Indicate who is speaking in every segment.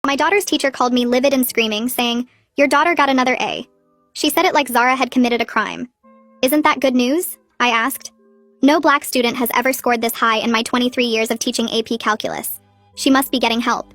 Speaker 1: My daughter's teacher called me livid and screaming, saying, "Your daughter got another A." She said it like Zara had committed a crime. Isn't that good news? I asked. No black student has ever scored this high in my 23 years of teaching AP Calculus. She must be getting help.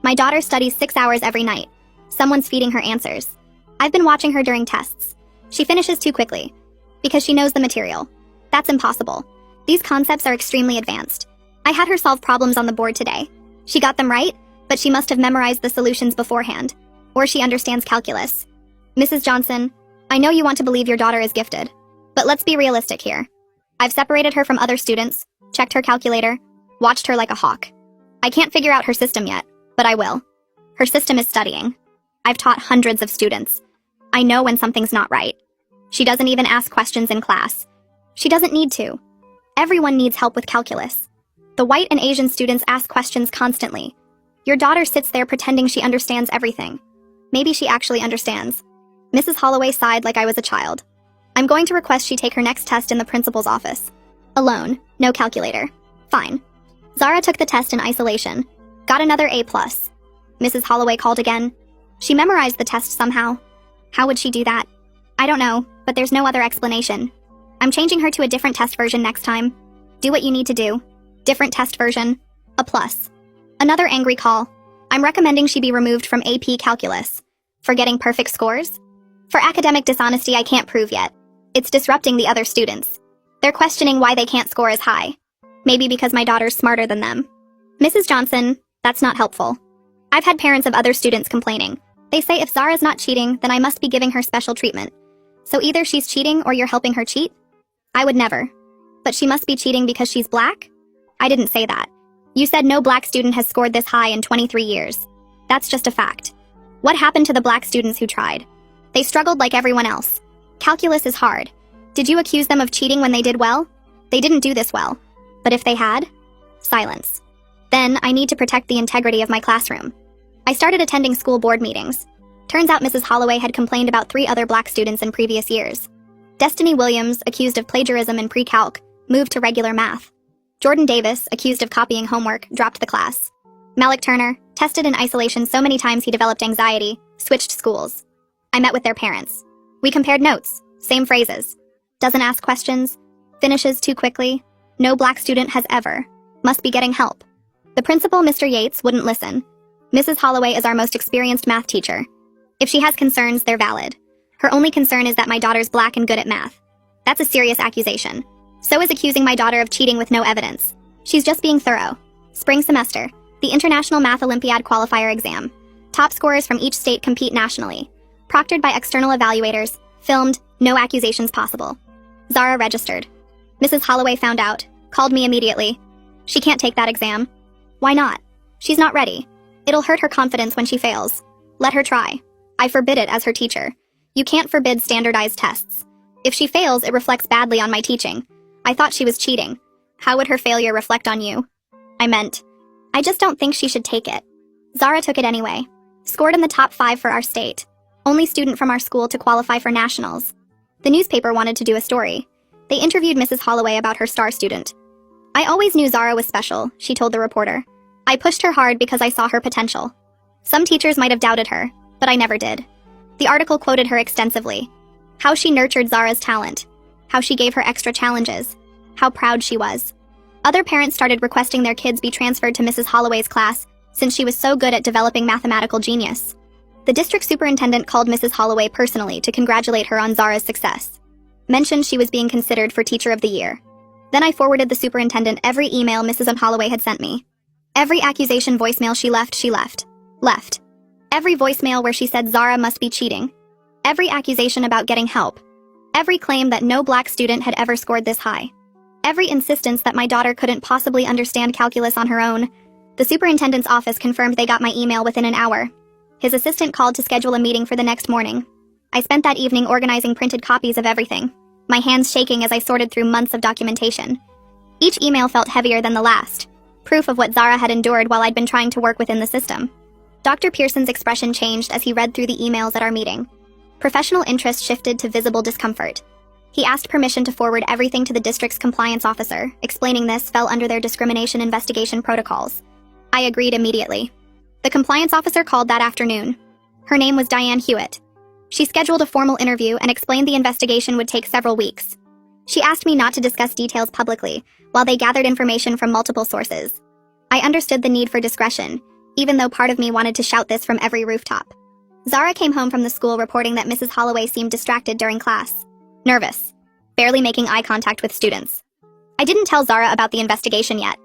Speaker 1: My daughter studies 6 hours every night. Someone's feeding her answers. I've been watching her during tests. She finishes too quickly. Because she knows the material. That's impossible. These concepts are extremely advanced. I had her solve problems on the board today. She got them right, but she must have memorized the solutions beforehand. Or she understands calculus. Mrs. Johnson, I know you want to believe your daughter is gifted. But let's be realistic here. I've separated her from other students, checked her calculator, watched her like a hawk. I can't figure out her system yet, but I will. Her system is studying. I've taught hundreds of students. I know when something's not right. She doesn't even ask questions in class. She doesn't need to. Everyone needs help with calculus. The white and Asian students ask questions constantly. Your daughter sits there pretending she understands everything. Maybe she actually understands. Mrs. Holloway sighed like I was a child. I'm going to request she take her next test in the principal's office. Alone, no calculator. Fine. Zara took the test in isolation. Got another A+. Mrs. Holloway called again. She memorized the test somehow. How would she do that? I don't know, but there's no other explanation. I'm changing her to a different test version next time. Do what you need to do. Different test version. A+. Another angry call. I'm recommending she be removed from AP Calculus. For getting perfect scores? For academic dishonesty I can't prove yet. It's disrupting the other students. They're questioning why they can't score as high. Maybe because my daughter's smarter than them. Mrs. Johnson, that's not helpful. I've had parents of other students complaining. They say if Zara's not cheating, then I must be giving her special treatment. So either she's cheating or you're helping her cheat? I would never. But she must be cheating because she's black? I didn't say that. You said no black student has scored this high in 23 years. That's just a fact. What happened to the black students who tried? They struggled like everyone else. Calculus is hard. Did you accuse them of cheating when they did well? They didn't do this well. But if they had? Silence. Then, I need to protect the integrity of my classroom. I started attending school board meetings. Turns out Mrs. Holloway had complained about 3 other black students in previous years. Destiny Williams, accused of plagiarism in pre-calc, moved to regular math. Jordan Davis, accused of copying homework, dropped the class. Malik Turner, tested in isolation so many times he developed anxiety, switched schools. I met with their parents. We compared notes, same phrases. Doesn't ask questions, finishes too quickly, no black student has ever, must be getting help. The principal, Mr. Yates, wouldn't listen. Mrs. Holloway is our most experienced math teacher. If she has concerns, they're valid. Her only concern is that my daughter's black and good at math. That's a serious accusation. So is accusing my daughter of cheating with no evidence. She's just being thorough. Spring semester, the International Math Olympiad Qualifier exam. Top scorers from each state compete nationally. Proctored by external evaluators, filmed, no accusations possible. Zara registered. Mrs. Holloway found out, called me immediately. She can't take that exam. Why not? She's not ready. It'll hurt her confidence when she fails. Let her try. I forbid it as her teacher. You can't forbid standardized tests. If she fails, it reflects badly on my teaching. I thought she was cheating. How would her failure reflect on you? I just don't think she should take it. Zara took it anyway. Scored in the top 5 for our state. Only student from our school to qualify for nationals. The newspaper wanted to do a story. They interviewed Mrs. Holloway about her star student. I always knew Zara was special, she told the reporter. I pushed her hard because I saw her potential. Some teachers might have doubted her, but I never did. The article quoted her extensively. How she nurtured Zara's talent. How she gave her extra challenges. How proud she was. Other parents started requesting their kids be transferred to Mrs. Holloway's class since she was so good at developing mathematical genius. The district superintendent called Mrs. Holloway personally to congratulate her on Zara's success. Mentioned she was being considered for Teacher of the Year. Then I forwarded the superintendent every email Mrs. Holloway had sent me. Every accusation voicemail she left. Every voicemail where she said Zara must be cheating. Every accusation about getting help. Every claim that no black student had ever scored this high. Every insistence that my daughter couldn't possibly understand calculus on her own. The superintendent's office confirmed they got my email within an hour. His assistant called to schedule a meeting for the next morning. I spent that evening organizing printed copies of everything, my hands shaking as I sorted through months of documentation. Each email felt heavier than the last, proof of what Zara had endured while I'd been trying to work within the system. Dr. Pearson's expression changed as he read through the emails at our meeting. Professional interest shifted to visible discomfort. He asked permission to forward everything to the district's compliance officer, explaining this fell under their discrimination investigation protocols. I agreed immediately. The compliance officer called that afternoon. Her name was Diane Hewitt. She scheduled a formal interview and explained the investigation would take several weeks. She asked me not to discuss details publicly, while they gathered information from multiple sources. I understood the need for discretion, even though part of me wanted to shout this from every rooftop. Zara came home from the school reporting that Mrs. Holloway seemed distracted during class. Nervous. Barely making eye contact with students. I didn't tell Zara about the investigation yet.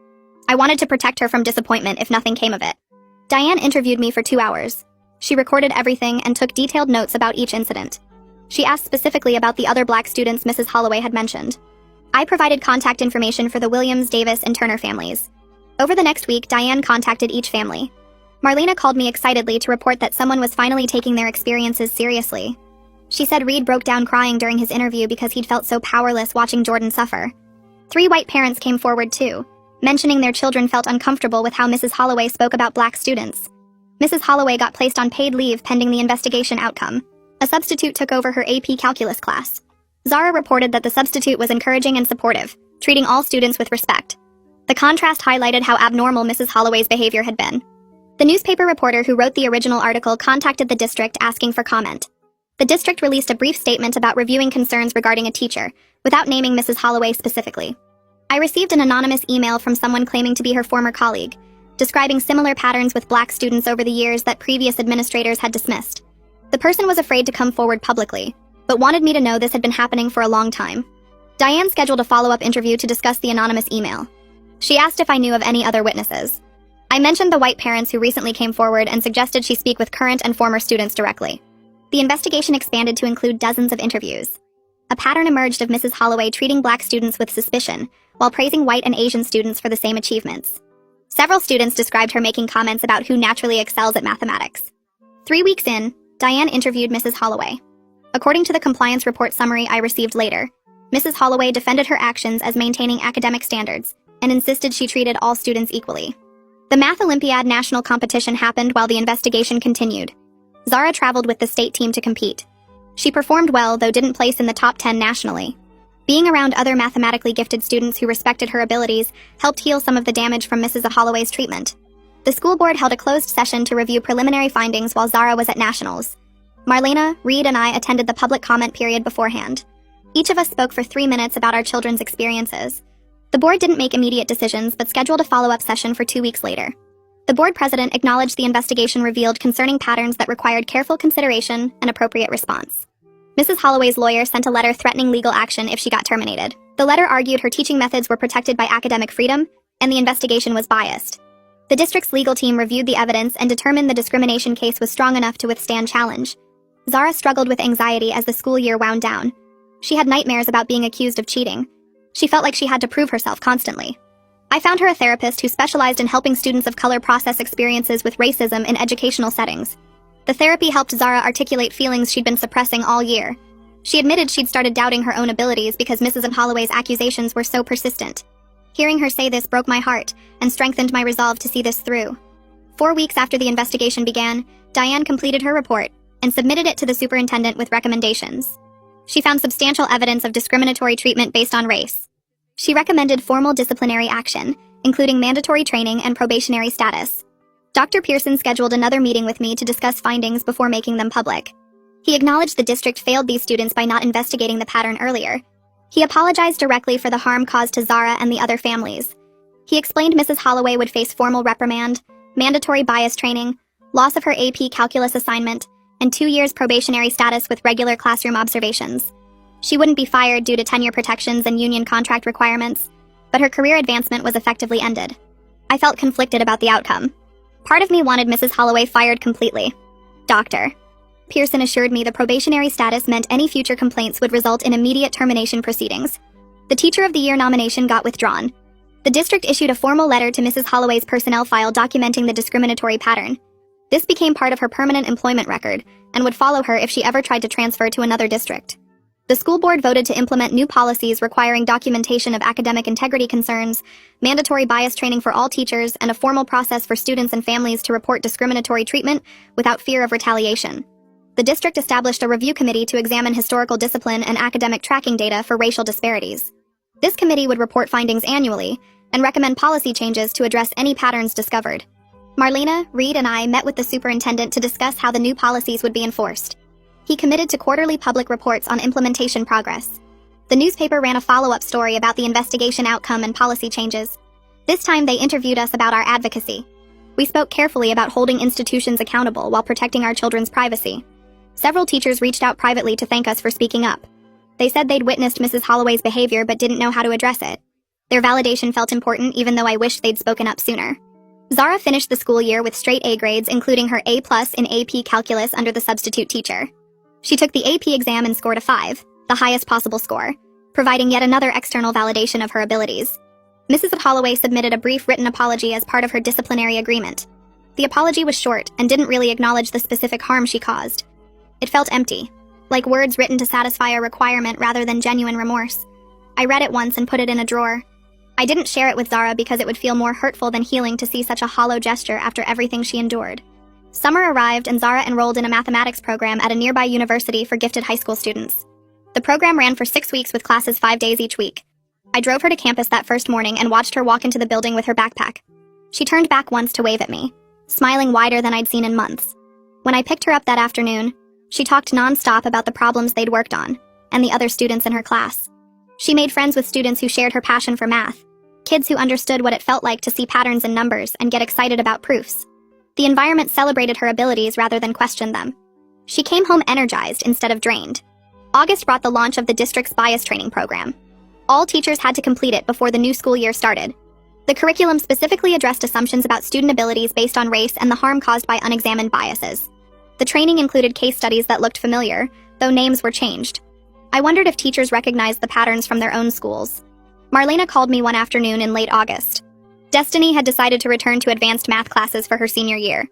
Speaker 1: I wanted to protect her from disappointment if nothing came of it. Diane interviewed me for 2 hours. She recorded everything and took detailed notes about each incident. She asked specifically about the other Black students Mrs. Holloway had mentioned. I provided contact information for the Williams, Davis, and Turner families. Over the next week, Diane contacted each family. Marlena called me excitedly to report that someone was finally taking their experiences seriously. She said Reed broke down crying during his interview because he'd felt so powerless watching Jordan suffer. 3 white parents came forward too, mentioning their children felt uncomfortable with how Mrs. Holloway spoke about Black students. Mrs. Holloway got placed on paid leave pending the investigation outcome. A substitute took over her AP Calculus class. Zara reported that the substitute was encouraging and supportive, treating all students with respect. The contrast highlighted how abnormal Mrs. Holloway's behavior had been. The newspaper reporter who wrote the original article contacted the district asking for comment. The district released a brief statement about reviewing concerns regarding a teacher, without naming Mrs. Holloway specifically. I received an anonymous email from someone claiming to be her former colleague, describing similar patterns with Black students over the years that previous administrators had dismissed. The person was afraid to come forward publicly, but wanted me to know this had been happening for a long time. Diane scheduled a follow-up interview to discuss the anonymous email. She asked if I knew of any other witnesses. I mentioned the white parents who recently came forward and suggested she speak with current and former students directly. The investigation expanded to include dozens of interviews. A pattern emerged of Mrs. Holloway treating Black students with suspicion, while praising white and Asian students for the same achievements. Several students described her making comments about who naturally excels at mathematics. 3 weeks in, Diane interviewed Mrs. Holloway. According to the compliance report summary I received later, Mrs. Holloway defended her actions as maintaining academic standards and insisted she treated all students equally. The Math Olympiad national competition happened while the investigation continued. Zara traveled with the state team to compete. She performed well, though didn't place in the top 10 nationally. Being around other mathematically gifted students who respected her abilities helped heal some of the damage from Mrs. Holloway's treatment. The school board held a closed session to review preliminary findings while Zara was at nationals. Marlena, Reed, and I attended the public comment period beforehand. Each of us spoke for 3 minutes about our children's experiences. The board didn't make immediate decisions, but scheduled a follow-up session for 2 weeks later. The board president acknowledged the investigation revealed concerning patterns that required careful consideration and appropriate response. Mrs. Holloway's lawyer sent a letter threatening legal action if she got terminated. The letter argued her teaching methods were protected by academic freedom, and the investigation was biased. The district's legal team reviewed the evidence and determined the discrimination case was strong enough to withstand challenge. Zara struggled with anxiety as the school year wound down. She had nightmares about being accused of cheating. She felt like she had to prove herself constantly. I found her a therapist who specialized in helping students of color process experiences with racism in educational settings. The therapy helped Zara articulate feelings she'd been suppressing all year. She admitted she'd started doubting her own abilities because Mrs. Holloway's accusations were so persistent. Hearing her say this broke my heart and strengthened my resolve to see this through. 4 weeks after the investigation began, Diane completed her report and submitted it to the superintendent with recommendations. She found substantial evidence of discriminatory treatment based on race. She recommended formal disciplinary action, including mandatory training and probationary status. Dr. Pearson scheduled another meeting with me to discuss findings before making them public. He acknowledged the district failed these students by not investigating the pattern earlier. He apologized directly for the harm caused to Zara and the other families. He explained Mrs. Holloway would face formal reprimand, mandatory bias training, loss of her AP Calculus assignment, and 2 years probationary status with regular classroom observations. She wouldn't be fired due to tenure protections and union contract requirements, but her career advancement was effectively ended. I felt conflicted about the outcome. Part of me wanted Mrs. Holloway fired completely. Dr. Pearson assured me the probationary status meant any future complaints would result in immediate termination proceedings. The Teacher of the Year nomination got withdrawn. The district issued a formal letter to Mrs. Holloway's personnel file documenting the discriminatory pattern. This became part of her permanent employment record and would follow her if she ever tried to transfer to another district. The school board voted to implement new policies requiring documentation of academic integrity concerns, mandatory bias training for all teachers, and a formal process for students and families to report discriminatory treatment without fear of retaliation. The district established a review committee to examine historical discipline and academic tracking data for racial disparities. This committee would report findings annually and recommend policy changes to address any patterns discovered. Marlena, Reed, and I met with the superintendent to discuss how the new policies would be enforced. He committed to quarterly public reports on implementation progress. The newspaper ran a follow-up story about the investigation outcome and policy changes. This time they interviewed us about our advocacy. We spoke carefully about holding institutions accountable while protecting our children's privacy. Several teachers reached out privately to thank us for speaking up. They said they'd witnessed Mrs. Holloway's behavior but didn't know how to address it. Their validation felt important even though I wished they'd spoken up sooner. Zara finished the school year with straight A grades, including her A+ in AP Calculus under the substitute teacher. She took the AP exam and scored a 5, the highest possible score, providing yet another external validation of her abilities. Mrs. Holloway submitted a brief written apology as part of her disciplinary agreement. The apology was short and didn't really acknowledge the specific harm she caused. It felt empty, like words written to satisfy a requirement rather than genuine remorse. I read it once and put it in a drawer. I didn't share it with Zara because it would feel more hurtful than healing to see such a hollow gesture after everything she endured. Summer arrived and Zara enrolled in a mathematics program at a nearby university for gifted high school students. The program ran for 6 weeks with classes 5 days each week. I drove her to campus that first morning and watched her walk into the building with her backpack. She turned back once to wave at me, smiling wider than I'd seen in months. When I picked her up that afternoon, she talked non-stop about the problems they'd worked on, and the other students in her class. She made friends with students who shared her passion for math, kids who understood what it felt like to see patterns in numbers and get excited about proofs. The environment celebrated her abilities rather than questioned them. She came home energized instead of drained. August brought the launch of the district's bias training program. All teachers had to complete it before the new school year started. The curriculum specifically addressed assumptions about student abilities based on race and the harm caused by unexamined biases. The training included case studies that looked familiar, though names were changed. I wondered if teachers recognized the patterns from their own schools. Marlena called me one afternoon in late August. Destiny had decided to return to advanced math classes for her senior year.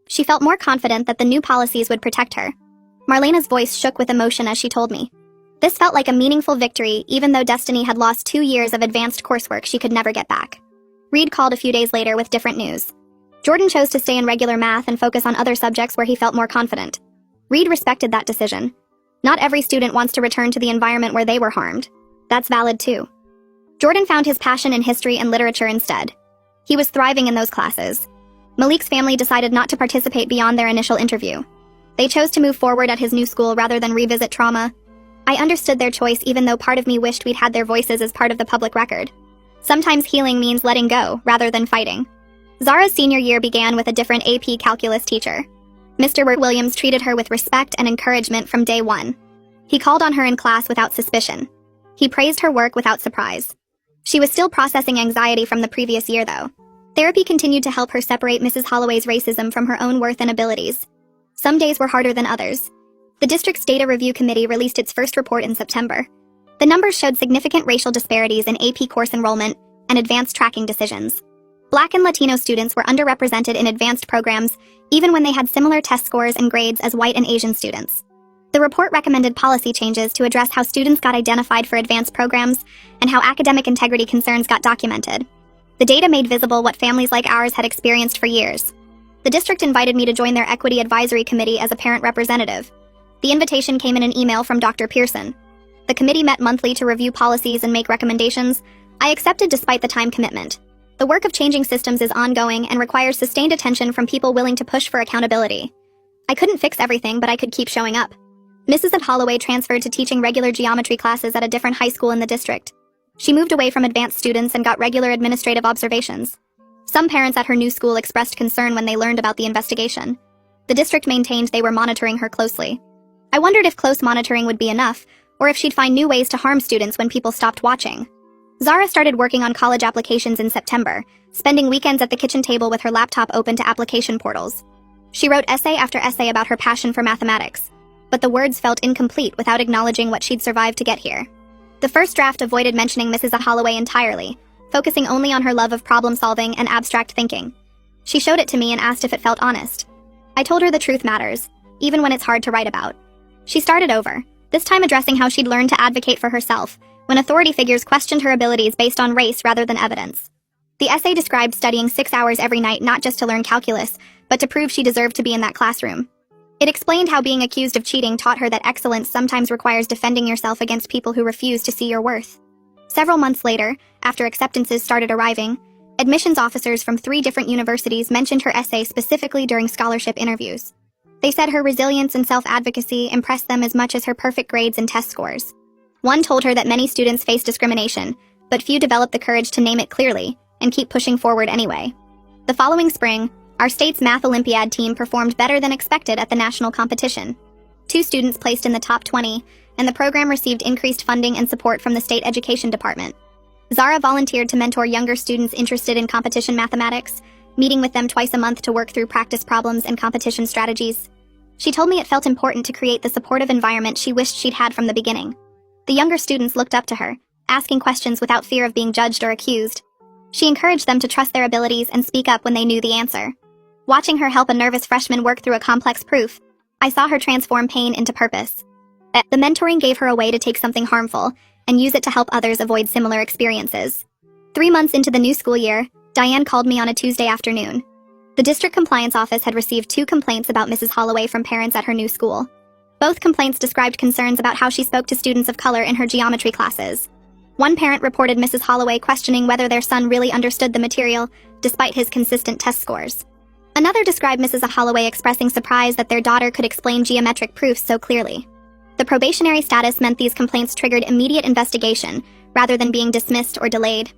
Speaker 1: She felt more confident that the new policies would protect her. Marlena's voice shook with emotion as she told me. This felt like a meaningful victory, even though Destiny had lost 2 years of advanced coursework she could never get back. Reed called a few days later with different news. Jordan chose to stay in regular math and focus on other subjects where he felt more confident. Reed respected that decision. Not every student wants to return to the environment where they were harmed. That's valid too. Jordan found his passion in history and literature instead. He was thriving in those classes. Malik's family decided not to participate beyond their initial interview. They chose to move forward at his new school rather than revisit trauma. I understood their choice even though part of me wished we'd had their voices as part of the public record. Sometimes healing means letting go rather than fighting. Zara's senior year began with a different AP Calculus teacher. Mr. Williams treated her with respect and encouragement from day one. He called on her in class without suspicion. He praised her work without surprise. She was still processing anxiety from the previous year, though. Therapy continued to help her separate Mrs. Holloway's racism from her own worth and abilities. Some days were harder than others. The district's data review committee released its first report in September. The numbers showed significant racial disparities in AP course enrollment and advanced tracking decisions. Black and Latino students were underrepresented in advanced programs, even when they had similar test scores and grades as white and Asian students. The report recommended policy changes to address how students got identified for advanced programs and how academic integrity concerns got documented. The data made visible what families like ours had experienced for years. The district invited me to join their Equity Advisory Committee as a parent representative. The invitation came in an email from Dr. Pearson. The committee met monthly to review policies and make recommendations. I accepted despite the time commitment. The work of changing systems is ongoing and requires sustained attention from people willing to push for accountability. I couldn't fix everything, but I could keep showing up. Mrs. Holloway transferred to teaching regular geometry classes at a different high school in the district. She moved away from advanced students and got regular administrative observations. Some parents at her new school expressed concern when they learned about the investigation. The district maintained they were monitoring her closely. I wondered if close monitoring would be enough, or if she'd find new ways to harm students when people stopped watching. Zara started working on college applications in September, spending weekends at the kitchen table with her laptop open to application portals. She wrote essay after essay about her passion for mathematics, but the words felt incomplete without acknowledging what she'd survived to get here. The first draft avoided mentioning Mrs. Holloway entirely, focusing only on her love of problem-solving and abstract thinking. She showed it to me and asked if it felt honest. I told her the truth matters, even when it's hard to write about. She started over, this time addressing how she'd learned to advocate for herself, when authority figures questioned her abilities based on race rather than evidence. The essay described studying 6 hours every night not just to learn calculus, but to prove she deserved to be in that classroom. It explained how being accused of cheating taught her that excellence sometimes requires defending yourself against people who refuse to see your worth. Several months later, after acceptances started arriving, Admissions officers from 3 different universities mentioned her essay specifically during scholarship interviews. They said her resilience and self-advocacy impressed them as much as her perfect grades and test scores. One told her that many students face discrimination, but few develop the courage to name it clearly and keep pushing forward anyway. The following spring, our state's Math Olympiad team performed better than expected at the national competition. 2 students placed in the top 20, and the program received increased funding and support from the state education department. Zara volunteered to mentor younger students interested in competition mathematics, meeting with them twice a month to work through practice problems and competition strategies. She told me it felt important to create the supportive environment she wished she'd had from the beginning. The younger students looked up to her, asking questions without fear of being judged or accused. She encouraged them to trust their abilities and speak up when they knew the answer. Watching her help a nervous freshman work through a complex proof, I saw her transform pain into purpose. The mentoring gave her a way to take something harmful and use it to help others avoid similar experiences. 3 months into the new school year, Diane called me on a Tuesday afternoon. The district compliance office had received 2 complaints about Mrs. Holloway from parents at her new school. Both complaints described concerns about how she spoke to students of color in her geometry classes. One parent reported Mrs. Holloway questioning whether their son really understood the material, despite his consistent test scores. Another described Mrs. Holloway expressing surprise that their daughter could explain geometric proofs so clearly. The probationary status meant these complaints triggered immediate investigation, rather than being dismissed or delayed.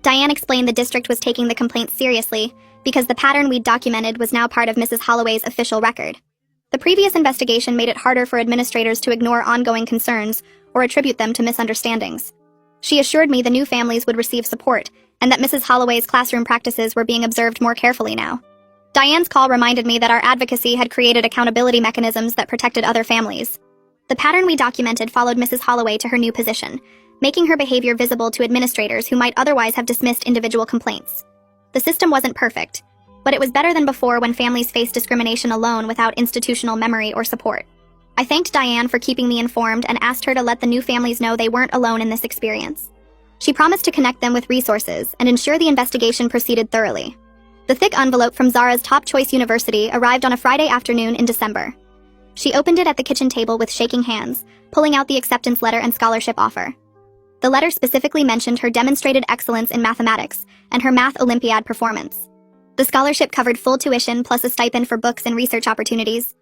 Speaker 1: Diane explained the district was taking the complaints seriously, because the pattern we'd documented was now part of Mrs. Holloway's official record. The previous investigation made it harder for administrators to ignore ongoing concerns or attribute them to misunderstandings. She assured me the new families would receive support, and that Mrs. Holloway's classroom practices were being observed more carefully now. Diane's call reminded me that our advocacy had created accountability mechanisms that protected other families. The pattern we documented followed Mrs. Holloway to her new position, making her behavior visible to administrators who might otherwise have dismissed individual complaints. The system wasn't perfect, but it was better than before when families faced discrimination alone without institutional memory or support. I thanked Diane for keeping me informed and asked her to let the new families know they weren't alone in this experience. She promised to connect them with resources and ensure the investigation proceeded thoroughly. The thick envelope from Zara's top choice university arrived on a Friday afternoon in December. She opened it at the kitchen table with shaking hands, pulling out the acceptance letter and scholarship offer. The letter specifically mentioned her demonstrated excellence in mathematics and her Math Olympiad performance. The scholarship covered full tuition plus a stipend for books and research opportunities.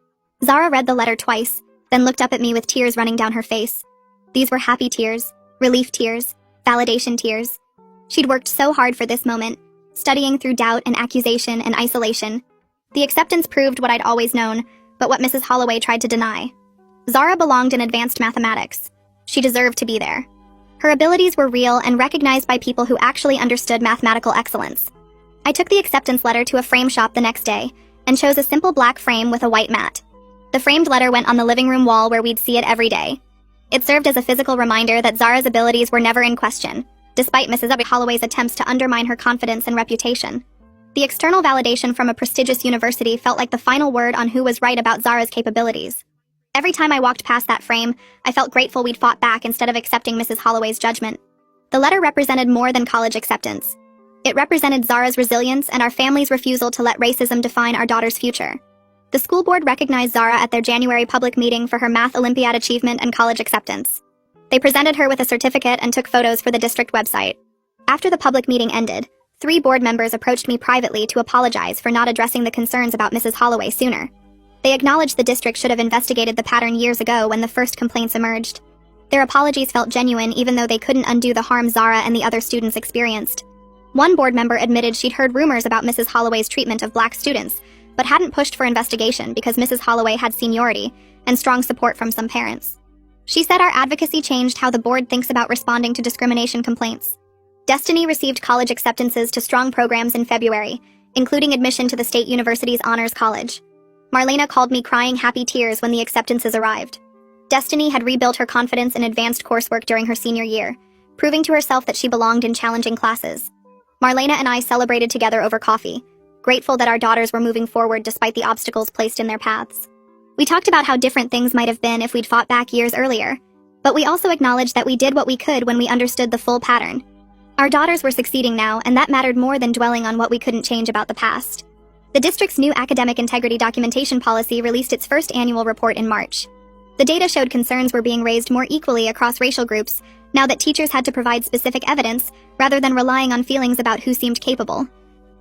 Speaker 1: Zara read the letter twice, then looked up at me with tears running down her face. These were happy tears, relief tears, validation tears. She'd worked so hard for this moment, studying through doubt and accusation and isolation. The acceptance proved what I'd always known, but what Mrs. Holloway tried to deny. Zara belonged in advanced mathematics. She deserved to be there. Her abilities were real and recognized by people who actually understood mathematical excellence. I took the acceptance letter to a frame shop the next day and chose a simple black frame with a white mat. The framed letter went on the living room wall where we'd see it every day. It served as a physical reminder that Zara's abilities were never in question, despite Mrs. Holloway's attempts to undermine her confidence and reputation. The external validation from a prestigious university felt like the final word on who was right about Zara's capabilities. Every time I walked past that frame, I felt grateful we'd fought back instead of accepting Mrs. Holloway's judgment. The letter represented more than college acceptance. It represented Zara's resilience and our family's refusal to let racism define our daughter's future. The school board recognized Zara at their January public meeting for her Math Olympiad achievement and college acceptance. They presented her with a certificate and took photos for the district website. After the public meeting ended, 3 board members approached me privately to apologize for not addressing the concerns about Mrs. Holloway sooner. They acknowledged the district should have investigated the pattern years ago when the first complaints emerged. Their apologies felt genuine even though they couldn't undo the harm Zara and the other students experienced. One board member admitted she'd heard rumors about Mrs. Holloway's treatment of black students, but hadn't pushed for investigation because Mrs. Holloway had seniority and strong support from some parents. She said our advocacy changed how the board thinks about responding to discrimination complaints. Destiny received college acceptances to strong programs in February, including admission to the State University's Honors College. Marlena called me crying happy tears when the acceptances arrived. Destiny had rebuilt her confidence in advanced coursework during her senior year, proving to herself that she belonged in challenging classes. Marlena and I celebrated together over coffee, grateful that our daughters were moving forward despite the obstacles placed in their paths. We talked about how different things might have been if we'd fought back years earlier, but we also acknowledged that we did what we could when we understood the full pattern. Our daughters were succeeding now, and that mattered more than dwelling on what we couldn't change about the past. The district's new academic integrity documentation policy released its first annual report in March. The data showed concerns were being raised more equally across racial groups now that teachers had to provide specific evidence rather than relying on feelings about who seemed capable.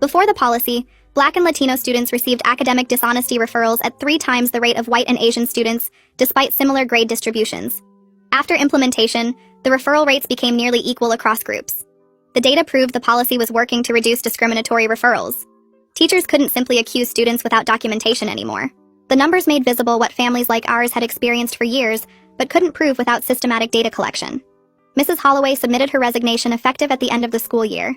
Speaker 1: Before the policy, Black and Latino students received academic dishonesty referrals at 3 times the rate of white and Asian students, despite similar grade distributions. After implementation, the referral rates became nearly equal across groups. The data proved the policy was working to reduce discriminatory referrals. Teachers couldn't simply accuse students without documentation anymore. The numbers made visible what families like ours had experienced for years, but couldn't prove without systematic data collection. Mrs. Holloway submitted her resignation effective at the end of the school year.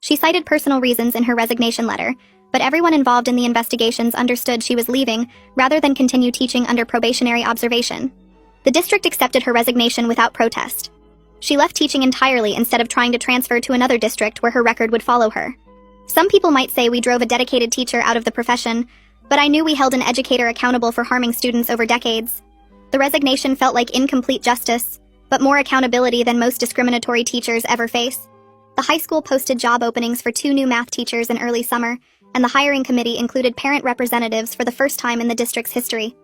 Speaker 1: She cited personal reasons in her resignation letter, but everyone involved in the investigations understood she was leaving rather than continue teaching under probationary observation. The district accepted her resignation without protest. She left teaching entirely instead of trying to transfer to another district where her record would follow her. Some people might say we drove a dedicated teacher out of the profession, but I knew we held an educator accountable for harming students over decades. The resignation felt like incomplete justice, but more accountability than most discriminatory teachers ever face. The high school posted job openings for 2 new math teachers in early summer, and the hiring committee included parent representatives for the first time in the district's history.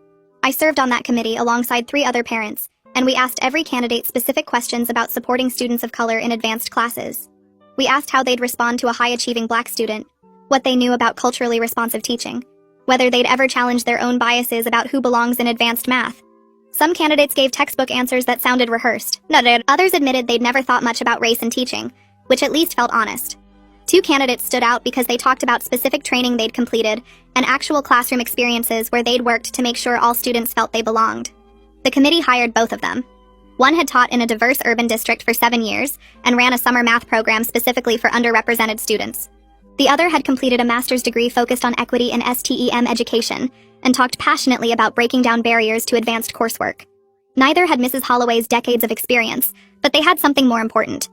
Speaker 1: I served on that committee alongside 3 other parents, and we asked every candidate specific questions about supporting students of color in advanced classes. We asked how they'd respond to a high-achieving Black student, what they knew about culturally responsive teaching, whether they'd ever challenged their own biases about who belongs in advanced math. Some candidates gave textbook answers that sounded rehearsed. Others admitted they'd never thought much about race in teaching, which at least felt honest. 2 candidates stood out because they talked about specific training they'd completed and actual classroom experiences where they'd worked to make sure all students felt they belonged. The committee hired both of them. One had taught in a diverse urban district for 7 years and ran a summer math program specifically for underrepresented students. The other had completed a master's degree focused on equity and STEM education and talked passionately about breaking down barriers to advanced coursework. Neither had Mrs. Holloway's decades of experience, but they had something more important.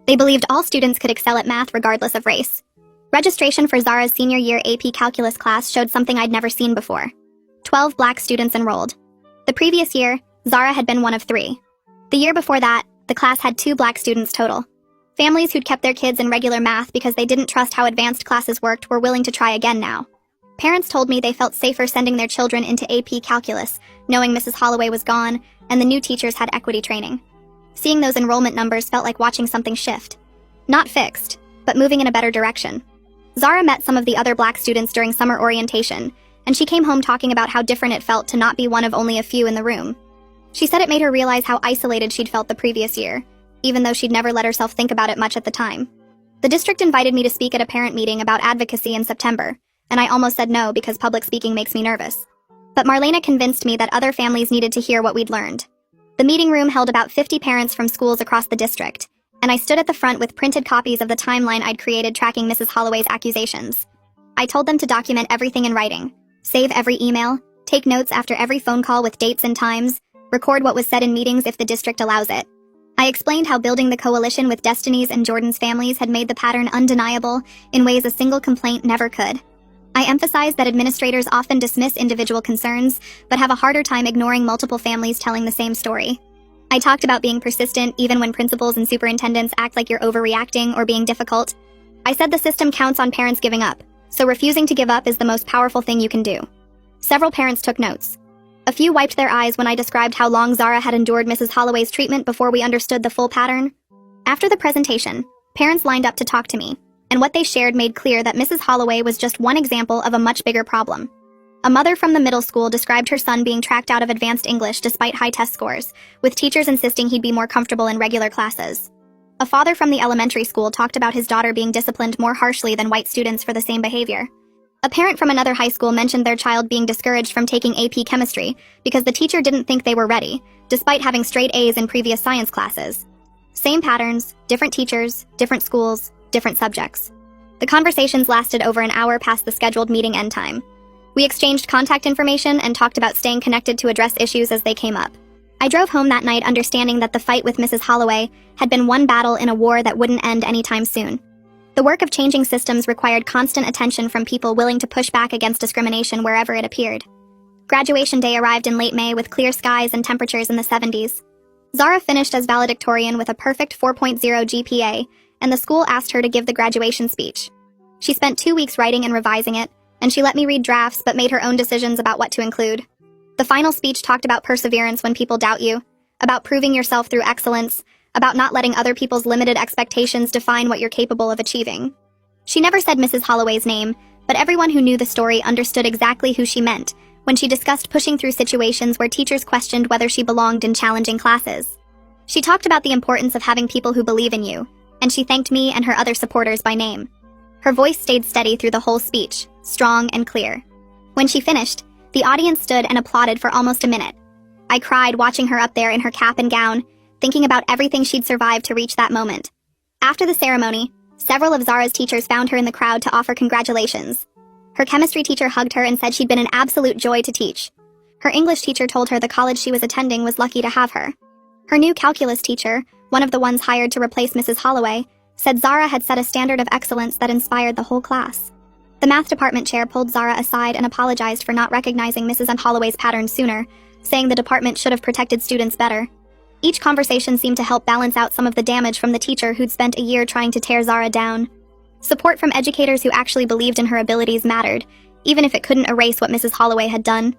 Speaker 1: They believed all students could excel at math regardless of race. Registration for Zara's senior year AP Calculus class showed something I'd never seen before. 12 Black students enrolled. The previous year, Zara had been one of 3. The year before that, the class had 2 Black students total. Families who'd kept their kids in regular math because they didn't trust how advanced classes worked were willing to try again now. Parents told me they felt safer sending their children into AP Calculus, knowing Mrs. Holloway was gone and the new teachers had equity training. Seeing those enrollment numbers felt like watching something shift. Not fixed, but moving in a better direction. Zara met some of the other Black students during summer orientation, and she came home talking about how different it felt to not be one of only a few in the room. She said it made her realize how isolated she'd felt the previous year, even though she'd never let herself think about it much at the time. The district invited me to speak at a parent meeting about advocacy in September, and I almost said no because public speaking makes me nervous. But Marlena convinced me that other families needed to hear what we'd learned. The meeting room held about 50 parents from schools across the district, and I stood at the front with printed copies of the timeline I'd created tracking Mrs. Holloway's accusations. I told them to document everything in writing, save every email, take notes after every phone call with dates and times, record what was said in meetings if the district allows it. I explained how building the coalition with Destiny's and Jordan's families had made the pattern undeniable in ways a single complaint never could. I emphasized that administrators often dismiss individual concerns, but have a harder time ignoring multiple families telling the same story. I talked about being persistent even when principals and superintendents act like you're overreacting or being difficult. I said the system counts on parents giving up, so refusing to give up is the most powerful thing you can do. Several parents took notes. A few wiped their eyes when I described how long Zara had endured Mrs. Holloway's treatment before we understood the full pattern. After the presentation, parents lined up to talk to me, and what they shared made clear that Mrs. Holloway was just one example of a much bigger problem. A mother from the middle school described her son being tracked out of advanced English despite high test scores, with teachers insisting he'd be more comfortable in regular classes. A father from the elementary school talked about his daughter being disciplined more harshly than white students for the same behavior. A parent from another high school mentioned their child being discouraged from taking AP chemistry because the teacher didn't think they were ready, despite having straight A's in previous science classes. Same patterns, different teachers, different schools, different subjects. The conversations lasted over an hour past the scheduled meeting end time. We exchanged contact information and talked about staying connected to address issues as they came up. I drove home that night understanding that the fight with Mrs. Holloway had been one battle in a war that wouldn't end anytime soon. The work of changing systems required constant attention from people willing to push back against discrimination wherever it appeared. Graduation day arrived in late May with clear skies and temperatures in the 70s. Zara finished as valedictorian with a perfect 4.0 GPA, and the school asked her to give the graduation speech. She spent 2 weeks writing and revising it, and she let me read drafts but made her own decisions about what to include. The final speech talked about perseverance when people doubt you, about proving yourself through excellence, about not letting other people's limited expectations define what you're capable of achieving. She never said Mrs. Holloway's name, but everyone who knew the story understood exactly who she meant when she discussed pushing through situations where teachers questioned whether she belonged in challenging classes. She talked about the importance of having people who believe in you, and she thanked me and her other supporters by name. Her voice stayed steady through the whole speech, strong and clear. When she finished, the audience stood and applauded for almost a minute. I cried watching her up there in her cap and gown, thinking about everything she'd survived to reach that moment. After the ceremony, several of Zara's teachers found her in the crowd to offer congratulations. Her chemistry teacher hugged her and said she'd been an absolute joy to teach. Her English teacher told her the college she was attending was lucky to have her. Her new calculus teacher, one of the ones hired to replace Mrs. Holloway, said Zara had set a standard of excellence that inspired the whole class. The math department chair pulled Zara aside and apologized for not recognizing Mrs. Holloway's pattern sooner, saying the department should have protected students better. Each conversation seemed to help balance out some of the damage from the teacher who'd spent a year trying to tear Zara down. Support from educators who actually believed in her abilities mattered, even if it couldn't erase what Mrs. Holloway had done.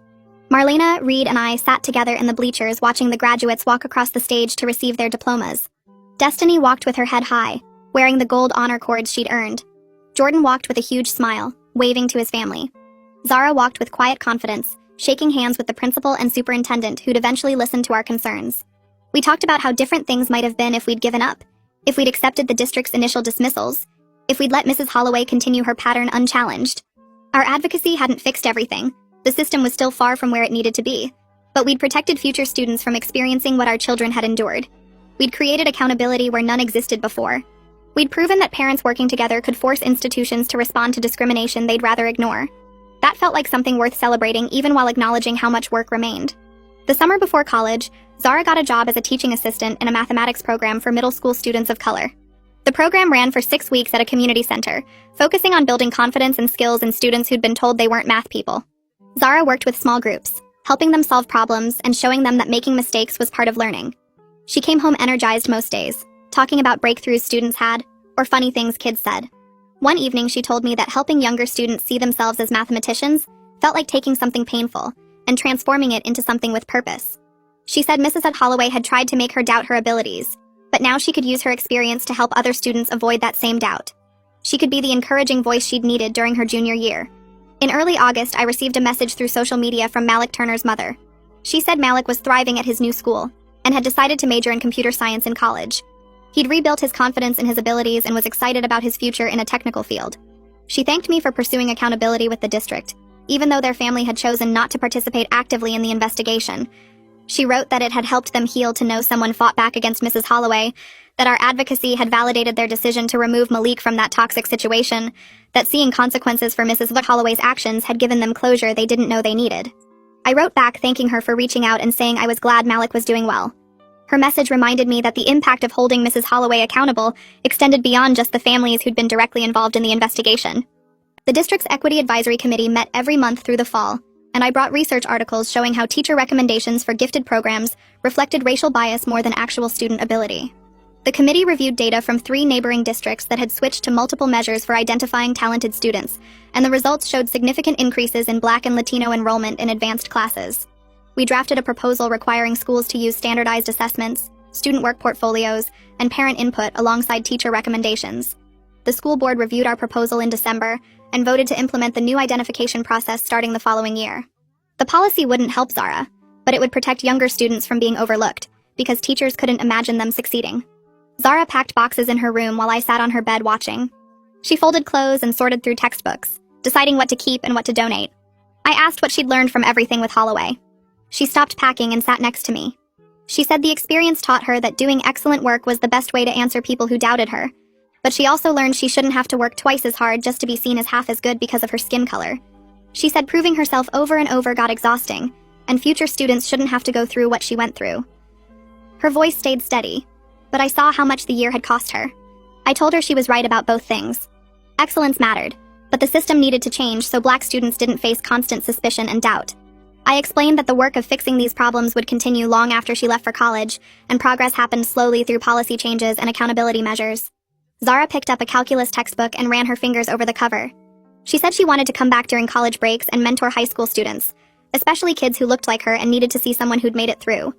Speaker 1: Marlena, Reed, and I sat together in the bleachers watching the graduates walk across the stage to receive their diplomas. Destiny walked with her head high, wearing the gold honor cords she'd earned. Jordan walked with a huge smile, waving to his family. Zara walked with quiet confidence, shaking hands with the principal and superintendent who'd eventually listened to our concerns. We talked about how different things might have been if we'd given up, if we'd accepted the district's initial dismissals, if we'd let Mrs. Holloway continue her pattern unchallenged. Our advocacy hadn't fixed everything. The system was still far from where it needed to be, but we'd protected future students from experiencing what our children had endured. We'd created accountability where none existed before. We'd proven that parents working together could force institutions to respond to discrimination they'd rather ignore. That felt like something worth celebrating even while acknowledging how much work remained. The summer before college, Zara got a job as a teaching assistant in a mathematics program for middle school students of color. The program ran for 6 weeks at a community center, focusing on building confidence and skills in students who'd been told they weren't math people. Zara worked with small groups, helping them solve problems and showing them that making mistakes was part of learning. She came home energized most days, talking about breakthroughs students had, or funny things kids said. One evening she told me that helping younger students see themselves as mathematicians felt like taking something painful and transforming it into something with purpose. She said Mrs. Holloway had tried to make her doubt her abilities, but now she could use her experience to help other students avoid that same doubt. She could be the encouraging voice she'd needed during her junior year. In early August, I received a message through social media from Malik Turner's mother. She said Malik was thriving at his new school and had decided to major in computer science in college. He'd rebuilt his confidence in his abilities and was excited about his future in a technical field. She thanked me for pursuing accountability with the district, even though their family had chosen not to participate actively in the investigation. She wrote that it had helped them heal to know someone fought back against Mrs. Holloway, that our advocacy had validated their decision to remove Malik from that toxic situation, that seeing consequences for Mrs. Holloway's actions had given them closure they didn't know they needed. I wrote back thanking her for reaching out and saying I was glad Malik was doing well. Her message reminded me that the impact of holding Mrs. Holloway accountable extended beyond just the families who'd been directly involved in the investigation. The district's Equity Advisory Committee met every month through the fall, and I brought research articles showing how teacher recommendations for gifted programs reflected racial bias more than actual student ability. The committee reviewed data from 3 neighboring districts that had switched to multiple measures for identifying talented students, and the results showed significant increases in Black and Latino enrollment in advanced classes. We drafted a proposal requiring schools to use standardized assessments, student work portfolios, and parent input alongside teacher recommendations. The school board reviewed our proposal in December and voted to implement the new identification process starting the following year. The policy wouldn't help Zara, but it would protect younger students from being overlooked, because teachers couldn't imagine them succeeding. Zara packed boxes in her room while I sat on her bed watching. She folded clothes and sorted through textbooks, deciding what to keep and what to donate. I asked what she'd learned from everything with Holloway. She stopped packing and sat next to me. She said the experience taught her that doing excellent work was the best way to answer people who doubted her, but she also learned she shouldn't have to work twice as hard just to be seen as half as good because of her skin color. She said proving herself over and over got exhausting, and future students shouldn't have to go through what she went through. Her voice stayed steady, but I saw how much the year had cost her. I told her she was right about both things. Excellence mattered, but the system needed to change so Black students didn't face constant suspicion and doubt. I explained that the work of fixing these problems would continue long after she left for college, and progress happened slowly through policy changes and accountability measures. Zara picked up a calculus textbook and ran her fingers over the cover. She said she wanted to come back during college breaks and mentor high school students, especially kids who looked like her and needed to see someone who'd made it through.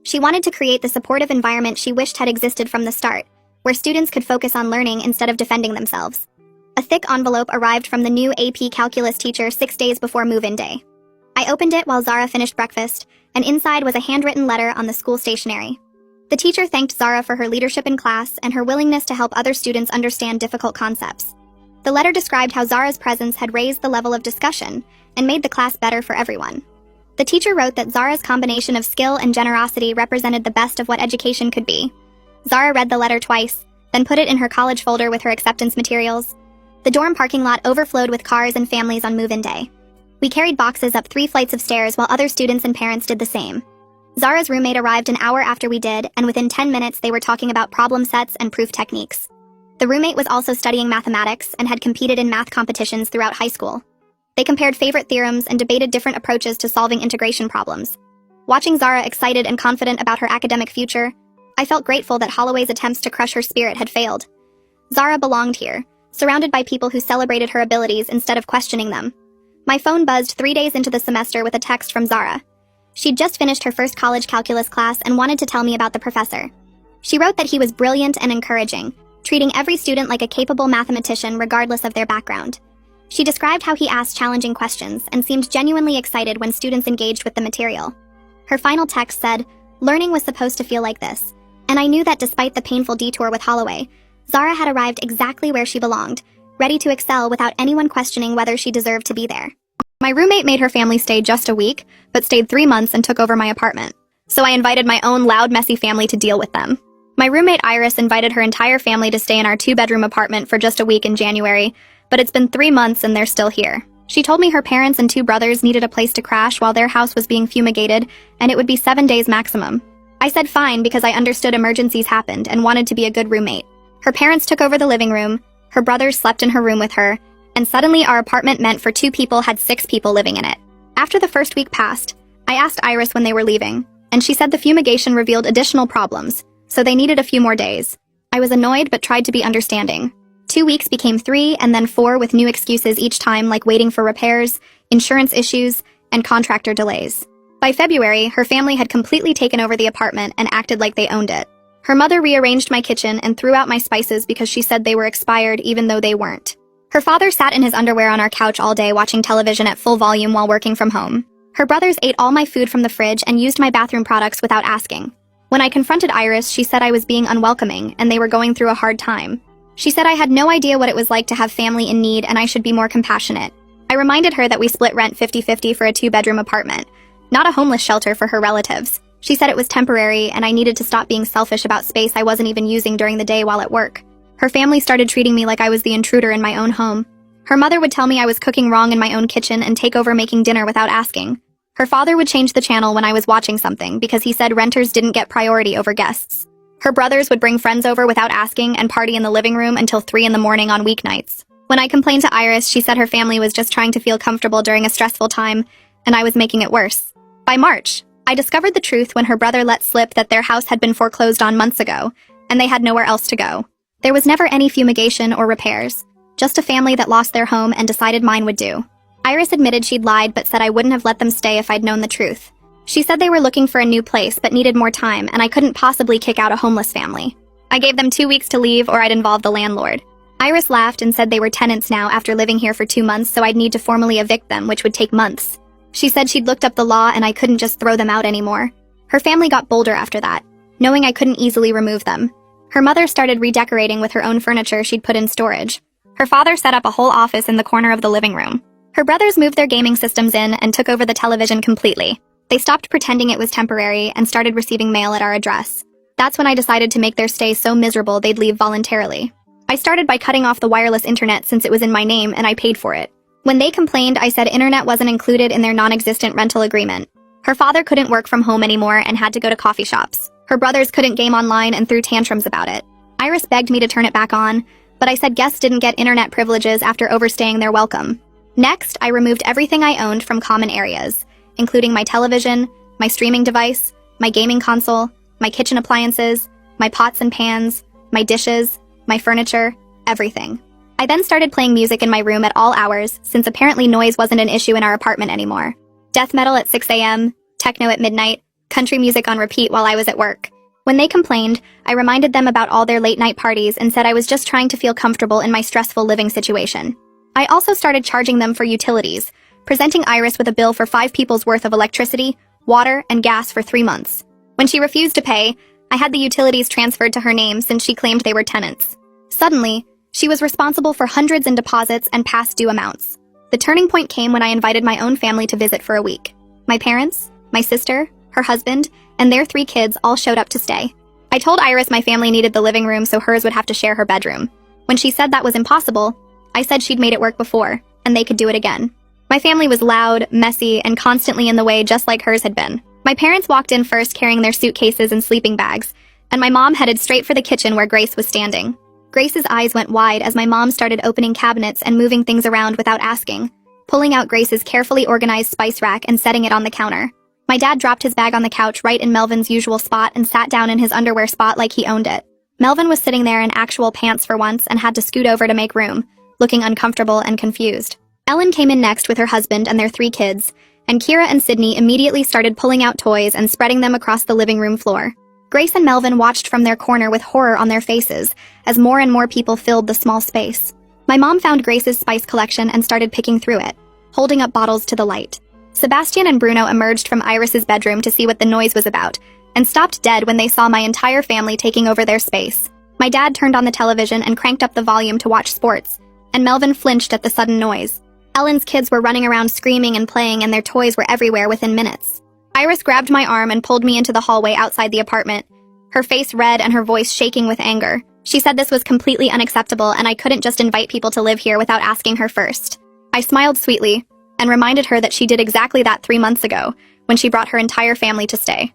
Speaker 1: She wanted to create the supportive environment she wished had existed from the start, where students could focus on learning instead of defending themselves. A thick envelope arrived from the new AP Calculus teacher 6 days before move-in day. I opened it while Zara finished breakfast, and inside was a handwritten letter on the school stationery. The teacher thanked Zara for her leadership in class and her willingness to help other students understand difficult concepts. The letter described how Zara's presence had raised the level of discussion and made the class better for everyone. The teacher wrote that Zara's combination of skill and generosity represented the best of what education could be. Zara read the letter twice, then put it in her college folder with her acceptance materials. The dorm parking lot overflowed with cars and families on move-in day. We carried boxes up 3 flights of stairs while other students and parents did the same. Zara's roommate arrived an hour after we did, and within 10 minutes they were talking about problem sets and proof techniques. The roommate was also studying mathematics and had competed in math competitions throughout high school. They compared favorite theorems and debated different approaches to solving integration problems. Watching Zara excited and confident about her academic future, I felt grateful that Holloway's attempts to crush her spirit had failed. Zara belonged here, surrounded by people who celebrated her abilities instead of questioning them. My phone buzzed 3 days into the semester with a text from Zara. She'd just finished her first college calculus class and wanted to tell me about the professor. She wrote that he was brilliant and encouraging, treating every student like a capable mathematician regardless of their background. She described how he asked challenging questions and seemed genuinely excited when students engaged with the material. Her final text said, "Learning was supposed to feel like this," and I knew that despite the painful detour with Holloway, Zara had arrived exactly where she belonged, ready to excel without anyone questioning whether she deserved to be there. My roommate made her family stay just a week, but stayed 3 months and took over my apartment. So I invited my own loud, messy family to deal with them. My roommate Iris invited her entire family to stay in our 2-bedroom apartment for just a week in January, but it's been 3 months and they're still here. She told me her parents and 2 brothers needed a place to crash while their house was being fumigated, and it would be 7 days maximum. I said fine because I understood emergencies happened and wanted to be a good roommate. Her parents took over the living room, her brothers slept in her room with her, and suddenly our apartment meant for 2 people had 6 people living in it. After the first week passed, I asked Iris when they were leaving, and she said the fumigation revealed additional problems, so they needed a few more days. I was annoyed but tried to be understanding. 2 weeks became 3 and then 4 with new excuses each time, like waiting for repairs, insurance issues, and contractor delays. By February, her family had completely taken over the apartment and acted like they owned it. Her mother rearranged my kitchen and threw out my spices because she said they were expired even though they weren't. Her father sat in his underwear on our couch all day watching television at full volume while working from home. Her brothers ate all my food from the fridge and used my bathroom products without asking. When I confronted Iris, she said I was being unwelcoming and they were going through a hard time. She said I had no idea what it was like to have family in need and I should be more compassionate. I reminded her that we split rent 50-50 for a 2-bedroom apartment, not a homeless shelter for her relatives. She said it was temporary and I needed to stop being selfish about space I wasn't even using during the day while at work. Her family started treating me like I was the intruder in my own home. Her mother would tell me I was cooking wrong in my own kitchen and take over making dinner without asking. Her father would change the channel when I was watching something because he said renters didn't get priority over guests. Her brothers would bring friends over without asking and party in the living room until 3 in the morning on weeknights. When I complained to Iris, she said her family was just trying to feel comfortable during a stressful time, and I was making it worse. By March, I discovered the truth when her brother let slip that their house had been foreclosed on months ago, and they had nowhere else to go. There was never any fumigation or repairs, just a family that lost their home and decided mine would do. Iris admitted she'd lied but said I wouldn't have let them stay if I'd known the truth. She said they were looking for a new place but needed more time and I couldn't possibly kick out a homeless family. I gave them 2 weeks to leave or I'd involve the landlord. Iris laughed and said they were tenants now after living here for 2 months, so I'd need to formally evict them, which would take months. She said she'd looked up the law and I couldn't just throw them out anymore. Her family got bolder after that, knowing I couldn't easily remove them. Her mother started redecorating with her own furniture she'd put in storage. Her father set up a whole office in the corner of the living room. Her brothers moved their gaming systems in and took over the television completely. They stopped pretending it was temporary and started receiving mail at our address. That's when I decided to make their stay so miserable they'd leave voluntarily. I started by cutting off the wireless internet since it was in my name and I paid for it. When they complained, I said internet wasn't included in their non-existent rental agreement. Her father couldn't work from home anymore and had to go to coffee shops. Her brothers couldn't game online and threw tantrums about it. Iris begged me to turn it back on, but I said guests didn't get internet privileges after overstaying their welcome. Next, I removed everything I owned from common areas, including my television, my streaming device, my gaming console, my kitchen appliances, my pots and pans, my dishes, my furniture, everything. I then started playing music in my room at all hours, since apparently noise wasn't an issue in our apartment anymore. Death metal at 6 a.m., techno at midnight, country music on repeat while I was at work. When they complained, I reminded them about all their late-night parties and said I was just trying to feel comfortable in my stressful living situation. I also started charging them for utilities, presenting Iris with a bill for 5 people's worth of electricity, water, and gas for 3 months. When she refused to pay, I had the utilities transferred to her name since she claimed they were tenants. Suddenly, she was responsible for hundreds in deposits and past due amounts. The turning point came when I invited my own family to visit for a week. My parents, my sister, her husband, and their 3 kids all showed up to stay. I told Iris my family needed the living room so hers would have to share her bedroom. When she said that was impossible, I said she'd made it work before, and they could do it again. My family was loud, messy, and constantly in the way just like hers had been. My parents walked in first carrying their suitcases and sleeping bags, and my mom headed straight for the kitchen where Grace was standing. Grace's eyes went wide as my mom started opening cabinets and moving things around without asking, pulling out Grace's carefully organized spice rack and setting it on the counter. My dad dropped his bag on the couch right in Melvin's usual spot and sat down in his underwear spot like he owned it. Melvin was sitting there in actual pants for once and had to scoot over to make room, looking uncomfortable and confused. Ellen came in next with her husband and their 3 kids, and Kira and Sydney immediately started pulling out toys and spreading them across the living room floor. Grace and Melvin watched from their corner with horror on their faces as more and more people filled the small space. My mom found Grace's spice collection and started picking through it, holding up bottles to the light. Sebastian and Bruno emerged from Iris's bedroom to see what the noise was about, and stopped dead when they saw my entire family taking over their space. My dad turned on the television and cranked up the volume to watch sports, and Melvin flinched at the sudden noise. Ellen's kids were running around screaming and playing, and their toys were everywhere within minutes. Iris grabbed my arm and pulled me into the hallway outside the apartment, her face red and her voice shaking with anger. She said this was completely unacceptable and I couldn't just invite people to live here without asking her first. I smiled sweetly and reminded her that she did exactly that 3 months ago when she brought her entire family to stay.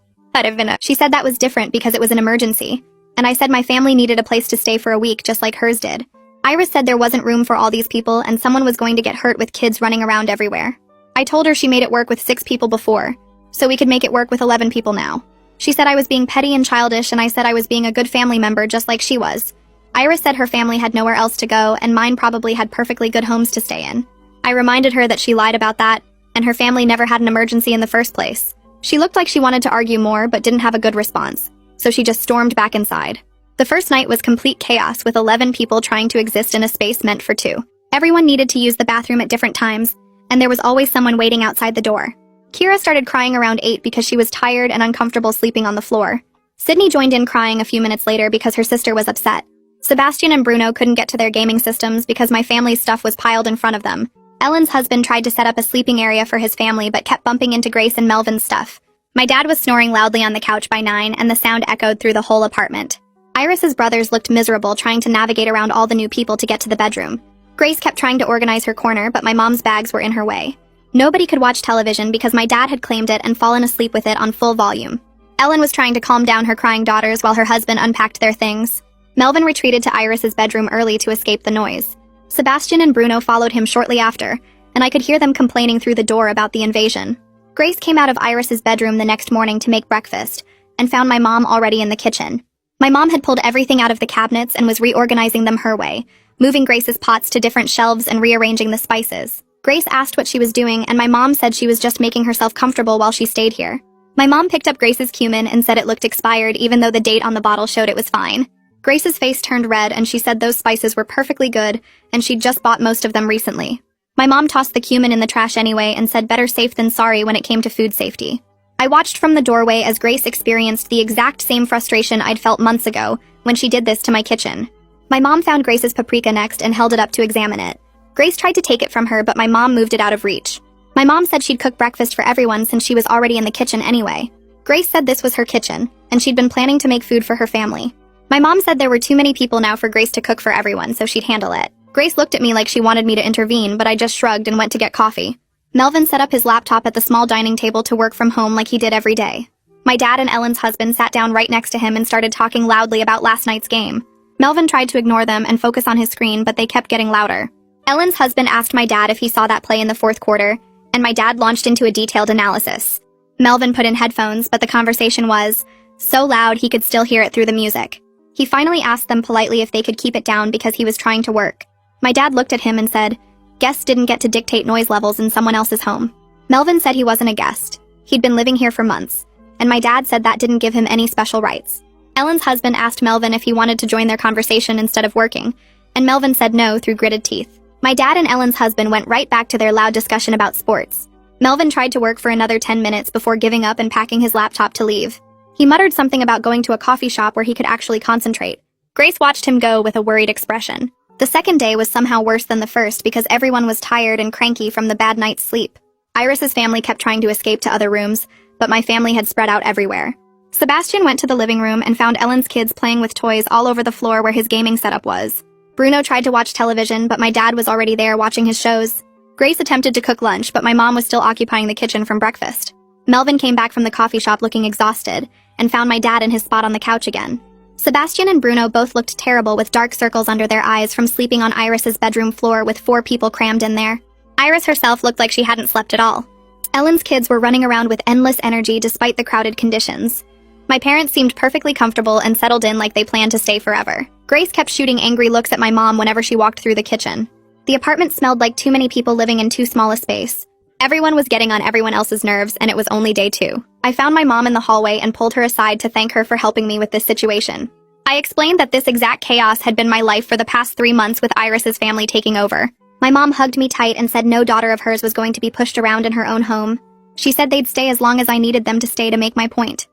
Speaker 1: She said that was different because it was an emergency, and I said my family needed a place to stay for a week just like hers did. Iris said there wasn't room for all these people and someone was going to get hurt with kids running around everywhere. I told her she made it work with 6 people before, so we could make it work with 11 people now. She said I was being petty and childish, and I said I was being a good family member just like she was. Iris said her family had nowhere else to go, and mine probably had perfectly good homes to stay in. I reminded her that she lied about that, and her family never had an emergency in the first place. She looked like she wanted to argue more, but didn't have a good response, so she just stormed back inside. The first night was complete chaos with 11 people trying to exist in a space meant for 2. Everyone needed to use the bathroom at different times, and there was always someone waiting outside the door. Kira started crying around 8 because she was tired and uncomfortable sleeping on the floor. Sydney joined in crying a few minutes later because her sister was upset. Sebastian and Bruno couldn't get to their gaming systems because my family's stuff was piled in front of them. Ellen's husband tried to set up a sleeping area for his family but kept bumping into Grace and Melvin's stuff. My dad was snoring loudly on the couch by 9 and the sound echoed through the whole apartment. Iris's brothers looked miserable trying to navigate around all the new people to get to the bedroom. Grace kept trying to organize her corner, but my mom's bags were in her way. Nobody could watch television because my dad had claimed it and fallen asleep with it on full volume. Ellen was trying to calm down her crying daughters while her husband unpacked their things. Melvin retreated to Iris's bedroom early to escape the noise. Sebastian and Bruno followed him shortly after, and I could hear them complaining through the door about the invasion. Grace came out of Iris's bedroom the next morning to make breakfast, and found my mom already in the kitchen. My mom had pulled everything out of the cabinets and was reorganizing them her way, moving Grace's pots to different shelves and rearranging the spices. Grace asked what she was doing, and my mom said she was just making herself comfortable while she stayed here. My mom picked up Grace's cumin and said it looked expired even though the date on the bottle showed it was fine. Grace's face turned red and she said those spices were perfectly good and she'd just bought most of them recently. My mom tossed the cumin in the trash anyway and said better safe than sorry when it came to food safety. I watched from the doorway as Grace experienced the exact same frustration I'd felt months ago when she did this to my kitchen. My mom found Grace's paprika next and held it up to examine it. Grace tried to take it from her, but my mom moved it out of reach. My mom said she'd cook breakfast for everyone since she was already in the kitchen anyway. Grace said this was her kitchen, and she'd been planning to make food for her family. My mom said there were too many people now for Grace to cook for everyone, so she'd handle it. Grace looked at me like she wanted me to intervene, but I just shrugged and went to get coffee. Melvin set up his laptop at the small dining table to work from home like he did every day. My dad and Ellen's husband sat down right next to him and started talking loudly about last night's game. Melvin tried to ignore them and focus on his screen, but they kept getting louder. Ellen's husband asked my dad if he saw that play in the 4th quarter, and my dad launched into a detailed analysis. Melvin put in headphones, but the conversation was so loud he could still hear it through the music. He finally asked them politely if they could keep it down because he was trying to work. My dad looked at him and said, "Guests didn't get to dictate noise levels in someone else's home." Melvin said he wasn't a guest. He'd been living here for months, and my dad said that didn't give him any special rights. Ellen's husband asked Melvin if he wanted to join their conversation instead of working, and Melvin said no through gritted teeth. My dad and Ellen's husband went right back to their loud discussion about sports. Melvin tried to work for another 10 minutes before giving up and packing his laptop to leave. He muttered something about going to a coffee shop where he could actually concentrate. Grace watched him go with a worried expression. The second day was somehow worse than the first because everyone was tired and cranky from the bad night's sleep. Iris's family kept trying to escape to other rooms, but my family had spread out everywhere. Sebastian went to the living room and found Ellen's kids playing with toys all over the floor where his gaming setup was. Bruno tried to watch television, but my dad was already there watching his shows. Grace attempted to cook lunch, but my mom was still occupying the kitchen from breakfast. Melvin came back from the coffee shop looking exhausted, and found my dad in his spot on the couch again. Sebastian and Bruno both looked terrible with dark circles under their eyes from sleeping on Iris's bedroom floor with 4 people crammed in there. Iris herself looked like she hadn't slept at all. Ellen's kids were running around with endless energy despite the crowded conditions. My parents seemed perfectly comfortable and settled in like they planned to stay forever. Grace kept shooting angry looks at my mom whenever she walked through the kitchen. The apartment smelled like too many people living in too small a space. Everyone was getting on everyone else's nerves, and it was only day 2. I found my mom in the hallway and pulled her aside to thank her for helping me with this situation. I explained that this exact chaos had been my life for the past 3 months with Iris's family taking over. My mom hugged me tight and said no daughter of hers was going to be pushed around in her own home. She said they'd stay as long as I needed them to stay to make my point.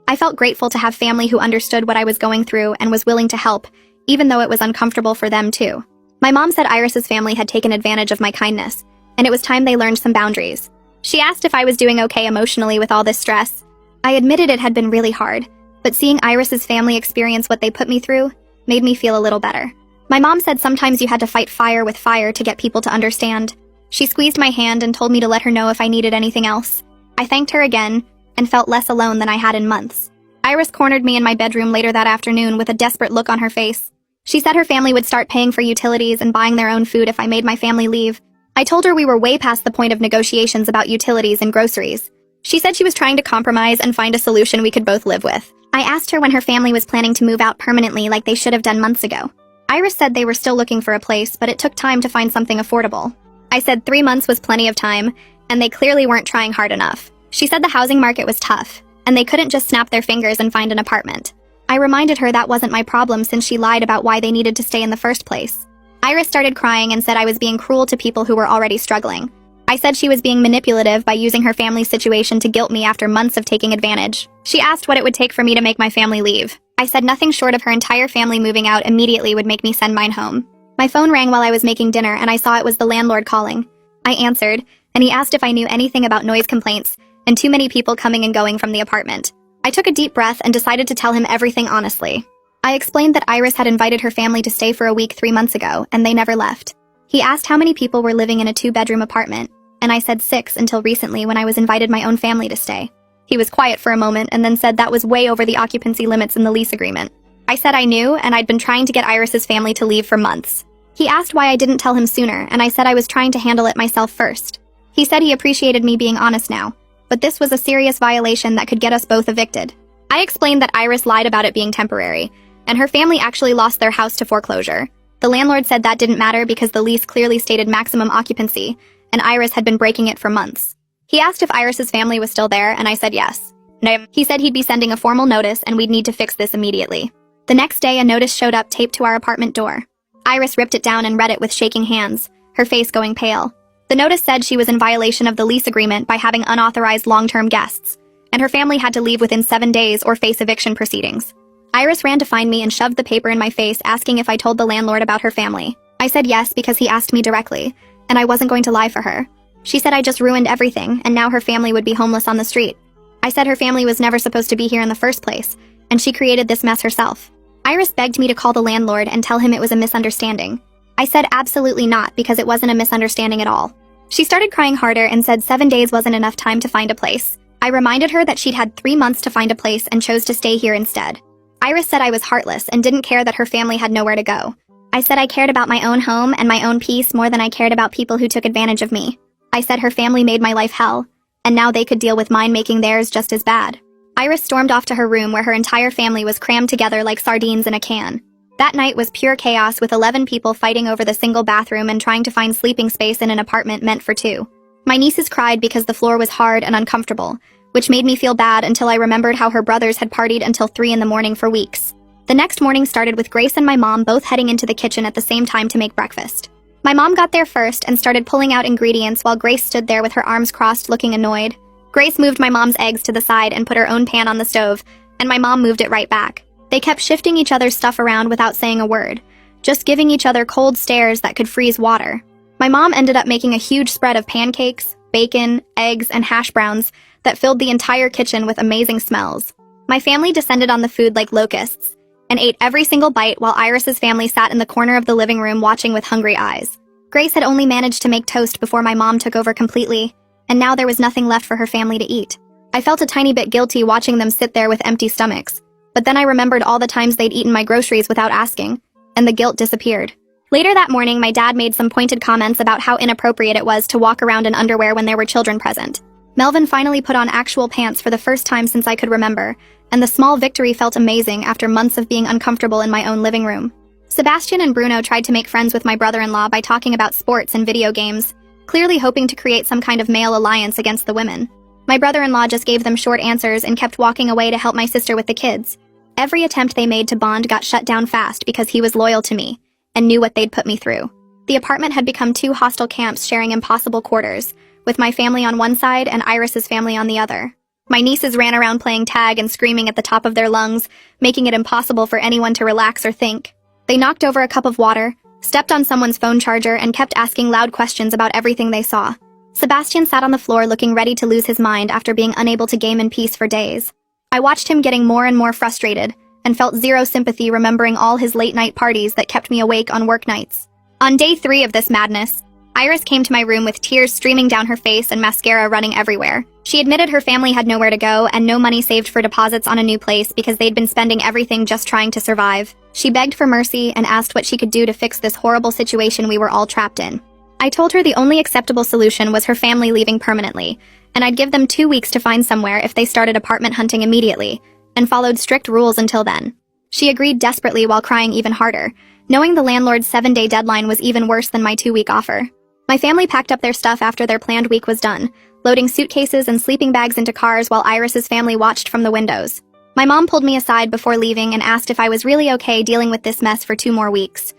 Speaker 1: I felt grateful to have family who understood what I was going through and was willing to help, even though it was uncomfortable for them too. My mom said Iris's family had taken advantage of my kindness, and it was time they learned some boundaries. She asked if I was doing okay emotionally with all this stress. I admitted it had been really hard, but seeing Iris's family experience what they put me through made me feel a little better. My mom said sometimes you had to fight fire with fire to get people to understand. She squeezed my hand and told me to let her know if I needed anything else. I thanked her again and felt less alone than I had in months. Iris cornered me in my bedroom later that afternoon with a desperate look on her face. She said her family would start paying for utilities and buying their own food if I made my family leave. I told her we were way past the point of negotiations about utilities and groceries. She said she was trying to compromise and find a solution we could both live with. I asked her when her family was planning to move out permanently like they should have done months ago. Iris said they were still looking for a place, but it took time to find something affordable. I said 3 months was plenty of time, and they clearly weren't trying hard enough. She said the housing market was tough, and they couldn't just snap their fingers and find an apartment. I reminded her that wasn't my problem since she lied about why they needed to stay in the first place. Iris started crying and said I was being cruel to people who were already struggling. I said she was being manipulative by using her family's situation to guilt me after months of taking advantage. She asked what it would take for me to make my family leave. I said nothing short of her entire family moving out immediately would make me send mine home. My phone rang while I was making dinner and I saw it was the landlord calling. I answered, and he asked if I knew anything about noise complaints and too many people coming and going from the apartment. I took a deep breath and decided to tell him everything honestly. I explained that Iris had invited her family to stay for a week 3 months ago, and they never left. He asked how many people were living in a 2-bedroom apartment, and I said 6 until recently when I was invited my own family to stay. He was quiet for a moment and then said that was way over the occupancy limits in the lease agreement. I said I knew, and I'd been trying to get Iris's family to leave for months. He asked why I didn't tell him sooner, and I said I was trying to handle it myself first. He said he appreciated me being honest now, but this was a serious violation that could get us both evicted. I explained that Iris lied about it being temporary, and her family actually lost their house to foreclosure. The landlord said that didn't matter because the lease clearly stated maximum occupancy, and Iris had been breaking it for months. He asked if Iris's family was still there, and I said yes. No. He said he'd be sending a formal notice and we'd need to fix this immediately. The next day, a notice showed up taped to our apartment door. Iris ripped it down and read it with shaking hands, her face going pale. The notice said she was in violation of the lease agreement by having unauthorized long-term guests, and her family had to leave within 7 days or face eviction proceedings. Iris ran to find me and shoved the paper in my face, asking if I told the landlord about her family. I said yes because he asked me directly, and I wasn't going to lie for her. She said I just ruined everything, and now her family would be homeless on the street. I said her family was never supposed to be here in the first place, and she created this mess herself. Iris begged me to call the landlord and tell him it was a misunderstanding. I said absolutely not because it wasn't a misunderstanding at all. She started crying harder and said 7 days wasn't enough time to find a place. I reminded her that she'd had 3 months to find a place and chose to stay here instead. Iris said I was heartless and didn't care that her family had nowhere to go. I said I cared about my own home and my own peace more than I cared about people who took advantage of me. I said her family made my life hell, and now they could deal with mine making theirs just as bad. Iris stormed off to her room where her entire family was crammed together like sardines in a can. That night was pure chaos with 11 people fighting over the single bathroom and trying to find sleeping space in an apartment meant for 2. My nieces cried because the floor was hard and uncomfortable, which made me feel bad until I remembered how her brothers had partied until 3 in the morning for weeks. The next morning started with Grace and my mom both heading into the kitchen at the same time to make breakfast. My mom got there first and started pulling out ingredients while Grace stood there with her arms crossed looking annoyed. Grace moved my mom's eggs to the side and put her own pan on the stove, and my mom moved it right back. They kept shifting each other's stuff around without saying a word, just giving each other cold stares that could freeze water. My mom ended up making a huge spread of pancakes, bacon, eggs, and hash browns that filled the entire kitchen with amazing smells. My family descended on the food like locusts and ate every single bite while Iris's family sat in the corner of the living room watching with hungry eyes. Grace had only managed to make toast before my mom took over completely, and now there was nothing left for her family to eat. I felt a tiny bit guilty watching them sit there with empty stomachs, but then I remembered all the times they'd eaten my groceries without asking, and the guilt disappeared. Later that morning, my dad made some pointed comments about how inappropriate it was to walk around in underwear when there were children present. Melvin finally put on actual pants for the first time since I could remember, and the small victory felt amazing after months of being uncomfortable in my own living room. Sebastian and Bruno tried to make friends with my brother-in-law by talking about sports and video games, clearly hoping to create some kind of male alliance against the women. My brother-in-law just gave them short answers and kept walking away to help my sister with the kids. Every attempt they made to bond got shut down fast because he was loyal to me and knew what they'd put me through. The apartment had become 2 hostile camps sharing impossible quarters, with my family on one side and Iris's family on the other. My nieces ran around playing tag and screaming at the top of their lungs, making it impossible for anyone to relax or think. They knocked over a cup of water, stepped on someone's phone charger, and kept asking loud questions about everything they saw. Sebastian sat on the floor looking ready to lose his mind after being unable to game in peace for days. I watched him getting more and more frustrated, and felt zero sympathy remembering all his late-night parties that kept me awake on work nights. On day 3 of this madness, Iris came to my room with tears streaming down her face and mascara running everywhere. She admitted her family had nowhere to go and no money saved for deposits on a new place because they'd been spending everything just trying to survive. She begged for mercy and asked what she could do to fix this horrible situation we were all trapped in. I told her the only acceptable solution was her family leaving permanently, and I'd give them 2 weeks to find somewhere if they started apartment hunting immediately, and followed strict rules until then. She agreed desperately while crying even harder, knowing the landlord's 7-day deadline was even worse than my 2-week offer. My family packed up their stuff after their planned week was done, loading suitcases and sleeping bags into cars while Iris's family watched from the windows. My mom pulled me aside before leaving and asked if I was really okay dealing with this mess for 2 more weeks.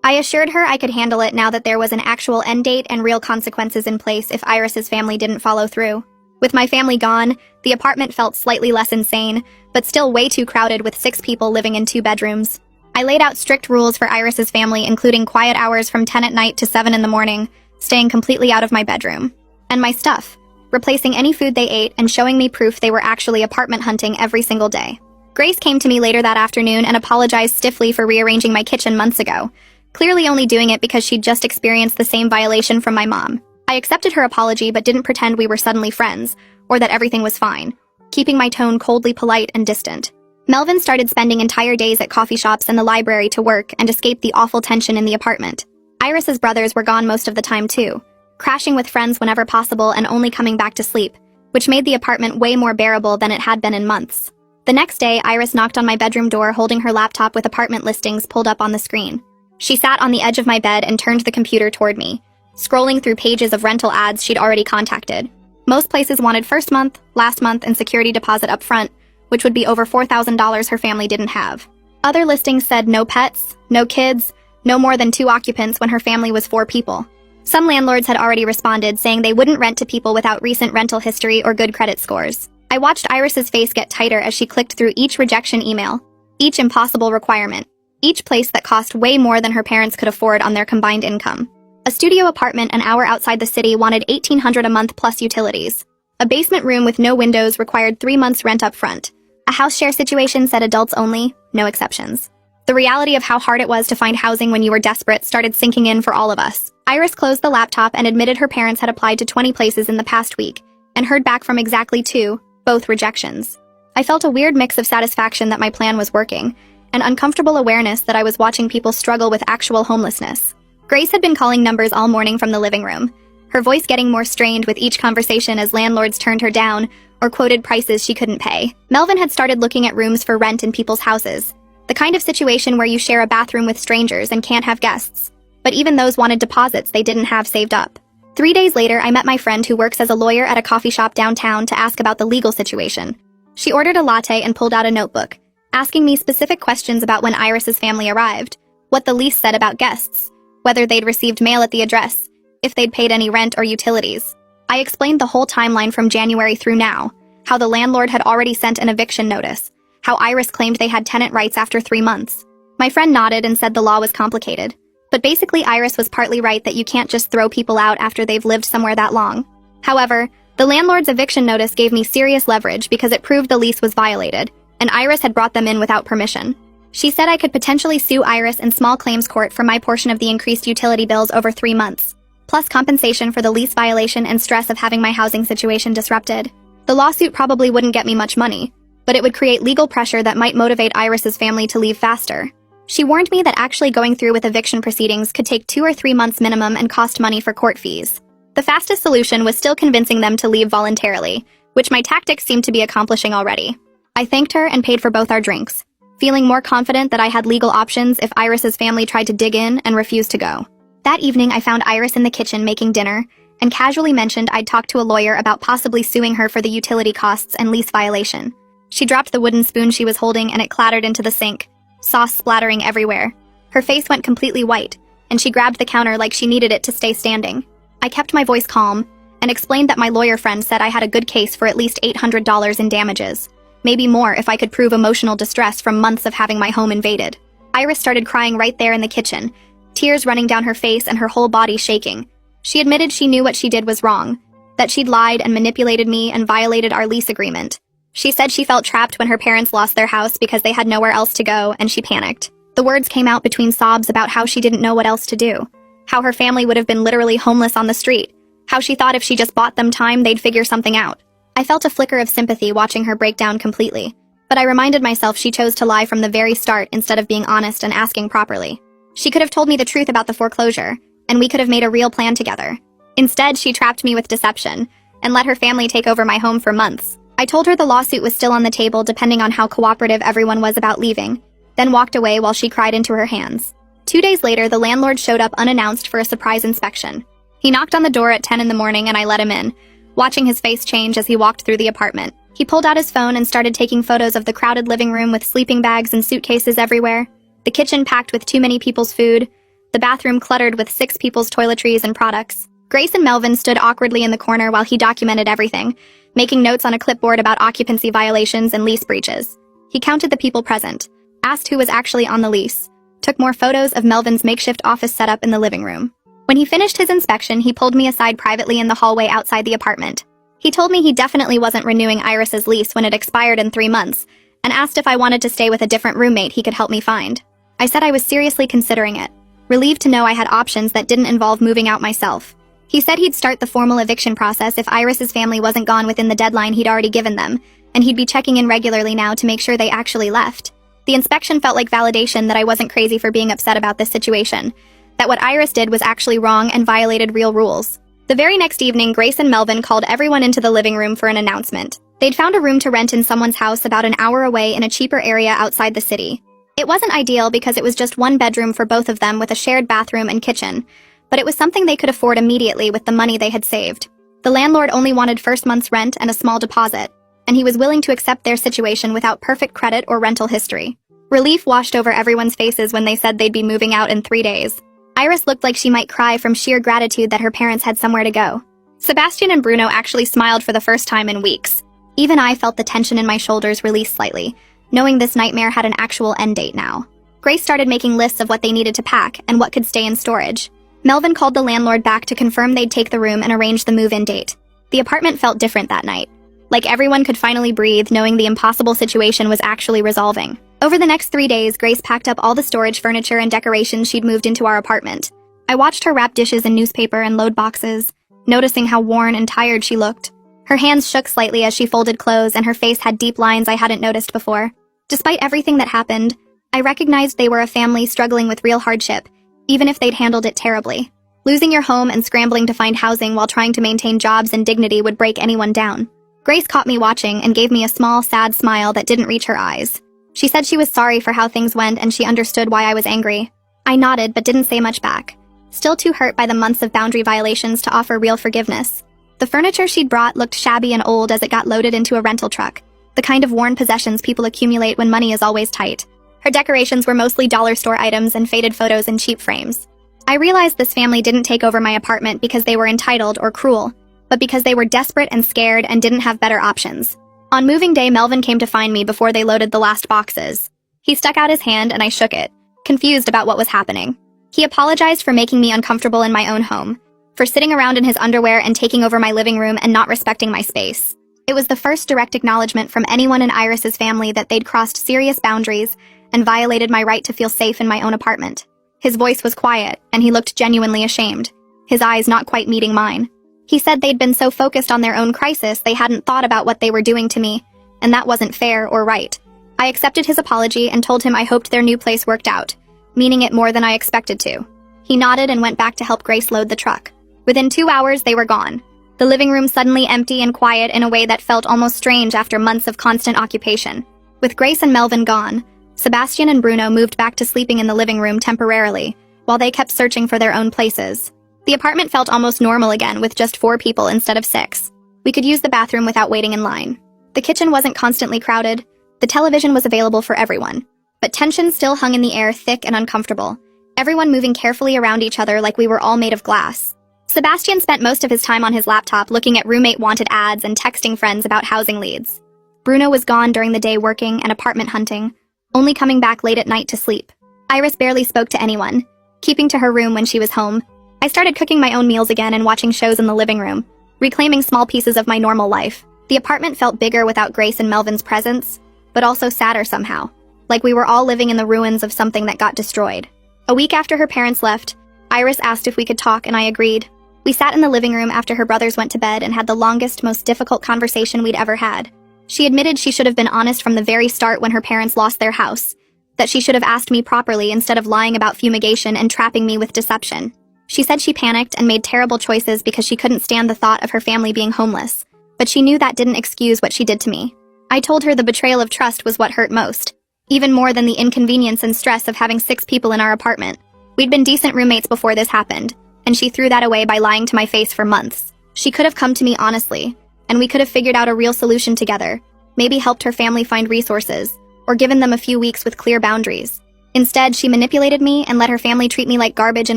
Speaker 1: I assured her I could handle it now that there was an actual end date and real consequences in place if Iris's family didn't follow through. With my family gone, the apartment felt slightly less insane, but still way too crowded with 6 people living in 2 bedrooms. I laid out strict rules for Iris's family, including quiet hours from 10 at night to 7 in the morning, staying completely out of my bedroom. And my stuff, replacing any food they ate and showing me proof they were actually apartment hunting every single day. Grace came to me later that afternoon and apologized stiffly for rearranging my kitchen months ago, clearly only doing it because she'd just experienced the same violation from my mom. I accepted her apology but didn't pretend we were suddenly friends, or that everything was fine, keeping my tone coldly polite and distant. Melvin started spending entire days at coffee shops and the library to work and escape the awful tension in the apartment. Iris's brothers were gone most of the time too, crashing with friends whenever possible and only coming back to sleep, which made the apartment way more bearable than it had been in months. The next day, Iris knocked on my bedroom door holding her laptop with apartment listings pulled up on the screen. She sat on the edge of my bed and turned the computer toward me, scrolling through pages of rental ads she'd already contacted. Most places wanted first month, last month, and security deposit up front, which would be over $4,000 her family didn't have. Other listings said no pets, no kids, no more than 2 occupants when her family was 4 people. Some landlords had already responded, saying they wouldn't rent to people without recent rental history or good credit scores. I watched Iris's face get tighter as she clicked through each rejection email, each impossible requirement, each place that cost way more than her parents could afford on their combined income. A studio apartment an hour outside the city wanted $1,800 a month plus utilities. A basement room with no windows required 3 months rent up front. A house share situation said adults only, no exceptions. The reality of how hard it was to find housing when you were desperate started sinking in for all of us. Iris closed the laptop and admitted her parents had applied to 20 places in the past week, and heard back from exactly 2, both rejections. I felt a weird mix of satisfaction that my plan was working, and uncomfortable awareness that I was watching people struggle with actual homelessness. Grace had been calling numbers all morning from the living room, her voice getting more strained with each conversation as landlords turned her down or quoted prices she couldn't pay. Melvin had started looking at rooms for rent in people's houses, the kind of situation where you share a bathroom with strangers and can't have guests. But even those wanted deposits they didn't have saved up. 3 days later, I met my friend who works as a lawyer at a coffee shop downtown to ask about the legal situation. She ordered a latte and pulled out a notebook, asking me specific questions about when Iris's family arrived, what the lease said about guests, whether they'd received mail at the address, if they'd paid any rent or utilities. I explained the whole timeline from January through now, how the landlord had already sent an eviction notice, how Iris claimed they had tenant rights after 3 months. My friend nodded and said the law was complicated. But basically Iris was partly right that you can't just throw people out after they've lived somewhere that long. However, the landlord's eviction notice gave me serious leverage because it proved the lease was violated, and Iris had brought them in without permission. She said I could potentially sue Iris in small claims court for my portion of the increased utility bills over 3 months, plus compensation for the lease violation and stress of having my housing situation disrupted. The lawsuit probably wouldn't get me much money, but it would create legal pressure that might motivate Iris's family to leave faster. She warned me that actually going through with eviction proceedings could take 2 or 3 months minimum and cost money for court fees. The fastest solution was still convincing them to leave voluntarily, which my tactics seemed to be accomplishing already. I thanked her and paid for both our drinks, feeling more confident that I had legal options if Iris's family tried to dig in and refused to go. That evening, I found Iris in the kitchen making dinner and casually mentioned I'd talked to a lawyer about possibly suing her for the utility costs and lease violation. She dropped the wooden spoon she was holding and it clattered into the sink, sauce splattering everywhere. Her face went completely white, and she grabbed the counter like she needed it to stay standing. I kept my voice calm and explained that my lawyer friend said I had a good case for at least $800 in damages, maybe more if I could prove emotional distress from months of having my home invaded. Iris started crying right there in the kitchen, tears running down her face and her whole body shaking. She admitted she knew what she did was wrong, that she'd lied and manipulated me and violated our lease agreement. She said she felt trapped when her parents lost their house because they had nowhere else to go, and she panicked. The words came out between sobs about how she didn't know what else to do, how her family would have been literally homeless on the street, how she thought if she just bought them time, they'd figure something out. I felt a flicker of sympathy watching her break down completely, but I reminded myself she chose to lie from the very start instead of being honest and asking properly. She could have told me the truth about the foreclosure, and we could have made a real plan together. Instead, she trapped me with deception and let her family take over my home for months. I told her the lawsuit was still on the table depending on how cooperative everyone was about leaving, then walked away while she cried into her hands. 2 days later, the landlord showed up unannounced for a surprise inspection. He knocked on the door at 10 in the morning and I let him in, watching his face change as he walked through the apartment. He pulled out his phone and started taking photos of the crowded living room with sleeping bags and suitcases everywhere, the kitchen packed with too many people's food, the bathroom cluttered with 6 people's toiletries and products. Grace and Melvin stood awkwardly in the corner while he documented everything, making notes on a clipboard about occupancy violations and lease breaches. He counted the people present, asked who was actually on the lease, took more photos of Melvin's makeshift office setup in the living room. When he finished his inspection, he pulled me aside privately in the hallway outside the apartment. He told me he definitely wasn't renewing Iris's lease when it expired in 3 months, and asked if I wanted to stay with a different roommate he could help me find. I said I was seriously considering it, relieved to know I had options that didn't involve moving out myself. He said he'd start the formal eviction process if Iris's family wasn't gone within the deadline he'd already given them, and he'd be checking in regularly now to make sure they actually left. The inspection felt like validation that I wasn't crazy for being upset about this situation, that what Iris did was actually wrong and violated real rules. The very next evening, Grace and Melvin called everyone into the living room for an announcement. They'd found a room to rent in someone's house about an hour away in a cheaper area outside the city. It wasn't ideal because it was just 1 bedroom for both of them with a shared bathroom and kitchen, but it was something they could afford immediately with the money they had saved. The landlord only wanted first month's rent and a small deposit, and he was willing to accept their situation without perfect credit or rental history. Relief washed over everyone's faces when they said they'd be moving out in 3 days. Iris looked like she might cry from sheer gratitude that her parents had somewhere to go. Sebastian and Bruno actually smiled for the first time in weeks. Even I felt the tension in my shoulders release slightly, knowing this nightmare had an actual end date now. Grace started making lists of what they needed to pack and what could stay in storage. Melvin called the landlord back to confirm they'd take the room and arrange the move-in date. The apartment felt different that night, like everyone could finally breathe knowing the impossible situation was actually resolving. Over the next 3 days, Grace packed up all the storage furniture and decorations she'd moved into our apartment. I watched her wrap dishes in newspaper and load boxes, noticing how worn and tired she looked. Her hands shook slightly as she folded clothes and her face had deep lines I hadn't noticed before. Despite everything that happened, I recognized they were a family struggling with real hardship, even if they'd handled it terribly. Losing your home and scrambling to find housing while trying to maintain jobs and dignity would break anyone down. Grace caught me watching and gave me a small, sad smile that didn't reach her eyes. She said she was sorry for how things went and she understood why I was angry. I nodded but didn't say much back, still too hurt by the months of boundary violations to offer real forgiveness. The furniture she'd brought looked shabby and old as it got loaded into a rental truck, the kind of worn possessions people accumulate when money is always tight. Her decorations were mostly dollar store items and faded photos in cheap frames. I realized this family didn't take over my apartment because they were entitled or cruel, but because they were desperate and scared and didn't have better options. On moving day, Melvin came to find me before they loaded the last boxes. He stuck out his hand and I shook it, confused about what was happening. He apologized for making me uncomfortable in my own home, for sitting around in his underwear and taking over my living room and not respecting my space. It was the first direct acknowledgement from anyone in Iris's family that they'd crossed serious boundaries and violated my right to feel safe in my own apartment. His voice was quiet, and he looked genuinely ashamed, his eyes not quite meeting mine. He said they'd been so focused on their own crisis they hadn't thought about what they were doing to me, and that wasn't fair or right. I accepted his apology and told him I hoped their new place worked out, meaning it more than I expected to. He nodded and went back to help Grace load the truck. Within 2 hours, they were gone. The living room suddenly empty and quiet in a way that felt almost strange after months of constant occupation. With Grace and Melvin gone, Sebastian and Bruno moved back to sleeping in the living room temporarily, while they kept searching for their own places. The apartment felt almost normal again with just 4 people instead of 6. We could use the bathroom without waiting in line. The kitchen wasn't constantly crowded. The television was available for everyone. But tension still hung in the air, thick and uncomfortable, everyone moving carefully around each other like we were all made of glass. Sebastian spent most of his time on his laptop looking at roommate-wanted ads and texting friends about housing leads. Bruno was gone during the day working and apartment hunting, only coming back late at night to sleep. Iris barely spoke to anyone, keeping to her room when she was home. I started cooking my own meals again and watching shows in the living room, reclaiming small pieces of my normal life. The apartment felt bigger without Grace and Melvin's presence, but also sadder somehow, like we were all living in the ruins of something that got destroyed. A week after her parents left, Iris asked if we could talk and I agreed. We sat in the living room after her brothers went to bed and had the longest, most difficult conversation we'd ever had. She admitted she should have been honest from the very start when her parents lost their house, that she should have asked me properly instead of lying about fumigation and trapping me with deception. She said she panicked and made terrible choices because she couldn't stand the thought of her family being homeless, but she knew that didn't excuse what she did to me. I told her the betrayal of trust was what hurt most, even more than the inconvenience and stress of having 6 people in our apartment. We'd been decent roommates before this happened, and she threw that away by lying to my face for months. She could have come to me honestly, and we could have figured out a real solution together, maybe helped her family find resources, or given them a few weeks with clear boundaries. Instead, she manipulated me and let her family treat me like garbage in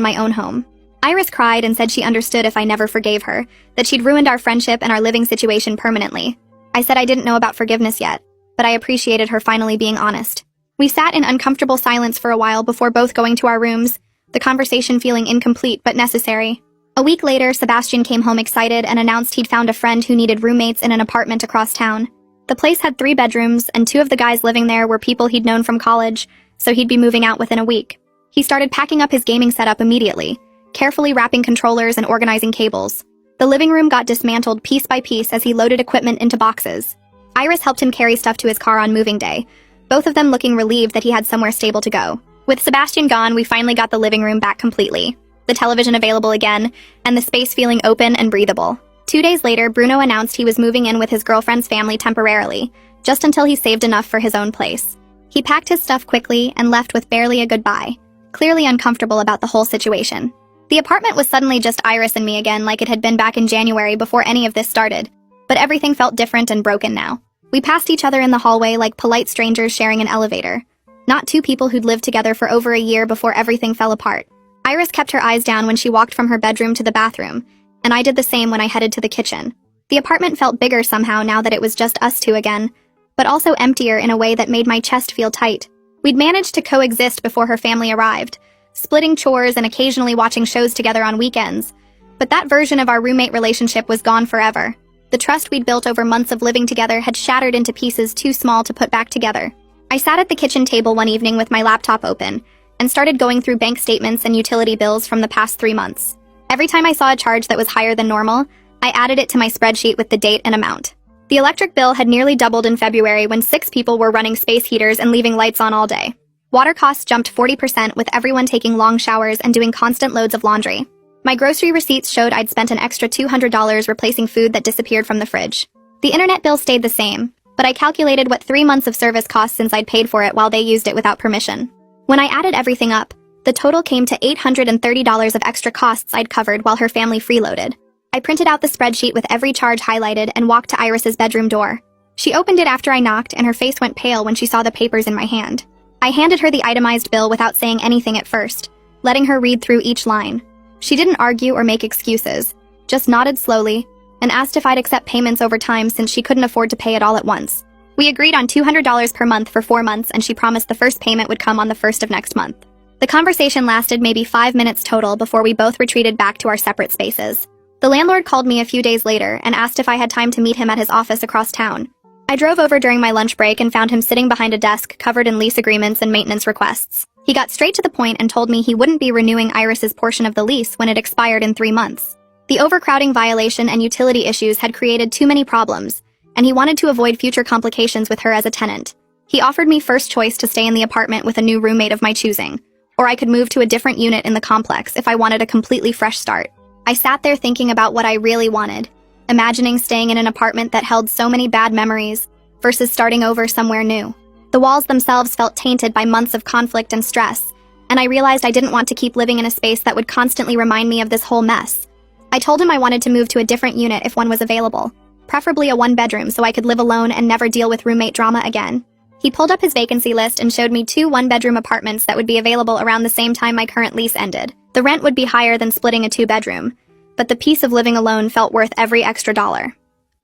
Speaker 1: my own home. Iris cried and said she understood if I never forgave her, that she'd ruined our friendship and our living situation permanently. I said I didn't know about forgiveness yet, but I appreciated her finally being honest. We sat in uncomfortable silence for a while before both going to our rooms, the conversation feeling incomplete but necessary. A week later, Sebastian came home excited and announced he'd found a friend who needed roommates in an apartment across town. The place had 3 bedrooms, and 2 of the guys living there were people he'd known from college, so he'd be moving out within a week. He started packing up his gaming setup immediately, carefully wrapping controllers and organizing cables. The living room got dismantled piece by piece as he loaded equipment into boxes. Iris helped him carry stuff to his car on moving day, both of them looking relieved that he had somewhere stable to go. With Sebastian gone, we finally got the living room back completely, the television available again, and the space feeling open and breathable. 2 days later, Bruno announced he was moving in with his girlfriend's family temporarily, just until he saved enough for his own place. He packed his stuff quickly and left with barely a goodbye, clearly uncomfortable about the whole situation. The apartment was suddenly just Iris and me again, like it had been back in January before any of this started, but everything felt different and broken now. We passed each other in the hallway like polite strangers sharing an elevator, not 2 people who'd lived together for over a year before everything fell apart. Iris kept her eyes down when she walked from her bedroom to the bathroom, and I did the same when I headed to the kitchen. The apartment felt bigger somehow now that it was just us 2 again, but also emptier in a way that made my chest feel tight. We'd managed to coexist before her family arrived, splitting chores and occasionally watching shows together on weekends, but that version of our roommate relationship was gone forever. The trust we'd built over months of living together had shattered into pieces too small to put back together. I sat at the kitchen table one evening with my laptop open and started going through bank statements and utility bills from the past 3 months. Every time I saw a charge that was higher than normal, I added it to my spreadsheet with the date and amount. The electric bill had nearly doubled in February when 6 people were running space heaters and leaving lights on all day. Water costs jumped 40% with everyone taking long showers and doing constant loads of laundry. My grocery receipts showed I'd spent an extra $200 replacing food that disappeared from the fridge. The internet bill stayed the same, but I calculated what 3 months of service cost since I'd paid for it while they used it without permission. When I added everything up, The total came to $830 of extra costs I'd covered while her family freeloaded. I printed out the spreadsheet with every charge highlighted and walked to Iris's bedroom door. She opened it after I knocked, and her face went pale when she saw the papers in my hand. I handed her the itemized bill without saying anything at first, letting her read through each line. She didn't argue or make excuses, just nodded slowly, and asked if I'd accept payments over time since she couldn't afford to pay it all at once. We agreed on $200 per month for 4 months, and she promised the first payment would come on the 1st of next month. The conversation lasted maybe 5 minutes total before we both retreated back to our separate spaces. The landlord called me a few days later and asked if I had time to meet him at his office across town. I drove over during my lunch break and found him sitting behind a desk covered in lease agreements and maintenance requests. He got straight to the point and told me he wouldn't be renewing Iris's portion of the lease when it expired in 3 months. The overcrowding violation and utility issues had created too many problems, and he wanted to avoid future complications with her as a tenant. He offered me first choice to stay in the apartment with a new roommate of my choosing, or I could move to a different unit in the complex if I wanted a completely fresh start. I sat there thinking about what I really wanted, imagining staying in an apartment that held so many bad memories versus starting over somewhere new. The walls themselves felt tainted by months of conflict and stress, and I realized I didn't want to keep living in a space that would constantly remind me of this whole mess. I told him I wanted to move to a different unit if one was available, preferably a 1-bedroom so I could live alone and never deal with roommate drama again. He pulled up his vacancy list and showed me 2 1-bedroom apartments that would be available around the same time my current lease ended. The rent would be higher than splitting a 2-bedroom, but the peace of living alone felt worth every extra dollar.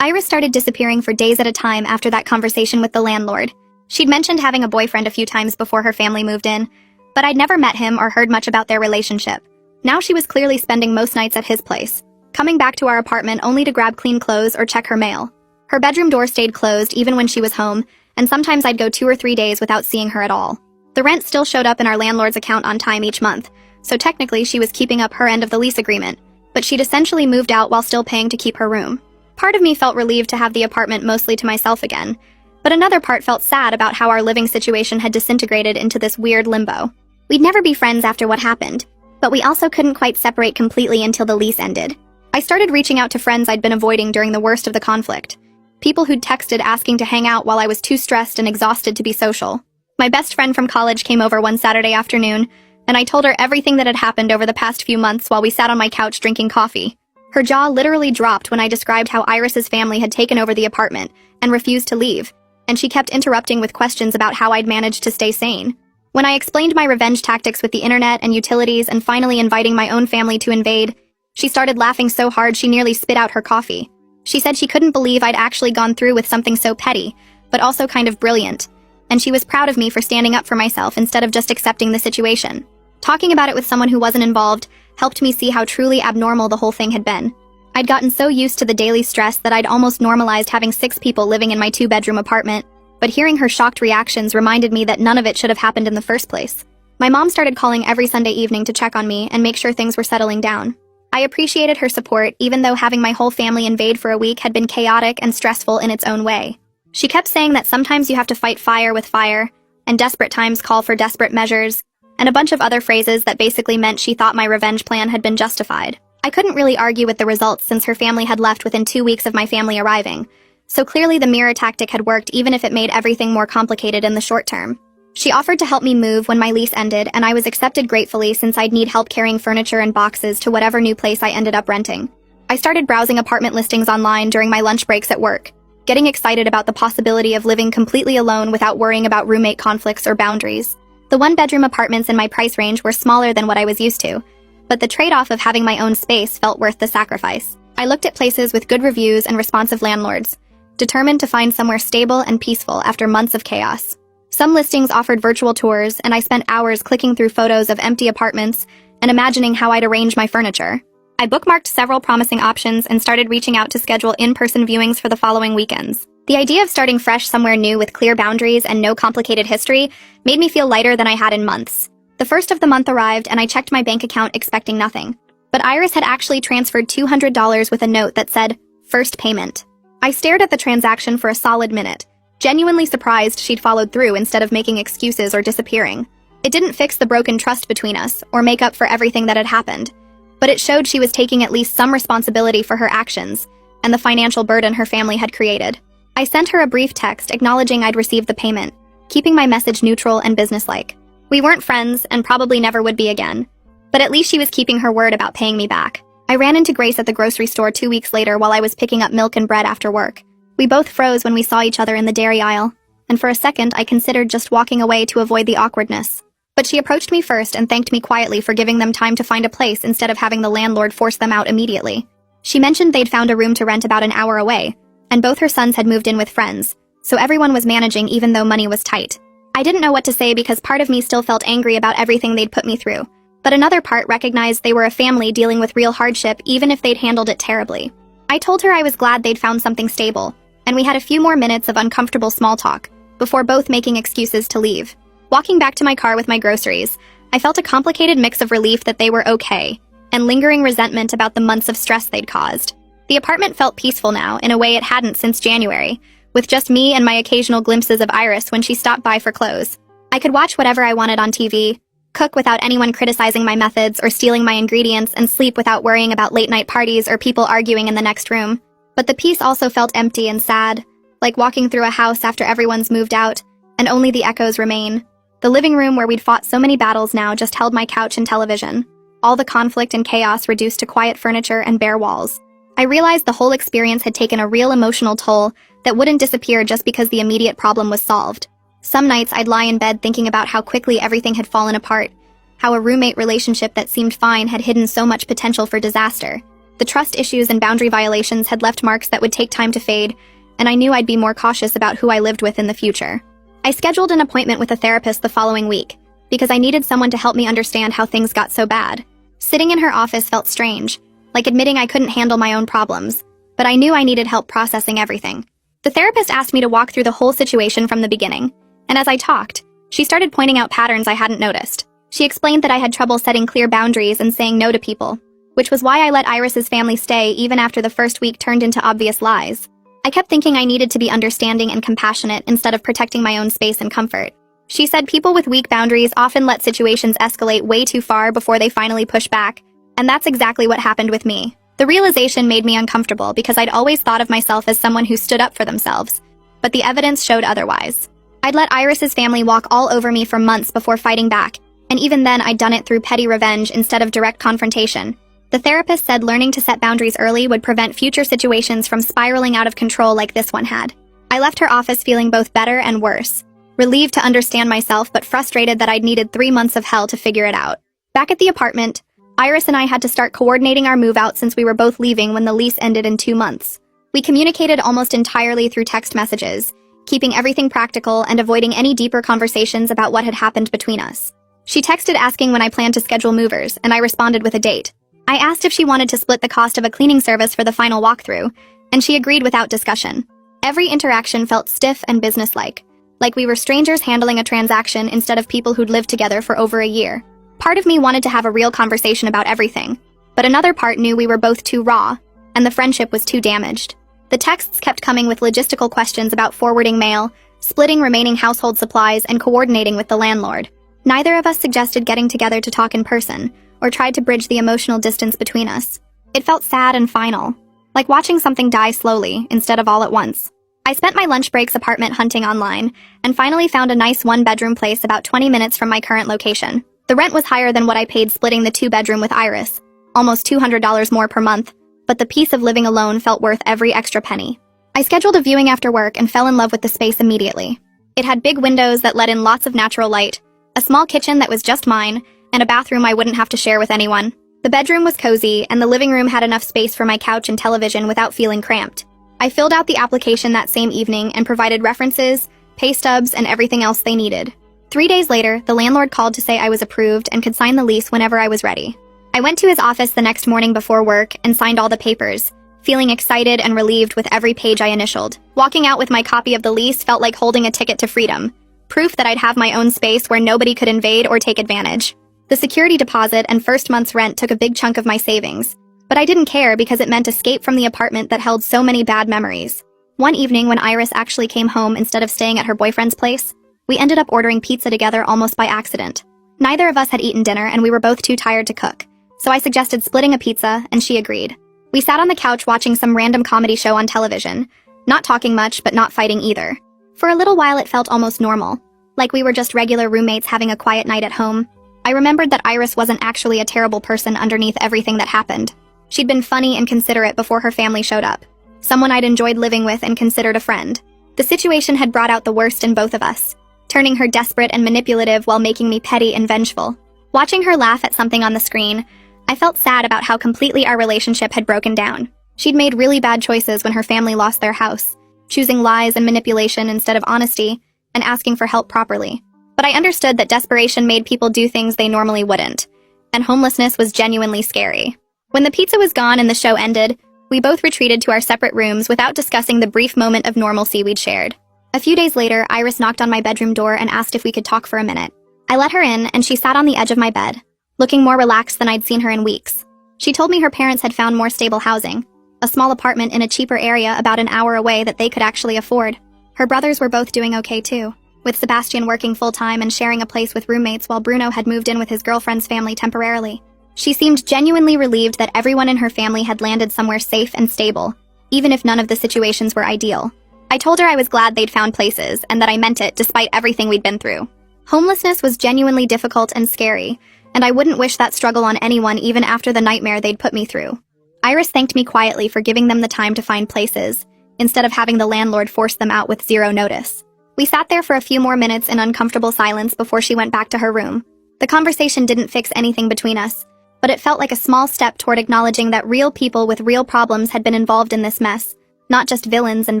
Speaker 1: Iris started disappearing for days at a time after that conversation with the landlord. She'd mentioned having a boyfriend a few times before her family moved in, but I'd never met him or heard much about their relationship. Now she was clearly spending most nights at his place, coming back to our apartment only to grab clean clothes or check her mail. Her bedroom door stayed closed even when she was home, and sometimes I'd go 2 or 3 days without seeing her at all. The rent still showed up in our landlord's account on time each month, so technically she was keeping up her end of the lease agreement, but she'd essentially moved out while still paying to keep her room. Part of me felt relieved to have the apartment mostly to myself again, but another part felt sad about how our living situation had disintegrated into this weird limbo. We'd never be friends after what happened, but we also couldn't quite separate completely until the lease ended. I started reaching out to friends I'd been avoiding during the worst of the conflict. People who'd texted asking to hang out while I was too stressed and exhausted to be social. My best friend from college came over one Saturday afternoon, and I told her everything that had happened over the past few months while we sat on my couch drinking coffee. Her jaw literally dropped when I described how Iris's family had taken over the apartment and refused to leave, and she kept interrupting with questions about how I'd managed to stay sane. When I explained my revenge tactics with the internet and utilities and finally inviting my own family to invade, she started laughing so hard she nearly spit out her coffee. She said she couldn't believe I'd actually gone through with something so petty, but also kind of brilliant, and she was proud of me for standing up for myself instead of just accepting the situation. Talking about it with someone who wasn't involved helped me see how truly abnormal the whole thing had been. I'd gotten so used to the daily stress that I'd almost normalized having 6 people living in my 2-bedroom apartment, but hearing her shocked reactions reminded me that none of it should have happened in the first place. My mom started calling every Sunday evening to check on me and make sure things were settling down. I appreciated her support, even though having my whole family invade for a week had been chaotic and stressful in its own way. She kept saying that sometimes you have to fight fire with fire, and desperate times call for desperate measures, and a bunch of other phrases that basically meant she thought my revenge plan had been justified. I couldn't really argue with the results since her family had left within 2 weeks of my family arriving, so clearly the mirror tactic had worked even if it made everything more complicated in the short term. She offered to help me move when my lease ended, and I was accepted gratefully since I'd need help carrying furniture and boxes to whatever new place I ended up renting. I started browsing apartment listings online during my lunch breaks at work, getting excited about the possibility of living completely alone without worrying about roommate conflicts or boundaries. The 1-bedroom apartments in my price range were smaller than what I was used to, but the trade-off of having my own space felt worth the sacrifice. I looked at places with good reviews and responsive landlords, determined to find somewhere stable and peaceful after months of chaos. Some listings offered virtual tours, and I spent hours clicking through photos of empty apartments and imagining how I'd arrange my furniture. I bookmarked several promising options and started reaching out to schedule in-person viewings for the following weekends. The idea of starting fresh somewhere new with clear boundaries and no complicated history made me feel lighter than I had in months. The first of the month arrived and I checked my bank account expecting nothing. But Iris had actually transferred $200 with a note that said, "First payment." I stared at the transaction for a solid minute, genuinely surprised she'd followed through instead of making excuses or disappearing. It didn't fix the broken trust between us or make up for everything that had happened, but it showed she was taking at least some responsibility for her actions and the financial burden her family had created. I sent her a brief text acknowledging I'd received the payment, keeping my message neutral and businesslike. We weren't friends and probably never would be again. But at least she was keeping her word about paying me back. I ran into Grace at the grocery store 2 weeks later while I was picking up milk and bread after work. We both froze when we saw each other in the dairy aisle, and for a second I considered just walking away to avoid the awkwardness. But she approached me first and thanked me quietly for giving them time to find a place instead of having the landlord force them out immediately. She mentioned they'd found a room to rent about an hour away, and both her sons had moved in with friends, so everyone was managing even though money was tight. I didn't know what to say because part of me still felt angry about everything they'd put me through, but another part recognized they were a family dealing with real hardship even if they'd handled it terribly. I told her I was glad they'd found something stable, and we had a few more minutes of uncomfortable small talk, before both making excuses to leave. Walking back to my car with my groceries, I felt a complicated mix of relief that they were okay, and lingering resentment about the months of stress they'd caused. The apartment felt peaceful now, in a way it hadn't since January, with just me and my occasional glimpses of Iris when she stopped by for clothes. I could watch whatever I wanted on TV, cook without anyone criticizing my methods or stealing my ingredients, and sleep without worrying about late-night parties or people arguing in the next room. But the peace also felt empty and sad, like walking through a house after everyone's moved out, and only the echoes remain. The living room where we'd fought so many battles now just held my couch and television, all the conflict and chaos reduced to quiet furniture and bare walls. I realized the whole experience had taken a real emotional toll that wouldn't disappear just because the immediate problem was solved. Some nights I'd lie in bed thinking about how quickly everything had fallen apart, how a roommate relationship that seemed fine had hidden so much potential for disaster. The trust issues and boundary violations had left marks that would take time to fade, and I knew I'd be more cautious about who I lived with in the future. I scheduled an appointment with a therapist the following week, because I needed someone to help me understand how things got so bad. Sitting in her office felt strange, like admitting I couldn't handle my own problems, but I knew I needed help processing everything. The therapist asked me to walk through the whole situation from the beginning, and as I talked, she started pointing out patterns I hadn't noticed. She explained that I had trouble setting clear boundaries and saying no to people, which was why I let Iris's family stay even after the first week turned into obvious lies. I kept thinking I needed to be understanding and compassionate instead of protecting my own space and comfort. She said people with weak boundaries often let situations escalate way too far before they finally push back, and that's exactly what happened with me. The realization made me uncomfortable because I'd always thought of myself as someone who stood up for themselves, but the evidence showed otherwise. I'd let Iris's family walk all over me for months before fighting back, and even then I'd done it through petty revenge instead of direct confrontation. The therapist said learning to set boundaries early would prevent future situations from spiraling out of control like this one had. I left her office feeling both better and worse, relieved to understand myself but frustrated that I'd needed 3 months of hell to figure it out. Back at the apartment, Iris and I had to start coordinating our move out since we were both leaving when the lease ended in 2 months. We communicated almost entirely through text messages, keeping everything practical and avoiding any deeper conversations about what had happened between us. She texted asking when I planned to schedule movers, and I responded with a date. I asked if she wanted to split the cost of a cleaning service for the final walkthrough, and she agreed without discussion. Every interaction felt stiff and businesslike, like we were strangers handling a transaction instead of people who'd lived together for over a year. Part of me wanted to have a real conversation about everything, but another part knew we were both too raw, and the friendship was too damaged. The texts kept coming with logistical questions about forwarding mail, splitting remaining household supplies, and coordinating with the landlord. Neither of us suggested getting together to talk in person, or tried to bridge the emotional distance between us. It felt sad and final, like watching something die slowly instead of all at once. I spent my lunch breaks apartment hunting online, and finally found a nice one-bedroom place about 20 minutes from my current location. The rent was higher than what I paid splitting the 2-bedroom with Iris, almost $200 more per month, but the peace of living alone felt worth every extra penny. I scheduled a viewing after work and fell in love with the space immediately. It had big windows that let in lots of natural light, a small kitchen that was just mine, and a bathroom I wouldn't have to share with anyone. The bedroom was cozy, and the living room had enough space for my couch and television without feeling cramped. I filled out the application that same evening and provided references, pay stubs, and everything else they needed. 3 days later, the landlord called to say I was approved and could sign the lease whenever I was ready. I went to his office the next morning before work and signed all the papers, feeling excited and relieved with every page I initialed. Walking out with my copy of the lease felt like holding a ticket to freedom, proof that I'd have my own space where nobody could invade or take advantage. The security deposit and first month's rent took a big chunk of my savings, but I didn't care because it meant escape from the apartment that held so many bad memories. One evening when Iris actually came home instead of staying at her boyfriend's place, we ended up ordering pizza together almost by accident. Neither of us had eaten dinner and we were both too tired to cook, so I suggested splitting a pizza and she agreed. We sat on the couch watching some random comedy show on television, not talking much but not fighting either. For a little while it felt almost normal, like we were just regular roommates having a quiet night at home. I remembered that Iris wasn't actually a terrible person underneath everything that happened. She'd been funny and considerate before her family showed up. Someone I'd enjoyed living with and considered a friend. The situation had brought out the worst in both of us, turning her desperate and manipulative while making me petty and vengeful. Watching her laugh at something on the screen, I felt sad about how completely our relationship had broken down. She'd made really bad choices when her family lost their house, choosing lies and manipulation instead of honesty, and asking for help properly. But I understood that desperation made people do things they normally wouldn't, and homelessness was genuinely scary. When the pizza was gone and the show ended, we both retreated to our separate rooms without discussing the brief moment of normalcy we'd shared. A few days later, Iris knocked on my bedroom door and asked if we could talk for a minute. I let her in, and she sat on the edge of my bed, looking more relaxed than I'd seen her in weeks. She told me her parents had found more stable housing, a small apartment in a cheaper area about an hour away that they could actually afford. Her brothers were both doing okay too, with Sebastian working full-time and sharing a place with roommates while Bruno had moved in with his girlfriend's family temporarily. She seemed genuinely relieved that everyone in her family had landed somewhere safe and stable, even if none of the situations were ideal. I told her I was glad they'd found places, and that I meant it despite everything we'd been through. Homelessness was genuinely difficult and scary, and I wouldn't wish that struggle on anyone even after the nightmare they'd put me through. Iris thanked me quietly for giving them the time to find places, instead of having the landlord force them out with zero notice. We sat there for a few more minutes in uncomfortable silence before she went back to her room. The conversation didn't fix anything between us, but it felt like a small step toward acknowledging that real people with real problems had been involved in this mess, not just villains and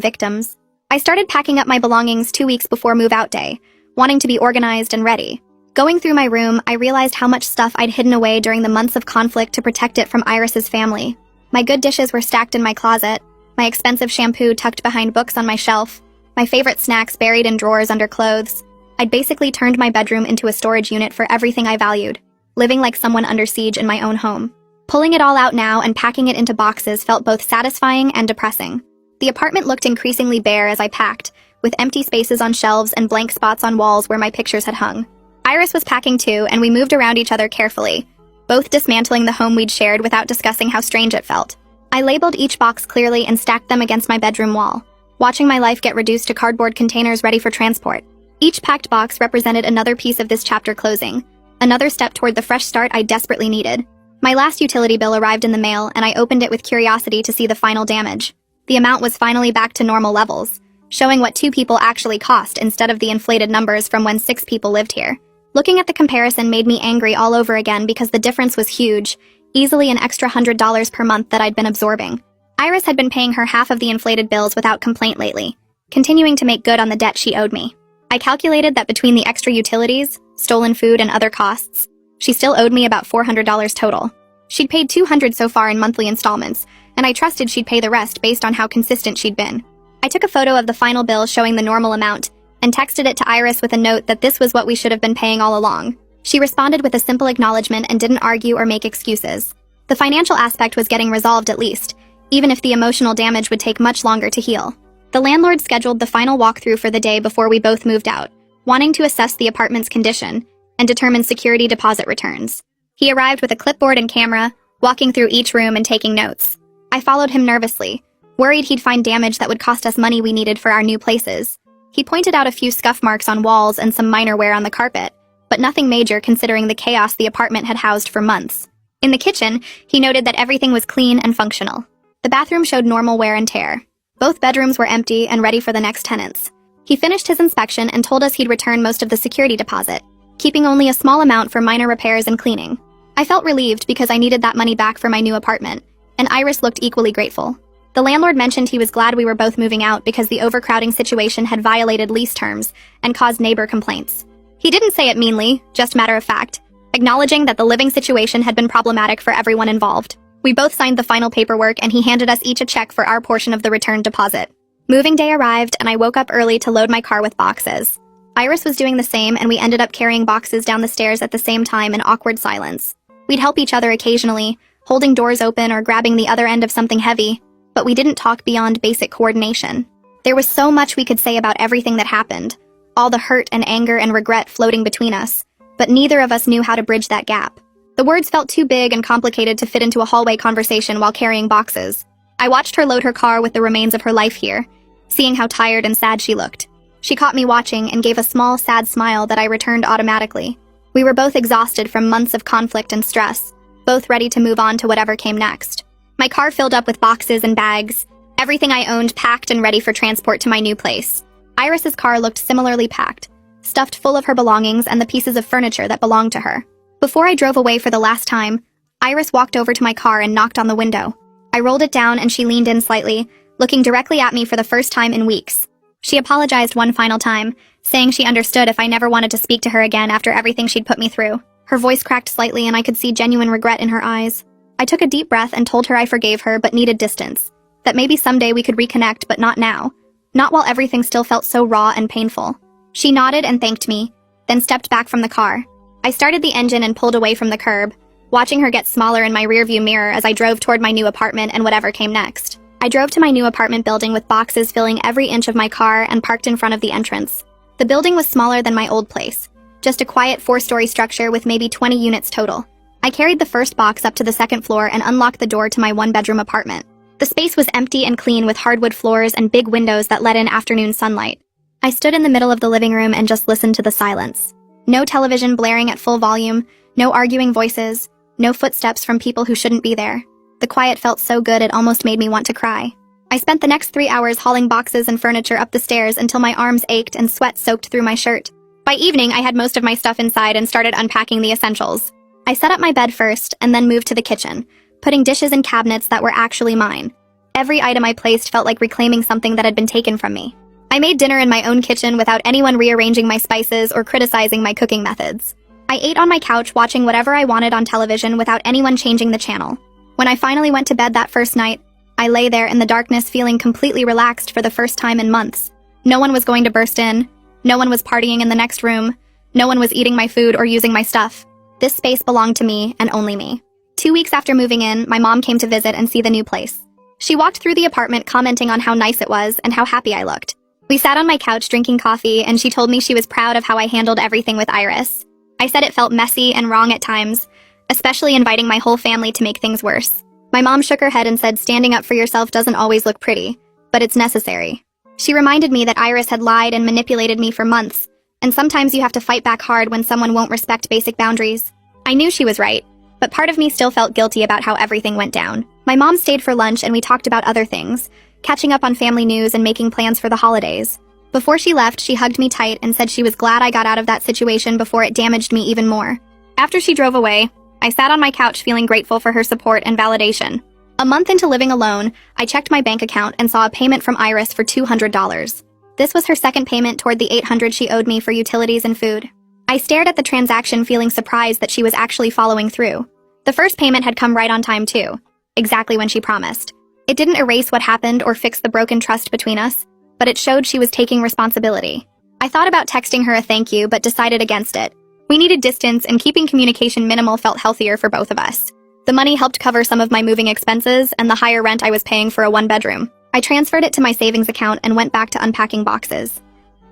Speaker 1: victims. I started packing up my belongings 2 weeks before move-out day, wanting to be organized and ready. Going through my room, I realized how much stuff I'd hidden away during the months of conflict to protect it from Iris's family. My good dishes were stacked in my closet, my expensive shampoo tucked behind books on my shelf, my favorite snacks buried in drawers under clothes. I'd basically turned my bedroom into a storage unit for everything I valued, living like someone under siege in my own home. Pulling it all out now and packing it into boxes felt both satisfying and depressing. The apartment looked increasingly bare as I packed, with empty spaces on shelves and blank spots on walls where my pictures had hung. Iris was packing too, and we moved around each other carefully, both dismantling the home we'd shared without discussing how strange it felt. I labeled each box clearly and stacked them against my bedroom wall, watching my life get reduced to cardboard containers ready for transport. Each packed box represented another piece of this chapter closing, another step toward the fresh start I desperately needed. My last utility bill arrived in the mail, and I opened it with curiosity to see the final damage. The amount was finally back to normal levels, showing what 2 people actually cost instead of the inflated numbers from when 6 people lived here. Looking at the comparison made me angry all over again because the difference was huge, easily an extra $100 per month that I'd been absorbing. Iris had been paying her half of the inflated bills without complaint lately, continuing to make good on the debt she owed me. I calculated that between the extra utilities, stolen food, and other costs, she still owed me about $400 total. She'd paid $200 so far in monthly installments, and I trusted she'd pay the rest based on how consistent she'd been. I took a photo of the final bill showing the normal amount, and texted it to Iris with a note that this was what we should have been paying all along. She responded with a simple acknowledgement and didn't argue or make excuses. The financial aspect was getting resolved at least, even if the emotional damage would take much longer to heal. The landlord scheduled the final walkthrough for the day before we both moved out, wanting to assess the apartment's condition and determine security deposit returns. He arrived with a clipboard and camera, walking through each room and taking notes. I followed him nervously, worried he'd find damage that would cost us money we needed for our new places. He pointed out a few scuff marks on walls and some minor wear on the carpet, but nothing major considering the chaos the apartment had housed for months. In the kitchen, he noted that everything was clean and functional. The bathroom showed normal wear and tear. Both bedrooms were empty and ready for the next tenants. He finished his inspection and told us he'd return most of the security deposit, keeping only a small amount for minor repairs and cleaning. I felt relieved because I needed that money back for my new apartment, and Iris looked equally grateful. The landlord mentioned he was glad we were both moving out because the overcrowding situation had violated lease terms and caused neighbor complaints. He didn't say it meanly, just matter of fact, acknowledging that the living situation had been problematic for everyone involved. We both signed the final paperwork, and he handed us each a check for our portion of the returned deposit. Moving day arrived, and I woke up early to load my car with boxes. Iris was doing the same, and we ended up carrying boxes down the stairs at the same time in awkward silence. We'd help each other occasionally, holding doors open or grabbing the other end of something heavy, but we didn't talk beyond basic coordination. There was so much we could say about everything that happened, all the hurt and anger and regret floating between us, but neither of us knew how to bridge that gap. The words felt too big and complicated to fit into a hallway conversation while carrying boxes. I watched her load her car with the remains of her life here, seeing how tired and sad she looked. She caught me watching and gave a small, sad smile that I returned automatically. We were both exhausted from months of conflict and stress, both ready to move on to whatever came next. My car filled up with boxes and bags, everything I owned packed and ready for transport to my new place. Iris's car looked similarly packed, stuffed full of her belongings and the pieces of furniture that belonged to her. Before I drove away for the last time, Iris walked over to my car and knocked on the window. I rolled it down and she leaned in slightly, looking directly at me for the first time in weeks. She apologized one final time, saying she understood if I never wanted to speak to her again after everything she'd put me through. Her voice cracked slightly and I could see genuine regret in her eyes. I took a deep breath and told her I forgave her but needed distance, that maybe someday we could reconnect but not now, not while everything still felt so raw and painful. She nodded and thanked me, then stepped back from the car. I started the engine and pulled away from the curb, watching her get smaller in my rearview mirror as I drove toward my new apartment and whatever came next. I drove to my new apartment building with boxes filling every inch of my car and parked in front of the entrance. The building was smaller than my old place, just a quiet 4-story structure with maybe 20 units total. I carried the first box up to the second floor and unlocked the door to my one-bedroom apartment. The space was empty and clean with hardwood floors and big windows that let in afternoon sunlight. I stood in the middle of the living room and just listened to the silence. No television blaring at full volume, no arguing voices, no footsteps from people who shouldn't be there. The quiet felt so good it almost made me want to cry. I spent the next 3 hours hauling boxes and furniture up the stairs until my arms ached and sweat soaked through my shirt. By evening, I had most of my stuff inside and started unpacking the essentials. I set up my bed first and then moved to the kitchen, putting dishes in cabinets that were actually mine. Every item I placed felt like reclaiming something that had been taken from me. I made dinner in my own kitchen without anyone rearranging my spices or criticizing my cooking methods. I ate on my couch watching whatever I wanted on television without anyone changing the channel. When I finally went to bed that first night, I lay there in the darkness feeling completely relaxed for the first time in months. No one was going to burst in. No one was partying in the next room. No one was eating my food or using my stuff. This space belonged to me and only me. 2 weeks after moving in, my mom came to visit and see the new place. She walked through the apartment commenting on how nice it was and how happy I looked. We sat on my couch drinking coffee and she told me she was proud of how I handled everything with Iris. I said it felt messy and wrong at times, especially inviting my whole family to make things worse. My mom shook her head and said standing up for yourself doesn't always look pretty, but it's necessary. She reminded me that Iris had lied and manipulated me for months, and sometimes you have to fight back hard when someone won't respect basic boundaries. I knew she was right, but part of me still felt guilty about how everything went down. My mom stayed for lunch and we talked about other things, catching up on family news and making plans for the holidays. Before she left, she hugged me tight and said she was glad I got out of that situation before it damaged me even more. After she drove away, I sat on my couch feeling grateful for her support and validation. A month into living alone, I checked my bank account and saw a payment from Iris for $200. This was her second payment toward the $800 she owed me for utilities and food. I stared at the transaction feeling surprised that she was actually following through. The first payment had come right on time too, exactly when she promised. It didn't erase what happened or fix the broken trust between us, but it showed she was taking responsibility. I thought about texting her a thank you, but decided against it. We needed distance, and keeping communication minimal felt healthier for both of us. The money helped cover some of my moving expenses and the higher rent I was paying for a one-bedroom. I transferred it to my savings account and went back to unpacking boxes.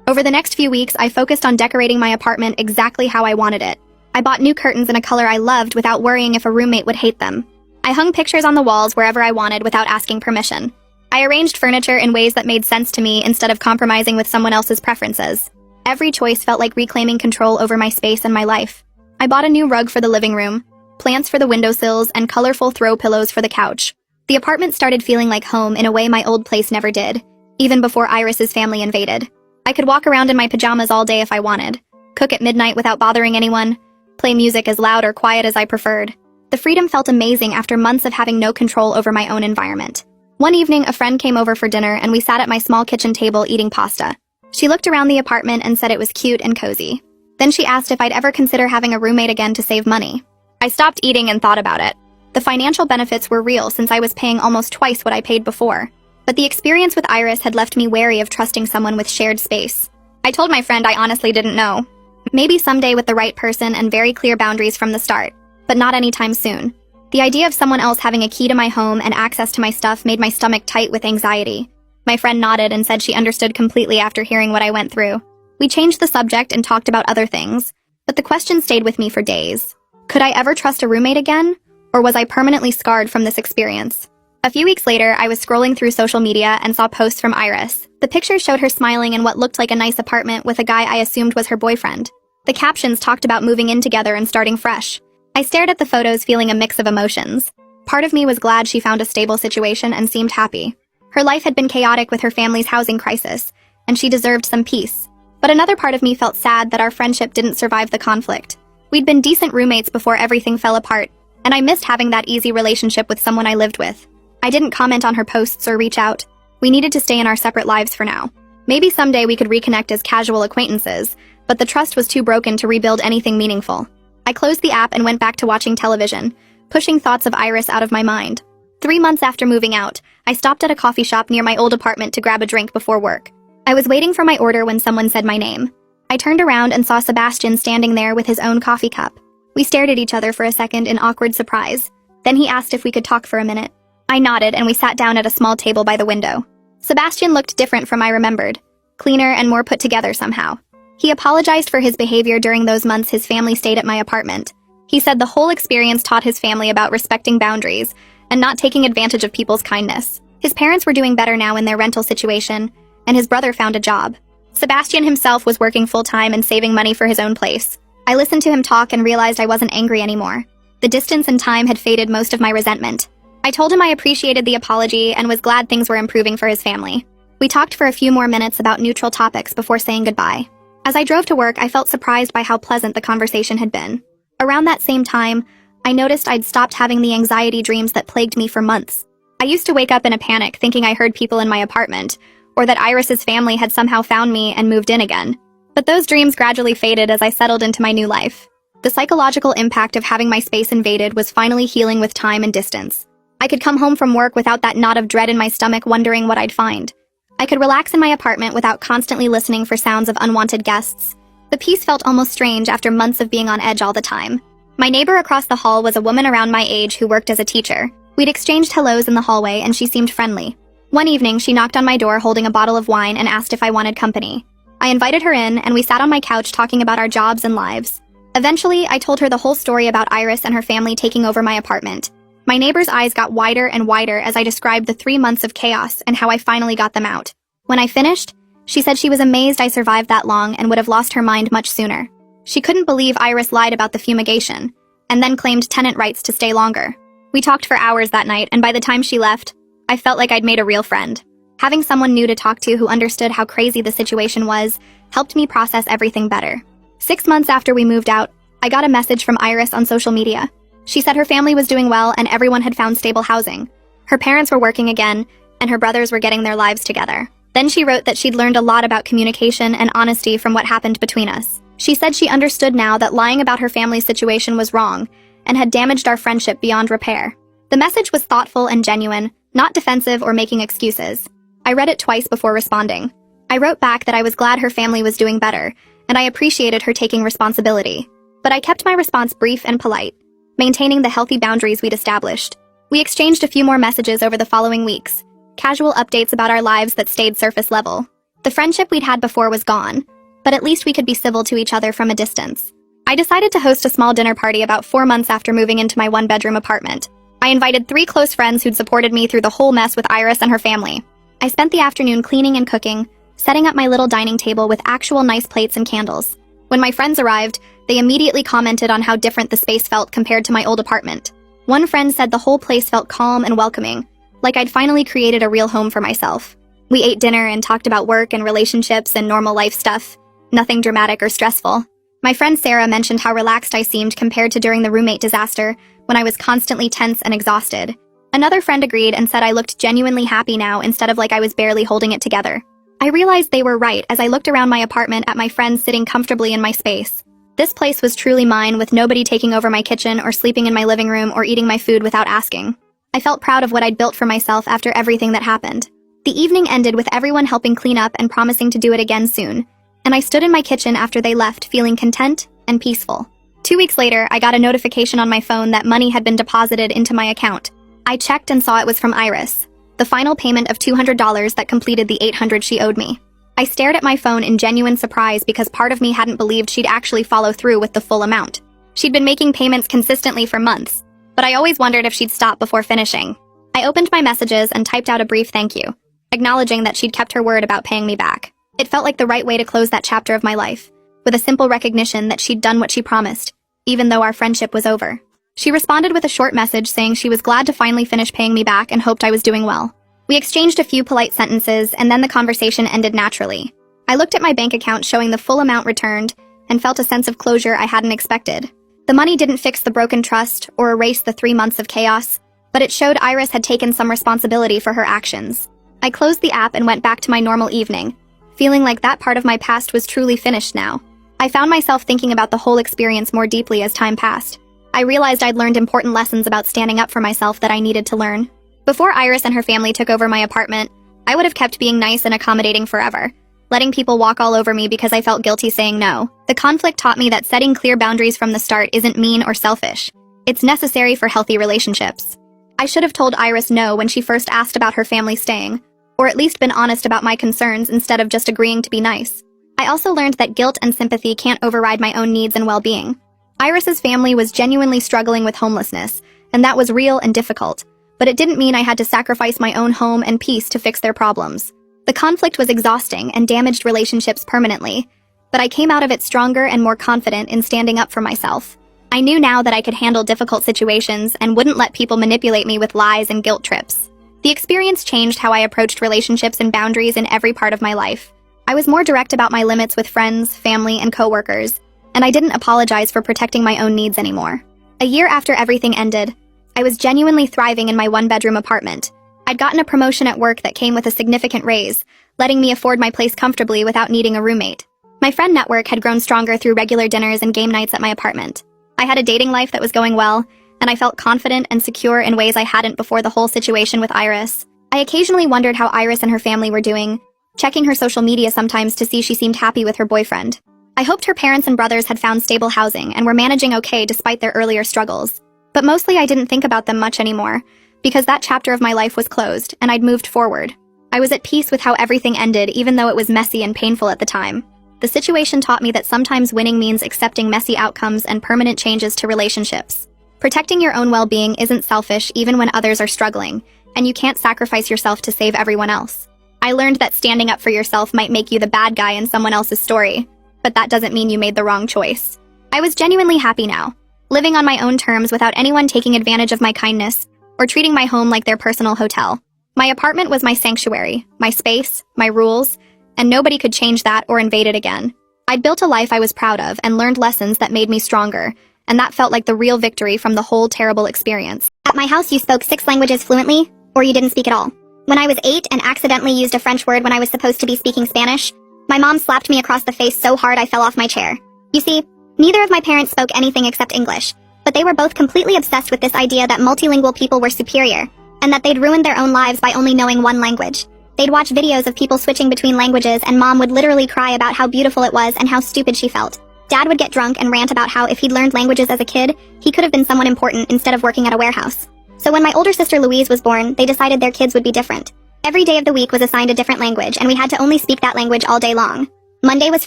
Speaker 1: Over the next few weeks, I focused on decorating my apartment exactly how I wanted it. I bought new curtains in a color I loved without worrying if a roommate would hate them. I hung pictures on the walls wherever I wanted without asking permission. I arranged furniture in ways that made sense to me instead of compromising with someone else's preferences. Every choice felt like reclaiming control over my space and my life. I bought a new rug for the living room, plants for the windowsills, and colorful throw pillows for the couch. The apartment started feeling like home in a way my old place never did, even before Iris's family invaded. I could walk around in my pajamas all day if I wanted, cook at midnight without bothering anyone, play music as loud or quiet as I preferred. The freedom felt amazing after months of having no control over my own environment. One evening, a friend came over for dinner and we sat at my small kitchen table eating pasta. She looked around the apartment and said it was cute and cozy. Then she asked if I'd ever consider having a roommate again to save money. I stopped eating and thought about it. The financial benefits were real since I was paying almost twice what I paid before. But the experience with Iris had left me wary of trusting someone with shared space. I told my friend I honestly didn't know. Maybe someday with the right person and very clear boundaries from the start, but not anytime soon. The idea of someone else having a key to my home and access to my stuff made my stomach tight with anxiety. My friend nodded and said she understood completely after hearing what I went through. We changed the subject and talked about other things, but the question stayed with me for days. Could I ever trust a roommate again? Or was I permanently scarred from this experience? A few weeks later, I was scrolling through social media and saw posts from Iris. The pictures showed her smiling in what looked like a nice apartment with a guy I assumed was her boyfriend. The captions talked about moving in together and starting fresh. I stared at the photos feeling a mix of emotions. Part of me was glad she found a stable situation and seemed happy. Her life had been chaotic with her family's housing crisis, and she deserved some peace. But another part of me felt sad that our friendship didn't survive the conflict. We'd been decent roommates before everything fell apart, and I missed having that easy relationship with someone I lived with. I didn't comment on her posts or reach out. We needed to stay in our separate lives for now. Maybe someday we could reconnect as casual acquaintances, but the trust was too broken to rebuild anything meaningful. I closed the app and went back to watching television, pushing thoughts of Iris out of my mind. 3 months after moving out, I stopped at a coffee shop near my old apartment to grab a drink before work. I was waiting for my order when someone said my name. I turned around and saw Sebastian standing there with his own coffee cup. We stared at each other for a second in awkward surprise. Then he asked if we could talk for a minute. I nodded and we sat down at a small table by the window. Sebastian looked different from I remembered, cleaner and more put together somehow. He apologized for his behavior during those months his family stayed at my apartment. He said the whole experience taught his family about respecting boundaries and not taking advantage of people's kindness. His parents were doing better now in their rental situation, and his brother found a job. Sebastian himself was working full-time and saving money for his own place. I listened to him talk and realized I wasn't angry anymore. The distance and time had faded most of my resentment. I told him I appreciated the apology and was glad things were improving for his family. We talked for a few more minutes about neutral topics before saying goodbye. As I drove to work, I felt surprised by how pleasant the conversation had been. Around that same time, I noticed I'd stopped having the anxiety dreams that plagued me for months. I used to wake up in a panic thinking I heard people in my apartment, or that Iris's family had somehow found me and moved in again. But those dreams gradually faded as I settled into my new life. The psychological impact of having my space invaded was finally healing with time and distance. I could come home from work without that knot of dread in my stomach wondering what I'd find. I could relax in my apartment without constantly listening for sounds of unwanted guests. The peace felt almost strange after months of being on edge all the time. My neighbor across the hall was a woman around my age who worked as a teacher. We'd exchanged hellos in the hallway and she seemed friendly. One evening, she knocked on my door holding a bottle of wine and asked if I wanted company. I invited her in and we sat on my couch talking about our jobs and lives. Eventually, I told her the whole story about Iris and her family taking over my apartment. My neighbor's eyes got wider and wider as I described the 3 months of chaos and how I finally got them out. When I finished, she said she was amazed I survived that long and would have lost her mind much sooner. She couldn't believe Iris lied about the fumigation, and then claimed tenant rights to stay longer. We talked for hours that night, and by the time she left, I felt like I'd made a real friend. Having someone new to talk to who understood how crazy the situation was helped me process everything better. 6 months after we moved out, I got a message from Iris on social media. She said her family was doing well and everyone had found stable housing. Her parents were working again, and her brothers were getting their lives together. Then she wrote that she'd learned a lot about communication and honesty from what happened between us. She said she understood now that lying about her family's situation was wrong and had damaged our friendship beyond repair. The message was thoughtful and genuine, not defensive or making excuses. I read it twice before responding. I wrote back that I was glad her family was doing better, and I appreciated her taking responsibility. But I kept my response brief and polite, maintaining the healthy boundaries we'd established. We exchanged a few more messages over the following weeks, casual updates about our lives that stayed surface level. The friendship we'd had before was gone, but at least we could be civil to each other from a distance. I decided to host a small dinner party about 4 months after moving into my 1-bedroom apartment. I invited 3 close friends who'd supported me through the whole mess with Iris and her family. I spent the afternoon cleaning and cooking, setting up my little dining table with actual nice plates and candles. When my friends arrived, they immediately commented on how different the space felt compared to my old apartment. One friend said the whole place felt calm and welcoming, like I'd finally created a real home for myself. We ate dinner and talked about work and relationships and normal life stuff, nothing dramatic or stressful. My friend Sarah mentioned how relaxed I seemed compared to during the roommate disaster, when I was constantly tense and exhausted. Another friend agreed and said I looked genuinely happy now instead of like I was barely holding it together. I realized they were right as I looked around my apartment at my friends sitting comfortably in my space. This place was truly mine, with nobody taking over my kitchen or sleeping in my living room or eating my food without asking. I felt proud of what I'd built for myself after everything that happened. The evening ended with everyone helping clean up and promising to do it again soon, and I stood in my kitchen after they left feeling content and peaceful. 2 weeks later, I got a notification on my phone that money had been deposited into my account. I checked and saw it was from Iris, the final payment of $200 that completed the $800 she owed me. I stared at my phone in genuine surprise because part of me hadn't believed she'd actually follow through with the full amount. She'd been making payments consistently for months, but I always wondered if she'd stop before finishing. I opened my messages and typed out a brief thank you, acknowledging that she'd kept her word about paying me back. It felt like the right way to close that chapter of my life, with a simple recognition that she'd done what she promised, even though our friendship was over. She responded with a short message saying she was glad to finally finish paying me back and hoped I was doing well. We exchanged a few polite sentences, and then the conversation ended naturally. I looked at my bank account showing the full amount returned and felt a sense of closure I hadn't expected. The money didn't fix the broken trust or erase the 3 months of chaos, but it showed Iris had taken some responsibility for her actions. I closed the app and went back to my normal evening, feeling like that part of my past was truly finished now. I found myself thinking about the whole experience more deeply as time passed. I realized I'd learned important lessons about standing up for myself that I needed to learn. Before Iris and her family took over my apartment, I would have kept being nice and accommodating forever, letting people walk all over me because I felt guilty saying no. The conflict taught me that setting clear boundaries from the start isn't mean or selfish. It's necessary for healthy relationships. I should have told Iris no when she first asked about her family staying, or at least been honest about my concerns instead of just agreeing to be nice. I also learned that guilt and sympathy can't override my own needs and well-being. Iris's family was genuinely struggling with homelessness, and that was real and difficult, but it didn't mean I had to sacrifice my own home and peace to fix their problems. The conflict was exhausting and damaged relationships permanently, but I came out of it stronger and more confident in standing up for myself. I knew now that I could handle difficult situations and wouldn't let people manipulate me with lies and guilt trips. The experience changed how I approached relationships and boundaries in every part of my life. I was more direct about my limits with friends, family, and coworkers, and I didn't apologize for protecting my own needs anymore. A year after everything ended, I was genuinely thriving in my one-bedroom apartment. I'd gotten a promotion at work that came with a significant raise, letting me afford my place comfortably without needing a roommate. My friend network had grown stronger through regular dinners and game nights at my apartment. I had a dating life that was going well, and I felt confident and secure in ways I hadn't before the whole situation with Iris. I occasionally wondered how Iris and her family were doing, checking her social media sometimes to see she seemed happy with her boyfriend. I hoped her parents and brothers had found stable housing and were managing okay despite their earlier struggles. But mostly I didn't think about them much anymore, because that chapter of my life was closed and I'd moved forward. I was at peace with how everything ended, even though it was messy and painful at the time. The situation taught me that sometimes winning means accepting messy outcomes and permanent changes to relationships. Protecting your own well-being isn't selfish even when others are struggling, and you can't sacrifice yourself to save everyone else. I learned that standing up for yourself might make you the bad guy in someone else's story, but that doesn't mean you made the wrong choice. I was genuinely happy now, living on my own terms without anyone taking advantage of my kindness or treating my home like their personal hotel. My apartment was my sanctuary, my space, my rules, and nobody could change that or invade it again. I'd built a life I was proud of and learned lessons that made me stronger, and that felt like the real victory from the whole terrible experience.
Speaker 2: At my house, you spoke 6 languages fluently, or you didn't speak at all. When I was 8 and accidentally used a French word when I was supposed to be speaking Spanish, my mom slapped me across the face so hard I fell off my chair. You see, neither of my parents spoke anything except English, but they were both completely obsessed with this idea that multilingual people were superior, and that they'd ruined their own lives by only knowing one language. They'd watch videos of people switching between languages, and Mom would literally cry about how beautiful it was and how stupid she felt. Dad would get drunk and rant about how if he'd learned languages as a kid, he could have been someone important instead of working at a warehouse. So when my older sister Louise was born, they decided their kids would be different. Every day of the week was assigned a different language, and we had to only speak that language all day long. Monday was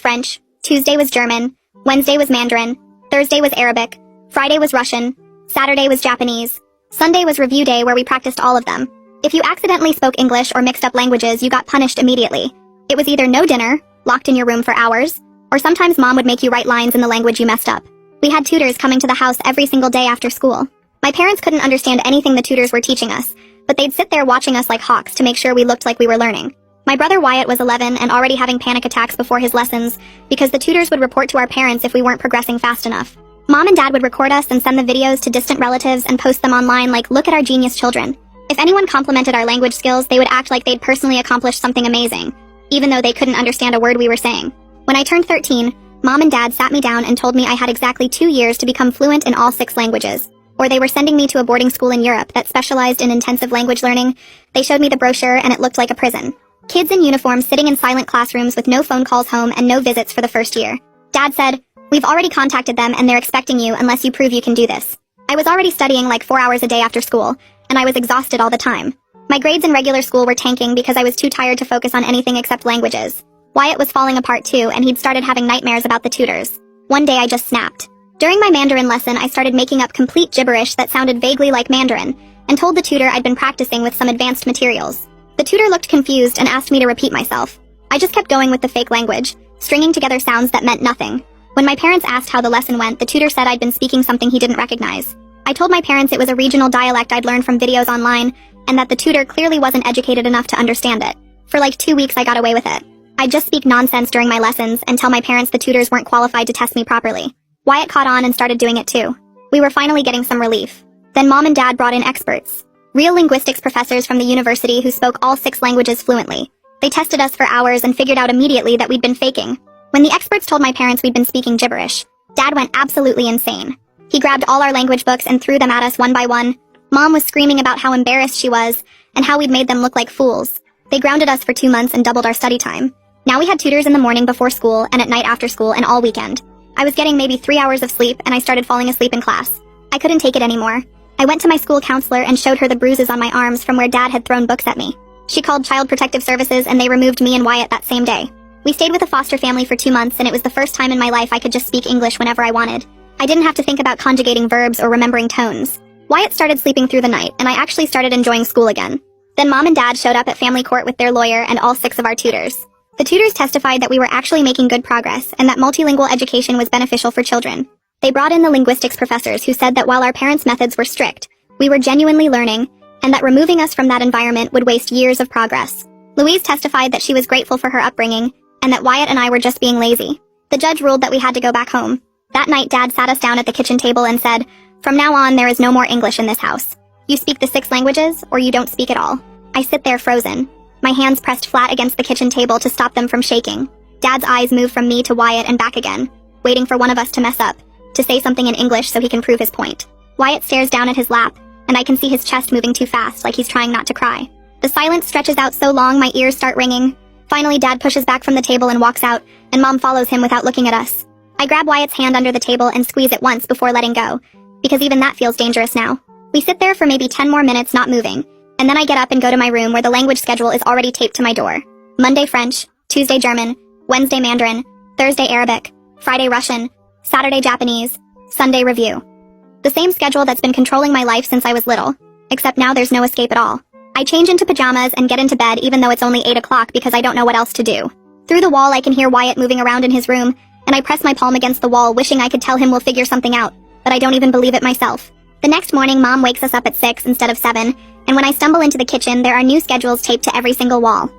Speaker 2: French, Tuesday was German, Wednesday was Mandarin, Thursday was Arabic, Friday was Russian, Saturday was Japanese, Sunday was review day where we practiced all of them. If you accidentally spoke English or mixed up languages, you got punished immediately. It was either no dinner, locked in your room for hours, or sometimes Mom would make you write lines in the language you messed up. We had tutors coming to the house every single day after school. My parents couldn't understand anything the tutors were teaching us, but they'd sit there watching us like hawks to make sure we looked like we were learning. My brother Wyatt was 11 and already having panic attacks before his lessons because the tutors would report to our parents if we weren't progressing fast enough. Mom and Dad would record us and send the videos to distant relatives and post them online like, "Look at our genius children." If anyone complimented our language skills, they would act like they'd personally accomplished something amazing, even though they couldn't understand a word we were saying. When I turned 13, Mom and Dad sat me down and told me I had exactly 2 years to become fluent in all 6 languages, or they were sending me to a boarding school in Europe that specialized in intensive language learning. They showed me the brochure and it looked like a prison. Kids in uniform sitting in silent classrooms with no phone calls home and no visits for the first year. Dad said, "We've already contacted them and they're expecting you unless you prove you can do this." I was already studying like 4 hours a day after school, and I was exhausted all the time. My grades in regular school were tanking because I was too tired to focus on anything except languages. Wyatt was falling apart too, and he'd started having nightmares about the tutors. One day I just snapped. During my Mandarin lesson, I started making up complete gibberish that sounded vaguely like Mandarin, and told the tutor I'd been practicing with some advanced materials. The tutor looked confused and asked me to repeat myself. I just kept going with the fake language, stringing together sounds that meant nothing. When my parents asked how the lesson went, the tutor said I'd been speaking something he didn't recognize. I told my parents it was a regional dialect I'd learned from videos online, and that the tutor clearly wasn't educated enough to understand it. For like 2 weeks I got away with it. I'd just speak nonsense during my lessons and tell my parents the tutors weren't qualified to test me properly. Wyatt caught on and started doing it too. We were finally getting some relief. Then Mom and Dad brought in experts. Real linguistics professors from the university who spoke all 6 languages fluently. They tested us for hours and figured out immediately that we'd been faking. When the experts told my parents we'd been speaking gibberish, Dad went absolutely insane. He grabbed all our language books and threw them at us one by one. Mom was screaming about how embarrassed she was and how we'd made them look like fools. They grounded us for 2 months and doubled our study time. Now we had tutors in the morning before school and at night after school and all weekend. I was getting maybe 3 hours of sleep and I started falling asleep in class. I couldn't take it anymore. I went to my school counselor and showed her the bruises on my arms from where Dad had thrown books at me. She called Child Protective Services and they removed me and Wyatt that same day. We stayed with a foster family for 2 months and it was the first time in my life I could just speak English whenever I wanted. I didn't have to think about conjugating verbs or remembering tones. Wyatt started sleeping through the night and I actually started enjoying school again. Then Mom and Dad showed up at family court with their lawyer and all 6 of our tutors. The tutors testified that we were actually making good progress and that multilingual education was beneficial for children. They brought in the linguistics professors who said that while our parents' methods were strict, we were genuinely learning, and that removing us from that environment would waste years of progress. Louise testified that she was grateful for her upbringing, and that Wyatt and I were just being lazy. The judge ruled that we had to go back home. That night, Dad sat us down at the kitchen table and said, "From now on, there is no more English in this house. You speak the 6 languages, or you don't speak at all." I sit there frozen, my hands pressed flat against the kitchen table to stop them from shaking. Dad's eyes move from me to Wyatt and back again, waiting for one of us to mess up, to say something in English so he can prove his point. Wyatt stares down at his lap, and I can see his chest moving too fast, like he's trying not to cry. The silence stretches out so long my ears start ringing. Finally, Dad pushes back from the table and walks out, and Mom follows him without looking at us. I grab Wyatt's hand under the table and squeeze it once before letting go, because even that feels dangerous now. We sit there for maybe 10 more minutes not moving, and then I get up and go to my room where the language schedule is already taped to my door. Monday French, Tuesday German, Wednesday Mandarin, Thursday Arabic, Friday Russian, Saturday Japanese, Sunday review. The same schedule that's been controlling my life since I was little, except now there's no escape at all. I change into pajamas and get into bed even though it's only 8 o'clock because I don't know what else to do. Through the wall I can hear Wyatt moving around in his room, and I press my palm against the wall wishing I could tell him we'll figure something out, but I don't even believe it myself. The next morning Mom wakes us up at 6 instead of 7, and when I stumble into the kitchen there are new schedules taped to every single wall.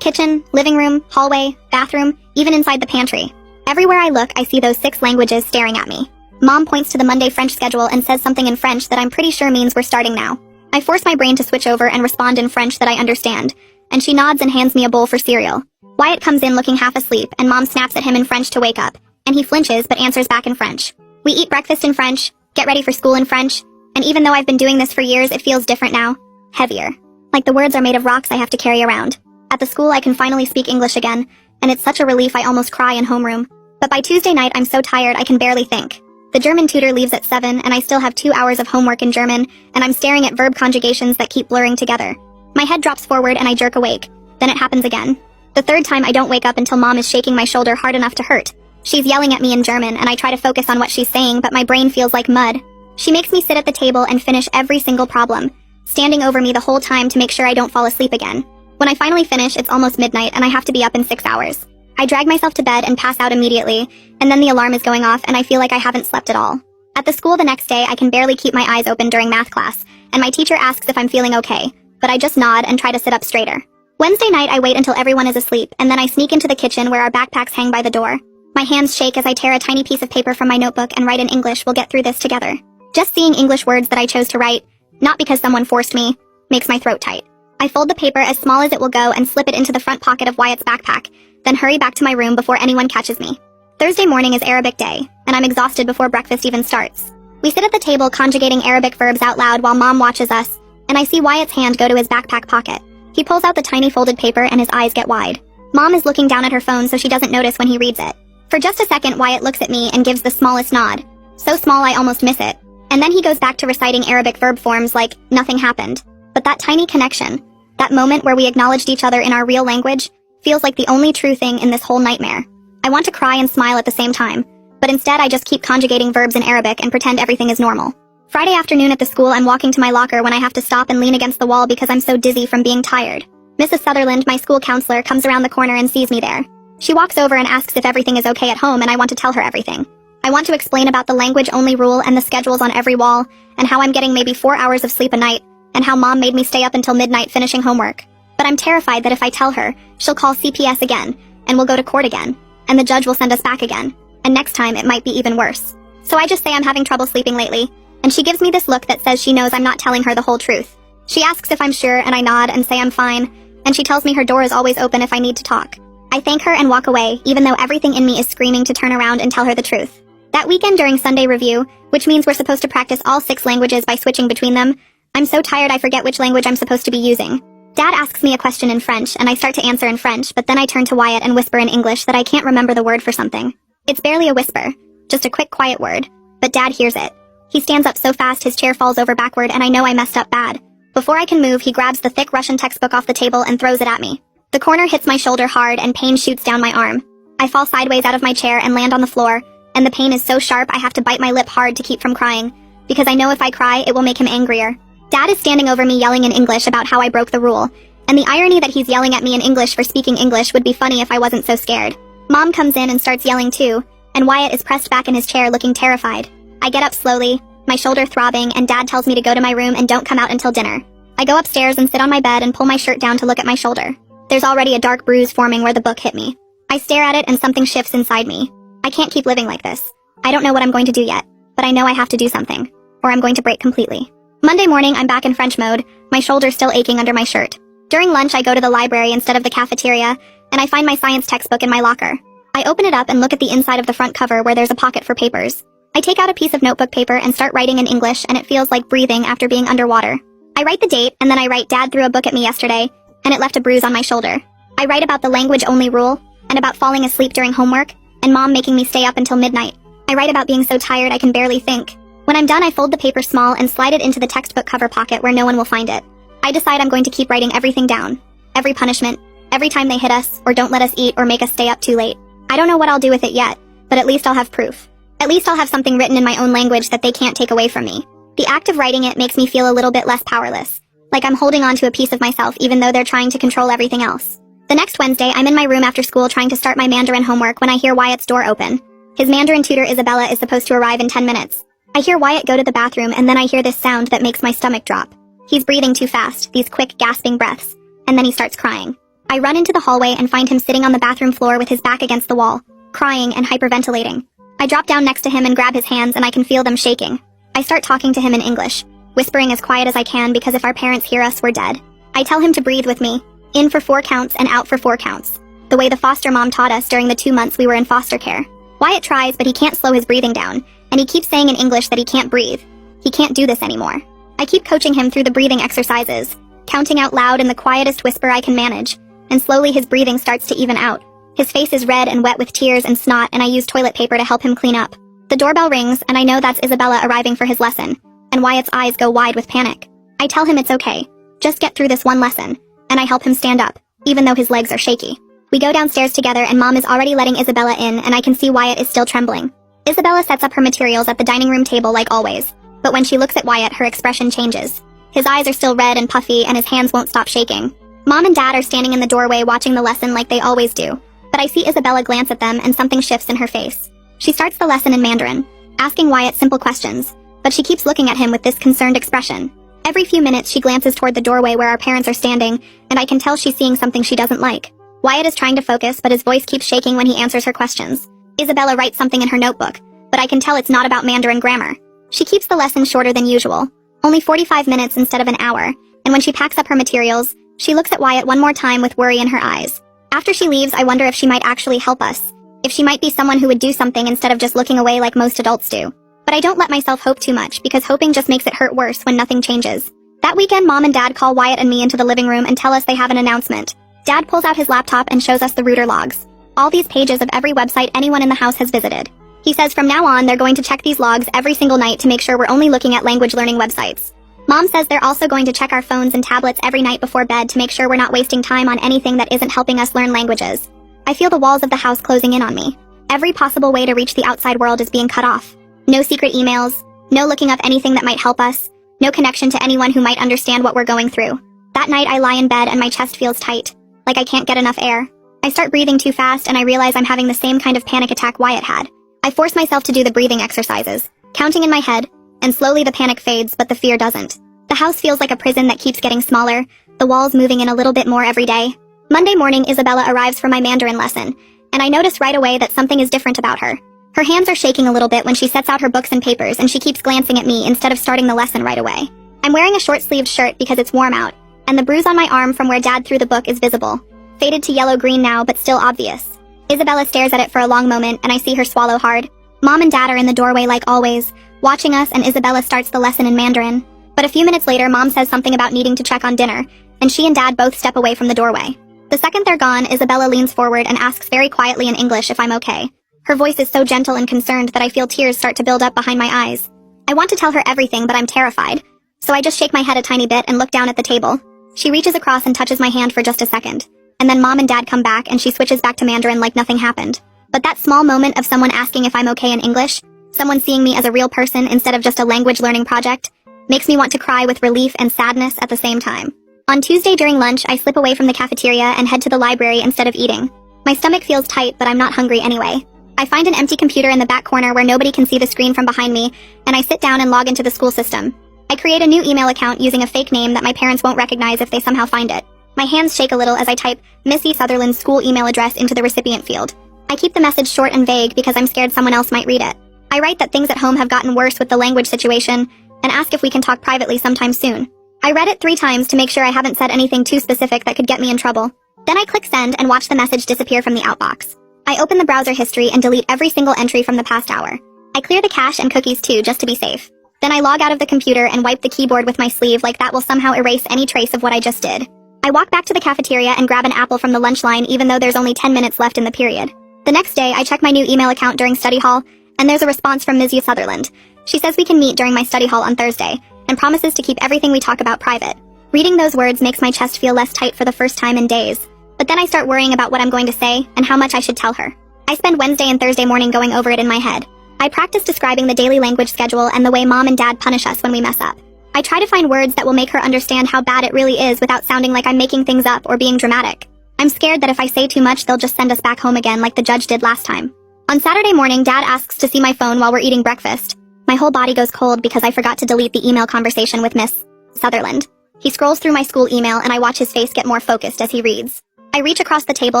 Speaker 2: Kitchen, living room, hallway, bathroom, even inside the pantry. Everywhere I look I see those 6 languages staring at me. Mom points to the Monday French schedule and says something in French that I'm pretty sure means we're starting now. I force my brain to switch over and respond in French that I understand, and she nods and hands me a bowl for cereal. Wyatt comes in looking half asleep, and Mom snaps at him in French to wake up, and he flinches but answers back in French. We eat breakfast in French, get ready for school in French, and even though I've been doing this for years, it feels different now. Heavier. Like the words are made of rocks I have to carry around. At the school I can finally speak English again, and it's such a relief I almost cry in homeroom. But by Tuesday night I'm so tired I can barely think. The German tutor leaves at 7, and I still have 2 hours of homework in German, and I'm staring at verb conjugations that keep blurring together. My head drops forward and I jerk awake. Then it happens again. The 3rd time I don't wake up until Mom is shaking my shoulder hard enough to hurt. She's yelling at me in German, and I try to focus on what she's saying, but my brain feels like mud. She makes me sit at the table and finish every single problem, standing over me the whole time to make sure I don't fall asleep again. When I finally finish, it's almost midnight and I have to be up in 6 hours. I drag myself to bed and pass out immediately, and then the alarm is going off and I feel like I haven't slept at all. At the school the next day, I can barely keep my eyes open during math class, and my teacher asks if I'm feeling okay, but I just nod and try to sit up straighter. Wednesday night, I wait until everyone is asleep, and then I sneak into the kitchen where our backpacks hang by the door. My hands shake as I tear a tiny piece of paper from my notebook and write in English, "We'll get through this together." Just seeing English words that I chose to write, not because someone forced me, makes my throat tight. I fold the paper as small as it will go and slip it into the front pocket of Wyatt's backpack, then hurry back to my room before anyone catches me. Thursday morning is Arabic day, and I'm exhausted before breakfast even starts. We sit at the table conjugating Arabic verbs out loud while Mom watches us, and I see Wyatt's hand go to his backpack pocket. He pulls out the tiny folded paper and his eyes get wide. Mom is looking down at her phone so she doesn't notice when he reads it. For just a second, Wyatt looks at me and gives the smallest nod. So small I almost miss it. And then he goes back to reciting Arabic verb forms like, nothing happened. But that tiny connection, that moment where we acknowledged each other in our real language, feels like the only true thing in this whole nightmare. I want to cry and smile at the same time, but instead I just keep conjugating verbs in Arabic and pretend everything is normal. Friday afternoon at the school, I'm walking to my locker when I have to stop and lean against the wall because I'm so dizzy from being tired. Mrs. Sutherland, my school counselor, comes around the corner and sees me there. She walks over and asks if everything is okay at home, and I want to tell her everything. I want to explain about the language-only rule and the schedules on every wall, and how I'm getting maybe 4 hours of sleep a night, and how Mom made me stay up until midnight finishing homework. But I'm terrified that if I tell her, she'll call CPS again, and we'll go to court again, and the judge will send us back again, and next time it might be even worse. So I just say I'm having trouble sleeping lately, and she gives me this look that says she knows I'm not telling her the whole truth. She asks if I'm sure, and I nod and say I'm fine, and she tells me her door is always open if I need to talk. I thank her and walk away, even though everything in me is screaming to turn around and tell her the truth. That weekend during Sunday review, which means we're supposed to practice all 6 languages by switching between them, I'm so tired I forget which language I'm supposed to be using. Dad asks me a question in French, and I start to answer in French, but then I turn to Wyatt and whisper in English that I can't remember the word for something. It's barely a whisper, just a quick, quiet word, but Dad hears it. He stands up so fast his chair falls over backward, and I know I messed up bad. Before I can move, he grabs the thick Russian textbook off the table and throws it at me. The corner hits my shoulder hard, and pain shoots down my arm. I fall sideways out of my chair and land on the floor, and the pain is so sharp I have to bite my lip hard to keep from crying, because I know if I cry, it will make him angrier. Dad is standing over me yelling in English about how I broke the rule, and the irony that he's yelling at me in English for speaking English would be funny if I wasn't so scared. Mom comes in and starts yelling too, and Wyatt is pressed back in his chair looking terrified. I get up slowly, my shoulder throbbing, and Dad tells me to go to my room and don't come out until dinner. I go upstairs and sit on my bed and pull my shirt down to look at my shoulder. There's already a dark bruise forming where the book hit me. I stare at it and something shifts inside me. I can't keep living like this. I don't know what I'm going to do yet, but I know I have to do something, or I'm going to break completely. Monday morning, I'm back in French mode, my shoulder still aching under my shirt. During lunch, I go to the library instead of the cafeteria, and I find my science textbook in my locker. I open it up and look at the inside of the front cover where there's a pocket for papers. I take out a piece of notebook paper and start writing in English, and it feels like breathing after being underwater. I write the date, and then I write Dad threw a book at me yesterday, and it left a bruise on my shoulder. I write about the language-only rule, and about falling asleep during homework, and Mom making me stay up until midnight. I write about being so tired I can barely think. When I'm done, I fold the paper small and slide it into the textbook cover pocket where no one will find it. I decide I'm going to keep writing everything down. Every punishment, every time they hit us, or don't let us eat, or make us stay up too late. I don't know what I'll do with it yet, but at least I'll have proof. At least I'll have something written in my own language that they can't take away from me. The act of writing it makes me feel a little bit less powerless. Like I'm holding on to a piece of myself even though they're trying to control everything else. The next Wednesday, I'm in my room after school trying to start my Mandarin homework when I hear Wyatt's door open. His Mandarin tutor Isabella is supposed to arrive in 10 minutes. I hear Wyatt go to the bathroom, and then I hear this sound that makes my stomach drop. He's breathing too fast, these quick, gasping breaths, and then he starts crying. I run into the hallway and find him sitting on the bathroom floor with his back against the wall, crying and hyperventilating. I drop down next to him and grab his hands, and I can feel them shaking. I start talking to him in English, whispering as quiet as I can because if our parents hear us, we're dead. I tell him to breathe with me, in for 4 counts and out for 4 counts, the way the foster mom taught us during the 2 months we were in foster care. Wyatt tries, but he can't slow his breathing down, and he keeps saying in English that he can't breathe. He can't do this anymore. I keep coaching him through the breathing exercises, counting out loud in the quietest whisper I can manage, and slowly his breathing starts to even out. His face is red and wet with tears and snot, and I use toilet paper to help him clean up. The doorbell rings, and I know that's Isabella arriving for his lesson, and Wyatt's eyes go wide with panic. I tell him it's okay. Just get through this one lesson, and I help him stand up, even though his legs are shaky. We go downstairs together, and Mom is already letting Isabella in, and I can see Wyatt is still trembling. Isabella sets up her materials at the dining room table like always, but when she looks at Wyatt, her expression changes. His eyes are still red and puffy, and his hands won't stop shaking. Mom and Dad are standing in the doorway watching the lesson like they always do, but I see Isabella glance at them and something shifts in her face. She starts the lesson in Mandarin, asking Wyatt simple questions, but she keeps looking at him with this concerned expression. Every few minutes, she glances toward the doorway where our parents are standing, and I can tell she's seeing something she doesn't like. Wyatt is trying to focus, but his voice keeps shaking when he answers her questions. Isabella writes something in her notebook, but I can tell it's not about Mandarin grammar. She keeps the lesson shorter than usual, only 45 minutes instead of an hour, and when she packs up her materials, she looks at Wyatt one more time with worry in her eyes. After she leaves, I wonder if she might actually help us, if she might be someone who would do something instead of just looking away like most adults do. But I don't let myself hope too much because hoping just makes it hurt worse when nothing changes. That weekend, Mom and Dad call Wyatt and me into the living room and tell us they have an announcement. Dad pulls out his laptop and shows us the router logs. All these pages of every website anyone in the house has visited. He says from now on they're going to check these logs every single night to make sure we're only looking at language learning websites. Mom says they're also going to check our phones and tablets every night before bed to make sure we're not wasting time on anything that isn't helping us learn languages. I feel the walls of the house closing in on me. Every possible way to reach the outside world is being cut off. No secret emails, No looking up anything that might help us. No connection to anyone who might understand what we're going through. That night I lie in bed and my chest feels tight, like I can't get enough air. I start breathing too fast and I realize I'm having the same kind of panic attack Wyatt had. I force myself to do the breathing exercises, counting in my head, and slowly the panic fades, but the fear doesn't. The house feels like a prison that keeps getting smaller, the walls moving in a little bit more every day. Monday morning, Isabella arrives for my Mandarin lesson, and I notice right away that something is different about her. Her hands are shaking a little bit when she sets out her books and papers, and she keeps glancing at me instead of starting the lesson right away. I'm wearing a short-sleeved shirt because it's warm out, and the bruise on my arm from where Dad threw the book is visible. Faded to yellow-green now, but still obvious. Isabella stares at it for a long moment, and I see her swallow hard. Mom and Dad are in the doorway like always, watching us, and Isabella starts the lesson in Mandarin. But a few minutes later, Mom says something about needing to check on dinner, and she and Dad both step away from the doorway. The second they're gone, Isabella leans forward and asks very quietly in English if I'm okay. Her voice is so gentle and concerned that I feel tears start to build up behind my eyes. I want to tell her everything, but I'm terrified. So I just shake my head a tiny bit and look down at the table. She reaches across and touches my hand for just a second. And then Mom and Dad come back and she switches back to Mandarin like nothing happened. But that small moment of someone asking if I'm okay in English, someone seeing me as a real person instead of just a language learning project, makes me want to cry with relief and sadness at the same time. On Tuesday during lunch, I slip away from the cafeteria and head to the library instead of eating. My stomach feels tight, but I'm not hungry anyway. I find an empty computer in the back corner where nobody can see the screen from behind me, and I sit down and log into the school system. I create a new email account using a fake name that my parents won't recognize if they somehow find it. My hands shake a little as I type Missy Sutherland's school email address into the recipient field. I keep the message short and vague because I'm scared someone else might read it. I write that things at home have gotten worse with the language situation, and ask if we can talk privately sometime soon. I read it 3 times to make sure I haven't said anything too specific that could get me in trouble. Then I click send and watch the message disappear from the outbox. I open the browser history and delete every single entry from the past hour. I clear the cache and cookies too, just to be safe. Then I log out of the computer and wipe the keyboard with my sleeve like that will somehow erase any trace of what I just did. I walk back to the cafeteria and grab an apple from the lunch line even though there's only 10 minutes left in the period. The next day, I check my new email account during study hall, and there's a response from Ms. Sutherland. She says we can meet during my study hall on Thursday, and promises to keep everything we talk about private. Reading those words makes my chest feel less tight for the first time in days. But then I start worrying about what I'm going to say and how much I should tell her. I spend Wednesday and Thursday morning going over it in my head. I practice describing the daily language schedule and the way Mom and Dad punish us when we mess up. I try to find words that will make her understand how bad it really is without sounding like I'm making things up or being dramatic. I'm scared that if I say too much, they'll just send us back home again like the judge did last time. On Saturday morning, Dad asks to see my phone while we're eating breakfast. My whole body goes cold because I forgot to delete the email conversation with Miss Sutherland. He scrolls through my school email and I watch his face get more focused as he reads. I reach across the table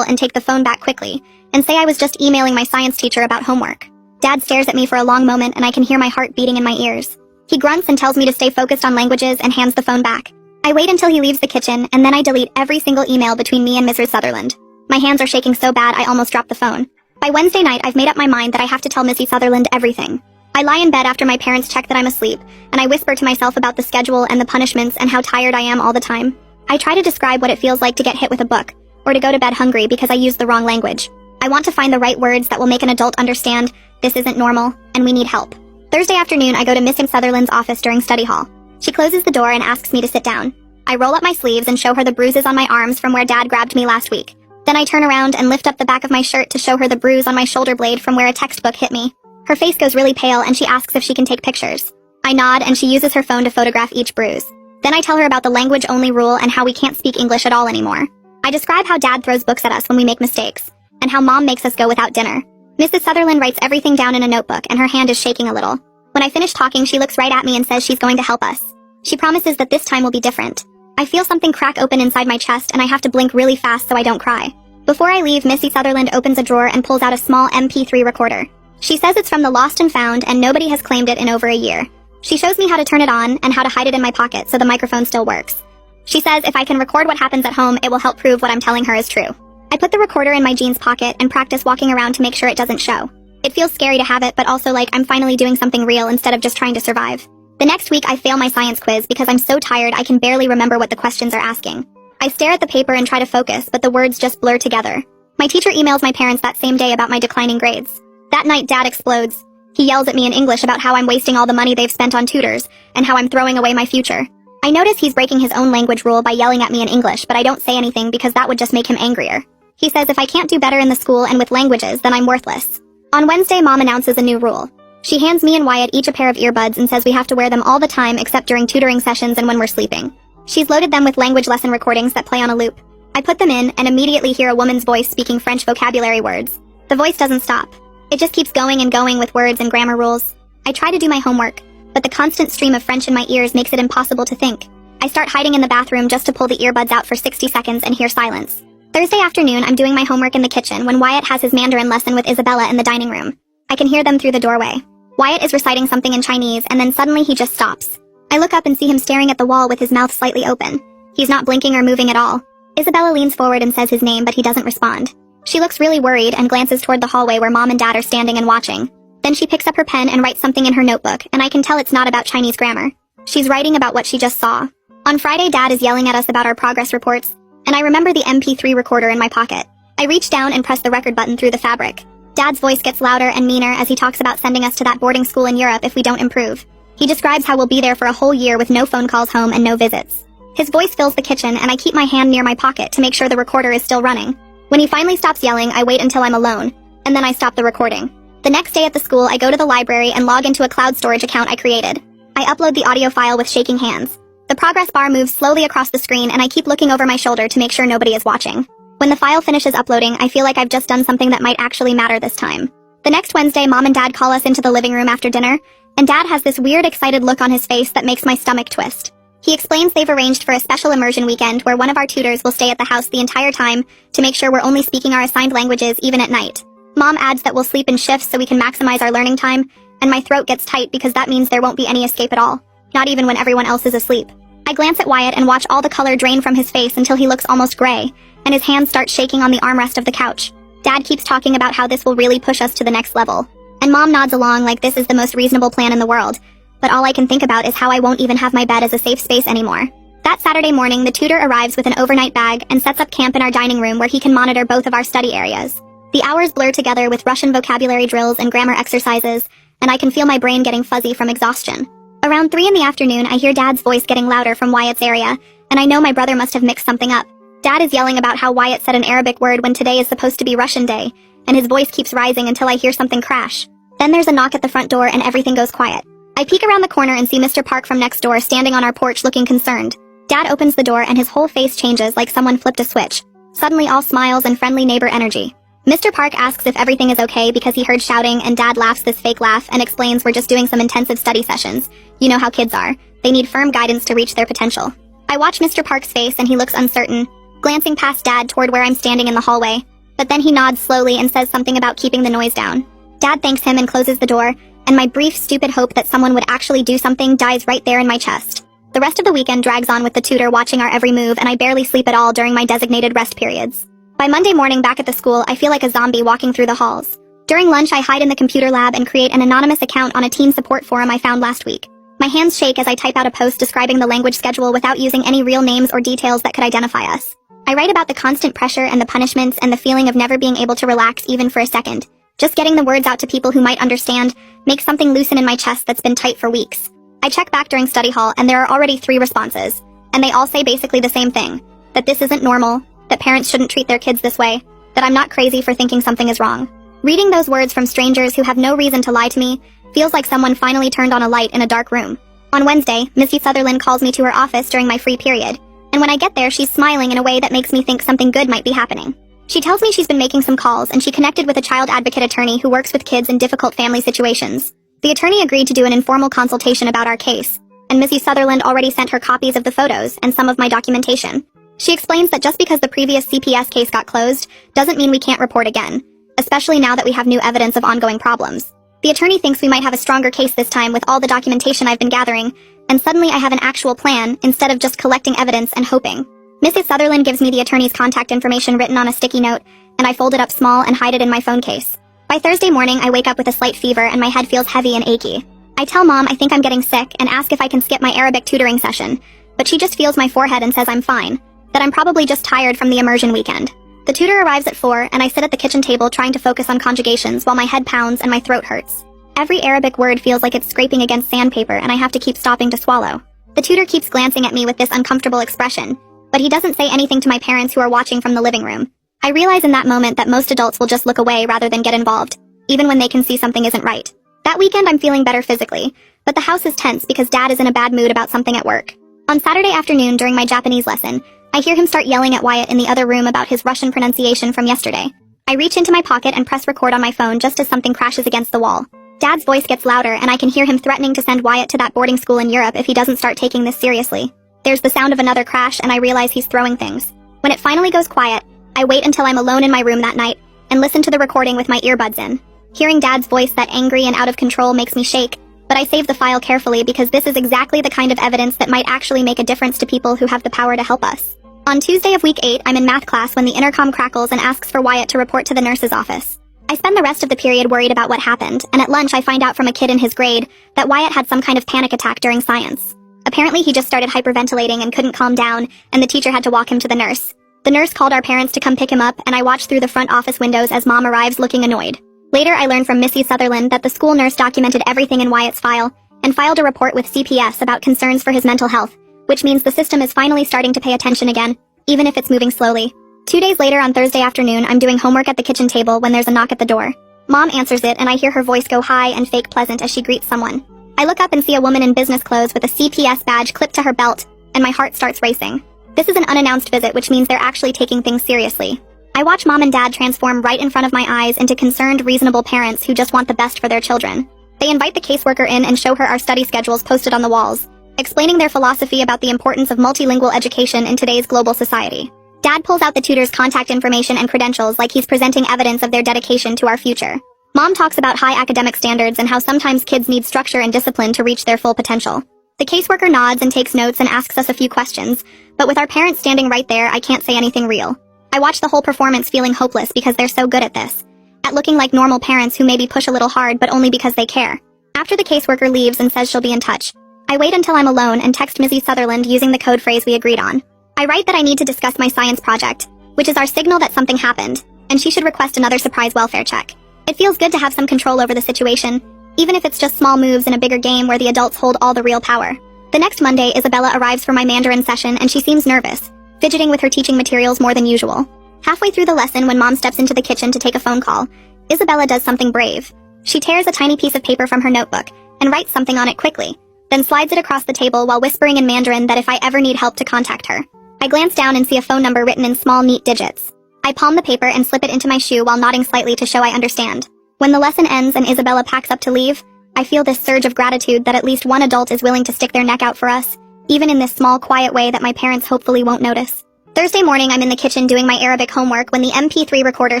Speaker 2: and take the phone back quickly and say I was just emailing my science teacher about homework. Dad stares at me for a long moment and I can hear my heart beating in my ears. He grunts and tells me to stay focused on languages and hands the phone back. I wait until he leaves the kitchen and then I delete every single email between me and Mrs. Sutherland. My hands are shaking so bad I almost drop the phone. By Wednesday night, I've made up my mind that I have to tell Missy Sutherland everything. I lie in bed after my parents check that I'm asleep, and I whisper to myself about the schedule and the punishments and how tired I am all the time. I try to describe what it feels like to get hit with a book, or to go to bed hungry because I used the wrong language. I want to find the right words that will make an adult understand this isn't normal, and we need help. Thursday afternoon, I go to Miss Sutherland's office during study hall. She closes the door and asks me to sit down. I roll up my sleeves and show her the bruises on my arms from where Dad grabbed me last week. Then I turn around and lift up the back of my shirt to show her the bruise on my shoulder blade from where a textbook hit me. Her face goes really pale and she asks if she can take pictures. I nod and she uses her phone to photograph each bruise. Then I tell her about the language-only rule and how we can't speak English at all anymore. I describe how Dad throws books at us when we make mistakes, and how Mom makes us go without dinner. Mrs. Sutherland writes everything down in a notebook and her hand is shaking a little. When I finish talking, she looks right at me and says she's going to help us. She promises that this time will be different. I feel something crack open inside my chest and I have to blink really fast so I don't cry. Before I leave, Missy Sutherland opens a drawer and pulls out a small MP3 recorder. She says it's from the Lost and Found and nobody has claimed it in over a year. She shows me how to turn it on and how to hide it in my pocket so the microphone still works. She says if I can record what happens at home, it will help prove what I'm telling her is true. I put the recorder in my jeans pocket and practice walking around to make sure it doesn't show. It feels scary to have it, but also like I'm finally doing something real instead of just trying to survive. The next week, I fail my science quiz because I'm so tired I can barely remember what the questions are asking. I stare at the paper and try to focus, but the words just blur together. My teacher emails my parents that same day about my declining grades. That night, Dad explodes. He yells at me in English about how I'm wasting all the money they've spent on tutors, and how I'm throwing away my future. I notice he's breaking his own language rule by yelling at me in English, but I don't say anything because that would just make him angrier. He says if I can't do better in the school and with languages, then I'm worthless. On Wednesday, Mom announces a new rule. She hands me and Wyatt each a pair of earbuds and says we have to wear them all the time except during tutoring sessions and when we're sleeping. She's loaded them with language lesson recordings that play on a loop. I put them in and immediately hear a woman's voice speaking French vocabulary words. The voice doesn't stop. It just keeps going and going with words and grammar rules. I try to do my homework, but the constant stream of French in my ears makes it impossible to think. I start hiding in the bathroom just to pull the earbuds out for 60 seconds and hear silence. Thursday afternoon, I'm doing my homework in the kitchen when Wyatt has his Mandarin lesson with Isabella in the dining room. I can hear them through the doorway. Wyatt is reciting something in Chinese and then suddenly he just stops. I look up and see him staring at the wall with his mouth slightly open. He's not blinking or moving at all. Isabella leans forward and says his name, but he doesn't respond. She looks really worried and glances toward the hallway where Mom and Dad are standing and watching. Then she picks up her pen and writes something in her notebook, and I can tell it's not about Chinese grammar. She's writing about what she just saw. On Friday, Dad is yelling at us about our progress reports, and I remember the MP3 recorder in my pocket. I reach down and press the record button through the fabric. Dad's voice gets louder and meaner as he talks about sending us to that boarding school in Europe if we don't improve. He describes how we'll be there for a whole year with no phone calls home and no visits. His voice fills the kitchen, and I keep my hand near my pocket to make sure the recorder is still running. When he finally stops yelling, I wait until I'm alone, and then I stop the recording. The next day at the school, I go to the library and log into a cloud storage account I created. I upload the audio file with shaking hands. The progress bar moves slowly across the screen, and I keep looking over my shoulder to make sure nobody is watching. When the file finishes uploading, I feel like I've just done something that might actually matter this time. The next Wednesday, Mom and Dad call us into the living room after dinner, and Dad has this weird, excited look on his face that makes my stomach twist. He explains they've arranged for a special immersion weekend where one of our tutors will stay at the house the entire time to make sure we're only speaking our assigned languages even at night. Mom adds that we'll sleep in shifts so we can maximize our learning time, and my throat gets tight because that means there won't be any escape at all, not even when everyone else is asleep. I glance at Wyatt and watch all the color drain from his face until he looks almost gray, and his hands start shaking on the armrest of the couch. Dad keeps talking about how this will really push us to the next level, and Mom nods along like this is the most reasonable plan in the world. But all I can think about is how I won't even have my bed as a safe space anymore. That Saturday morning, the tutor arrives with an overnight bag and sets up camp in our dining room where he can monitor both of our study areas. The hours blur together with Russian vocabulary drills and grammar exercises, and I can feel my brain getting fuzzy from exhaustion. Around 3 in the afternoon, I hear Dad's voice getting louder from Wyatt's area, and I know my brother must have mixed something up. Dad is yelling about how Wyatt said an Arabic word when today is supposed to be Russian Day, and his voice keeps rising until I hear something crash. Then there's a knock at the front door and everything goes quiet. I peek around the corner and see Mr. Park from next door standing on our porch looking concerned. Dad opens the door and his whole face changes like someone flipped a switch. Suddenly all smiles and friendly neighbor energy. Mr. Park asks if everything is okay because he heard shouting, and Dad laughs this fake laugh and explains we're just doing some intensive study sessions. You know how kids are. They need firm guidance to reach their potential. I watch Mr. Park's face and he looks uncertain, glancing past Dad toward where I'm standing in the hallway. But then he nods slowly and says something about keeping the noise down. Dad thanks him and closes the door, and my brief, stupid hope that someone would actually do something dies right there in my chest. The rest of the weekend drags on with the tutor watching our every move, and I barely sleep at all during my designated rest periods. By Monday morning back at the school, I feel like a zombie walking through the halls. During lunch, I hide in the computer lab and create an anonymous account on a teen support forum I found last week. My hands shake as I type out a post describing the language schedule without using any real names or details that could identify us. I write about the constant pressure and the punishments and the feeling of never being able to relax even for a second. Just getting the words out to people who might understand makes something loosen in my chest that's been tight for weeks. I check back during study hall and there are already 3 responses, and they all say basically the same thing, that this isn't normal, that parents shouldn't treat their kids this way, that I'm not crazy for thinking something is wrong. Reading those words from strangers who have no reason to lie to me feels like someone finally turned on a light in a dark room. On Wednesday, Missy Sutherland calls me to her office during my free period, and when I get there, she's smiling in a way that makes me think something good might be happening. She tells me she's been making some calls and she connected with a child advocate attorney who works with kids in difficult family situations. The attorney agreed to do an informal consultation about our case, and Missy Sutherland already sent her copies of the photos and some of my documentation. She explains that just because the previous CPS case got closed doesn't mean we can't report again, especially now that we have new evidence of ongoing problems. The attorney thinks we might have a stronger case this time with all the documentation I've been gathering, and suddenly I have an actual plan instead of just collecting evidence and hoping. Mrs. Sutherland gives me the attorney's contact information written on a sticky note, and I fold it up small and hide it in my phone case. By Thursday morning, I wake up with a slight fever and my head feels heavy and achy. I tell Mom I think I'm getting sick and ask if I can skip my Arabic tutoring session, but she just feels my forehead and says I'm fine, that I'm probably just tired from the immersion weekend. The tutor arrives at 4, and I sit at the kitchen table trying to focus on conjugations while my head pounds and my throat hurts. Every Arabic word feels like it's scraping against sandpaper and I have to keep stopping to swallow. The tutor keeps glancing at me with this uncomfortable expression, but he doesn't say anything to my parents who are watching from the living room. I realize in that moment that most adults will just look away rather than get involved, even when they can see something isn't right. That That weekend I'm feeling better physically, but the house is tense because Dad is in a bad mood about something at work. On Saturday afternoon during my Japanese lesson, I hear him start yelling at Wyatt in the other room about his Russian pronunciation from yesterday. I reach into my pocket and press record on my phone just as something crashes against the wall. Dad's voice gets louder and I can hear him threatening to send Wyatt to that boarding school in Europe if he doesn't start taking this seriously. There's the sound of another crash and I realize he's throwing things. When it finally goes quiet, I wait until I'm alone in my room that night and listen to the recording with my earbuds in. Hearing Dad's voice that angry and out of control makes me shake, but I save the file carefully because this is exactly the kind of evidence that might actually make a difference to people who have the power to help us. On Tuesday of week 8, I'm in math class when the intercom crackles and asks for Wyatt to report to the nurse's office. I spend the rest of the period worried about what happened, and at lunch I find out from a kid in his grade that Wyatt had some kind of panic attack during science. Apparently he just started hyperventilating and couldn't calm down, and the teacher had to walk him to the nurse. The nurse called our parents to come pick him up, and I watch through the front office windows as Mom arrives looking annoyed. Later I learned from Missy Sutherland that the school nurse documented everything in Wyatt's file, and filed a report with CPS about concerns for his mental health, which means the system is finally starting to pay attention again, even if it's moving slowly. 2 days later on Thursday afternoon, I'm doing homework at the kitchen table when there's a knock at the door. Mom answers it and I hear her voice go high and fake pleasant as she greets someone. I look up and see a woman in business clothes with a CPS badge clipped to her belt, and my heart starts racing. This is an unannounced visit, which means they're actually taking things seriously. I watch Mom and Dad transform right in front of my eyes into concerned, reasonable parents who just want the best for their children. They invite the caseworker in and show her our study schedules posted on the walls, explaining their philosophy about the importance of multilingual education in today's global society. Dad pulls out the tutor's contact information and credentials like he's presenting evidence of their dedication to our future. Mom talks about high academic standards and how sometimes kids need structure and discipline to reach their full potential. The caseworker nods and takes notes and asks us a few questions, but with our parents standing right there, I can't say anything real. I watch the whole performance feeling hopeless because they're so good at this. At looking like normal parents who maybe push a little hard but only because they care. After the caseworker leaves and says she'll be in touch, I wait until I'm alone and text Missy Sutherland using the code phrase we agreed on. I write that I need to discuss my science project, which is our signal that something happened, and she should request another surprise welfare check. It feels good to have some control over the situation, even if it's just small moves in a bigger game where the adults hold all the real power. The next Monday, Isabella arrives for my Mandarin session and she seems nervous, fidgeting with her teaching materials more than usual. Halfway through the lesson when Mom steps into the kitchen to take a phone call, Isabella does something brave. She tears a tiny piece of paper from her notebook and writes something on it quickly, then slides it across the table while whispering in Mandarin that if I ever need help to contact her. I glance down and see a phone number written in small, neat digits. I palm the paper and slip it into my shoe while nodding slightly to show I understand. When the lesson ends and Isabella packs up to leave, I feel this surge of gratitude that at least one adult is willing to stick their neck out for us, even in this small, quiet way that my parents hopefully won't notice. Thursday morning, I'm in the kitchen doing my Arabic homework when the MP3 recorder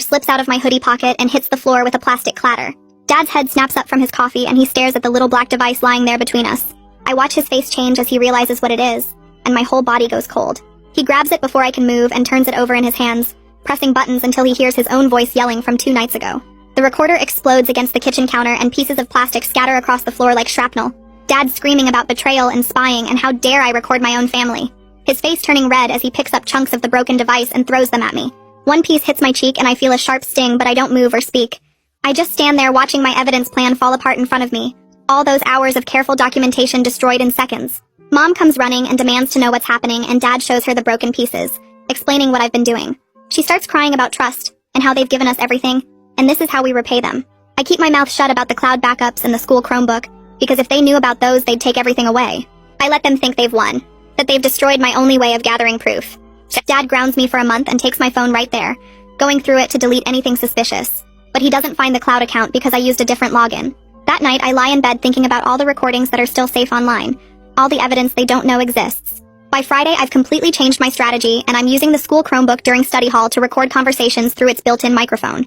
Speaker 2: slips out of my hoodie pocket and hits the floor with a plastic clatter. Dad's head snaps up from his coffee and he stares at the little black device lying there between us. I watch his face change as he realizes what it is, and my whole body goes cold. He grabs it before I can move and turns it over in his hands, pressing buttons until he hears his own voice yelling from 2 nights ago. The recorder explodes against the kitchen counter and pieces of plastic scatter across the floor like shrapnel. Dad's screaming about betrayal and spying and how dare I record my own family. His face turning red as he picks up chunks of the broken device and throws them at me. One piece hits my cheek and I feel a sharp sting, but I don't move or speak. I just stand there watching my evidence plan fall apart in front of me. All those hours of careful documentation destroyed in seconds. Mom comes running and demands to know what's happening, and Dad shows her the broken pieces, explaining what I've been doing. She starts crying about trust and how they've given us everything, and this is how we repay them. I keep my mouth shut about the cloud backups and the school Chromebook, because if they knew about those, they'd take everything away. I let them think they've won, that they've destroyed my only way of gathering proof. Dad grounds me for a month and takes my phone right there, going through it to delete anything suspicious. But he doesn't find the cloud account because I used a different login. That night, I lie in bed thinking about all the recordings that are still safe online, all the evidence they don't know exists. By Friday, I've completely changed my strategy, and I'm using the school Chromebook during study hall to record conversations through its built-in microphone.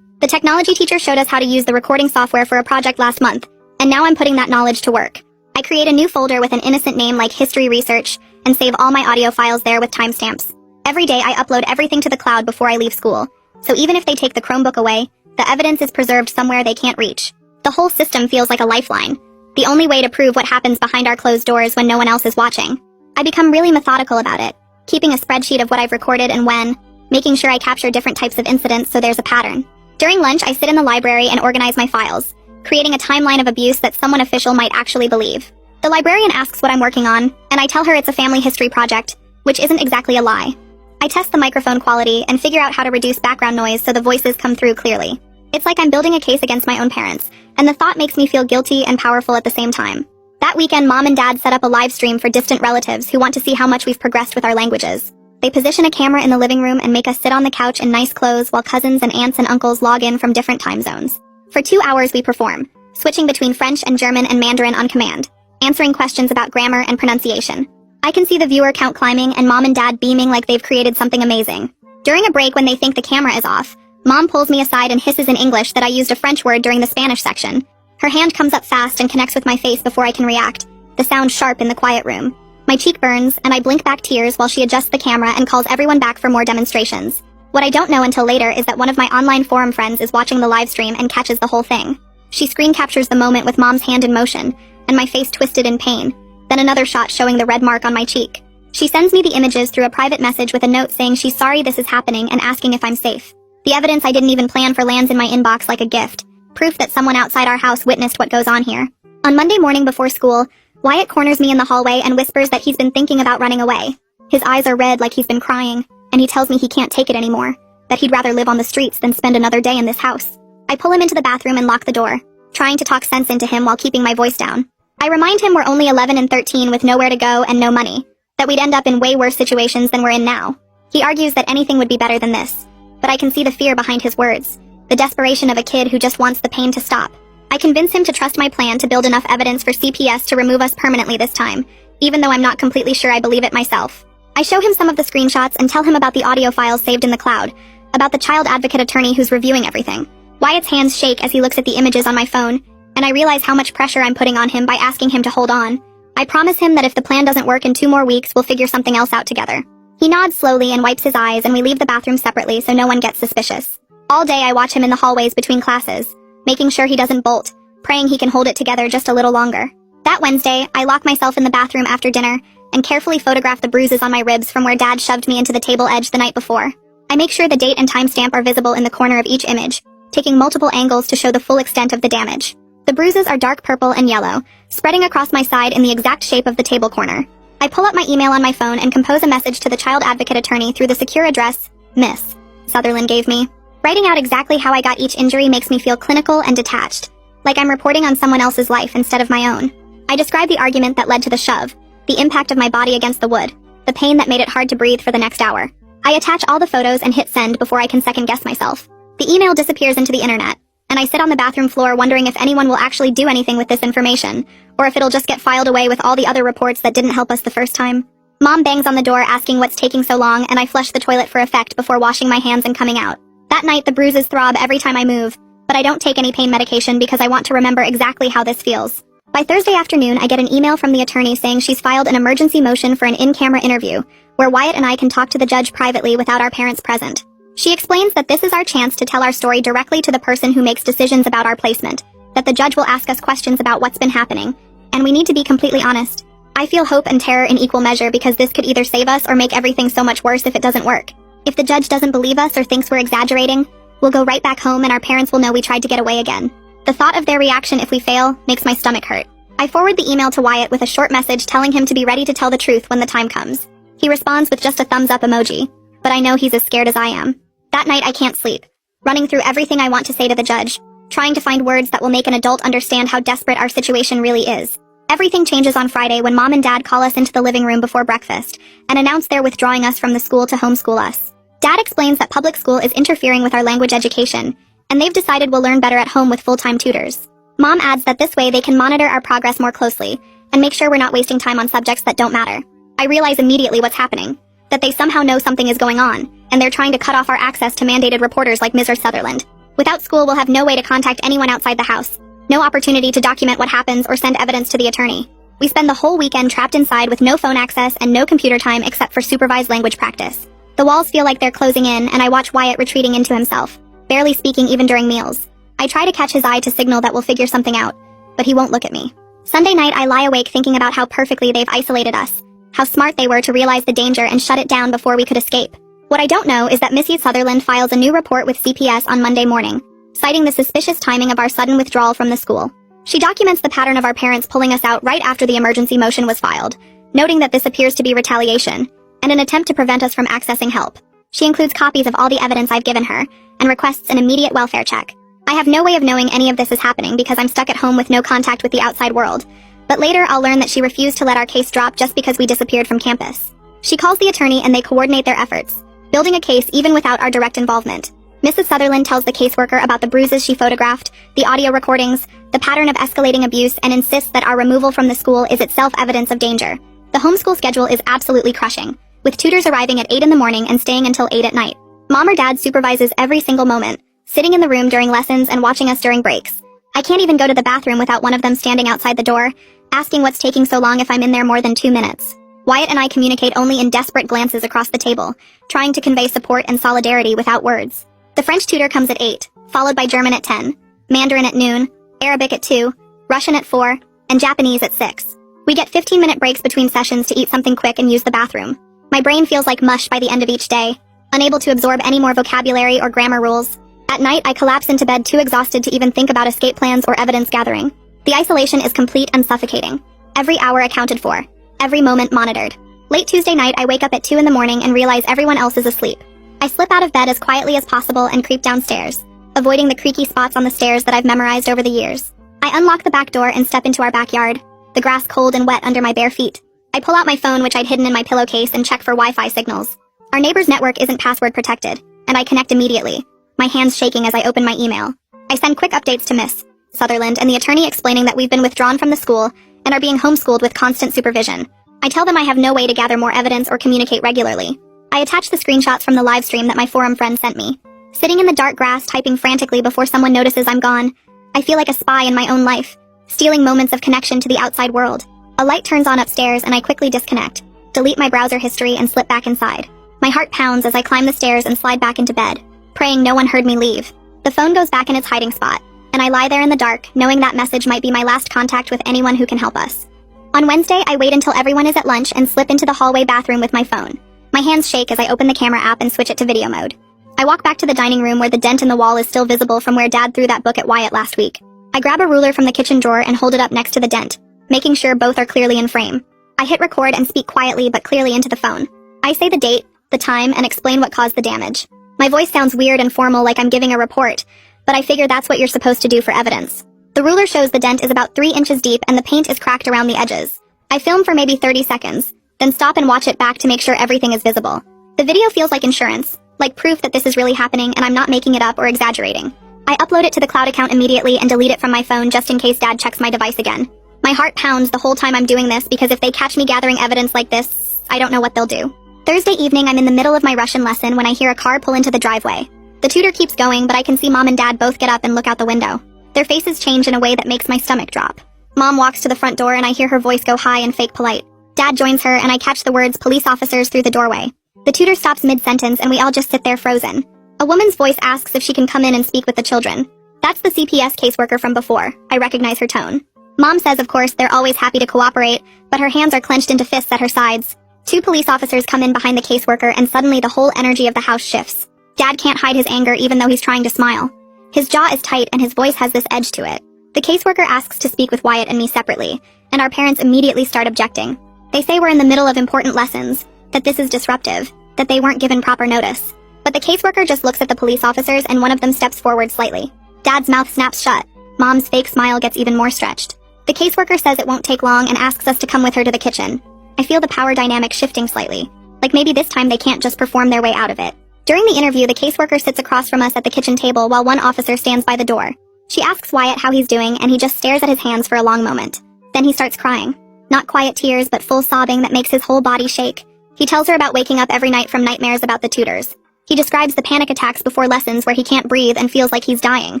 Speaker 2: The technology teacher showed us how to use the recording software for a project last month, and now I'm putting that knowledge to work. I create a new folder with an innocent name like History Research, and save all my audio files there with timestamps. Every day, I upload everything to the cloud before I leave school, so even if they take the Chromebook away, the evidence is preserved somewhere they can't reach. The whole system feels like a lifeline, the only way to prove what happens behind our closed doors when no one else is watching. I become really methodical about it, keeping a spreadsheet of what I've recorded and when, making sure I capture different types of incidents so there's a pattern. During lunch, I sit in the library and organize my files, creating a timeline of abuse that someone official might actually believe. The librarian asks what I'm working on, and I tell her it's a family history project, which isn't exactly a lie. I test the microphone quality and figure out how to reduce background noise so the voices come through clearly. It's like I'm building a case against my own parents, and the thought makes me feel guilty and powerful at the same time. That weekend, Mom and Dad set up a live stream for distant relatives who want to see how much we've progressed with our languages. They position a camera in the living room and make us sit on the couch in nice clothes while cousins and aunts and uncles log in from different time zones. For 2 hours we perform, switching between French and German and Mandarin on command, answering questions about grammar and pronunciation. I can see the viewer count climbing and Mom and Dad beaming like they've created something amazing. During a break when they think the camera is off, Mom pulls me aside and hisses in English that I used a French word during the Spanish section. Her hand comes up fast and connects with my face before I can react, the sound sharp in the quiet room. My cheek burns, and I blink back tears while she adjusts the camera and calls everyone back for more demonstrations. What I don't know until later is that one of my online forum friends is watching the live stream and catches the whole thing. She screen captures the moment with Mom's hand in motion, and my face twisted in pain, then another shot showing the red mark on my cheek. She sends me the images through a private message with a note saying she's sorry this is happening and asking if I'm safe. The evidence I didn't even plan for lands in my inbox like a gift, proof that someone outside our house witnessed what goes on here. On Monday morning before school, Wyatt corners me in the hallway and whispers that he's been thinking about running away. His eyes are red like he's been crying, and he tells me he can't take it anymore, that he'd rather live on the streets than spend another day in this house. I pull him into the bathroom and lock the door, trying to talk sense into him while keeping my voice down. I remind him we're only 11 and 13 with nowhere to go and no money, that we'd end up in way worse situations than we're in now. He argues that anything would be better than this, but I can see the fear behind his words, the desperation of a kid who just wants the pain to stop. I convince him to trust my plan to build enough evidence for CPS to remove us permanently this time, even though I'm not completely sure I believe it myself. I show him some of the screenshots and tell him about the audio files saved in the cloud, about the child advocate attorney who's reviewing everything. Wyatt's hands shake as he looks at the images on my phone, and I realize how much pressure I'm putting on him by asking him to hold on. I promise him that if the plan doesn't work in 2 more weeks, we'll figure something else out together. He nods slowly and wipes his eyes, and we leave the bathroom separately so no one gets suspicious. All day I watch him in the hallways between classes, making sure he doesn't bolt, praying he can hold it together just a little longer. That Wednesday, I lock myself in the bathroom after dinner and carefully photograph the bruises on my ribs from where Dad shoved me into the table edge the night before. I make sure the date and timestamp are visible in the corner of each image, taking multiple angles to show the full extent of the damage. The bruises are dark purple and yellow, spreading across my side in the exact shape of the table corner. I pull up my email on my phone and compose a message to the child advocate attorney through the secure address Miss Sutherland gave me. Writing out exactly how I got each injury makes me feel clinical and detached, like I'm reporting on someone else's life instead of my own. I describe the argument that led to the shove, the impact of my body against the wood, the pain that made it hard to breathe for the next hour. I attach all the photos and hit send before I can second-guess myself. The email disappears into the internet, and I sit on the bathroom floor wondering if anyone will actually do anything with this information, or if it'll just get filed away with all the other reports that didn't help us the first time. Mom bangs on the door asking what's taking so long, and I flush the toilet for effect before washing my hands and coming out. That night, the bruises throb every time I move, but I don't take any pain medication because I want to remember exactly how this feels. By Thursday afternoon, I get an email from the attorney saying she's filed an emergency motion for an in-camera interview, where Wyatt and I can talk to the judge privately without our parents present. She explains that this is our chance to tell our story directly to the person who makes decisions about our placement, that the judge will ask us questions about what's been happening, and we need to be completely honest. I feel hope and terror in equal measure because this could either save us or make everything so much worse if it doesn't work. If the judge doesn't believe us or thinks we're exaggerating, we'll go right back home and our parents will know we tried to get away again. The thought of their reaction if we fail makes my stomach hurt. I forward the email to Wyatt with a short message telling him to be ready to tell the truth when the time comes. He responds with just a thumbs up emoji, but I know he's as scared as I am. That night I can't sleep, running through everything I want to say to the judge, trying to find words that will make an adult understand how desperate our situation really is. Everything changes on Friday when Mom and Dad call us into the living room before breakfast and announce they're withdrawing us from the school to homeschool us. Dad explains that public school is interfering with our language education, and they've decided we'll learn better at home with full-time tutors. Mom adds that this way they can monitor our progress more closely and make sure we're not wasting time on subjects that don't matter. I realize immediately what's happening, that they somehow know something is going on, and they're trying to cut off our access to mandated reporters like Mr. Sutherland. Without school, we'll have no way to contact anyone outside the house, no opportunity to document what happens or send evidence to the attorney. We spend the whole weekend trapped inside with no phone access and no computer time except for supervised language practice. The walls feel like they're closing in, and I watch Wyatt retreating into himself, barely speaking even during meals. I try to catch his eye to signal that we'll figure something out, but he won't look at me. Sunday night, I lie awake thinking about how perfectly they've isolated us, how smart they were to realize the danger and shut it down before we could escape. What I don't know is that Mrs. Sutherland files a new report with CPS on Monday morning, citing the suspicious timing of our sudden withdrawal from the school. She documents the pattern of our parents pulling us out right after the emergency motion was filed, noting that this appears to be retaliation, and an attempt to prevent us from accessing help. She includes copies of all the evidence I've given her, and requests an immediate welfare check. I have no way of knowing any of this is happening because I'm stuck at home with no contact with the outside world. But later, I'll learn that she refused to let our case drop just because we disappeared from campus. She calls the attorney and they coordinate their efforts, building a case even without our direct involvement. Mrs. Sutherland tells the caseworker about the bruises she photographed, the audio recordings, the pattern of escalating abuse, and insists that our removal from the school is itself evidence of danger. The homeschool schedule is absolutely crushing, with tutors arriving at 8 in the morning and staying until 8 at night. Mom or dad supervises every single moment, sitting in the room during lessons and watching us during breaks. I can't even go to the bathroom without one of them standing outside the door, asking what's taking so long if I'm in there more than 2 minutes. Wyatt and I communicate only in desperate glances across the table, trying to convey support and solidarity without words. The French tutor comes at 8, followed by German at 10, Mandarin at noon, Arabic at 2, Russian at 4, and Japanese at 6. We get 15-minute breaks between sessions to eat something quick and use the bathroom. My brain feels like mush by the end of each day, unable to absorb any more vocabulary or grammar rules. At night, I collapse into bed too exhausted to even think about escape plans or evidence gathering. The isolation is complete and suffocating. Every hour accounted for. Every moment monitored. Late Tuesday night, I wake up at 2 in the morning and realize everyone else is asleep. I slip out of bed as quietly as possible and creep downstairs, avoiding the creaky spots on the stairs that I've memorized over the years. I unlock the back door and step into our backyard, the grass cold and wet under my bare feet. I pull out my phone, which I'd hidden in my pillowcase, and check for Wi-Fi signals. Our neighbor's network isn't password protected, and I connect immediately, my hands shaking as I open my email. I send quick updates to Miss Sutherland and the attorney explaining that we've been withdrawn from the school and are being homeschooled with constant supervision. I tell them I have no way to gather more evidence or communicate regularly. I attach the screenshots from the live stream that my forum friend sent me. Sitting in the dark grass typing frantically before someone notices I'm gone, I feel like a spy in my own life, stealing moments of connection to the outside world. A light turns on upstairs and I quickly disconnect, delete my browser history and slip back inside. My heart pounds as I climb the stairs and slide back into bed, praying no one heard me leave. The phone goes back in its hiding spot, and I lie there in the dark, knowing that message might be my last contact with anyone who can help us. On Wednesday, I wait until everyone is at lunch and slip into the hallway bathroom with my phone. My hands shake as I open the camera app and switch it to video mode. I walk back to the dining room where the dent in the wall is still visible from where Dad threw that book at Wyatt last week. I grab a ruler from the kitchen drawer and hold it up next to the dent, making sure both are clearly in frame. I hit record and speak quietly but clearly into the phone. I say the date, the time, and explain what caused the damage. My voice sounds weird and formal like I'm giving a report, but I figure that's what you're supposed to do for evidence. The ruler shows the dent is about 3 inches deep and the paint is cracked around the edges. I film for maybe 30 seconds, then stop and watch it back to make sure everything is visible. The video feels like insurance, like proof that this is really happening and I'm not making it up or exaggerating. I upload it to the cloud account immediately and delete it from my phone just in case Dad checks my device again. My heart pounds the whole time I'm doing this because if they catch me gathering evidence like this, I don't know what they'll do. Thursday evening, I'm in the middle of my Russian lesson when I hear a car pull into the driveway. The tutor keeps going, but I can see Mom and Dad both get up and look out the window. Their faces change in a way that makes my stomach drop. Mom walks to the front door and I hear her voice go high and fake polite. Dad joins her and I catch the words police officers through the doorway. The tutor stops mid-sentence and we all just sit there frozen. A woman's voice asks if she can come in and speak with the children. That's the CPS caseworker from before. I recognize her tone. Mom says, of course, they're always happy to cooperate, but her hands are clenched into fists at her sides. 2 police officers come in behind the caseworker and suddenly the whole energy of the house shifts. Dad can't hide his anger even though he's trying to smile. His jaw is tight and his voice has this edge to it. The caseworker asks to speak with Wyatt and me separately, and our parents immediately start objecting. They say we're in the middle of important lessons, that this is disruptive, that they weren't given proper notice. But the caseworker just looks at the police officers and one of them steps forward slightly. Dad's mouth snaps shut. Mom's fake smile gets even more stretched. The caseworker says it won't take long and asks us to come with her to the kitchen. I feel the power dynamic shifting slightly, like maybe this time they can't just perform their way out of it. During the interview, the caseworker sits across from us at the kitchen table while one officer stands by the door. She asks Wyatt how he's doing and he just stares at his hands for a long moment. Then he starts crying. Not quiet tears, but full sobbing that makes his whole body shake. He tells her about waking up every night from nightmares about the tutors. He describes the panic attacks before lessons where he can't breathe and feels like he's dying.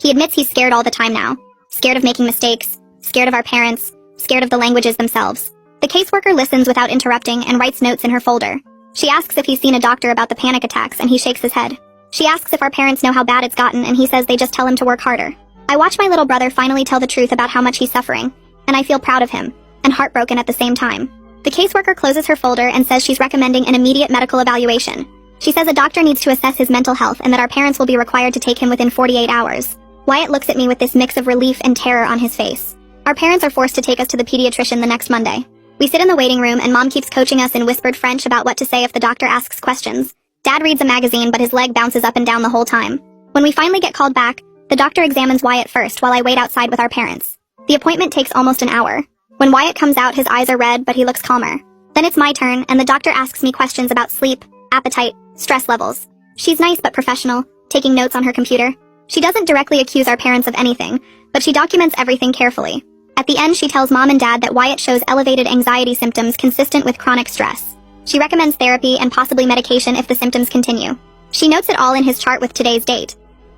Speaker 2: He admits he's scared all the time now. Scared of making mistakes, scared of our parents, scared of the languages themselves. The caseworker listens without interrupting and writes notes in her folder. She asks if he's seen a doctor about the panic attacks and he shakes his head. She asks if our parents know how bad it's gotten and he says they just tell him to work harder. I watch my little brother finally tell the truth about how much he's suffering, and I feel proud of him, and heartbroken at the same time. The caseworker closes her folder and says she's recommending an immediate medical evaluation. She says a doctor needs to assess his mental health and that our parents will be required to take him within 48 hours. Wyatt looks at me with this mix of relief and terror on his face. Our parents are forced to take us to the pediatrician the next Monday. We sit in the waiting room and Mom keeps coaching us in whispered French about what to say if the doctor asks questions. Dad reads a magazine but his leg bounces up and down the whole time. When we finally get called back, The doctor examines Wyatt first while I wait outside with our parents. The appointment takes almost an hour. When Wyatt comes out, his eyes are red, but he looks calmer. Then it's my turn, and the doctor asks me questions about sleep, appetite, stress levels. She's nice but professional, taking notes on her computer. She doesn't directly accuse our parents of anything, but she documents everything carefully. At the end, she tells Mom and Dad that Wyatt shows elevated anxiety symptoms consistent with chronic stress. She recommends therapy and possibly medication if the symptoms continue. She notes it all in his chart with today's date.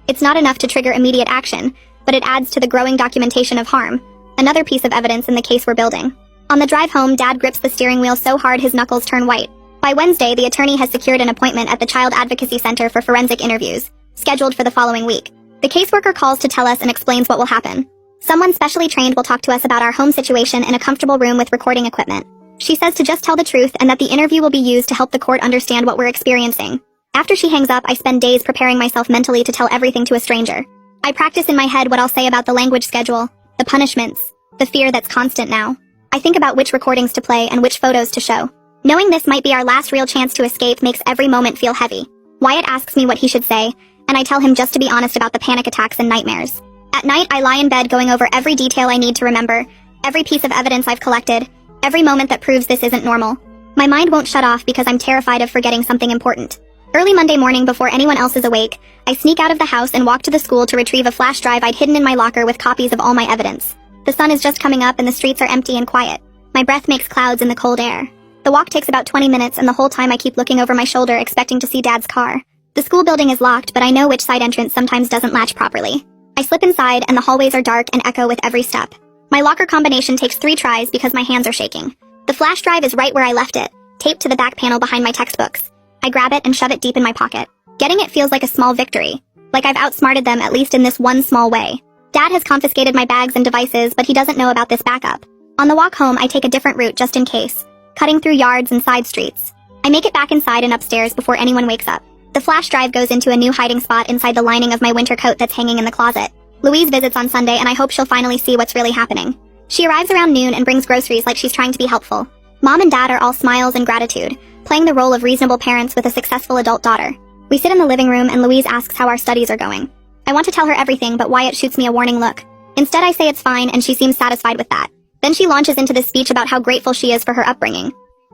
Speaker 2: It's not enough to trigger immediate action, but it adds to the growing documentation of harm, another piece of evidence in the case we're building. On the drive home, Dad grips the steering wheel so hard his knuckles turn white. By Wednesday, the attorney has secured an appointment at the Child Advocacy Center for forensic interviews, scheduled for the following week. The caseworker calls to tell us and explains what will happen. Someone specially trained will talk to us about our home situation in a comfortable room with recording equipment. She says to just tell the truth and that the interview will be used to help the court understand what we're experiencing. After she hangs up, I spend days preparing myself mentally to tell everything to a stranger. I practice in my head what I'll say about the language schedule, the punishments, the fear that's constant now. I think about which recordings to play and which photos to show. Knowing this might be our last real chance to escape makes every moment feel heavy. Wyatt asks me what he should say, and I tell him just to be honest about the panic attacks and nightmares. At night, I lie in bed going over every detail I need to remember, every piece of evidence I've collected, every moment that proves this isn't normal. My mind won't shut off because I'm terrified of forgetting something important. Early Monday morning, before anyone else is awake, I sneak out of the house and walk to the school to retrieve a flash drive I'd hidden in my locker with copies of all my evidence. The sun is just coming up and the streets are empty and quiet. My breath makes clouds in the cold air. The walk takes about 20 minutes, and the whole time I keep looking over my shoulder expecting to see Dad's car. The school building is locked, but I know which side entrance sometimes doesn't latch properly. I slip inside, and the hallways are dark and echo with every step. My locker combination takes 3 tries because my hands are shaking. The flash drive is right where I left it, taped to the back panel behind my textbooks. I grab it and shove it deep in my pocket. Getting it feels like a small victory, like I've outsmarted them at least in this one small way. Dad has confiscated my bags and devices, but he doesn't know about this backup. On the walk home, I take a different route just in case, cutting through yards and side streets. I make it back inside and upstairs before anyone wakes up. The flash drive goes into a new hiding spot inside the lining of my winter coat that's hanging in the closet. Louise visits on Sunday, and I hope she'll finally see what's really happening. She arrives around noon and brings groceries like she's trying to be helpful. Mom and Dad are all smiles and gratitude, playing the role of reasonable parents with a successful adult daughter. We sit in the living room and Louise asks how our studies are going. I want to tell her everything, but Wyatt shoots me a warning look. Instead, I say it's fine, and she seems satisfied with that. Then she launches into this speech about how grateful she is for her upbringing.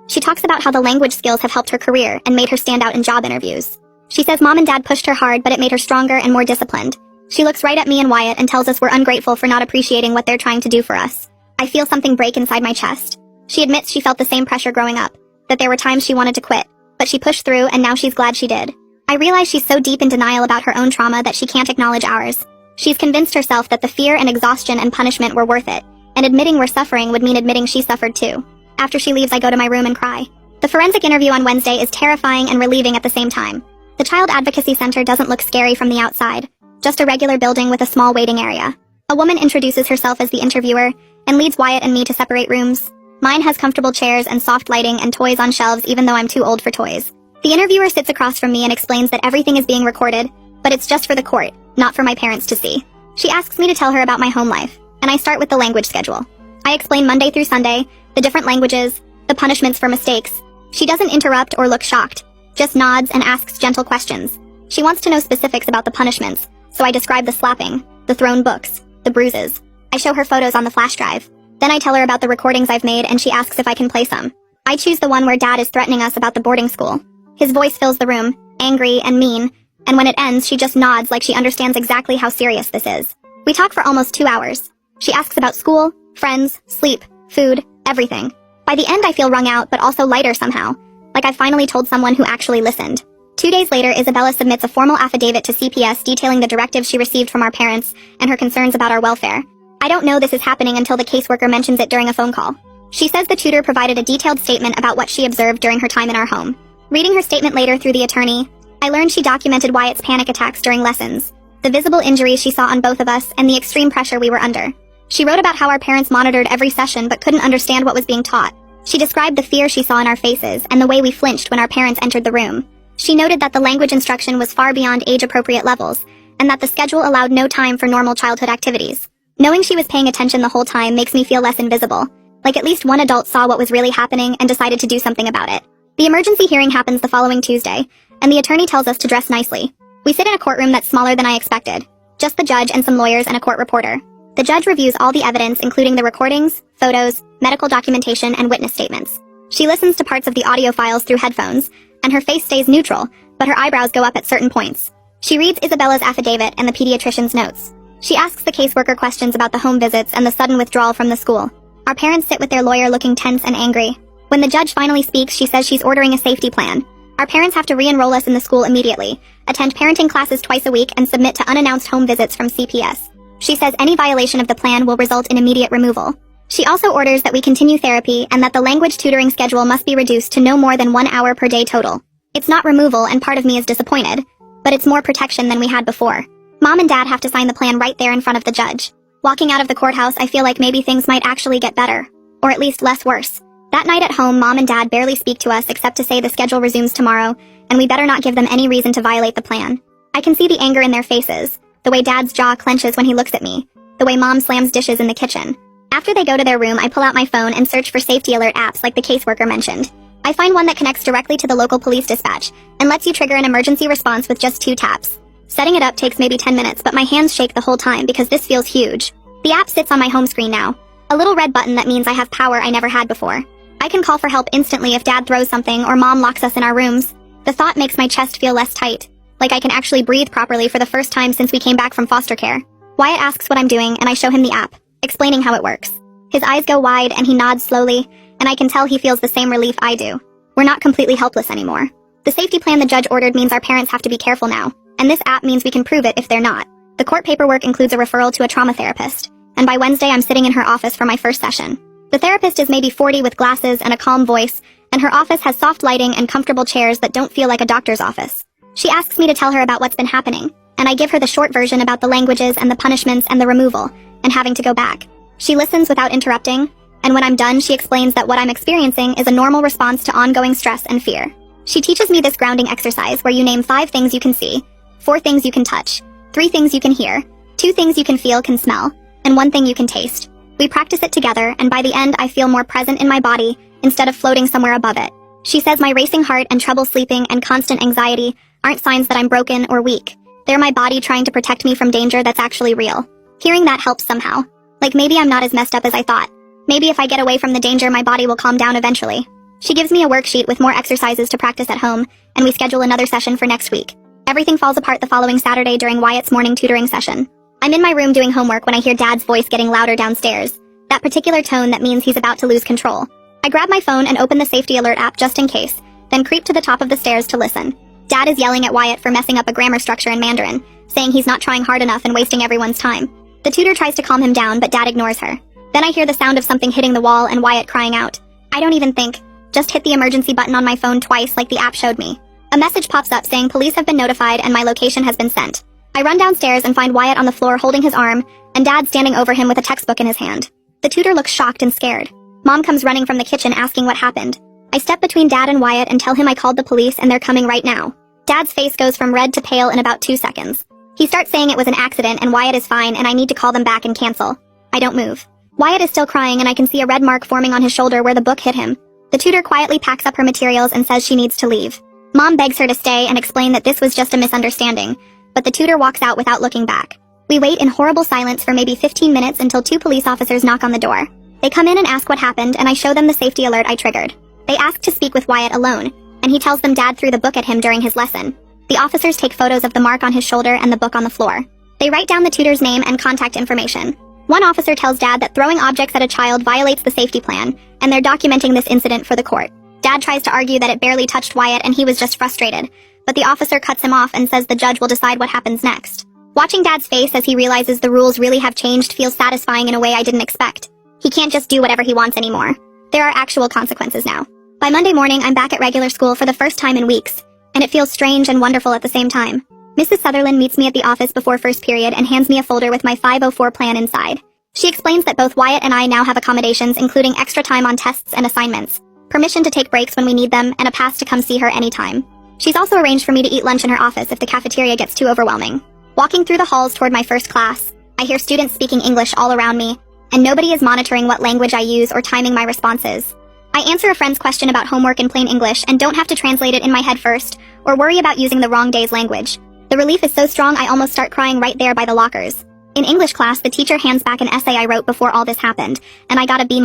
Speaker 2: She talks about how the language skills have helped her career and made her stand out in job interviews. She says Mom and Dad pushed her hard, but it made her stronger and more disciplined. She looks right at me and Wyatt and tells us we're ungrateful for not appreciating what they're trying to do for us. I feel something break inside my chest. She admits she felt the same pressure growing up, that there were times she wanted to quit, but she pushed through and now she's glad she did. I realize she's so deep in denial about her own trauma that she can't acknowledge ours. She's convinced herself that the fear and exhaustion and punishment were worth it, and admitting we're suffering would mean admitting she suffered too. After she leaves, I go to my room and cry. The forensic interview on Wednesday is terrifying and relieving at the same time. The Child Advocacy Center doesn't look scary from the outside, just a regular building with a small waiting area. A woman introduces herself as the interviewer and leads Wyatt and me to separate rooms. Mine has comfortable chairs and soft lighting and toys on shelves, even though I'm too old for toys. The interviewer sits across from me and explains that everything is being recorded, but it's just for the court, not for my parents to see. She asks me to tell her about my home life, and I start with the language schedule. I explain Monday through Sunday, the different languages, the punishments for mistakes. She doesn't interrupt or look shocked, just nods and asks gentle questions. She wants to know specifics about the punishments, so I describe the slapping, the thrown books, the bruises. I show her photos on the flash drive. Then I tell her about the recordings I've made, and she asks if I can play some. I choose the one where Dad is threatening us about the boarding school. His voice fills the room, angry and mean, and when it ends, she just nods like she understands exactly how serious this is. We talk for almost 2 hours. She asks about school, friends, sleep, food, everything. By the end, I feel wrung out, but also lighter somehow, like I finally told someone who actually listened. 2 days later, Isabella submits a formal affidavit to CPS detailing the directives she received from our parents and her concerns about our welfare. I don't know this is happening until the caseworker mentions it during a phone call. She says the tutor provided a detailed statement about what she observed during her time in our home. Reading her statement later through the attorney, I learned she documented Wyatt's panic attacks during lessons, the visible injuries she saw on both of us, and the extreme pressure we were under. She wrote about how our parents monitored every session but couldn't understand what was being taught. She described the fear she saw in our faces and the way we flinched when our parents entered the room. She noted that the language instruction was far beyond age-appropriate levels, and that the schedule allowed no time for normal childhood activities. Knowing she was paying attention the whole time makes me feel less invisible, like at least one adult saw what was really happening and decided to do something about it. The emergency hearing happens the following Tuesday, and the attorney tells us to dress nicely. We sit in a courtroom that's smaller than I expected. Just the judge and some lawyers and a court reporter. The judge reviews all the evidence, including the recordings, photos, medical documentation, and witness statements. She listens to parts of the audio files through headphones, and her face stays neutral, but her eyebrows go up at certain points. She reads Isabella's affidavit and the pediatrician's notes. She asks the caseworker questions about the home visits and the sudden withdrawal from the school. Our parents sit with their lawyer looking tense and angry. When the judge finally speaks, she says she's ordering a safety plan. Our parents have to re-enroll us in the school immediately, attend parenting classes twice a week, and submit to unannounced home visits from CPS. She says any violation of the plan will result in immediate removal. She also orders that we continue therapy and that the language tutoring schedule must be reduced to no more than 1 hour per day total. It's not removal, and part of me is disappointed, but it's more protection than we had before. Mom and Dad have to sign the plan right there in front of the judge. Walking out of the courthouse, I feel like maybe things might actually get better, or at least less worse. That night at home, Mom and Dad barely speak to us except to say the schedule resumes tomorrow, and we better not give them any reason to violate the plan. I can see the anger in their faces, the way Dad's jaw clenches when he looks at me, the way Mom slams dishes in the kitchen. After they go to their room, I pull out my phone and search for safety alert apps like the caseworker mentioned. I find one that connects directly to the local police dispatch and lets you trigger an emergency response with just 2 taps. Setting it up takes maybe 10 minutes, but my hands shake the whole time because this feels huge. The app sits on my home screen now, a little red button that means I have power I never had before. I can call for help instantly if Dad throws something or Mom locks us in our rooms. The thought makes my chest feel less tight, like I can actually breathe properly for the first time since we came back from foster care. Wyatt asks what I'm doing and I show him the app, explaining how it works. His eyes go wide and he nods slowly, and I can tell he feels the same relief I do. We're not completely helpless anymore. The safety plan the judge ordered means our parents have to be careful now, and this app means we can prove it if they're not. The court paperwork includes a referral to a trauma therapist, and by Wednesday I'm sitting in her office for my first session. The therapist is maybe 40 with glasses and a calm voice, and her office has soft lighting and comfortable chairs that don't feel like a doctor's office. She asks me to tell her about what's been happening, and I give her the short version about the languages and the punishments and the removal, and having to go back. She listens without interrupting, and when I'm done, she explains that what I'm experiencing is a normal response to ongoing stress and fear. She teaches me this grounding exercise where you name 5 things you can see, 4 things you can touch, 3 things you can hear, 2 things you can feel, can smell, and 1 thing you can taste. We practice it together, and by the end I feel more present in my body instead of floating somewhere above it. She says my racing heart and trouble sleeping and constant anxiety aren't signs that I'm broken or weak. They're my body trying to protect me from danger that's actually real. Hearing that helps somehow. Like maybe I'm not as messed up as I thought. Maybe if I get away from the danger, my body will calm down eventually. She gives me a worksheet with more exercises to practice at home, and we schedule another session for next week. Everything falls apart the following Saturday during Wyatt's morning tutoring session. I'm in my room doing homework when I hear Dad's voice getting louder downstairs. That particular tone that means he's about to lose control. I grab my phone and open the safety alert app just in case, then creep to the top of the stairs to listen. Dad is yelling at Wyatt for messing up a grammar structure in Mandarin, saying he's not trying hard enough and wasting everyone's time. The tutor tries to calm him down, but Dad ignores her. Then I hear the sound of something hitting the wall and Wyatt crying out. I don't even think. Just hit the emergency button on my phone twice like the app showed me. A message pops up saying police have been notified and my location has been sent. I run downstairs and find Wyatt on the floor holding his arm, and Dad standing over him with a textbook in his hand. The tutor looks shocked and scared. Mom comes running from the kitchen asking what happened. I step between Dad and Wyatt and tell him I called the police and they're coming right now. Dad's face goes from red to pale in about 2 seconds. He starts saying it was an accident and Wyatt is fine and I need to call them back and cancel. I don't move. Wyatt is still crying and I can see a red mark forming on his shoulder where the book hit him. The tutor quietly packs up her materials and says she needs to leave. Mom begs her to stay and explain that this was just a misunderstanding, but the tutor walks out without looking back. We wait in horrible silence for maybe 15 minutes until 2 police officers knock on the door. They come in and ask what happened, and I show them the safety alert I triggered. They ask to speak with Wyatt alone, and he tells them Dad threw the book at him during his lesson. The officers take photos of the mark on his shoulder and the book on the floor. They write down the tutor's name and contact information. One officer tells Dad that throwing objects at a child violates the safety plan, and they're documenting this incident for the court. Dad tries to argue that it barely touched Wyatt and he was just frustrated, but the officer cuts him off and says the judge will decide what happens next. Watching Dad's face as he realizes the rules really have changed feels satisfying in a way I didn't expect. He can't just do whatever he wants anymore. There are actual consequences now. By Monday morning, I'm back at regular school for the first time in weeks, and it feels strange and wonderful at the same time. Mrs. Sutherland meets me at the office before first period and hands me a folder with my 504 plan inside. She explains that both Wyatt and I now have accommodations including extra time on tests and assignments, permission to take breaks when we need them, and a pass to come see her anytime. She's also arranged for me to eat lunch in her office if the cafeteria gets too overwhelming. Walking through the halls toward my first class, I hear students speaking English all around me, and nobody is monitoring what language I use or timing my responses. I answer a friend's question about homework in plain English and don't have to translate it in my head first, or worry about using the wrong day's language. The relief is so strong I almost start crying right there by the lockers. In English class, the teacher hands back an essay I wrote before all this happened, and I got a B-,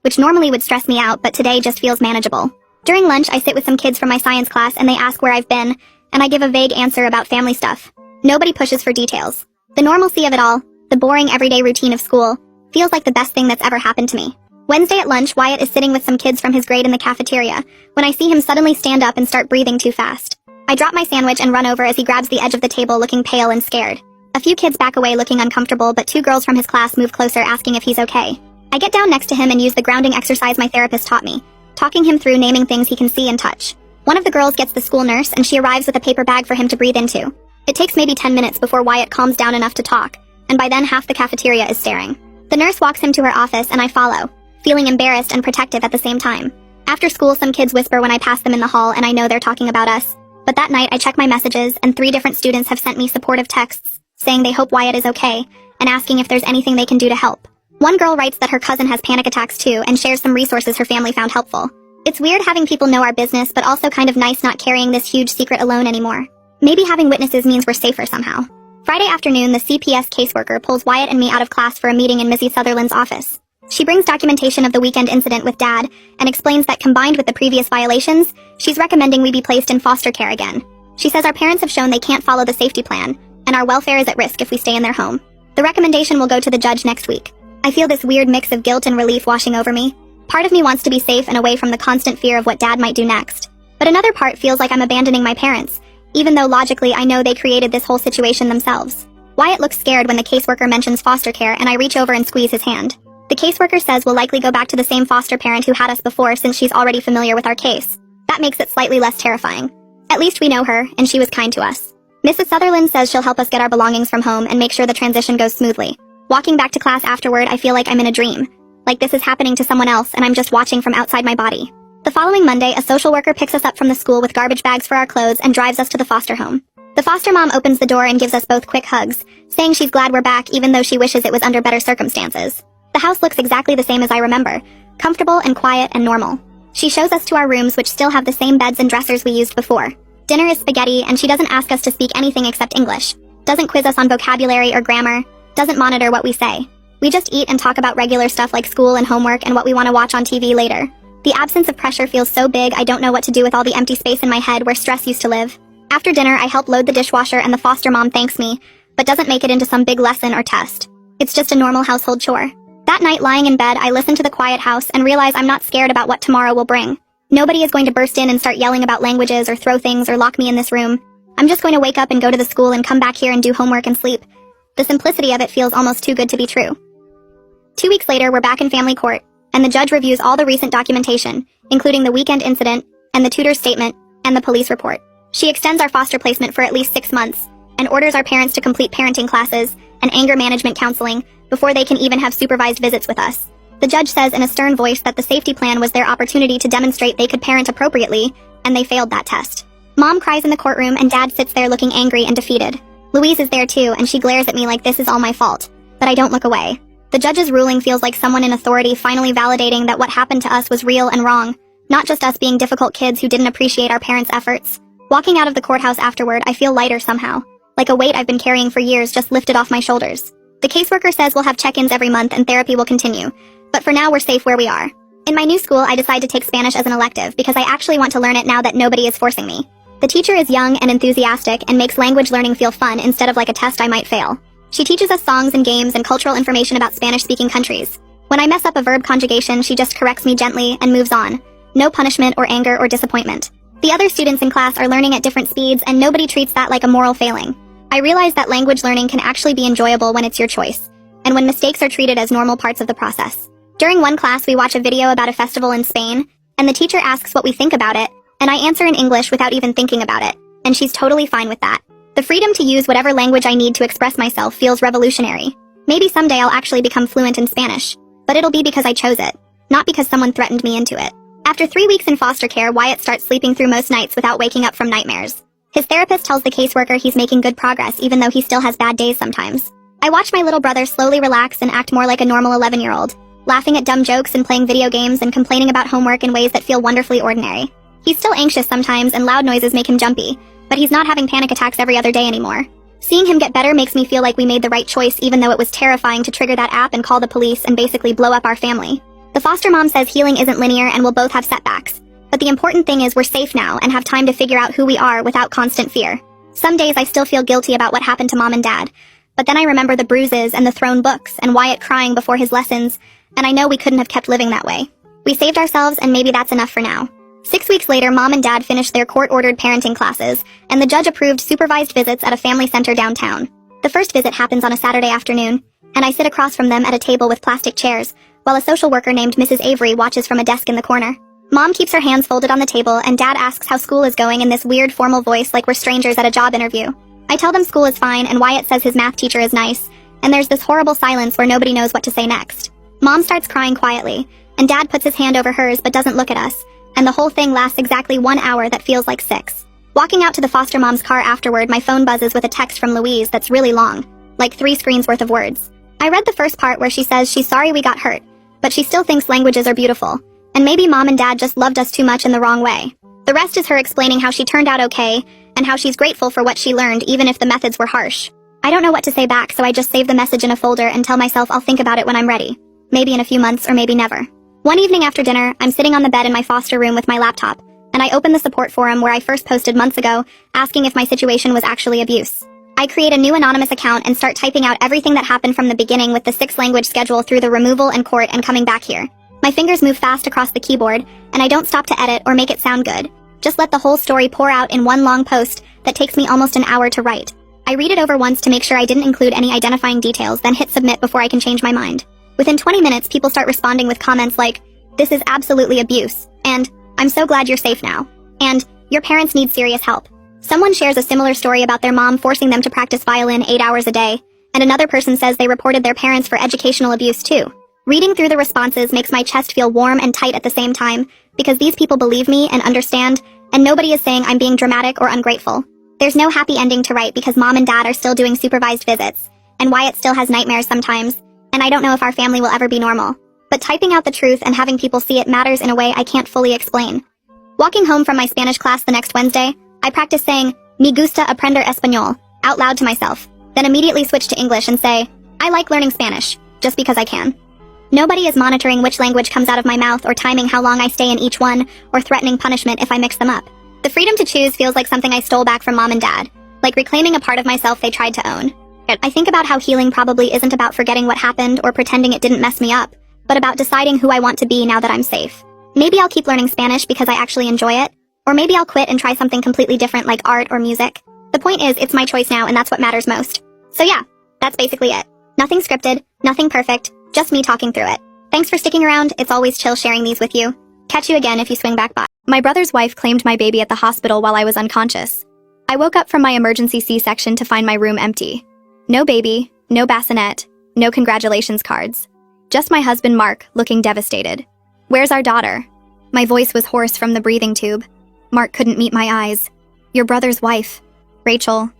Speaker 2: which normally would stress me out, but today just feels manageable. During lunch, I sit with some kids from my science class and they ask where I've been, and I give a vague answer about family stuff. Nobody pushes for details. The normalcy of it all, the boring everyday routine of school, feels like the best thing that's ever happened to me. Wednesday at lunch, Wyatt is sitting with some kids from his grade in the cafeteria, when I see him suddenly stand up and start breathing too fast. I drop my sandwich and run over as he grabs the edge of the table looking pale and scared. A few kids back away looking uncomfortable, but 2 girls from his class move closer asking if he's okay. I get down next to him and use the grounding exercise my therapist taught me, talking him through naming things he can see and touch. One of the girls gets the school nurse and she arrives with a paper bag for him to breathe into. It takes maybe 10 minutes before Wyatt calms down enough to talk, and by then half the cafeteria is staring. The nurse walks him to her office and I follow, feeling embarrassed and protective at the same time. After school, some kids whisper when I pass them in the hall and I know they're talking about us. But that night I check my messages and 3 different students have sent me supportive texts, saying they hope Wyatt is okay, and asking if there's anything they can do to help. One girl writes that her cousin has panic attacks too and shares some resources her family found helpful. It's weird having people know our business, but also kind of nice not carrying this huge secret alone anymore. Maybe having witnesses means we're safer somehow. Friday afternoon, the CPS caseworker pulls Wyatt and me out of class for a meeting in Missy Sutherland's office. She brings documentation of the weekend incident with Dad and explains that combined with the previous violations, she's recommending we be placed in foster care again. She says our parents have shown they can't follow the safety plan, and our welfare is at risk if we stay in their home. The recommendation will go to the judge next week. I feel this weird mix of guilt and relief washing over me. Part of me wants to be safe and away from the constant fear of what Dad might do next. But another part feels like I'm abandoning my parents, even though logically I know they created this whole situation themselves. Wyatt looks scared when the caseworker mentions foster care and I reach over and squeeze his hand. The caseworker says we'll likely go back to the same foster parent who had us before since she's already familiar with our case. That makes it slightly less terrifying. At least we know her, and she was kind to us. Mrs. Sutherland says she'll help us get our belongings from home and make sure the transition goes smoothly. Walking back to class afterward, I feel like I'm in a dream. Like this is happening to someone else and I'm just watching from outside my body. The following Monday, a social worker picks us up from the school with garbage bags for our clothes and drives us to the foster home. The foster mom opens the door and gives us both quick hugs, saying she's glad we're back even though she wishes it was under better circumstances. The house looks exactly the same as I remember, comfortable and quiet and normal. She shows us to our rooms, which still have the same beds and dressers we used before. Dinner is spaghetti and she doesn't ask us to speak anything except English, doesn't quiz us on vocabulary or grammar, doesn't monitor what we say. We just eat and talk about regular stuff like school and homework and what we want to watch on TV later. The absence of pressure feels so big I don't know what to do with all the empty space in my head where stress used to live. After dinner, I help load the dishwasher and the foster mom thanks me, but doesn't make it into some big lesson or test. It's just a normal household chore. That night, lying in bed, I listen to the quiet house and realize I'm not scared about what tomorrow will bring. Nobody is going to burst in and start yelling about languages or throw things or lock me in this room. I'm just going to wake up and go to the school and come back here and do homework and sleep. The simplicity of it feels almost too good to be true. 2 weeks later, we're back in family court, and the judge reviews all the recent documentation, including the weekend incident, and the tutor's statement, and the police report. She extends our foster placement for at least 6 months, and orders our parents to complete parenting classes and anger management counseling before they can even have supervised visits with us. The judge says in a stern voice that the safety plan was their opportunity to demonstrate they could parent appropriately, and they failed that test. Mom cries in the courtroom and Dad sits there looking angry and defeated. Louise is there too, and she glares at me like this is all my fault, but I don't look away. The judge's ruling feels like someone in authority finally validating that what happened to us was real and wrong, not just us being difficult kids who didn't appreciate our parents' efforts. Walking out of the courthouse afterward, I feel lighter somehow, like a weight I've been carrying for years just lifted off my shoulders. The caseworker says we'll have check-ins every month and therapy will continue, but for now we're safe where we are. In my new school, I decide to take Spanish as an elective because I actually want to learn it now that nobody is forcing me. The teacher is young and enthusiastic and makes language learning feel fun instead of like a test I might fail. She teaches us songs and games and cultural information about Spanish-speaking countries. When I mess up a verb conjugation, she just corrects me gently and moves on. No punishment or anger or disappointment. The other students in class are learning at different speeds and nobody treats that like a moral failing. I realize that language learning can actually be enjoyable when it's your choice, and when mistakes are treated as normal parts of the process. During one class, we watch a video about a festival in Spain, and the teacher asks what we think about it, and I answer in English without even thinking about it, and she's totally fine with that. The freedom to use whatever language I need to express myself feels revolutionary. Maybe someday I'll actually become fluent in Spanish, but it'll be because I chose it, not because someone threatened me into it. After 3 weeks in foster care, Wyatt starts sleeping through most nights without waking up from nightmares. His therapist tells the caseworker he's making good progress even though he still has bad days sometimes. I watch my little brother slowly relax and act more like a normal 11-year-old, laughing at dumb jokes and playing video games and complaining about homework in ways that feel wonderfully ordinary. He's still anxious sometimes and loud noises make him jumpy, but he's not having panic attacks every other day anymore. Seeing him get better makes me feel like we made the right choice, even though it was terrifying to trigger that app and call the police and basically blow up our family. The foster mom says healing isn't linear and we'll both have setbacks. But the important thing is we're safe now and have time to figure out who we are without constant fear. Some days I still feel guilty about what happened to Mom and Dad, but then I remember the bruises and the thrown books and Wyatt crying before his lessons, and I know we couldn't have kept living that way. We saved ourselves, and maybe that's enough for now. 6 weeks later, Mom and Dad finished their court-ordered parenting classes, and the judge approved supervised visits at a family center downtown. The first visit happens on a Saturday afternoon, and I sit across from them at a table with plastic chairs, while a social worker named Mrs. Avery watches from a desk in the corner. Mom keeps her hands folded on the table, and Dad asks how school is going in this weird formal voice like we're strangers at a job interview. I tell them school is fine, and Wyatt says his math teacher is nice, and there's this horrible silence where nobody knows what to say next. Mom starts crying quietly, and Dad puts his hand over hers but doesn't look at us, and the whole thing lasts exactly 1 hour that feels like 6. Walking out to the foster mom's car afterward, my phone buzzes with a text from Louise that's really long, like 3 screens worth of words. I read the first part where she says she's sorry we got hurt, but she still thinks languages are beautiful, and maybe Mom and Dad just loved us too much in the wrong way. The rest is her explaining how she turned out okay, and how she's grateful for what she learned even if the methods were harsh. I don't know what to say back, so I just save the message in a folder and tell myself I'll think about it when I'm ready. Maybe in a few months or maybe never. One evening after dinner, I'm sitting on the bed in my foster room with my laptop, and I open the support forum where I first posted months ago, asking if my situation was actually abuse. I create a new anonymous account and start typing out everything that happened from the beginning with the 6-language schedule through the removal and court and coming back here. My fingers move fast across the keyboard, and I don't stop to edit or make it sound good. Just let the whole story pour out in one long post that takes me almost an hour to write. I read it over once to make sure I didn't include any identifying details, then hit submit before I can change my mind. Within 20 minutes, people start responding with comments like, "This is absolutely abuse," and "I'm so glad you're safe now," and "Your parents need serious help." Someone shares a similar story about their mom forcing them to practice violin 8 hours a day, and another person says they reported their parents for educational abuse too. Reading through the responses makes my chest feel warm and tight at the same time, because these people believe me and understand, and nobody is saying I'm being dramatic or ungrateful. There's no happy ending to write because Mom and Dad are still doing supervised visits, and Wyatt still has nightmares sometimes, and I don't know if our family will ever be normal. But typing out the truth and having people see it matters in a way I can't fully explain. Walking home from my Spanish class the next Wednesday, I practice saying, "Me gusta aprender español," out loud to myself, then immediately switch to English and say, "I like learning Spanish," just because I can. Nobody is monitoring which language comes out of my mouth or timing how long I stay in each one or threatening punishment if I mix them up. The freedom to choose feels like something I stole back from Mom and Dad, like reclaiming a part of myself they tried to own. I think about how healing probably isn't about forgetting what happened or pretending it didn't mess me up, but about deciding who I want to be now that I'm safe. Maybe I'll keep learning Spanish because I actually enjoy it, or maybe I'll quit and try something completely different like art or music. The point is, it's my choice now and that's what matters most. So yeah, that's basically it. Nothing scripted, nothing perfect, just me talking through it. Thanks for sticking around, it's always chill sharing these with you. Catch you again if you swing back by. My brother's wife claimed my baby at the hospital while I was unconscious. I woke up from my emergency C-section to find my room empty. No baby, no bassinet, no congratulations cards. Just my husband Mark, looking devastated. "Where's our daughter?" My voice was hoarse from the breathing tube. Mark couldn't meet my eyes. "Your brother's wife. Rachel.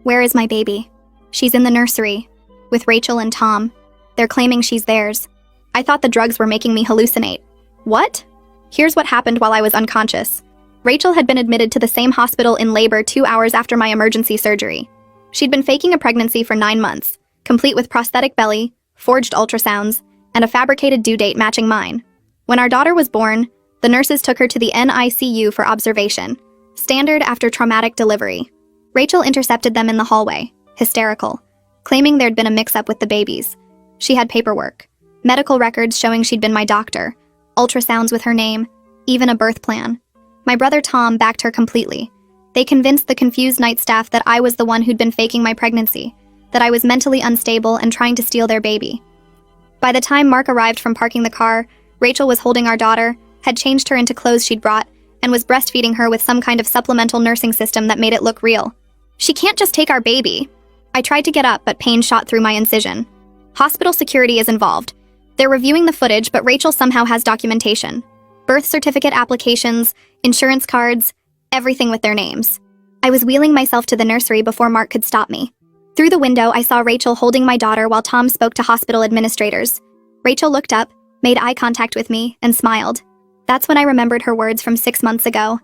Speaker 2: Where is my baby?" "She's in the nursery. With Rachel and Tom. They're claiming she's theirs." I thought the drugs were making me hallucinate. What? Here's what happened while I was unconscious. Rachel had been admitted to the same hospital in labor 2 hours after my emergency surgery. She'd been faking a pregnancy for 9 months, complete with prosthetic belly, forged ultrasounds, and a fabricated due date matching mine. When our daughter was born, the nurses took her to the NICU for observation, standard after traumatic delivery. Rachel intercepted them in the hallway, hysterical, claiming there'd been a mix-up with the babies. She had paperwork, medical records showing she'd been my doctor, ultrasounds with her name, even a birth plan. My brother Tom backed her completely. They convinced the confused night staff that I was the one who'd been faking my pregnancy, that I was mentally unstable and trying to steal their baby. By the time Mark arrived from parking the car, Rachel was holding our daughter, had changed her into clothes she'd brought, and was breastfeeding her with some kind of supplemental nursing system that made it look real. "She can't just take our baby." I tried to get up, but pain shot through my incision. Hospital security is involved. They're reviewing the footage, but Rachel somehow has documentation. Birth certificate applications, insurance cards, everything with their names. I was wheeling myself to the nursery before Mark could stop me. Through the window, I saw Rachel holding my daughter while Tom spoke to hospital administrators. Rachel looked up, made eye contact with me, and smiled. That's when I remembered her words from 6 months ago.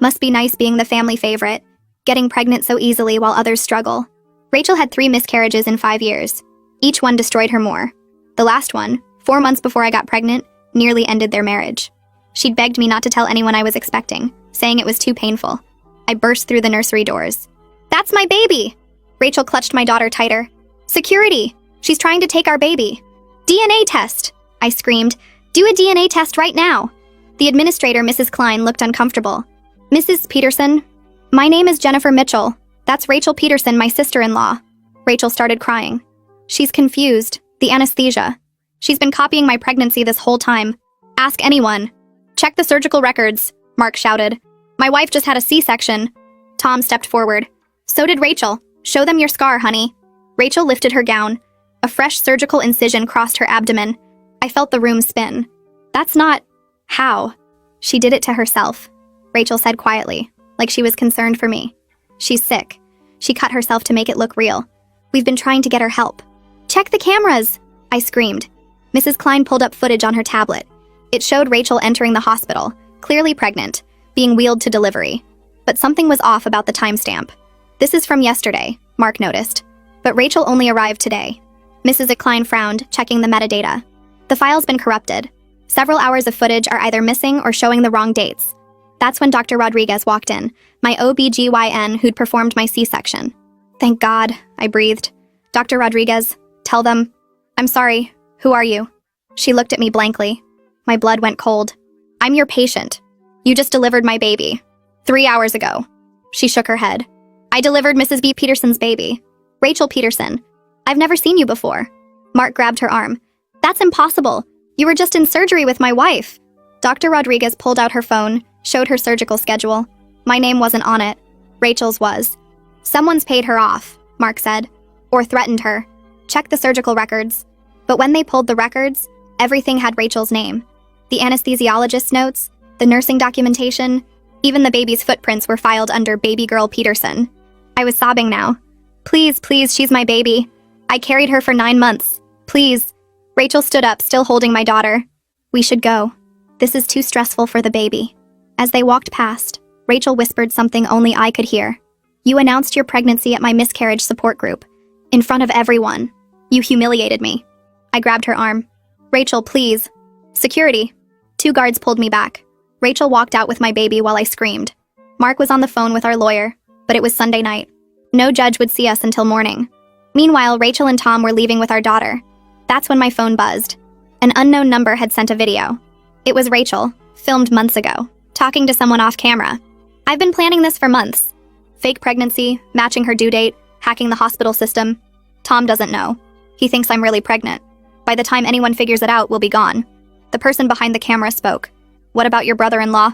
Speaker 1: Must be nice being the family favorite, getting pregnant so easily while others struggle. Rachel had 3 miscarriages in 5 years. Each one destroyed her more. The last one, 4 months before I got pregnant, nearly ended their marriage. She'd begged me not to tell anyone I was expecting, saying it was too painful. I burst through the nursery doors. "That's my baby!" Rachel clutched my daughter tighter. "Security! She's trying to take our baby!" "DNA test!" I screamed. "Do a DNA test right now!" The administrator, Mrs. Klein, looked uncomfortable. "Mrs. Peterson, my name is Jennifer Mitchell. That's Rachel Peterson, my sister-in-law." Rachel started crying. "She's confused. The anesthesia. She's been copying my pregnancy this whole time. Ask anyone." "Check the surgical records," Mark shouted. "My wife just had a C-section." Tom stepped forward. "So did Rachel. Show them your scar, honey." Rachel lifted her gown. A fresh surgical incision crossed her abdomen. I felt the room spin. "That's not... how?" "She did it to herself," Rachel said quietly, like she was concerned for me. "She's sick. She cut herself to make it look real. We've been trying to get her help." "Check the cameras!" I screamed. Mrs. Klein pulled up footage on her tablet. It showed Rachel entering the hospital, clearly pregnant, being wheeled to delivery. But something was off about the timestamp. "This is from yesterday," Mark noticed. "But Rachel only arrived today." Mrs. Klein frowned, checking the metadata. "The file's been corrupted. Several hours of footage are either missing or showing the wrong dates." That's when Dr. Rodriguez walked in, my OB-GYN who'd performed my C-section. "Thank God," I breathed. "Dr. Rodriguez, tell them..." "I'm sorry. Who are you?" She looked at me blankly. My blood went cold. "I'm your patient. You just delivered my baby. 3 hours ago." She shook her head. "I delivered Mrs. B. Peterson's baby. Rachel Peterson. I've never seen you before." Mark grabbed her arm. "That's impossible. You were just in surgery with my wife." Dr. Rodriguez pulled out her phone, showed her surgical schedule. My name wasn't on it. Rachel's was. "Someone's paid her off," Mark said. "Or threatened her. Check the surgical records." But when they pulled the records, everything had Rachel's name. The anesthesiologist's notes, the nursing documentation, even the baby's footprints were filed under Baby Girl Peterson. I was sobbing now. "Please, please, she's my baby. I carried her for 9 months. Please." Rachel stood up, still holding my daughter. "We should go. This is too stressful for the baby." As they walked past, Rachel whispered something only I could hear. "You announced your pregnancy at my miscarriage support group. In front of everyone. You humiliated me." I grabbed her arm. "Rachel, please." "Security." 2 guards pulled me back. Rachel walked out with my baby while I screamed. Mark was on the phone with our lawyer, but it was Sunday night. No judge would see us until morning. Meanwhile, Rachel and Tom were leaving with our daughter. That's when my phone buzzed. An unknown number had sent a video. It was Rachel, filmed months ago, talking to someone off camera. "I've been planning this for months. Fake pregnancy, matching her due date, hacking the hospital system. Tom doesn't know. He thinks I'm really pregnant. By the time anyone figures it out, we'll be gone." The person behind the camera spoke. "What about your brother-in-law?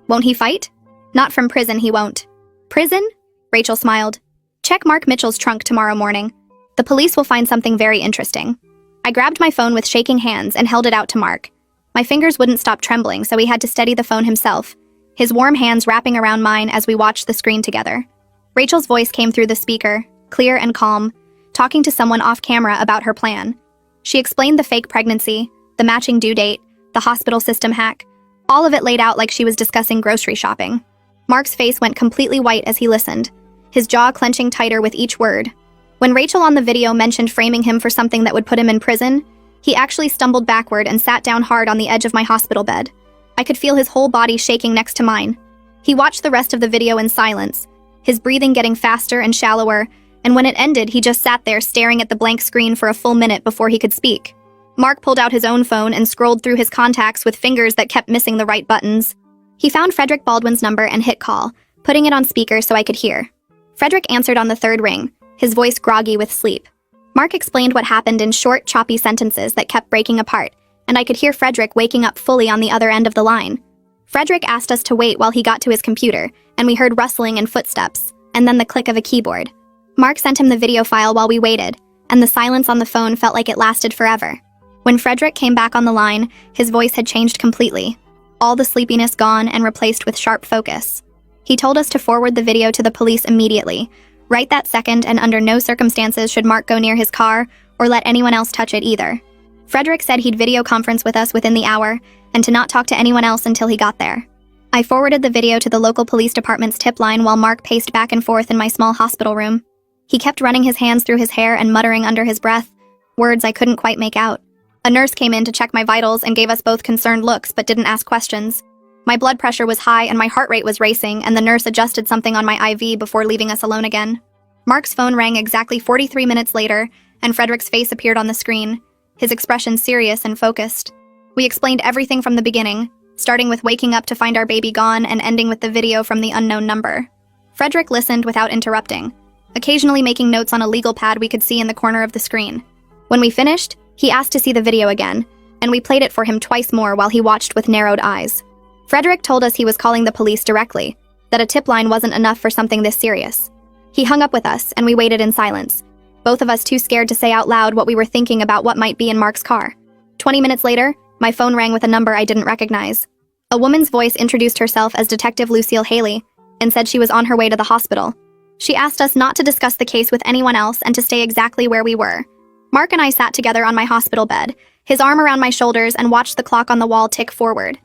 Speaker 1: Won't he fight?" "Not from prison, he won't." "Prison?" Rachel smiled. "Check Mark Mitchell's trunk tomorrow morning. The police will find something very interesting." I grabbed my phone with shaking hands and held it out to Mark. My fingers wouldn't stop trembling, so he had to steady the phone himself, his warm hands wrapping around mine as we watched the screen together. Rachel's voice came through the speaker, clear and calm, talking to someone off camera about her plan. She explained the fake pregnancy, the matching due date, the hospital system hack, all of it laid out like she was discussing grocery shopping. Mark's face went completely white as he listened, his jaw clenching tighter with each word. When Rachel on the video mentioned framing him for something that would put him in prison, he actually stumbled backward and sat down hard on the edge of my hospital bed. I could feel his whole body shaking next to mine. He watched the rest of the video in silence, his breathing getting faster and shallower, and when it ended, he just sat there staring at the blank screen for a full minute before he could speak. Mark pulled out his own phone and scrolled through his contacts with fingers that kept missing the right buttons. He found Frederick Baldwin's number and hit call, putting it on speaker so I could hear. Frederick answered on the 3rd ring, his voice groggy with sleep. Mark explained what happened in short, choppy sentences that kept breaking apart, and I could hear Frederick waking up fully on the other end of the line. Frederick asked us to wait while he got to his computer, and we heard rustling and footsteps, and then the click of a keyboard. Mark sent him the video file while we waited, and the silence on the phone felt like it lasted forever. When Frederick came back on the line, his voice had changed completely, all the sleepiness gone and replaced with sharp focus. He told us to forward the video to the police immediately, right that second, and under no circumstances should Mark go near his car or let anyone else touch it either. Frederick said he'd video conference with us within the hour and to not talk to anyone else until he got there. I forwarded the video to the local police department's tip line while Mark paced back and forth in my small hospital room. He kept running his hands through his hair and muttering under his breath, words I couldn't quite make out. A nurse came in to check my vitals and gave us both concerned looks but didn't ask questions. My blood pressure was high and my heart rate was racing, and the nurse adjusted something on my IV before leaving us alone again. Mark's phone rang exactly 43 minutes later, and Frederick's face appeared on the screen, his expression serious and focused. We explained everything from the beginning, starting with waking up to find our baby gone and ending with the video from the unknown number. Frederick listened without interrupting, occasionally making notes on a legal pad we could see in the corner of the screen. When we finished, he asked to see the video again, and we played it for him twice more while he watched with narrowed eyes. Frederick told us he was calling the police directly, that a tip line wasn't enough for something this serious. He hung up with us, and we waited in silence, both of us too scared to say out loud what we were thinking about what might be in Mark's car. 20 minutes later, my phone rang with a number I didn't recognize. A woman's voice introduced herself as Detective Lucille Haley and said she was on her way to the hospital. She asked us not to discuss the case with anyone else and to stay exactly where we were. Mark and I sat together on my hospital bed, his arm around my shoulders, and watched the clock on the wall tick forward.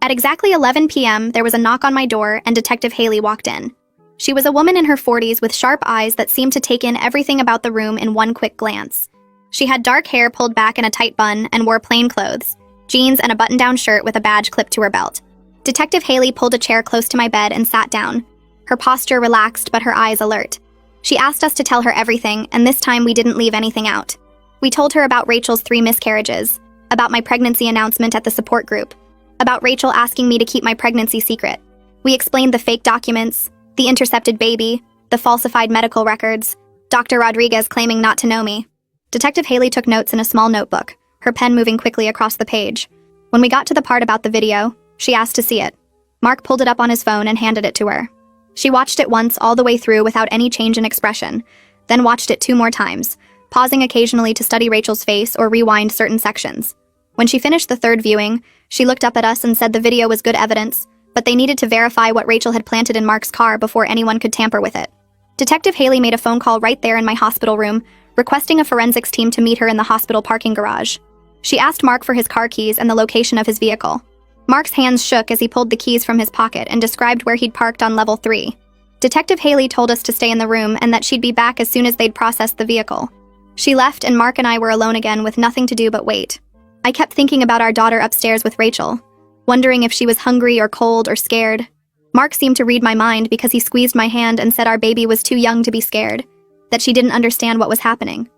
Speaker 1: At exactly 11 p.m., there was a knock on my door and Detective Haley walked in. She was a woman in her 40s with sharp eyes that seemed to take in everything about the room in one quick glance. She had dark hair pulled back in a tight bun and wore plain clothes, jeans and a button-down shirt with a badge clipped to her belt. Detective Haley pulled a chair close to my bed and sat down, her posture relaxed but her eyes alert. She asked us to tell her everything, and this time we didn't leave anything out. We told her about Rachel's 3 miscarriages, about my pregnancy announcement at the support group, about Rachel asking me to keep my pregnancy secret. We explained the fake documents, the intercepted baby, the falsified medical records, Dr. Rodriguez claiming not to know me. Detective Haley took notes in a small notebook, her pen moving quickly across the page. When we got to the part about the video, she asked to see it. Mark pulled it up on his phone and handed it to her. She watched it once all the way through without any change in expression, then watched it 2 more times, pausing occasionally to study Rachel's face or rewind certain sections. When she finished the 3rd viewing, she looked up at us and said the video was good evidence, but they needed to verify what Rachel had planted in Mark's car before anyone could tamper with it. Detective Haley made a phone call right there in my hospital room, requesting a forensics team to meet her in the hospital parking garage. She asked Mark for his car keys and the location of his vehicle. Mark's hands shook as he pulled the keys from his pocket and described where he'd parked on level 3. Detective Haley told us to stay in the room and that she'd be back as soon as they'd processed the vehicle. She left and Mark and I were alone again with nothing to do but wait. I kept thinking about our daughter upstairs with Rachel, wondering if she was hungry or cold or scared. Mark seemed to read my mind because he squeezed my hand and said our baby was too young to be scared, that she didn't understand what was happening.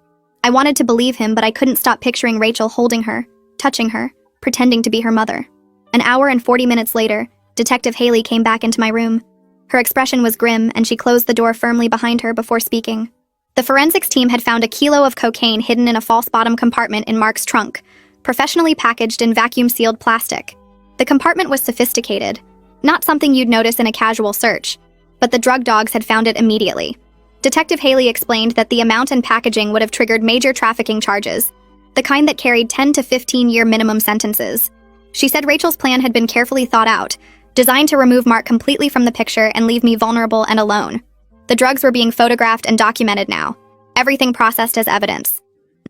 Speaker 1: I wanted to believe him, but I couldn't stop picturing Rachel holding her, touching her, pretending to be her mother. An hour and 40 minutes later, Detective Haley came back into my room. Her expression was grim, and she closed the door firmly behind her before speaking. The forensics team had found a kilo of cocaine hidden in a false bottom compartment in Mark's trunk, professionally packaged in vacuum-sealed plastic. The compartment was sophisticated, not something you'd notice in a casual search, but the drug dogs had found it immediately. Detective Haley explained that the amount and packaging would have triggered major trafficking charges, the kind that carried 10 to 15-year minimum sentences. She said Rachel's plan had been carefully thought out, designed to remove Mark completely from the picture and leave me vulnerable and alone. The drugs were being photographed and documented now, everything processed as evidence.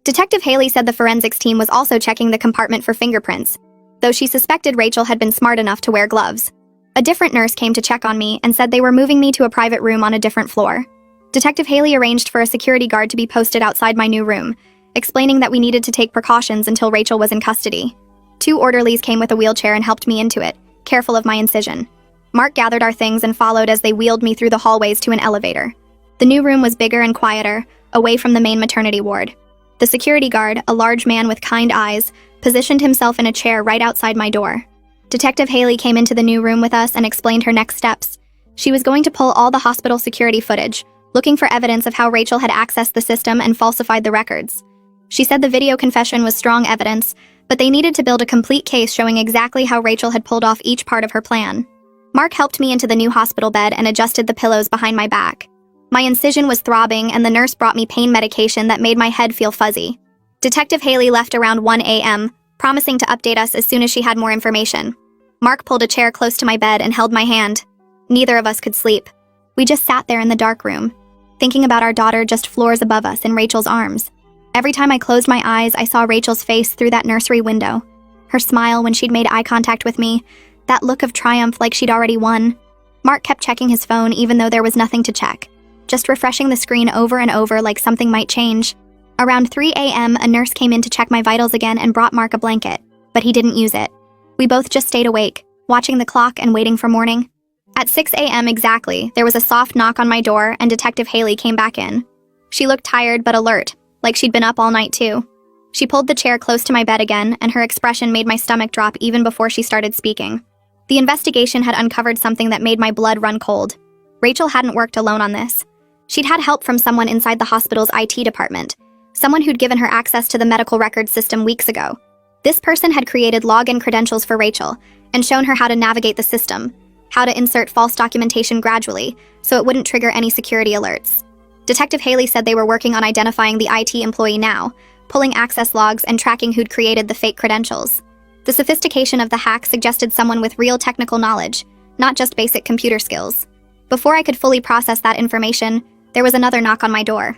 Speaker 1: Detective Haley said the forensics team was also checking the compartment for fingerprints, though she suspected Rachel had been smart enough to wear gloves. A different nurse came to check on me and said they were moving me to a private room on a different floor. Detective Haley arranged for a security guard to be posted outside my new room, explaining that we needed to take precautions until Rachel was in custody. 2 orderlies came with a wheelchair and helped me into it, careful of my incision. Mark gathered our things and followed as they wheeled me through the hallways to an elevator. The new room was bigger and quieter, away from the main maternity ward. The security guard, a large man with kind eyes, positioned himself in a chair right outside my door. Detective Haley came into the new room with us and explained her next steps. She was going to pull all the hospital security footage, looking for evidence of how Rachel had accessed the system and falsified the records. She said the video confession was strong evidence, but they needed to build a complete case showing exactly how Rachel had pulled off each part of her plan. Mark helped me into the new hospital bed and adjusted the pillows behind my back. My incision was throbbing, and the nurse brought me pain medication that made my head feel fuzzy. Detective Haley left around 1 a.m., promising to update us as soon as she had more information. Mark pulled a chair close to my bed and held my hand. Neither of us could sleep. We just sat there in the dark room, thinking about our daughter just floors above us in Rachel's arms. Every time I closed my eyes, I saw Rachel's face through that nursery window. Her smile when she'd made eye contact with me, that look of triumph like she'd already won. Mark kept checking his phone even though there was nothing to check, just refreshing the screen over and over like something might change. Around 3 a.m., a nurse came in to check my vitals again and brought Mark a blanket, but he didn't use it. We both just stayed awake, watching the clock and waiting for morning. At 6 a.m. exactly, there was a soft knock on my door and Detective Haley came back in. She looked tired but alert, like she'd been up all night too. She pulled the chair close to my bed again, and her expression made my stomach drop even before she started speaking. The investigation had uncovered something that made my blood run cold. Rachel hadn't worked alone on this. She'd had help from someone inside the hospital's IT department, someone who'd given her access to the medical records system weeks ago. This person had created login credentials for Rachel and shown her how to navigate the system, how to insert false documentation gradually so it wouldn't trigger any security alerts. Detective Haley said they were working on identifying the IT employee now, pulling access logs and tracking who'd created the fake credentials. The sophistication of the hack suggested someone with real technical knowledge, not just basic computer skills. Before I could fully process that information, there was another knock on my door.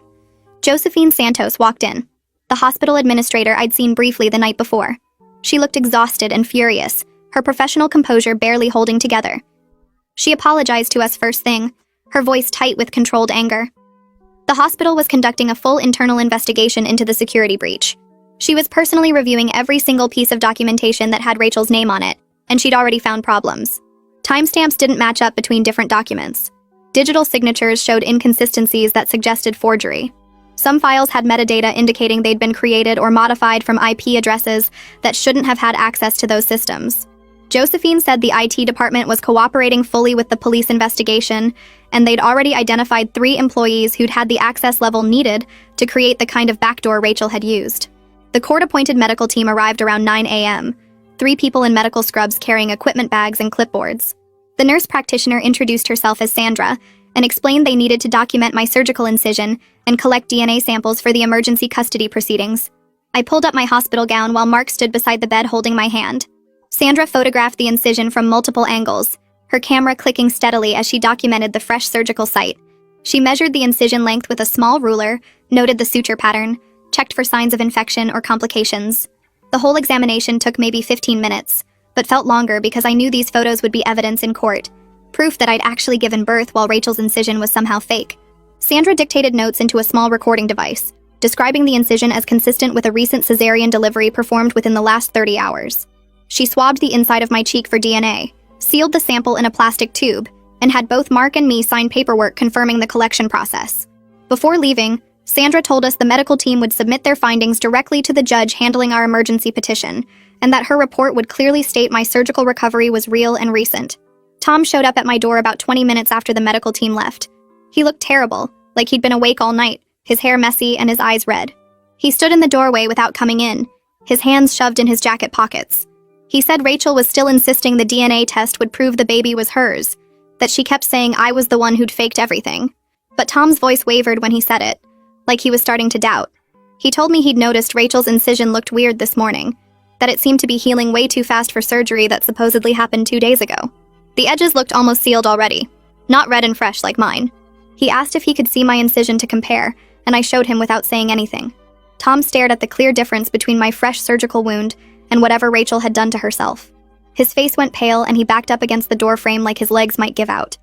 Speaker 1: Josephine Santos walked in, the hospital administrator I'd seen briefly the night before. She looked exhausted and furious, her professional composure barely holding together. She apologized to us first thing, her voice tight with controlled anger. The hospital was conducting a full internal investigation into the security breach. She was personally reviewing every single piece of documentation that had Rachel's name on it, and she'd already found problems. Timestamps didn't match up between different documents. Digital signatures showed inconsistencies that suggested forgery. Some files had metadata indicating they'd been created or modified from IP addresses that shouldn't have had access to those systems. Josephine said the IT department was cooperating fully with the police investigation, and they'd already identified 3 employees who'd had the access level needed to create the kind of backdoor Rachel had used. The court-appointed medical team arrived around 9 a.m., 3 people in medical scrubs carrying equipment bags and clipboards. The nurse practitioner introduced herself as Sandra and explained they needed to document my surgical incision and collect DNA samples for the emergency custody proceedings. I pulled up my hospital gown while Mark stood beside the bed holding my hand. Sandra photographed the incision from multiple angles, her camera clicking steadily as she documented the fresh surgical site. She measured the incision length with a small ruler, noted the suture pattern, checked for signs of infection or complications. The whole examination took maybe 15 minutes, but felt longer because I knew these photos would be evidence in court, proof that I'd actually given birth while Rachel's incision was somehow fake. Sandra dictated notes into a small recording device, describing the incision as consistent with a recent cesarean delivery performed within the last 30 hours. She swabbed the inside of my cheek for DNA, sealed the sample in a plastic tube, and had both Mark and me sign paperwork confirming the collection process. Before leaving, Sandra told us the medical team would submit their findings directly to the judge handling our emergency petition, and that her report would clearly state my surgical recovery was real and recent. Tom showed up at my door about 20 minutes after the medical team left. He looked terrible, like he'd been awake all night, his hair messy and his eyes red. He stood in the doorway without coming in, his hands shoved in his jacket pockets. He said Rachel was still insisting the DNA test would prove the baby was hers, that she kept saying I was the one who'd faked everything. But Tom's voice wavered when he said it, like he was starting to doubt. He told me he'd noticed Rachel's incision looked weird this morning, that it seemed to be healing way too fast for surgery that supposedly happened 2 days ago. The edges looked almost sealed already, not red and fresh like mine. He asked if he could see my incision to compare, and I showed him without saying anything. Tom stared at the clear difference between my fresh surgical wound and whatever Rachel had done to herself. His face went pale and he backed up against the door frame like his legs might give out.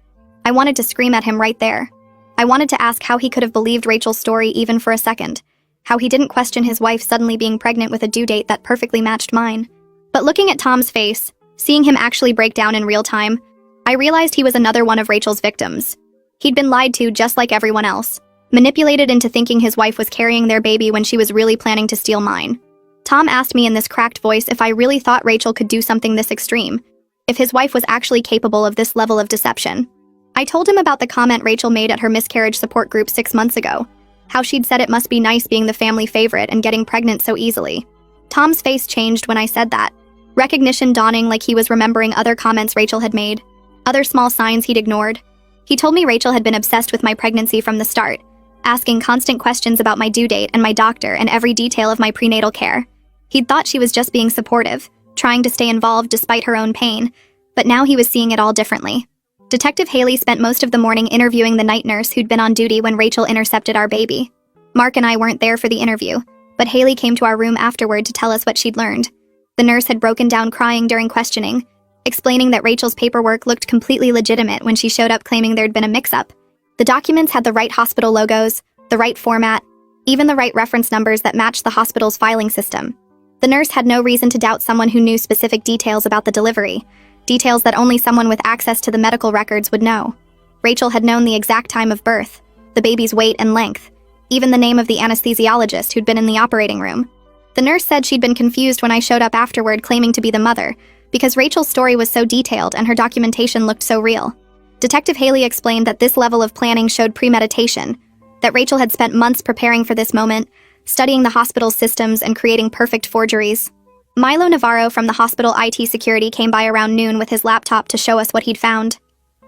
Speaker 1: I wanted to scream at him right there. I wanted to ask how he could have believed Rachel's story even for a second, how he didn't question his wife suddenly being pregnant with a due date that perfectly matched mine. But looking at Tom's face, seeing him actually break down in real time, I realized he was another one of Rachel's victims. He'd been lied to just like everyone else, manipulated into thinking his wife was carrying their baby when she was really planning to steal mine. Tom asked me in this cracked voice if I really thought Rachel could do something this extreme, if his wife was actually capable of this level of deception. I told him about the comment Rachel made at her miscarriage support group 6 months ago, how she'd said it must be nice being the family favorite and getting pregnant so easily. Tom's face changed when I said that, recognition dawning like he was remembering other comments Rachel had made, other small signs he'd ignored. He told me Rachel had been obsessed with my pregnancy from the start, asking constant questions about my due date and my doctor and every detail of my prenatal care. He'd thought she was just being supportive, trying to stay involved despite her own pain, but now he was seeing it all differently. Detective Haley spent most of the morning interviewing the night nurse who'd been on duty when Rachel intercepted our baby. Mark and I weren't there for the interview, but Haley came to our room afterward to tell us what she'd learned. The nurse had broken down crying during questioning, explaining that Rachel's paperwork looked completely legitimate when she showed up claiming there'd been a mix-up. The documents had the right hospital logos, the right format, even the right reference numbers that matched the hospital's filing system. The nurse had no reason to doubt someone who knew specific details about the delivery, details that only someone with access to the medical records would know. Rachel had known the exact time of birth, the baby's weight and length, even the name of the anesthesiologist who'd been in the operating room. The nurse said she'd been confused when I showed up afterward claiming to be the mother, because Rachel's story was so detailed and her documentation looked so real. Detective Haley explained that this level of planning showed premeditation, that Rachel had spent months preparing for this moment, studying the hospital's systems and creating perfect forgeries. Milo Navarro from the hospital IT security came by around noon with his laptop to show us what he'd found.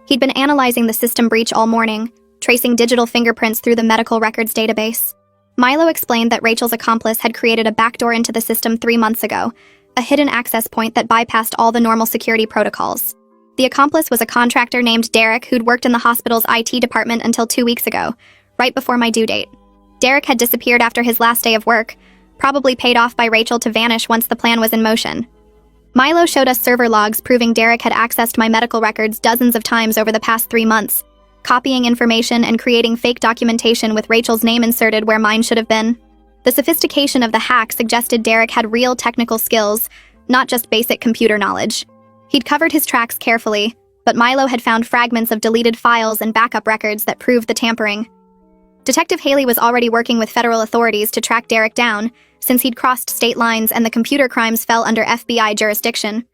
Speaker 1: He'd been analyzing the system breach all morning, tracing digital fingerprints through the medical records database. Milo explained that Rachel's accomplice had created a backdoor into the system 3 months ago, a hidden access point that bypassed all the normal security protocols. The accomplice was a contractor named Derek who'd worked in the hospital's IT department until 2 weeks ago, right before my due date. Derek had disappeared after his last day of work, probably paid off by Rachel to vanish once the plan was in motion. Milo showed us server logs proving Derek had accessed my medical records dozens of times over the past 3 months, copying information and creating fake documentation with Rachel's name inserted where mine should have been. The sophistication of the hack suggested Derek had real technical skills, not just basic computer knowledge. He'd covered his tracks carefully, but Milo had found fragments of deleted files and backup records that proved the tampering. Detective Haley was already working with federal authorities to track Derek down, since he'd crossed state lines and the computer crimes fell under FBI jurisdiction.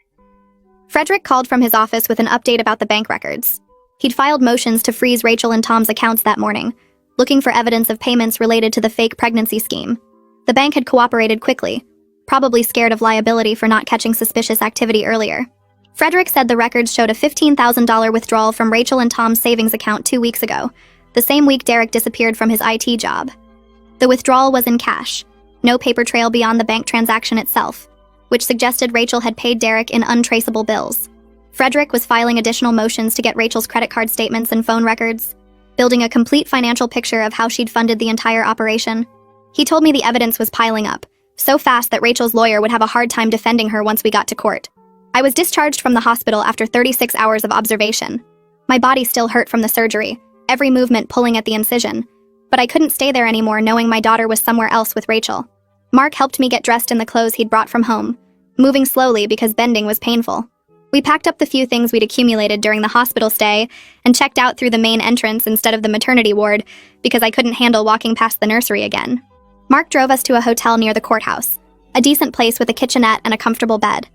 Speaker 1: Frederick called from his office with an update about the bank records. He'd filed motions to freeze Rachel and Tom's accounts that morning, looking for evidence of payments related to the fake pregnancy scheme. The bank had cooperated quickly, probably scared of liability for not catching suspicious activity earlier. Frederick said the records showed a $15,000 withdrawal from Rachel and Tom's savings account 2 weeks ago, the same week Derek disappeared from his IT job. The withdrawal was in cash, no paper trail beyond the bank transaction itself, which suggested Rachel had paid Derek in untraceable bills. Frederick was filing additional motions to get Rachel's credit card statements and phone records, building a complete financial picture of how she'd funded the entire operation. He told me the evidence was piling up, so fast that Rachel's lawyer would have a hard time defending her once we got to court. I was discharged from the hospital after 36 hours of observation. My body still hurt from the surgery, every movement pulling at the incision, but I couldn't stay there anymore knowing my daughter was somewhere else with Rachel. Mark helped me get dressed in the clothes he'd brought from home, moving slowly because bending was painful. We packed up the few things we'd accumulated during the hospital stay and checked out through the main entrance instead of the maternity ward because I couldn't handle walking past the nursery again. Mark drove us to a hotel near the courthouse, a decent place with a kitchenette and a comfortable bed.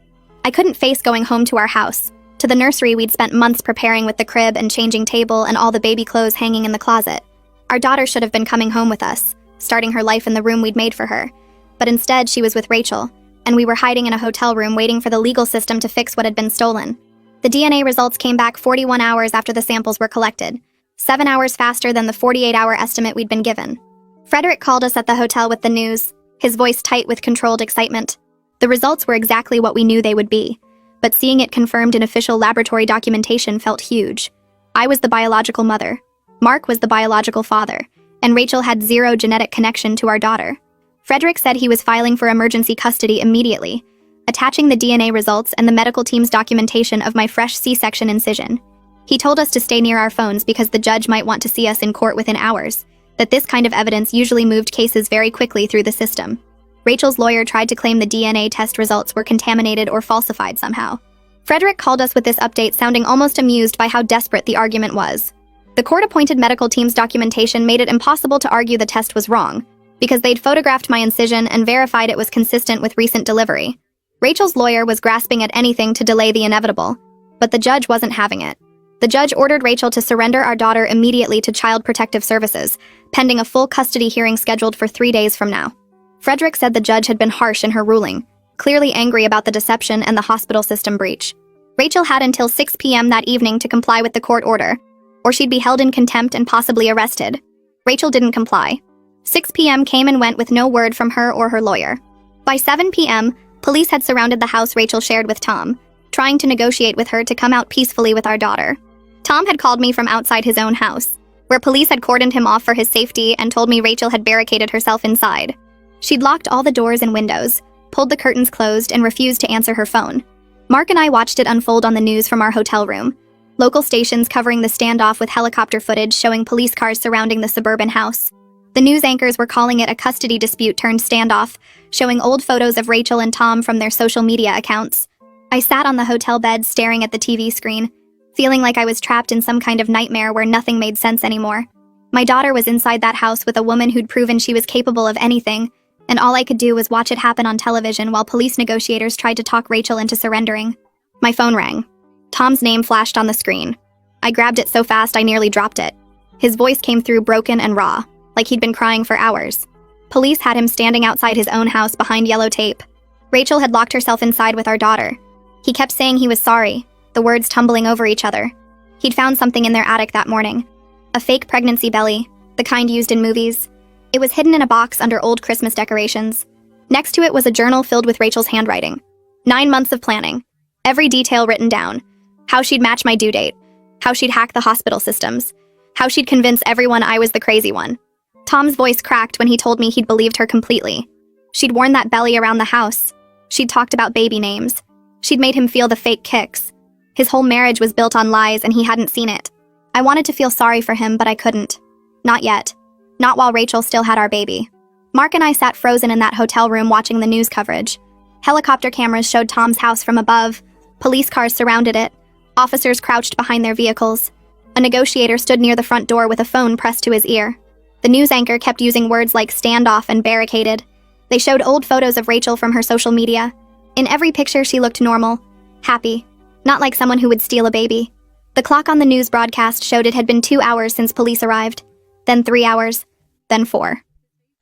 Speaker 1: I couldn't face going home to our house, to the nursery we'd spent months preparing with the crib and changing table and all the baby clothes hanging in the closet. Our daughter should have been coming home with us, starting her life in the room we'd made for her, but instead she was with Rachel, and we were hiding in a hotel room waiting for the legal system to fix what had been stolen. The DNA results came back 41 hours after the samples were collected, 7 hours faster than the 48-hour estimate we'd been given. Frederick called us at the hotel with the news, his voice tight with controlled excitement. The results were exactly what we knew they would be, but seeing it confirmed in official laboratory documentation felt huge. I was the biological mother, Mark was the biological father, and Rachel had zero genetic connection to our daughter. Frederick said he was filing for emergency custody immediately, attaching the DNA results and the medical team's documentation of my fresh C-section incision. He told us to stay near our phones because the judge might want to see us in court within hours, that this kind of evidence usually moved cases very quickly through the system. Rachel's lawyer tried to claim the DNA test results were contaminated or falsified somehow. Frederick called us with this update sounding almost amused by how desperate the argument was. The court-appointed medical team's documentation made it impossible to argue the test was wrong, because they'd photographed my incision and verified it was consistent with recent delivery. Rachel's lawyer was grasping at anything to delay the inevitable, but the judge wasn't having it. The judge ordered Rachel to surrender our daughter immediately to Child Protective Services, pending a full custody hearing scheduled for 3 days from now. Frederick said the judge had been harsh in her ruling, clearly angry about the deception and the hospital system breach. Rachel had until 6 p.m. that evening to comply with the court order, or she'd be held in contempt and possibly arrested. Rachel didn't comply. 6 p.m. came and went with no word from her or her lawyer. By 7 p.m., police had surrounded the house Rachel shared with Tom, trying to negotiate with her to come out peacefully with our daughter. Tom had called me from outside his own house, where police had cordoned him off for his safety and told me Rachel had barricaded herself inside. She'd locked all the doors and windows, pulled the curtains closed, and refused to answer her phone. Mark and I watched it unfold on the news from our hotel room. Local stations covering the standoff with helicopter footage showing police cars surrounding the suburban house. The news anchors were calling it a custody dispute turned standoff, showing old photos of Rachel and Tom from their social media accounts. I sat on the hotel bed staring at the TV screen, feeling like I was trapped in some kind of nightmare where nothing made sense anymore. My daughter was inside that house with a woman who'd proven she was capable of anything, and all I could do was watch it happen on television while police negotiators tried to talk Rachel into surrendering. My phone rang. Tom's name flashed on the screen. I grabbed it so fast I nearly dropped it. His voice came through broken and raw, like he'd been crying for hours. Police had him standing outside his own house behind yellow tape. Rachel had locked herself inside with our daughter. He kept saying he was sorry, the words tumbling over each other. He'd found something in their attic that morning. A fake pregnancy belly, the kind used in movies. It was hidden in a box under old Christmas decorations. Next to it was a journal filled with Rachel's handwriting. 9 months of planning. Every detail written down. How she'd match my due date. How she'd hack the hospital systems. How she'd convince everyone I was the crazy one. Tom's voice cracked when he told me he'd believed her completely. She'd worn that belly around the house. She'd talked about baby names. She'd made him feel the fake kicks. His whole marriage was built on lies and he hadn't seen it. I wanted to feel sorry for him, but I couldn't. Not yet. Not while Rachel still had our baby. Mark and I sat frozen in that hotel room watching the news coverage. Helicopter cameras showed Tom's house from above. Police cars surrounded it. Officers crouched behind their vehicles. A negotiator stood near the front door with a phone pressed to his ear. The news anchor kept using words like standoff and barricaded. They showed old photos of Rachel from her social media. In every picture, she looked normal, happy, not like someone who would steal a baby. The clock on the news broadcast showed it had been 2 hours since police arrived, then 3 hours, then 4.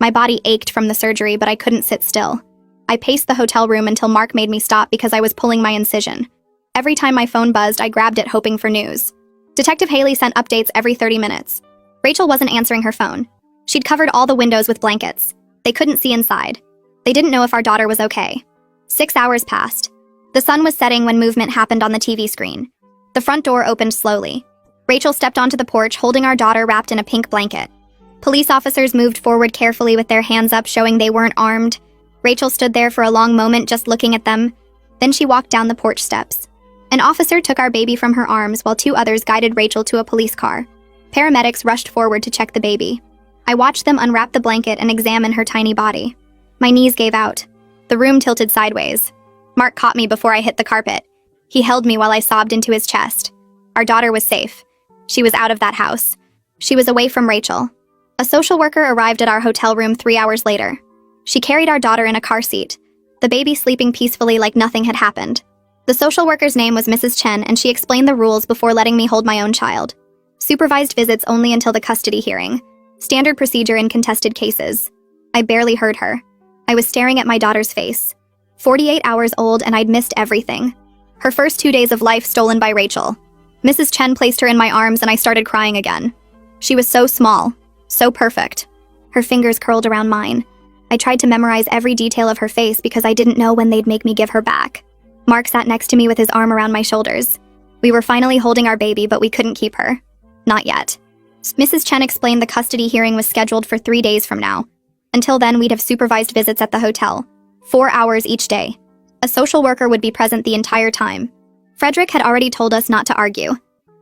Speaker 1: My body ached from the surgery, but I couldn't sit still. I paced the hotel room until Mark made me stop because I was pulling my incision. Every time my phone buzzed, I grabbed it hoping for news. Detective Haley sent updates every 30 minutes. Rachel wasn't answering her phone. She'd covered all the windows with blankets. They couldn't see inside. They didn't know if our daughter was okay. 6 hours passed. The sun was setting when movement happened on the TV screen. The front door opened slowly. Rachel stepped onto the porch holding our daughter wrapped in a pink blanket. Police officers moved forward carefully with their hands up showing they weren't armed. Rachel stood there for a long moment just looking at them. Then she walked down the porch steps. An officer took our baby from her arms while 2 others guided Rachel to a police car. Paramedics rushed forward to check the baby. I watched them unwrap the blanket and examine her tiny body. My knees gave out. The room tilted sideways. Mark caught me before I hit the carpet. He held me while I sobbed into his chest. Our daughter was safe. She was out of that house. She was away from Rachel. A social worker arrived at our hotel room 3 hours later. She carried our daughter in a car seat, the baby sleeping peacefully like nothing had happened. The social worker's name was Mrs. Chen, and she explained the rules before letting me hold my own child. Supervised visits only until the custody hearing. Standard procedure in contested cases. I barely heard her. I was staring at my daughter's face. 48 hours old and I'd missed everything. Her first 2 days of life stolen by Rachel. Mrs. Chen placed her in my arms and I started crying again. She was so small, so perfect. Her fingers curled around mine. I tried to memorize every detail of her face because I didn't know when they'd make me give her back. Mark sat next to me with his arm around my shoulders. We were finally holding our baby, but we couldn't keep her. Not yet. Mrs. Chen explained the custody hearing was scheduled for 3 days from now. Until then, we'd have supervised visits at the hotel. 4 hours each day. A social worker would be present the entire time. Frederick had already told us not to argue.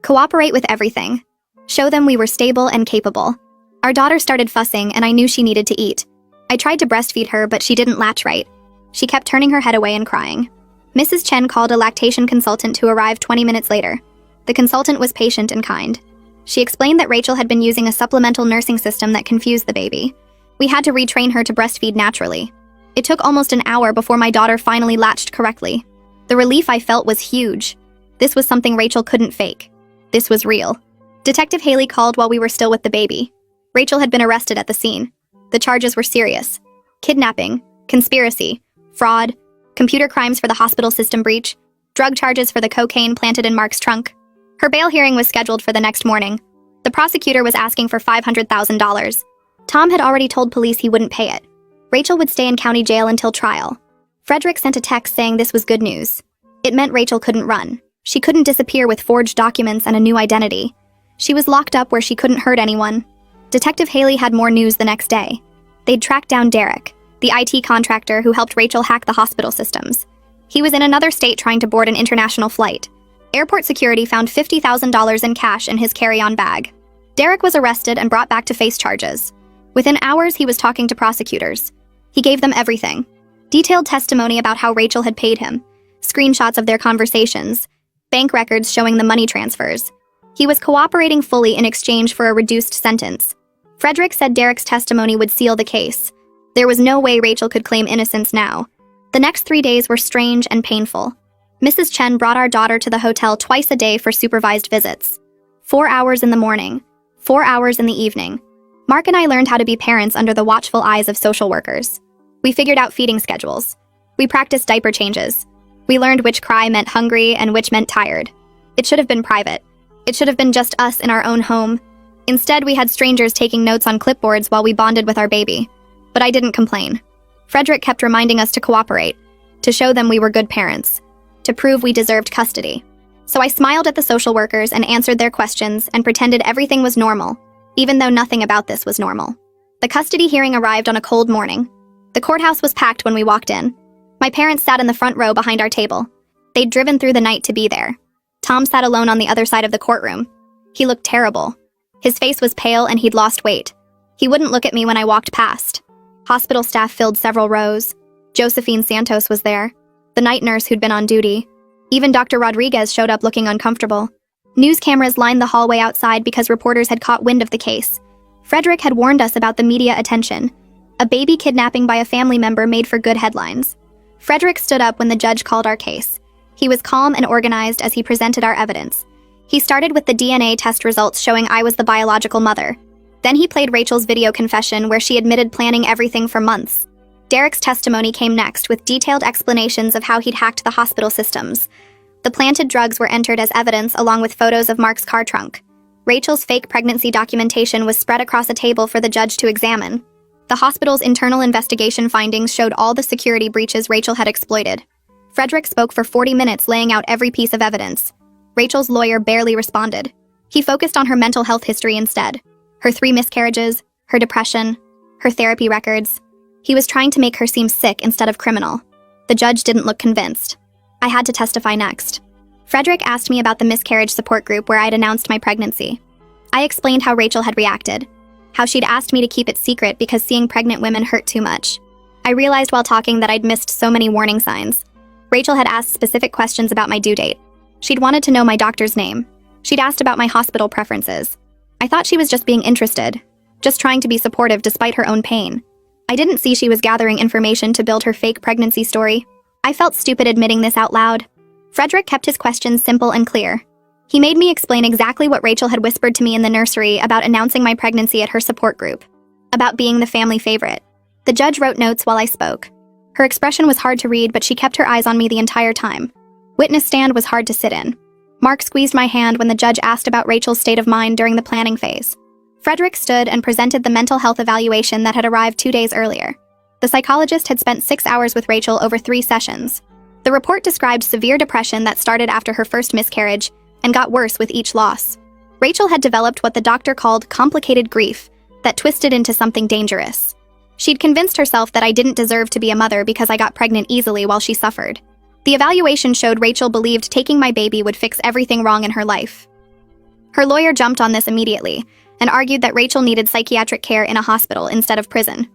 Speaker 1: Cooperate with everything. Show them we were stable and capable. Our daughter started fussing and I knew she needed to eat. I tried to breastfeed her, but she didn't latch right. She kept turning her head away and crying. Mrs. Chen called a lactation consultant who arrived 20 minutes later. The consultant was patient and kind. She explained that Rachel had been using a supplemental nursing system that confused the baby. We had to retrain her to breastfeed naturally. It took almost an hour before my daughter finally latched correctly. The relief I felt was huge. This was something Rachel couldn't fake. This was real. Detective Haley called while we were still with the baby. Rachel had been arrested at the scene. The charges were serious. Kidnapping, conspiracy, fraud, computer crimes for the hospital system breach, drug charges for the cocaine planted in Mark's trunk. Her bail hearing was scheduled for the next morning. The prosecutor was asking for $500,000. Tom had already told police he wouldn't pay it. Rachel would stay in county jail until trial. Frederick sent a text saying this was good news. It meant Rachel couldn't run. She couldn't disappear with forged documents and a new identity. She was locked up where she couldn't hurt anyone. Detective Haley had more news the next day. They'd tracked down Derek, the IT contractor who helped Rachel hack the hospital systems. He was in another state trying to board an international flight. Airport security found $50,000 in cash in his carry-on bag. Derek was arrested and brought back to face charges. Within hours, he was talking to prosecutors. He gave them everything. Detailed testimony about how Rachel had paid him, screenshots of their conversations, bank records showing the money transfers. He was cooperating fully in exchange for a reduced sentence. Frederick said Derek's testimony would seal the case. There was no way Rachel could claim innocence now. The next 3 days were strange and painful. Mrs. Chen brought our daughter to the hotel twice a day for supervised visits. 4 hours in the morning, 4 hours in the evening. Mark and I learned how to be parents under the watchful eyes of social workers. We figured out feeding schedules. We practiced diaper changes. We learned which cry meant hungry and which meant tired. It should have been private. It should have been just us in our own home. Instead, we had strangers taking notes on clipboards while we bonded with our baby. But I didn't complain. Frederick kept reminding us to cooperate, to show them we were good parents, to prove we deserved custody. So I smiled at the social workers and answered their questions and pretended everything was normal, even though nothing about this was normal. The custody hearing arrived on a cold morning. The courthouse was packed when we walked in. My parents sat in the front row behind our table. They'd driven through the night to be there. Tom sat alone on the other side of the courtroom. He looked terrible. His face was pale and he'd lost weight. He wouldn't look at me when I walked past. Hospital staff filled several rows. Josephine Santos was there, the night nurse who'd been on duty. Even Dr. Rodriguez showed up looking uncomfortable. News cameras lined the hallway outside because reporters had caught wind of the case. Frederick had warned us about the media attention. A baby kidnapping by a family member made for good headlines. Frederick stood up when the judge called our case. He was calm and organized as he presented our evidence. He started with the DNA test results showing I was the biological mother. Then he played Rachel's video confession where she admitted planning everything for months. Derek's testimony came next with detailed explanations of how he'd hacked the hospital systems. The planted drugs were entered as evidence along with photos of Mark's car trunk. Rachel's fake pregnancy documentation was spread across a table for the judge to examine. The hospital's internal investigation findings showed all the security breaches Rachel had exploited. Frederick spoke for 40 minutes laying out every piece of evidence. Rachel's lawyer barely responded. He focused on her mental health history instead. Her 3 miscarriages, her depression, her therapy records. He was trying to make her seem sick instead of criminal. The judge didn't look convinced. I had to testify next. Frederick asked me about the miscarriage support group where I'd announced my pregnancy. I explained how Rachel had reacted, how she'd asked me to keep it secret because seeing pregnant women hurt too much. I realized while talking that I'd missed so many warning signs. Rachel had asked specific questions about my due date. She'd wanted to know my doctor's name. She'd asked about my hospital preferences. I thought she was just being interested, just trying to be supportive despite her own pain. I didn't see she was gathering information to build her fake pregnancy story. I felt stupid admitting this out loud. Frederick kept his questions simple and clear. He made me explain exactly what Rachel had whispered to me in the nursery about announcing my pregnancy at her support group, about being the family favorite. The judge wrote notes while I spoke. Her expression was hard to read, but she kept her eyes on me the entire time. Witness stand was hard to sit in. Mark squeezed my hand when the judge asked about Rachel's state of mind during the planning phase. Frederick stood and presented the mental health evaluation that had arrived 2 days earlier. The psychologist had spent 6 hours with Rachel over 3 sessions. The report described severe depression that started after her first miscarriage and got worse with each loss. Rachel had developed what the doctor called complicated grief that twisted into something dangerous. She'd convinced herself that I didn't deserve to be a mother because I got pregnant easily while she suffered. The evaluation showed Rachel believed taking my baby would fix everything wrong in her life. Her lawyer jumped on this immediately and argued that Rachel needed psychiatric care in a hospital instead of prison.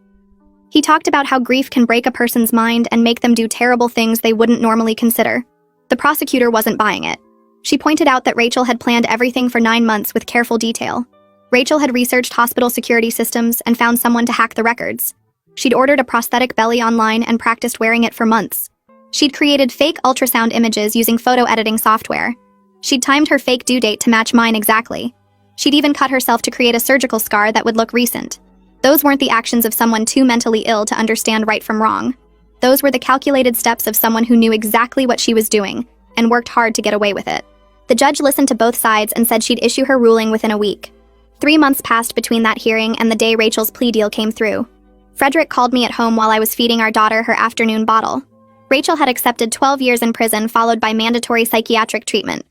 Speaker 1: He talked about how grief can break a person's mind and make them do terrible things they wouldn't normally consider. The prosecutor wasn't buying it. She pointed out that Rachel had planned everything for 9 months with careful detail. Rachel had researched hospital security systems and found someone to hack the records. She'd ordered a prosthetic belly online and practiced wearing it for months. She'd created fake ultrasound images using photo editing software. She'd timed her fake due date to match mine exactly. She'd even cut herself to create a surgical scar that would look recent. Those weren't the actions of someone too mentally ill to understand right from wrong. Those were the calculated steps of someone who knew exactly what she was doing and worked hard to get away with it. The judge listened to both sides and said she'd issue her ruling within a week. 3 months passed between that hearing and the day Rachel's plea deal came through. Frederick called me at home while I was feeding our daughter her afternoon bottle. Rachel had accepted 12 years in prison followed by mandatory psychiatric treatment.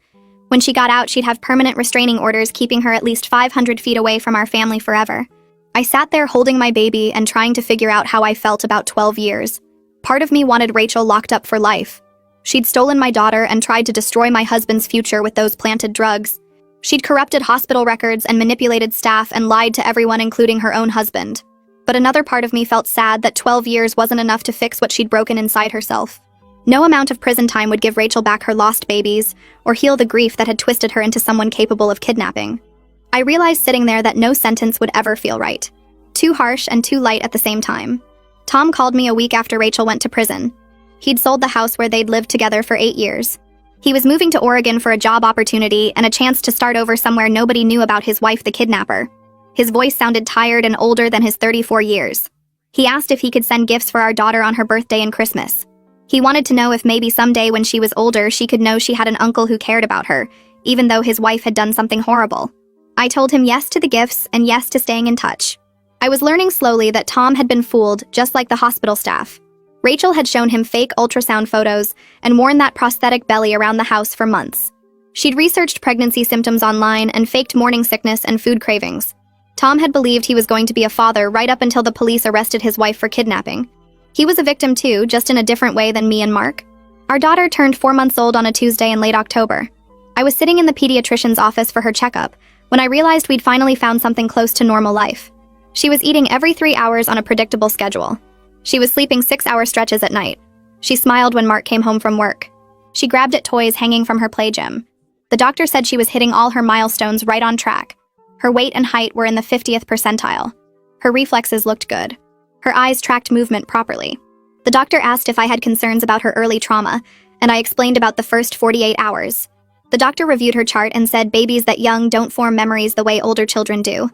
Speaker 1: When she got out, she'd have permanent restraining orders keeping her at least 500 feet away from our family forever. I sat there holding my baby and trying to figure out how I felt about 12 years. Part of me wanted Rachel locked up for life. She'd stolen my daughter and tried to destroy my husband's future with those planted drugs. She'd corrupted hospital records and manipulated staff and lied to everyone, including her own husband. But another part of me felt sad that 12 years wasn't enough to fix what she'd broken inside herself. No amount of prison time would give Rachel back her lost babies or heal the grief that had twisted her into someone capable of kidnapping. I realized sitting there that no sentence would ever feel right. Too harsh and too light at the same time. Tom called me a week after Rachel went to prison. He'd sold the house where they'd lived together for 8 years. He was moving to Oregon for a job opportunity and a chance to start over somewhere nobody knew about his wife, the kidnapper. His voice sounded tired and older than his 34 years. He asked if he could send gifts for our daughter on her birthday and Christmas. He wanted to know if maybe someday when she was older she could know she had an uncle who cared about her, even though his wife had done something horrible. I told him yes to the gifts and yes to staying in touch. I was learning slowly that Tom had been fooled, just like the hospital staff. Rachel had shown him fake ultrasound photos and worn that prosthetic belly around the house for months. She'd researched pregnancy symptoms online and faked morning sickness and food cravings. Tom had believed he was going to be a father right up until the police arrested his wife for kidnapping. He was a victim too, just in a different way than me and Mark. Our daughter turned 4 months old on a Tuesday in late October. I was sitting in the pediatrician's office for her checkup when I realized we'd finally found something close to normal life. She was eating every 3 hours on a predictable schedule. She was sleeping 6-hour stretches at night. She smiled when Mark came home from work. She grabbed at toys hanging from her play gym. The doctor said she was hitting all her milestones right on track. Her weight and height were in the 50th percentile. Her reflexes looked good. Her eyes tracked movement properly. The doctor asked if I had concerns about her early trauma, and I explained about the first 48 hours. The doctor reviewed her chart and said babies that young don't form memories the way older children do.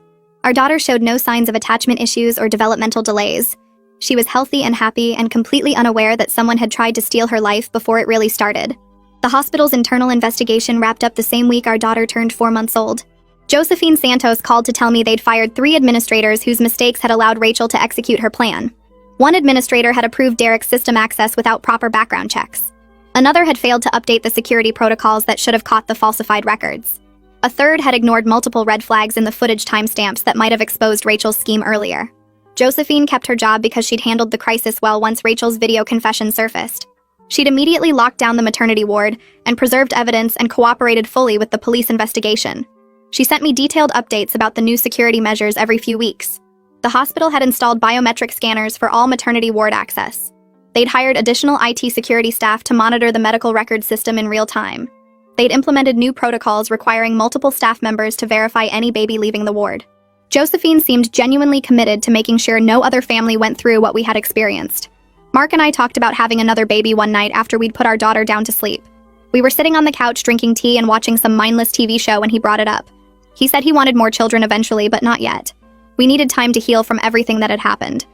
Speaker 1: Our daughter showed no signs of attachment issues or developmental delays. She was healthy and happy and completely unaware that someone had tried to steal her life before it really started. The hospital's internal investigation wrapped up the same week our daughter turned 4 months old. Josephine Santos called to tell me they'd fired 3 administrators whose mistakes had allowed Rachel to execute her plan. One administrator had approved Derek's system access without proper background checks. Another had failed to update the security protocols that should have caught the falsified records. A third had ignored multiple red flags in the footage timestamps that might have exposed Rachel's scheme earlier. Josephine kept her job because she'd handled the crisis well once Rachel's video confession surfaced. She'd immediately locked down the maternity ward and preserved evidence and cooperated fully with the police investigation. She sent me detailed updates about the new security measures every few weeks. The hospital had installed biometric scanners for all maternity ward access. They'd hired additional IT security staff to monitor the medical record system in real time. They'd implemented new protocols requiring multiple staff members to verify any baby leaving the ward. Josephine seemed genuinely committed to making sure no other family went through what we had experienced. Mark and I talked about having another baby one night after we'd put our daughter down to sleep. We were sitting on the couch drinking tea and watching some mindless TV show when he brought it up. He said he wanted more children eventually, but not yet. We needed time to heal from everything that had happened.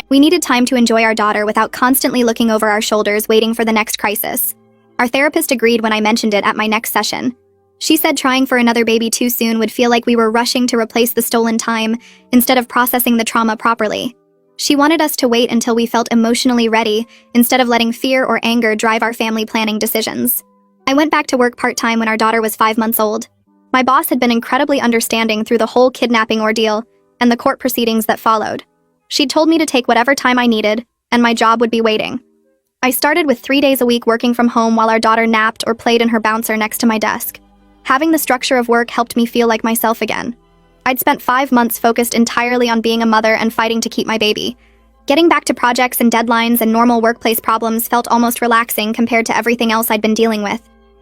Speaker 1: We needed time to enjoy our daughter without constantly looking over our shoulders waiting for the next crisis. Our therapist agreed when I mentioned it at my next session. She said trying for another baby too soon would feel like we were rushing to replace the stolen time instead of processing the trauma properly. She wanted us to wait until we felt emotionally ready instead of letting fear or anger drive our family planning decisions. I went back to work part-time when our daughter was 5 months old. My boss had been incredibly understanding through the whole kidnapping ordeal and the court proceedings that followed. She'd told me to take whatever time I needed, and my job would be waiting. I started with 3 days a week working from home while our daughter napped or played in her bouncer next to my desk. Having the structure of work helped me feel like myself again. I'd spent 5 months focused entirely on being a mother and fighting to keep my baby. Getting back to projects and deadlines and normal workplace problems felt almost relaxing compared to everything else I'd been dealing with.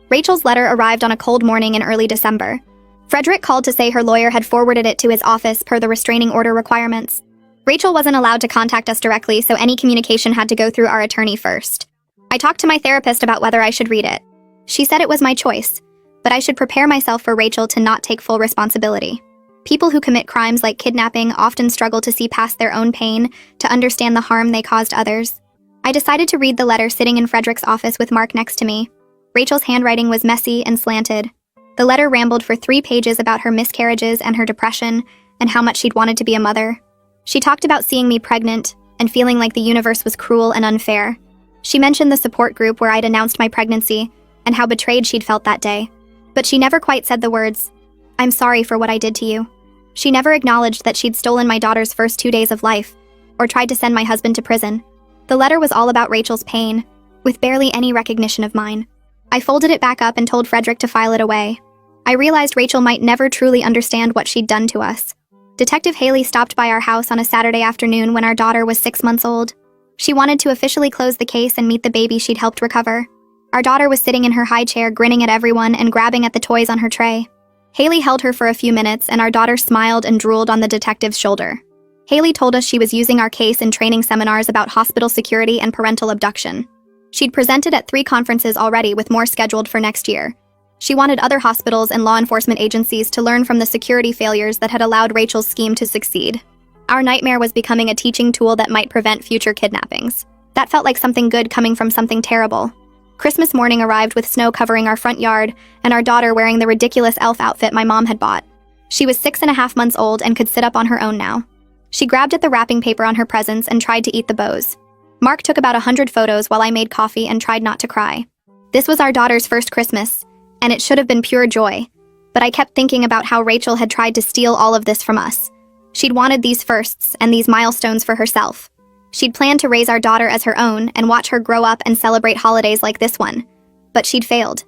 Speaker 1: Rachel's letter arrived on a cold morning in early December. Frederick called to say her lawyer had forwarded it to his office per the restraining order requirements. Rachel wasn't allowed to contact us directly, so any communication had to go through our attorney first. I talked to my therapist about whether I should read it. She said it was my choice, but I should prepare myself for Rachel to not take full responsibility. People who commit crimes like kidnapping often struggle to see past their own pain to understand the harm they caused others. I decided to read the letter sitting in Frederick's office with Mark next to me. Rachel's handwriting was messy and slanted. The letter rambled for 3 pages about her miscarriages and her depression and how much she'd wanted to be a mother. She talked about seeing me pregnant and feeling like the universe was cruel and unfair. She mentioned the support group where I'd announced my pregnancy and how betrayed she'd felt that day. But she never quite said the words, "I'm sorry for what I did to you." She never acknowledged that she'd stolen my daughter's first 2 days of life or tried to send my husband to prison. The letter was all about Rachel's pain, with barely any recognition of mine. I folded it back up and told Frederick to file it away. I realized Rachel might never truly understand what she'd done to us. Detective Haley stopped by our house on a Saturday afternoon when our daughter was 6 months old. She wanted to officially close the case and meet the baby she'd helped recover. Our daughter was sitting in her high chair, grinning at everyone and grabbing at the toys on her tray. Haley held her for a few minutes, and our daughter smiled and drooled on the detective's shoulder. Haley told us she was using our case in training seminars about hospital security and parental abduction. She'd presented at 3 conferences already, with more scheduled for next year. She wanted other hospitals and law enforcement agencies to learn from the security failures that had allowed Rachel's scheme to succeed. Our nightmare was becoming a teaching tool that might prevent future kidnappings. That felt like something good coming from something terrible. Christmas morning arrived with snow covering our front yard, and our daughter wearing the ridiculous elf outfit my mom had bought. She was 6.5 months old and could sit up on her own now. She grabbed at the wrapping paper on her presents and tried to eat the bows. Mark took about 100 photos while I made coffee and tried not to cry. This was our daughter's first Christmas, and it should have been pure joy. But I kept thinking about how Rachel had tried to steal all of this from us. She'd wanted these firsts and these milestones for herself. She'd planned to raise our daughter as her own and watch her grow up and celebrate holidays like this one. But she'd failed.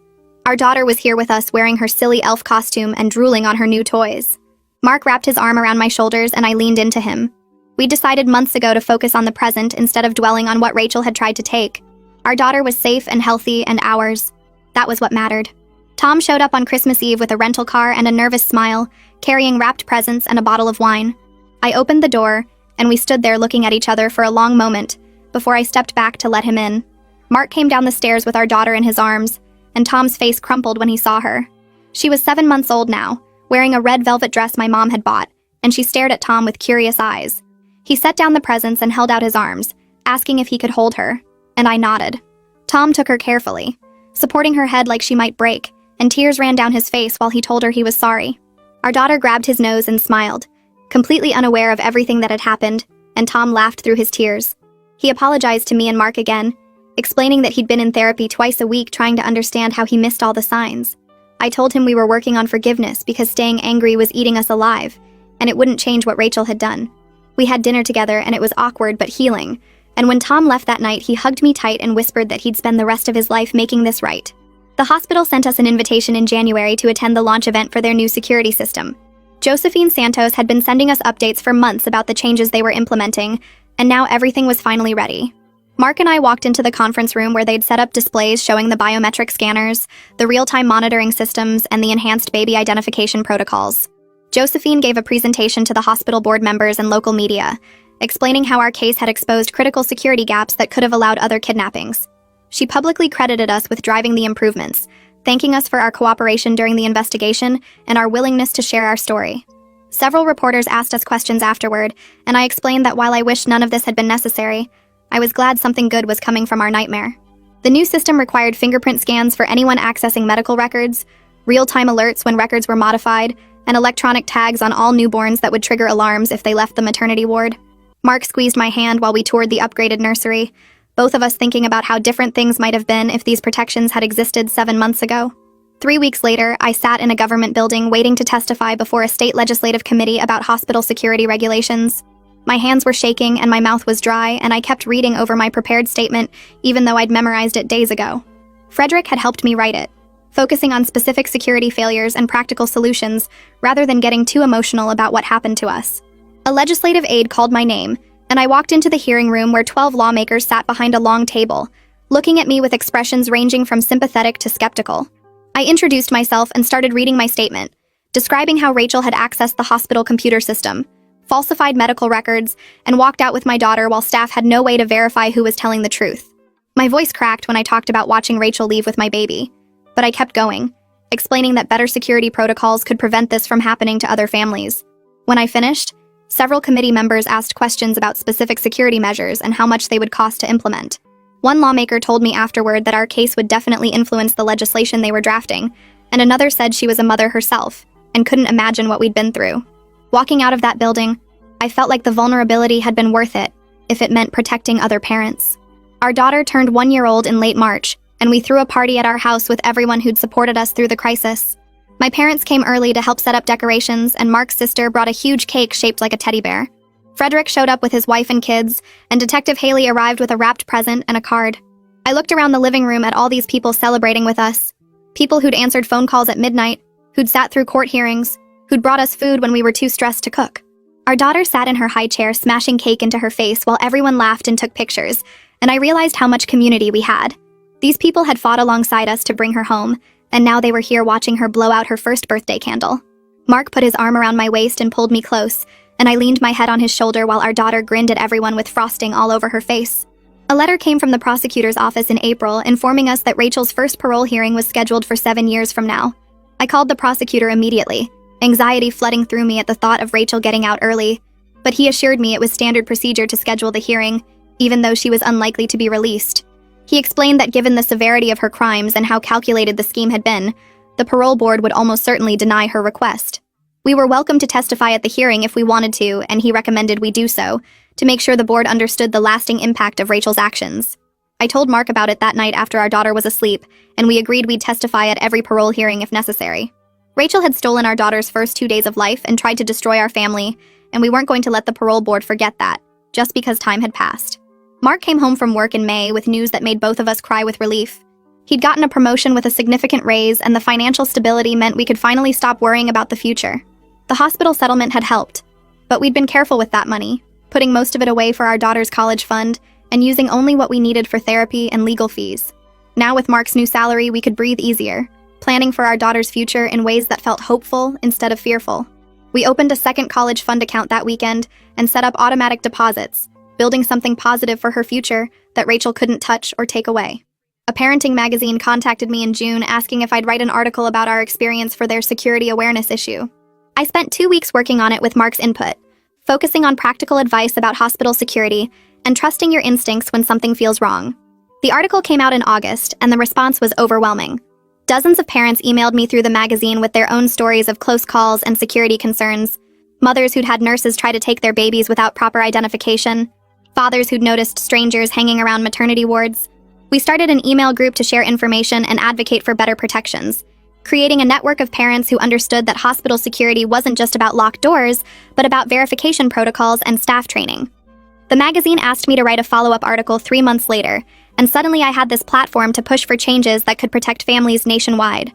Speaker 1: Our daughter was here with us wearing her silly elf costume and drooling on her new toys. Mark wrapped his arm around my shoulders and I leaned into him. We decided months ago to focus on the present instead of dwelling on what Rachel had tried to take. Our daughter was safe and healthy and ours. That was what mattered. Tom showed up on Christmas Eve with a rental car and a nervous smile, carrying wrapped presents and a bottle of wine. I opened the door, and we stood there looking at each other for a long moment before I stepped back to let him in. Mark came down the stairs with our daughter in his arms, and Tom's face crumpled when he saw her. She was 7 months old now, wearing a red velvet dress my mom had bought, and she stared at Tom with curious eyes. He set down the presents and held out his arms, asking if he could hold her, and I nodded. Tom took her carefully, supporting her head like she might break, and tears ran down his face while he told her he was sorry. Our daughter grabbed his nose and smiled, completely unaware of everything that had happened, and Tom laughed through his tears. He apologized to me and Mark again, explaining that he'd been in therapy twice a week trying to understand how he missed all the signs. I told him we were working on forgiveness because staying angry was eating us alive, and it wouldn't change what Rachel had done. We had dinner together and it was awkward but healing, and when Tom left that night he hugged me tight and whispered that he'd spend the rest of his life making this right. The hospital sent us an invitation in January to attend the launch event for their new security system. Josephine Santos had been sending us updates for months about the changes they were implementing, and now everything was finally ready. Mark and I walked into the conference room where they'd set up displays showing the biometric scanners, the real-time monitoring systems, and the enhanced baby identification protocols. Josephine gave a presentation to the hospital board members and local media, explaining how our case had exposed critical security gaps that could have allowed other kidnappings. She publicly credited us with driving the improvements, thanking us for our cooperation during the investigation and our willingness to share our story. Several reporters asked us questions afterward, and I explained that while I wished none of this had been necessary, I was glad something good was coming from our nightmare. The new system required fingerprint scans for anyone accessing medical records, real-time alerts when records were modified, and electronic tags on all newborns that would trigger alarms if they left the maternity ward. Mark squeezed my hand while we toured the upgraded nursery, both of us thinking about how different things might have been if these protections had existed 7 months ago. 3 weeks later, I sat in a government building waiting to testify before a state legislative committee about hospital security regulations. My hands were shaking and my mouth was dry, and I kept reading over my prepared statement even though I'd memorized it days ago. Frederick had helped me write it, focusing on specific security failures and practical solutions rather than getting too emotional about what happened to us. A legislative aide called my name, and I walked into the hearing room where 12 lawmakers sat behind a long table, looking at me with expressions ranging from sympathetic to skeptical. I introduced myself and started reading my statement, describing how Rachel had accessed the hospital computer system, falsified medical records, and walked out with my daughter while staff had no way to verify who was telling the truth. My voice cracked when I talked about watching Rachel leave with my baby, but I kept going, explaining that better security protocols could prevent this from happening to other families. When I finished, several committee members asked questions about specific security measures and how much they would cost to implement. One lawmaker told me afterward that our case would definitely influence the legislation they were drafting, and another said she was a mother herself and couldn't imagine what we'd been through. Walking out of that building, I felt like the vulnerability had been worth it if it meant protecting other parents. Our daughter turned 1-year-old in late March, and we threw a party at our house with everyone who'd supported us through the crisis. My parents came early to help set up decorations, and Mark's sister brought a huge cake shaped like a teddy bear. Frederick showed up with his wife and kids, and Detective Haley arrived with a wrapped present and a card. I looked around the living room at all these people celebrating with us. People who'd answered phone calls at midnight, who'd sat through court hearings, who'd brought us food when we were too stressed to cook. Our daughter sat in her high chair smashing cake into her face while everyone laughed and took pictures, and I realized how much community we had. These people had fought alongside us to bring her home, and now they were here watching her blow out her first birthday candle. Mark put his arm around my waist and pulled me close, and I leaned my head on his shoulder while our daughter grinned at everyone with frosting all over her face. A letter came from the prosecutor's office in April informing us that Rachel's first parole hearing was scheduled for 7 years from now. I called the prosecutor immediately, anxiety flooding through me at the thought of Rachel getting out early, but he assured me it was standard procedure to schedule the hearing, even though she was unlikely to be released. He explained that given the severity of her crimes and how calculated the scheme had been, the parole board would almost certainly deny her request. We were welcome to testify at the hearing if we wanted to, and he recommended we do so, to make sure the board understood the lasting impact of Rachel's actions. I told Mark about it that night after our daughter was asleep, and we agreed we'd testify at every parole hearing if necessary. Rachel had stolen our daughter's first 2 days of life and tried to destroy our family, and we weren't going to let the parole board forget that, just because time had passed. Mark came home from work in May with news that made both of us cry with relief. He'd gotten a promotion with a significant raise, and the financial stability meant we could finally stop worrying about the future. The hospital settlement had helped, but we'd been careful with that money, putting most of it away for our daughter's college fund and using only what we needed for therapy and legal fees. Now with Mark's new salary, we could breathe easier, planning for our daughter's future in ways that felt hopeful instead of fearful. We opened a second college fund account that weekend and set up automatic deposits, building something positive for her future that Rachel couldn't touch or take away. A parenting magazine contacted me in June asking if I'd write an article about our experience for their security awareness issue. I spent 2 weeks working on it with Mark's input, focusing on practical advice about hospital security and trusting your instincts when something feels wrong. The article came out in August, and the response was overwhelming. Dozens of parents emailed me through the magazine with their own stories of close calls and security concerns, mothers who'd had nurses try to take their babies without proper identification, fathers who'd noticed strangers hanging around maternity wards. We started an email group to share information and advocate for better protections, creating a network of parents who understood that hospital security wasn't just about locked doors, but about verification protocols and staff training. The magazine asked me to write a follow-up article 3 months later, and suddenly I had this platform to push for changes that could protect families nationwide.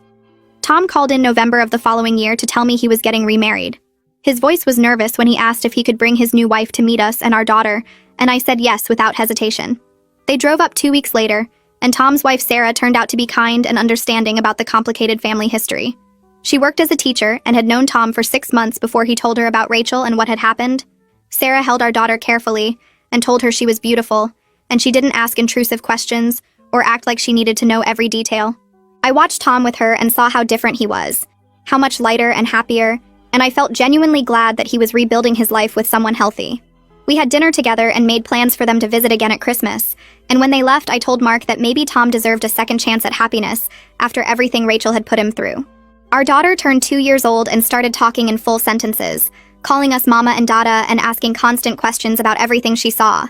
Speaker 1: Tom called in November of the following year to tell me he was getting remarried. His voice was nervous when he asked if he could bring his new wife to meet us and our daughter, and I said yes without hesitation. They drove up 2 weeks later, and Tom's wife Sarah turned out to be kind and understanding about the complicated family history. She worked as a teacher and had known Tom for 6 months before he told her about Rachel and what had happened. Sarah held our daughter carefully and told her she was beautiful, and she didn't ask intrusive questions or act like she needed to know every detail. I watched Tom with her and saw how different he was, how much lighter and happier, and I felt genuinely glad that he was rebuilding his life with someone healthy. We had dinner together and made plans for them to visit again at Christmas, and when they left, I told Mark that maybe Tom deserved a second chance at happiness after everything Rachel had put him through. Our daughter turned 2 years old and started talking in full sentences, calling us Mama and Dada and asking constant questions about everything she saw.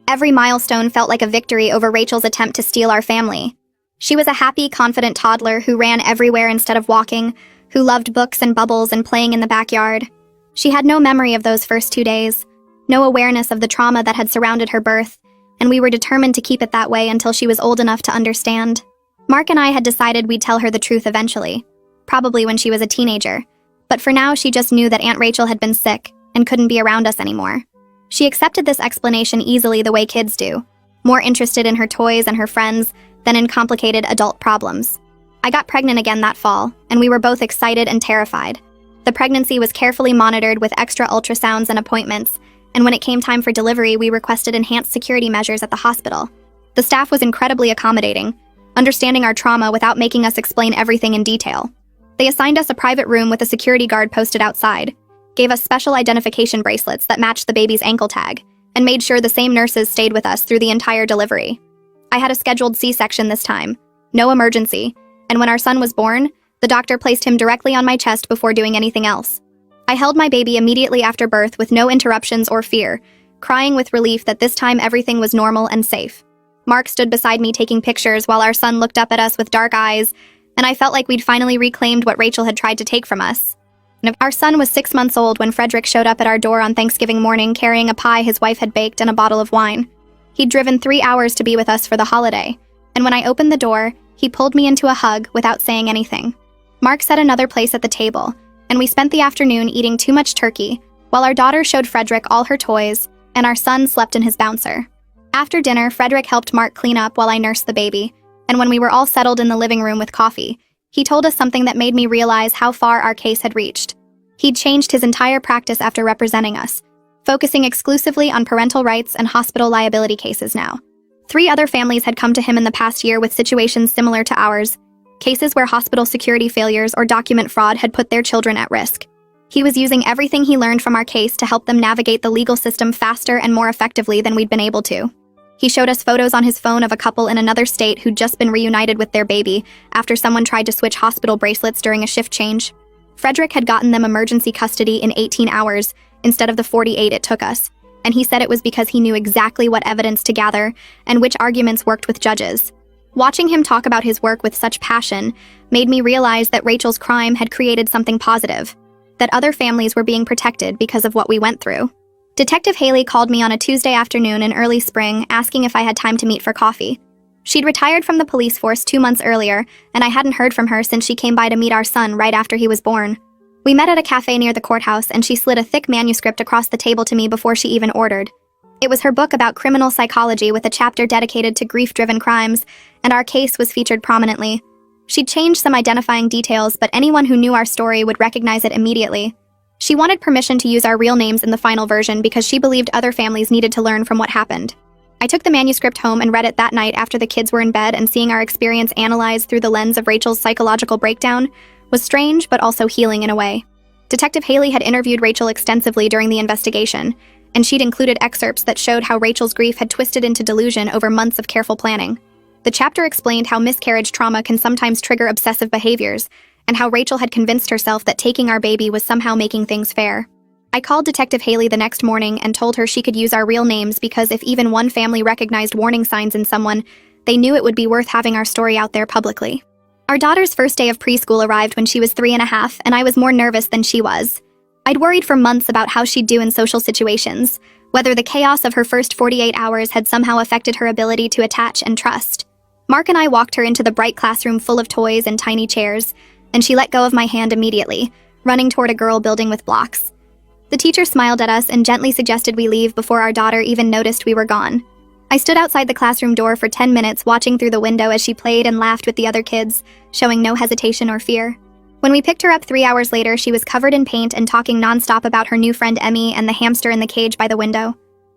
Speaker 1: Every milestone felt like a victory over Rachel's attempt to steal our family. She was a happy, confident toddler who ran everywhere instead of walking, who loved books and bubbles and playing in the backyard. She had no memory of those first 2 days, no awareness of the trauma that had surrounded her birth, and we were determined to keep it that way until she was old enough to understand. Mark and I had decided we'd tell her the truth eventually, probably when she was a teenager, but for now she just knew that Aunt Rachel had been sick and couldn't be around us anymore. She accepted this explanation easily the way kids do, more interested in her toys and her friends than in complicated adult problems. I got pregnant again that fall, and we were both excited and terrified. The pregnancy was carefully monitored with extra ultrasounds and appointments, and when it came time for delivery, we requested enhanced security measures at the hospital. The staff was incredibly accommodating, understanding our trauma without making us explain everything in detail. They assigned us a private room with a security guard posted outside, gave us special identification bracelets that matched the baby's ankle tag, and made sure the same nurses stayed with us through the entire delivery. I had a scheduled C-section this time, no emergency, and when our son was born, the doctor placed him directly on my chest before doing anything else. I held my baby immediately after birth with no interruptions or fear, crying with relief that this time everything was normal and safe. Mark stood beside me taking pictures while our son looked up at us with dark eyes, and I felt like we'd finally reclaimed what Rachel had tried to take from us. Our son was 6 months old when Frederick showed up at our door on Thanksgiving morning carrying a pie his wife had baked and a bottle of wine. He'd driven 3 hours to be with us for the holiday, And when I opened the door, he pulled me into a hug without saying anything. Mark set another place at the table, and we spent the afternoon eating too much turkey, while our daughter showed Frederick all her toys, and our son slept in his bouncer. After dinner, Frederick helped Mark clean up while I nursed the baby, and when we were all settled in the living room with coffee, he told us something that made me realize how far our case had reached. He'd changed his entire practice after representing us, focusing exclusively on parental rights and hospital liability cases now. 3 other families had come to him in the past year with situations similar to ours, cases where hospital security failures or document fraud had put their children at risk. He was using everything he learned from our case to help them navigate the legal system faster and more effectively than we'd been able to. He showed us photos on his phone of a couple in another state who'd just been reunited with their baby after someone tried to switch hospital bracelets during a shift change. Frederick had gotten them emergency custody in 18 hours instead of the 48 it took us, and he said it was because he knew exactly what evidence to gather and which arguments worked with judges. Watching him talk about his work with such passion made me realize that Rachel's crime had created something positive, that other families were being protected because of what we went through. Detective Haley called me on a Tuesday afternoon in early spring asking if I had time to meet for coffee. She'd retired from the police force 2 months earlier, and I hadn't heard from her since she came by to meet our son right after he was born. We met at a cafe near the courthouse, and she slid a thick manuscript across the table to me before she even ordered. It was her book about criminal psychology with a chapter dedicated to grief-driven crimes, and our case was featured prominently. She'd changed some identifying details, but anyone who knew our story would recognize it immediately. She wanted permission to use our real names in the final version because she believed other families needed to learn from what happened. I took the manuscript home and read it that night after the kids were in bed, and seeing our experience analyzed through the lens of Rachel's psychological breakdown was strange but also healing in a way. Detective Haley had interviewed Rachel extensively during the investigation, and she'd included excerpts that showed how Rachel's grief had twisted into delusion over months of careful planning. The chapter explained how miscarriage trauma can sometimes trigger obsessive behaviors, and how Rachel had convinced herself that taking our baby was somehow making things fair. I called Detective Haley the next morning and told her she could use our real names because if even one family recognized warning signs in someone, they knew it would be worth having our story out there publicly. Our daughter's first day of preschool arrived when she was 3.5, and I was more nervous than she was. I'd worried for months about how she'd do in social situations, whether the chaos of her first 48 hours had somehow affected her ability to attach and trust. Mark and I walked her into the bright classroom full of toys and tiny chairs, and she let go of my hand immediately, running toward a girl building with blocks. The teacher smiled at us and gently suggested we leave before our daughter even noticed we were gone. I stood outside the classroom door for 10 minutes watching through the window as she played and laughed with the other kids, showing no hesitation or fear. When we picked her up 3 hours later, she was covered in paint and talking nonstop about her new friend Emmy and the hamster in the cage by the window.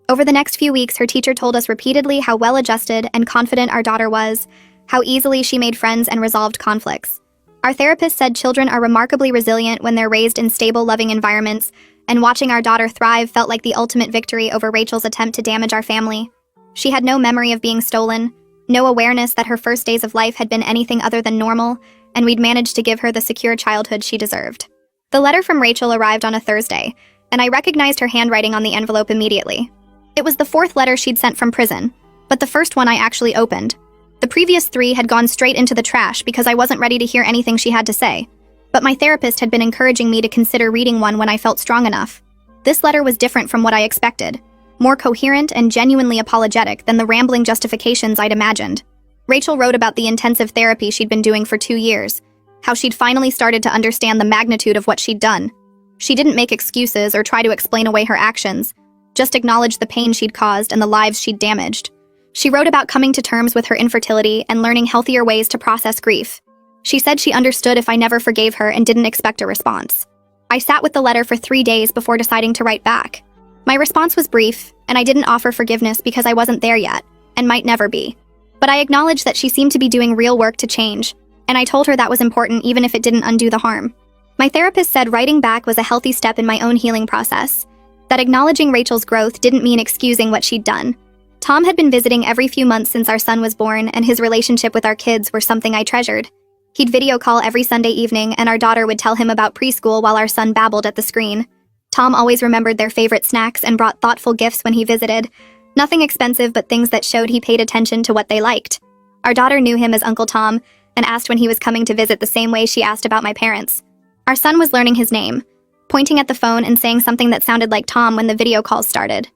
Speaker 1: Over the next few weeks, her teacher told us repeatedly how well-adjusted and confident our daughter was, how easily she made friends and resolved conflicts. Our therapist said children are remarkably resilient when they're raised in stable, loving environments, and watching our daughter thrive felt like the ultimate victory over Rachel's attempt to damage our family. She had no memory of being stolen, no awareness that her first days of life had been anything other than normal, and we'd managed to give her the secure childhood she deserved. The letter from Rachel arrived on a Thursday, and I recognized her handwriting on the envelope immediately. It was the 4th letter she'd sent from prison, but the first one I actually opened. The previous 3 had gone straight into the trash because I wasn't ready to hear anything she had to say, but my therapist had been encouraging me to consider reading one when I felt strong enough. This letter was different from what I expected, more coherent and genuinely apologetic than the rambling justifications I'd imagined. Rachel wrote about the intensive therapy she'd been doing for 2 years, how she'd finally started to understand the magnitude of what she'd done. She didn't make excuses or try to explain away her actions, just acknowledged the pain she'd caused and the lives she'd damaged. She wrote about coming to terms with her infertility and learning healthier ways to process grief. She said she understood if I never forgave her and didn't expect a response. I sat with the letter for 3 days before deciding to write back. My response was brief, and I didn't offer forgiveness because I wasn't there yet, and might never be. But I acknowledged that she seemed to be doing real work to change, and I told her that was important even if it didn't undo the harm. My therapist said writing back was a healthy step in my own healing process, that acknowledging Rachel's growth didn't mean excusing what she'd done. Tom had been visiting every few months since our son was born, and his relationship with our kids were something I treasured. He'd video call every Sunday evening, and our daughter would tell him about preschool while our son babbled at the screen. Tom always remembered their favorite snacks and brought thoughtful gifts when he visited. Nothing expensive, but things that showed he paid attention to what they liked. Our daughter knew him as Uncle Tom and asked when he was coming to visit the same way she asked about my parents. Our son was learning his name, pointing at the phone and saying something that sounded like Tom when the video calls started.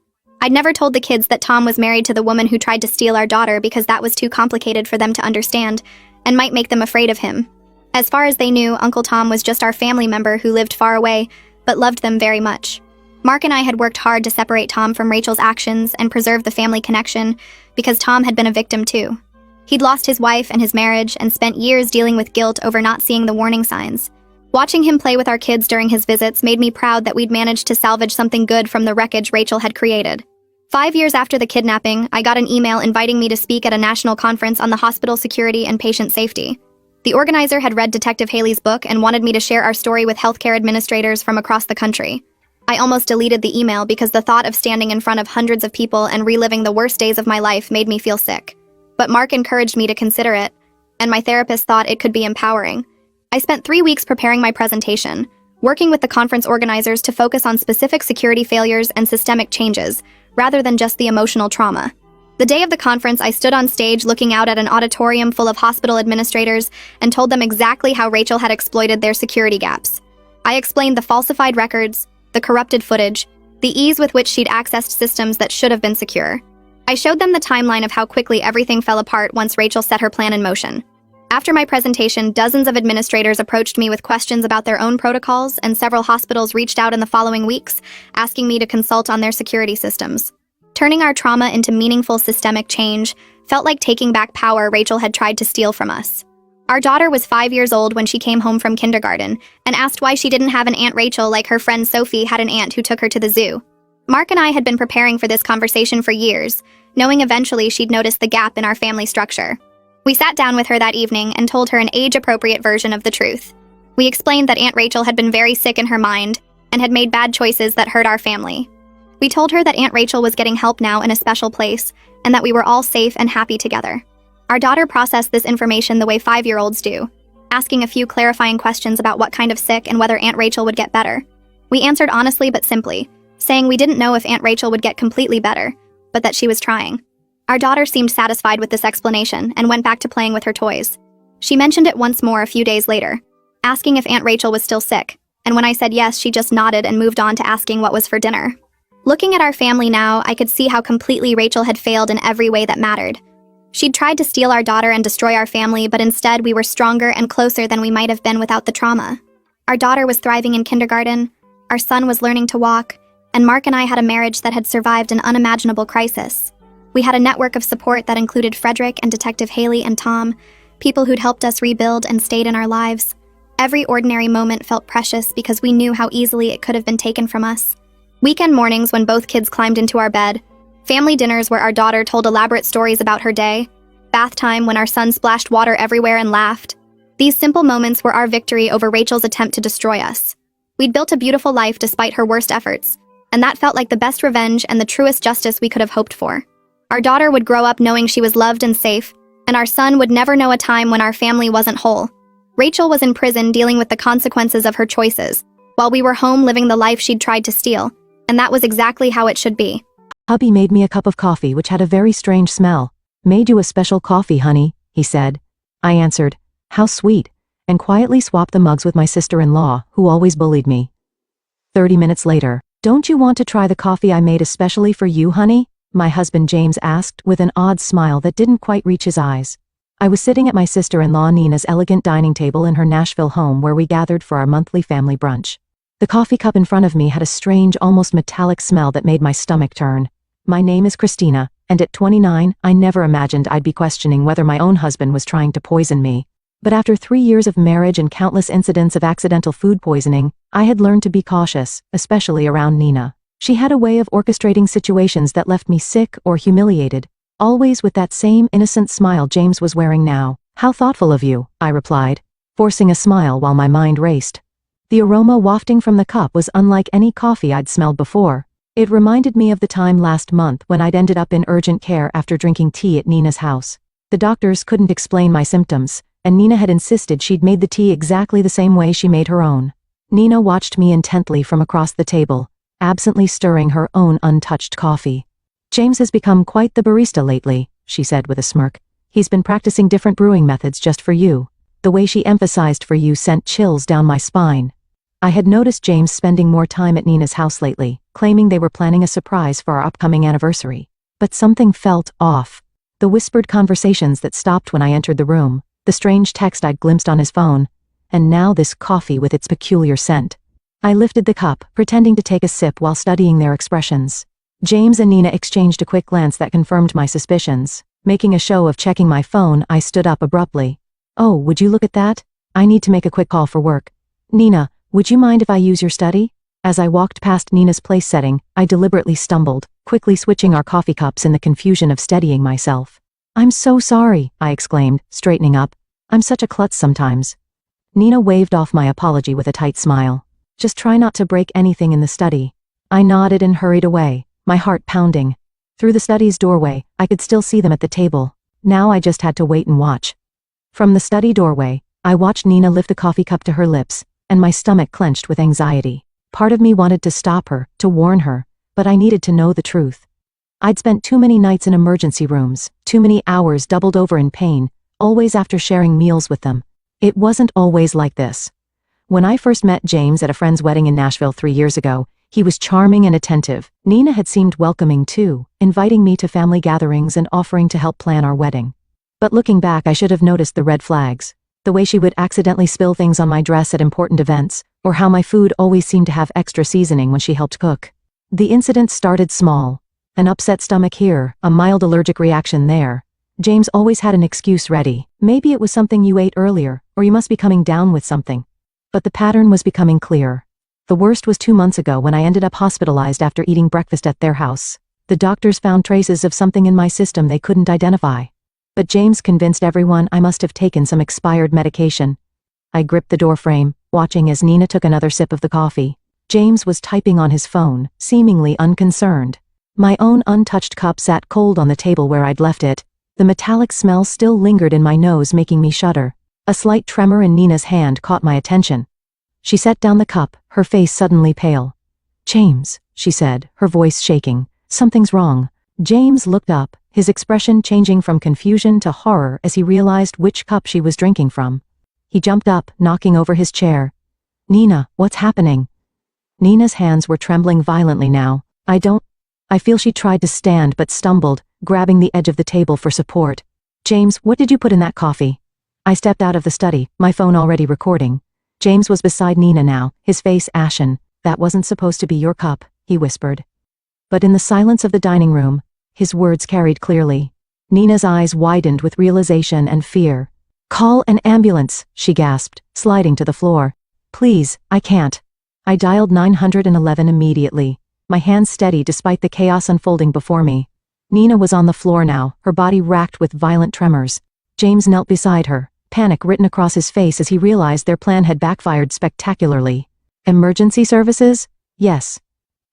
Speaker 1: I'd never told the kids that Tom was married to the woman who tried to steal our daughter because that was too complicated for them to understand and might make them afraid of him. As far as they knew, Uncle Tom was just our family member who lived far away, but loved them very much. Mark and I had worked hard to separate Tom from Rachel's actions and preserve the family connection because Tom had been a victim too. He'd lost his wife and his marriage and spent years dealing with guilt over not seeing the warning signs. Watching him play with our kids during his visits made me proud that we'd managed to salvage something good from the wreckage Rachel had created. 5 years after the kidnapping, I got an email inviting me to speak at a national conference on the hospital security and patient safety. The organizer had read Detective Haley's book and wanted me to share our story with healthcare administrators from across the country. I almost deleted the email because the thought of standing in front of hundreds of people and reliving the worst days of my life made me feel sick. But Mark encouraged me to consider it, and my therapist thought it could be empowering. I spent 3 weeks preparing my presentation, working with the conference organizers to focus on specific security failures and systemic changes, rather than just the emotional trauma. The day of the conference, I stood on stage looking out at an auditorium full of hospital administrators and told them exactly how Rachel had exploited their security gaps. I explained the falsified records, the corrupted footage, the ease with which she'd accessed systems that should have been secure. I showed them the timeline of how quickly everything fell apart once Rachel set her plan in motion. After my presentation, dozens of administrators approached me with questions about their own protocols, and several hospitals reached out in the following weeks, asking me to consult on their security systems. Turning our trauma into meaningful systemic change felt like taking back power Rachel had tried to steal from us. Our daughter was 5 years old when she came home from kindergarten and asked why she didn't have an Aunt Rachel like her friend Sophie had an aunt who took her to the zoo. Mark and I had been preparing for this conversation for years, knowing eventually she'd notice the gap in our family structure. We sat down with her that evening and told her an age-appropriate version of the truth. We explained that Aunt Rachel had been very sick in her mind and had made bad choices that hurt our family. We told her that Aunt Rachel was getting help now in a special place and that we were all safe and happy together. Our daughter processed this information the way 5-year-olds do, asking a few clarifying questions about what kind of sick and whether Aunt Rachel would get better. We answered honestly but simply, saying we didn't know if Aunt Rachel would get completely better, but that she was trying. Our daughter seemed satisfied with this explanation and went back to playing with her toys. She mentioned it once more a few days later, asking if Aunt Rachel was still sick, and when I said yes, she just nodded and moved on to asking what was for dinner. Looking at our family now, I could see how completely Rachel had failed in every way that mattered. She'd tried to steal our daughter and destroy our family, but instead we were stronger and closer than we might have been without the trauma. Our daughter was thriving in kindergarten, our son was learning to walk, and Mark and I had a marriage that had survived an unimaginable crisis. We had a network of support that included Frederick and Detective Haley and Tom, people who'd helped us rebuild and stayed in our lives. Every ordinary moment felt precious because we knew how easily it could have been taken from us. Weekend mornings when both kids climbed into our bed, family dinners where our daughter told elaborate stories about her day, bath time when our son splashed water everywhere and laughed. These simple moments were our victory over Rachel's attempt to destroy us. We'd built a beautiful life despite her worst efforts, and that felt like the best revenge and the truest justice we could have hoped for. Our daughter would grow up knowing she was loved and safe, and our son would never know a time when our family wasn't whole. Rachel was in prison dealing with the consequences of her choices, while we were home living the life she'd tried to steal, and that was exactly how it should be.
Speaker 3: Hubby made me a cup of coffee which had a very strange smell. "Made you a special coffee, honey," he said. I answered, "How sweet," and quietly swapped the mugs with my sister-in-law, who always bullied me. 30 minutes later, "Don't you want to try the coffee I made especially for you, honey?" my husband James asked with an odd smile that didn't quite reach his eyes. I was sitting at my sister-in-law Nina's elegant dining table in her Nashville home where we gathered for our monthly family brunch. The coffee cup in front of me had a strange, almost metallic smell that made my stomach turn. My name is Christina, and at 29, I never imagined I'd be questioning whether my own husband was trying to poison me. But after 3 years of marriage and countless incidents of accidental food poisoning, I had learned to be cautious, especially around Nina. She had a way of orchestrating situations that left me sick or humiliated, always with that same innocent smile James was wearing now. "How thoughtful of you," I replied, forcing a smile while my mind raced. The aroma wafting from the cup was unlike any coffee I'd smelled before. It reminded me of the time last month when I'd ended up in urgent care after drinking tea at Nina's house. The doctors couldn't explain my symptoms, and Nina had insisted she'd made the tea exactly the same way she made her own. Nina watched me intently from across the table, absently stirring her own untouched coffee. "James has become quite the barista lately," she said with a smirk. "He's been practicing different brewing methods just for you." The way she emphasized "for you" sent chills down my spine. I had noticed James spending more time at Nina's house lately, claiming they were planning a surprise for our upcoming anniversary. But something felt off. The whispered conversations that stopped when I entered the room, the strange text I'd glimpsed on his phone, and now this coffee with its peculiar scent. I lifted the cup, pretending to take a sip while studying their expressions. James and Nina exchanged a quick glance that confirmed my suspicions. Making a show of checking my phone, I stood up abruptly. "Oh, would you look at that? I need to make a quick call for work. Nina, would you mind if I use your study?" As I walked past Nina's place setting, I deliberately stumbled, quickly switching our coffee cups in the confusion of steadying myself. "I'm so sorry," I exclaimed, straightening up. "I'm such a klutz sometimes." Nina waved off my apology with a tight smile. "Just try not to break anything in the study." I nodded and hurried away, my heart pounding. Through the study's doorway, I could still see them at the table. Now I just had to wait and watch. From the study doorway, I watched Nina lift a coffee cup to her lips, and my stomach clenched with anxiety. Part of me wanted to stop her, to warn her, but I needed to know the truth. I'd spent too many nights in emergency rooms, too many hours doubled over in pain, always after sharing meals with them. It wasn't always like this. When I first met James at a friend's wedding in Nashville 3 years ago, he was charming and attentive. Nina had seemed welcoming too, inviting me to family gatherings and offering to help plan our wedding. But looking back, I should have noticed the red flags. The way she would accidentally spill things on my dress at important events, or how my food always seemed to have extra seasoning when she helped cook. The incident started small. An upset stomach here, a mild allergic reaction there. James always had an excuse ready. Maybe it was something you ate earlier, or you must be coming down with something. But the pattern was becoming clear. The worst was 2 months ago when I ended up hospitalized after eating breakfast at their house. The doctors found traces of something in my system they couldn't identify. But James convinced everyone I must have taken some expired medication. I gripped the doorframe, watching as Nina took another sip of the coffee. James was typing on his phone, seemingly unconcerned. My own untouched cup sat cold on the table where I'd left it. The metallic smell still lingered in my nose, making me shudder. A slight tremor in Nina's hand caught my attention. She set down the cup, her face suddenly pale. "James," she said, her voice shaking. "Something's wrong." James looked up, his expression changing from confusion to horror as he realized which cup she was drinking from. He jumped up, knocking over his chair. "Nina, what's happening?" Nina's hands were trembling violently now. I feel she tried to stand but stumbled, grabbing the edge of the table for support. "James, what did you put in that coffee?" I stepped out of the study, my phone already recording. James was beside Nina now, his face ashen. "That wasn't supposed to be your cup," he whispered. But in the silence of the dining room, his words carried clearly. Nina's eyes widened with realization and fear. "Call an ambulance," she gasped, sliding to the floor. "Please, I can't." I dialed 911 immediately, my hands steady despite the chaos unfolding before me. Nina was on the floor now, her body racked with violent tremors. James knelt beside her, panic written across his face as he realized their plan had backfired spectacularly. "Emergency services?" "Yes.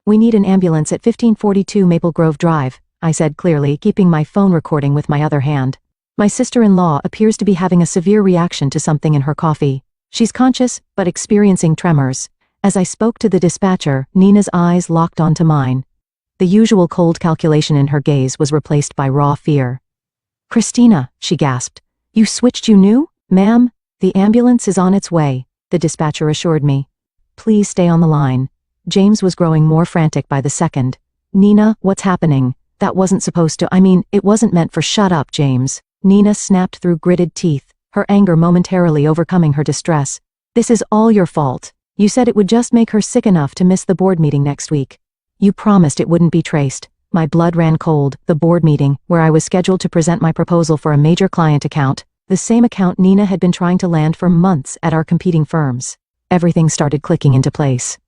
Speaker 3: We need an ambulance at 1542 Maple Grove Drive," I said clearly, keeping my phone recording with my other hand. "My sister-in-law appears to be having a severe reaction to something in her coffee. She's conscious, but experiencing tremors." As I spoke to the dispatcher, Nina's eyes locked onto mine. The usual cold calculation in her gaze was replaced by raw fear. "Christina," she gasped. You knew?" "Ma'am, the ambulance is on its way," the dispatcher assured me. "Please stay on the line." James was growing more frantic by the second. "Nina, what's happening? That wasn't supposed to, it wasn't meant for." "Shut up, James." Nina snapped through gritted teeth, her anger momentarily overcoming her distress. "This is all your fault. You said it would just make her sick enough to miss the board meeting next week. You promised it wouldn't be traced." My blood ran cold. The board meeting, where I was scheduled to present my proposal for a major client account, the same account Nina had been trying to land for months at our competing firms. Everything started clicking into place.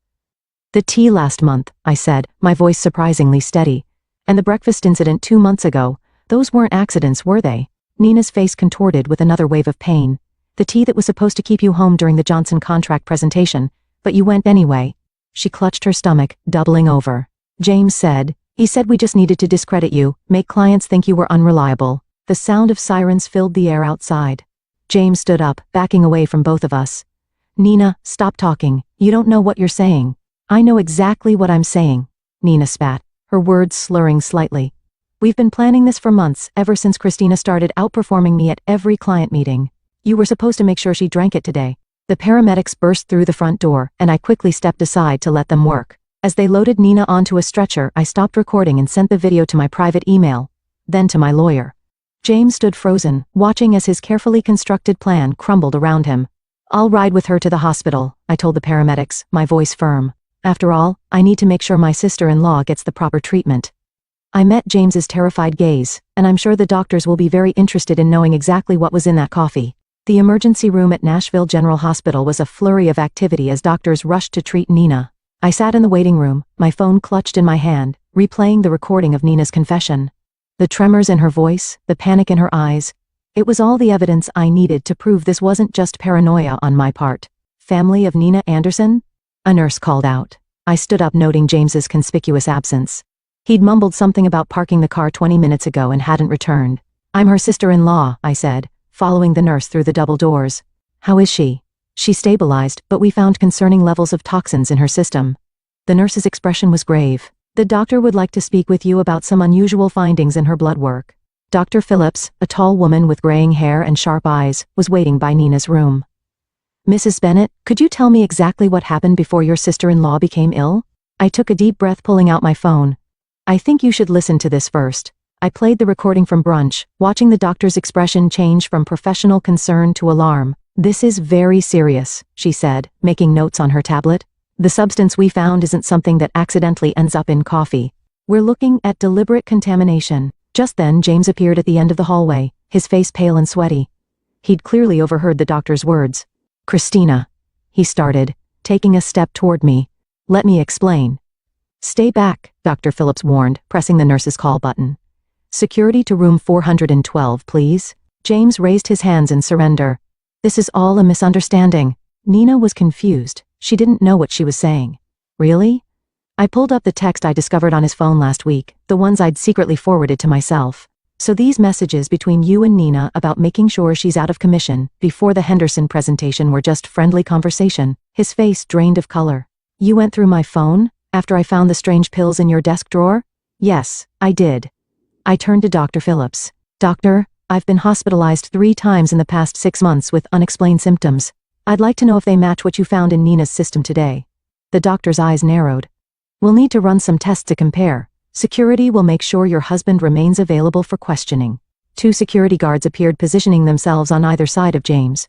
Speaker 3: "The tea last month," I said, my voice surprisingly steady. "And the breakfast incident 2 months ago, those weren't accidents, were they?" Nina's face contorted with another wave of pain. "The tea that was supposed to keep you home during the Johnson contract presentation, but you went anyway." She clutched her stomach, doubling over. "James said, he said we just needed to discredit you, make clients think you were unreliable." The sound of sirens filled the air outside. James stood up, backing away from both of us. "Nina, stop talking. You don't know what you're saying." "I know exactly what I'm saying," Nina spat, her words slurring slightly. "We've been planning this for months, ever since Christina started outperforming me at every client meeting. You were supposed to make sure she drank it today. The paramedics burst through the front door, and I quickly stepped aside to let them work. As they loaded Nina onto a stretcher, I stopped recording and sent the video to my private email, then to my lawyer. James stood frozen, watching as his carefully constructed plan crumbled around him. "I'll ride with her to the hospital," I told the paramedics, my voice firm. "After all, I need to make sure my sister-in-law gets the proper treatment." I met James's terrified gaze, and I'm sure the doctors will be very interested in knowing exactly what was in that coffee. The emergency room at Nashville General Hospital was a flurry of activity as doctors rushed to treat Nina. I sat in the waiting room, my phone clutched in my hand, replaying the recording of Nina's confession. The tremors in her voice, the panic in her eyes. It was all the evidence I needed to prove this wasn't just paranoia on my part. "Family of Nina Anderson?" a nurse called out. I stood up, noting James's conspicuous absence. He'd mumbled something about parking the car 20 minutes ago and hadn't returned. "I'm her sister-in-law," I said, following the nurse through the double doors. "How is she?" "She stabilized, but we found concerning levels of toxins in her system." The nurse's expression was grave. "The doctor would like to speak with you about some unusual findings in her blood work." Dr. Phillips, a tall woman with graying hair and sharp eyes, was waiting by Nina's room. "Mrs. Bennett, could you tell me exactly what happened before your sister-in-law became ill?" I took a deep breath, pulling out my phone. "I think you should listen to this first." I played the recording from brunch, watching the doctor's expression change from professional concern to alarm. "This is very serious," she said, making notes on her tablet. "The substance we found isn't something that accidentally ends up in coffee. We're looking at deliberate contamination." Just then James appeared at the end of the hallway, his face pale and sweaty. He'd clearly overheard the doctor's words. "Christina," he started, taking a step toward me. "Let me explain." "Stay back," Dr. Phillips warned, pressing the nurse's call button. "Security to room 412, please." James raised his hands in surrender. "This is all a misunderstanding." Nina was confused. She didn't know what she was saying. "Really?" I pulled up the text I discovered on his phone last week, the ones I'd secretly forwarded to myself. "So these messages between you and Nina about making sure she's out of commission before the Henderson presentation were just friendly conversation." His face drained of color. "You went through my phone after I found the strange pills in your desk drawer?" "Yes, I did." I turned to Dr. Phillips. "Doctor, I've been hospitalized 3 times in the past 6 months with unexplained symptoms. I'd like to know if they match what you found in Nina's system today." The doctor's eyes narrowed. "We'll need to run some tests to compare. Security will make sure your husband remains available for questioning." 2 security guards appeared, positioning themselves on either side of James.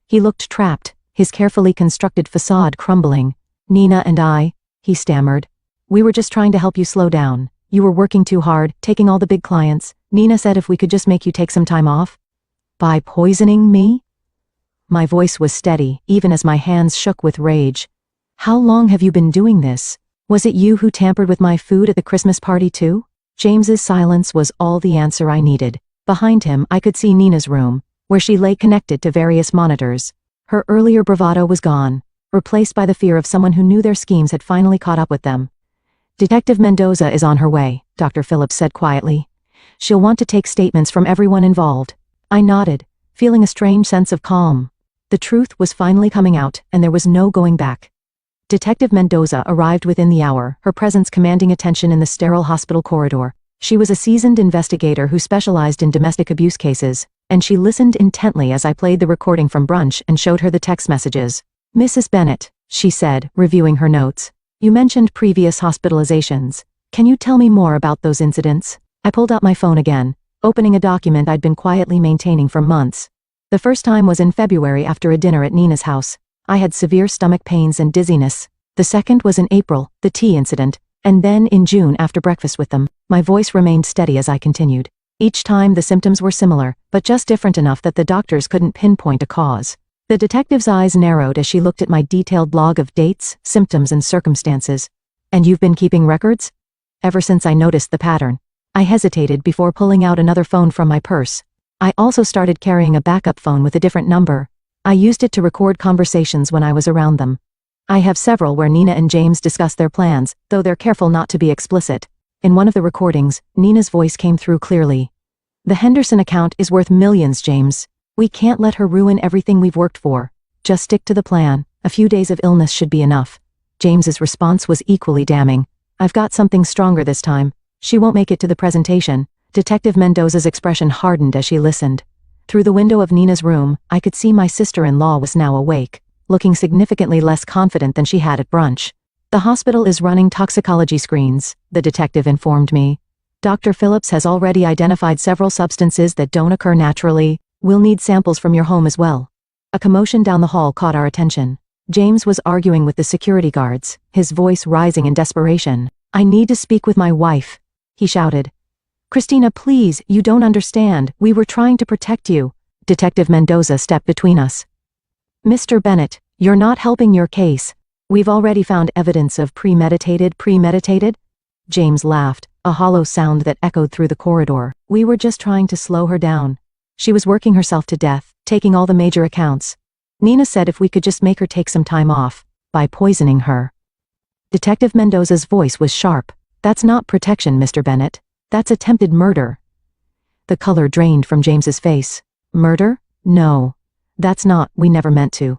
Speaker 3: He looked trapped, his carefully constructed facade crumbling. "Nina and I," he stammered. "We were just trying to help you slow down. You were working too hard, taking all the big clients. Nina said if we could just make you take some time off." "By poisoning me?" My voice was steady, even as my hands shook with rage. "How long have you been doing this? Was it you who tampered with my food at the Christmas party too?" James's silence was all the answer I needed. Behind him, I could see Nina's room, where she lay connected to various monitors. Her earlier bravado was gone, replaced by the fear of someone who knew their schemes had finally caught up with them. "Detective Mendoza is on her way," Dr. Phillips said quietly. "She'll want to take statements from everyone involved." I nodded, feeling a strange sense of calm. The truth was finally coming out, and there was no going back. Detective Mendoza arrived within the hour, her presence commanding attention in the sterile hospital corridor. She was a seasoned investigator who specialized in domestic abuse cases, and she listened intently as I played the recording from brunch and showed her the text messages. "Mrs. Bennett," she said, reviewing her notes. "You mentioned previous hospitalizations. Can you tell me more about those incidents?" I pulled out my phone again, opening a document I'd been quietly maintaining for months. The first time was in February after a dinner at Nina's house. I had severe stomach pains and dizziness. The second was in April, the tea incident, and then in June after breakfast with them. My voice remained steady as I continued. Each time the symptoms were similar, but just different enough that the doctors couldn't pinpoint a cause. The detective's eyes narrowed as she looked at my detailed log of dates, symptoms, and circumstances. "And you've been keeping records?" "Ever since I noticed the pattern." I hesitated before pulling out another phone from my purse. I also started carrying a backup phone with a different number. I used it to record conversations when I was around them. I have several where Nina and James discuss their plans, though they're careful not to be explicit. In one of the recordings, Nina's voice came through clearly. "The Henderson account is worth millions, James. We can't let her ruin everything we've worked for. Just stick to the plan. A few days of illness should be enough." James's response was equally damning. "I've got something stronger this time. She won't make it to the presentation." Detective Mendoza's expression hardened as she listened. Through the window of Nina's room, I could see my sister-in-law was now awake. looking significantly less confident than she had at brunch. The hospital is running toxicology screens, the detective informed me. Dr. Phillips has already identified several substances that don't occur naturally. We'll need samples from your home as well. A commotion down the hall caught our attention. James was arguing with the security guards, his voice rising in desperation. "I need to speak with my wife," he shouted. "Christina, please, you don't understand. We were trying to protect you." Detective Mendoza stepped between us. "Mr. Bennett, you're not helping your case. We've already found evidence of premeditated. James laughed, a hollow sound that echoed through the corridor. "We were just trying to slow her down. She was working herself to death, taking all the major accounts. Nina said if we could just make her take some time off, by poisoning her." Detective Mendoza's voice was sharp. "That's not protection, Mr. Bennett. That's attempted murder." The color drained from James's face. "Murder? No. That's not, we never meant to."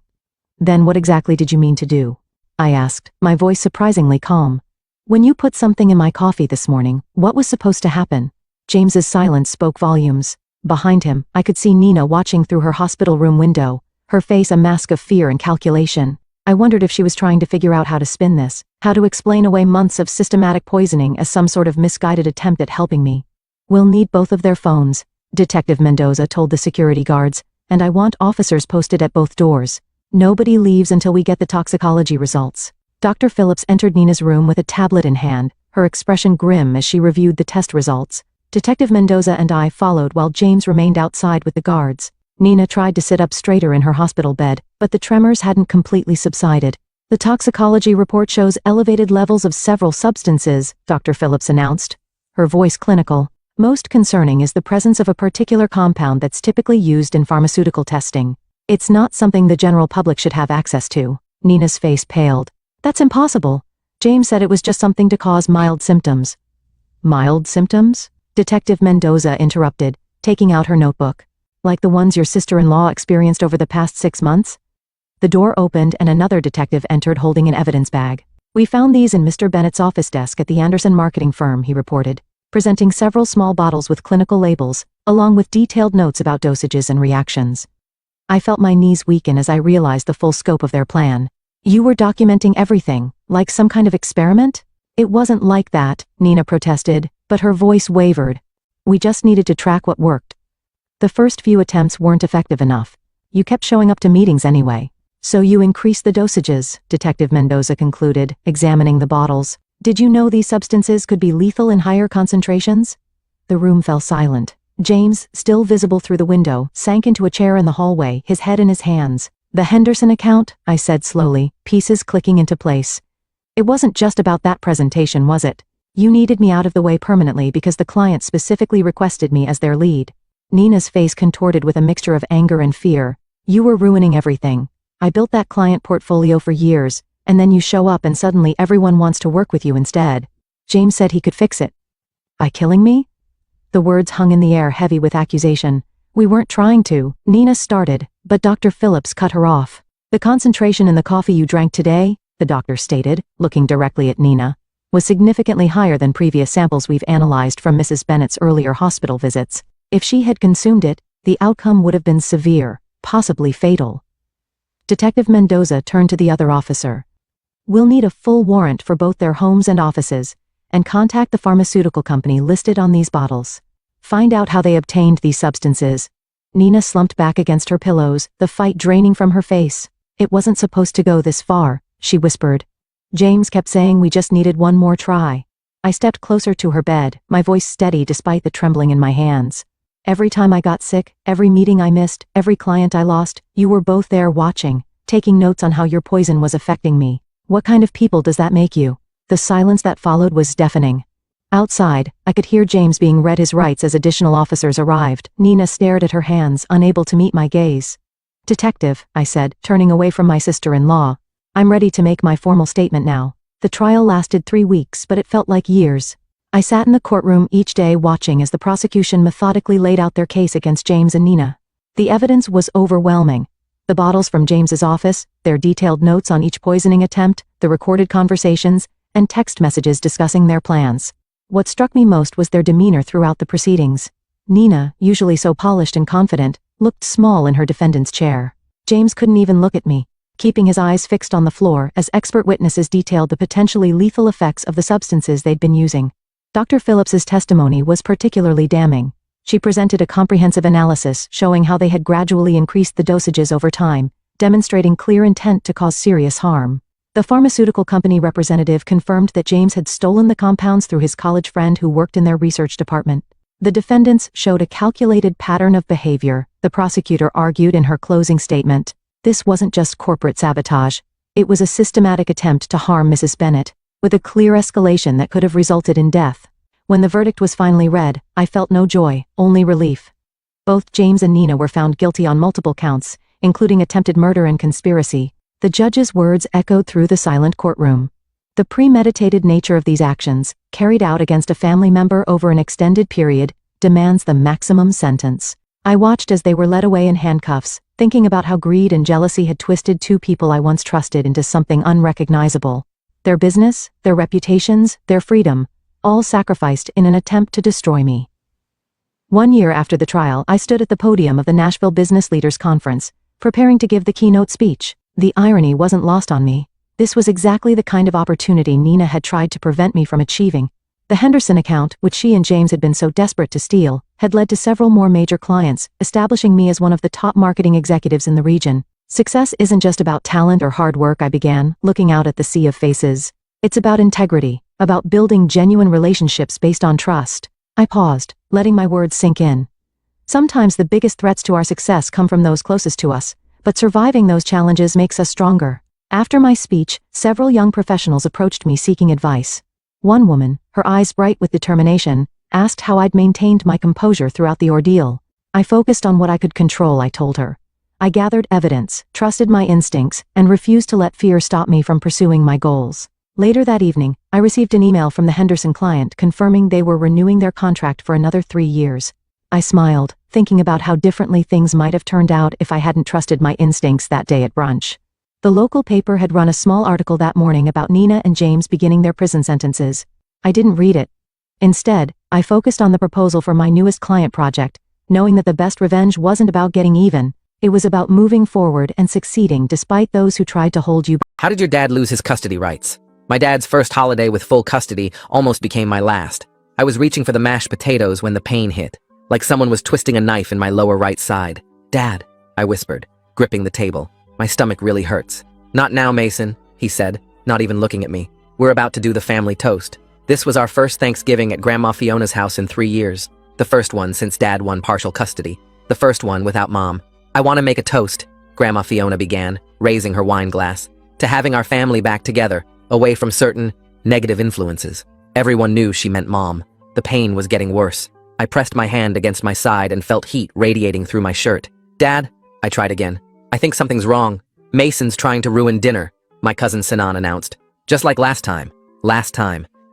Speaker 3: "Then what exactly did you mean to do?" I asked, my voice surprisingly calm. "When you put something in my coffee this morning, what was supposed to happen?" James's silence spoke volumes. Behind him, I could see Nina watching through her hospital room window, her face a mask of fear and calculation. I wondered if she was trying to figure out how to spin this, how to explain away months of systematic poisoning as some sort of misguided attempt at helping me. "We'll need both of their phones," Detective Mendoza told the security guards, "and I want officers posted at both doors. Nobody leaves until we get the toxicology results." Dr. Phillips entered Nina's room with a tablet in hand, her expression grim as she reviewed the test results. Detective Mendoza and I followed while James remained outside with the guards. Nina tried to sit up straighter in her hospital bed, but the tremors hadn't completely subsided. "The toxicology report shows elevated levels of several substances," Dr. Phillips announced, her voice clinical. "Most concerning is the presence of a particular compound that's typically used in pharmaceutical testing. It's not something the general public should have access to." Nina's face paled. "That's impossible. James said it was just something to cause mild symptoms." "Mild symptoms?" Detective Mendoza interrupted, taking out her notebook. "Like the ones your sister-in-law experienced over the past 6 months?" The door opened and another detective entered holding an evidence bag. "We found these in Mr. Bennett's office desk at the Anderson marketing firm," he reported, presenting several small bottles with clinical labels, along with detailed notes about dosages and reactions. I felt my knees weaken as I realized the full scope of their plan. "You were documenting everything, like some kind of experiment?" "It wasn't like that," Nina protested, but her voice wavered. "We just needed to track what worked. The first few attempts weren't effective enough. You kept showing up to meetings anyway. So you increased the dosages," Detective Mendoza concluded, examining the bottles. "Did you know these substances could be lethal in higher concentrations?" The room fell silent. James, still visible through the window, sank into a chair in the hallway, his head in his hands. "The Henderson account?" I said slowly, pieces clicking into place. "It wasn't just about that presentation, was it? You needed me out of the way permanently because the client specifically requested me as their lead." Nina's face contorted with a mixture of anger and fear. "You were ruining everything. I built that client portfolio for years, and then you show up and suddenly everyone wants to work with you instead. James said he could fix it." "By killing me?" The words hung in the air heavy with accusation. "We weren't trying to," Nina started, but Dr. Phillips cut her off. "The concentration in the coffee you drank today," the doctor stated, looking directly at Nina, "was significantly higher than previous samples we've analyzed from Mrs. Bennett's earlier hospital visits. If she had consumed it, the outcome would have been severe, possibly fatal." Detective Mendoza turned to the other officer. "We'll need a full warrant for both their homes and offices, and contact the pharmaceutical company listed on these bottles. Find out how they obtained these substances." Nina slumped back against her pillows, the fight draining from her face. "It wasn't supposed to go this far," she whispered. "James kept saying we just needed one more try." I stepped closer to her bed, my voice steady despite the trembling in my hands. "Every time I got sick, every meeting I missed, every client I lost, you were both there watching, taking notes on how your poison was affecting me. What kind of people does that make you?" The silence that followed was deafening. Outside, I could hear James being read his rights as additional officers arrived. Nina stared at her hands, unable to meet my gaze. "Detective," I said, turning away from my sister-in-law. "I'm ready to make my formal statement now. The trial lasted 3 weeks, but it felt like years. I sat in the courtroom each day watching as the prosecution methodically laid out their case against James and Nina. The evidence was overwhelming. The bottles from James's office, their detailed notes on each poisoning attempt, the recorded conversations, and text messages discussing their plans. What struck me most was their demeanor throughout the proceedings. Nina, usually so polished and confident, looked small in her defendant's chair. James couldn't even look at me. keeping his eyes fixed on the floor as expert witnesses detailed the potentially lethal effects of the substances they'd been using. Dr. Phillips's testimony was particularly damning. She presented a comprehensive analysis showing how they had gradually increased the dosages over time, demonstrating clear intent to cause serious harm. The pharmaceutical company representative confirmed that James had stolen the compounds through his college friend who worked in their research department. The defendants showed a calculated pattern of behavior, the prosecutor argued in her closing statement. This wasn't just corporate sabotage. It was a systematic attempt to harm Mrs. Bennett, with a clear escalation that could have resulted in death. When the verdict was finally read, I felt no joy, only relief. Both James and Nina were found guilty on multiple counts, including attempted murder and conspiracy. The judge's words echoed through the silent courtroom. The premeditated nature of these actions, carried out against a family member over an extended period, demands the maximum sentence. I watched as they were led away in handcuffs, thinking about how greed and jealousy had twisted two people I once trusted into something unrecognizable. Their business, their reputations, their freedom, all sacrificed in an attempt to destroy me. 1 year after the trial, I stood at the podium of the Nashville Business Leaders Conference, preparing to give the keynote speech. The irony wasn't lost on me. This was exactly the kind of opportunity Nina had tried to prevent me from achieving. The Henderson account, which she and James had been so desperate to steal, had led to several more major clients, establishing me as one of the top marketing executives in the region. Success isn't just about talent or hard work, I began, looking out at the sea of faces. It's about integrity, about building genuine relationships based on trust. I paused, letting my words sink in. Sometimes the biggest threats to our success come from those closest to us, but surviving those challenges makes us stronger. After my speech, several young professionals approached me seeking advice. One woman, her eyes bright with determination, asked how I'd maintained my composure throughout the ordeal. I focused on what I could control, I told her. I gathered evidence, trusted my instincts, and refused to let fear stop me from pursuing my goals. Later that evening, I received an email from the Henderson client confirming they were renewing their contract for another 3 years. I smiled, thinking about how differently things might have turned out if I hadn't trusted my instincts that day at brunch. The local paper had run a small article that morning about Nina and James beginning their prison sentences. I didn't read it. Instead, I focused on the proposal for my newest client project, knowing that the best revenge wasn't about getting even. It was about moving forward and succeeding despite those who tried to hold you back.
Speaker 4: How did your dad lose his custody rights? My dad's first holiday with full custody almost became my last. I was reaching for the mashed potatoes when the pain hit, like someone was twisting a knife in my lower right side. "Dad," I whispered, gripping the table. "My stomach really hurts." "Not now, Mason," he said, not even looking at me. "We're about to do the family toast." This was our first Thanksgiving at Grandma Fiona's house in 3 years. The first one since Dad won partial custody. The first one without Mom. "I want to make a toast," Grandma Fiona began, raising her wine glass, "to having our family back together, away from certain negative influences." Everyone knew she meant Mom. The pain was getting worse. I pressed my hand against my side and felt heat radiating through my shirt. "Dad," I tried again. "I think something's wrong. Mason's trying to ruin dinner," my cousin Sinan announced. "Just like last time.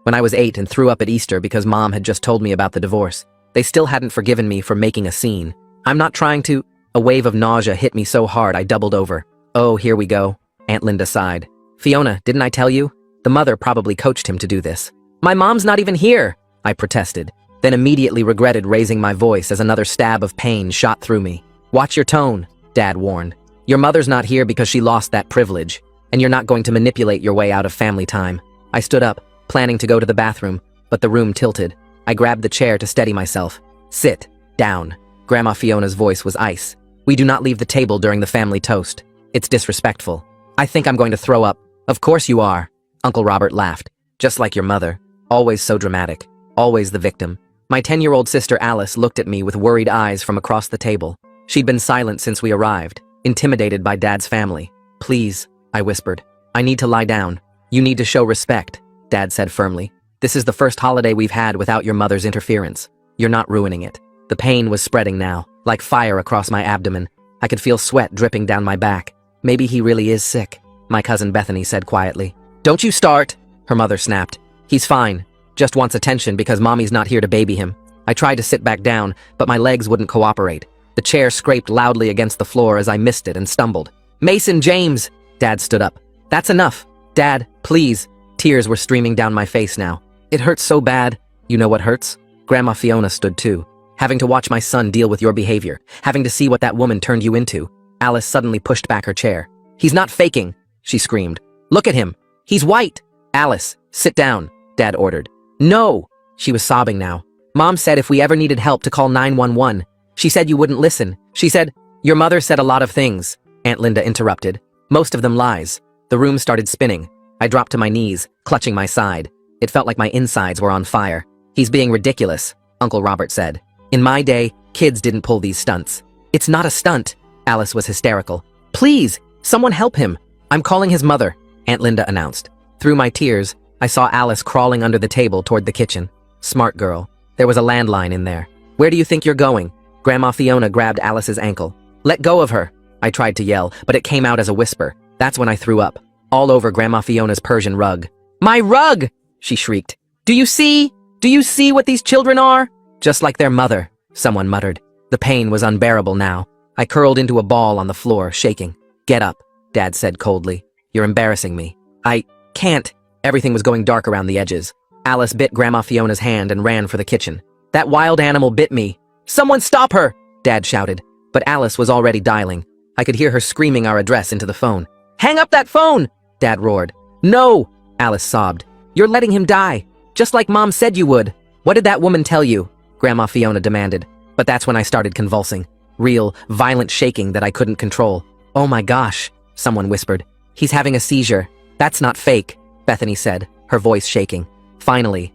Speaker 4: When I was 8 and threw up at Easter because Mom had just told me about the divorce. They still hadn't forgiven me for making a scene. I'm not trying to—" A wave of nausea hit me so hard I doubled over. "Oh, here we go," Aunt Linda sighed. "Fiona, didn't I tell you? The mother probably coached him to do this." "My mom's not even here," I protested, then immediately regretted raising my voice as another stab of pain shot through me. "Watch your tone," Dad warned. "Your mother's not here because she lost that privilege, and you're not going to manipulate your way out of family time." I stood up, planning to go to the bathroom, but the room tilted. I grabbed the chair to steady myself. "Sit down." Grandma Fiona's voice was ice. "We do not leave the table during the family toast. It's disrespectful." "I think I'm going to throw up." "Of course you are." Uncle Robert laughed. "Just like your mother. Always so dramatic. Always the victim." My 10-year-old sister Alice looked at me with worried eyes from across the table. She'd been silent since we arrived, intimidated by Dad's family. "Please," I whispered. "I need to lie down." "You need to show respect," Dad said firmly. "This is the first holiday we've had without your mother's interference. You're not ruining it." The pain was spreading now, like fire across my abdomen. I could feel sweat dripping down my back. "Maybe he really is sick," my cousin Bethany said quietly. "Don't you start," her mother snapped. "He's fine. Just wants attention because Mommy's not here to baby him." I tried to sit back down, but my legs wouldn't cooperate. The chair scraped loudly against the floor as I missed it and stumbled. "Mason James!" Dad stood up. "That's enough. Dad, please." Tears were streaming down my face now. "It hurts so bad." "You know what hurts?" Grandma Fiona stood too. "Having to watch my son deal with your behavior. Having to see what that woman turned you into." Alice suddenly pushed back her chair. He's not faking, she screamed. Look at him. He's white. Alice, sit down, Dad ordered. No! She was sobbing now. Mom said if we ever needed help to call 911. She said you wouldn't listen. She said, your mother said a lot of things, Aunt Linda interrupted. Most of them lies. The room started spinning. I dropped to my knees, clutching my side. It felt like my insides were on fire. He's being ridiculous, Uncle Robert said. In my day, kids didn't pull these stunts. It's not a stunt. Alice was hysterical. Please, someone help him. I'm calling his mother, Aunt Linda announced. Through my tears, I saw Alice crawling under the table toward the kitchen. Smart girl. There was a landline in there. Where do you think you're going? Grandma Fiona grabbed Alice's ankle. Let go of her. I tried to yell, but it came out as a whisper. That's when I threw up. All over Grandma Fiona's Persian rug. My rug! She shrieked. Do you see? Do you see what these children are? Just like their mother, someone muttered. The pain was unbearable now. I curled into a ball on the floor, shaking. Get up, Dad said coldly. You're embarrassing me. I can't. Everything was going dark around the edges. Alice bit Grandma Fiona's hand and ran for the kitchen. That wild animal bit me. Someone stop her! Dad shouted. But Alice was already dialing. I could hear her screaming our address into the phone. Hang up that phone! Dad roared. No! Alice sobbed. You're letting him die. Just like Mom said you would. What did that woman tell you? Grandma Fiona demanded. But that's when I started convulsing. Real, violent shaking that I couldn't control. Oh my gosh, someone whispered. He's having a seizure. That's not fake, Bethany said, her voice shaking. Finally,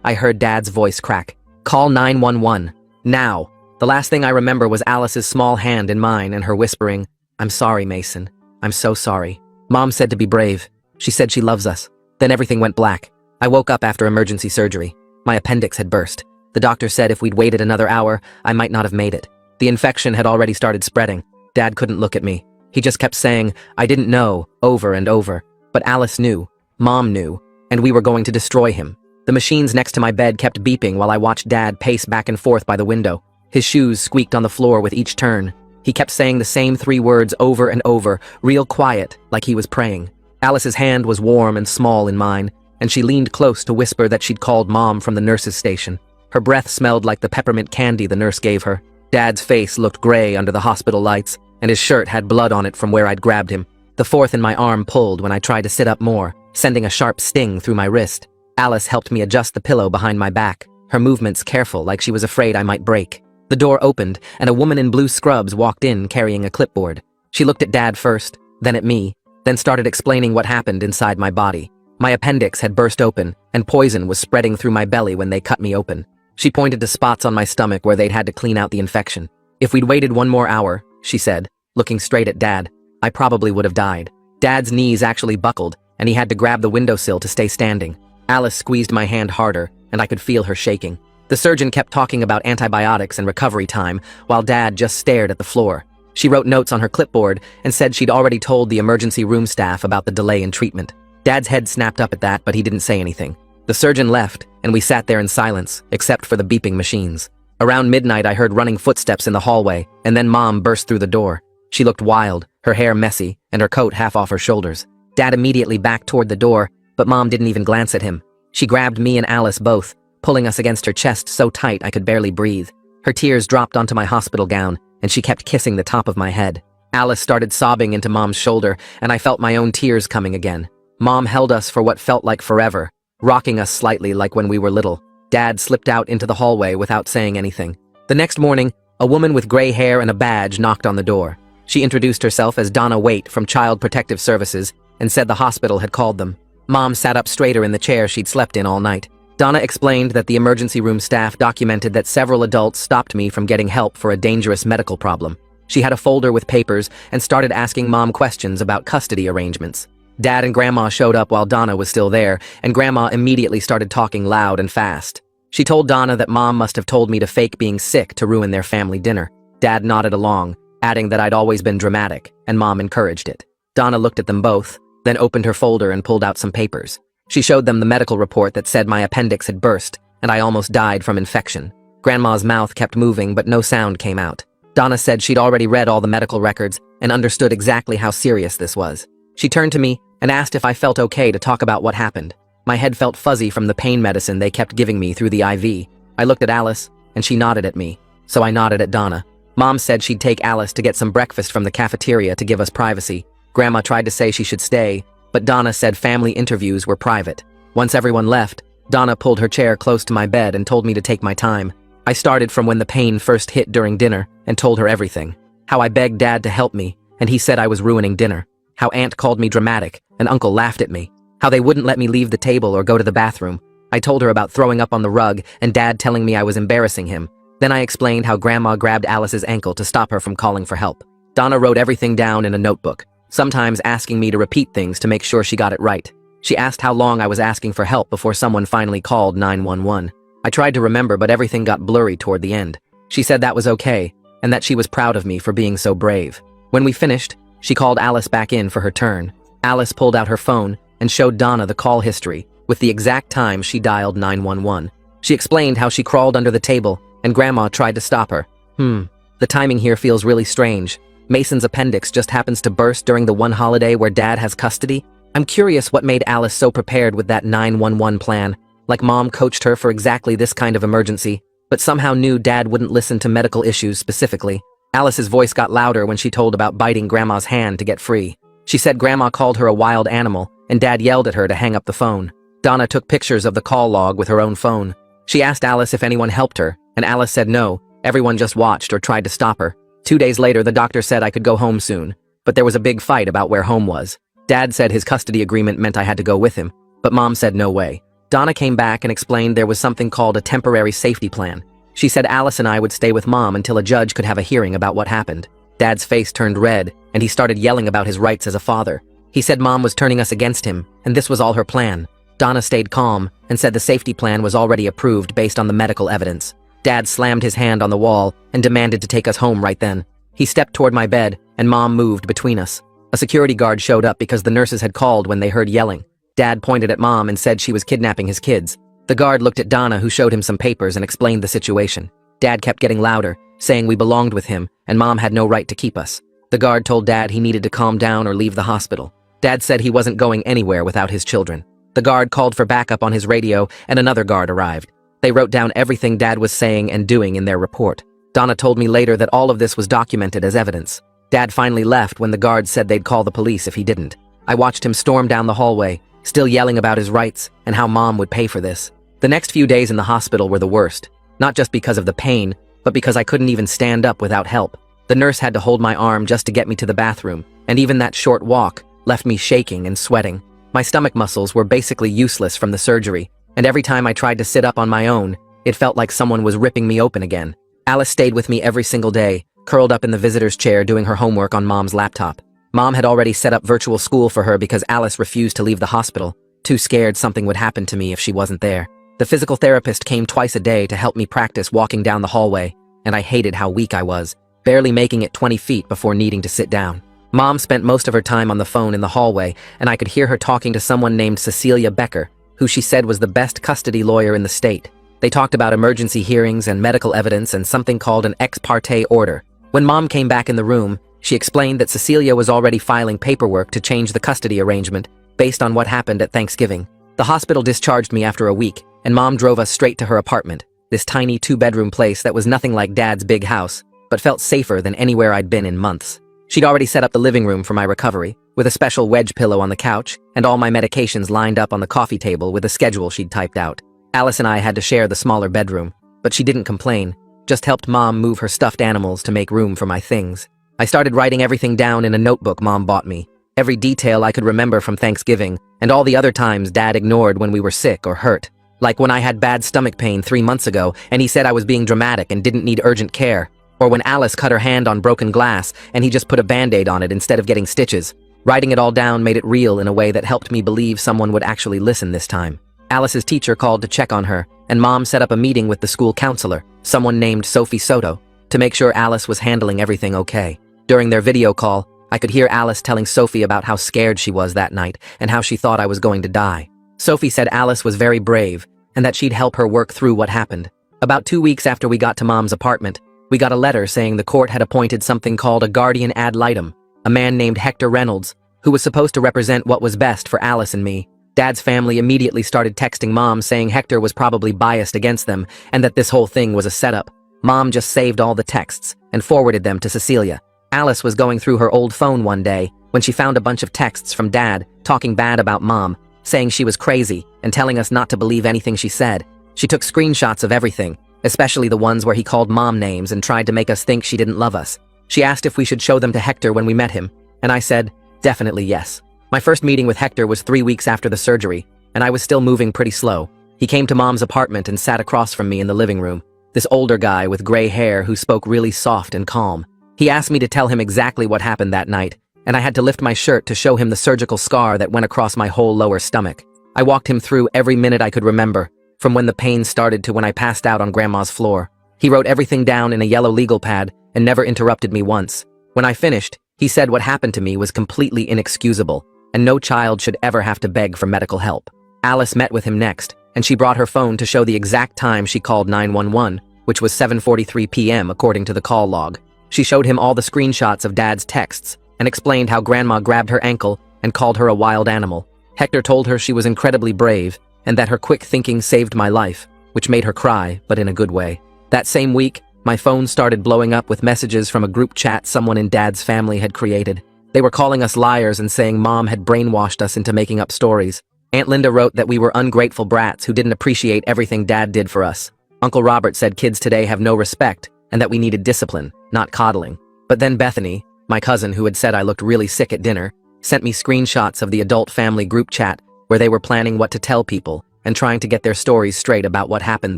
Speaker 4: I heard Dad's voice crack. Call 911. Now. The last thing I remember was Alice's small hand in mine and her whispering, I'm sorry, Mason. I'm so sorry. Mom said to be brave. She said she loves us. Then everything went black. I woke up after emergency surgery. My appendix had burst. The doctor said if we'd waited another hour, I might not have made it. The infection had already started spreading. Dad couldn't look at me. He just kept saying, I didn't know, over and over. But Alice knew. Mom knew. And we were going to destroy him. The machines next to my bed kept beeping while I watched Dad pace back and forth by the window. His shoes squeaked on the floor with each turn. He kept saying the same 3 words over and over, real quiet, like he was praying. Alice's hand was warm and small in mine, and she leaned close to whisper that she'd called Mom from the nurse's station. Her breath smelled like the peppermint candy the nurse gave her. Dad's face looked gray under the hospital lights, and his shirt had blood on it from where I'd grabbed him. The fourth in my arm pulled when I tried to sit up more, sending a sharp sting through my wrist. Alice helped me adjust the pillow behind my back, her movements careful like she was afraid I might break. The door opened, and a woman in blue scrubs walked in carrying a clipboard. She looked at Dad first, then at me, then started explaining what happened inside my body. My appendix had burst open, and poison was spreading through my belly when they cut me open. She pointed to spots on my stomach where they'd had to clean out the infection. If we'd waited 1 more hour, she said, looking straight at Dad, I probably would have died. Dad's knees actually buckled, and he had to grab the windowsill to stay standing. Alice squeezed my hand harder, and I could feel her shaking. The surgeon kept talking about antibiotics and recovery time, while Dad just stared at the floor. She wrote notes on her clipboard and said she'd already told the emergency room staff about the delay in treatment. Dad's head snapped up at that, but he didn't say anything. The surgeon left, and we sat there in silence, except for the beeping machines. Around midnight, I heard running footsteps in the hallway, and then Mom burst through the door. She looked wild, her hair messy, and her coat half off her shoulders. Dad immediately backed toward the door, but Mom didn't even glance at him. She grabbed me and Alice both, pulling us against her chest so tight I could barely breathe. Her tears dropped onto my hospital gown, and she kept kissing the top of my head. Alice started sobbing into Mom's shoulder, and I felt my own tears coming again. Mom held us for what felt like forever, rocking us slightly like when we were little. Dad slipped out into the hallway without saying anything. The next morning, a woman with gray hair and a badge knocked on the door. She introduced herself as Donna Waite from Child Protective Services and said the hospital had called them. Mom sat up straighter in the chair she'd slept in all night. Donna explained that the emergency room staff documented that several adults stopped me from getting help for a dangerous medical problem. She had a folder with papers and started asking Mom questions about custody arrangements. Dad and Grandma showed up while Donna was still there, and Grandma immediately started talking loud and fast. She told Donna that Mom must have told me to fake being sick to ruin their family dinner. Dad nodded along, adding that I'd always been dramatic, and Mom encouraged it. Donna looked at them both, then opened her folder and pulled out some papers. She showed them the medical report that said my appendix had burst, and I almost died from infection. Grandma's mouth kept moving, but no sound came out. Donna said she'd already read all the medical records and understood exactly how serious this was. She turned to me and asked if I felt okay to talk about what happened. My head felt fuzzy from the pain medicine they kept giving me through the IV. I looked at Alice, and she nodded at me, so I nodded at Donna. Mom said she'd take Alice to get some breakfast from the cafeteria to give us privacy. Grandma tried to say she should stay, but Donna said family interviews were private. Once everyone left, Donna pulled her chair close to my bed and told me to take my time. I started from when the pain first hit during dinner and told her everything. How I begged Dad to help me, and he said I was ruining dinner. How Aunt called me dramatic, and Uncle laughed at me. How they wouldn't let me leave the table or go to the bathroom. I told her about throwing up on the rug and Dad telling me I was embarrassing him. Then I explained how Grandma grabbed Alice's ankle to stop her from calling for help. Donna wrote everything down in a notebook, sometimes asking me to repeat things to make sure she got it right. She asked how long I was asking for help before someone finally called 911. I tried to remember, but everything got blurry toward the end. She said that was okay, and that she was proud of me for being so brave. When we finished, she called Alice back in for her turn. Alice pulled out her phone and showed Donna the call history with the exact time she dialed 911. She explained how she crawled under the table and Grandma tried to stop her. The timing here feels really strange. Mason's appendix just happens to burst during the one holiday where Dad has custody. I'm curious what made Alice so prepared with that 911 plan, like Mom coached her for exactly this kind of emergency, but somehow knew Dad wouldn't listen to medical issues specifically. Alice's voice got louder when she told about biting Grandma's hand to get free. She said Grandma called her a wild animal, and Dad yelled at her to hang up the phone. Donna took pictures of the call log with her own phone. She asked Alice if anyone helped her, and Alice said no, everyone just watched or tried to stop her. 2 days later, the doctor said I could go home soon, but there was a big fight about where home was. Dad said his custody agreement meant I had to go with him, but Mom said no way. Donna came back and explained there was something called a temporary safety plan. She said Alice and I would stay with Mom until a judge could have a hearing about what happened. Dad's face turned red, and he started yelling about his rights as a father. He said Mom was turning us against him, and this was all her plan. Donna stayed calm and said the safety plan was already approved based on the medical evidence. Dad slammed his hand on the wall and demanded to take us home right then. He stepped toward my bed, and Mom moved between us. A security guard showed up because the nurses had called when they heard yelling. Dad pointed at Mom and said she was kidnapping his kids. The guard looked at Donna, who showed him some papers and explained the situation. Dad kept getting louder, saying we belonged with him, and Mom had no right to keep us. The guard told Dad he needed to calm down or leave the hospital. Dad said he wasn't going anywhere without his children. The guard called for backup on his radio, and another guard arrived. They wrote down everything Dad was saying and doing in their report. Donna told me later that all of this was documented as evidence. Dad finally left when the guards said they'd call the police if he didn't. I watched him storm down the hallway, still yelling about his rights and how Mom would pay for this. The next few days in the hospital were the worst, not just because of the pain, but because I couldn't even stand up without help. The nurse had to hold my arm just to get me to the bathroom, and even that short walk left me shaking and sweating. My stomach muscles were basically useless from the surgery, and every time I tried to sit up on my own, it felt like someone was ripping me open again. Alice stayed with me every single day, curled up in the visitor's chair doing her homework on Mom's laptop. Mom had already set up virtual school for her because Alice refused to leave the hospital, too scared something would happen to me if she wasn't there. The physical therapist came twice a day to help me practice walking down the hallway, and I hated how weak I was, barely making it 20 feet before needing to sit down. Mom spent most of her time on the phone in the hallway, and I could hear her talking to someone named Cecilia Becker, who she said was the best custody lawyer in the state. They talked about emergency hearings and medical evidence and something called an ex parte order. When Mom came back in the room, she explained that Cecilia was already filing paperwork to change the custody arrangement based on what happened at Thanksgiving. The hospital discharged me after a week, and Mom drove us straight to her apartment, this tiny 2-bedroom place that was nothing like Dad's big house, but felt safer than anywhere I'd been in months. She'd already set up the living room for my recovery, with a special wedge pillow on the couch, and all my medications lined up on the coffee table with a schedule she'd typed out. Alice and I had to share the smaller bedroom, but she didn't complain, just helped Mom move her stuffed animals to make room for my things. I started writing everything down in a notebook Mom bought me, every detail I could remember from Thanksgiving, and all the other times Dad ignored when we were sick or hurt. Like when I had bad stomach pain 3 months ago, and he said I was being dramatic and didn't need urgent care. Or when Alice cut her hand on broken glass, and he just put a band-aid on it instead of getting stitches. Writing it all down made it real in a way that helped me believe someone would actually listen this time. Alice's teacher called to check on her, and Mom set up a meeting with the school counselor, someone named Sophie Soto, to make sure Alice was handling everything okay. During their video call, I could hear Alice telling Sophie about how scared she was that night and how she thought I was going to die. Sophie said Alice was very brave and that she'd help her work through what happened. About 2 weeks after we got to Mom's apartment, we got a letter saying the court had appointed something called a guardian ad litem, a man named Hector Reynolds, who was supposed to represent what was best for Alice and me. Dad's family immediately started texting Mom saying Hector was probably biased against them and that this whole thing was a setup. Mom just saved all the texts and forwarded them to Cecilia. Alice was going through her old phone one day when she found a bunch of texts from Dad talking bad about Mom, saying she was crazy and telling us not to believe anything she said. She took screenshots of everything, especially the ones where he called Mom names and tried to make us think she didn't love us. She asked if we should show them to Hector when we met him, and I said, definitely yes. My first meeting with Hector was 3 weeks after the surgery, and I was still moving pretty slow. He came to Mom's apartment and sat across from me in the living room. This older guy with gray hair who spoke really soft and calm. He asked me to tell him exactly what happened that night, and I had to lift my shirt to show him the surgical scar that went across my whole lower stomach. I walked him through every minute I could remember, from when the pain started to when I passed out on Grandma's floor. He wrote everything down in a yellow legal pad and never interrupted me once. When I finished, he said what happened to me was completely inexcusable, and no child should ever have to beg for medical help. Alice met with him next, and she brought her phone to show the exact time she called 911, which was 7:43 p.m. according to the call log. She showed him all the screenshots of Dad's texts and explained how Grandma grabbed her ankle and called her a wild animal. Hector told her she was incredibly brave and that her quick thinking saved my life, which made her cry, but in a good way. That same week, my phone started blowing up with messages from a group chat someone in Dad's family had created. They were calling us liars and saying Mom had brainwashed us into making up stories. Aunt Linda wrote that we were ungrateful brats who didn't appreciate everything Dad did for us. Uncle Robert said kids today have no respect and that we needed discipline, not coddling. But then Bethany, my cousin who had said I looked really sick at dinner, sent me screenshots of the adult family group chat where they were planning what to tell people and trying to get their stories straight about what happened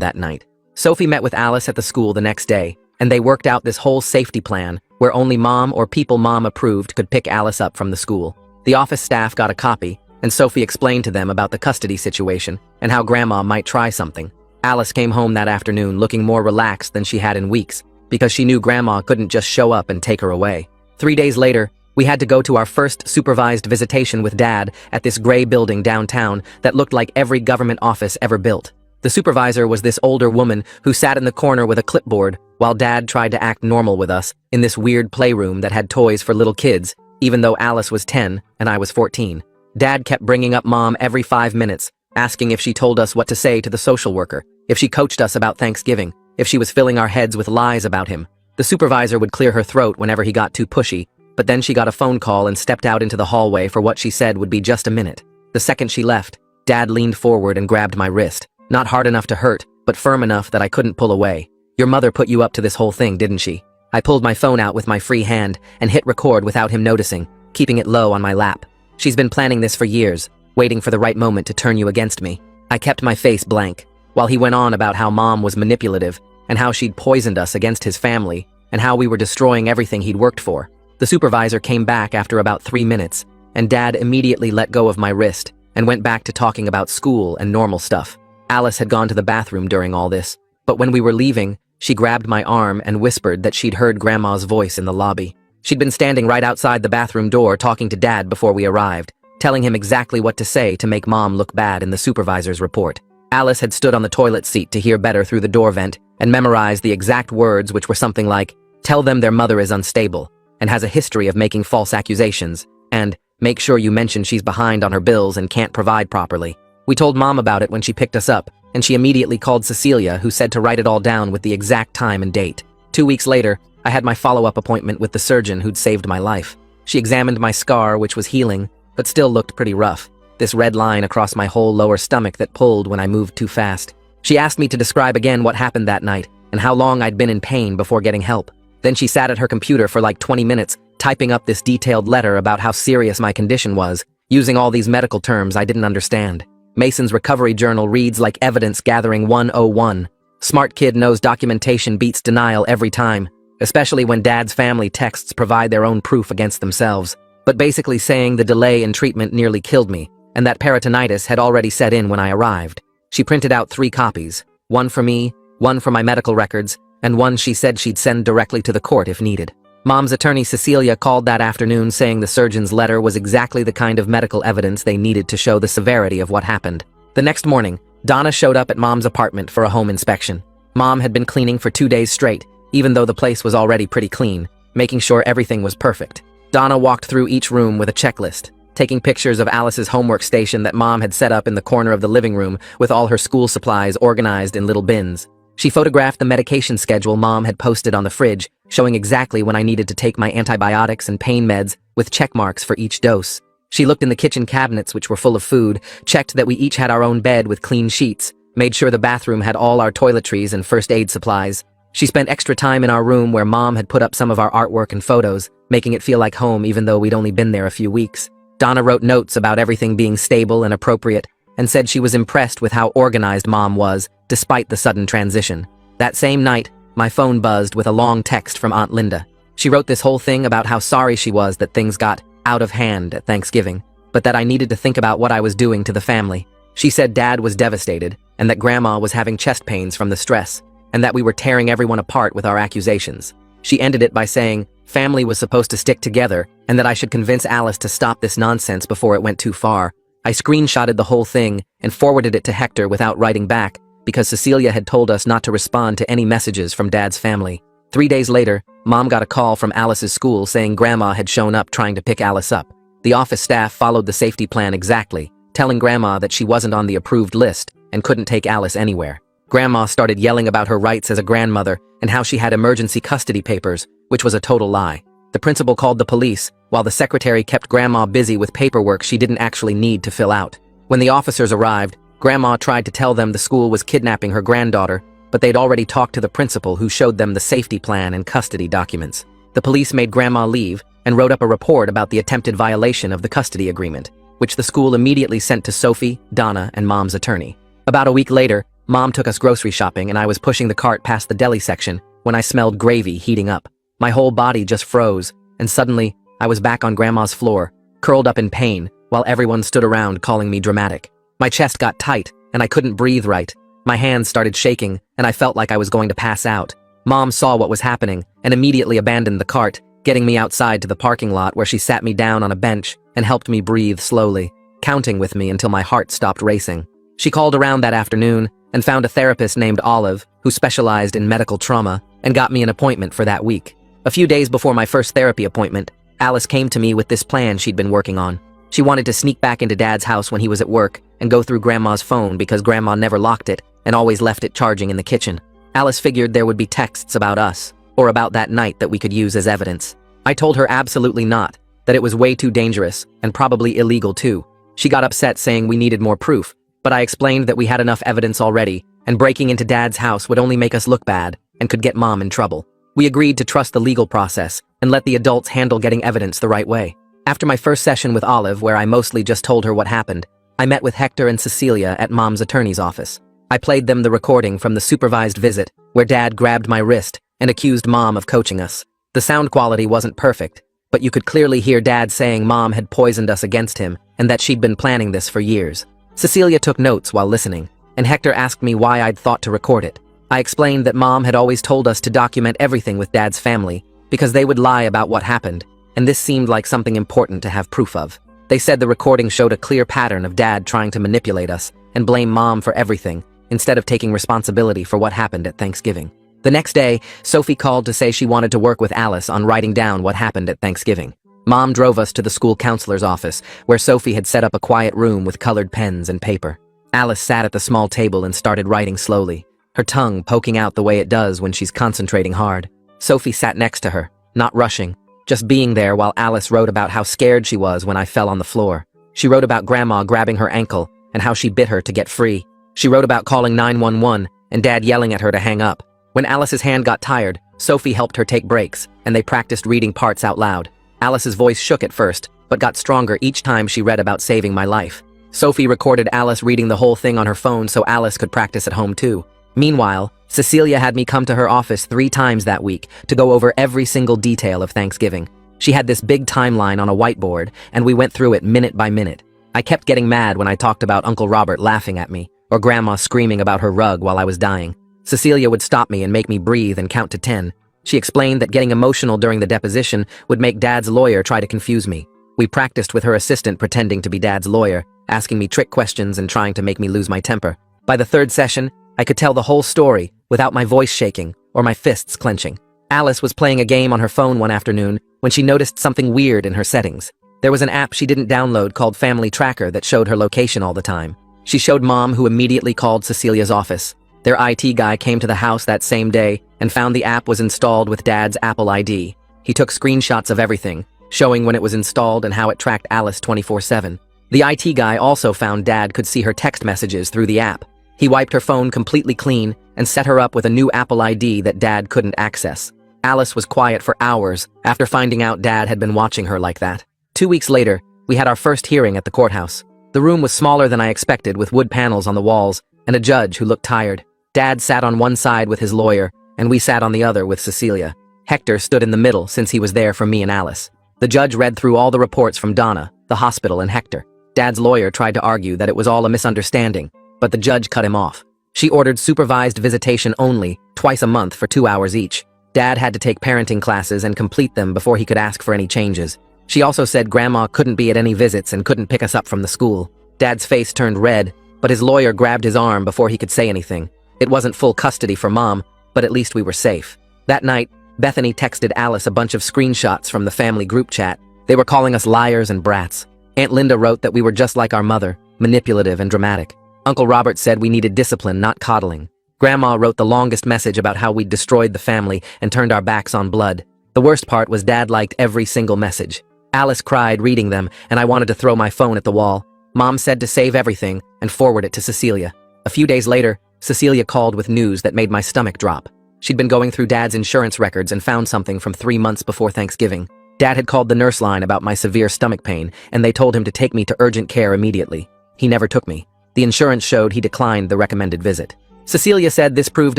Speaker 4: that night. Sophie met with Alice at the school the next day, and they worked out this whole safety plan where only Mom or people Mom approved could pick Alice up from the school. The office staff got a copy, and Sophie explained to them about the custody situation and how Grandma might try something. Alice came home that afternoon looking more relaxed than she had in weeks because she knew Grandma couldn't just show up and take her away. 3 days later, we had to go to our first supervised visitation with Dad at this gray building downtown that looked like every government office ever built. The supervisor was this older woman who sat in the corner with a clipboard while Dad tried to act normal with us in this weird playroom that had toys for little kids, even though Alice was 10 and I was 14. Dad kept bringing up Mom every 5 minutes, asking if she told us what to say to the social worker, if she coached us about Thanksgiving, if she was filling our heads with lies about him. The supervisor would clear her throat whenever he got too pushy, but then she got a phone call and stepped out into the hallway for what she said would be just a minute. The second she left, Dad leaned forward and grabbed my wrist. Not hard enough to hurt, but firm enough that I couldn't pull away. Your mother put you up to this whole thing, didn't she? I pulled my phone out with my free hand and hit record without him noticing, keeping it low on my lap. She's been planning this for years, waiting for the right moment to turn you against me. I kept my face blank, while he went on about how Mom was manipulative and how she'd poisoned us against his family and how we were destroying everything he'd worked for. The supervisor came back after about 3 minutes, and Dad immediately let go of my wrist and went back to talking about school and normal stuff. Alice had gone to the bathroom during all this, but when we were leaving, she grabbed my arm and whispered that she'd heard Grandma's voice in the lobby. She'd been standing right outside the bathroom door talking to Dad before we arrived, telling him exactly what to say to make Mom look bad in the supervisor's report. Alice had stood on the toilet seat to hear better through the door vent and memorized the exact words, which were something like, "Tell them their mother is unstable and has a history of making false accusations," and "Make sure you mention she's behind on her bills and can't provide properly." We told Mom about it when she picked us up, and she immediately called Cecilia, who said to write it all down with the exact time and date. 2 weeks later, I had my follow-up appointment with the surgeon who'd saved my life. She examined my scar, which was healing, but still looked pretty rough. This red line across my whole lower stomach that pulled when I moved too fast. She asked me to describe again what happened that night and how long I'd been in pain before getting help. Then she sat at her computer for like 20 minutes, typing up this detailed letter about how serious my condition was, using all these medical terms I didn't understand. Mason's recovery journal reads like evidence gathering 101. Smart kid knows documentation beats denial every time, especially when Dad's family texts provide their own proof against themselves, but basically saying the delay in treatment nearly killed me, and that peritonitis had already set in when I arrived. She printed out 3 copies, one for me, one for my medical records, and one she said she'd send directly to the court if needed. Mom's attorney Cecilia called that afternoon saying the surgeon's letter was exactly the kind of medical evidence they needed to show the severity of what happened. The next morning, Donna showed up at Mom's apartment for a home inspection. Mom had been cleaning for 2 days straight, even though the place was already pretty clean, making sure everything was perfect. Donna walked through each room with a checklist, taking pictures of Alice's homework station that Mom had set up in the corner of the living room with all her school supplies organized in little bins. She photographed the medication schedule Mom had posted on the fridge, showing exactly when I needed to take my antibiotics and pain meds with check marks for each dose. She looked in the kitchen cabinets, which were full of food, checked that we each had our own bed with clean sheets, made sure the bathroom had all our toiletries and first aid supplies. She spent extra time in our room where Mom had put up some of our artwork and photos, making it feel like home even though we'd only been there a few weeks. Donna wrote notes about everything being stable and appropriate, and said she was impressed with how organized Mom was, despite the sudden transition. That same night, my phone buzzed with a long text from Aunt Linda. She wrote this whole thing about how sorry she was that things got out of hand at Thanksgiving, but that I needed to think about what I was doing to the family. She said Dad was devastated, and that Grandma was having chest pains from the stress, and that we were tearing everyone apart with our accusations. She ended it by saying family was supposed to stick together, and that I should convince Alice to stop this nonsense before it went too far. I screenshotted the whole thing and forwarded it to Hector without writing back, because Cecilia had told us not to respond to any messages from Dad's family. 3 days later, Mom got a call from Alice's school saying Grandma had shown up trying to pick Alice up. The office staff followed the safety plan exactly, telling Grandma that she wasn't on the approved list and couldn't take Alice anywhere. Grandma started yelling about her rights as a grandmother and how she had emergency custody papers, which was a total lie. The principal called the police, while the secretary kept Grandma busy with paperwork she didn't actually need to fill out. When the officers arrived, Grandma tried to tell them the school was kidnapping her granddaughter, but they'd already talked to the principal, who showed them the safety plan and custody documents. The police made Grandma leave and wrote up a report about the attempted violation of the custody agreement, which the school immediately sent to Sophie, Donna, and Mom's attorney. About a week later, Mom took us grocery shopping and I was pushing the cart past the deli section when I smelled gravy heating up. My whole body just froze, and suddenly, I was back on Grandma's floor, curled up in pain, while everyone stood around calling me dramatic. My chest got tight, and I couldn't breathe right. My hands started shaking, and I felt like I was going to pass out. Mom saw what was happening and immediately abandoned the cart, getting me outside to the parking lot where she sat me down on a bench and helped me breathe slowly, counting with me until my heart stopped racing. She called around that afternoon and found a therapist named Olive who specialized in medical trauma and got me an appointment for that week. A few days before my first therapy appointment, Alice came to me with this plan she'd been working on. She wanted to sneak back into Dad's house when he was at work and go through Grandma's phone because Grandma never locked it and always left it charging in the kitchen. Alice figured there would be texts about us, or about that night, that we could use as evidence. I told her absolutely not, that it was way too dangerous, and probably illegal too. She got upset saying we needed more proof, but I explained that we had enough evidence already, and breaking into Dad's house would only make us look bad, and could get Mom in trouble. We agreed to trust the legal process, and let the adults handle getting evidence the right way. After my first session with Olive, where I mostly just told her what happened, I met with Hector and Cecilia at Mom's attorney's office. I played them the recording from the supervised visit, where Dad grabbed my wrist and accused Mom of coaching us. The sound quality wasn't perfect, but you could clearly hear Dad saying Mom had poisoned us against him and that she'd been planning this for years. Cecilia took notes while listening, and Hector asked me why I'd thought to record it. I explained that Mom had always told us to document everything with Dad's family because they would lie about what happened, and this seemed like something important to have proof of. They said the recording showed a clear pattern of Dad trying to manipulate us and blame Mom for everything, instead of taking responsibility for what happened at Thanksgiving. The next day, Sophie called to say she wanted to work with Alice on writing down what happened at Thanksgiving. Mom drove us to the school counselor's office, where Sophie had set up a quiet room with colored pens and paper. Alice sat at the small table and started writing slowly, her tongue poking out the way it does when she's concentrating hard. Sophie sat next to her, not rushing, just being there while Alice wrote about how scared she was when I fell on the floor. She wrote about Grandma grabbing her ankle and how she bit her to get free. She wrote about calling 911 and Dad yelling at her to hang up. When Alice's hand got tired, Sophie helped her take breaks, and they practiced reading parts out loud. Alice's voice shook at first, but got stronger each time she read about saving my life. Sophie recorded Alice reading the whole thing on her phone so Alice could practice at home too. Meanwhile, Cecilia had me come to her office 3 times that week to go over every single detail of Thanksgiving. She had this big timeline on a whiteboard, and we went through it minute by minute. I kept getting mad when I talked about Uncle Robert laughing at me, or Grandma screaming about her rug while I was dying. Cecilia would stop me and make me breathe and count to 10. She explained that getting emotional during the deposition would make Dad's lawyer try to confuse me. We practiced with her assistant pretending to be Dad's lawyer, asking me trick questions and trying to make me lose my temper. By the 3rd session, I could tell the whole story without my voice shaking or my fists clenching. Alice was playing a game on her phone one afternoon when she noticed something weird in her settings. There was an app she didn't download called Family Tracker that showed her location all the time. She showed Mom, who immediately called Cecilia's office. Their IT guy came to the house that same day and found the app was installed with Dad's Apple ID. He took screenshots of everything, showing when it was installed and how it tracked Alice 24/7. The IT guy also found Dad could see her text messages through the app. He wiped her phone completely clean and set her up with a new Apple ID that Dad couldn't access. Alice was quiet for hours after finding out Dad had been watching her like that. 2 weeks later, we had our first hearing at the courthouse. The room was smaller than I expected, with wood panels on the walls and a judge who looked tired. Dad sat on one side with his lawyer, and we sat on the other with Cecilia. Hector stood in the middle since he was there for me and Alice. The judge read through all the reports from Donna, the hospital, and Hector. Dad's lawyer tried to argue that it was all a misunderstanding, but the judge cut him off. She ordered supervised visitation only, twice a month for 2 hours each. Dad had to take parenting classes and complete them before he could ask for any changes. She also said Grandma couldn't be at any visits and couldn't pick us up from the school. Dad's face turned red, but his lawyer grabbed his arm before he could say anything. It wasn't full custody for Mom, but at least we were safe. That night, Bethany texted Alice a bunch of screenshots from the family group chat. They were calling us liars and brats. Aunt Linda wrote that we were just like our mother, manipulative and dramatic. Uncle Robert said we needed discipline, not coddling. Grandma wrote the longest message about how we'd destroyed the family and turned our backs on blood. The worst part was Dad liked every single message. Alice cried reading them, and I wanted to throw my phone at the wall. Mom said to save everything and forward it to Cecilia. A few days later, Cecilia called with news that made my stomach drop. She'd been going through Dad's insurance records and found something from 3 months before Thanksgiving. Dad had called the nurse line about my severe stomach pain, and they told him to take me to urgent care immediately. He never took me. The insurance showed he declined the recommended visit. Cecilia said this proved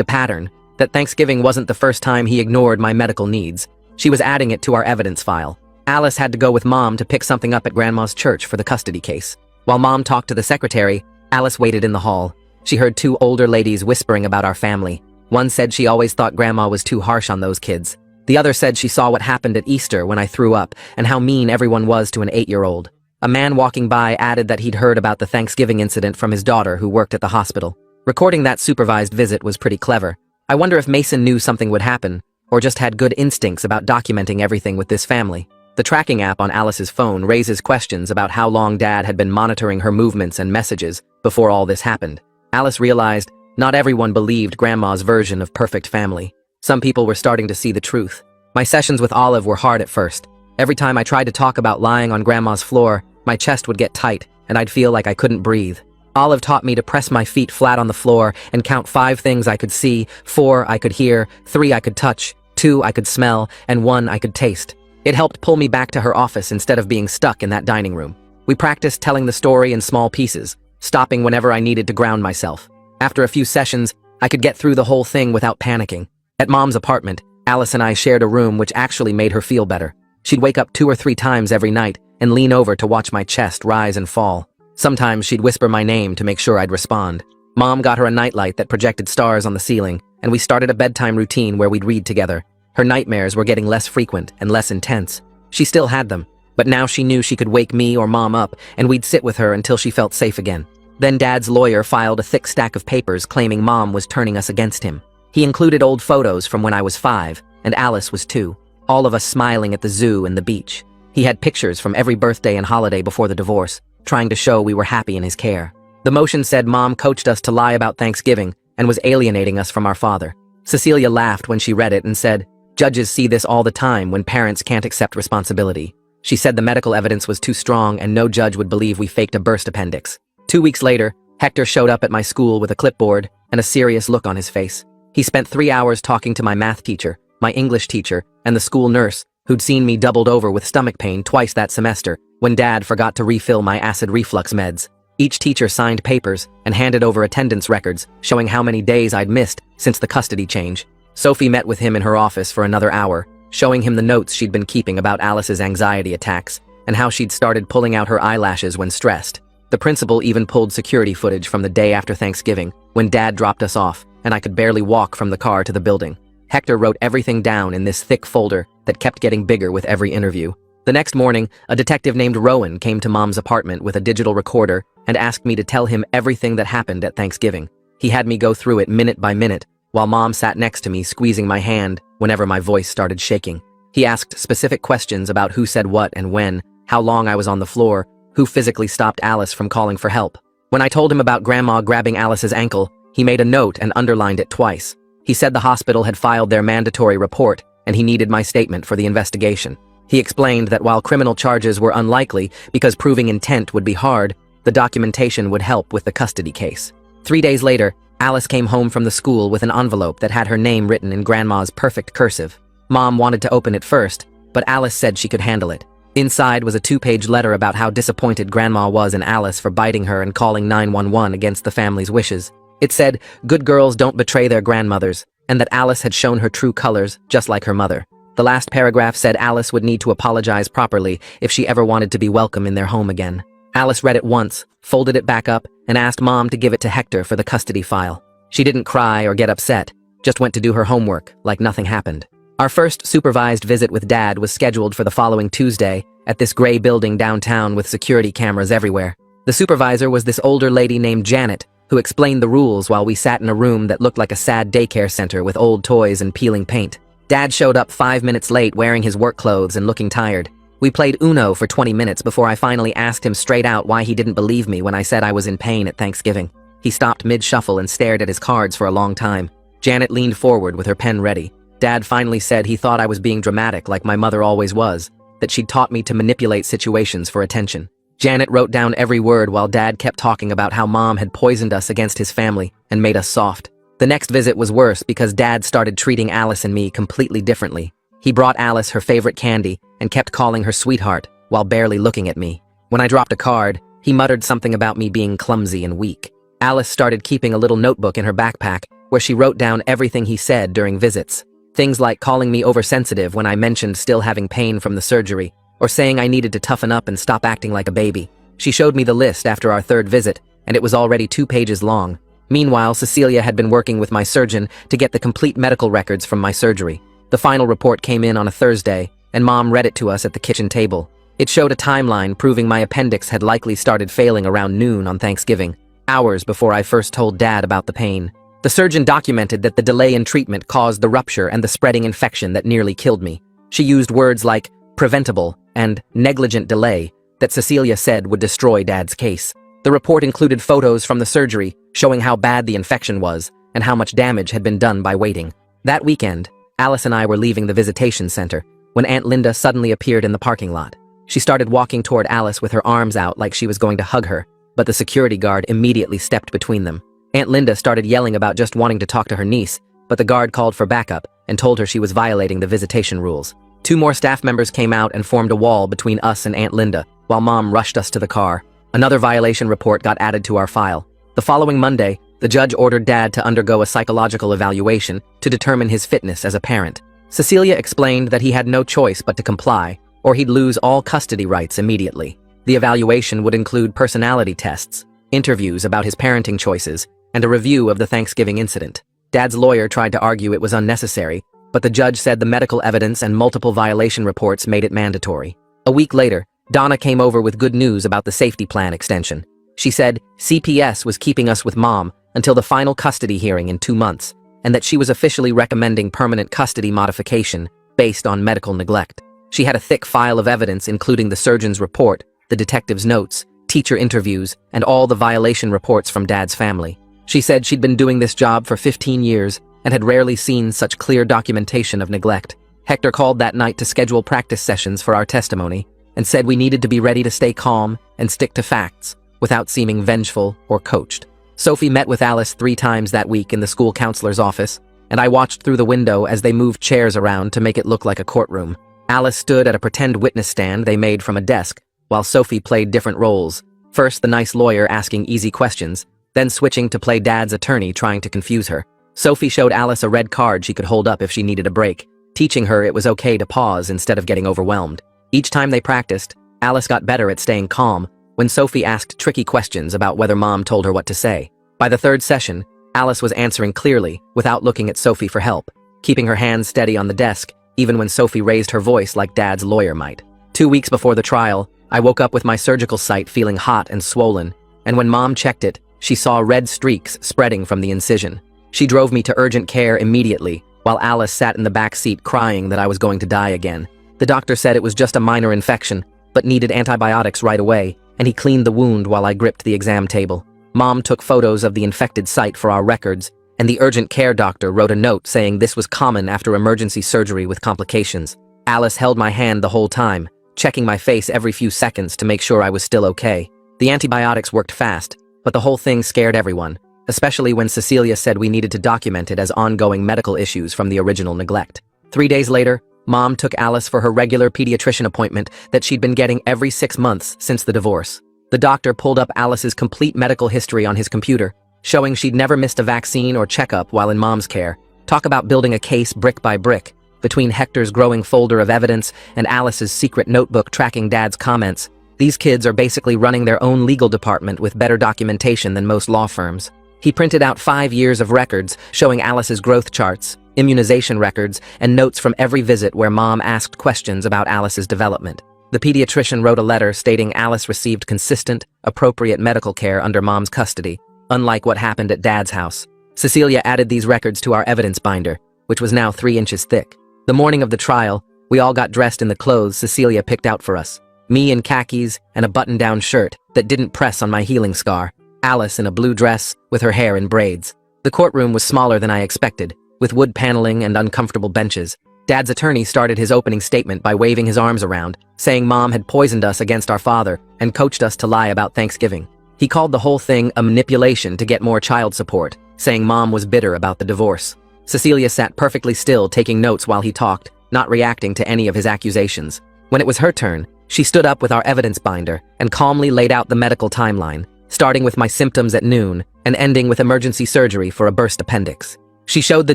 Speaker 4: a pattern, that Thanksgiving wasn't the first time he ignored my medical needs. She was adding it to our evidence file. Alice had to go with Mom to pick something up at Grandma's church for the custody case. While Mom talked to the secretary, Alice waited in the hall. She heard 2 older ladies whispering about our family. One said she always thought Grandma was too harsh on those kids. The other said she saw what happened at Easter when I threw up and how mean everyone was to an 8-year-old. A man walking by added that he'd heard about the Thanksgiving incident from his daughter who worked at the hospital. Recording that supervised visit was pretty clever. I wonder if Mason knew something would happen, or just had good instincts about documenting everything with this family. The tracking app on Alice's phone raises questions about how long Dad had been monitoring her movements and messages before all this happened. Alice realized not everyone believed Grandma's version of perfect family. Some people were starting to see the truth. My sessions with Olive were hard at first. Every time I tried to talk about lying on Grandma's floor, my chest would get tight, and I'd feel like I couldn't breathe. Olive taught me to press my feet flat on the floor and count 5 things I could see, 4 I could hear, 3 I could touch, 2 I could smell, and 1 I could taste. It helped pull me back to her office instead of being stuck in that dining room. We practiced telling the story in small pieces, stopping whenever I needed to ground myself. After a few sessions, I could get through the whole thing without panicking. At Mom's apartment, Alice and I shared a room which actually made her feel better. She'd wake up 2 or 3 times every night and lean over to watch my chest rise and fall. Sometimes she'd whisper my name to make sure I'd respond. Mom got her a nightlight that projected stars on the ceiling, and we started a bedtime routine where we'd read together. Her nightmares were getting less frequent and less intense. She still had them, but now she knew she could wake me or Mom up, and we'd sit with her until she felt safe again. Then Dad's lawyer filed a thick stack of papers claiming Mom was turning us against him. He included old photos from when I was 5, and Alice was 2, all of us smiling at the zoo and the beach. He had pictures from every birthday and holiday before the divorce, trying to show we were happy in his care. The motion said Mom coached us to lie about Thanksgiving and was alienating us from our father. Cecilia laughed when she read it and said, "Judges see this all the time when parents can't accept responsibility." She said the medical evidence was too strong and no judge would believe we faked a burst appendix. 2 weeks later, Hector showed up at my school with a clipboard and a serious look on his face. He spent 3 hours talking to my math teacher, my English teacher, and the school nurse, who'd seen me doubled over with stomach pain twice that semester when Dad forgot to refill my acid reflux meds. Each teacher signed papers and handed over attendance records showing how many days I'd missed since the custody change. Sophie met with him in her office for another hour, showing him the notes she'd been keeping about Alice's anxiety attacks and how she'd started pulling out her eyelashes when stressed. The principal even pulled security footage from the day after Thanksgiving when Dad dropped us off and I could barely walk from the car to the building. Hector wrote everything down in this thick folder that kept getting bigger with every interview. The next morning, a detective named Rowan came to Mom's apartment with a digital recorder and asked me to tell him everything that happened at Thanksgiving. He had me go through it minute by minute, while Mom sat next to me squeezing my hand whenever my voice started shaking. He asked specific questions about who said what and when, how long I was on the floor, who physically stopped Alice from calling for help. When I told him about Grandma grabbing Alice's ankle, he made a note and underlined it twice. He said the hospital had filed their mandatory report and he needed my statement for the investigation. He explained that while criminal charges were unlikely because proving intent would be hard, the documentation would help with the custody case. 3 days later, Alice came home from the school with an envelope that had her name written in Grandma's perfect cursive. Mom wanted to open it first, but Alice said she could handle it. Inside was a 2-page letter about how disappointed Grandma was in Alice for biting her and calling 911 against the family's wishes. It said, good girls don't betray their grandmothers, and that Alice had shown her true colors, just like her mother. The last paragraph said Alice would need to apologize properly if she ever wanted to be welcome in their home again. Alice read it once, folded it back up, and asked Mom to give it to Hector for the custody file. She didn't cry or get upset, just went to do her homework, like nothing happened. Our first supervised visit with Dad was scheduled for the following Tuesday at this gray building downtown with security cameras everywhere. The supervisor was this older lady named Janet, who explained the rules while we sat in a room that looked like a sad daycare center with old toys and peeling paint. Dad showed up 5 minutes late wearing his work clothes and looking tired. We played Uno for 20 minutes before I finally asked him straight out why he didn't believe me when I said I was in pain at Thanksgiving. He stopped mid-shuffle and stared at his cards for a long time. Janet leaned forward with her pen ready. Dad finally said he thought I was being dramatic like my mother always was, that she'd taught me to manipulate situations for attention. Janet wrote down every word while Dad kept talking about how Mom had poisoned us against his family and made us soft. The next visit was worse because Dad started treating Alice and me completely differently. He brought Alice her favorite candy and kept calling her sweetheart while barely looking at me. When I dropped a card, he muttered something about me being clumsy and weak. Alice started keeping a little notebook in her backpack where she wrote down everything he said during visits. Things like calling me oversensitive when I mentioned still having pain from the surgery, or saying I needed to toughen up and stop acting like a baby. She showed me the list after our third visit, and it was already 2 pages long. Meanwhile, Cecilia had been working with my surgeon to get the complete medical records from my surgery. The final report came in on a Thursday, and Mom read it to us at the kitchen table. It showed a timeline proving my appendix had likely started failing around noon on Thanksgiving, hours before I first told Dad about the pain. The surgeon documented that the delay in treatment caused the rupture and the spreading infection that nearly killed me. She used words like preventable and negligent delay that Cecilia said would destroy Dad's case. The report included photos from the surgery showing how bad the infection was and how much damage had been done by waiting. That weekend, Alice and I were leaving the visitation center when Aunt Linda suddenly appeared in the parking lot. She started walking toward Alice with her arms out like she was going to hug her, but the security guard immediately stepped between them. Aunt Linda started yelling about just wanting to talk to her niece, but the guard called for backup and told her she was violating the visitation rules. 2 more staff members came out and formed a wall between us and Aunt Linda, while Mom rushed us to the car. Another violation report got added to our file. The following Monday, the judge ordered Dad to undergo a psychological evaluation to determine his fitness as a parent. Cecilia explained that he had no choice but to comply, or he'd lose all custody rights immediately. The evaluation would include personality tests, interviews about his parenting choices, and a review of the Thanksgiving incident. Dad's lawyer tried to argue it was unnecessary, but the judge said the medical evidence and multiple violation reports made it mandatory. A week later, Donna came over with good news about the safety plan extension. She said CPS was keeping us with Mom until the final custody hearing in 2 months, and that she was officially recommending permanent custody modification based on medical neglect. She had a thick file of evidence including the surgeon's report, the detective's notes, teacher interviews, and all the violation reports from Dad's family. She said she'd been doing this job for 15 years and had rarely seen such clear documentation of neglect. Hector called that night to schedule practice sessions for our testimony and said we needed to be ready to stay calm and stick to facts without seeming vengeful or coached. Sophie met with Alice 3 times that week in the school counselor's office, and I watched through the window as they moved chairs around to make it look like a courtroom. Alice stood at a pretend witness stand they made from a desk, while Sophie played different roles. First, the nice lawyer asking easy questions, then switching to play Dad's attorney trying to confuse her. Sophie showed Alice a red card she could hold up if she needed a break, teaching her it was okay to pause instead of getting overwhelmed. Each time they practiced, Alice got better at staying calm when Sophie asked tricky questions about whether Mom told her what to say. By the 3rd session, Alice was answering clearly without looking at Sophie for help, keeping her hands steady on the desk even when Sophie raised her voice like Dad's lawyer might. 2 weeks before the trial, I woke up with my surgical site feeling hot and swollen, and when Mom checked it, she saw red streaks spreading from the incision. She drove me to urgent care immediately, while Alice sat in the back seat crying that I was going to die again. The doctor said it was just a minor infection, but needed antibiotics right away, and he cleaned the wound while I gripped the exam table. Mom took photos of the infected site for our records, and the urgent care doctor wrote a note saying this was common after emergency surgery with complications. Alice held my hand the whole time, checking my face every few seconds to make sure I was still okay. The antibiotics worked fast, but the whole thing scared everyone, especially when Cecilia said we needed to document it as ongoing medical issues from the original neglect. 3 days later, Mom took Alice for her regular pediatrician appointment that she'd been getting every 6 months since the divorce. The doctor pulled up Alice's complete medical history on his computer, showing she'd never missed a vaccine or checkup while in Mom's care. Talk about building a case brick by brick. Between Hector's growing folder of evidence and Alice's secret notebook tracking Dad's comments, these kids are basically running their own legal department with better documentation than most law firms. He printed out 5 years of records showing Alice's growth charts, immunization records, and notes from every visit where Mom asked questions about Alice's development. The pediatrician wrote a letter stating Alice received consistent, appropriate medical care under Mom's custody, unlike what happened at Dad's house. Cecilia added these records to our evidence binder, which was now 3 inches thick. The morning of the trial, we all got dressed in the clothes Cecilia picked out for us. Me in khakis and a button-down shirt that didn't press on my healing scar. Alice in a blue dress with her hair in braids. The courtroom was smaller than I expected, with wood paneling and uncomfortable benches. Dad's attorney started his opening statement by waving his arms around, saying Mom had poisoned us against our father and coached us to lie about Thanksgiving. He called the whole thing a manipulation to get more child support, saying Mom was bitter about the divorce. Cecilia sat perfectly still, taking notes while he talked, not reacting to any of his accusations. When it was her turn, she stood up with our evidence binder and calmly laid out the medical timeline, starting with my symptoms at noon and ending with emergency surgery for a burst appendix. She showed the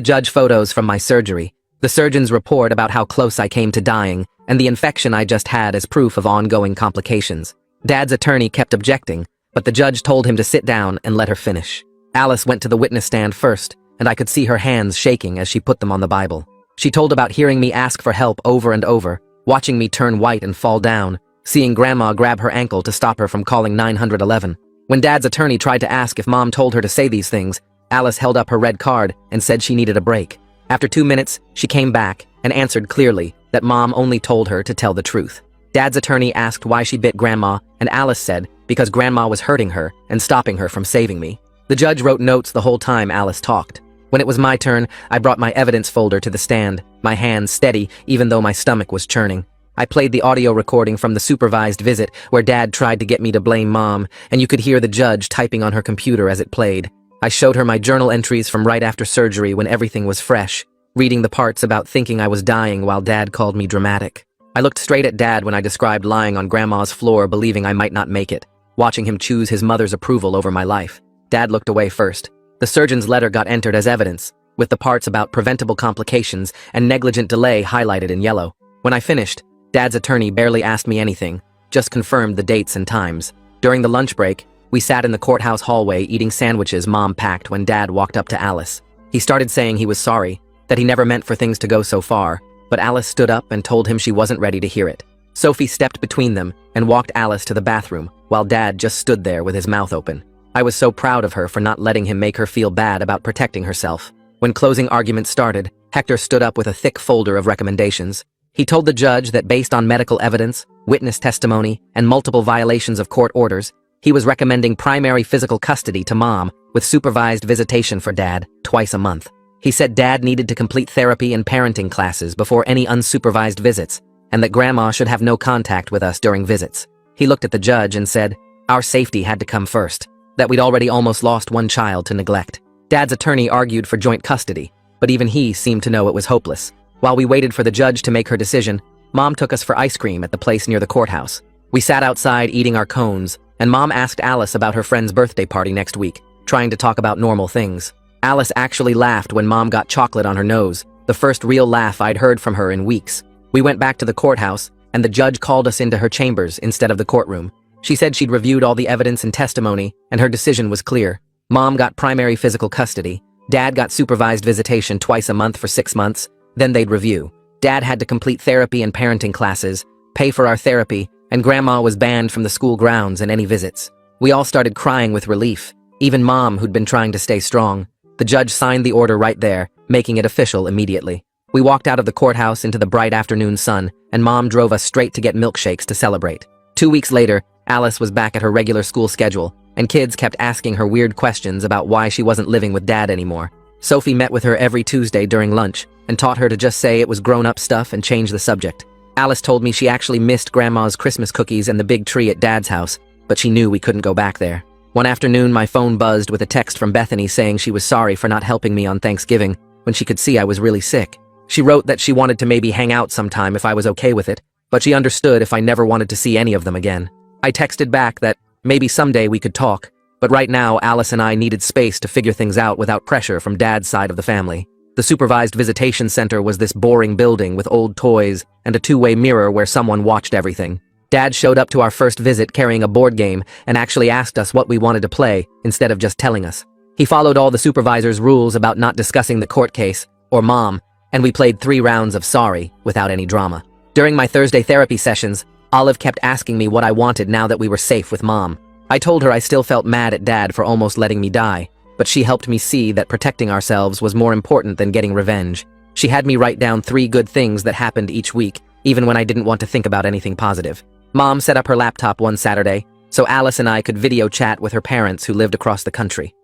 Speaker 4: judge photos from my surgery, the surgeon's report about how close I came to dying, and the infection I just had as proof of ongoing complications. Dad's attorney kept objecting, but the judge told him to sit down and let her finish. Alice went to the witness stand first, and I could see her hands shaking as she put them on the Bible. She told about hearing me ask for help over and over, watching me turn white and fall down, seeing Grandma grab her ankle to stop her from calling 911. When Dad's attorney tried to ask if Mom told her to say these things, Alice held up her red card and said she needed a break. After 2 minutes, she came back and answered clearly that Mom only told her to tell the truth. Dad's attorney asked why she bit Grandma, and Alice said because Grandma was hurting her and stopping her from saving me. The judge wrote notes the whole time Alice talked. When it was my turn, I brought my evidence folder to the stand, my hands steady even though my stomach was churning. I played the audio recording from the supervised visit where Dad tried to get me to blame Mom, and you could hear the judge typing on her computer as it played. I showed her my journal entries from right after surgery when everything was fresh, reading the parts about thinking I was dying while Dad called me dramatic. I looked straight at Dad when I described lying on Grandma's floor believing I might not make it, watching him choose his mother's approval over my life. Dad looked away first. The surgeon's letter got entered as evidence, with the parts about preventable complications and negligent delay highlighted in yellow. When I finished, Dad's attorney barely asked me anything, just confirmed the dates and times. During the lunch break, we sat in the courthouse hallway eating sandwiches Mom packed when Dad walked up to Alice. He started saying he was sorry, that he never meant for things to go so far, but Alice stood up and told him she wasn't ready to hear it. Sophie stepped between them and walked Alice to the bathroom, while Dad just stood there with his mouth open. I was so proud of her for not letting him make her feel bad about protecting herself. When closing arguments started, Hector stood up with a thick folder of recommendations. He told the judge that based on medical evidence, witness testimony, and multiple violations of court orders, he was recommending primary physical custody to Mom with supervised visitation for Dad twice a month. He said Dad needed to complete therapy and parenting classes before any unsupervised visits, and that Grandma should have no contact with us during visits. He looked at the judge and said, our safety had to come first, that we'd already almost lost one child to neglect. Dad's attorney argued for joint custody, but even he seemed to know it was hopeless. While we waited for the judge to make her decision, Mom took us for ice cream at the place near the courthouse. We sat outside eating our cones, and Mom asked Alice about her friend's birthday party next week, trying to talk about normal things. Alice actually laughed when Mom got chocolate on her nose, the first real laugh I'd heard from her in weeks. We went back to the courthouse, and the judge called us into her chambers instead of the courtroom. She said she'd reviewed all the evidence and testimony, and her decision was clear. Mom got primary physical custody. Dad got supervised visitation twice a month for 6 months. Then they'd review. Dad had to complete therapy and parenting classes, pay for our therapy, and Grandma was banned from the school grounds and any visits. We all started crying with relief, even Mom, who'd been trying to stay strong. The judge signed the order right there, making it official immediately. We walked out of the courthouse into the bright afternoon sun, and Mom drove us straight to get milkshakes to celebrate. 2 weeks later, Alice was back at her regular school schedule, and kids kept asking her weird questions about why she wasn't living with Dad anymore. Sophie met with her every Tuesday during lunch, and taught her to just say it was grown-up stuff and change the subject. Alice told me she actually missed Grandma's Christmas cookies and the big tree at Dad's house, but she knew we couldn't go back there. One afternoon, my phone buzzed with a text from Bethany saying she was sorry for not helping me on Thanksgiving when she could see I was really sick. She wrote that she wanted to maybe hang out sometime if I was okay with it, but she understood if I never wanted to see any of them again. I texted back that maybe someday we could talk, but right now Alice and I needed space to figure things out without pressure from Dad's side of the family. The supervised visitation center was this boring building with old toys and a two-way mirror where someone watched everything. Dad showed up to our first visit carrying a board game and actually asked us what we wanted to play instead of just telling us. He followed all the supervisor's rules about not discussing the court case, or Mom, and we played 3 rounds of sorry without any drama. During my Thursday therapy sessions, Olive kept asking me what I wanted now that we were safe with Mom. I told her I still felt mad at Dad for almost letting me die, but she helped me see that protecting ourselves was more important than getting revenge. She had me write down 3 good things that happened each week, even when I didn't want to think about anything positive. Mom set up her laptop one Saturday, so Alice and I could video chat with her parents who lived across the country.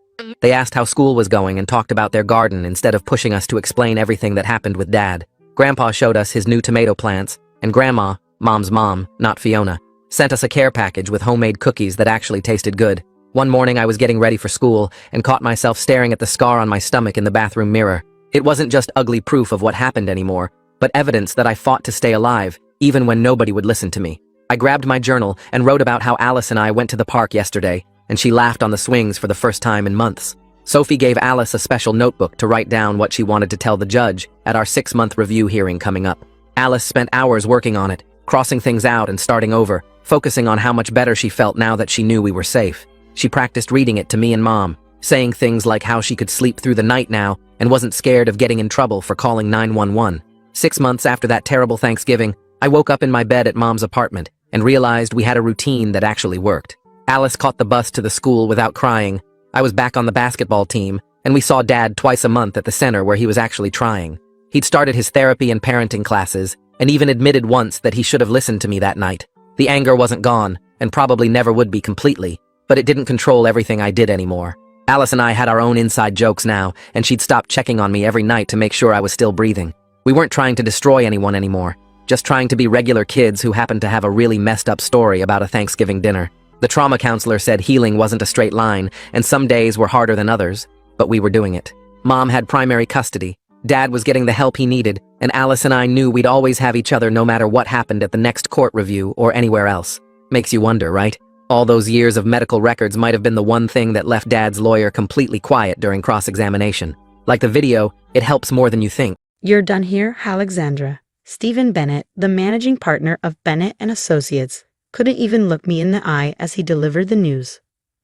Speaker 4: They asked how school was going and talked about their garden instead of pushing us to explain everything that happened with Dad. Grandpa showed us his new tomato plants, and Grandma, Mom's mom, not Fiona, sent us a care package with homemade cookies that actually tasted good. One morning I was getting ready for school and caught myself staring at the scar on my stomach in the bathroom mirror. It wasn't just ugly proof of what happened anymore, but evidence that I fought to stay alive, even when nobody would listen to me. I grabbed my journal and wrote about how Alice and I went to the park yesterday, and she laughed on the swings for the first time in months. Sophie gave Alice a special notebook to write down what she wanted to tell the judge at our 6-month review hearing coming up. Alice spent hours working on it, crossing things out and starting over, focusing on how much better she felt now that she knew we were safe. She practiced reading it to me and Mom, saying things like how she could sleep through the night now and wasn't scared of getting in trouble for calling 911. 6 months after that terrible Thanksgiving, I woke up in my bed at Mom's apartment and realized we had a routine that actually worked. Alice caught the bus to the school without crying. I was back on the basketball team, and we saw Dad twice a month at the center where he was actually trying. He'd started his therapy and parenting classes, and even admitted once that he should have listened to me that night. The anger wasn't gone, and probably never would be completely, but it didn't control everything I did anymore. Alice and I had our own inside jokes now, and she'd stop checking on me every night to make sure I was still breathing. We weren't trying to destroy anyone anymore, just trying to be regular kids who happened to have a really messed up story about a Thanksgiving dinner. The trauma counselor said healing wasn't a straight line, and some days were harder than others, but we were doing it. Mom had primary custody. Dad was getting the help he needed, and Alice and I knew we'd always have each other no matter what happened at the next court review or anywhere else. Makes you wonder, right? All those years of medical records might have been the one thing that left Dad's lawyer completely quiet during cross-examination. Like the video, it helps more than you think.
Speaker 5: You're done here, Alexandra. Stephen Bennett, the managing partner of Bennett and Associates, couldn't even look me in the eye as he delivered the news.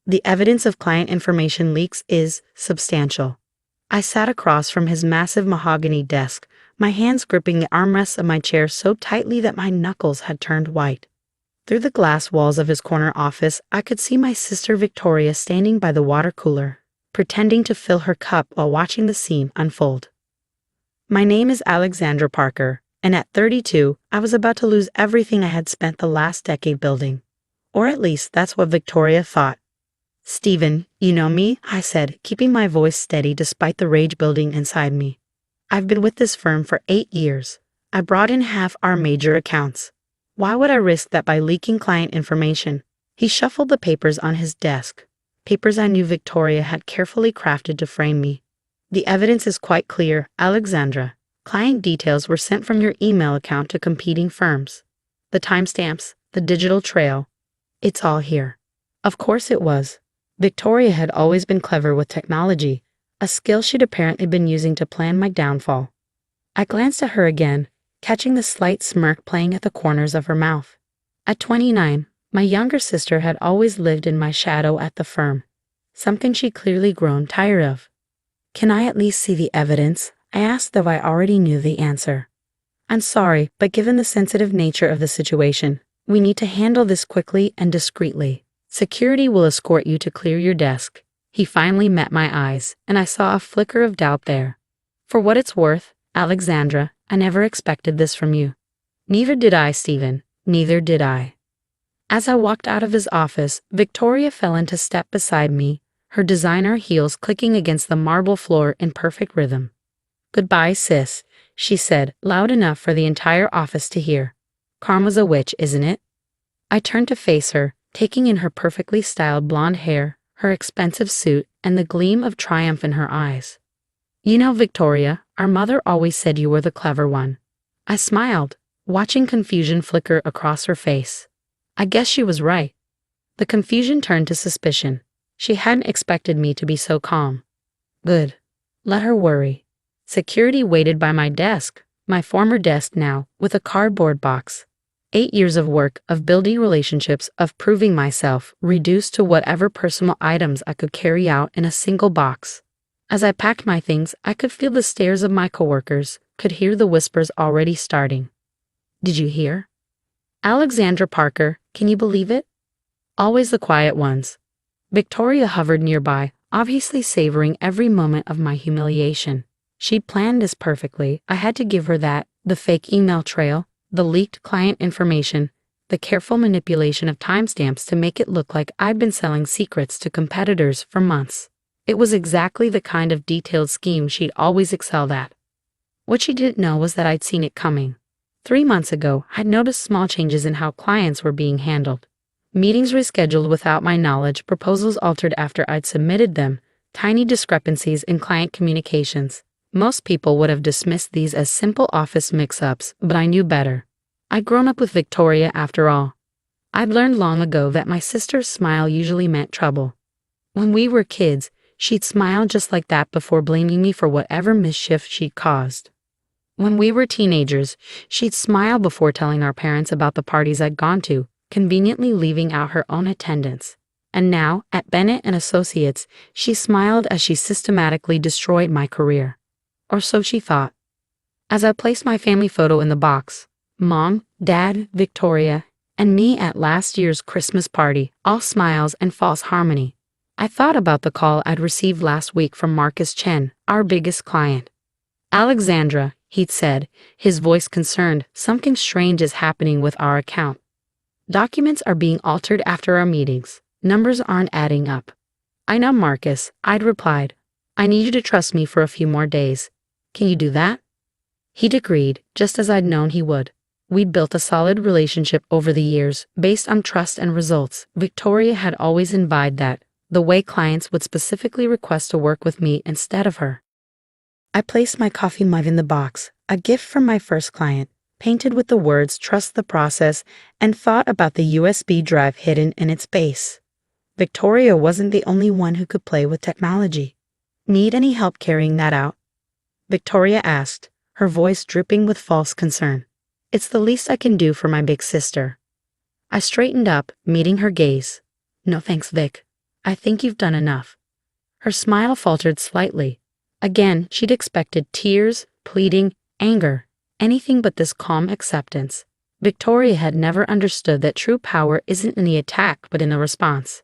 Speaker 5: The evidence of client information leaks is substantial. I sat across from his massive mahogany desk, my hands gripping the armrests of my chair so tightly that my knuckles had turned white. Through the glass walls of his corner office, I could see my sister Victoria standing by the water cooler, pretending to fill her cup while watching the scene unfold. My name is Alexandra Parker, and at 32, I was about to lose everything I had spent the last decade building. Or at least that's what Victoria thought. "Stephen, you know me?" I said, keeping my voice steady despite the rage building inside me. "I've been with this firm for 8 years. I brought in half our major accounts. Why would I risk that by leaking client information?" He shuffled the papers on his desk, papers I knew Victoria had carefully crafted to frame me. "The evidence is quite clear, Alexandra. Client details were sent from your email account to competing firms. The timestamps, the digital trail. It's all here." Of course it was. Victoria had always been clever with technology, a skill she'd apparently been using to plan my downfall. I glanced at her again, catching the slight smirk playing at the corners of her mouth. At 29, my younger sister had always lived in my shadow at the firm, something she'd clearly grown tired of. "Can I at least see the evidence?" I asked, though I already knew the answer. "I'm sorry, but given the sensitive nature of the situation, we need to handle this quickly and discreetly. Security will escort you to clear your desk." He finally met my eyes, and I saw a flicker of doubt there. "For what it's worth, Alexandra, I never expected this from you." "Neither did I, Stephen. Neither did I." As I walked out of his office, Victoria fell into step beside me, her designer heels clicking against the marble floor in perfect rhythm. "Goodbye, sis. she said, loud enough for the entire office to hear. Karma's a witch, isn't it? I turned to face her, taking in her perfectly styled blonde hair, her expensive suit, and the gleam of triumph in her eyes. You know, Victoria, our mother always said you were the clever one. I smiled, watching confusion flicker across her face. I guess she was right. The confusion turned to suspicion. She hadn't expected me to be so calm. Good. Let her worry. Security waited by my desk, my former desk now, with a cardboard box. 8 years of work, of building relationships, of proving myself, reduced to whatever personal items I could carry out in a single box. As I packed my things, I could feel the stares of my coworkers, could hear the whispers already starting. Did you hear? Alexandra Parker, can you believe it? Always the quiet ones. Victoria hovered nearby, obviously savoring every moment of my humiliation. She'd planned this perfectly. I had to give her that, the fake email trail, the leaked client information, the careful manipulation of timestamps to make it look like I'd been selling secrets to competitors for months. It was exactly the kind of detailed scheme she'd always excelled at. What she didn't know was that I'd seen it coming. 3 months ago, I'd noticed small changes in how clients were being handled. Meetings rescheduled without my knowledge, proposals altered after I'd submitted them, tiny discrepancies in client communications. Most people would have dismissed these as simple office mix-ups, but I knew better. I'd grown up with Victoria after all. I'd learned long ago that my sister's smile usually meant trouble. When we were kids, she'd smile just like that before blaming me for whatever mischief she'd caused. When we were teenagers, she'd smile before telling our parents about the parties I'd gone to, conveniently leaving out her own attendance. And now, at Bennett and Associates, she smiled as she systematically destroyed my career. Or so she thought. As I placed my family photo in the box, Mom, Dad, Victoria, and me at last year's Christmas party, all smiles and false harmony, I thought about the call I'd received last week from Marcus Chen, our biggest client. Alexandra, he'd said, his voice concerned, something strange is happening with our account. Documents are being altered after our meetings. Numbers aren't adding up. I know, Marcus, I'd replied. I need you to trust me for a few more days. Can you do that? He'd agreed, just as I'd known he would. We'd built a solid relationship over the years, based on trust and results. Victoria had always imbibed that, the way clients would specifically request to work with me instead of her. I placed my coffee mug in the box, a gift from my first client, painted with the words "Trust the process," and thought about the USB drive hidden in its base. Victoria wasn't the only one who could play with technology. Need any help carrying that out? Victoria asked, her voice dripping with false concern. It's the least I can do for my big sister. I straightened up, meeting her gaze. No thanks, Vic. I think you've done enough. Her smile faltered slightly. Again, she'd expected tears, pleading, anger, anything but this calm acceptance. Victoria had never understood that true power isn't in the attack but in the response.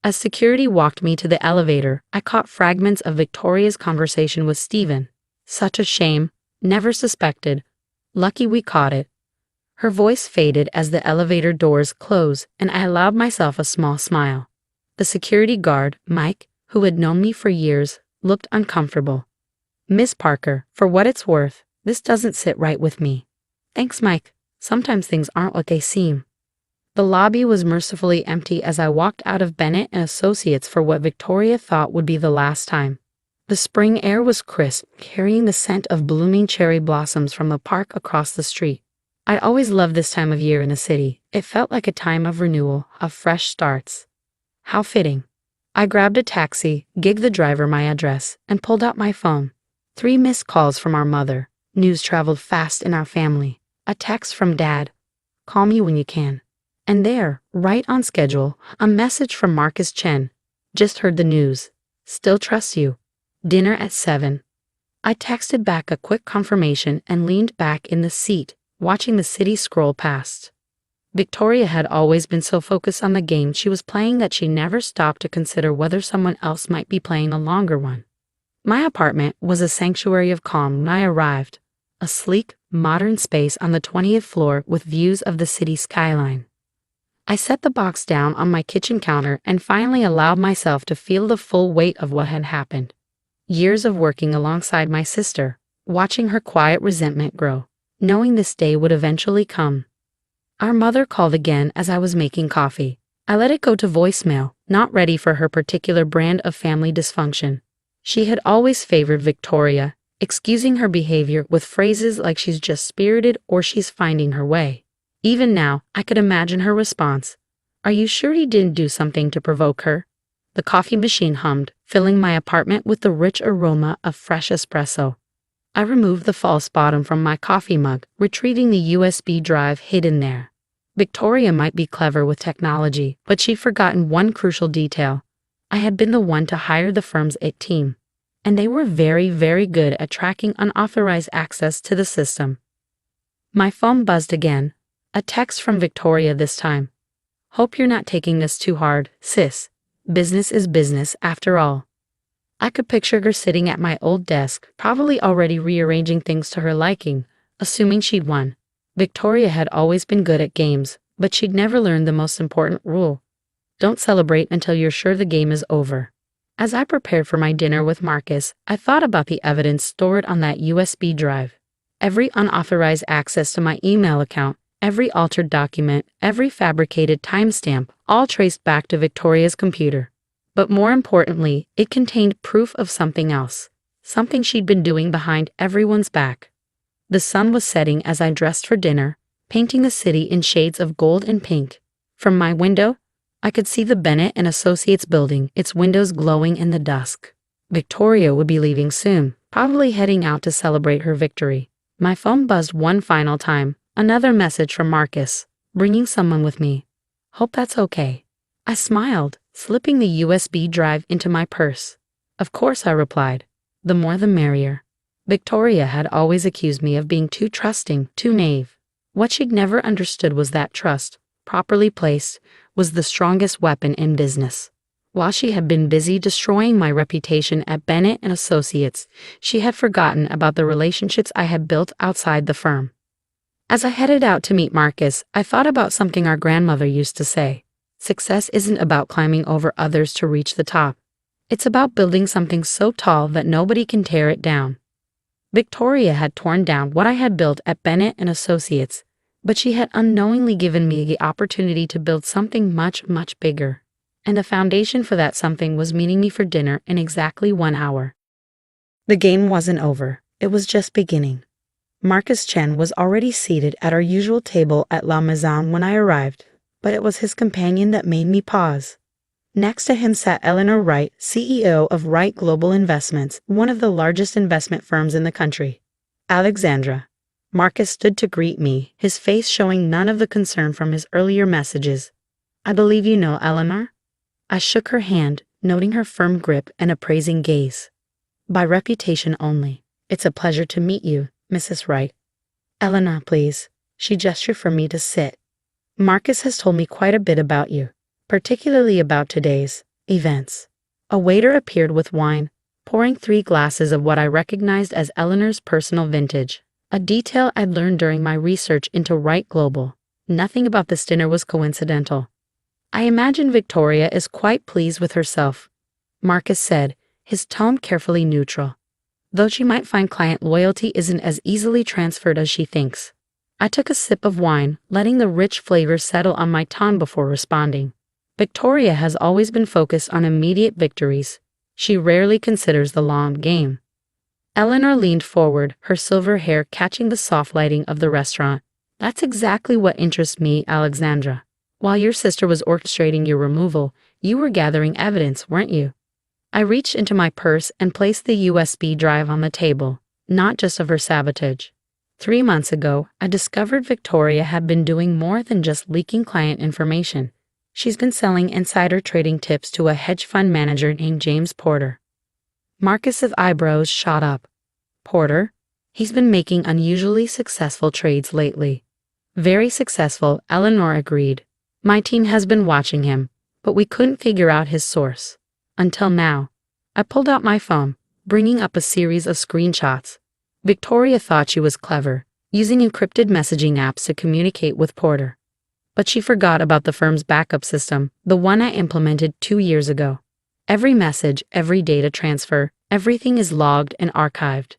Speaker 5: As security walked me to the elevator, I caught fragments of Victoria's conversation with Stephen. Such a shame. Never suspected. Lucky we caught it. Her voice faded as the elevator doors closed, and I allowed myself a small smile. The security guard, Mike, who had known me for years, looked uncomfortable. Miss Parker, for what it's worth, this doesn't sit right with me. Thanks, Mike. Sometimes things aren't what they seem. The lobby was mercifully empty as I walked out of Bennett and Associates for what Victoria thought would be the last time. The spring air was crisp, carrying the scent of blooming cherry blossoms from the park across the street. I'd always loved this time of year in a city. It felt like a time of renewal, of fresh starts. How fitting. I grabbed a taxi, gigged the driver my address, and pulled out my phone. 3 missed calls from our mother. News traveled fast in our family. A text from Dad. Call me when you can. And there, right on schedule, a message from Marcus Chen. Just heard the news. Still trust you. Dinner at 7. I texted back a quick confirmation and leaned back in the seat, watching the city scroll past. Victoria had always been so focused on the game she was playing that she never stopped to consider whether someone else might be playing a longer one. My apartment was a sanctuary of calm when I arrived, a sleek, modern space on the 20th floor with views of the city skyline. I set the box down on my kitchen counter and finally allowed myself to feel the full weight of what had happened. Years of working alongside my sister, watching her quiet resentment grow, knowing this day would eventually come. Our mother called again as I was making coffee. I let it go to voicemail, not ready for her particular brand of family dysfunction. She had always favored Victoria, excusing her behavior with phrases like she's just spirited or she's finding her way. Even now, I could imagine her response. Are you sure he didn't do something to provoke her? The coffee machine hummed, filling my apartment with the rich aroma of fresh espresso. I removed the false bottom from my coffee mug, retrieving the USB drive hidden there. Victoria might be clever with technology, but she'd forgotten one crucial detail. I had been the one to hire the firm's IT team, and they were very, very good at tracking unauthorized access to the system. My phone buzzed again, a text from Victoria this time. Hope you're not taking this too hard, sis. Business is business after all. I could picture her sitting at my old desk, probably already rearranging things to her liking, assuming she'd won. Victoria had always been good at games, but she'd never learned the most important rule. Don't celebrate until you're sure the game is over. As I prepared for my dinner with Marcus, I thought about the evidence stored on that USB drive. Every unauthorized access to my email account, every altered document, every fabricated timestamp, all traced back to Victoria's computer. But more importantly, it contained proof of something else, something she'd been doing behind everyone's back. The sun was setting as I dressed for dinner, painting the city in shades of gold and pink. From my window, I could see the Bennett and Associates building, its windows glowing in the dusk. Victoria would be leaving soon, probably heading out to celebrate her victory. My phone buzzed one final time, another message from Marcus, bringing someone with me. Hope that's okay. I smiled, slipping the USB drive into my purse. Of course, I replied. The more the merrier. Victoria had always accused me of being too trusting, too naive. What she'd never understood was that trust, properly placed, was the strongest weapon in business. While she had been busy destroying my reputation at Bennett and Associates, she had forgotten about the relationships I had built outside the firm. As I headed out to meet Marcus, I thought about something our grandmother used to say. Success isn't about climbing over others to reach the top. It's about building something so tall that nobody can tear it down. Victoria had torn down what I had built at Bennett and Associates, but she had unknowingly given me the opportunity to build something much, much bigger. And the foundation for that something was meeting me for dinner in exactly 1 hour. The game wasn't over. It was just beginning. Marcus Chen was already seated at our usual table at La Maison when I arrived, but it was his companion that made me pause. Next to him sat Eleanor Wright, CEO of Wright Global Investments, one of the largest investment firms in the country. Alexandra. Marcus stood to greet me, his face showing none of the concern from his earlier messages. I believe you know Eleanor? I shook her hand, noting her firm grip and appraising gaze. By reputation only. It's a pleasure to meet you, Mrs. Wright. Eleanor, please. She gestured for me to sit. Marcus has told me quite a bit about you, particularly about today's events. A waiter appeared with wine, pouring 3 glasses of what I recognized as Eleanor's personal vintage, a detail I'd learned during my research into Wright Global. Nothing about this dinner was coincidental. I imagine Victoria is quite pleased with herself, Marcus said, his tone carefully neutral. Though she might find client loyalty isn't as easily transferred as she thinks. I took a sip of wine, letting the rich flavor settle on my tongue before responding. Victoria has always been focused on immediate victories. She rarely considers the long game. Eleanor leaned forward, her silver hair catching the soft lighting of the restaurant. That's exactly what interests me, Alexandra. While your sister was orchestrating your removal, you were gathering evidence, weren't you? I reached into my purse and placed the USB drive on the table, not just of her sabotage. 3 months ago, I discovered Victoria had been doing more than just leaking client information. She's been selling insider trading tips to a hedge fund manager named James Porter. Marcus's eyebrows shot up. Porter? He's been making unusually successful trades lately. Very successful, Eleanor agreed. My team has been watching him, but we couldn't figure out his source. Until now. I pulled out my phone, bringing up a series of screenshots. Victoria thought she was clever, using encrypted messaging apps to communicate with Porter. But she forgot about the firm's backup system, the one I implemented 2 years ago. Every message, every data transfer, everything is logged and archived.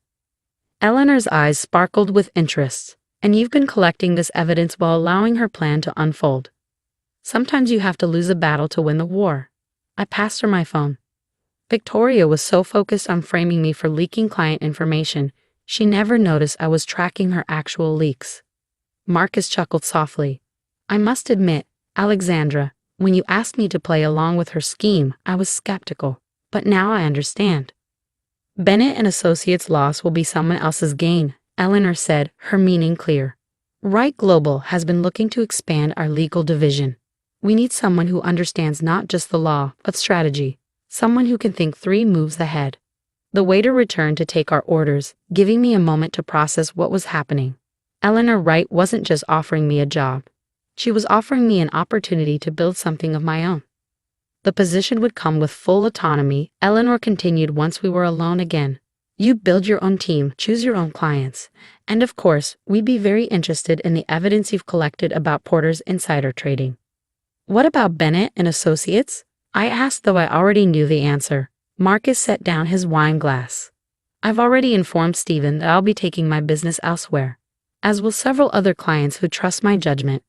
Speaker 5: Eleanor's eyes sparkled with interest. And you've been collecting this evidence while allowing her plan to unfold. Sometimes you have to lose a battle to win the war. I passed her my phone. Victoria was so focused on framing me for leaking client information, she never noticed I was tracking her actual leaks. Marcus chuckled softly. I must admit, Alexandra, when you asked me to play along with her scheme, I was skeptical. But now I understand. Bennett and Associates' loss will be someone else's gain, Eleanor said, her meaning clear. Wright Global has been looking to expand our legal division. We need someone who understands not just the law, but strategy. Someone who can think 3 moves ahead. The waiter returned to take our orders, giving me a moment to process what was happening. Eleanor Wright wasn't just offering me a job. She was offering me an opportunity to build something of my own. The position would come with full autonomy, Eleanor continued once we were alone again. You build your own team, choose your own clients. And of course, we'd be very interested in the evidence you've collected about Porter's insider trading. What about Bennett and Associates? I asked, though I already knew the answer. Marcus set down his wine glass. I've already informed Stephen that I'll be taking my business elsewhere, as will several other clients who trust my judgment.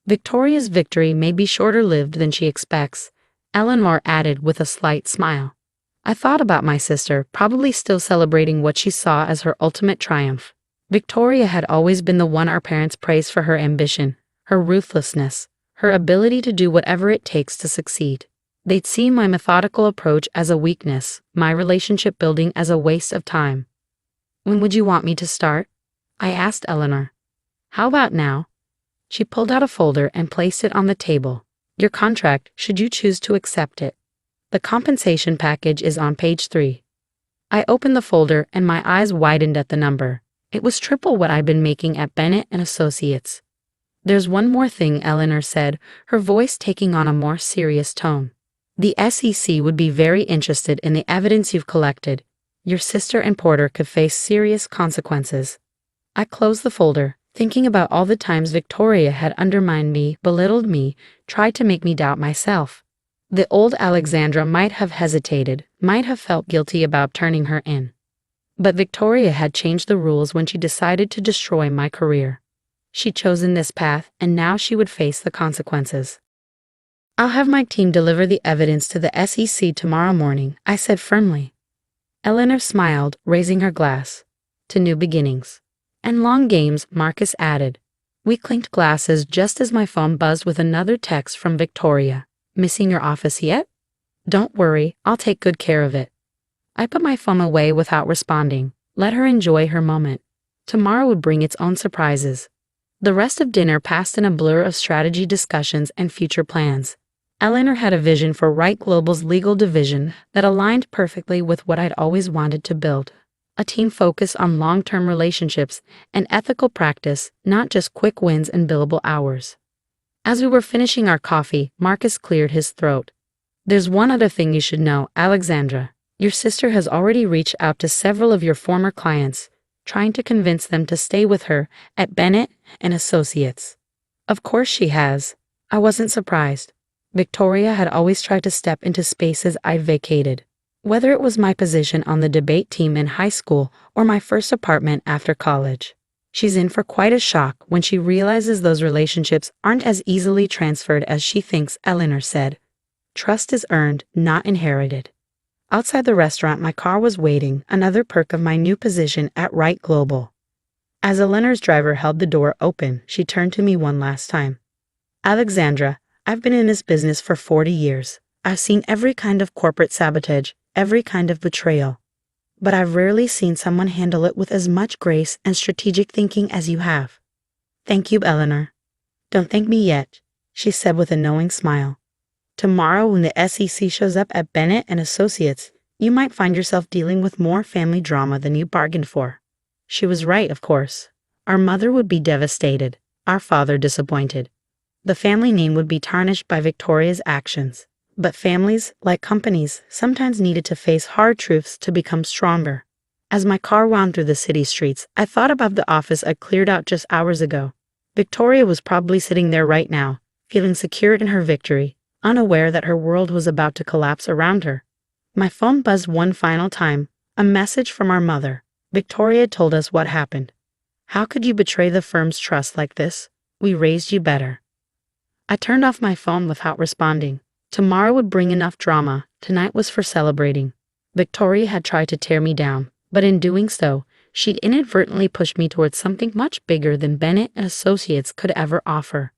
Speaker 5: Victoria's victory may be shorter-lived than she expects, Eleanor added with a slight smile. I thought about my sister, probably still celebrating what she saw as her ultimate triumph. Victoria had always been the one our parents praised for her ambition, her ruthlessness, her ability to do whatever it takes to succeed. They'd seen my methodical approach as a weakness, my relationship building as a waste of time. When would you want me to start? I asked Eleanor. How about now? She pulled out a folder and placed it on the table. Your contract, should you choose to accept it. The compensation package is on page 3. I opened the folder and my eyes widened at the number. It was triple what I'd been making at Bennett and Associates. There's one more thing, Eleanor said, her voice taking on a more serious tone. The SEC would be very interested in the evidence you've collected. Your sister and Porter could face serious consequences. I closed the folder, thinking about all the times Victoria had undermined me, belittled me, tried to make me doubt myself. The old Alexandra might have hesitated, might have felt guilty about turning her in. But Victoria had changed the rules when she decided to destroy my career. She'd chosen this path, and now she would face the consequences. I'll have my team deliver the evidence to the SEC tomorrow morning, I said firmly. Eleanor smiled, raising her glass. To new beginnings. And long games, Marcus added. We clinked glasses just as my phone buzzed with another text from Victoria. Missing your office yet? Don't worry, I'll take good care of it. I put my phone away without responding. Let her enjoy her moment. Tomorrow would bring its own surprises. The rest of dinner passed in a blur of strategy discussions and future plans. Eleanor had a vision for Wright Global's legal division that aligned perfectly with what I'd always wanted to build. A team focused on long-term relationships and ethical practice, not just quick wins and billable hours. As we were finishing our coffee, Marcus cleared his throat. There's one other thing you should know, Alexandra. Your sister has already reached out to several of your former clients, trying to convince them to stay with her at Bennett and Associates. Of course she has. I wasn't surprised. Victoria had always tried to step into spaces I'd vacated. Whether it was my position on the debate team in high school or my first apartment after college. She's in for quite a shock when she realizes those relationships aren't as easily transferred as she thinks, Eleanor said. Trust is earned, not inherited. Outside the restaurant, my car was waiting, another perk of my new position at Wright Global. As Eleanor's driver held the door open, she turned to me one last time. Alexandra, I've been in this business for 40 years. I've seen every kind of corporate sabotage, every kind of betrayal. But I've rarely seen someone handle it with as much grace and strategic thinking as you have. Thank you, Eleanor. Don't thank me yet, she said with a knowing smile. Tomorrow when the SEC shows up at Bennett and Associates, you might find yourself dealing with more family drama than you bargained for. She was right, of course. Our mother would be devastated, our father disappointed. The family name would be tarnished by Victoria's actions. But families, like companies, sometimes needed to face hard truths to become stronger. As my car wound through the city streets, I thought about the office I'd cleared out just hours ago. Victoria was probably sitting there right now, feeling secure in her victory, unaware that her world was about to collapse around her. My phone buzzed one final time, a message from our mother. Victoria told us what happened. How could you betray the firm's trust like this? We raised you better. I turned off my phone without responding. Tomorrow would bring enough drama. Tonight was for celebrating. Victoria had tried to tear me down, but in doing so, she'd inadvertently pushed me towards something much bigger than Bennett and Associates could ever offer.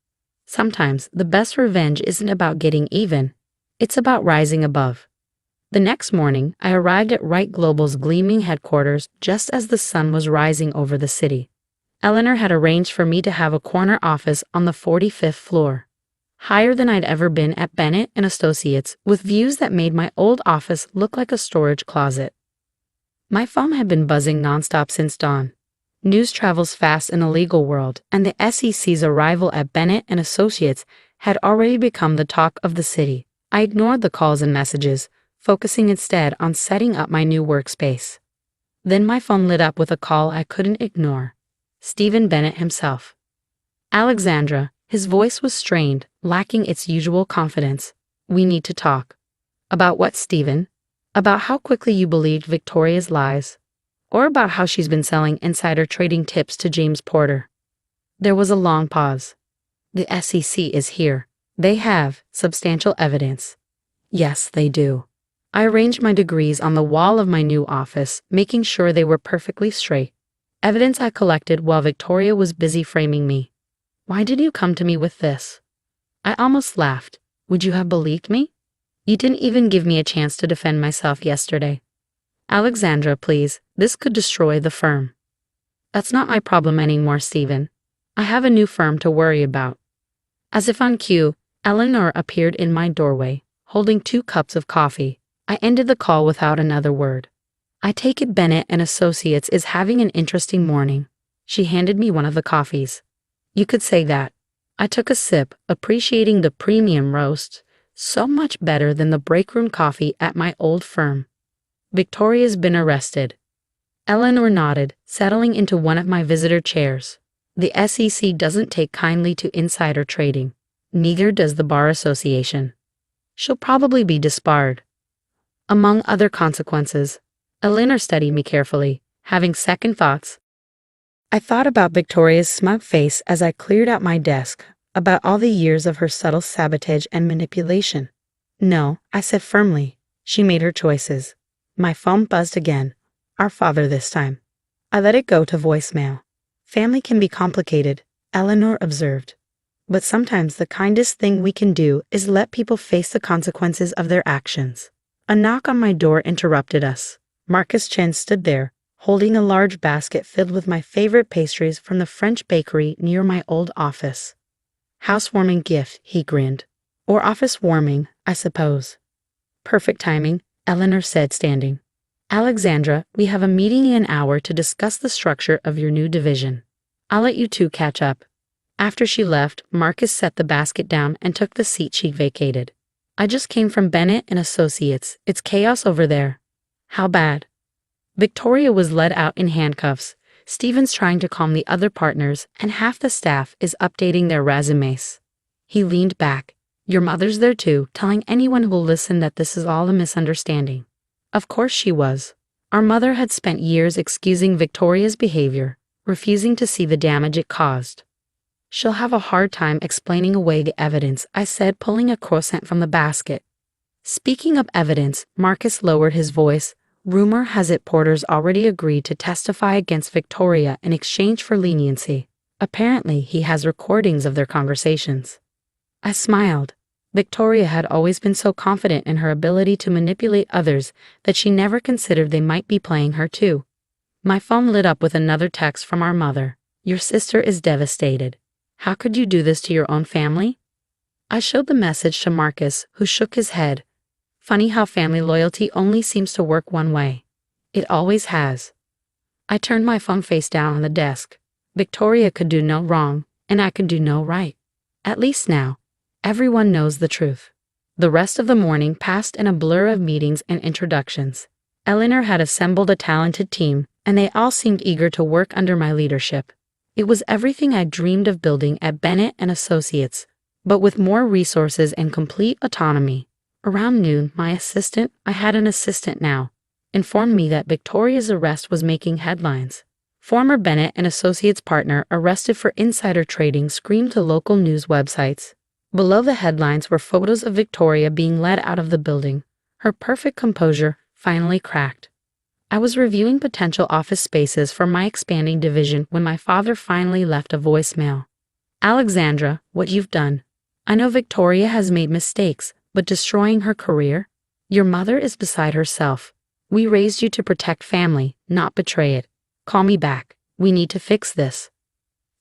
Speaker 5: Sometimes, the best revenge isn't about getting even. It's about rising above. The next morning, I arrived at Wright Global's gleaming headquarters just as the sun was rising over the city. Eleanor had arranged for me to have a corner office on the 45th floor, higher than I'd ever been at Bennett and Associates, with views that made my old office look like a storage closet. My phone had been buzzing nonstop since dawn. News travels fast in the legal world, and the SEC's arrival at Bennett and Associates had already become the talk of the city. I ignored the calls and messages, focusing instead on setting up my new workspace. Then my phone lit up with a call I couldn't ignore. Stephen Bennett himself. Alexandra, his voice was strained, lacking its usual confidence. We need to talk. About what, Stephen? About how quickly you believed Victoria's lies? Or about how she's been selling insider trading tips to James Porter? There was a long pause. The SEC is here. They have substantial evidence. Yes, they do. I arranged my degrees on the wall of my new office, making sure they were perfectly straight. Evidence I collected while Victoria was busy framing me. Why did you come to me with this? I almost laughed. Would you have believed me? You didn't even give me a chance to defend myself yesterday. Alexandra, please, this could destroy the firm. That's not my problem anymore, Stephen. I have a new firm to worry about. As if on cue, Eleanor appeared in my doorway, holding 2 cups of coffee. I ended the call without another word. I take it Bennett and Associates is having an interesting morning. She handed me one of the coffees. You could say that. I took a sip, appreciating the premium roast, so much better than the breakroom coffee at my old firm. Victoria's been arrested. Eleanor nodded, settling into one of my visitor chairs. The SEC doesn't take kindly to insider trading. Neither does the Bar Association. She'll probably be disbarred. Among other consequences, Eleanor studied me carefully, having second thoughts. I thought about Victoria's smug face as I cleared out my desk, about all the years of her subtle sabotage and manipulation. No, I said firmly. She made her choices. My phone buzzed again. Our father this time. I let it go to voicemail. Family can be complicated, Eleanor observed. But sometimes the kindest thing we can do is let people face the consequences of their actions. A knock on my door interrupted us. Marcus Chen stood there, holding a large basket filled with my favorite pastries from the French bakery near my old office. Housewarming gift, he grinned. Or office warming, I suppose. Perfect timing, Eleanor said, standing. Alexandra, we have a meeting in an hour to discuss the structure of your new division. I'll let you two catch up. After she left, Marcus set the basket down and took the seat she vacated. I just came from Bennett and Associates. It's chaos over there. How bad? Victoria was led out in handcuffs. Stephen's trying to calm the other partners, and half the staff is updating their resumes. He leaned back. Your mother's there too, telling anyone who'll listen that this is all a misunderstanding. Of course she was. Our mother had spent years excusing Victoria's behavior, refusing to see the damage it caused. She'll have a hard time explaining away the evidence, I said, pulling a croissant from the basket. Speaking of evidence, Marcus lowered his voice. Rumor has it Porter's already agreed to testify against Victoria in exchange for leniency. Apparently, he has recordings of their conversations. I smiled. Victoria had always been so confident in her ability to manipulate others that she never considered they might be playing her too. My phone lit up with another text from our mother. Your sister is devastated. How could you do this to your own family? I showed the message to Marcus, who shook his head. Funny how family loyalty only seems to work one way. It always has. I turned my phone face down on the desk. Victoria could do no wrong, and I could do no right. At least now, everyone knows the truth. The rest of the morning passed in a blur of meetings and introductions. Eleanor had assembled a talented team, and they all seemed eager to work under my leadership. It was everything I dreamed of building at Bennett and Associates, but with more resources and complete autonomy. Around noon, I had an assistant now. informed me that Victoria's arrest was making headlines. Former Bennett and Associates partner arrested for insider trading screamed to local news websites. Below the headlines were photos of Victoria being led out of the building, her perfect composure finally cracked. I was reviewing potential office spaces for my expanding division when my father finally left a voicemail. Alexandra, what you've done. I know Victoria has made mistakes, but destroying her career? Your mother is beside herself. We raised you to protect family, not betray it. Call me back. We need to fix this.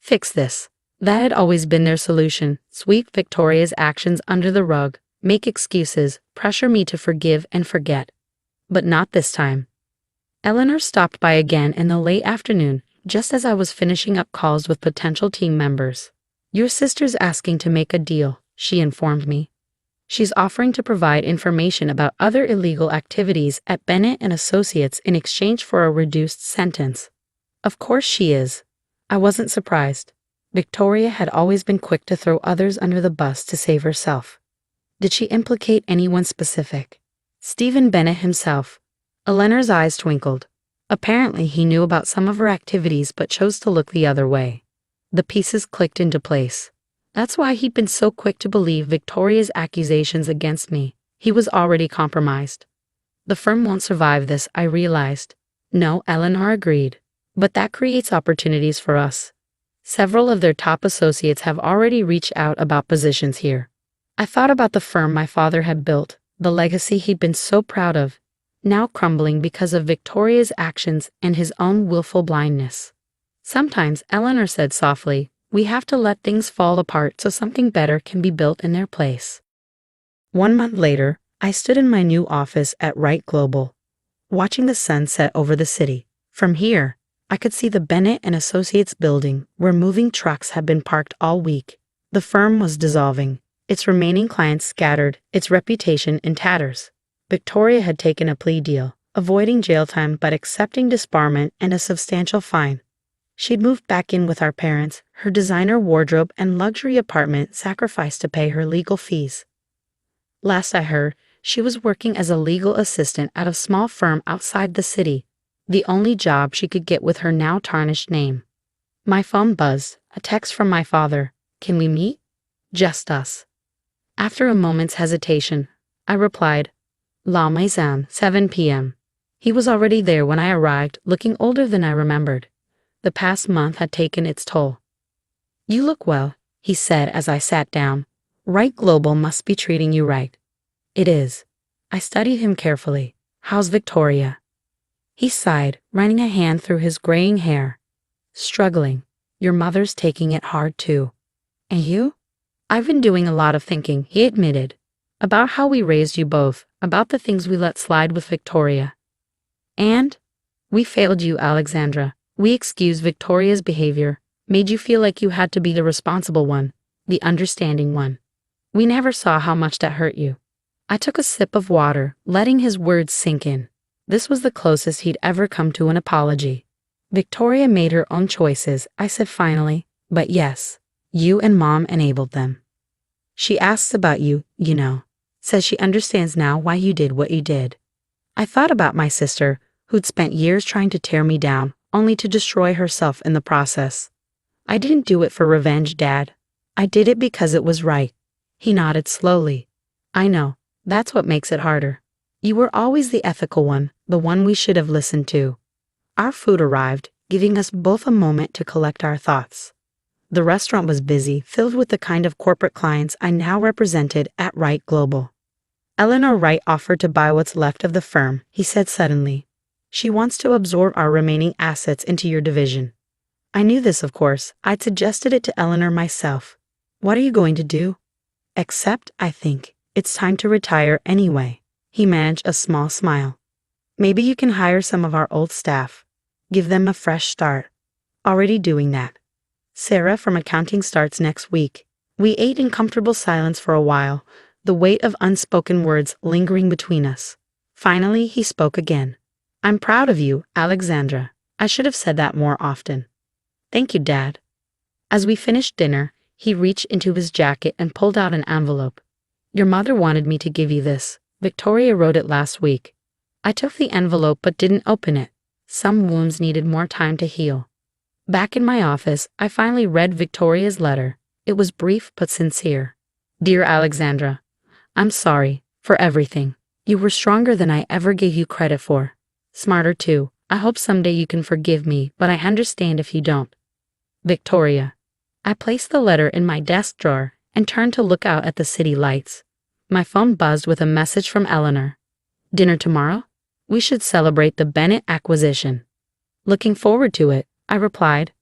Speaker 5: Fix this. That had always been their solution. Sweep Victoria's actions under the rug, make excuses, pressure me to forgive and forget. But not this time. Eleanor stopped by again in the late afternoon, just as I was finishing up calls with potential team members. Your sister's asking to make a deal, she informed me. She's offering to provide information about other illegal activities at Bennett and Associates in exchange for a reduced sentence. Of course she is. I wasn't surprised. Victoria had always been quick to throw others under the bus to save herself. Did she implicate anyone specific? Stephen Bennett himself. Eleanor's eyes twinkled. Apparently he knew about some of her activities but chose to look the other way. The pieces clicked into place. That's why he'd been so quick to believe Victoria's accusations against me. He was already compromised. The firm won't survive this, I realized. No, Eleanor agreed. But that creates opportunities for us. Several of their top associates have already reached out about positions here. I thought about the firm my father had built, the legacy he'd been so proud of, now crumbling because of Victoria's actions and his own willful blindness. Sometimes, Eleanor said softly, we have to let things fall apart so something better can be built in their place. 1 month later, I stood in my new office at Wright Global, watching the sun set over the city. From here, I could see the Bennett and Associates building where moving trucks had been parked all week. The firm was dissolving, its remaining clients scattered, its reputation in tatters. Victoria had taken a plea deal, avoiding jail time but accepting disbarment and a substantial fine. She'd moved back in with our parents, her designer wardrobe and luxury apartment sacrificed to pay her legal fees. Last I heard, she was working as a legal assistant at a small firm outside the city, the only job she could get with her now tarnished name. My phone buzzed, a text from my father. Can we meet? Just us. After a moment's hesitation, I replied, La Maison, 7 p.m. He was already there when I arrived, looking older than I remembered. The past month had taken its toll. You look well, he said as I sat down. Wright Global must be treating you right. It is. I studied him carefully. How's Victoria? He sighed, running a hand through his graying hair. Struggling. Your mother's taking it hard too. And you? I've been doing a lot of thinking, he admitted. About how we raised you both, about the things we let slide with Victoria. And? We failed you, Alexandra. We excused Victoria's behavior, made you feel like you had to be the responsible one, the understanding one. We never saw how much that hurt you. I took a sip of water, letting his words sink in. This was the closest he'd ever come to an apology. Victoria made her own choices, I said finally, but yes, you and Mom enabled them. She asks about you, you know. Says she understands now why you did what you did. I thought about my sister, who'd spent years trying to tear me down, only to destroy herself in the process. I didn't do it for revenge, Dad. I did it because it was right. He nodded slowly. I know, that's what makes it harder. You were always the ethical one, the one we should have listened to. Our food arrived, giving us both a moment to collect our thoughts. The restaurant was busy, filled with the kind of corporate clients I now represented at Wright Global. Eleanor Wright offered to buy what's left of the firm, he said suddenly. She wants to absorb our remaining assets into your division. I knew this, of course. I'd suggested it to Eleanor myself. What are you going to do? Except, I think, it's time to retire anyway. He managed a small smile. Maybe you can hire some of our old staff. Give them a fresh start. Already doing that. Sarah from accounting starts next week. We ate in comfortable silence for a while, the weight of unspoken words lingering between us. Finally, he spoke again. I'm proud of you, Alexandra. I should have said that more often. Thank you, Dad. As we finished dinner, he reached into his jacket and pulled out an envelope. Your mother wanted me to give you this. Victoria wrote it last week. I took the envelope but didn't open it. Some wounds needed more time to heal. Back in my office, I finally read Victoria's letter. It was brief but sincere. Dear Alexandra, I'm sorry for everything. You were stronger than I ever gave you credit for. Smarter too. I hope someday you can forgive me, but I understand if you don't. Victoria. I placed the letter in my desk drawer and turned to look out at the city lights. My phone buzzed with a message from Eleanor. Dinner tomorrow? We should celebrate the Bennett acquisition. Looking forward to it, I replied.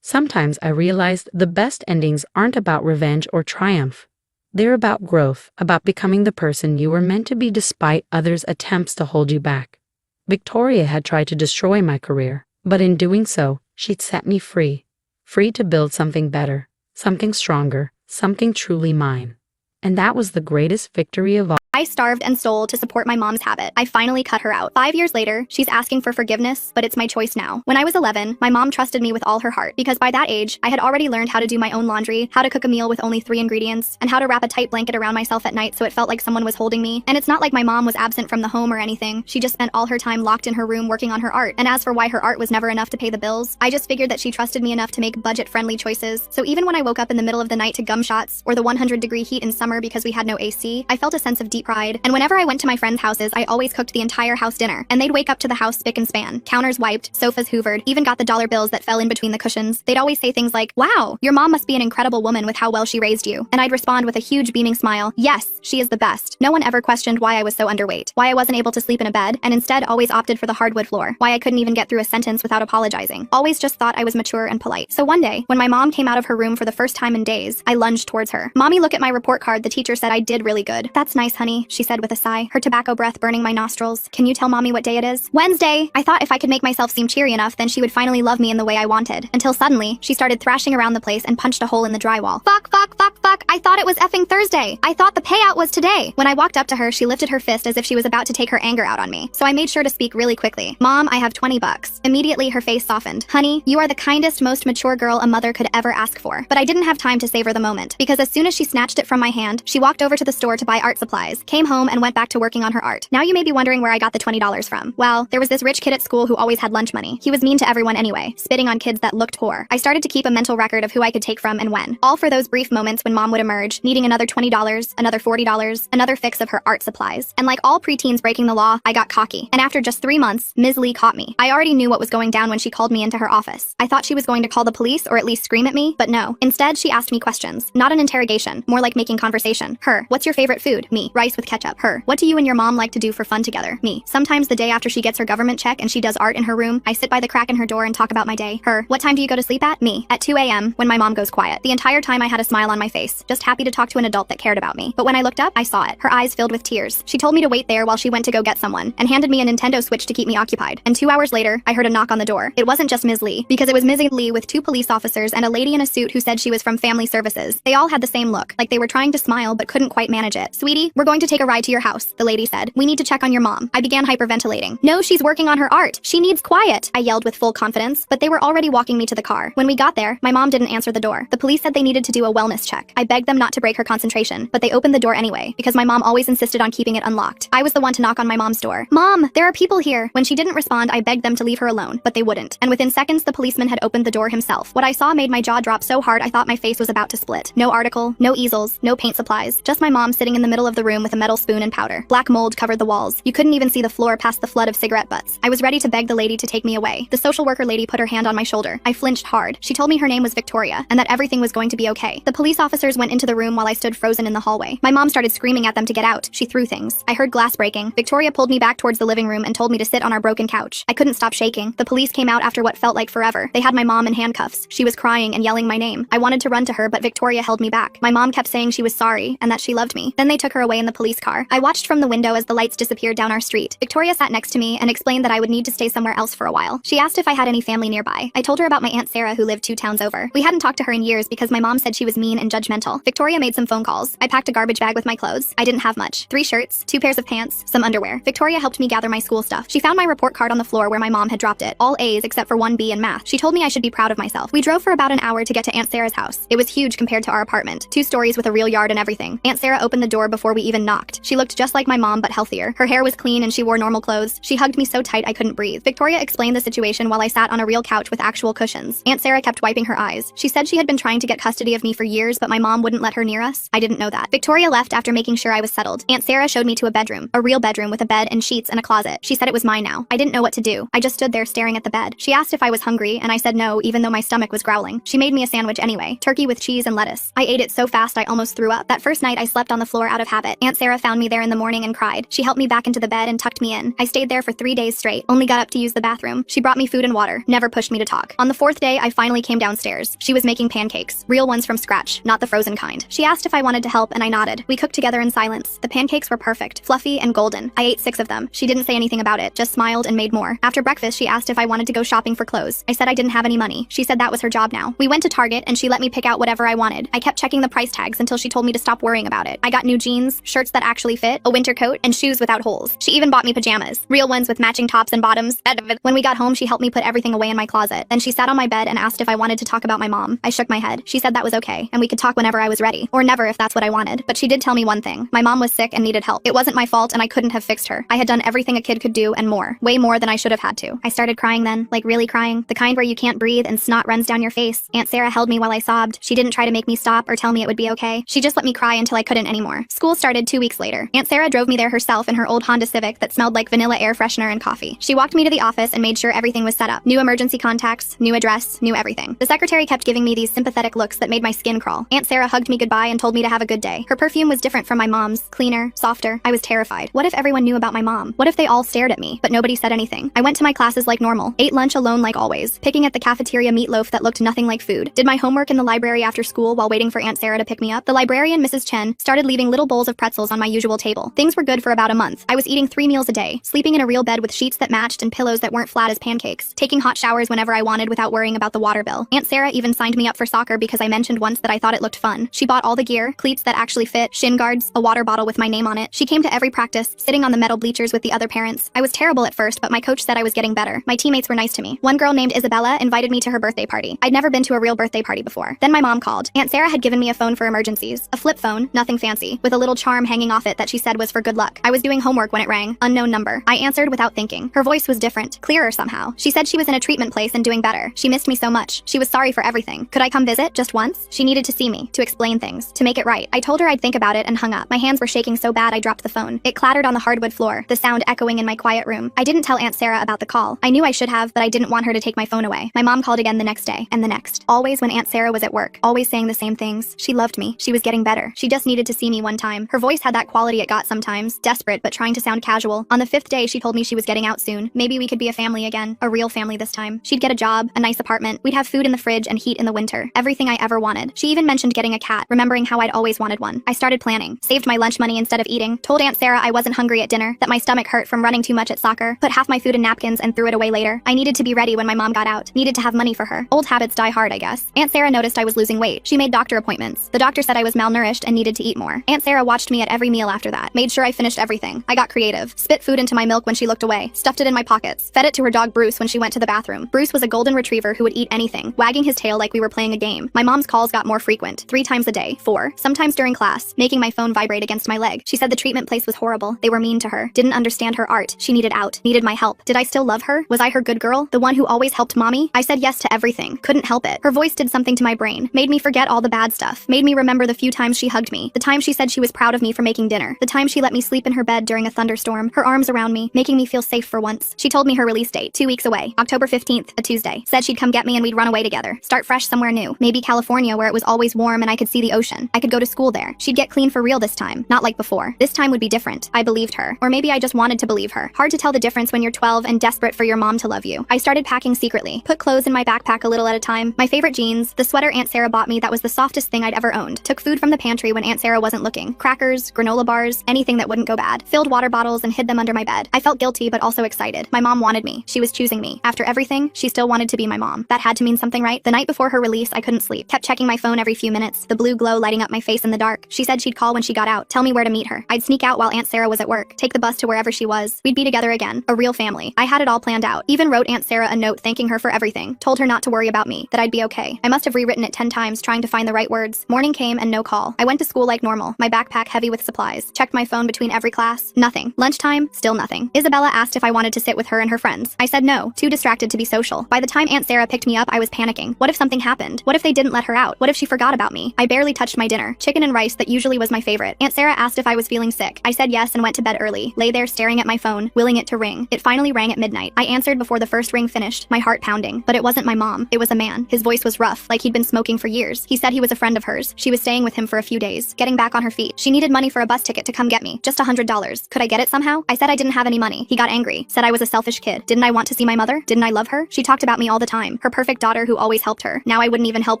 Speaker 5: Sometimes I realized the best endings aren't about revenge or triumph. They're about growth, about becoming the person you were meant to be despite others' attempts to hold you back. Victoria had tried to destroy my career, but in doing so, she'd set me free. Free to build something better, something stronger, something truly mine. And that was the greatest victory of all.
Speaker 1: I starved and stole to support my mom's habit. I finally cut her out. 5 years later, she's asking for forgiveness, but it's my choice now. When I was 11, my mom trusted me with all her heart, because by that age, I had already learned how to do my own laundry, how to cook a meal with only 3 ingredients, and how to wrap a tight blanket around myself at night so it felt like someone was holding me. And it's not like my mom was absent from the home or anything. She just spent all her time locked in her room working on her art. And as for why her art was never enough to pay the bills, I just figured that she trusted me enough to make budget-friendly choices. So even when I woke up in the middle of the night to gunshots, or the 100-degree heat in summer because we had no AC, I felt a sense of deep pride. And whenever I went to my friends' houses, I always cooked the entire house dinner, and they'd wake up to the house spick and span. Counters wiped, sofas hoovered, even got the dollar bills that fell in between the cushions. They'd always say things like, "Wow, your mom must be an incredible woman with how well she raised you." And I'd respond with a huge beaming smile, "Yes, she is the best." No one ever questioned why I was so underweight, why I wasn't able to sleep in a bed, and instead always opted for the hardwood floor, why I couldn't even get through a sentence without apologizing. Always just thought I was mature and polite. So one day, when my mom came out of her room for the first time in days, I lunged towards her. "Mommy, look at my report card. The teacher said I did really good." "That's nice, honey," she said with a sigh, her tobacco breath burning my nostrils. "Can you tell mommy what day it is?" "Wednesday." I thought if I could make myself seem cheery enough, then she would finally love me in the way I wanted. Until suddenly, she started thrashing around the place and punched a hole in the drywall. Fuck, fuck, fuck, fuck. I thought it was effing Thursday. I thought the payout was today. When I walked up to her, she lifted her fist as if she was about to take her anger out on me. So I made sure to speak really quickly. "Mom, I have $20. Immediately, her face softened. "Honey, you are the kindest, most mature girl a mother could ever ask for." But I didn't have time to savor the moment, because as soon as she snatched it from my hand, she walked over to the store to buy art supplies, came home, and went back to working on her art. Now you may be wondering where I got the $20 from. Well, there was this rich kid at school who always had lunch money. He was mean to everyone anyway, spitting on kids that looked poor. I started to keep a mental record of who I could take from and when. All for those brief moments when mom would emerge, needing another $20, another $40, another fix of her art supplies. And like all preteens breaking the law, I got cocky. And after just 3 months, Ms. Lee caught me. I already knew what was going down when she called me into her office. I thought she was going to call the police or at least scream at me, but no. Instead, she asked me questions. Not an interrogation, more like making conversation. Her, "What's your favorite food?" Me, "Rice with ketchup." Her, "What do you and your mom like to do for fun together?" Me, "Sometimes the day after she gets her government check and she does art in her room, I sit by the crack in her door and talk about my day." Her, "What time do you go to sleep at?" Me, "At 2 a.m. when my mom goes quiet." The entire time I had a smile on my face, just happy to talk to an adult that cared about me. But when I looked up, I saw it. Her eyes filled with tears. She told me to wait there while she went to go get someone, and handed me a Nintendo Switch to keep me occupied. And 2 hours later, I heard a knock on the door. It wasn't just Ms. Lee, because it was Ms. Lee with 2 police officers and a lady in a suit who said she was from Family Services. They all had the same look, like they were trying to smile but couldn't quite manage it. "Sweetie, we're going to take a ride to your house," the lady said. "We need to check on your mom." I began hyperventilating. "No, she's working on her art. She needs quiet," I yelled with full confidence, but they were already walking me to the car. When we got there, my mom didn't answer the door. The police said they needed to do a wellness check. I begged them not to break her concentration, but they opened the door anyway, because my mom always insisted on keeping it unlocked. I was the one to knock on my mom's door. "Mom, there are people here." When she didn't respond, I begged them to leave her alone, but they wouldn't. And within seconds, the policeman had opened the door himself. What I saw made my jaw drop so hard I thought my face was about to split. No article, no easels, no paint supplies, just my mom sitting in the middle of the room with a metal spoon and powder. Black mold covered the walls. You couldn't even see the floor past the flood of cigarette butts. I was ready to beg the lady to take me away. The social worker lady put her hand on my shoulder. I flinched hard. She told me her name was Victoria, and that everything was going to be okay. The police officers went into the room while I stood frozen in the hallway. My mom started screaming at them to get out. She threw things. I heard glass breaking. Victoria pulled me back towards the living room and told me to sit on our broken couch. I couldn't stop shaking. The police came out after what felt like forever. They had my mom in handcuffs. She was crying and yelling my name. I wanted to run to her, but Victoria held me back. My mom kept saying she was sorry and that she loved me. Then they took her away in the police car. I watched from the window as the lights disappeared down our street. Victoria sat next to me and explained that I would need to stay somewhere else for a while. She asked if I had any family nearby. I told her about my Aunt Sarah who lived 2 towns over. We hadn't talked to her in years because my mom said she was mean and judgmental. Victoria made some phone calls. I packed a garbage bag with my clothes. I didn't have much. 3 shirts, 2 pairs of pants, some underwear. Victoria helped me gather my school stuff. She found my report card on the floor where my mom had dropped it. All A's except for 1 B in math. She told me I should be proud of myself. We drove for about an hour to get to Aunt Sarah's house. It was huge compared to our apartment. 2 stories with a real yard and everything. Aunt Sarah opened the door before we even knocked. She looked just like my mom but healthier. Her hair was clean and she wore normal clothes. She hugged me so tight I couldn't breathe. Victoria explained the situation while I sat on a real couch with actual cushions. Aunt Sarah kept wiping her eyes. She said she had been trying to get custody of me for years, but my mom wouldn't let her near us. I didn't know that. Victoria left after making sure I was settled. Aunt Sarah showed me to a bedroom, a real bedroom with a bed and sheets and a closet. She said it was mine now. I didn't know what to do. I just stood there staring at the bed. She asked if I was hungry, and I said no, even though my stomach was growling. She made me a sandwich anyway, turkey with cheese and lettuce. I ate it so fast I almost threw up. That first night I slept on the floor out of habit. Aunt Sarah found me there in the morning and cried. She helped me back into the bed and tucked me in. I stayed there for 3 days straight, only got up to use the bathroom. She brought me food and water, never pushed me to talk. On the 4th day, I finally came downstairs. She was making pancakes, real ones from scratch, not the frozen kind. She asked if I wanted to help and I nodded. We cooked together in silence. The pancakes were perfect, fluffy and golden. I ate 6 of them. She didn't say anything about it, just smiled and made more. After breakfast, she asked if I wanted to go shopping for clothes. I said I didn't have any money. She said that was her job now. We went to Target and she let me pick out whatever I wanted. I kept checking the price tags until she told me to stop worrying about it. I got new jeans, shirts that actually fit, a winter coat, and shoes without holes. She even bought me pajamas, real ones with matching tops and bottoms. When we got home, she helped me put everything away in my closet. Then she sat on my bed and asked if I wanted to talk about my mom. I shook my head. She said that was okay, and we could talk whenever I was ready, or never if that's what I wanted. But she did tell me one thing. My mom was sick and needed help. It wasn't my fault and I couldn't have fixed her. I had done everything a kid could do and more. Way more than I should have had to. I started crying then, like really crying. The kind where you can't breathe and snot runs down your face. Aunt Sarah held me while I sobbed. She didn't try to make me stop or tell me it would be okay. She just let me cry until I couldn't anymore. School started 2 weeks later. Aunt Sarah drove me there herself in her old Honda Civic that smelled like vanilla air freshener and coffee. She walked me to the office and made sure everything was set up. New emergency contacts, new address, new everything. The secretary kept giving me these sympathetic looks that made my skin crawl. Aunt Sarah hugged me goodbye and told me to have a good day. Her perfume was different from my mom's, cleaner, softer. I was terrified. What if everyone knew about my mom? What if they all stared at me, but nobody said anything? I went to my classes like normal, ate lunch alone like always, picking at the cafeteria meatloaf that looked nothing like food, did my homework in the library after school while waiting for Aunt Sarah to pick me up. The librarian, Mrs. Chen, started leaving little bowls of pretzels on my usual table. Things were good for about a month. I was eating 3 meals a day, sleeping in a real bed with sheets that matched and pillows that weren't flat as pancakes, taking hot showers whenever I wanted without worrying about the water bill. Aunt Sarah even signed me up for soccer because I mentioned once that I thought it looked fun. She bought all the gear, cleats that actually fit, shin guards, a water bottle with my name on it. She came to every practice, sitting on the metal bleachers with the other parents. I was terrible at first, but my coach said I was getting better. My teammates were nice to me. One girl named Isabella invited me to her birthday party. I'd never been to a real birthday party before. Then my mom called. Aunt Sarah had given me a phone for emergencies. A flip phone, nothing fancy, with a little charm hanging off it that she said was for good luck. I was doing homework when it rang. Unknown number. I answered without thinking. Her voice was different, clearer somehow. She said she was in a treatment place and doing better. She missed me so much. She was sorry for everything. Could I come visit just once? She needed to see me, to explain things, to make it right. I told her I'd think about it and hung up. My hands were shaking so bad I dropped the phone. It clattered on the hardwood floor, the sound echoing in my quiet room. I didn't tell Aunt Sarah about the call. I knew I should have, but I didn't want her to take my phone away. My mom called again the next day, and the next. Always when Aunt Sarah was at work, always saying the same things. She loved me. She was getting better. She just needed to see me one time. Her voice had that quality it got sometimes, desperate but trying to sound casual. On the 5th day, she told me she was getting out soon. Maybe we could be a family again, a real family this time. She'd get a job, a nice apartment. We'd have food in the fridge and heat in the winter. Everything I ever wanted. She even mentioned getting a cat, remembering how I'd always wanted one. I started planning, saved my lunch money instead of eating, told Aunt Sarah I wasn't hungry at dinner, that my stomach hurt from running too much at soccer, put half my food in napkins and threw it away later. I needed to be ready when my mom got out, needed to have money for her. Old habits die hard, I guess. Aunt Sarah noticed I was losing weight. She made doctor appointments. The doctor said I was malnourished and needed to eat more. Aunt Sarah watched me at every meal after that, made sure I finished everything. I got creative, spit food into my milk when she looked away, stuffed it in my pockets, fed it to her dog Bruce when she went to the bathroom. Bruce was a golden retriever who would eat anything, wagging his tail like we were playing a game. My mom's calls got more frequent, 3 times a day, 4, sometimes during class, making my phone vibrate against my leg. She said the treatment place was horrible. They were mean to her, didn't understand her art. She needed out, needed my help. Did I still love her? Was I her good girl? The one who always helped mommy? I said yes to everything, couldn't help it. Her voice did something to my brain, made me forget all the bad stuff, made me remember the few times she hugged me, the time she said she was proud of me for making dinner, the time she let me sleep in her bed during a thunderstorm, her arms around me, making me feel safe for once. She told me her release date, 2 weeks away, October 15th, a Tuesday. Said she'd come get me and we'd run away together, start fresh somewhere new, maybe California where it was always warm and I could see the ocean. I could go to school there. She'd get clean for real this time, not like before. This time would be different. I believed her. Or maybe I just wanted to believe her. Hard to tell the difference when you're 12 and desperate for your mom to love you. I started packing secretly, put clothes in my backpack a little at a time, my favorite jeans, the sweater Aunt Sarah bought me that was the softest thing I'd ever owned, took food from the pantry when Aunt Sarah wasn't looking, crackers, granola bars, anything that wouldn't go bad, filled water bottles and hid them under my bed. I felt guilty but also excited. My mom wanted me. She was choosing me. After everything, she still wanted to be my mom. That had to mean something, right? The night before her release, I couldn't sleep. Kept checking my phone every few minutes, the blue glow lighting up my face in the dark. She said she'd call when she got out, tell me where to meet her. I'd sneak out while Aunt Sarah was at work, take the bus to wherever she was. We'd be together again, a real family. I had it all planned out. Even wrote Aunt Sarah a note thanking her for everything, told her not to worry about me, that I'd be okay. I must have rewritten it 10 times trying to find the right words. Morning came and no call. I went to school like normal, my backpack heavy with with supplies. Checked my phone between every class. Nothing. Lunchtime, still nothing. Isabella asked if I wanted to sit with her and her friends. I said no, too distracted to be social. By the time Aunt Sarah picked me up, I was panicking. What if something happened? What if they didn't let her out? What if she forgot about me? I barely touched my dinner. Chicken and rice that usually was my favorite. Aunt Sarah asked if I was feeling sick. I said yes and went to bed early. Lay there staring at my phone, willing it to ring. It finally rang at midnight. I answered before the first ring finished, my heart pounding. But it wasn't my mom. It was a man. His voice was rough, like he'd been smoking for years. He said he was a friend of hers. She was staying with him for a few days, getting back on her feet. She needed money for a bus ticket to come get me. Just $100. Could I get it somehow? I said I didn't have any money. He got angry, said I was a selfish kid. Didn't I want to see my mother? Didn't I love her? She talked about me all the time. Her perfect daughter who always helped her. Now I wouldn't even help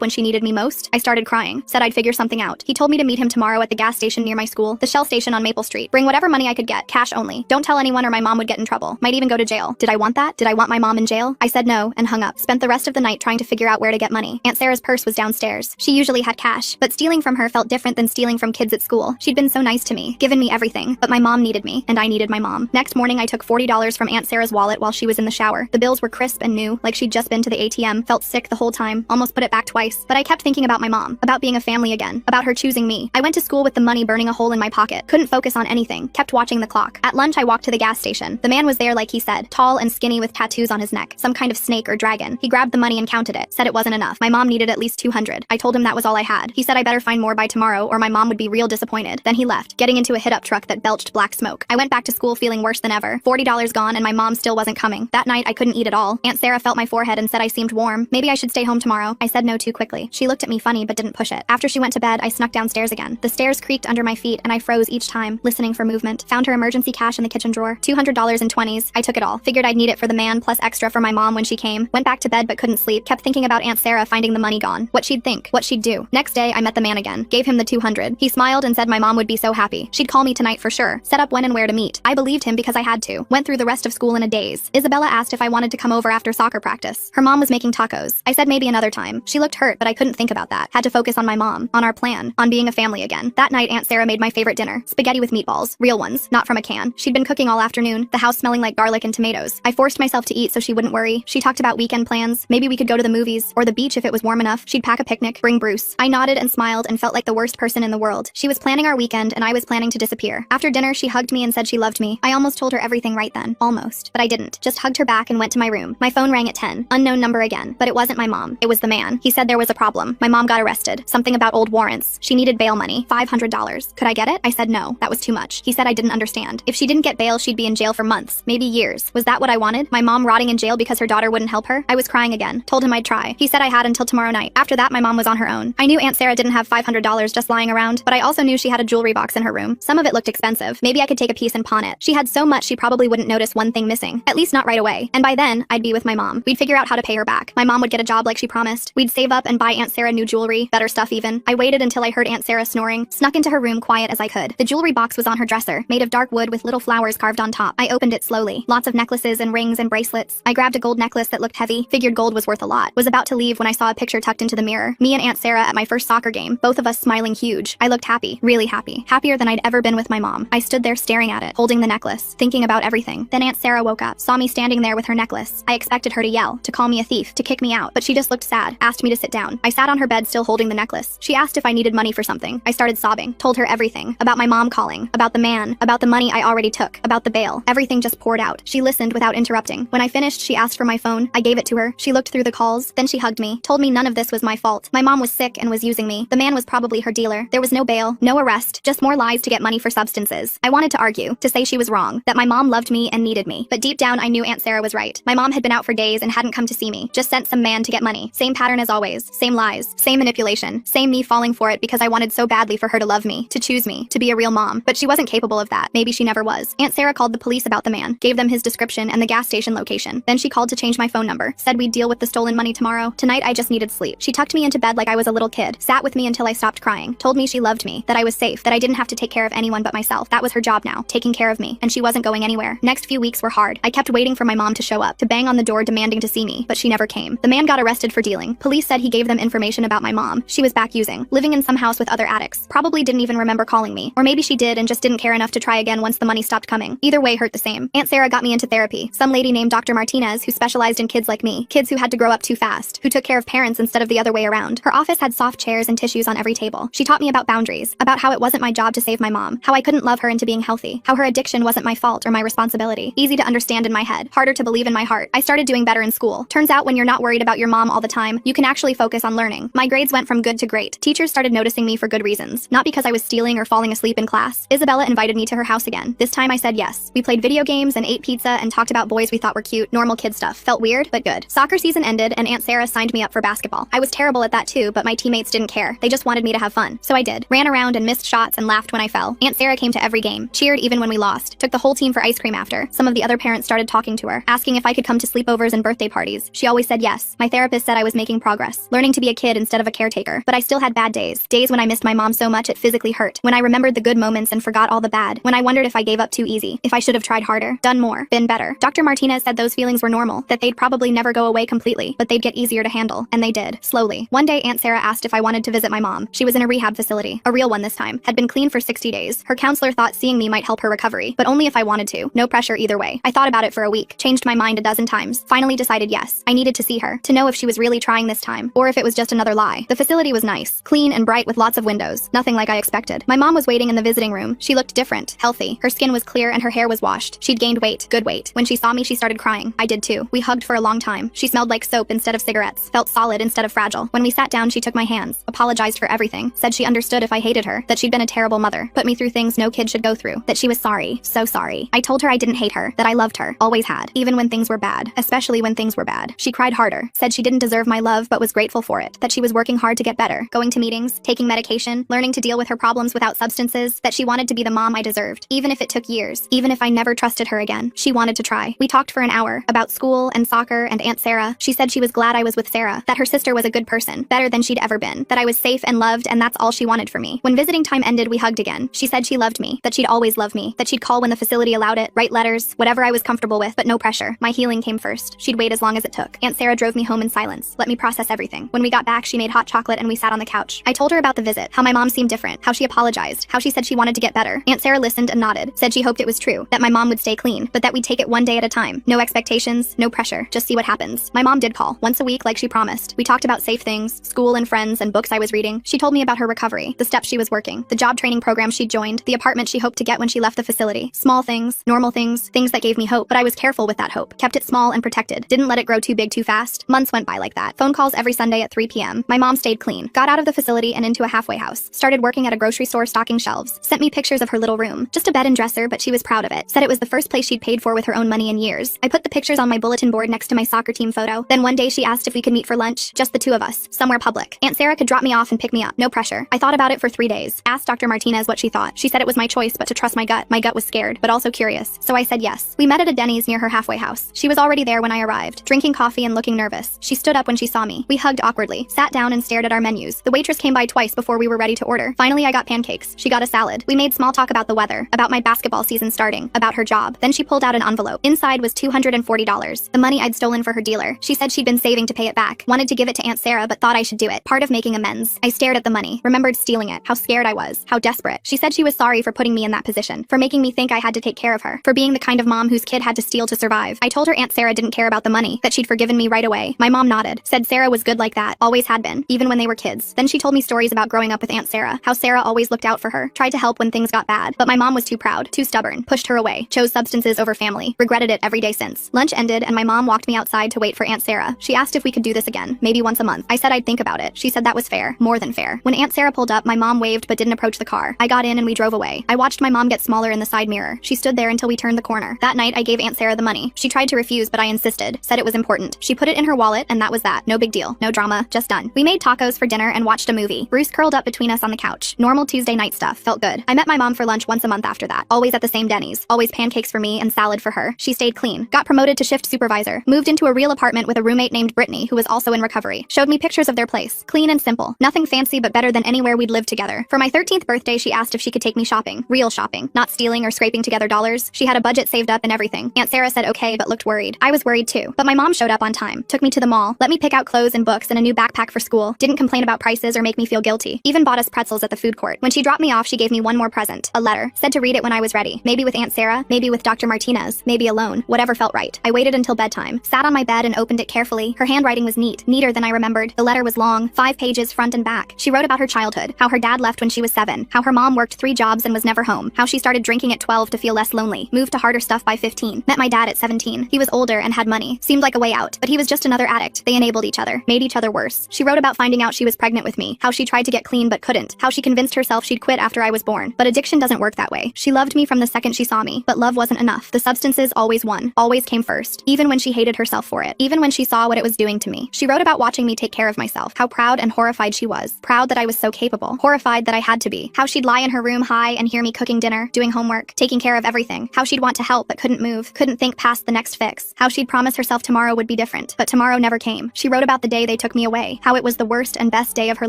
Speaker 1: when she needed me most. I started crying, said I'd figure something out. He told me to meet him tomorrow at the gas station near my school, the Shell station on Maple Street. Bring whatever money I could get, cash only. Don't tell anyone or my mom would get in trouble. Might even go to jail. Did I want that? Did I want my mom in jail? I said no and hung up. Spent the rest of the night trying to figure out where to get money. Aunt Sarah's purse was downstairs. She usually had cash, but stealing from her felt different than stealing from kids at school. She'd been so nice to me, given me everything, but my mom needed me, and I needed my mom. Next morning, I took $40 from Aunt Sarah's wallet while she was in the shower. The bills were crisp and new, like she'd just been to the ATM, felt sick the whole time, almost put it back twice, but I kept thinking about my mom, about being a family again, about her choosing me. I went to school with the money burning a hole in my pocket, couldn't focus on anything, kept watching the clock. At lunch, I walked to the gas station. The man was there like he said, tall and skinny with tattoos on his neck, some kind of snake or dragon. He grabbed the money and counted it, said it wasn't enough. My mom needed at least 200. I told him that was all I had. He said I better find more by tomorrow or my mom would be real disappointed. Then he left, getting into a hit-up truck that belched black smoke. I went back to school feeling worse than ever. $40 gone and my mom still wasn't coming. That night, I couldn't eat at all. Aunt Sarah felt my forehead and said I seemed warm. Maybe I should stay home tomorrow. I said no too quickly. She looked at me funny but didn't push it. After she went to bed, I snuck downstairs again. The stairs creaked under my feet and I froze each time, listening for movement. Found her emergency cash in the kitchen drawer. $200 in 20s. I took it all. Figured I'd need it for the man plus extra for my mom when she came. Went back to bed but couldn't sleep. Kept thinking about Aunt Sarah finding the money gone. What she'd think. What she'd do. Next day, I met the man again. Gave him the 200. He smiled and said my mom would be so happy. She'd call me tonight for sure. Set up when and where to meet. I believed him because I had to. Went through the rest of school in a daze. Isabella asked if I wanted to come over after soccer practice. Her mom was making tacos. I said maybe another time. She looked hurt, but I couldn't think about that. Had to focus on my mom, on our plan, on being a family again. That night, Aunt Sarah made my favorite dinner. Spaghetti with meatballs. Real ones, not from a can. She'd been cooking all afternoon, the house smelling like garlic and tomatoes. I forced myself to eat so she wouldn't worry. She talked about weekend plans. Maybe we could go to the movies, or the beach if it was warm enough. She'd pack a picnic, bring Bruce. I nodded and smiled and felt like the worst person in the world. She was planning our weekend and I was planning to disappear. After dinner, she hugged me and said she loved me. I almost told her everything right then. Almost. But I didn't. Just hugged her back and went to my room. My phone rang at 10. Unknown number again. But it wasn't my mom. It was the man. He said there was a problem. My mom got arrested. Something about old warrants. She needed bail money. $500. Could I get it? I said no. That was too much. He said I didn't understand. If she didn't get bail, she'd be in jail for months. Maybe years. Was that what I wanted? My mom rotting in jail because her daughter wouldn't help her? I was crying again. Told him I'd try. He said I had until tomorrow night. After that, my mom was on her own. I knew Aunt Sarah didn't have $500 just lying around, but I also knew she had a jewelry box in her room. Some of it looked expensive. Maybe I could take a piece and pawn it. She had so much she probably wouldn't notice one thing missing. At least not right away. And by then, I'd be with my mom. We'd figure out how to pay her back. My mom would get a job like she promised. We'd save up and buy Aunt Sarah new jewelry, better stuff even. I waited until I heard Aunt Sarah snoring, snuck into her room quiet as I could. The jewelry box was on her dresser, made of dark wood with little flowers carved on top. I opened it slowly. Lots of necklaces and rings and bracelets. I grabbed a gold necklace that looked heavy, figured gold was worth a lot. Was about to leave when I saw a picture tucked into the mirror. Me and Aunt Sarah at my first soccer game, both of us smiling huge. I looked happy, really happy. Happier than I'd ever been with my mom. I stood there staring at it, holding the necklace, thinking about everything. Then Aunt Sarah woke up, saw me standing there with her necklace. I expected her to yell, to call me a thief, to kick me out, but she just looked sad, asked me to sit down. I sat on her bed still holding the necklace. She asked if I needed money for something. I started sobbing, told her everything. About my mom calling, about the man, about the money I already took, about the bail. Everything just poured out. She listened without interrupting. When I finished, she asked for my phone. I gave it to her. She looked through the calls. Then she hugged me, told me none of this was my fault. My mom was sick and was using me. The man was probably her dealer. There was no bail, no arrest, just more lies to get money for substances. I wanted to argue, to say she was wrong, that my mom loved me and needed me. But deep down, I knew Aunt Sarah was right. My mom had been out for days and hadn't come to see me. Just sent some man to get money. Same pattern as always. Same lies. Same manipulation. Same me falling for it because I wanted so badly for her to love me, to choose me, to be a real mom. But she wasn't capable of that. Maybe she never was. Aunt Sarah called the police about the man, gave them his description and the gas station location. Then she called to change my phone number, said we'd deal with the stolen money tomorrow. Tonight I just needed sleep. She tucked me into bed like I was a little kid, sat with me until I stopped crying, told me she loved me, that I was safe, that I didn't have to take care of anyone but myself. That was her job now, taking care of me, and she wasn't going anywhere. Next few weeks were hard. I kept waiting for my mom to show up, to bang on the door demanding to see me, but she never came. The man got arrested for dealing. Police said he gave them information about my mom. She was back using, living in some house with other addicts. Probably didn't even remember calling me. Or maybe she did and just didn't care enough to try again once the money stopped coming. Either way hurt the same. Aunt Sarah got me into therapy. Some lady named Dr. Martinez who specialized in kids like me, kids who had to grow up too fast, who took care of parents instead of the other way around. Her office had soft chairs and tissues on every table. She taught me about boundaries, about how it wasn't my my job to save my mom, how I couldn't love her into being healthy, how her addiction wasn't my fault or my responsibility. Easy to understand in my head, harder to believe in my heart. I started doing better in school. Turns out when you're not worried about your mom all the time, you can actually focus on learning. My grades went from good to great. Teachers started noticing me for good reasons, not because I was stealing or falling asleep in class. Isabella invited me to her house again. This time I said yes. We played video games and ate pizza and talked about boys we thought were cute, normal kid stuff. Felt weird, but good. Soccer season ended and Aunt Sarah signed me up for basketball. I was terrible at that too, but my teammates didn't care. They just wanted me to have fun. So I did. Ran around and missed shots and laughed when I fell. Aunt Sarah came to every game, cheered even when we lost, took the whole team for ice cream after. Some of the other parents started talking to her, asking if I could come to sleepovers and birthday parties. She always said yes. My therapist said I was making progress, learning to be a kid instead of a caretaker. But I still had bad days. Days when I missed my mom so much it physically hurt. When I remembered the good moments and forgot all the bad. When I wondered if I gave up too easy. If I should have tried harder, done more, been better. Dr. Martinez said those feelings were normal, that they'd probably never go away completely, but they'd get easier to handle. And they did, slowly. One day Aunt Sarah asked if I wanted to visit my mom. She was in a rehab facility, a real one this time, had been clean for 60 days. Her counselor thought seeing me might help her recovery, but only if I wanted to. No pressure either way. I thought about it for a week, changed my mind a dozen times, finally decided yes. I needed to see her, to know if she was really trying this time, or if it was just another lie. The facility was nice, clean and bright with lots of windows, nothing like I expected. My mom was waiting in the visiting room. She looked different, healthy. Her skin was clear and her hair was washed. She'd gained weight, good weight. When she saw me, she started crying. I did too. We hugged for a long time. She smelled like soap instead of cigarettes, felt solid instead of fragile. When we sat down, she took my hands, apologized for everything, said she understood if I hated her, that she'd been a terrible mother, put me through things no kid should go through, that she was sorry, so sorry. I told her I didn't hate her, that I loved her, always had, even when things were bad, especially when things were bad. She cried harder, said she didn't deserve my love but was grateful for it, that she was working hard to get better, going to meetings, taking medication, learning to deal with her problems without substances, that she wanted to be the mom I deserved, even if it took years, even if I never trusted her again. She wanted to try. We talked for an hour, about school and soccer and Aunt Sarah. She said she was glad I was with Sarah, that her sister was a good person, better than she'd ever been, that I was safe and loved and that's all she wanted for me. When visiting time ended, we hugged again. She said she loved me, that she'd always love me, that she'd call when the facility allowed it, write letters, whatever I was comfortable with, but no pressure. My healing came first. She'd wait as long as it took. Aunt Sarah drove me home in silence, let me process everything. When we got back, she made hot chocolate and we sat on the couch. I told her about the visit, how my mom seemed different, how she apologized, how she said she wanted to get better. Aunt Sarah listened and nodded, said she hoped it was true, that my mom would stay clean, but that we'd take it one day at a time. No expectations, no pressure, just see what happens. My mom did call, once a week like she promised. We talked about safe things, school and friends and books I was reading. She told me about her recovery, the steps she was working, the job training program she'd joined, the apartment she hoped to get when she left the facility. Small things, normal things, things that gave me hope, but I was careful with that hope. Kept it small and protected. Didn't let it grow too big too fast. Months went by like that. Phone calls every Sunday at 3 p.m. My mom stayed clean. Got out of the facility and into a halfway house. Started working at a grocery store stocking shelves. Sent me pictures of her little room. Just a bed and dresser, but she was proud of it. Said it was the first place she'd paid for with her own money in years. I put the pictures on my bulletin board next to my soccer team photo. Then one day she asked if we could meet for lunch. Just the two of us. Somewhere public. Aunt Sarah could drop me off and pick me up. No pressure. I thought about it for 3 days. Asked Dr. Martinez what she thought. She said it was my choice, but to trust my gut. My gut was scared, but also curious. So I said yes. We met at a Denny's near her halfway house. She was already there when I arrived, drinking coffee and looking nervous. She stood up when she saw me. We hugged awkwardly, sat down and stared at our menus. The waitress came by twice before we were ready to order. Finally, I got pancakes. She got a salad. We made small talk about the weather, about my basketball season starting, about her job. Then she pulled out an envelope. Inside was $240, the money I'd stolen for her dealer. She said she'd been saving to pay it back. Wanted to give it to Aunt Sarah, but thought I should do it. Part of making amends. I stared at the money, remembered stealing it, how scared I was, how desperate. She said she was sorry for putting me in that position, for making me think I had to take care of her, for being the kind of mom whose kid had to steal to survive. I told her Aunt Sarah didn't care about the money, that she'd forgiven me right away. My mom nodded, said Sarah was good like that, always had been, even when they were kids. Then she told me stories about growing up with Aunt Sarah, how Sarah always looked out for her, tried to help when things got bad, but my mom was too proud, too stubborn, pushed her away, chose substances over family, regretted it every day since. Lunch ended and my mom walked me outside to wait for Aunt Sarah. She asked if we could do this again, maybe once a month. I said I'd think about it. She said that was fair, more than fair. When Aunt Sarah pulled up, my mom waved but didn't approach the car. I got in and we drove away. I watched my mom get smaller in the side mirror. She stood there until we turned the corner. That night I gave Aunt Sarah the money. She tried to refuse but I insisted, said it was important. She put it in her wallet and that was that. No big deal, no drama, just done. We made tacos for dinner and watched a movie. Bruce curled up between us on the couch. Normal Tuesday night stuff, felt good. I met my mom for lunch once a month after that. Always at the same Denny's. Always pancakes for me and salad for her. She stayed clean. Got promoted to shift supervisor. Moved into a real apartment with a roommate named Brittany who was also in recovery. Showed me pictures of their place. Clean and simple. Nothing fancy but better than anywhere we'd lived together. For my 13th birthday she asked if she could take me shopping. Real shopping. Not stealing or scraping together dollars. She had a budget saved up and everything. Aunt Sarah said okay but looked worried. I was worried too. But my mom showed up on time. Took me to the mall. Let me pick out clothes and books and a new backpack for school. Didn't complain about prices or make me feel guilty. Even bought us pretzels at the food court. When she dropped me off she gave me one more present. A letter. Said to read it when I was ready. Maybe with Aunt Sarah. Maybe with Dr. Martinez. Maybe alone. Whatever felt right. I waited until bedtime. Sat on my bed and opened it carefully. Her handwriting was neat. Neater than I remembered. The letter was long. 5 pages front and back. She wrote about her childhood. How her dad left when she was 7. happen. How her mom worked 3 jobs and was never home. How she started drinking at 12 to feel less lonely. Moved to harder stuff by 15. Met my dad at 17. He was older and had money. Seemed like a way out, but he was just another addict. They enabled each other. Made each other worse. She wrote about finding out she was pregnant with me. How she tried to get clean but couldn't. How she convinced herself she'd quit after I was born. But addiction doesn't work that way. She loved me from the second she saw me, but love wasn't enough. The substances always won. Always came first. Even when she hated herself for it. Even when she saw what it was doing to me. She wrote about watching me take care of myself. How proud and horrified she was. Proud that I was so capable. Horrified that I had to be. How she'd lie in her room high and hear me cooking dinner, doing homework, taking care of everything. How she'd want to help but couldn't move, couldn't think past the next fix. How she'd promise herself tomorrow would be different, but tomorrow never came. She wrote about the day they took me away. How it was the worst and best day of her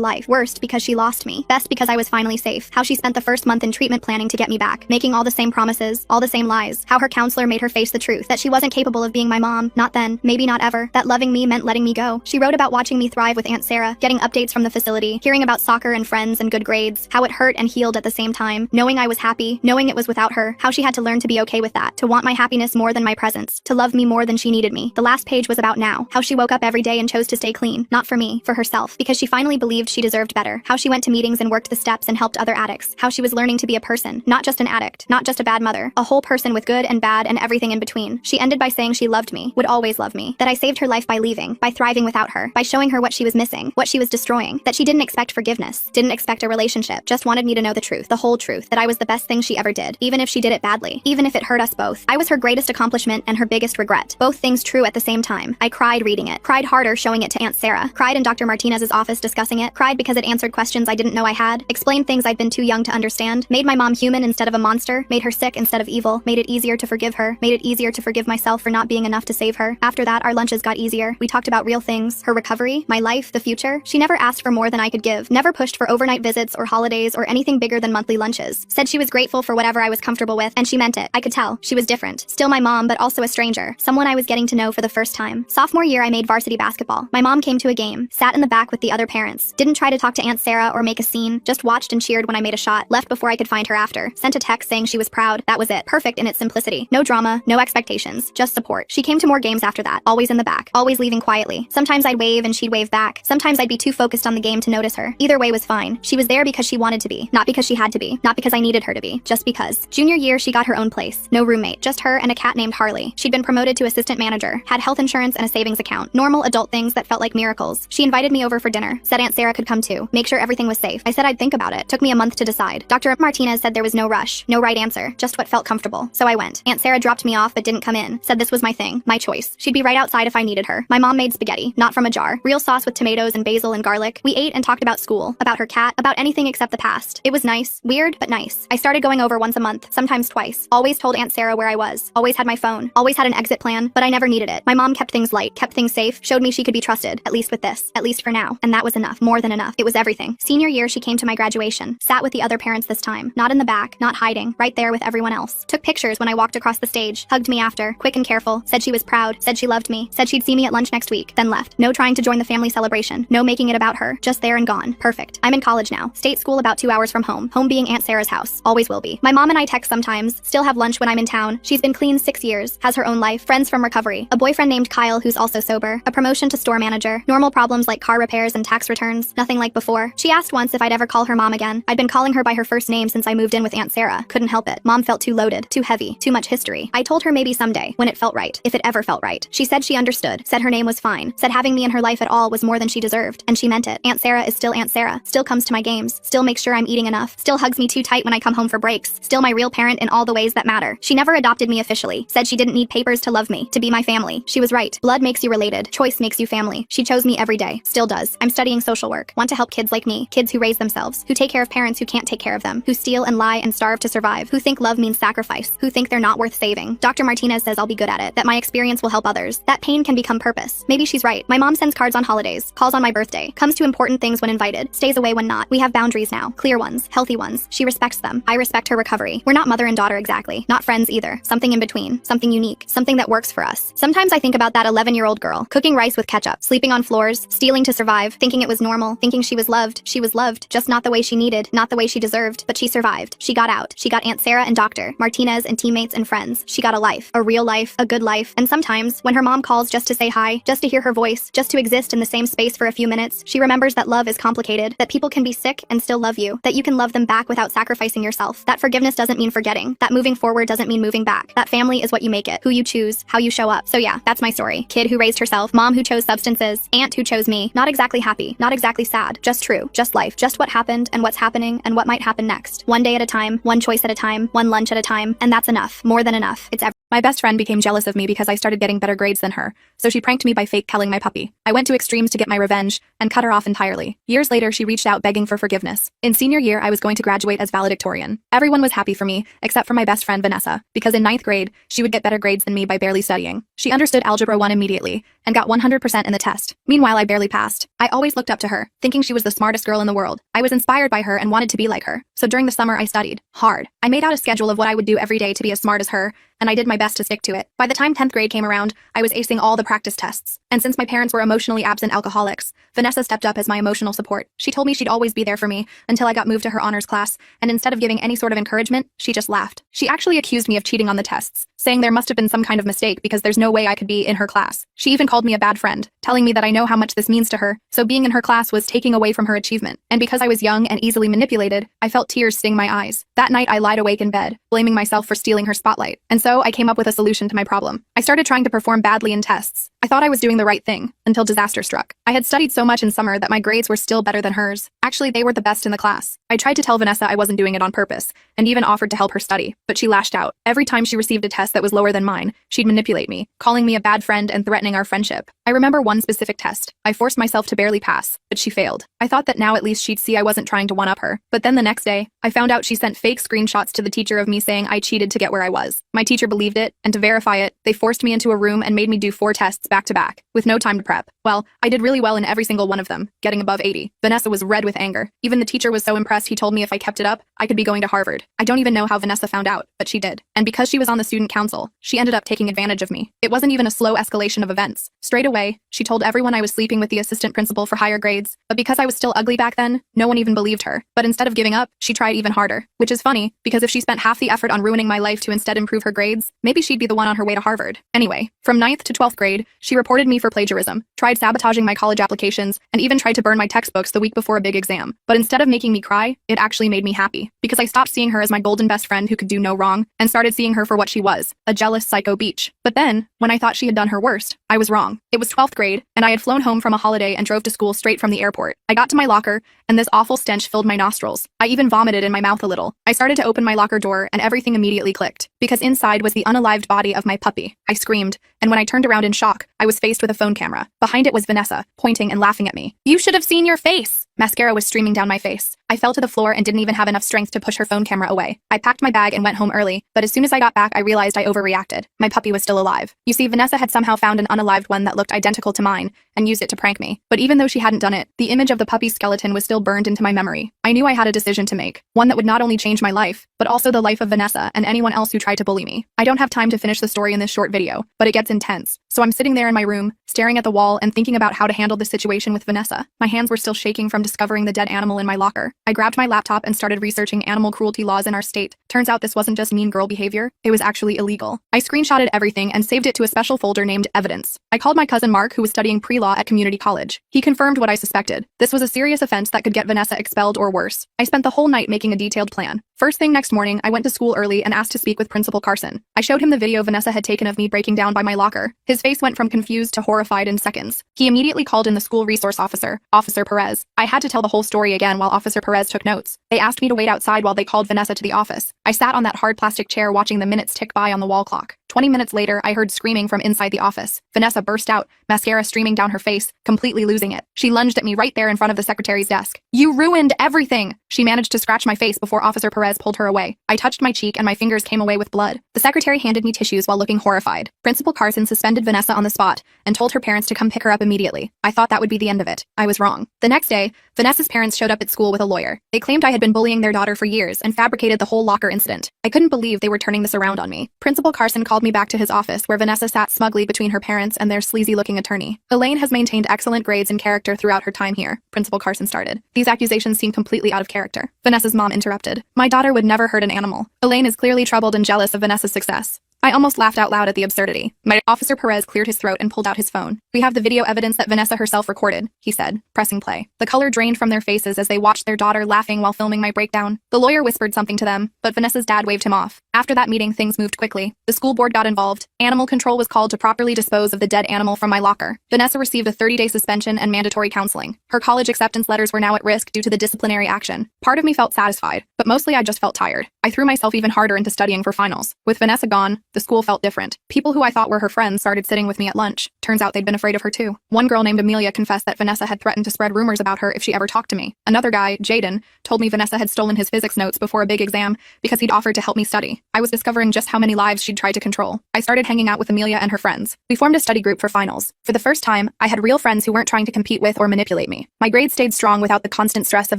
Speaker 1: life. Worst because she lost me. Best because I was finally safe. How she spent the first month in treatment planning to get me back, making all the same promises, all the same lies. How her counselor made her face the truth, that she wasn't capable of being my mom, not then, maybe not ever, that loving me meant letting me go. She wrote about watching me thrive with Aunt Sarah, getting updates from the facility, hearing about soccer and friends and good grades, how it hurt and healed at the same time, knowing I was happy, knowing it was without her, how she had to learn to be okay with that, to want my happiness more than my presence, to love me more than she needed me. The last page was about now, how she woke up every day and chose to stay clean, not for me, for herself, because she finally believed she deserved better, how she went to meetings and worked the steps and helped other addicts, how she was learning to be a person, not just an addict, not just a bad mother, a whole person with good and bad and everything in between. She ended by saying she loved me, would always love me, that I saved her life by leaving, by thriving without her, by showing her what she was missing, what she was destroying, that she didn't expect forgiveness, didn't expect a relationship, just wanted me to know the truth, the whole truth, that I was the best thing she ever did, even if she did it badly, even if it hurt us both. I was her greatest accomplishment and her biggest regret. Both things true at the same time. I cried reading it, cried harder showing it to Aunt Sarah, cried in Dr. Martinez's office discussing it, cried because it answered questions I didn't know I had, explained things I'd been too young to understand, made my mom human instead of a monster, made her sick instead of evil, made it easier to forgive her, made it easier to forgive myself for not being enough to save her. After that, our lunches got easier. We talked about real things, her recovery, my life, the future. She never asked for more than I could give, never pushed for overnight visits or holidays or anything bigger than monthly lunches. Said she was grateful for whatever I was comfortable with, and she meant it. I could tell. She was different. Still my mom, but also a stranger. Someone I was getting to know for the first time. Sophomore year, I made varsity basketball. My mom came to a game, sat in the back with the other parents, didn't try to talk to Aunt Sarah or make a scene, just watched and cheered when I made a shot, left before I could find her after, sent a text saying she was proud. That was it. Perfect in its simplicity. No drama, no expectations, just support. She came to more games after that, always in the back, always leaving quietly. Sometimes I'd wave and she'd wave back. Sometimes I'd be too focused on the game to notice her. Either way was fine. She was there because she wanted to be, not because she had to be, not because I needed her to be, just because. Junior year, she got her own place. No roommate, just her and a cat named Harley. She'd been promoted to assistant manager, had health insurance and a savings account. Normal adult things that felt like miracles. She invited me over for dinner, said Aunt Sarah could come too, make sure everything was safe. I said I'd think about it. Took me a month to decide. Dr. Martinez said there was no rush, no right answer, just what felt comfortable. So I went. Aunt Sarah dropped me off but didn't come in. Said this was my thing, my choice. She'd be right outside if I needed her. My mom made spaghetti, not from a jar. Real sauce with tomatoes and basil and garlic. We ate and talked about school, about her cat, about anything except the past. It was nice, weird, but nice. I started going over once a month, sometimes twice. Always told Aunt Sarah where I was. Always had my phone. Always had an exit plan, but I never needed it. My mom kept things light, kept things safe, showed me she could be trusted, at least with this, at least for now. And that was enough, more than enough. It was everything. Senior year, she came to my graduation. Sat with the other parents this time. Not in the back, not hiding, right there with everyone else. Took pictures when I walked across the stage, hugged me after, quick and careful, said she was proud, said she loved me, said she'd see me at lunch next week, then left. No trying to join the family celebration, no making it about her, just there and gone. Perfect. I'm in college now. State school about 2 hours from home. Home being Aunt Sarah's house. Always will be. My mom and I text sometimes, still have lunch when I'm in town. She's been clean 6 years, has her own life, friends from recovery, a boyfriend named Kyle who's also sober, a promotion to store manager, normal problems like car repairs and tax returns, nothing like before. She asked once if I'd ever call her mom again. I'd been calling her by her first name since I moved in with Aunt Sarah. Couldn't help it. Mom felt too loaded, too heavy, too much history. I told her maybe someday, when it felt right, if it ever felt right. She said she understood, said her name was fine, said having me in her life at all was more than she deserved, and she meant it. Aunt Sarah is still Aunt Sarah, still comes to my games, still makes sure I'm eating enough, still hugs me too tight when I come home for breaks, still my real parent in all the ways that matter. She never adopted me officially, said she didn't need papers to love me, to be my family. She was right. Blood makes you related, choice makes you family. She chose me every day, still does. I'm studying social work, want to help kids like me, kids who raise themselves, who take care of parents who can't take care of them, who steal and lie and starve to survive, who think love means sacrifice, who think they're not worth saving. Dr. Martinez says I'll be good at it, that my experience will help others, that pain can become purpose. Maybe she's right. My mom sends cards on holidays, calls on my birthday, comes to important things when invited, stays away when not. We have boundaries now, clear ones, healthy ones. She respects them. I respect her recovery. We're not mother and daughter exactly, not friends either. Something in between, something unique, something that works for us. Sometimes I think about that 11-year-old girl, cooking rice with ketchup, sleeping on floors, stealing to survive, thinking it was normal, thinking she was loved, just not the way she needed, not the way she deserved, but she survived. She got out. She got Aunt Sarah and Dr. Martinez and teammates and friends. She got a life, a real life, a good life. And sometimes, when her mom calls just to say hi, just to hear her voice, just to exist in the same space for a few minutes, she remembers that love is complicated, that people can be sick and still love you, you, that you can love them back without sacrificing yourself, that forgiveness doesn't mean forgetting, that moving forward doesn't mean moving back, that family is what you make it, who you choose, how you show up. So yeah, that's my story. Kid who raised herself, mom who chose substances, aunt who chose me. Not exactly happy, not exactly sad, just true, just life, just what happened and what's happening and what might happen next. One day at a time, one choice at a time, one lunch at a time, and that's enough, more than enough. It's
Speaker 6: My best friend became jealous of me because I started getting better grades than her, so she pranked me by fake killing my puppy. I went to extremes to get my revenge and cut her off entirely. Years later, she reached out begging for forgiveness. In senior year, I was going to graduate as valedictorian. Everyone was happy for me, except for my best friend Vanessa, because in 9th grade, she would get better grades than me by barely studying. She understood Algebra 1 immediately and got 100% in the test. Meanwhile, I barely passed. I always looked up to her, thinking she was the smartest girl in the world. I was inspired by her and wanted to be like her. So during the summer, I studied hard. I made out a schedule of what I would do every day to be as smart as her, and I did my best to stick to it. By the time 10th grade came around, I was acing all the practice tests. And since my parents were emotionally absent alcoholics, Vanessa stepped up as my emotional support. She told me she'd always be there for me until I got moved to her honors class, and instead of giving any sort of encouragement, she just laughed. She actually accused me of cheating on the tests, saying there must have been some kind of mistake because there's no way I could be in her class. She even called me a bad friend, telling me that I know how much this means to her, so being in her class was taking away from her achievement. And because I was young and easily manipulated, I felt tears sting my eyes. That night, I lied awake in bed, blaming myself for stealing her spotlight. And so I came up with a solution to my problem. I started trying to perform badly in tests. I thought I was doing the right thing, until disaster struck. I had studied so much in summer that my grades were still better than hers. Actually, they were the best in the class. I tried to tell Vanessa I wasn't doing it on purpose, and even offered to help her study, but she lashed out. Every time she received a test that was lower than mine, she'd manipulate me, calling me a bad friend and threatening our friendship. I remember one specific test. I forced myself to barely pass, but she failed. I thought that now at least she'd see I wasn't trying to one-up her. But then the next day, I found out she sent fake screenshots to the teacher of me saying I cheated to get where I was. My teacher believed it, and to verify it, they forced me into a room and made me do 4 tests back to back, with no time to prep. Well, I did really well in every single one of them, getting above 80. Vanessa was red with anger. Even the teacher was so impressed he told me if I kept it up, I could be going to Harvard. I don't even know how Vanessa found out, but she did. And because she was on the student council, she ended up taking advantage of me. It wasn't even a slow escalation of events. Straight away, she told everyone I was sleeping with the assistant principal for higher grades, but because I was still ugly back then, no one even believed her. But instead of giving up, she tried even harder. Which is funny, because if she spent half the effort on ruining my life to instead improve her grades, maybe she'd be the one on her way to Harvard. Anyway, from 9th to 12th grade, she reported me for plagiarism, tried sabotaging my college applications, and even tried to burn my textbooks the week before a big exam. But instead of making me cry, it actually made me happy, because I stopped seeing her as my golden best friend who could do no wrong, and started seeing her for what she was, a jealous psycho beach. But then, when I thought she had done her worst, I was wrong. It was 12th grade, and I had flown home from a holiday and drove to school straight from the airport. I got to my locker, and this awful stench filled my nostrils. I even vomited in my mouth a little. I started to open my locker door, and everything immediately clicked, because inside was the unalived body of my puppy. I screamed, and when I turned around in shock, I was faced with a phone camera. Behind it was Vanessa, pointing and laughing at me. "You should have seen your face!" Mascara was streaming down my face. I fell to the floor and didn't even have enough strength to push her phone camera away. I packed my bag and went home early, but as soon as I got back, I realized I overreacted. My puppy was still alive. You see, Vanessa had somehow found an unalived one that looked identical to mine and used it to prank me. But even though she hadn't done it, the image of the puppy's skeleton was still burned into my memory. I knew I had a decision to make, one that would not only change my life, but also the life of Vanessa and anyone else who tried to bully me. I don't have time to finish the story in this short video, but it gets intense. So I'm sitting there in my room, staring at the wall and thinking about how to handle this situation with Vanessa. My hands were still shaking from discovering the dead animal in my locker. I grabbed my laptop and started researching animal cruelty laws in our state. Turns out this wasn't just mean girl behavior, it was actually illegal. I screenshotted everything and saved it to a special folder named Evidence. I called my cousin Mark, who was studying pre-law at community college. He confirmed what I suspected. This was a serious offense that could get Vanessa expelled or worse. I spent the whole night making a detailed plan. First thing next morning, I went to school early and asked to speak with Principal Carson. I showed him the video Vanessa had taken of me breaking down by my locker. His face went from confused to horrified in seconds. He immediately called in the school resource officer, Officer Perez. I had to tell the whole story again while Officer Perez took notes. They asked me to wait outside while they called Vanessa to the office. I sat on that hard plastic chair watching the minutes tick by on the wall clock. 20 minutes later, I heard screaming from inside the office. Vanessa burst out, mascara streaming down her face, completely losing it. She lunged at me right there in front of the secretary's desk. "You ruined everything!" She managed to scratch my face before Officer Perez pulled her away. I touched my cheek and my fingers came away with blood. The secretary handed me tissues while looking horrified. Principal Carson suspended Vanessa on the spot and told her parents to come pick her up immediately. I thought that would be the end of it. I was wrong. The next day, Vanessa's parents showed up at school with a lawyer. They claimed I had been bullying their daughter for years and fabricated the whole locker incident. I couldn't believe they were turning this around on me. Principal Carson called me back to his office where Vanessa sat smugly between her parents and their sleazy-looking attorney. "Elaine has maintained excellent grades and character throughout her time here," Principal Carson started. "These accusations seem completely out of character." Vanessa's mom interrupted. "My daughter would never hurt an animal. Elaine is clearly troubled and jealous of Vanessa's success." I almost laughed out loud at the absurdity. My Officer Perez cleared his throat and pulled out his phone. "We have the video evidence that Vanessa herself recorded," he said, pressing play. The color drained from their faces as they watched their daughter laughing while filming my breakdown. The lawyer whispered something to them, but Vanessa's dad waved him off. After that meeting, things moved quickly. The school board got involved. Animal control was called to properly dispose of the dead animal from my locker. Vanessa received a 30-day suspension and mandatory counseling. Her college acceptance letters were now at risk due to the disciplinary action. Part of me felt satisfied, but mostly I just felt tired. I threw myself even harder into studying for finals. With Vanessa gone, the school felt different. People who I thought were her friends started sitting with me at lunch. Turns out they'd been afraid of her too. One girl named Amelia confessed that Vanessa had threatened to spread rumors about her if she ever talked to me. Another guy, Jaden, told me Vanessa had stolen his physics notes before a big exam because he'd offered to help me study. I was discovering just how many lives she'd tried to control. I started hanging out with Amelia and her friends. We formed a study group for finals. For the first time, I had real friends who weren't trying to compete with or manipulate me. My grades stayed strong without the constant stress of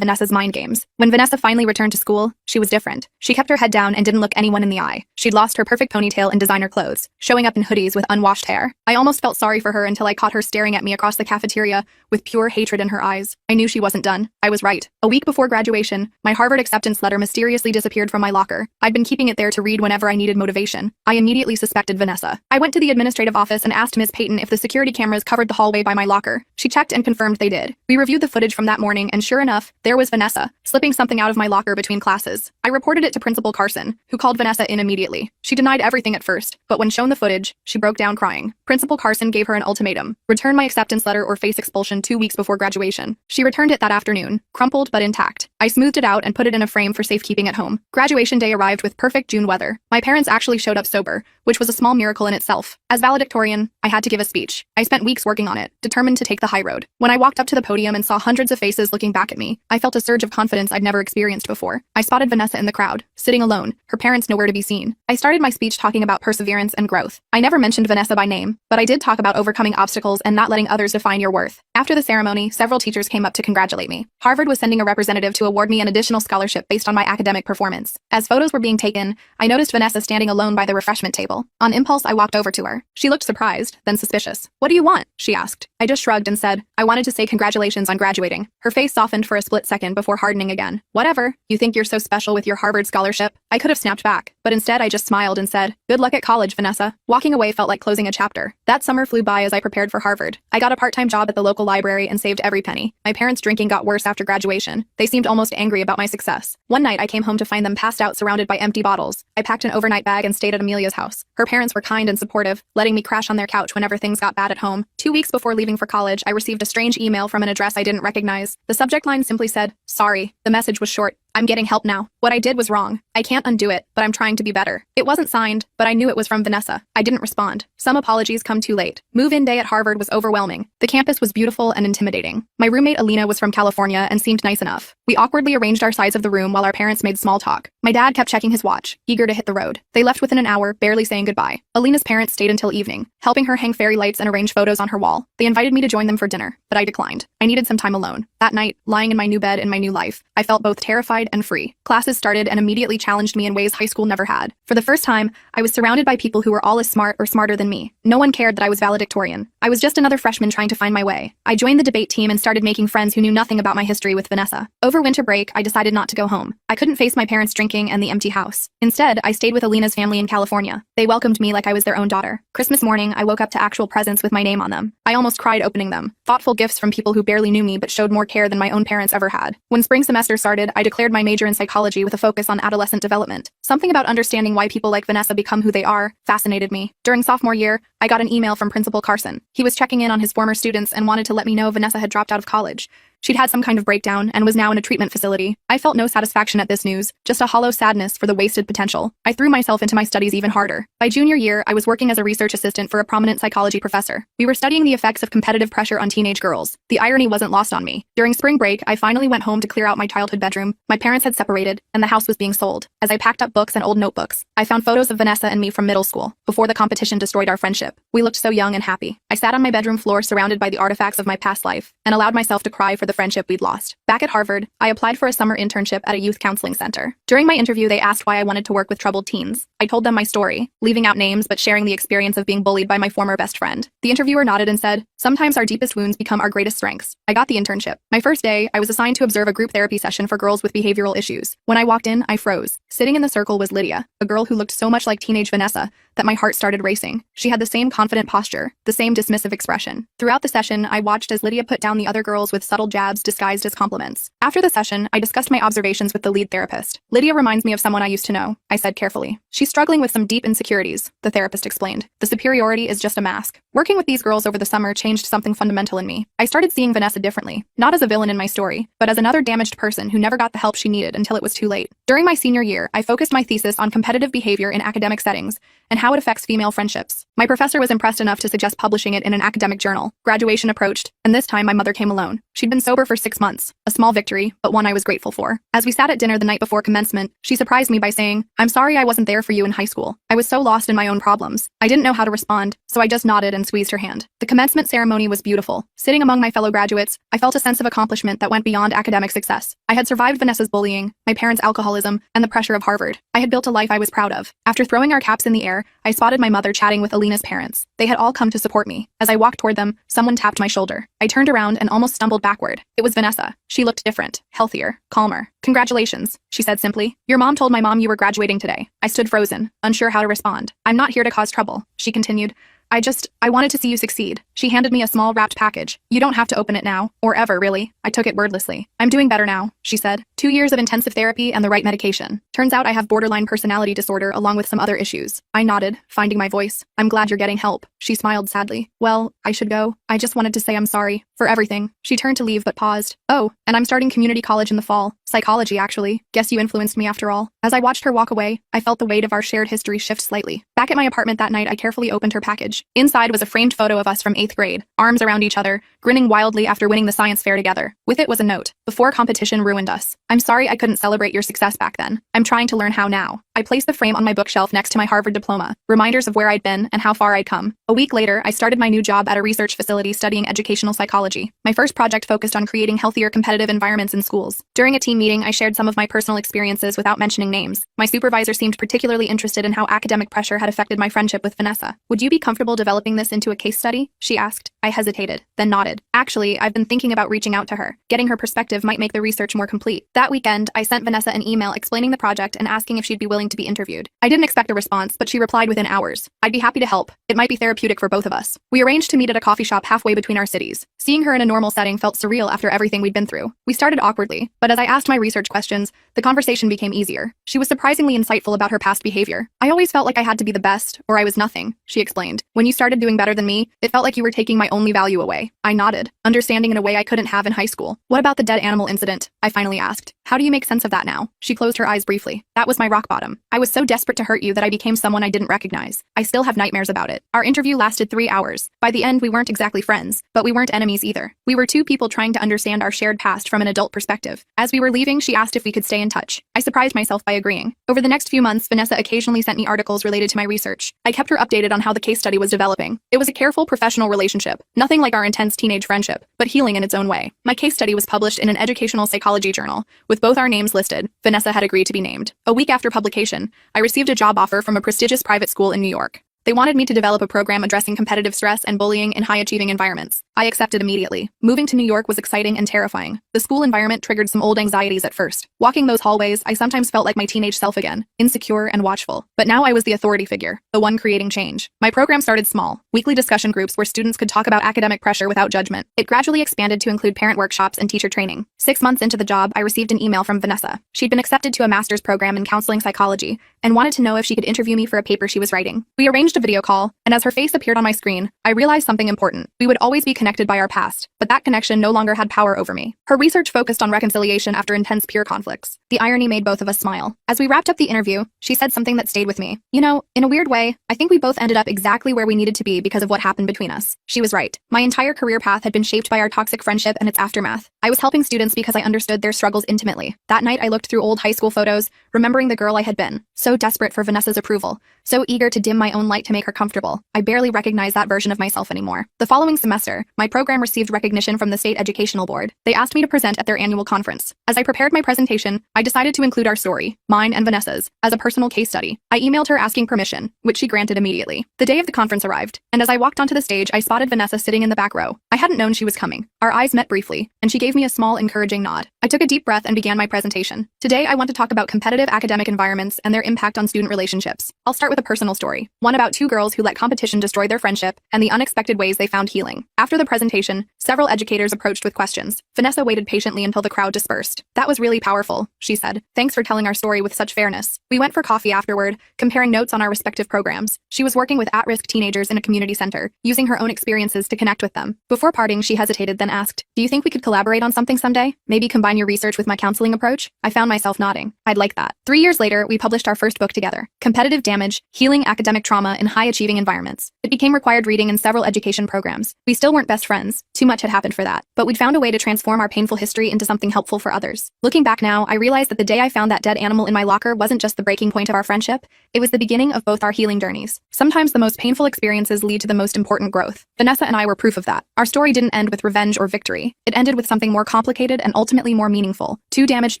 Speaker 6: Vanessa's mind games. When Vanessa finally returned to school, she was different. She kept her head down and didn't look anyone in the eye. She'd lost her perfect ponytail and designer clothes, showing up in hoodies with unwashed hair. I almost felt sorry for her until I caught her staring at me across the cafeteria with pure hatred in her eyes. I knew she wasn't done. I was right. A week before graduation, my Harvard acceptance letter mysteriously disappeared from my locker. I'd been keeping it there to read whenever I needed motivation. I immediately suspected Vanessa. I went to the administrative office and asked Ms. Payton if the security cameras covered the hallway by my locker. She checked and confirmed they did. We reviewed the footage from that morning, and sure enough, there was Vanessa, slipping something out of my locker between classes. I reported it to Principal Carson, who called Vanessa in immediately. She denied everything at first, but when shown the footage, she broke down crying. Principal Carson gave her an ultimatum: return my acceptance letter or face expulsion 2 weeks before graduation. She returned it that afternoon, crumpled but intact. I smoothed it out and put it in a frame for safekeeping at home. Graduation day arrived with perfect June weather. My parents actually showed up sober, which was a small miracle in itself. As valedictorian, I had to give a speech. I spent weeks working on it, determined to take the high road. When I walked up to the podium and saw hundreds of faces looking back at me, I felt a surge of confidence I'd never experienced before. I spotted Vanessa in the crowd, sitting alone, her parents nowhere to be seen. I started my speech talking about perseverance and growth. I never mentioned Vanessa by name, but I did talk about overcoming obstacles and not letting others define your worth. After the ceremony, several teachers came up to congratulate me. Harvard was sending a representative to award me an additional scholarship based on my academic performance. As photos were being taken, I noticed Vanessa standing alone by the refreshment table. On impulse, I walked over to her. She looked surprised, then suspicious. "What do you want?" she asked. I just shrugged and said, "I wanted to say congratulations on graduating." Her face softened for a split second before hardening again. "Whatever. You think you're so special with your Harvard scholarship?" I could have snapped back, but instead I just smiled and said, "Good luck at college, Vanessa." Walking away felt like closing a chapter. That summer flew by as I prepared for Harvard. I got a part-time job at the local library and saved every penny. My parents' drinking got worse after graduation. They seemed almost angry about my success. One night I came home to find them passed out surrounded by empty bottles. I packed an overnight bag and stayed at Amelia's house. Her parents were kind and supportive, letting me crash on their couch whenever things got bad at home. 2 weeks before leaving for college, I received a strange email from an address I didn't recognize. The subject line simply said, "Sorry." The message was short: "I'm getting help now. What I did was wrong. I can't undo it, but I'm trying to be better." It wasn't signed, but I knew it was from Vanessa. I didn't respond. Some apologies come too late. Move-in day at Harvard was overwhelming. The campus was beautiful and intimidating. My roommate Alina was from California and seemed nice enough. We awkwardly arranged our sides of the room while our parents made small talk. My dad kept checking his watch, eager to hit the road. They left within an hour, barely saying goodbye. Alina's parents stayed until evening, helping her hang fairy lights and arrange photos on her wall. They invited me to join them for dinner, but I declined. I needed some time alone. That night, lying in my new bed in my new life, I felt both terrified and free. Classes started and immediately challenged me in ways high school never had. For the first time, I was surrounded by people who were all as smart or smarter than me. No one cared that I was valedictorian. I was just another freshman trying to find my way. I joined the debate team and started making friends who knew nothing about my history with Vanessa. Over winter break, I decided not to go home. I couldn't face my parents drinking and the empty house. Instead, I stayed with Alina's family in California. They welcomed me like I was their own daughter. Christmas morning, I woke up to actual presents with my name on them. I almost cried opening them. Thoughtful gifts from people who barely knew me but showed more care than my own parents ever had. When spring semester started, I declared my major in psychology with a focus on adolescent development. Something about understanding why people like Vanessa become who they are fascinated me. During sophomore year, I got an email from Principal Carson. He was checking in on his former students and wanted to let me know Vanessa had dropped out of college. She'd had some kind of breakdown and was now in a treatment facility. I felt no satisfaction at this news, just a hollow sadness for the wasted potential. I threw myself into my studies even harder. By junior year, I was working as a research assistant for a prominent psychology professor. We were studying the effects of competitive pressure on teenage girls. The irony wasn't lost on me. During spring break, I finally went home to clear out my childhood bedroom. My parents had separated, and the house was being sold. As I packed up books and old notebooks, I found photos of Vanessa and me from middle school, before the competition destroyed our friendship. We looked so young and happy. I sat on my bedroom floor surrounded by the artifacts of my past life, and allowed myself to cry for the friendship we'd lost. Back at Harvard, I applied for a summer internship at a youth counseling center. During my interview, they asked why I wanted to work with troubled teens. I told them my story, leaving out names but sharing the experience of being bullied by my former best friend. The interviewer nodded and said, "Sometimes our deepest wounds become our greatest strengths." I got the internship. My first day, I was assigned to observe a group therapy session for girls with behavioral issues. When I walked in, I froze. Sitting in the circle was Lydia, a girl who looked so much like teenage Vanessa that my heart started racing. She had the same confident posture, the same dismissive expression. Throughout the session, I watched as Lydia put down the other girls with subtle jabs disguised as compliments. After the session, I discussed my observations with the lead therapist. Lydia reminds me of someone I used to know, I said carefully. She's struggling with some deep insecurities, the therapist explained. The superiority is just a mask. Working with these girls over the summer changed something fundamental in me. I started seeing Vanessa differently, not as a villain in my story, but as another damaged person who never got the help she needed until it was too late. During my senior year, I focused my thesis on competitive behavior in academic settings and how it affects female friendships. My professor was impressed enough to suggest publishing it in an academic journal. Graduation approached, and this time my mother came alone. She'd been sober for 6 months, a small victory, but one I was grateful for. As we sat at dinner the night before commencement, she surprised me by saying, "I'm sorry I wasn't there for you in high school. I was so lost in my own problems. I didn't know how to respond, so I just nodded and squeezed her hand." The commencement ceremony was beautiful. Sitting among my fellow graduates, I felt a sense of accomplishment that went beyond academic success. I had survived Vanessa's bullying, my parents' alcoholism, and the pressure of Harvard. I had built a life I was proud of. After throwing our caps in the air, I spotted my mother chatting with Alina's parents. They had all come to support me. As I walked toward them, someone tapped my shoulder. I turned around and almost stumbled backward. It was Vanessa. She looked different, healthier, calmer. "Congratulations," she said simply. "Your mom told my mom you were graduating today." I stood frozen, unsure how to respond. "I'm not here to cause trouble," she continued. I wanted to see you succeed." She handed me a small wrapped package. "You don't have to open it now, or ever, really." I took it wordlessly. "I'm doing better now," she said. 2 years of intensive therapy and the right medication. Turns out I have borderline personality disorder along with some other issues. I nodded, finding my voice. "I'm glad you're getting help." She smiled sadly. "Well, I should go. I just wanted to say I'm sorry for everything." She turned to leave but paused. "Oh, and I'm starting community college in the fall. Psychology, actually. Guess you influenced me after all." As I watched her walk away, I felt the weight of our shared history shift slightly. Back at my apartment that night, I carefully opened her package. Inside was a framed photo of us from 8th grade, arms around each other, grinning wildly after winning the science fair together. With it was a note. "Before competition ruined us. I'm sorry I couldn't celebrate your success back then. I'm trying to learn how now." I placed the frame on my bookshelf next to my Harvard diploma, reminders of where I'd been and how far I'd come. A week later, I started my new job at a research facility studying educational psychology. My first project focused on creating healthier competitive environments in schools. During a team meeting, I shared some of my personal experiences without mentioning names. My supervisor seemed particularly interested in how academic pressure had affected my friendship with Vanessa. "Would you be comfortable developing this into a case study?" she asked. I hesitated, then nodded. "Actually, I've been thinking about reaching out to her. Getting her perspective might make the research more complete." That weekend, I sent Vanessa an email explaining the project and asking if she'd be willing to be interviewed. I didn't expect a response, but she replied within hours. "I'd be happy to help. It might be therapeutic for both of us." We arranged to meet at a coffee shop halfway between our cities. Seeing her in a normal setting felt surreal after everything we'd been through. We started awkwardly, but as I asked my research questions, the conversation became easier. She was surprisingly insightful about her past behavior. "I always felt like I had to be the best, or I was nothing," she explained. "When you started doing better than me, it felt like you were taking my only value away." I nodded, understanding in a way I couldn't have in high school. "What about the dead animal incident?" I finally asked. "How do you make sense of that now?" She closed her eyes briefly. "That was my rock bottom. I was so desperate to hurt you that I became someone I didn't recognize. I still have nightmares about it." Our interview lasted 3 hours. By the end, we weren't exactly friends, but we weren't enemies either. We were two people trying to understand our shared past from an adult perspective. As we were leaving, she asked if we could stay in touch. I surprised myself by agreeing. Over the next few months, Vanessa occasionally sent me articles related to my research. I kept her updated on how the case study was developing. It was a careful, professional relationship, nothing like our intense teenage friendship, but healing in its own way. My case study was published in an educational psychology journal. With both our names listed, Vanessa had agreed to be named. A week after publication, I received a job offer from a prestigious private school in New York. They wanted me to develop a program addressing competitive stress and bullying in high-achieving environments. I accepted immediately. Moving to New York was exciting and terrifying. The school environment triggered some old anxieties at first. Walking those hallways, I sometimes felt like my teenage self again, insecure and watchful. But now I was the authority figure, the one creating change. My program started small, weekly discussion groups where students could talk about academic pressure without judgment. It gradually expanded to include parent workshops and teacher training. 6 months into the job, I received an email from Vanessa. She'd been accepted to a master's program in counseling psychology and wanted to know if she could interview me for a paper she was writing. We arranged a video call, and as her face appeared on my screen, I realized something important. We would always be connected by our past, but that connection no longer had power over me. Her research focused on reconciliation after intense peer conflicts. The irony made both of us smile. As we wrapped up the interview, she said something that stayed with me. "You know, in a weird way, I think we both ended up exactly where we needed to be because of what happened between us." She was right. My entire career path had been shaped by our toxic friendship and its aftermath. I was helping students because I understood their struggles intimately. That night, I looked through old high school photos, remembering the girl I had been, so desperate for Vanessa's approval, so eager to dim my own light to make her comfortable. I barely recognized that version of myself anymore. The following semester, my program received recognition from the state educational board. They asked me to present at their annual conference. As I prepared my presentation, I decided to include our story, mine and Vanessa's, as a personal case study. I emailed her asking permission, which she granted immediately. The day of the conference arrived, and as I walked onto the stage, I spotted Vanessa sitting in the back row. I hadn't known she was coming. Our eyes met briefly, and she gave me a small, encouraging nod. I took a deep breath and began my presentation. Today, I want to talk about competitive academic environments and their impact on student relationships. I'll start with a personal story, one about about two girls who let competition destroy their friendship and the unexpected ways they found healing. After the presentation, several educators approached with questions. Vanessa waited patiently until the crowd dispersed. "That was really powerful," she said. "Thanks for telling our story with such fairness." We went for coffee afterward, comparing notes on our respective programs. She was working with at-risk teenagers in a community center, using her own experiences to connect with them. Before parting, she hesitated, then asked, "Do you think we could collaborate on something someday? Maybe combine your research with my counseling approach?" I found myself nodding. I'd like that. 3 years later, we published our first book together, Competitive Damage: Healing Academic Trauma in High-Achieving Environments. It became required reading in several education programs. We still weren't best friends. Too much had happened for that. But we'd found a way to transform our painful history into something helpful for others. Looking back now, I realized that the day I found that dead animal in my locker wasn't just the breaking point of our friendship, it was the beginning of both our healing journeys. Sometimes the most painful experiences lead to the most important growth. Vanessa and I were proof of that. Our story didn't end with revenge or victory. It ended with something more complicated and ultimately more meaningful. Two damaged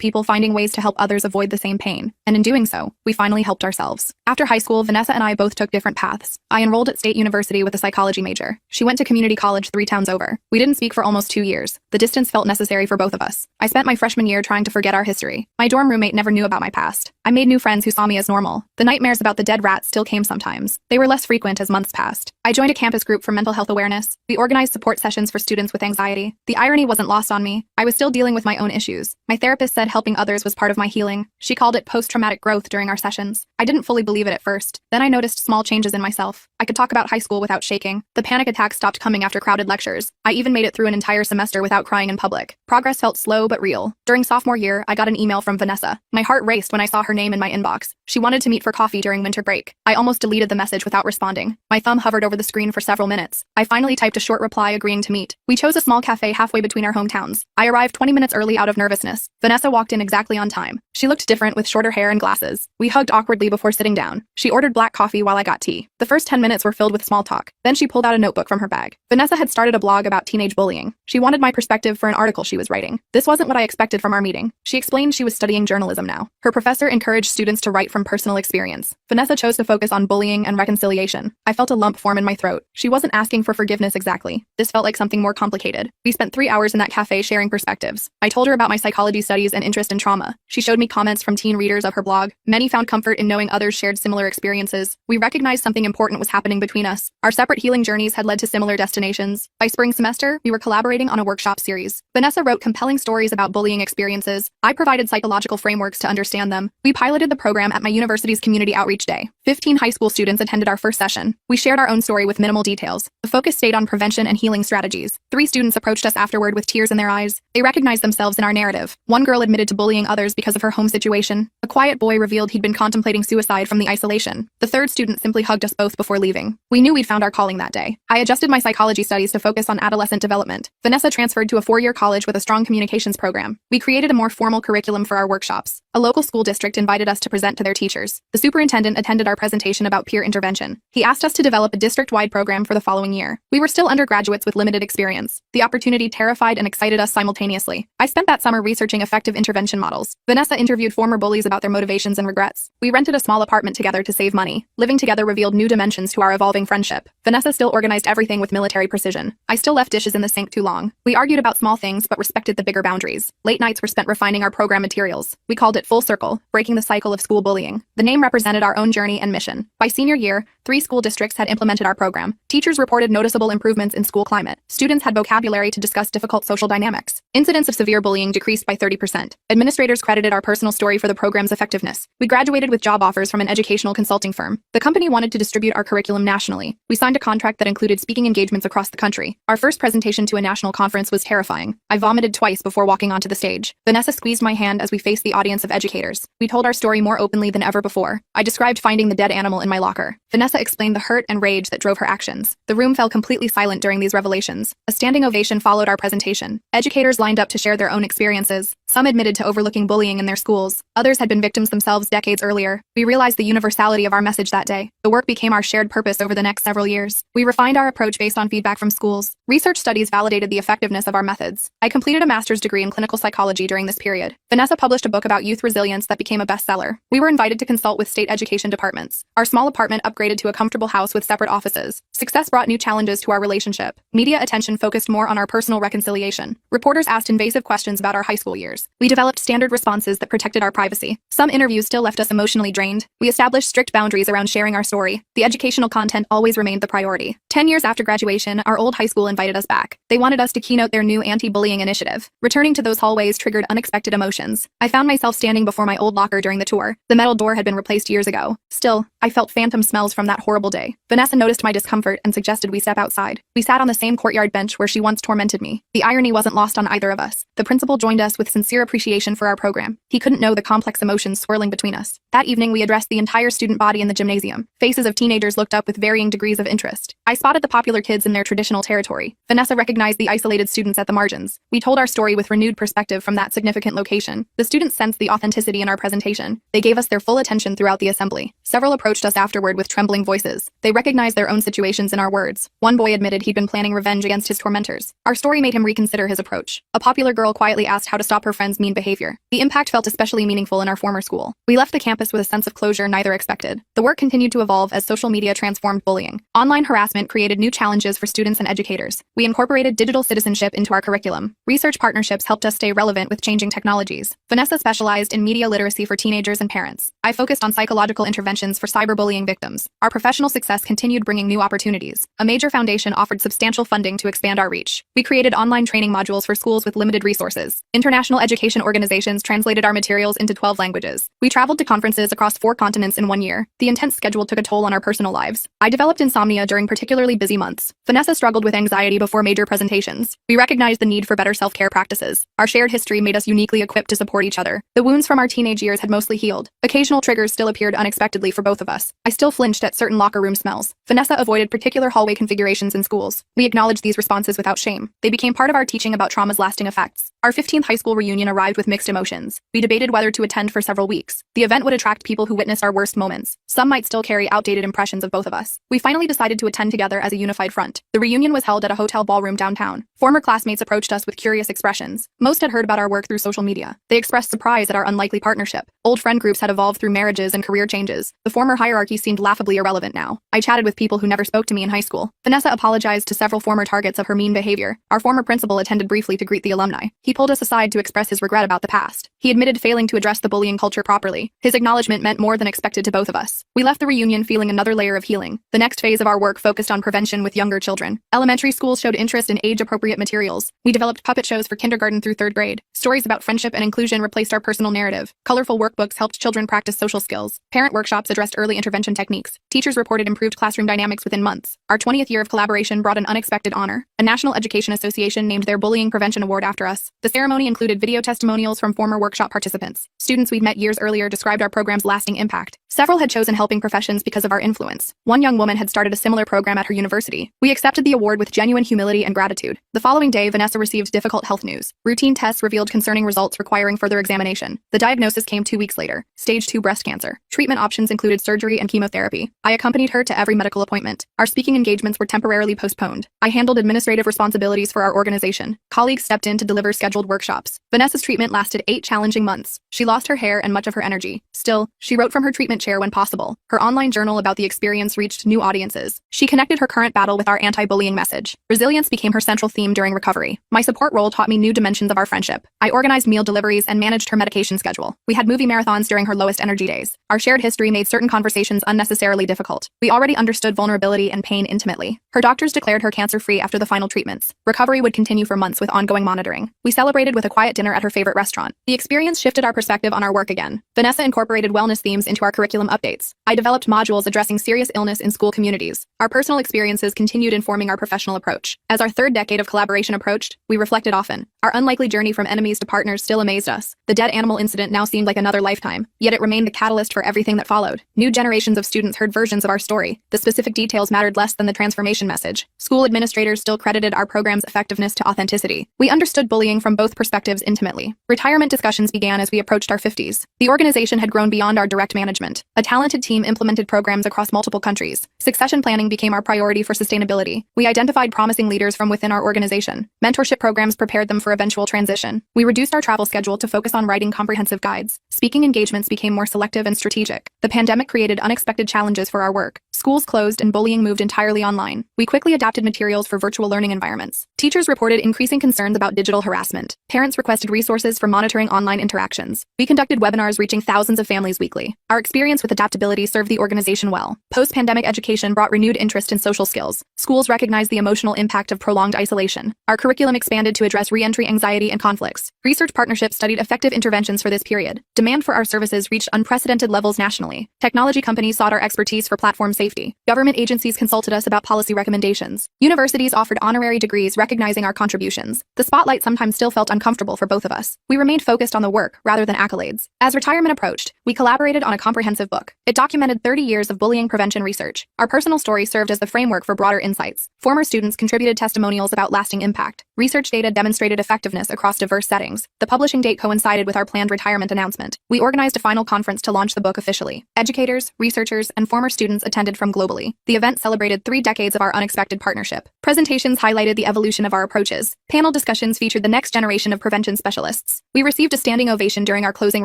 Speaker 6: people finding ways to help others avoid the same pain. And in doing so, we finally helped ourselves. After high school, Vanessa and I both took different paths. I enrolled at State University with a psychology major. She went to community college 3 towns over. We didn't speak for almost 2 years. The distance felt necessary for both of us. I spent my freshman year trying to forget our history. My dorm roommate never knew about my past. I made new friends who saw me as normal. The nightmares about the dead rat still came sometimes. They were less frequent as months passed. I joined a campus group for mental health awareness. We organized support sessions for students with anxiety. The irony wasn't lost on me. I was still dealing with my own issues. My therapist said helping others was part of my healing. She called it post-traumatic growth during our sessions. I didn't fully believe it at first. Then I noticed small changes in myself. I could talk about high school without shaking. The panic attacks stopped coming after crowded lectures. I even made it through an entire semester without crying in public. Progress felt slow but real. During sophomore year, I got an email from Vanessa. My heart raced when I saw her name in my inbox. She wanted to meet for coffee during winter break. I almost deleted the message without responding. My thumb hovered over the screen for several minutes. I finally typed a short reply agreeing to meet. We chose a small cafe halfway between our hometowns. I arrived 20 minutes early out of nervousness. Vanessa walked in exactly on time. She looked different with shorter hair and glasses. We hugged awkwardly before sitting down. She ordered black coffee while I got tea. The first 10 minutes were filled with small talk. Then she pulled out a notebook from her bag. Vanessa had started a blog about teenage bullying. She wanted my perspective for an article she was writing. This wasn't what I expected from our meeting. She explained she was studying journalism now. Her professor encouraged students to write from personal experience. Vanessa chose to focus on bullying and reconciliation. I felt a lump form in my throat. She wasn't asking for forgiveness exactly. This felt like something more complicated. We spent 3 hours in that cafe sharing perspectives. I told her about my psychology studies and interest in trauma. She showed me comments from teen readers of her blog. Many found comfort in knowing others shared similar experiences. We recognized something important was happening between us. Our separate healing journeys had led to similar destinations. By spring semester, we were collaborating on a workshop series. Vanessa wrote compelling stories about bullying experiences. I provided psychological frameworks to understand them. We piloted the program at my university's community outreach day. 15 high school students attended our first session. We shared our own story with minimal details. The focus stayed on prevention and healing strategies. 3 students approached us afterward with tears in their eyes. They recognized themselves in our narrative. One girl admitted to bullying others because of her home situation. A quiet boy revealed he'd been contemplating suicide from the isolation. The third student simply hugged us both before leaving. We knew we'd found our calling that day. I adjusted my psychology studies to focus on adolescent development. Vanessa transferred to a 4-year college with a strong communications program. We created a more formal curriculum for our workshops. A local school district invited us to present to their teachers. The superintendent attended our presentation about peer intervention. He asked us to develop a district-wide program for the following year. We were still undergraduates with limited experience. The opportunity terrified and excited us simultaneously. I spent that summer researching effective intervention models. Vanessa interviewed former bullies about their motivations and regrets. We rented a small apartment together to save money. Living together revealed new dimensions to our evolving friendship. Vanessa still organized everything with military precision. I still left dishes in the sink too long. We argued about small things but respected the bigger boundaries. Late nights were spent refining our program materials. We called it Full Circle, breaking the cycle of school bullying. The name represented our own journey and mission. By senior year, 3 school districts had implemented our program. Teachers reported noticeable improvements in school climate. Students had vocabulary to discuss difficult social dynamics. Incidents of severe bullying decreased by 30%. Administrators credited our personal story for the program's effectiveness. We graduated with job offers from an educational consulting firm. The company wanted to distribute our curriculum nationally. We signed a contract that included speaking engagements across the country. Our first presentation to a national conference was terrifying. I vomited twice before walking onto the stage. Vanessa squeezed my hand as we faced the audience of educators. We told our story more openly than ever before. I described finding the dead animal in my locker. Vanessa explained the hurt and rage that drove her actions. The room fell completely silent during these revelations. A standing ovation followed our presentation. Educators lined up to share their own experiences. Some admitted to overlooking bullying in their schools. Others had been victims themselves decades earlier. We realized the universality of our message that day. The work became our shared purpose over the next several years. We refined our approach based on feedback from schools. Research studies validated the effectiveness of our methods. I completed a master's degree in clinical psychology during this period. Vanessa published a book about youth resilience that became a bestseller. We were invited to consult with state education departments. Our small apartment upgraded to a comfortable house with separate offices. Success brought new challenges to our relationship. Media attention focused more on our personal reconciliation. Reporters asked invasive questions about our high school years. We developed standard responses that protected our privacy. Some interviews still left us emotionally drained. We established strict boundaries around sharing our story. The educational content always remained the priority. 10 years after graduation, our old high school invited us back. They wanted us to keynote their new anti-bullying initiative. Returning to those hallways triggered unexpected emotions. I found myself standing before my old locker during the tour. The metal door had been replaced years ago. Still, I felt phantom smells from that horrible day. Vanessa noticed my discomfort and suggested we step outside. We sat on the same courtyard bench where she once tormented me. The irony wasn't lost on either of us. The principal joined us with sincere appreciation for our program. He couldn't know the complex emotions swirling between us. That evening, we addressed the entire student body in the gymnasium. Faces of teenagers looked up with varying degrees of interest. I spotted the popular kids in their traditional territory. Vanessa recognized the isolated students at the margins. We told our story with renewed perspective from that significant location. The students sensed the authenticity in our presentation. They gave us their full attention throughout the assembly. Several approached us afterward with trembling voices. They recognized their own situations in our words. One boy admitted he'd been planning revenge against his tormentors. Our story made him reconsider his approach. A popular girl quietly asked how to stop her friend's mean behavior. The impact felt especially meaningful in our former school. We left the campus with a sense of closure neither expected. The work continued to evolve as social media transformed bullying. Online harassment created new challenges for students and educators. We incorporated digital citizenship into our curriculum. Research partnerships helped us stay relevant with changing technologies. Vanessa specialized in media literacy for teenagers and parents. I focused on psychological interventions for cyberbullying victims. Our professional success continued bringing new opportunities. A major foundation offered substantial funding to expand our reach. We created online training modules for schools with limited resources. International education organizations translated our materials into 12 languages. We traveled to conferences across 4 continents in 1 year. The intense schedule took a toll on our personal lives. I developed insomnia during particularly busy months. Vanessa struggled with anxiety before major presentations. We recognized the need for better self-care practices. Our shared history made us uniquely equipped to support each other. The wounds from our teenage years had mostly healed. Occasional triggers still appeared unexpectedly for both of us. I still flinched at certain locker room smells. Vanessa avoided particular hallway configurations in schools. We acknowledged these responses without shame. They became part of our teaching about trauma's lasting effects. Our 15th high school reunion arrived with mixed emotions. We debated whether to attend for several weeks. The event would attract people who witnessed our worst moments. Some might still carry outdated impressions of both of us. We finally decided to attend together as a unified front. The reunion was held at a hotel ballroom downtown. Former classmates approached us with curious expressions. Most had heard about our work through social media. They expressed surprise at our unlikely partnership. Old friend groups had evolved through marriages and career changes. The former hierarchy seemed laughably irrelevant now. I chatted with people who never spoke to me in high school. Vanessa apologized to several former targets of her mean behavior. Our former principal attended briefly to greet the alumni. He pulled us aside to express his regret about the past. He admitted failing to address the bullying culture properly. His acknowledgement meant more than expected to both of us. We left the reunion feeling another layer of healing. The next phase of our work focused on prevention with younger children. Elementary schools showed interest in age-appropriate materials. We developed puppet shows for kindergarten through 3rd grade. Stories about friendship and inclusion replaced our personal narrative. Colorful workbooks helped children practice social skills. Parent workshops addressed early intervention techniques. Teachers reported improved classroom dynamics within months. Our 20th year of collaboration brought an unexpected honor. A National Education Association named their Bullying Prevention Award after us. The ceremony included video testimonials from former workshop participants. Students we'd met years earlier described our program's lasting impact. Several had chosen helping professions because of our influence. One young woman had started a similar program at her university. We accepted the award with genuine humility and gratitude. The following day, Vanessa received difficult health news. Routine tests revealed concerning results requiring further examination. The diagnosis came 2 weeks later. Stage 2 breast cancer. Treatment options included surgery and chemotherapy. I accompanied her to every medical appointment. Our speaking engagements were temporarily postponed. I handled administrative responsibilities for our organization. Colleagues stepped in to deliver scheduled workshops. Vanessa's treatment lasted 8 challenging months. She lost her hair and much of her energy. Still, she wrote from her treatment chair when possible. Her online journal about the experience reached new audiences. She connected her current battle with our anti-bullying message. Resilience became her central theme during recovery. My support role taught me new dimensions of our friendship. I organized meal deliveries and managed her medication schedule. We had movie marathons during her lowest energy days. Our shared history made certain conversations unnecessarily difficult. We already understood vulnerability and pain intimately. Her doctors declared her cancer-free after the final treatments. Recovery would continue for months with ongoing monitoring. We celebrated with a quiet dinner at her favorite restaurant. The experience shifted our perspective on our work again. Vanessa incorporated wellness themes into our curriculum updates. I developed modules addressing serious illness in school communities. Our personal experiences continued informing our professional approach. As our 3rd decade of collaboration approached, we reflected often. Our unlikely journey from enemies to partners still amazed us. The dead animal incident now seemed like another lifetime, yet it remained the catalyst for everything that followed. New generations of students heard versions of our story. The specific details mattered less than the transformation message. School administrators still credited our program's effectiveness to authenticity. We understood bullying from both perspectives intimately. Retirement discussions began as we approached our 50s. The organization had grown beyond our direct management. A talented team implemented programs across multiple countries. Succession planning became our priority for sustainability. We identified promising leaders from within our organization. Mentorship programs prepared them for eventual transition. We reduced our travel schedule to focus on writing comprehensive guides. speaking engagements became more selective and strategic. The pandemic created unexpected challenges for our work. Schools closed and bullying moved entirely online. We quickly adapted materials for virtual learning environments. Teachers reported increasing concerns about digital harassment. Parents requested resources for monitoring online interactions. We conducted webinars reaching thousands of families weekly. Our experience with adaptability served the organization well. Post-pandemic education brought renewed interest in social skills. Schools recognized the emotional impact of prolonged isolation. Our curriculum expanded to address re-entry anxiety and conflicts. Research partnerships studied effective interventions for this period. Demand for our services reached unprecedented levels nationally. Technology companies sought our expertise for platform safety. Government agencies consulted us about policy recommendations. Universities offered honorary degrees recognizing our contributions. The spotlight sometimes still felt uncomfortable for both of us. We remained focused on the work rather than accolades. As retirement approached, we collaborated on a comprehensive book. It documented 30 years of bullying prevention research. Our personal story served as the framework for broader insights. Former students contributed testimonials about lasting impact. Research data demonstrated effectiveness across diverse settings. The publishing date coincided with our planned retirement announcement. We organized a final conference to launch the book officially. Educators, researchers, and former students attended from globally. The event celebrated 3 decades of our unexpected partnership. Presentations highlighted the evolution of our approaches. Panel discussions featured the next generation of prevention specialists. We received a standing ovation during our closing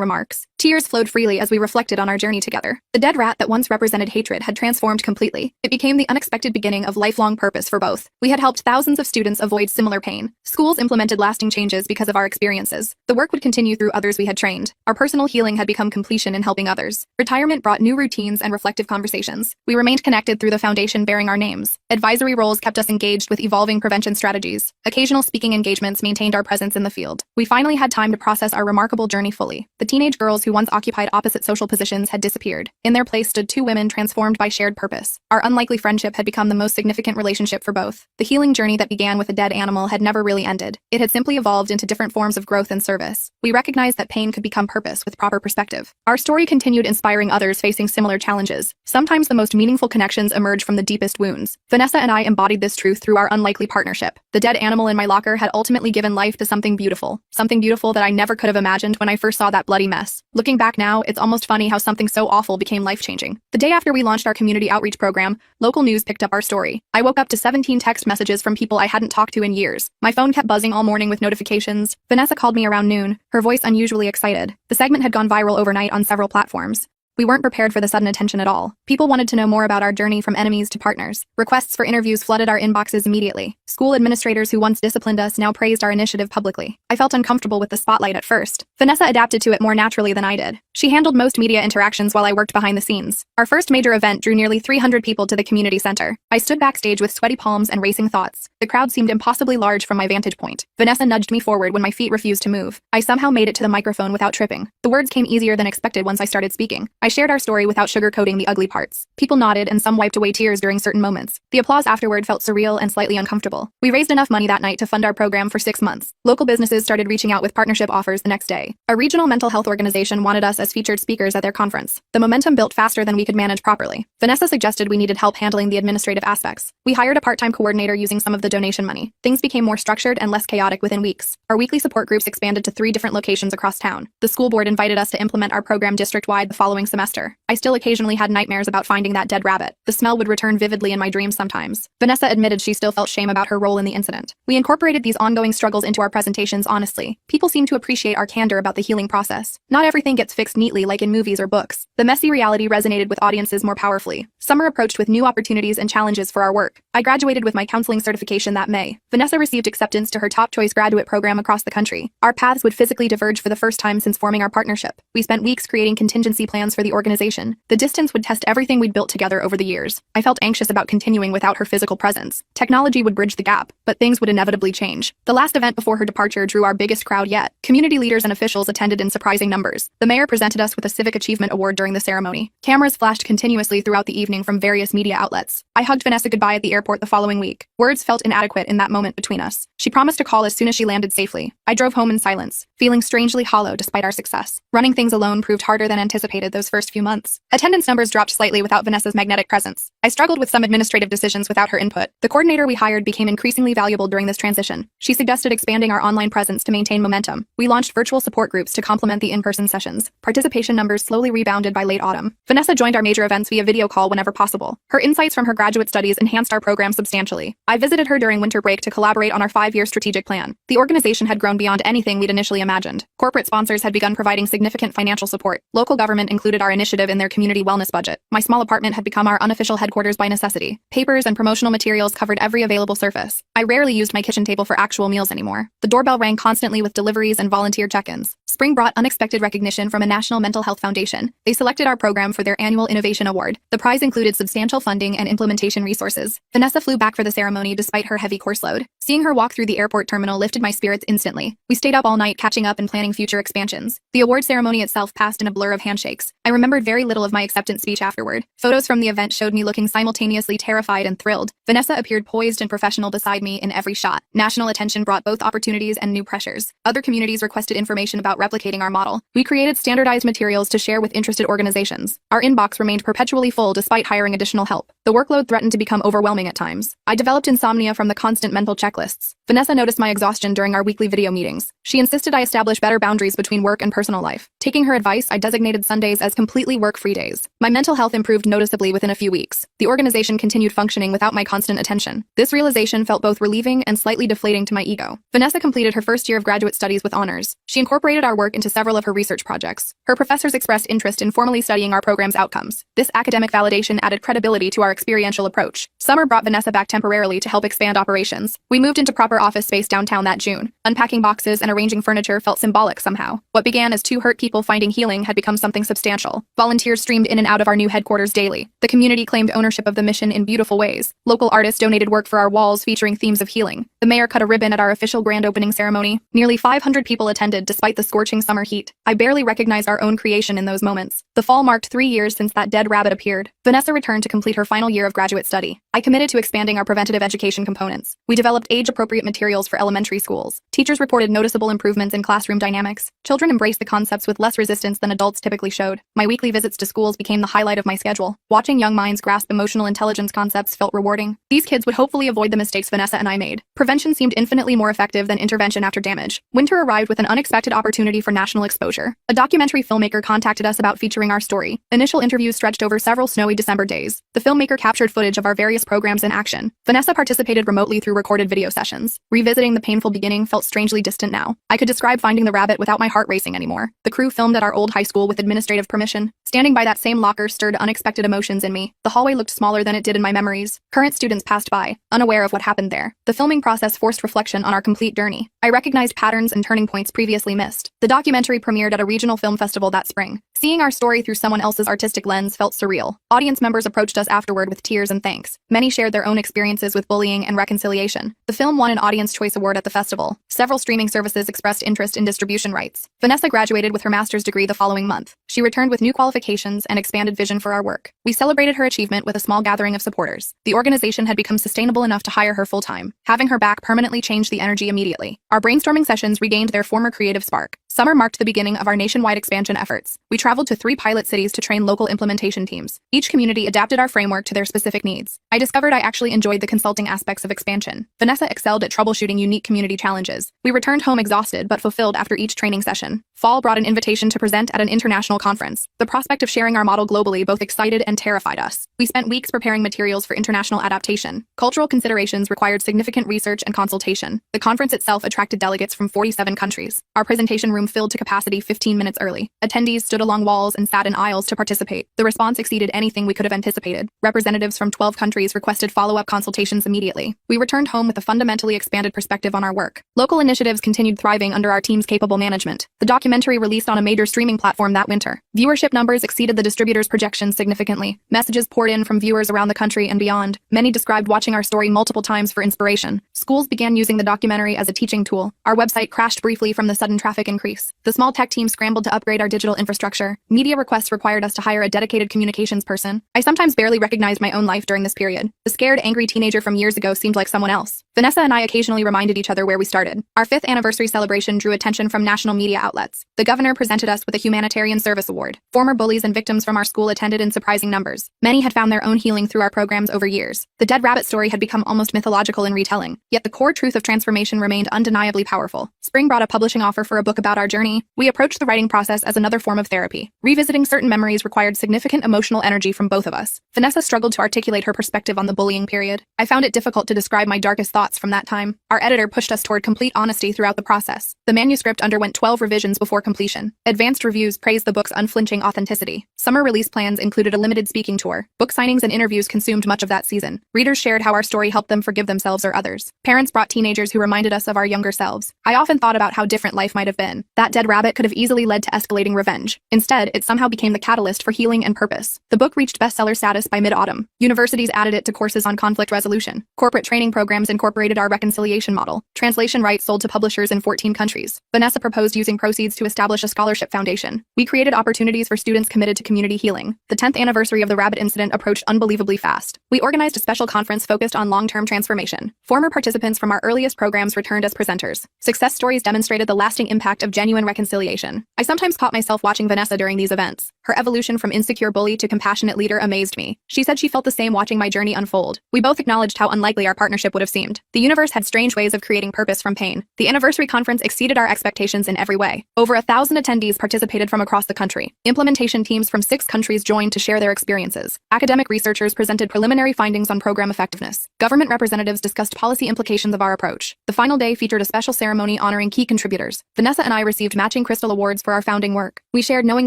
Speaker 6: remarks. Tears flowed freely as we reflected on our journey together. The dead rat that once represented hatred had transformed completely. It became the unexpected beginning of lifelong purpose for both. We had helped thousands of students avoid similar pain. Schools implemented lasting changes because of our experiences. The work would continue through others we had trained. Our personal healing had become completion in helping others. Retirement brought new routines and reflective conversations. We remained connected through the foundation bearing our names. Advisory roles kept us engaged with evolving prevention strategies. Occasional speaking engagements maintained our presence in the field. We finally had time to process our remarkable journey fully. The teenage girls who once occupied opposite social positions had disappeared. In their place stood 2 women transformed by shared purpose. Our unlikely friendship had become the most significant relationship for both. The healing journey that began with a dead animal had never really ended. It had simply evolved into different forms of growth and service. We recognized that pain could become purpose with proper perspective. Our story continued inspiring others facing similar challenges. Sometimes the most meaningful connections emerge from the deepest wounds. Vanessa and I embodied this truth through our unlikely partnership. The dead animal in my locker had ultimately given life to something beautiful that I never could have imagined when I first saw that bloody mess. Looking back now, it's almost funny how something so awful became life-changing. The day after we launched our community outreach program, local news picked up our story. I woke up to 17 text messages from people I hadn't talked to in years. My phone kept buzzing all morning with notifications. Vanessa called me around noon, her voice unusually excited. The segment had gone viral overnight on several platforms. We weren't prepared for the sudden attention at all. People wanted to know more about our journey from enemies to partners. Requests for interviews flooded our inboxes immediately. School administrators who once disciplined us now praised our initiative publicly. I felt uncomfortable with the spotlight at first. Vanessa adapted to it more naturally than I did. She handled most media interactions while I worked behind the scenes. Our first major event drew nearly 300 people to the community center. I stood backstage with sweaty palms and racing thoughts. The crowd seemed impossibly large from my vantage point. Vanessa nudged me forward when my feet refused to move. I somehow made it to the microphone without tripping. The words came easier than expected once I started speaking. I shared our story without sugarcoating the ugly parts. People nodded and some wiped away tears during certain moments. The applause afterward felt surreal and slightly uncomfortable. We raised enough money that night to fund our program for 6 months. Local businesses started reaching out with partnership offers the next day. A regional mental health organization wanted us as featured speakers at their conference. The momentum built faster than we could manage properly. Vanessa suggested we needed help handling the administrative aspects. We hired a part-time coordinator using some of the donation money. Things became more structured and less chaotic within weeks. Our weekly support groups expanded to 3 different locations across town. The school board invited us to implement our program district-wide the following semester. I still occasionally had nightmares about finding that dead rabbit. The smell would return vividly in my dreams sometimes. Vanessa admitted she still felt shame about her role in the incident. We incorporated these ongoing struggles into our presentations honestly. People seem to appreciate our candor about the healing process. Not everything gets fixed neatly like in movies or books. The messy reality resonated with audiences more powerfully. Some are approached with new opportunities and challenges for our work. I graduated with my counseling certification that May. Vanessa received acceptance to her top choice graduate program across the country. Our paths would physically diverge for the first time since forming our partnership. We spent weeks creating contingency plans for the organization. The distance would test everything we'd built together over the years. I felt anxious about continuing without her physical presence. Technology would bridge the gap, but things would inevitably change. The last event before her departure drew our biggest crowd yet. Community leaders and officials attended in surprising numbers. The mayor presented us with a Civic Achievement Award during the ceremony. Cameras flashed continuously throughout the evening from various media outlets. I hugged Vanessa goodbye at the airport the following week. Words felt inadequate in that moment between us. She promised to call as soon as she landed safely. I drove home in silence, feeling strangely hollow despite our success. Running things alone proved harder than anticipated those first few months. Attendance numbers dropped slightly without Vanessa's magnetic presence. I struggled with some administrative decisions without her input. The coordinator we hired became increasingly valuable during this transition. She suggested expanding our online presence to maintain momentum. We launched virtual support groups to complement the in-person sessions. Participation numbers slowly rebounded by late autumn. Vanessa joined our major events via video call whenever possible. Her insights from her graduate studies enhanced our program substantially. I visited her during winter break to collaborate on our 5-year strategic plan. The organization had grown beyond anything we'd initially imagined. Corporate sponsors had begun providing significant financial support. Local government included our initiative in their community wellness budget. My small apartment had become our unofficial headquarters by necessity. Papers and promotional materials covered every available surface. I rarely used my kitchen table for actual meals anymore. The doorbell rang constantly with deliveries and volunteer check-ins. Spring brought unexpected recognition from a National Mental Health Foundation. They selected our program for their annual Innovation Award. The prize included substantial funding and implementation resources. Vanessa flew back for the ceremony despite her heavy course load. Seeing her walk through the airport terminal lifted my spirits instantly. We stayed up all night catching up and planning future expansions. The award ceremony itself passed in a blur of handshakes. I remembered very little of my acceptance speech afterward. Photos from the event showed me looking simultaneously terrified and thrilled. Vanessa appeared poised and professional beside me in every shot. National attention brought both opportunities and new pressures. Other communities requested information about replicating our model. We created standardized materials to share with interested organizations. Our inbox remained perpetually full despite hiring additional help. The workload threatened to become overwhelming at times. I developed insomnia from the constant mental checklists. Vanessa noticed my exhaustion during our weekly video meetings. She insisted I establish better boundaries between work and personal life. Taking her advice, I designated Sundays as completely work-free days. My mental health improved noticeably within a few weeks. The organization continued functioning without my constant attention. This realization felt both relieving and slightly deflating to my ego. Vanessa completed her first year of graduate studies with honors. She incorporated our work into several of her research projects. Her professors expressed interest in formally studying our program's outcomes. This academic validation added credibility to our experiential approach. Summer brought Vanessa back temporarily to help expand operations. We moved into proper office space downtown that June. Unpacking boxes and arranging furniture felt symbolic somehow. What began as 2 hurt people finding healing had become something substantial. Volunteers streamed in and out of our new headquarters daily. The community claimed ownership of the mission in beautiful ways. Local artists donated work for our walls featuring themes of healing. The mayor cut a ribbon at our official grand opening ceremony. Nearly 500 people attended despite the scorching summer heat. I barely recognized our own creation in those moments. The fall marked 3 years since that dead rabbit appeared. Vanessa returned to complete her final year of graduate study. I committed to expanding our preventative education components. We developed age-appropriate materials for elementary schools. Teachers reported noticeable improvements in classroom dynamics. Children embraced the concepts with less resistance than adults typically showed. My weekly visits to schools became the highlight of my schedule. Watching young minds grasp emotional intelligence concepts felt rewarding. These kids would hopefully avoid the mistakes Vanessa and I made. Prevention seemed infinitely more effective than intervention after damage. Winter arrived with an unexpected opportunity for national exposure. A documentary filmmaker contacted us about featuring our story. Initial interviews stretched over several snowy December days. The filmmaker captured footage of our various programs in action. Vanessa participated remotely through recorded video sessions. Revisiting the painful beginning felt strangely distant now. I could describe finding the rabbit without my heart racing anymore. The crew filmed at our old high school with administrative permission. Standing by that same locker stirred unexpected emotions in me. The hallway looked smaller than it did in my memories. Current students passed by, unaware of what happened there. The filming process forced reflection on our complete journey. I recognized patterns and turning points previously missed. The documentary premiered at a regional film festival that spring. Seeing our story through someone else's artistic lens felt surreal. Audience members approached us afterward with tears and thanks. Many shared their own experiences with bullying and reconciliation. The film won an Audience Choice Award at the festival. Several streaming services expressed interest in distribution rights. Vanessa graduated with her master's degree the following month. She returned with new qualifications and expanded vision for our work. We celebrated her achievement with a small gathering of supporters. The organization had become sustainable enough to hire her full-time. Having her back permanently changed the energy immediately. Our brainstorming sessions regained their former creative spark. Summer marked the beginning of our nationwide expansion efforts. We traveled to 3 pilot cities to train local implementation teams. Each community adapted our framework to their specific needs. I discovered I actually enjoyed the consulting aspects of expansion. Vanessa excelled at troubleshooting unique community challenges. We returned home exhausted but fulfilled after each training session. Fall brought an invitation to present at an international conference. The prospect of sharing our model globally both excited and terrified us. We spent weeks preparing materials for international adaptation. Cultural considerations required significant research and consultation. The conference itself attracted delegates from 47 countries. Our presentation room filled to capacity 15 minutes early. Attendees stood along walls and sat in aisles to participate. The response exceeded anything we could have anticipated. Representatives from 12 countries requested follow-up consultations immediately. We returned home with a fundamentally expanded perspective on our work. Local initiatives continued thriving under our team's capable management. The documentary released on a major streaming platform that winter. Viewership numbers exceeded the distributor's projections significantly. Messages poured in from viewers around the country and beyond. Many described watching our story multiple times for inspiration. Schools began using the documentary as a teaching tool. Our website crashed briefly from the sudden traffic increase. The small tech team scrambled to upgrade our digital infrastructure. Media requests required us to hire a dedicated communications person. I sometimes barely recognized my own life during this period. The scared, angry teenager from years ago seemed like someone else. Vanessa and I occasionally reminded each other where we started. Our 5th anniversary celebration drew attention from national media outlets. The governor presented us with a Humanitarian Service Award. Former bullies and victims from our school attended in surprising numbers. Many had found their own healing through our programs over years. The dead rabbit story had become almost mythological in retelling, yet the core truth of transformation remained undeniably powerful. Spring brought a publishing offer for a book about our journey. We approached the writing process as another form of therapy. Revisiting certain memories required significant emotional energy from both of us. Vanessa struggled to articulate her perspective on the bullying period. I found it difficult to describe my darkest thoughts from that time. Our editor pushed us toward complete honesty throughout the process. The manuscript underwent 12 revisions before completion. Advanced reviews praised the book's unflinching authenticity. Summer release plans included a limited speaking tour. Book signings and interviews consumed much of that season. Readers shared how our story helped them forgive themselves or others. Parents brought teenagers who reminded us of our younger selves. I often thought about how different life might have been. That dead rabbit could have easily led to escalating revenge. Instead, it somehow became the catalyst for healing and purpose. The book reached bestseller status by mid-autumn. Universities added it to courses on conflict resolution. Corporate training programs incorporated our reconciliation model. Translation rights sold to publishers in 14 countries. Vanessa proposed using proceeds to establish a scholarship foundation. We created opportunities for students committed to community healing. The 10th anniversary of the rabbit incident approached unbelievably fast. We organized a special conference focused on long-term transformation. Former participants from our earliest programs returned as presenters. Success stories demonstrated the lasting impact of genuine reconciliation. I sometimes caught myself watching Vanessa during these events. Her evolution from insecure bully to compassionate leader amazed me. She said she felt the same watching my journey unfold. We both acknowledged how unlikely our partnership would have seemed. The universe had strange ways of creating purpose from pain. The anniversary conference exceeded our expectations in every way. Over 1,000 attendees participated from across the country. Implementation teams from 6 countries joined to share their experiences. Academic researchers presented preliminary findings on program effectiveness. Government representatives discussed policy implications of our approach. The final day featured a special ceremony honoring key contributors. Vanessa and I received matching crystal awards for our founding work. We shared knowing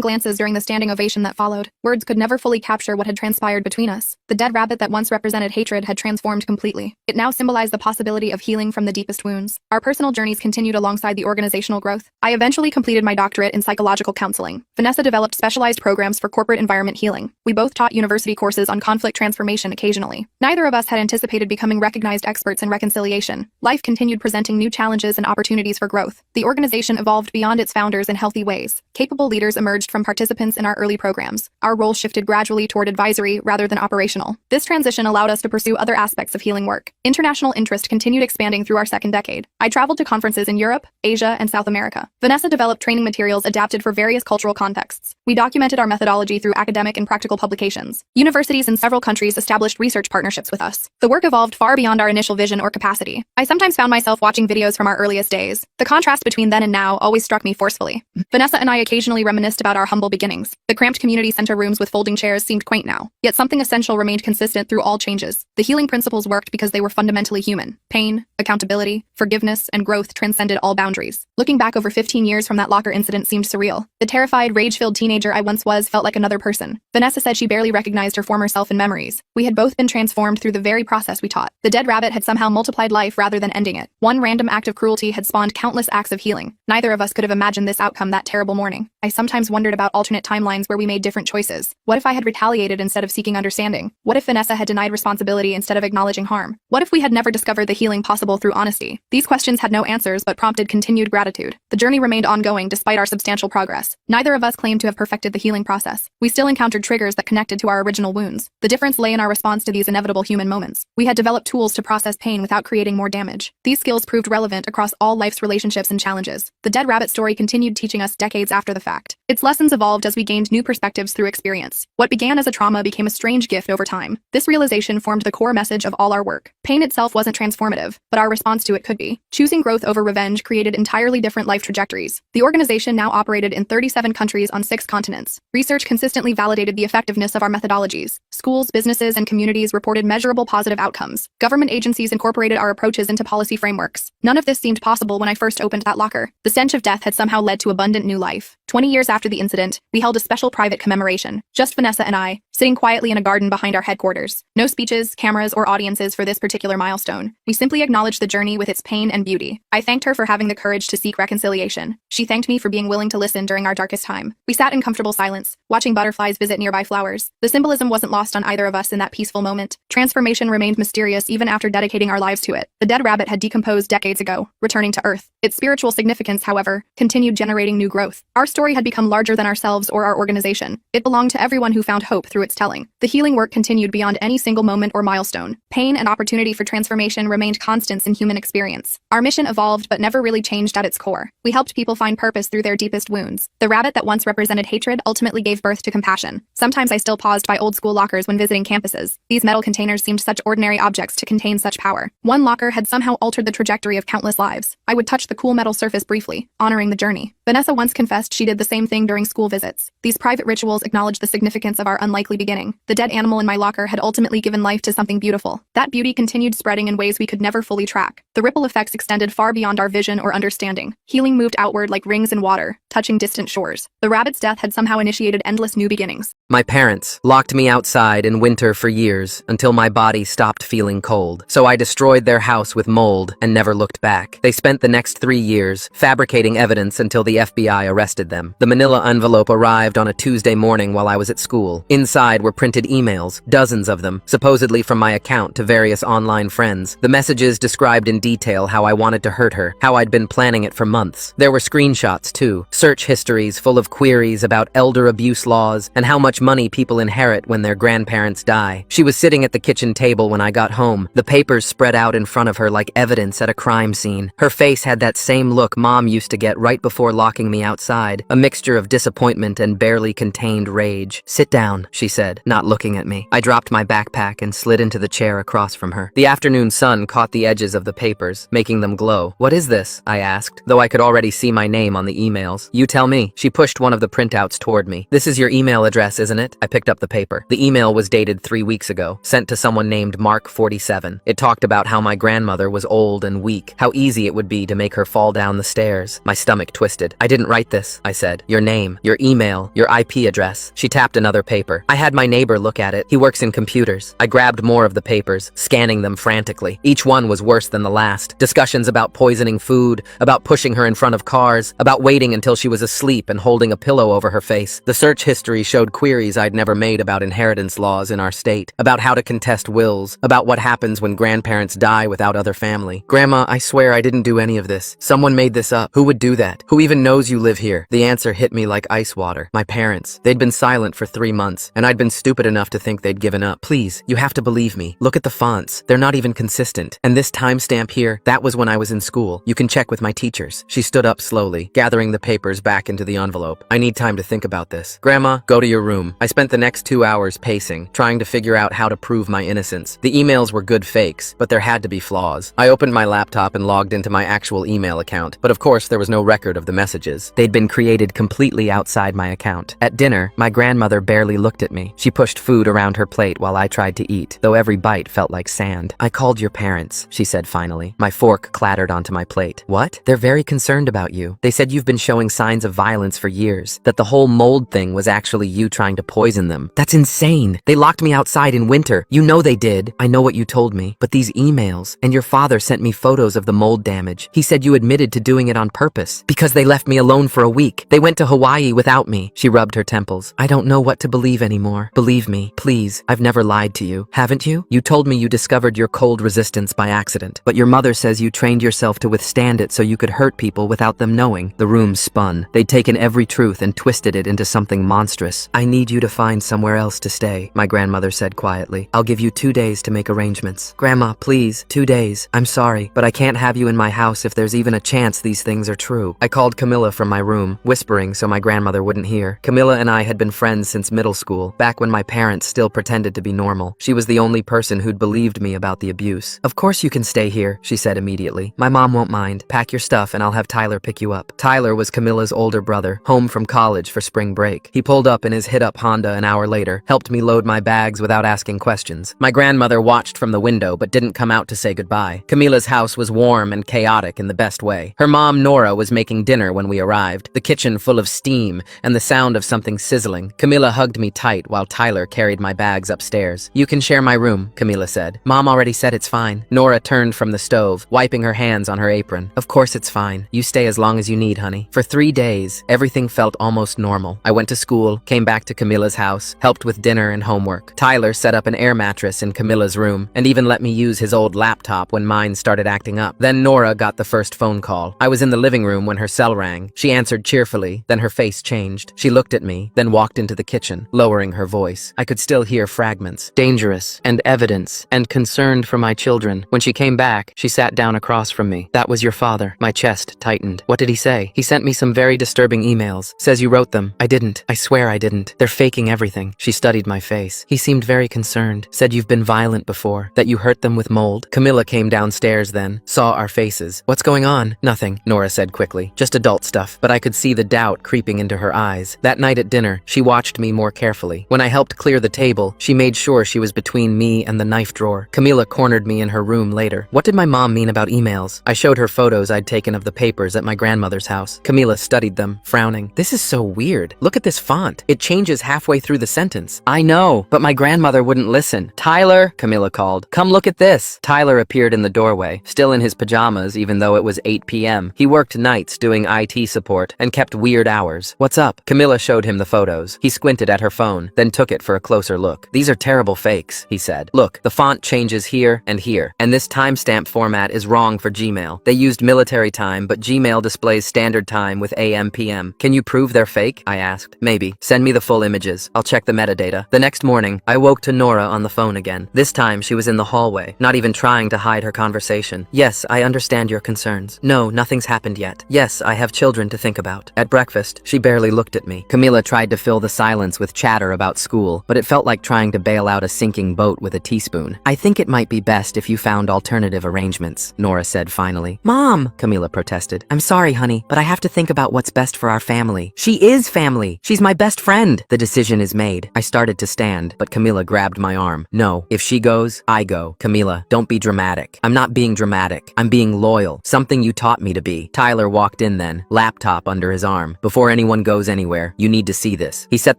Speaker 6: glances during the standing ovation that followed. Words could never fully capture what had transpired between us. The dead rabbit that once represented hatred had transformed completely. It now symbolized the possibility of healing from the deepest wounds. Our personal journeys continued alongside the organizational growth. I eventually completed my doctorate in psychological counseling. Vanessa developed specialized programs for corporate environment healing. We both taught university courses on conflict transformation occasionally. Neither of us had anticipated becoming recognized experts in reconciliation. Life continued presenting new challenges and opportunities for growth. The organization evolved beyond its founders in healthy ways. Capable leaders emerged from participants in our early programs. Our role shifted gradually toward advisory rather than operational. This transition allowed us to pursue other aspects of healing work. International interest continued expanding through our second decade. I traveled to conferences in Europe, Asia, and South America. Vanessa developed training materials adapted for various cultural contexts. We documented our methodology through academic and practical publications. Universities in several countries established research partnerships with us. The work evolved far beyond our initial vision or capacity. I sometimes found myself watching videos from our earliest days. The contrast between then and now always struck me forcefully. Vanessa and I occasionally reminisced about our humble beginnings. The cramped community center rooms with folding chairs seemed quaint now, yet something essential remained consistent through all changes. The healing principles worked because they were fundamentally human. Pain, accountability, forgiveness, and growth transcended all boundaries. Looking back over 15 years from that locker incident seemed surreal. The terrified, rage-filled teenager I once was felt like another person. Vanessa said she barely recognized her former self in memories. We had both been transformed through the very process we taught. The dead rabbit had somehow multiplied life rather than ending it. One random act of cruelty had spawned countless acts of healing. Neither of us could have imagined this outcome that terrible morning. I sometimes wondered about alternate timelines where we made different choices. What if I had retaliated instead of seeking understanding? What if Vanessa had denied responsibility instead of acknowledging harm? What if we had never discovered the healing possible through honesty? These questions had no answers but prompted continued gratitude. The journey remained ongoing despite our substantial progress. Neither of us claimed to have perfected the healing process. We still encountered triggers that connected to our original wounds. The difference lay in our response to these inevitable human moments. We had developed tools to process pain without creating more damage. These skills proved relevant across all life's relationships and challenges. The dead rabbit story continued teaching us decades after the fact. Its lessons evolved as we gained new perspectives through experience. What began as a trauma became a strange gift over time. This realization formed the core message of all our work. Pain itself wasn't transformative, but our response to it could be. Choosing growth over revenge created entirely different life trajectories. The organization now operated in 37 countries on 6 continents. Research consistently validated the effectiveness of our methodologies. Schools, businesses, and communities reported measurable positive outcomes. Government agencies incorporated our approaches into policy frameworks. None of this seemed possible when I first opened that locker. The stench of death had somehow led to abundant new life. 20 years after the incident, we held a special private commemoration. Just Vanessa and I, sitting quietly in a garden behind our headquarters. No speeches, cameras, or audiences for this particular milestone. We simply acknowledged the journey with its pain and beauty. I thanked her for having the courage to seek reconciliation. She thanked me for being willing to listen during our darkest time. We sat in comfortable silence, watching butterflies visit nearby flowers. The symbolism wasn't lost on either of us in that peaceful moment. Transformation remained mysterious even after dedicating our lives to it. The dead rabbit had decomposed decades ago, returning to Earth. Its spiritual significance, however, continued generating new growth. Our story had become larger than ourselves or our organization. It belonged to everyone who found hope through its its telling. The healing work continued beyond any single moment or milestone. Pain and opportunity for transformation remained constants in human experience. Our mission evolved but never really changed at its core. We helped people find purpose through their deepest wounds. The rabbit that once represented hatred ultimately gave birth to compassion. Sometimes I still paused by old school lockers when visiting campuses. These metal containers seemed such ordinary objects to contain such power. One locker had somehow altered the trajectory of countless lives. I would touch the cool metal surface briefly, honoring the journey. Vanessa once confessed she did the same thing during school visits. These private rituals acknowledged the significance of our unlikely beginning. The dead animal in my locker had ultimately given life to something beautiful. That beauty continued spreading in ways we could never fully track. The ripple effects extended far beyond our vision or understanding. Healing moved outward like rings in water, touching distant shores. The rabbit's death had somehow initiated endless new beginnings.
Speaker 4: My parents locked me outside in winter for years until my body stopped feeling cold. So I destroyed their house with mold and never looked back. They spent the next 3 years fabricating evidence until the FBI arrested them. The manila envelope arrived on a Tuesday morning while I was at school. Inside were printed emails, dozens of them, supposedly from my account to various online friends. The messages described in detail how I wanted to hurt her, how I'd been planning it for months. There were screenshots too, search histories full of queries about elder abuse laws and how much money people inherit when their grandparents die. She was sitting at the kitchen table when I got home, the papers spread out in front of her like evidence at a crime scene. Her face had that same look Mom used to get right before locking me outside, a mixture of disappointment and barely contained rage. "Sit down," she said, not looking at me. I dropped my backpack and slid into the chair across from her. The afternoon sun caught the edges of the papers, making them glow. "What is this?" I asked, though I could already see my name on the emails. "You tell me." She pushed one of the printouts toward me. "This is your email address, isn't it?" I picked up the paper. The email was dated 3 weeks ago, sent to someone named Mark47. It talked about how my grandmother was old and weak, how easy it would be to make her fall down the stairs. My stomach twisted. "I didn't write this," I said. "Your name, your email, your IP address." She tapped another paper. I had my neighbor look at it. He works in computers. I grabbed more of the papers, scanning them frantically. Each one was worse than the last. Discussions about poisoning food, about pushing her in front of cars, about waiting until she was asleep and holding a pillow over her face. The search history showed queries I'd never made about inheritance laws in our state, about how to contest wills, about what happens when grandparents die without other family. "Grandma, I swear I didn't do any of this. Someone made this up. Who would do that? Who even knows you live here?" The answer hit me like ice water. My parents. They'd been silent for 3 months, and I'd been stupid enough to think they'd given up. "Please, you have to believe me. Look at the fonts. They're not even consistent. And this timestamp here, that was when I was in school. You can check with my teachers." She stood up slowly, gathering the papers back into the envelope. "I need time to think about this. Grandma, go to your room." I spent the next 2 hours pacing, trying to figure out how to prove my innocence. The emails were good fakes, but there had to be flaws. I opened my laptop and logged into my actual email account, but of course there was no record of the messages. They'd been created completely outside my account. At dinner, my grandmother barely looked at me. She pushed food around her plate while I tried to eat, though every bite felt like sand. "I called your parents," she said finally. My fork clattered onto my plate. "What?" "They're very concerned about you. They said you've been showing signs of violence for years, that the whole mold thing was actually you trying to poison them." "That's insane. They locked me outside in winter. You know they did." "I know what you told me, but these emails, and your father sent me photos of the mold damage. He said you admitted to doing it on purpose, because they left me alone for a week. They went to Hawaii without me." She rubbed her temples. "I don't know what to believe anymore. Believe me, please. I've never lied to you. Haven't you? You told me you discovered your cold resistance by accident, but your mother says you trained yourself to withstand it so you could hurt people without them knowing." The room spun. They'd taken every truth and twisted it into something monstrous. "I need you to find somewhere else to stay," my grandmother said quietly. "I'll give you 2 days to make arrangements." "Grandma, please, 2 days. I'm sorry, but I can't have you in my house if there's even a chance these things are true." I called Camilla from my room, whispering so my grandmother wouldn't hear. Camilla and I had been friends since middle school, back when my parents still pretended to be normal. She was the only person who'd believed me about the abuse. "Of course you can stay here," she said immediately. "My mom won't mind. Pack your stuff and I'll have Tyler pick you up." Tyler was Camilla's older brother, home from college for spring break. He pulled up in his hit-up Honda an hour later, helped me load my bags without asking questions. My grandmother watched from the window but didn't come out to say goodbye. Camilla's house was warm and chaotic in the best way. Her mom, Nora, was making dinner when we arrived, the kitchen full of steam and the sound of something sizzling. Camilla hugged me tight while Tyler carried my bags upstairs. "You can share my room," Camilla said. "Mom already said it's fine." Nora turned from the stove, wiping her hands on her apron. "Of course it's fine. You stay as long as you need, honey." For 3 3 days, everything felt almost normal. I went to school, came back to Camilla's house, helped with dinner and homework. Tyler set up an air mattress in Camilla's room, and even let me use his old laptop when mine started acting up. Then Nora got the first phone call. I was in the living room when her cell rang. She answered cheerfully, then her face changed. She looked at me, then walked into the kitchen, lowering her voice. I could still hear fragments. Dangerous, and evidence, and concerned for my children. When she came back, she sat down across from me. That was your father. My chest tightened. What did he say? He sent me some very disturbing emails. Says you wrote them. I didn't. I swear I didn't. They're faking everything. She studied my face. He seemed very concerned. Said you've been violent before. That you hurt them with mold. Camilla came downstairs then. Saw our faces. What's going on? Nothing, Nora said quickly. Just adult stuff. But I could see the doubt creeping into her eyes. That night at dinner, she watched me more carefully. When I helped clear the table, she made sure she was between me and the knife drawer. Camilla cornered me in her room later. What did my mom mean about emails? I showed her photos I'd taken of the papers at my grandmother's house. Camilla studied them, frowning. This is so weird. Look at this font. It changes halfway through the sentence. I know, but my grandmother wouldn't listen. Tyler, Camilla called. Come look at this. Tyler appeared in the doorway, still in his pajamas even though it was 8 p.m. He worked nights doing IT support and kept weird hours. What's up? Camilla showed him the photos. He squinted at her phone, then took it for a closer look. These are terrible fakes, he said. Look, the font changes here, and this timestamp format is wrong for Gmail. They used military time, but Gmail displays standard time with AM PM. Can you prove they're fake? I asked. Maybe. Send me the full images. I'll check the metadata. The next morning, I woke to Nora on the phone again. This time, she was in the hallway, not even trying to hide her conversation. Yes, I understand your concerns. No, nothing's happened yet. Yes, I have children to think about. At breakfast, she barely looked at me. Camilla tried to fill the silence with chatter about school, but it felt like trying to bail out a sinking boat with a teaspoon. I think it might be best if you found alternative arrangements, Nora said finally. Mom, Camilla protested. I'm sorry, honey, but I have to think about what's best for our family. She is family. She's my best friend. The decision is made. I started to stand, but Camilla grabbed my arm. No, if she goes, I go. Camilla, don't be dramatic. I'm not being dramatic. I'm being loyal. Something you taught me to be. Tyler walked in then, laptop under his arm. Before anyone goes anywhere, you need to see this. He set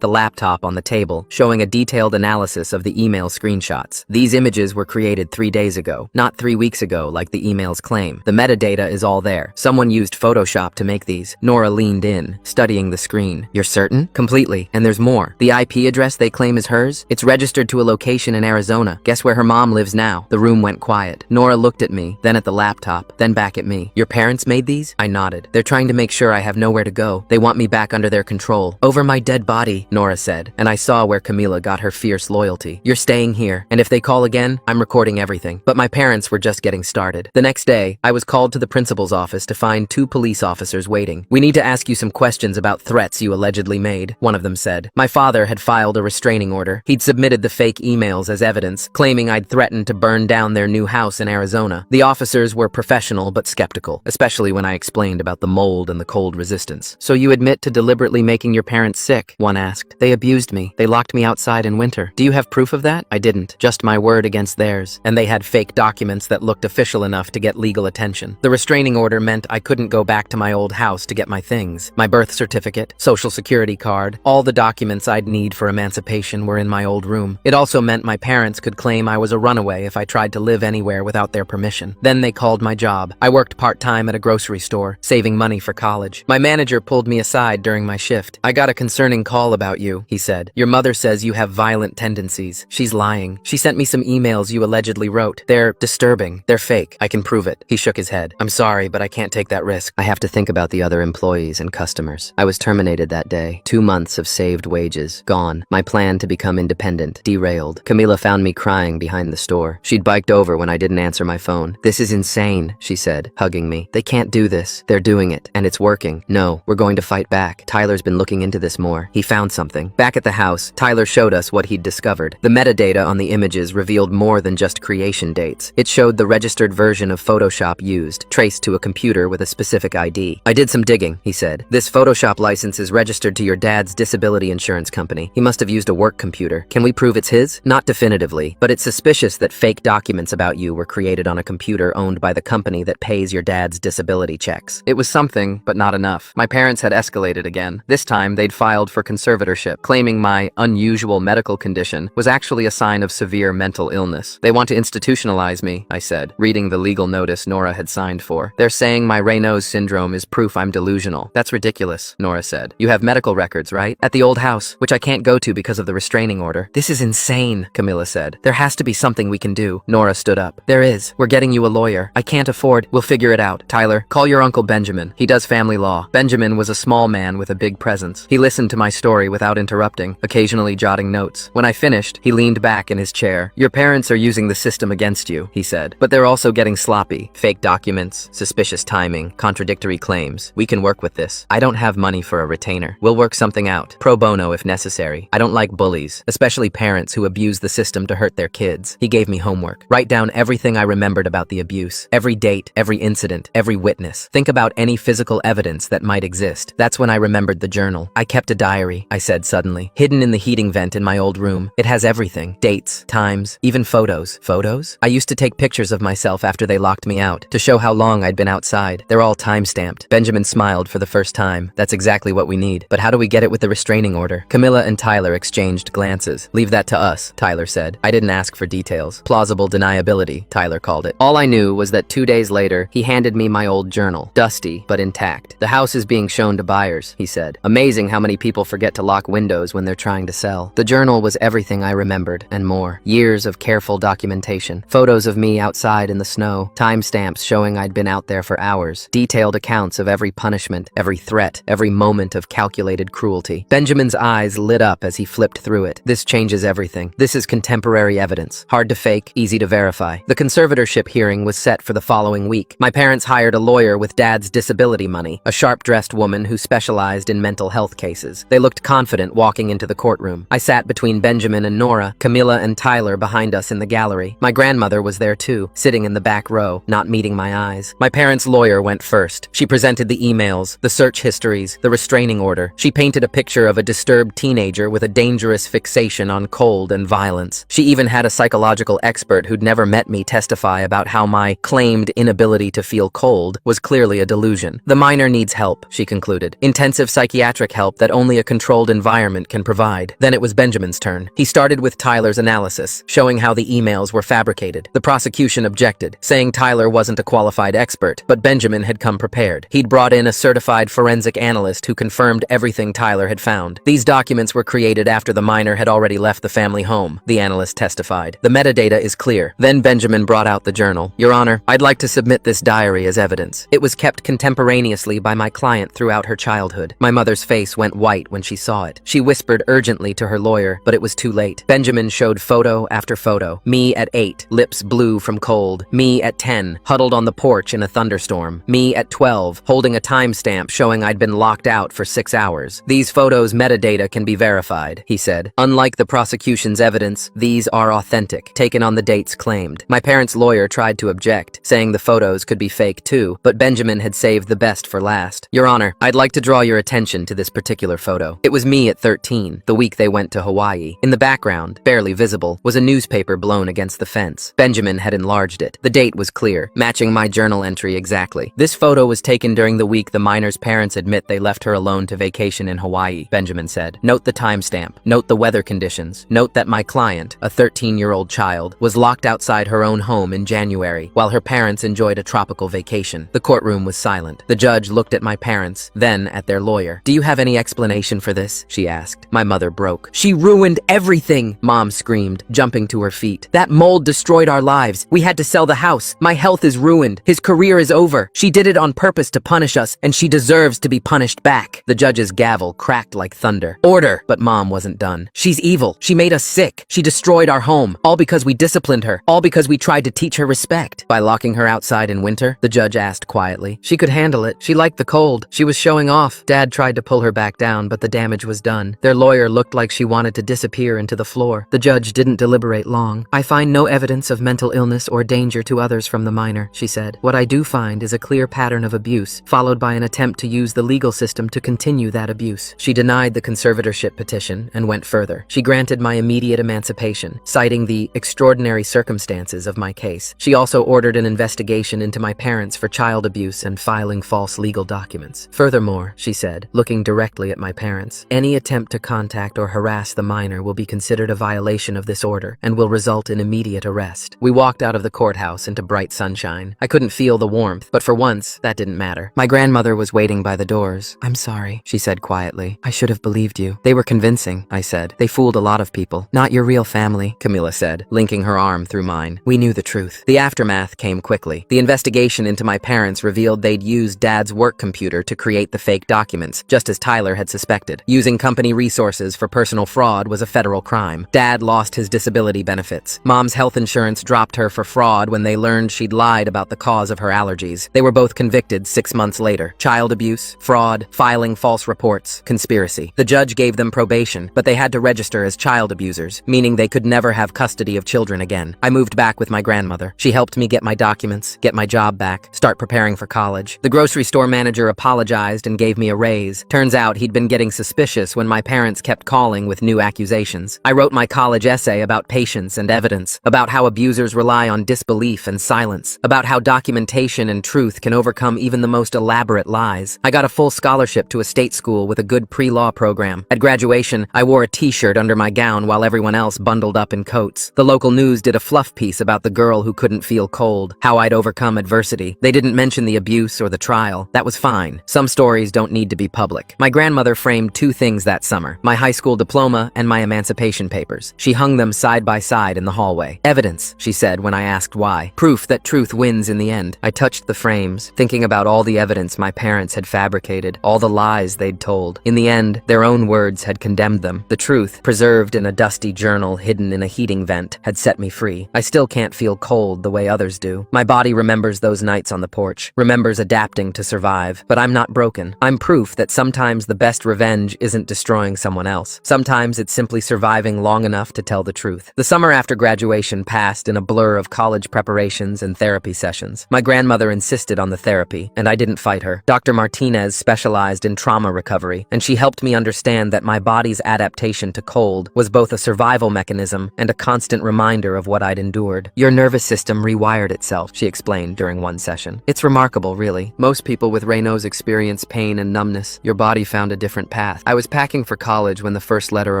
Speaker 4: the laptop on the table, showing a detailed analysis of the email screenshots. These images were created 3 days ago, not 3 weeks ago like the emails claim. The metadata is all there. Someone used Photoshop to make these. Nora leaned in, studying the screen. You're certain? Completely. And there's more. The IP address they claim is hers? It's registered to a location in Arizona. Guess where her mom lives now? The room went quiet. Nora looked at me, then at the laptop, then back at me. Your parents made these? I nodded. They're trying to make sure I have nowhere to go. They want me back under their control. Over my dead body, Nora said, and I saw where Camilla got her fierce loyalty. You're staying here, and if they call again, I'm recording everything. But my parents were just getting started. The next day, I was called to the principal's office to find 2 police officers waiting. We need to ask you some questions about threats you allegedly made, one of them said. My father had filed a restraining order. He'd submitted the fake emails as evidence, claiming I'd threatened to burn down their new house in Arizona. The officers were professional but skeptical, especially when I explained about the mold and the cold resistance. So you admit to deliberately making your parents sick? One asked. They abused me. They locked me outside in winter. Do you have proof of that? I didn't. Just my word against theirs. And they had fake documents that looked official enough to get legal attention. The restraining order meant I couldn't go back to my old house to get my things. My birth certificate, social security card, all the documents I'd need for emancipation were in my old room. It also meant my parents could claim I was a runaway if I tried to live anywhere without their permission. Then they called my job. I worked part-time at a grocery store, saving money for college. My manager pulled me aside during my shift. I got a concerning call about you, he said. Your mother says you have violent tendencies. She's lying. She sent me some emails you allegedly wrote. They're disturbing. They're fake. I can prove it. He shook his head. I'm sorry, but I can't take that risk. I have to think about the other employees and customers. I was terminated that day. 2 months of saved wages. Gone. My plan to become independent. Derailed. Camilla found me crying behind the store. She'd biked over when I didn't answer my phone. This is insane, she said, hugging me. They can't do this. They're doing it, and it's working. No, we're going to fight back. Tyler's been looking into this more. He found something. Back at the house, Tyler showed us what he'd discovered. The metadata on the images revealed more than just creation dates. It showed the registered version of Photoshop used, traced to a computer with a specific ID. I did some digging, he said. This Photoshop license is registered to your dad's disability insurance company. He must have used a work computer. Can we prove it's his? Not definitively, but it's suspicious that fake documents about you were created on a computer owned by the company that pays your dad's disability checks. It was something, but not enough. My parents had escalated again. This time, they'd filed for conservatorship, claiming my unusual medical condition was actually a sign of severe mental illness. They want to institutionalize me, I said, reading the legal notice Nora had signed for. They're saying my Raynaud's syndrome is proof I'm delusional delusional. That's ridiculous, Nora said. You have medical records, right? At the old house, which I can't go to because of the restraining order. This is insane, Camilla said. There has to be something we can do. Nora stood up. There is. We're getting you a lawyer. I can't afford. We'll figure it out. Tyler, call your Uncle Benjamin. He does family law. Benjamin was a small man with a big presence. He listened to my story without interrupting, occasionally jotting notes. When I finished, he leaned back in his chair. Your parents are using the system against you, he said. But they're also getting sloppy. Fake documents, suspicious timing, contradictory claims. We can work with this. I don't have money for a retainer. We'll work something out. Pro bono if necessary. I don't like bullies, especially parents who abuse the system to hurt their kids. He gave me homework. Write down everything I remembered about the abuse. Every date, every incident, every witness. Think about any physical evidence that might exist. That's when I remembered the journal. I kept a diary, I said suddenly. Hidden in the heating vent in my old room. It has everything. Dates, times, even photos. Photos? I used to take pictures of myself after they locked me out, to show how long I'd been outside. They're all time-stamped. Benjamin smiled for the first time. That's exactly what we need. But how do we get it with the restraining order? Camilla and Tyler exchanged glances. Leave that to us, Tyler said. I didn't ask for details. Plausible deniability, Tyler called it. All I knew was that 2 days later, he handed me my old journal. Dusty, but intact. The house is being shown to buyers, he said. Amazing how many people forget to lock windows when they're trying to sell. The journal was everything I remembered, and more. Years of careful documentation. Photos of me outside in the snow. Timestamps showing I'd been out there for hours. Detailed accounts of every punishment, every threat, every moment of calculated cruelty. Benjamin's eyes lit up as he flipped through it. This changes everything. This is contemporary evidence. Hard to fake, easy to verify. The conservatorship hearing was set for the following week. My parents hired a lawyer with Dad's disability money, a sharp-dressed woman who specialized in mental health cases. They looked confident walking into the courtroom. I sat between Benjamin and Nora, Camilla and Tyler behind us in the gallery. My grandmother was there too, sitting in the back row, not meeting my eyes. My parents' lawyer went first. She presented the emails, the search histories, the restraining order. She painted a picture of a disturbed teenager with a dangerous fixation on cold and violence. She even had a psychological expert who'd never met me testify about how my claimed inability to feel cold was clearly a delusion. The minor needs help, she concluded. Intensive psychiatric help that only a controlled environment can provide. Then it was Benjamin's turn. He started with Tyler's analysis, showing how the emails were fabricated. The prosecution objected, saying Tyler wasn't a qualified expert, but Benjamin had come prepared. He'd brought in a certified forensic analyst who confirmed everything Tyler had found. These documents were created after the minor had already left the family home, the analyst testified. The metadata is clear. Then Benjamin brought out the journal. Your Honor, I'd like to submit this diary as evidence. It was kept contemporaneously by my client throughout her childhood. My mother's face went white when she saw it. She whispered urgently to her lawyer, but it was too late. Benjamin showed photo after photo. Me at 8, lips blue from cold. Me at 10, huddled on the porch in a thunderstorm. Me at 12, holding a timestamp showing I'd been locked out for 6 hours. These photos' metadata can be verified, he said. Unlike the prosecution's evidence, these are authentic, taken on the dates claimed. My parents' lawyer tried to object, saying the photos could be fake too, but Benjamin had saved the best for last. Your Honor, I'd like to draw your attention to this particular photo. It was me at 13, the week they went to Hawaii. In the background, barely visible, was a newspaper blown against the fence. Benjamin had enlarged it. The date was clear, matching my journal entry exactly. This photo was taken during the week the minor's parents admit they left her alone to vacation in Hawaii, Benjamin said. Note the timestamp. Note the weather conditions. Note that my client, a 13-year-old child, was locked outside her own home in January, while her parents enjoyed a tropical vacation. The courtroom was silent. The judge looked at my parents, then at their lawyer. Do you have any explanation for this? She asked. My mother broke. She ruined everything, Mom screamed, jumping to her feet. That mold destroyed our lives. We had to sell the house. My health is ruined. His career is over. She did it on purpose to punish us, and she deserves to be punished back. The judge's gavel cracked like thunder. Order! But Mom wasn't done. She's evil. She made us sick. She destroyed our home. All because we disciplined her. All because we tried to teach her respect. By locking her outside in winter? The judge asked quietly. She could handle it. She liked the cold. She was showing off. Dad tried to pull her back down, but the damage was done. Their lawyer looked like she wanted to disappear into the floor. The judge didn't deliberate long. I find no evidence of mental illness or danger to others from the minor, she said. What I do find is a clear pattern of abuse, followed by an attempt to use the legal system to continue that abuse. She denied the conservatorship petition and went further. She granted my immediate emancipation, citing the extraordinary circumstances of my case. She also ordered an investigation into my parents for child abuse and filing false legal documents. Furthermore, she said, looking directly at my parents, any attempt to contact or harass the minor will be considered a violation of this order and will result in immediate arrest. We walked out of the courthouse into bright sunshine. I couldn't feel the warmth, but for once, that didn't matter. My grandmother grandmother was waiting by the doors. "I'm sorry," she said quietly. "I should have believed you." "They were convincing," I said. "They fooled a lot of people." "Not your real family," Camilla said, linking her arm through mine. "We knew the truth." The aftermath came quickly. The investigation into my parents revealed they'd used Dad's work computer to create the fake documents, just as Tyler had suspected. Using company resources for personal fraud was a federal crime. Dad lost his disability benefits. Mom's health insurance dropped her for fraud when they learned she'd lied about the cause of her allergies. They were both convicted 6 months later. Child abuse, fraud, filing false reports, conspiracy. The judge gave them probation, but they had to register as child abusers, meaning they could never have custody of children again. I moved back with my grandmother. She helped me get my documents, get my job back, start preparing for college. The grocery store manager apologized and gave me a raise. Turns out he'd been getting suspicious when my parents kept calling with new accusations. I wrote my college essay about patience and evidence, about how abusers rely on disbelief and silence, about how documentation and truth can overcome even the most elaborate lies. I got a full scholarship to a state school with a good pre-law program. At graduation, I wore a t-shirt under my gown while everyone else bundled up in coats. The local news did a fluff piece about the girl who couldn't feel cold, how I'd overcome adversity. They didn't mention the abuse or the trial. That was fine. Some stories don't need to be public. My grandmother framed 2 things that summer: my high school diploma and my emancipation papers. She hung them side by side in the hallway. "Evidence," she said when I asked why. "Proof that truth wins in the end." I touched the frames, thinking about all the evidence my parents had fabricated, all the lies they'd told. In the end, their own words had condemned them. The truth, preserved in a dusty journal hidden in a heating vent, had set me free. I still can't feel cold the way others do. My body remembers those nights on the porch, remembers adapting to survive. But I'm not broken. I'm proof that sometimes the best revenge isn't destroying someone else. Sometimes it's simply surviving long enough to tell the truth. The summer after graduation passed in a blur of college preparations and therapy sessions. My grandmother insisted on the therapy, and I didn't fight her. Dr. Martinez specialized in trauma recovery, and she helped me understand that my body's adaptation to cold was both a survival mechanism and a constant reminder of what I'd endured. "Your nervous system rewired itself," she explained during one session. "It's remarkable, really. Most people with Raynaud's experience pain and numbness. Your body found a different path." I was packing for college when the first letter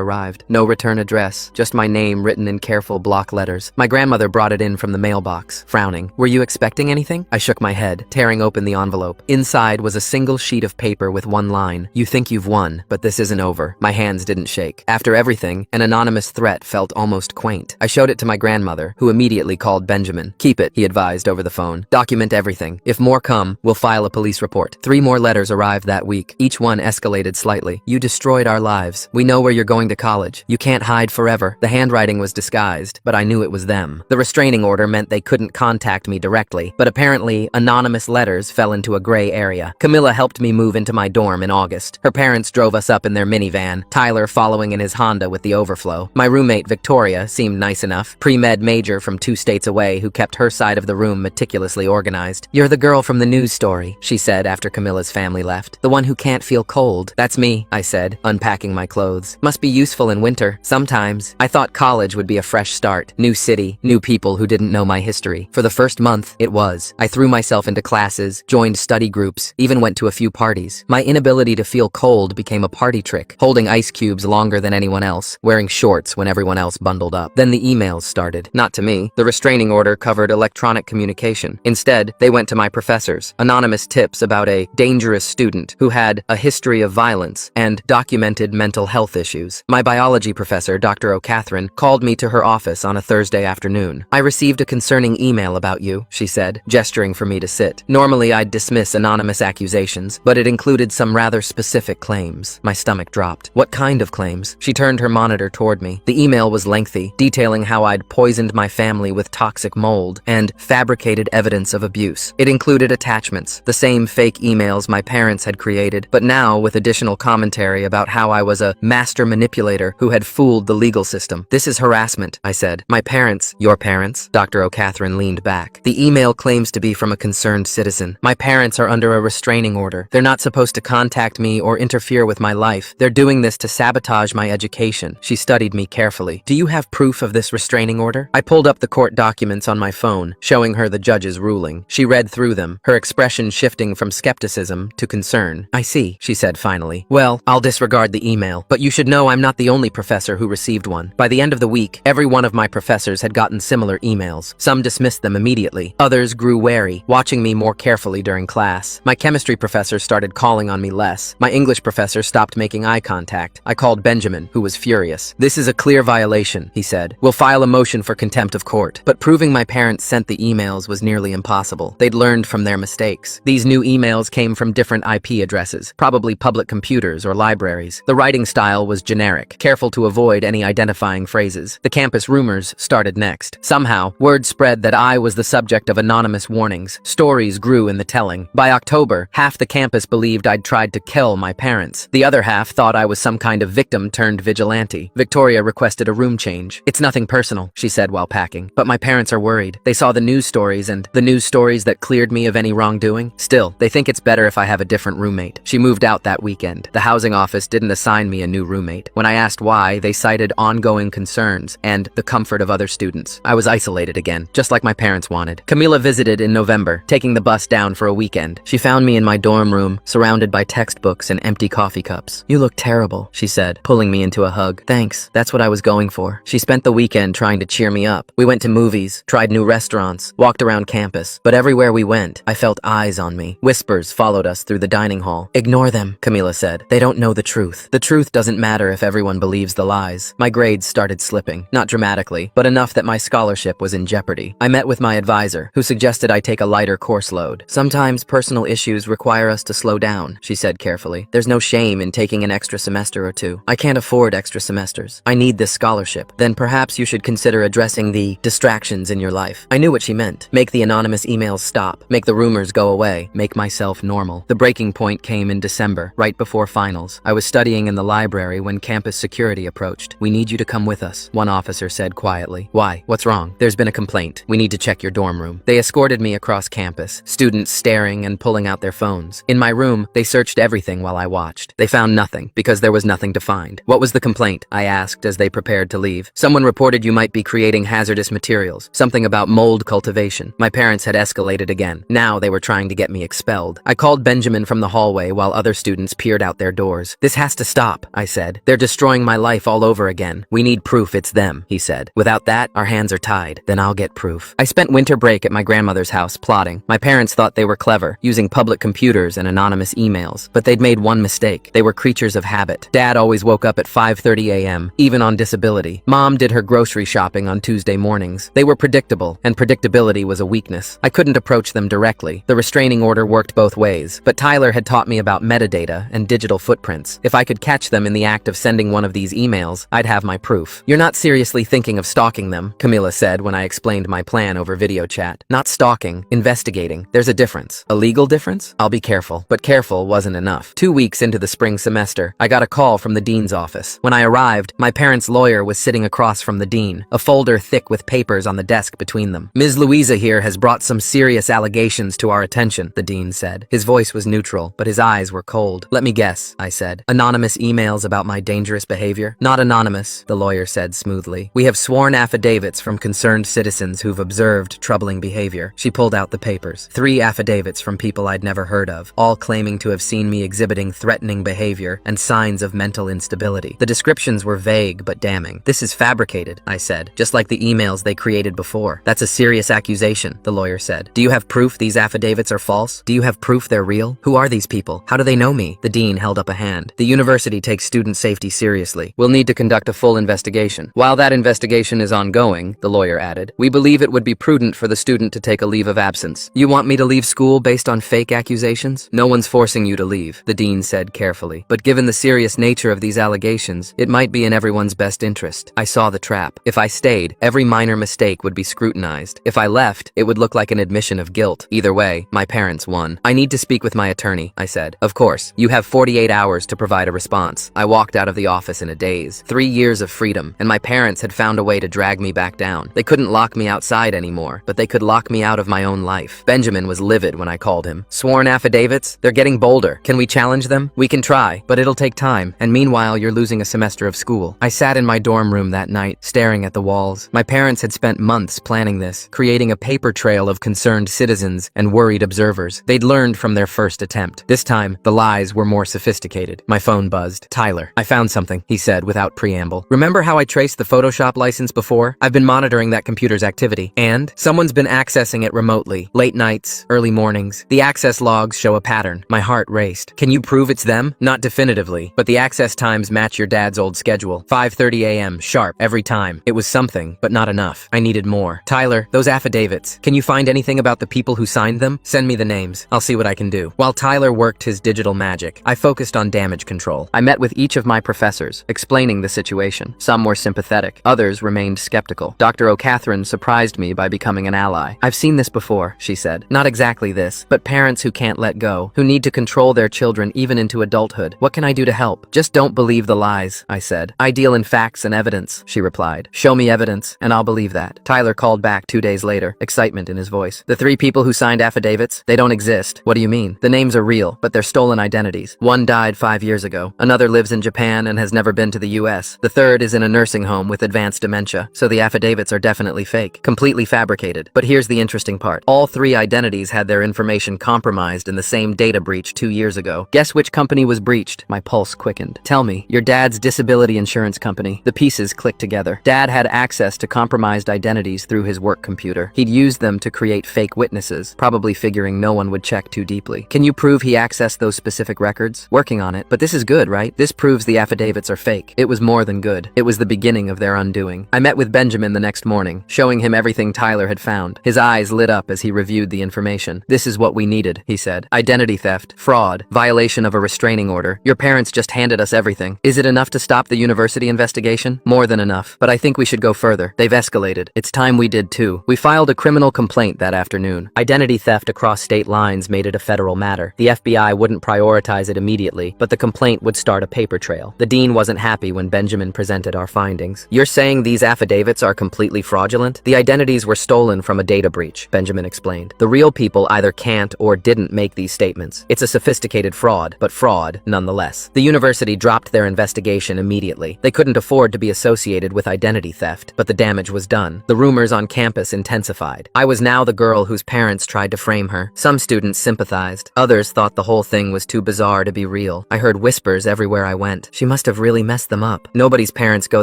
Speaker 4: arrived. No return address, just my name written in careful block letters. My grandmother brought it in from the mailbox, frowning. "Were you expecting anything?" I shook my head, tearing open the envelope. Inside was a single sheet of paper with one line: "You think you've won, but this isn't over." My hands didn't shake. After everything, an anonymous threat felt almost quaint. I showed it to my grandmother, who immediately called Benjamin. "Keep it," he advised over the phone. "Document everything. If more come, we'll file a police report." 3 more letters arrived that week. Each one escalated slightly. "You destroyed our lives. We know where you're going to college. You can't hide forever." The handwriting was disguised, but I knew it was them. The restraining order meant they couldn't contact me directly, but apparently anonymous letters fell into a gray area. Camilla helped me move into my dorm in August. Her parents drove us up in their minivan, Tyler following in his Honda with the overflow. My roommate, Victoria, seemed nice enough, pre-med major from 2 states away who kept her side of the room meticulously organized. "You're the girl from the news story," she said after Camilla's family left. "The one who can't feel cold." "That's me," I said, unpacking my clothes. "Must be useful in winter. Sometimes." I thought college would be a fresh start. New city, new people who didn't know my history. For the first month, it was. I threw myself into classes, joined study groups, even went to a few parties. My inability to feel cold became a party trick, holding ice cubes longer than anyone else, wearing shorts when everyone else bundled up. Then the emails started. Not to me. The restraining order covered electronic communication. Instead, they went to my professors. Anonymous tips about a dangerous student who had a history of violence and documented mental health issues. My biology professor, Dr. O'Catherine, called me to her office on a Thursday afternoon. "I received a concerning email about you," she said, gesturing for me to sit. Normally, I'd dismiss anonymous accusations, but it included some rather specific claims. My stomach dropped. "What kind of claims?" She turned her monitor toward me. The email was lengthy, detailing how I'd poisoned my family with toxic mold and fabricated evidence of abuse. It included attachments, the same fake emails my parents had created, but now with additional commentary about how I was a master manipulator who had fooled the legal system. "This is harassment," I said. "My parents." "Your parents?" Dr. O'Catherine leaned back. "The email claims to be from a concerned citizen. My parents are under a restraining order. They're not supposed to contact me or interfere with my life. They're doing this to sabotage my education." She studied me carefully. "Do you have proof of this restraining order?" I pulled up the court documents on my phone, showing her the judge's ruling. She read through them, her expression shifting from skepticism to concern. "I see," she said finally. "Well, I'll disregard the email, but you should know I'm not the only professor who received one. By the end of the week, every one of my professors had gotten similar emails. Some dismissed them immediately. Others grew wary, watching me more carefully during class. My chemistry professor started calling on me less. My English professor stopped making eye contact. I called Benjamin, who was furious. "This is a clear violation," he said. "We'll file a motion for contempt of court." But proving my parents sent the emails was nearly impossible. They'd learned from their mistakes. These new emails came from different IP addresses, probably public computers or libraries. The writing style was generic, careful to avoid any identifying phrases. The campus rumors started next. Somehow, word spread that I was the subject of anonymous warnings. Stories grew in the telling. By October, half the campus believed I'd tried to kill my parents. The other half thought I was some kind of victim turned vigilante. Victoria requested a room change. "It's nothing personal," she said while packing. "But my parents are worried. They saw the news stories and the news stories that cleared me of any wrongdoing. Still, they think it's better if I have a different roommate." She moved out that weekend. The housing office didn't assign me a new roommate. When I asked why, they cited ongoing concerns and the comfort of other students. I was isolated again, just like my parents wanted. Camila visited in November, taking the bus down for a weekend. She found me in my dorm room, surrounded by textbooks and empty coffee cups. "You look terrible," she said, pulling me into a hug. "Thanks, that's what I was going for." She spent the weekend trying to cheer me up. We went to movies, tried new restaurants, walked around campus, but everywhere we went, I felt eyes on me. Whispers followed us through the dining hall. "Ignore them," Camila said. "They don't know the truth. The truth doesn't matter if everyone believes the lies." My grades started slipping, not dramatically, but enough that my scholarship was in jeopardy. I met with my advisor, who suggested I take a lighter course load. "Sometimes personal issues require us to slow down," she said carefully. "There's no shame in taking an extra semester or two. I can't afford extra semesters. I need this scholarship. Then perhaps you should consider addressing the distractions in your life." I knew what she meant. Make the anonymous emails stop. Make the rumors go away. Make myself normal. The breaking point came in December, right before finals. I was studying in the library when campus security approached. "We need you to come with us," one officer said quietly. "Why? What's wrong?" "There's been a complaint. We need to check your dorm room." They escorted me across campus, students staring and pulling out their phones. In my room, they searched everything while I watched. They found nothing, because there was nothing to find. "What was the complaint?" I asked as they prepared to leave. "Someone reported you might be creating hazardous materials. Something about mold cultivation." My parents had escalated again. Now they were trying to get me expelled. I called Benjamin from the hallway while other students peered out their doors. "This has to stop," I said. "They're destroying my life all over again. We need proof it's them," he said. "Without that, our hands are tied. Then I'll get proof." I spent winter break at my grandmother's house plotting. My parents thought they were clever, using public computers and anonymous emails. But they'd made one mistake. They were creatures of habit. Dad always woke up at 5:30 a.m., even on disability. Mom did her grocery shopping on Tuesday mornings. They were predictable, and predictability was a weakness. I couldn't approach them directly. The restraining order worked both ways. But Tyler had taught me about metadata and digital footprints. If I could catch them in the act of sending one of these emails, I'd have my proof. "You're not seriously thinking of stalking them," Camila said when I explained my plan over video chat. "Not stalking, investigating. There's a difference." "A legal difference?" "I'll be careful." But careful wasn't enough. 2 weeks into the spring semester, I got a call from the dean's office. When I arrived, my parents' lawyer was sitting across from the dean, a folder thick with papers on the desk between them. "Ms. Louisa here has brought some serious allegations to our attention," the dean said. His voice was neutral, but his eyes were cold. "Let me guess," I said. "Anonymous emails about my dangerous behavior?" "Not anonymous," the lawyer said smoothly. "We have sworn affidavits from concerned citizens who've observed troubling behavior." She pulled out the papers. 3 affidavits from people I'd never heard of, all claiming to have seen me exhibiting threatening behavior and signs of mental instability. The descriptions were vague but damning. "This is fabricated," I said, "just like the emails they created before." "That's a serious accusation," the lawyer said. "Do you have proof these affidavits are false? Do you have proof they're real? Who are these people? How do they know me?" The dean held up a hand. "The university takes student safety seriously. We'll need to conduct a full investigation. While that investigation is ongoing," the lawyer added, "we believe it would be prudent for the student to take a leave of absence." "You want me to leave school based on fake accusations?" "No one's forcing you to leave," the dean said carefully. "But given the serious nature of these allegations, it might be in everyone's best interest." I saw the trap. If I stayed, every minor mistake would be scrutinized. If I left, it would look like an admission of guilt. Either way, my parents won. "I need to speak with my attorney," I said. "Of course. You have 48 hours to provide a response." I walked out of the office in a daze. 3 years of freedom, and my parents had found a way to drag me back down. They couldn't lock me outside anymore, but they could lock me out of my own life. Benjamin was livid when I called him. "Sworn affidavits? They're getting bolder. Can we challenge them?" "We can try, but it'll take time, and meanwhile you're losing a semester of school." I sat in my dorm room that night, staring at the walls. My parents had spent months planning this, creating a paper trail of concerned citizens and worried observers. They'd learned from their first attempt. This time, the lies were more sophisticated. My phone buzzed. "Tyler, I found something," he said without preamble. "Remember how I traced the Photoshop license before? I've been monitoring that computer's activity, and someone's been accessing it remotely. Late nights, early mornings. The access access logs show a pattern. My heart raced. Can you prove it's them? Not definitively, but the access times match your dad's old schedule. 5:30 a.m. sharp every time. It was something, but not enough. I needed more. Tyler, those affidavits. Can you find anything about the people who signed them? Send me the names. I'll see what I can do. While Tyler worked his digital magic, I focused on damage control. I met with each of my professors, explaining the situation. Some were sympathetic. Others remained skeptical. Dr. O'Catherine surprised me by becoming an ally. I've seen this before, she said. Not exactly this, but parents who can't let go, who need to control their children even into adulthood. What can I do to help? Just don't believe the lies, I said. I deal in facts and evidence, she replied. Show me evidence, and I'll believe that. Tyler called back 2 days later, excitement in his voice. The 3 people who signed affidavits, they don't exist. What do you mean? The names are real, but they're stolen identities. One died 5 years ago. Another lives in Japan and has never been to the US. The third is in a nursing home with advanced dementia, so the affidavits are definitely fake, completely fabricated. But here's the interesting part. All 3 identities had their information compromised in the same data breach 2 years ago. Guess which company was breached? My pulse quickened. Tell me, your dad's disability insurance company. The pieces clicked together. Dad had access to compromised identities through his work computer. He'd used them to create fake witnesses, probably figuring no one would check too deeply. Can you prove he accessed those specific records? Working on it, but this is good, right? This proves the affidavits are fake. It was more than good. It was the beginning of their undoing. I met with Benjamin the next morning, showing him everything Tyler had found. His eyes lit up as he reviewed the information. This is what we needed, he said. Identity theft, fraud, violation of a restraining order. Your parents just handed us everything. Is it enough to stop the university investigation? More than enough, but I think we should go further. They've escalated. It's time we did too. We filed a criminal complaint that afternoon. Identity theft across state lines made it a federal matter. The FBI wouldn't prioritize it immediately, but the complaint would start a paper trail. The dean wasn't happy when Benjamin presented our findings. You're saying these affidavits are completely fraudulent? The identities were stolen from a data breach, Benjamin explained. The real people either can't or didn't make these statements. It's a sophisticated fraud, but fraud nonetheless. The university dropped their investigation immediately. They couldn't afford to be associated with identity theft, but the damage was done. The rumors on campus intensified. I was now the girl whose parents tried to frame her. Some students sympathized. Others thought the whole thing was too bizarre to be real. I heard whispers everywhere I went. She must have really messed them up. Nobody's parents go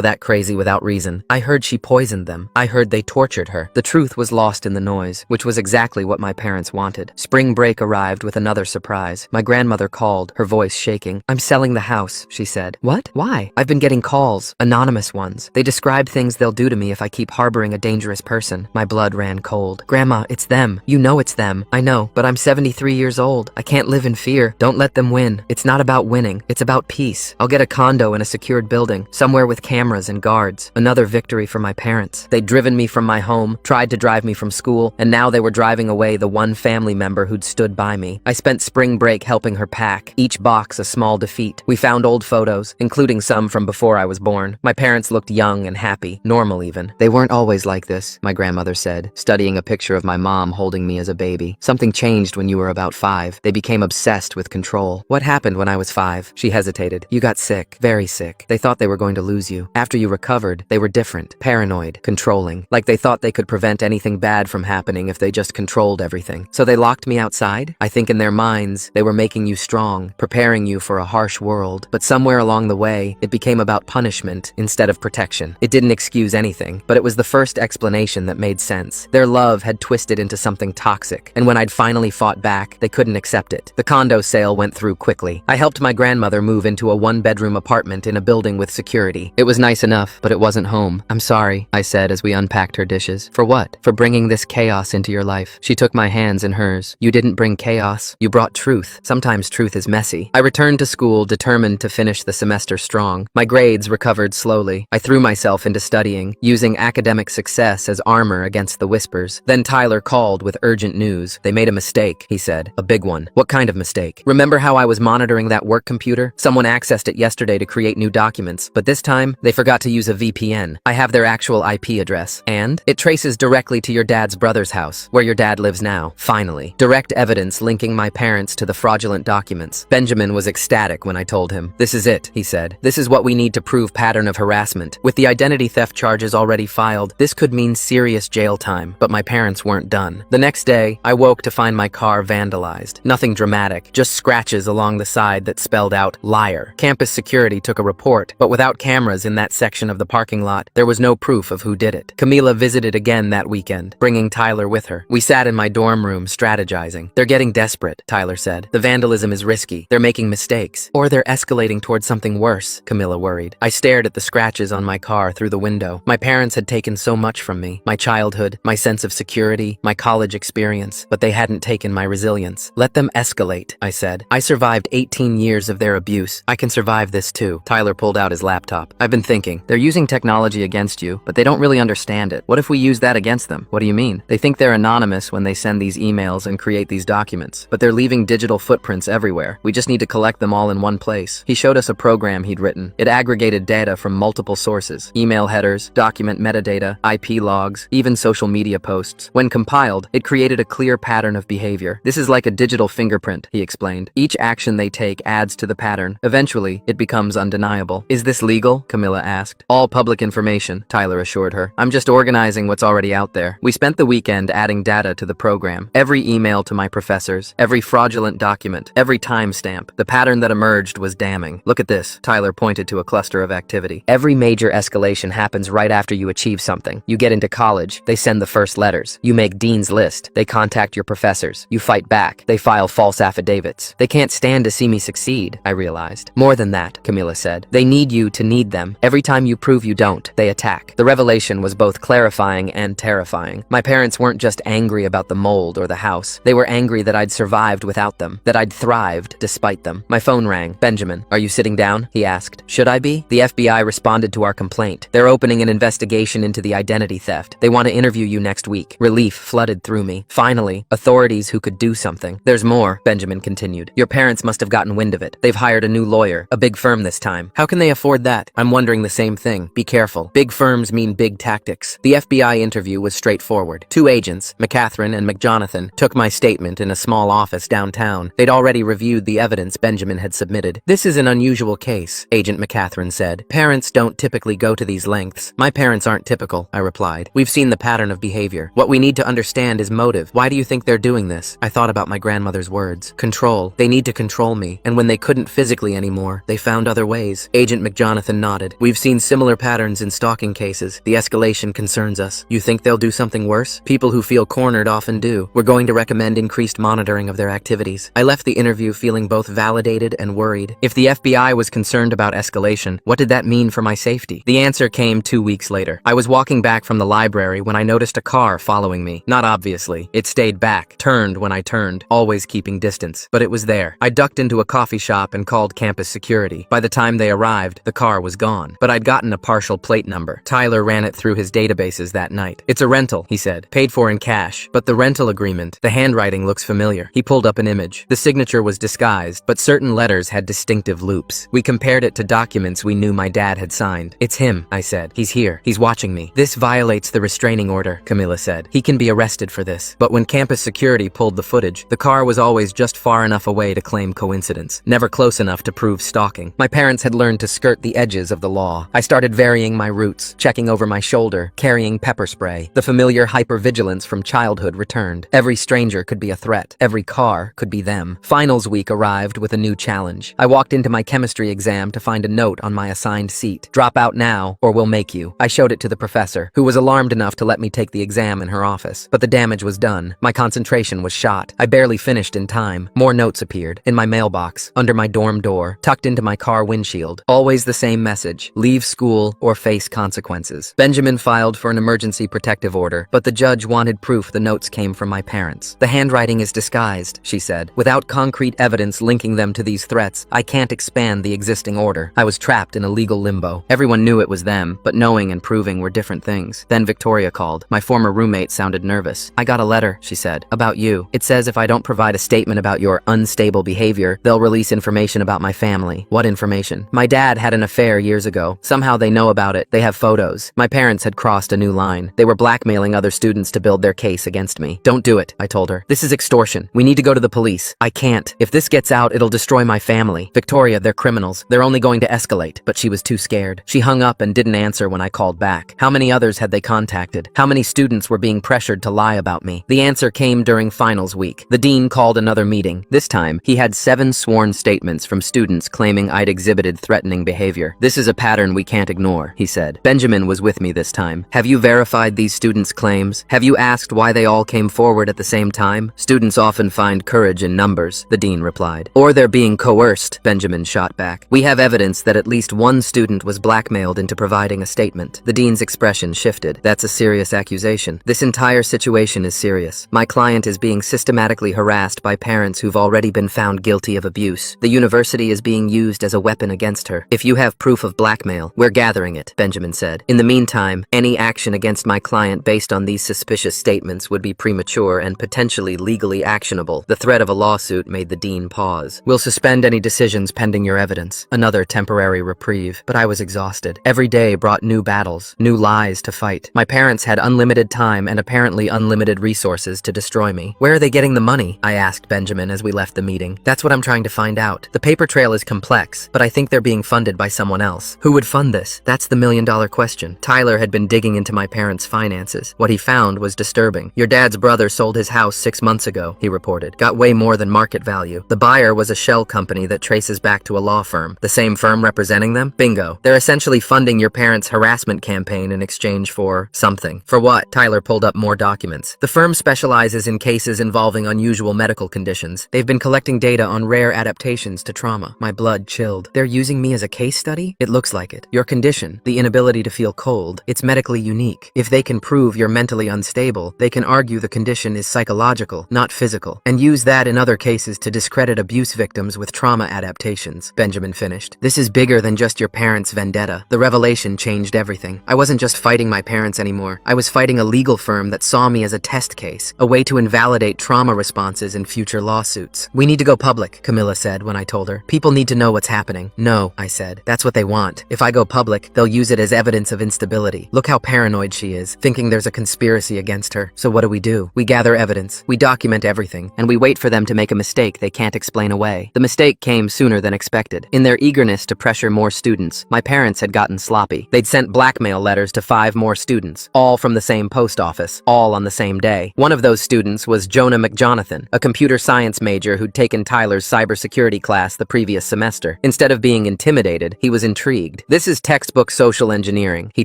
Speaker 4: that crazy without reason. I heard she poisoned them. I heard they tortured her. The truth was lost in the noise, which was exactly what my parents wanted. Spring break arrived with another surprise. My grandmother called, her voice shaking. I'm selling the house, she said. What? Why? I've been getting calls, anonymous ones. They described things they'll do to me if I keep harboring a dangerous person. My blood ran cold. Grandma, it's them. You know it's them. I know, but I'm 73 years old. I can't live in fear. Don't let them win. It's not about winning. It's about peace. I'll get a condo in a secured building, somewhere with cameras and guards. Another victory for my parents. They'd driven me from my home, tried to drive me from school, and now they were driving away the one family member who'd stood by me. I spent spring break helping her pack, each box a small defeat. We found old photos, including some from before I was born. My parents looked young and happy, normal even. They weren't always like this, my grandmother said, studying a picture of my mom holding me as a baby. Something changed when you were about 5. They became obsessed with control. What happened when I was 5? She hesitated. You got sick, very sick. They thought they were going to lose you. After you recovered, they were different, paranoid, controlling, like they thought they could prevent anything bad from happening if they just controlled everything. So they locked me outside? I think in their minds, they were making you strong, preparing you for a harsh world. But somewhere along the way, it became about punishment instead of protection. It didn't excuse anything, but it was the first explanation that made sense. Their love had twisted into something toxic, and when I'd finally fought back, they couldn't accept it. The condo sale went through quickly. I helped my grandmother move into a 1-bedroom apartment in a building with security. It was nice enough, but it wasn't home. I'm sorry, I said as we unpacked her dishes. For what? For bringing this chaos into your life. She took my hands in hers. You didn't bring chaos. You brought truth. Sometimes truth is messy. I returned to school determined to finish the semester strong. My grades recovered slowly. I threw myself into studying, using academic success as armor against the whispers. Then Tyler called with urgent news. They made a mistake, he said. A big one. What kind of mistake? Remember how I was monitoring that work computer? Someone accessed it yesterday to create new documents, but this time, they forgot to use a VPN. I have their actual IP address, and it traces directly to your dad's brother's house, where your dad lives now. Finally, direct evidence linking my parents to the fraudulent documents. Benjamin was ecstatic when I told him. This is it, he said. This is what we need to prove pattern of harassment. With the identity theft charges already filed, this could mean serious jail time, but my parents weren't done. The next day, I woke to find my car vandalized. Nothing dramatic, just scratches along the side that spelled out liar. Campus security took a report, but without cameras in that section of the parking lot, there was no proof of who did it. Camila visited again that weekend, bringing Tyler with her. We sat in my dorm room strategizing. panicking. They're getting desperate, Tyler said. The vandalism is risky. They're making mistakes. Or they're escalating towards something worse, Camilla worried. I stared at the scratches on my car through the window. My parents had taken so much from me. My childhood, my sense of security, my college experience, but they hadn't taken my resilience. Let them escalate, I said. I survived 18 years of their abuse. I can survive this too. Tyler pulled out his laptop. I've been thinking. They're using technology against you, but they don't really understand it. What if we use that against them? What do you mean? They think they're anonymous when they send these emails and create these documents, but they're leaving digital footprints everywhere. We just need to collect them all in one place. He showed us a program he'd written. It aggregated data from multiple sources: email headers, document metadata, IP logs, even social media posts. When compiled, it created a clear pattern of behavior. This is like a digital fingerprint, he explained. Each action they take adds to the pattern. Eventually, it becomes undeniable. Is this legal? Camilla asked. All public information, Tyler assured her. I'm just organizing what's already out there. We spent the weekend adding data to the program. Every email to my professors, every fraudulent document, every timestamp. The pattern that emerged was damning. Look at this. Tyler pointed to a cluster of activity. Every major escalation happens right after you achieve something. You get into college, they send the first letters. You make Dean's List. They contact your professors. You fight back. They file false affidavits. They can't stand to see me succeed, I realized. More than that, Camilla said. They need you to need them. Every time you prove you don't, they attack. The revelation was both clarifying and terrifying. My parents weren't just angry about the mold or the house. They were angry that I'd survived without them, that I'd thrived despite them. My phone rang. Benjamin, are you sitting down? He asked. Should I be? The FBI responded to our complaint. They're opening an investigation into the identity theft. They want to interview you next week. Relief flooded through me. Finally, authorities who could do something. There's more, Benjamin continued. Your parents must have gotten wind of it. They've hired a new lawyer, a big firm this time. How can they afford that? I'm wondering the same thing. Be careful. Big firms mean big tactics. The FBI interview was straightforward. Two agents, McCatherine and McJonathan, took my statement in a small office downtown. They'd already reviewed the evidence Benjamin had submitted. This is an unusual case, Agent McCatherine said. Parents don't typically go to these lengths. My parents aren't typical, I replied. We've seen the pattern of behavior. What we need to understand is motive. Why do you think they're doing this? I thought about my grandmother's words. Control. They need to control me. And when they couldn't physically anymore, they found other ways. Agent McJonathan nodded. We've seen similar patterns in stalking cases. The escalation concerns us. You think they'll do something worse? People who feel cornered often do. We're going to recommend increased monitoring of their activities. I left the interview feeling both validated and worried. If the FBI was concerned about escalation, what did that mean for my safety? The answer came 2 weeks later. I was walking back from the library when I noticed a car following me. Not obviously. It stayed back, turned when I turned, always keeping distance. But it was there. I ducked into a coffee shop and called campus security. By the time they arrived, the car was gone. But I'd gotten a partial plate number. Tyler ran it through his databases that night. It's a rental, he said. Paid for in cash. But the rental agreement, the handwriting looks familiar. He pulled up an image. The signature was disguised, but certain letters had distinctive loops. We compared it to documents we knew my dad had signed. It's him, I said. He's here. He's watching me. This violates the restraining order, Camilla said. He can be arrested for this. But when campus security pulled the footage, the car was always just far enough away to claim coincidence, never close enough to prove stalking. My parents had learned to skirt the edges of the law. I started varying my routes, checking over my shoulder, carrying pepper spray. The familiar hypervigilance from childhood returned. Every stranger could be a threat. Every car could be them. Finals week arrived with a new challenge. I walked into my chemistry exam to find a note on my assigned seat. Drop out now, or we'll make you. I showed it to the professor, who was alarmed enough to let me take the exam in her office. But the damage was done. My concentration was shot. I barely finished in time. More notes appeared. In my mailbox, under my dorm door, tucked into my car windshield. Always the same message. Leave school or face consequences. Benjamin filed for an emergency protective order, but the judge wanted proof the notes came from my parents. The handwriting is disguised, she said. Without concrete evidence linking them to these threats, I can't expand the existing order. I was trapped in a legal limbo. Everyone knew it was them, but knowing and proving were different things. Then Victoria called. My former roommate sounded nervous. I got a letter, she said, about you. It says if I don't provide a statement about your unstable behavior, they'll release information about my family. What information? My dad had an affair years ago. Somehow they know about it. They have photos. My parents had crossed a new line. They were blackmailing other students to build their case against me. Don't do it, I told her. This is extortion. We need to go to the police. I can't. If this gets out, it'll destroy my family. Victoria, they're criminals. They're only going to escalate. But she was too scared. She hung up and didn't answer when I called back. How many others had they contacted? How many students were being pressured to lie about me? The answer came during finals week. The dean called another meeting. This time, he had 7 sworn statements from students claiming I'd exhibited threatening behavior. This is a pattern we can't ignore, he said. Benjamin was with me this time. Have you verified these students' claims? Have you asked why they all came forward at the same time? Ma'am, students often find courage in numbers, the dean replied. Or they're being coerced, Benjamin shot back. We have evidence that at least one student was blackmailed into providing a statement. The dean's expression shifted. That's a serious accusation. This entire situation is serious. My client is being systematically harassed by parents who've already been found guilty of abuse. The university is being used as a weapon against her. If you have proof of blackmail, we're gathering it, Benjamin said. In the meantime, any action against my client based on these suspicious statements would be premature and potentially legally actionable. The threat of a lawsuit made the dean pause. We'll suspend any decisions pending your evidence. Another temporary reprieve. But I was exhausted. Every day brought new battles, new lies to fight. My parents had unlimited time and apparently unlimited resources to destroy me. Where are they getting the money? I asked Benjamin as we left the meeting. That's what I'm trying to find out. The paper trail is complex, but I think they're being funded by someone else. Who would fund this? That's the million-dollar question. Tyler had been digging into my parents' finances. What he found was disturbing. Your dad's brother sold his house 6 months ago, he reported. Got way more than market value. The buyer was a shell company that traces back to a law firm. The same firm representing them? Bingo. They're essentially funding your parents' harassment campaign in exchange for something. For what? Tyler pulled up more documents. The firm specializes in cases involving unusual medical conditions. They've been collecting data on rare adaptations to trauma. My blood chilled. They're using me as a case study? It looks like it. Your condition, the inability to feel cold, it's medically unique. If they can prove you're mentally unstable, they can argue the condition is psychological, not physical, and use that in other cases to discredit abuse victims with trauma adaptations, Benjamin finished. This is bigger than just your parents' vendetta. The revelation changed everything. I wasn't just fighting my parents anymore. I was fighting a legal firm that saw me as a test case, a way to invalidate trauma responses in future lawsuits. We need to go public, Camilla said when I told her. People need to know what's happening. No, I said. That's what they want. If I go public, they'll use it as evidence of instability. Look how paranoid she is, thinking there's a conspiracy against her. So what do? We gather evidence, we document everything, and we wait for them to make a mistake they can't explain away. The mistake came sooner than expected. In their eagerness to pressure more students, my parents had gotten sloppy. They'd sent blackmail letters to 5 more students, all from the same post office, all on the same day. One of those students was Jonah McJonathan, a computer science major who'd taken Tyler's cybersecurity class the previous semester. Instead of being intimidated, he was intrigued. This is textbook social engineering, he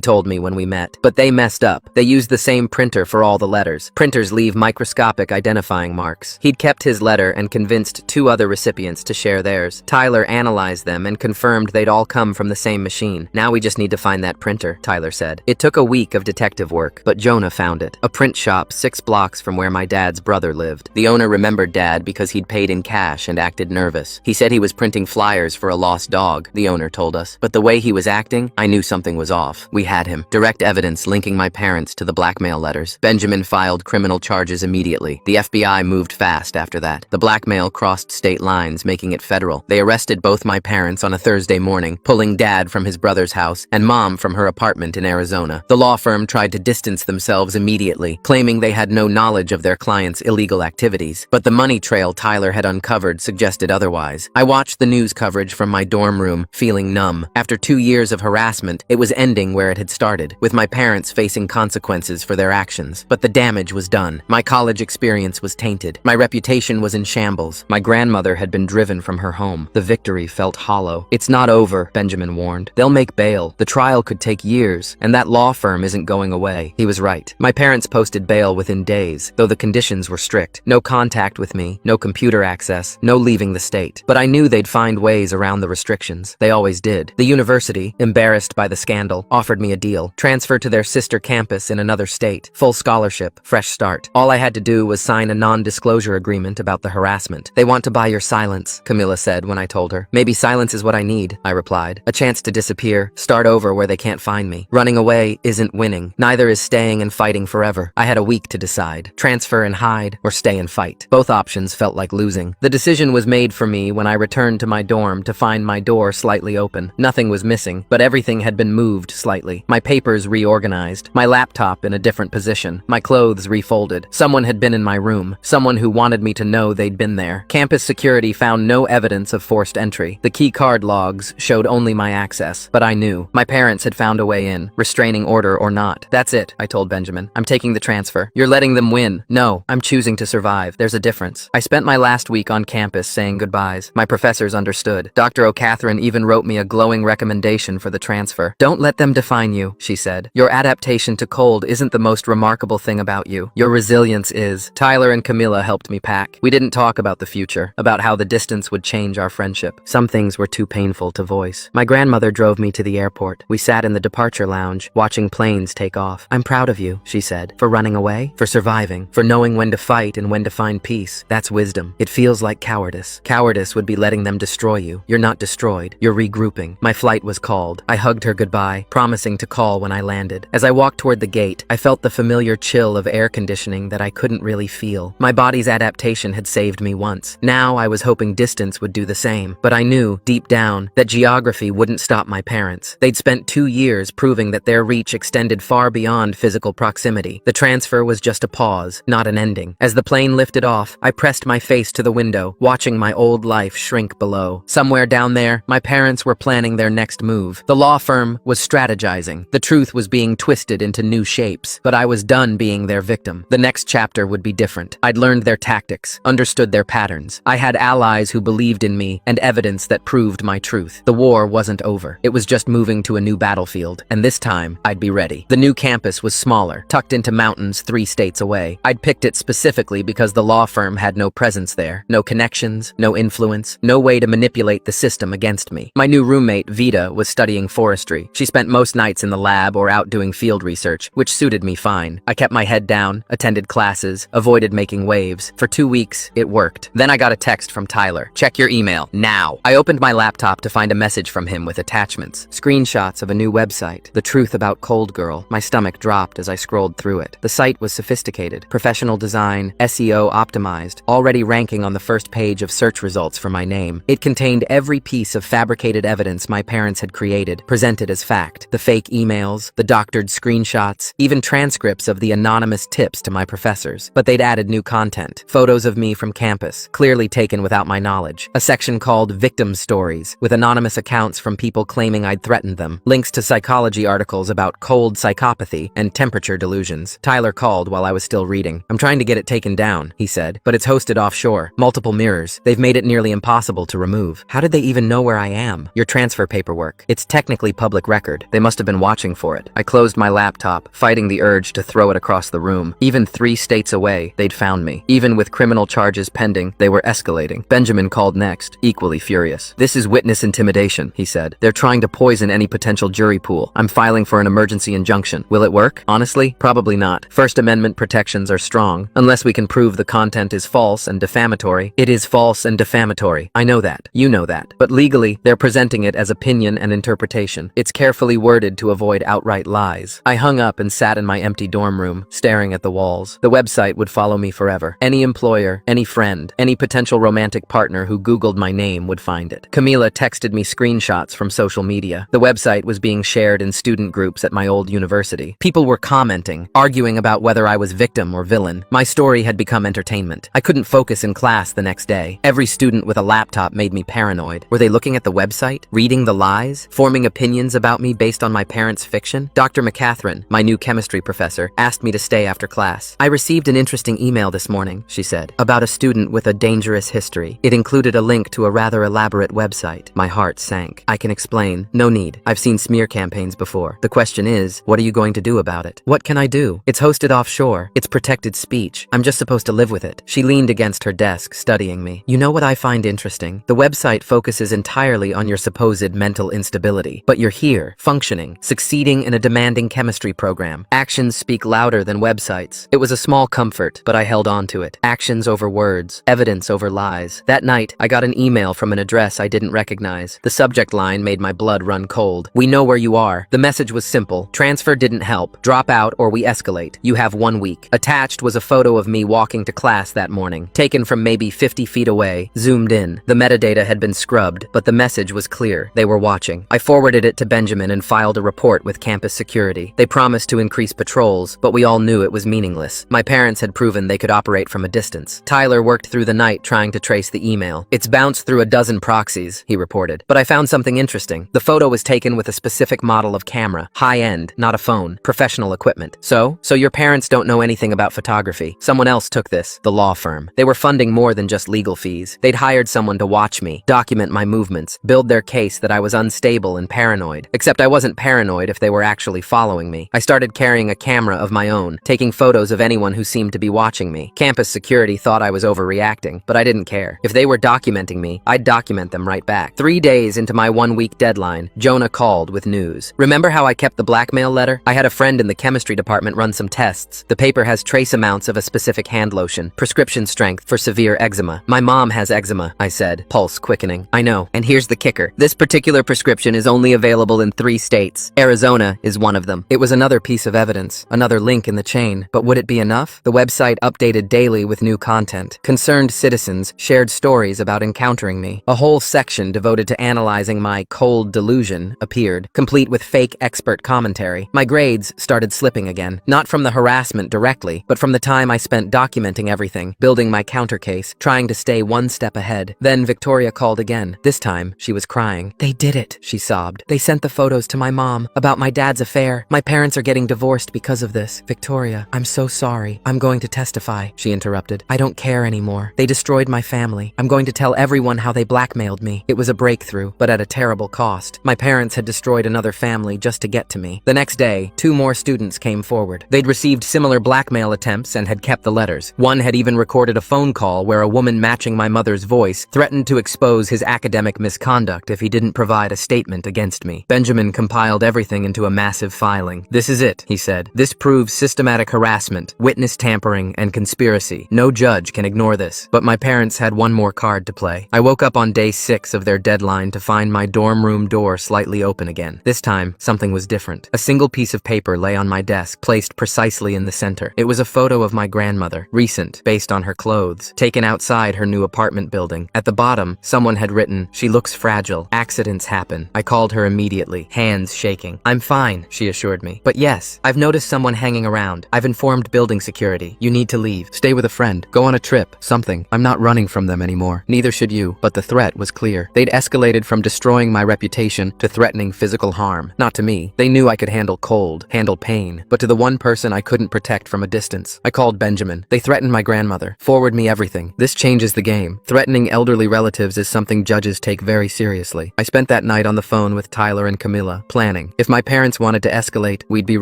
Speaker 4: told me when we met. But they messed up. They used the same printer for all the letters. Printers leave microscopic identifying marks. He'd kept his letter and convinced 2 other recipients to share theirs. Tyler analyzed them and confirmed they'd all come from the same machine. Now we just need to find that printer, Tyler said. It took a week of detective work, but Jonah found it. A print shop 6 blocks from where my dad's brother lived. The owner remembered Dad because he'd paid in cash and acted nervous. He said he was printing flyers for a lost dog, the owner told us. But the way he was acting, I knew something was off. We had him. Direct evidence linking my parents to the blackmail letters. Benjamin filed criminal charges immediately. The FBI moved fast after that. The blackmail crossed state lines, making it federal. They arrested both my parents on a Thursday morning, pulling Dad from his brother's house and Mom from her apartment in Arizona. The law firm tried to distance themselves immediately, claiming they had no knowledge of their client's illegal activities. But the money trail Tyler had uncovered suggested otherwise. I watched the news coverage from my dorm room, feeling numb. After 2 years of harassment, it was ending where it had started, with my parents facing consequences for their actions. But the damage was done. My college experience was tainted. My reputation was in shambles. My grandmother had been driven from her home. The victory felt hollow. It's not over, Benjamin warned. They'll make bail. The trial could take years, and that law firm isn't going away. He was right. My parents posted bail within days, though the conditions were strict. No contact with me, no computer access, no leaving the state. But I knew they'd find ways around the restrictions. They always did. The university, embarrassed by the scandal, offered me a deal. Transfer to their sister campus in another state. Full scholarship. Fresh start. All I had to do was sign a non-disclosure agreement about the harassment. They want to buy your silence, Camilla said when I told her. Maybe silence is what I need, I replied. A chance to disappear, start over where they can't find me. Running away isn't winning. Neither is staying and fighting forever. I had a week to decide. Transfer and hide, or stay and fight. Both options felt like losing. The decision was made for me when I returned to my dorm to find my door slightly open. Nothing was missing, but everything had been moved slightly. My papers reorganized. My laptop in a different position. My clothes refolded. Someone had been in my room. Someone who wanted me to know they'd been there. Campus security found no evidence of forced entry. The key card logs showed only my access, but I knew. My parents had found a way in, restraining order or not. That's it, I told Benjamin. I'm taking the transfer. You're letting them win. No, I'm choosing to survive. There's a difference. I spent my last week on campus saying goodbyes. My professors understood. Dr. O'Catherine even wrote me a glowing recommendation for the transfer. Don't let them define you, she said. Your adaptation to cold isn't the most remarkable thing about you. Your resilience is. Tyler Tyler and Camilla helped me pack. We didn't talk about the future, about how the distance would change our friendship. Some things were too painful to voice. My grandmother drove me to the airport. We sat in the departure lounge, watching planes take off. "I'm proud of you," she said, "for running away, for surviving, for knowing when to fight and when to find peace. That's wisdom. It feels like cowardice. Cowardice would be letting them destroy you. You're not destroyed. You're regrouping." My flight was called. I hugged her goodbye, promising to call when I landed. As I walked toward the gate, I felt the familiar chill of air conditioning that I couldn't really feel. My body's adaptation had saved me once. Now I was hoping distance would do the same. But I knew, deep down, that geography wouldn't stop my parents. They'd spent 2 years proving that their reach extended far beyond physical proximity. The transfer was just a pause, not an ending. As the plane lifted off, I pressed my face to the window, watching my old life shrink below. Somewhere down there, my parents were planning their next move. The law firm was strategizing. The truth was being twisted into new shapes. But I was done being their victim. The next chapter would be different. I'd learned their tactics, understood their patterns. I had allies who believed in me, and evidence that proved my truth. The war wasn't over. It was just moving to a new battlefield, and this time, I'd be ready. The new campus was smaller, tucked into mountains 3 states away. I'd picked it specifically because the law firm had no presence there, no connections, no influence, no way to manipulate the system against me. My new roommate, Vita, was studying forestry. She spent most nights in the lab or out doing field research, which suited me fine. I kept my head down, attended classes, avoided making waves. For 2 weeks, it worked. Then I got a text from Tyler. "Check your email, now." I opened my laptop to find a message from him with attachments. Screenshots of a new website. The truth about Cold Girl. My stomach dropped as I scrolled through it. The site was sophisticated. Professional design, SEO optimized, already ranking on the first page of search results for my name. It contained every piece of fabricated evidence my parents had created, presented as fact. The fake emails, the doctored screenshots, even transcripts of the anonymous tips to my professors. But they'd added new content. Photos of me from campus, clearly taken without my knowledge. A section called Victim Stories, with anonymous accounts from people claiming I'd threatened them. Links to psychology articles about cold psychopathy and temperature delusions. Tyler called while I was still reading. "I'm trying to get it taken down," he said, "but it's hosted offshore. Multiple mirrors. They've made it nearly impossible to remove." "How did they even know where I am?" "Your transfer paperwork. It's technically public record. They must have been watching for it." I closed my laptop, fighting the urge to throw it across the room. Even 3 states away, they'd found me. Even with criminal charges pending, they were escalating. Benjamin called next, equally furious. "This is witness intimidation," he said. "They're trying to poison any potential jury pool. I'm filing for an emergency injunction. Will it work? Honestly, probably not. First Amendment protections are strong. Unless we can prove the content is false and defamatory. It is false and defamatory. I know that. You know that. But legally, they're presenting it as opinion and interpretation. It's carefully worded to avoid outright lies." I hung up and sat in my empty dorm room, staring at the walls. The website would follow me forever. Any employer, any friend, any potential romantic partner who Googled my name would find it. Camila texted me screenshots from social media. The website was being shared in student groups at my old university. People were commenting, arguing about whether I was victim or villain. My story had become entertainment. I couldn't focus in class the next day. Every student with a laptop made me paranoid. Were they looking at the website? Reading the lies? Forming opinions about me based on my parents' fiction? Dr. McCatherine, my new chemistry professor, asked me to stay after class. "I received an interesting email this morning," she said, "about a student with a dangerous history. It included a link to a rather elaborate website." My heart sank. "I can explain. No need. I've seen smear campaigns before. The question is, what are you going to do about it?" "What can I do? It's hosted offshore. It's protected speech. I'm just supposed to live with it." She leaned against her desk, studying me. "You know what I find interesting? The website focuses entirely on your supposed mental instability. But you're here, functioning, succeeding in a demanding chemistry program. Actions speak louder than websites." It was a small comfort, but I held on to it. Actions over words, evidence over lies. That night, I got an email from an address I didn't recognize. The subject line made my blood run cold. "We know where you are." The message was simple. "Transfer didn't help. Drop out or we escalate. You have 1 week." Attached was a photo of me walking to class that morning, taken from maybe 50 feet away, zoomed in. The metadata had been scrubbed, but the message was clear. They were watching. I forwarded it to Benjamin and filed a report with campus security. They promised to increase patrols, but we all knew it was meaningless. My parents had proven they could operate from a distance. Tyler worked through the night trying to trace the email. "It's bounced through a dozen proxies," he reported. "But I found something interesting. The photo was taken with a specific model of camera. High-end, not a phone. Professional equipment. So your parents don't know anything about photography. Someone else took this. The law firm. They were funding more than just legal fees. They'd hired someone to watch me, document my movements, build their case that I was unstable and paranoid. Except I wasn't paranoid if they were actually following me. I started carrying a camera of my own, taking photos of anyone who seemed to be watching watching me. Campus security thought I was overreacting, but I didn't care. If they were documenting me, I'd document them right back. 3 days into my 1-week deadline, Jonah called with news. Remember how I kept the blackmail letter? I had a friend in the chemistry department run some tests. The paper has trace amounts of a specific hand lotion, prescription strength for severe eczema. My mom has eczema, I said, pulse quickening. I know, and here's the kicker. This particular prescription is only available in 3 states. Arizona is one of them. It was another piece of evidence, another link in the chain. But would it be enough? The website updated daily with new content. Concerned citizens shared stories about encountering me. A whole section devoted to analyzing my cold delusion appeared, complete with fake expert commentary. My grades started slipping again, not from the harassment directly, but from the time I spent documenting everything, building my counter case, trying to stay 1 step ahead. Then Victoria called again. This time, she was crying. They did it, she sobbed. They sent the photos to my mom about my dad's affair. My parents are getting divorced because of this. Victoria, I'm so sorry. I'm going to testify, she interrupted. I don't care anymore. They destroyed my family. I'm going to tell everyone how they blackmailed me. It was a breakthrough, but at a terrible cost. My parents had destroyed another family just to get to me. The next day, 2 more students came forward. They'd received similar blackmail attempts and had kept the letters. One had even recorded a phone call where a woman matching my mother's voice threatened to expose his academic misconduct if he didn't provide a statement against me. Benjamin compiled everything into a massive filing. This is it, he said. This proves systematic harassment, witness tampering, and conspiracy. No judge can ignore this. But my parents had one more card to play. I woke up on day 6 of their deadline to find my dorm room door slightly open again. This time, something was different. A single piece of paper lay on my desk, placed precisely in the center. It was a photo of my grandmother, recent, based on her clothes, taken outside her new apartment building. At the bottom, someone had written, "She looks fragile. Accidents happen." I called her immediately, hands shaking. "I'm fine," she assured me. "But yes, I've noticed someone hanging around. I've informed building security. You need to leave. Stay with a friend. Go on a trip. Something. I'm not running from them anymore. Neither should you." But the threat was clear. They'd escalated from destroying my reputation to threatening physical harm. Not to me. They knew I could handle cold, handle pain, but to the one person I couldn't protect from a distance. I called Benjamin. They threatened my grandmother. Forward me everything. This changes the game. Threatening elderly relatives is something judges take very seriously. I spent that night on the phone with Tyler and Camilla, planning. If my parents wanted to escalate, we'd be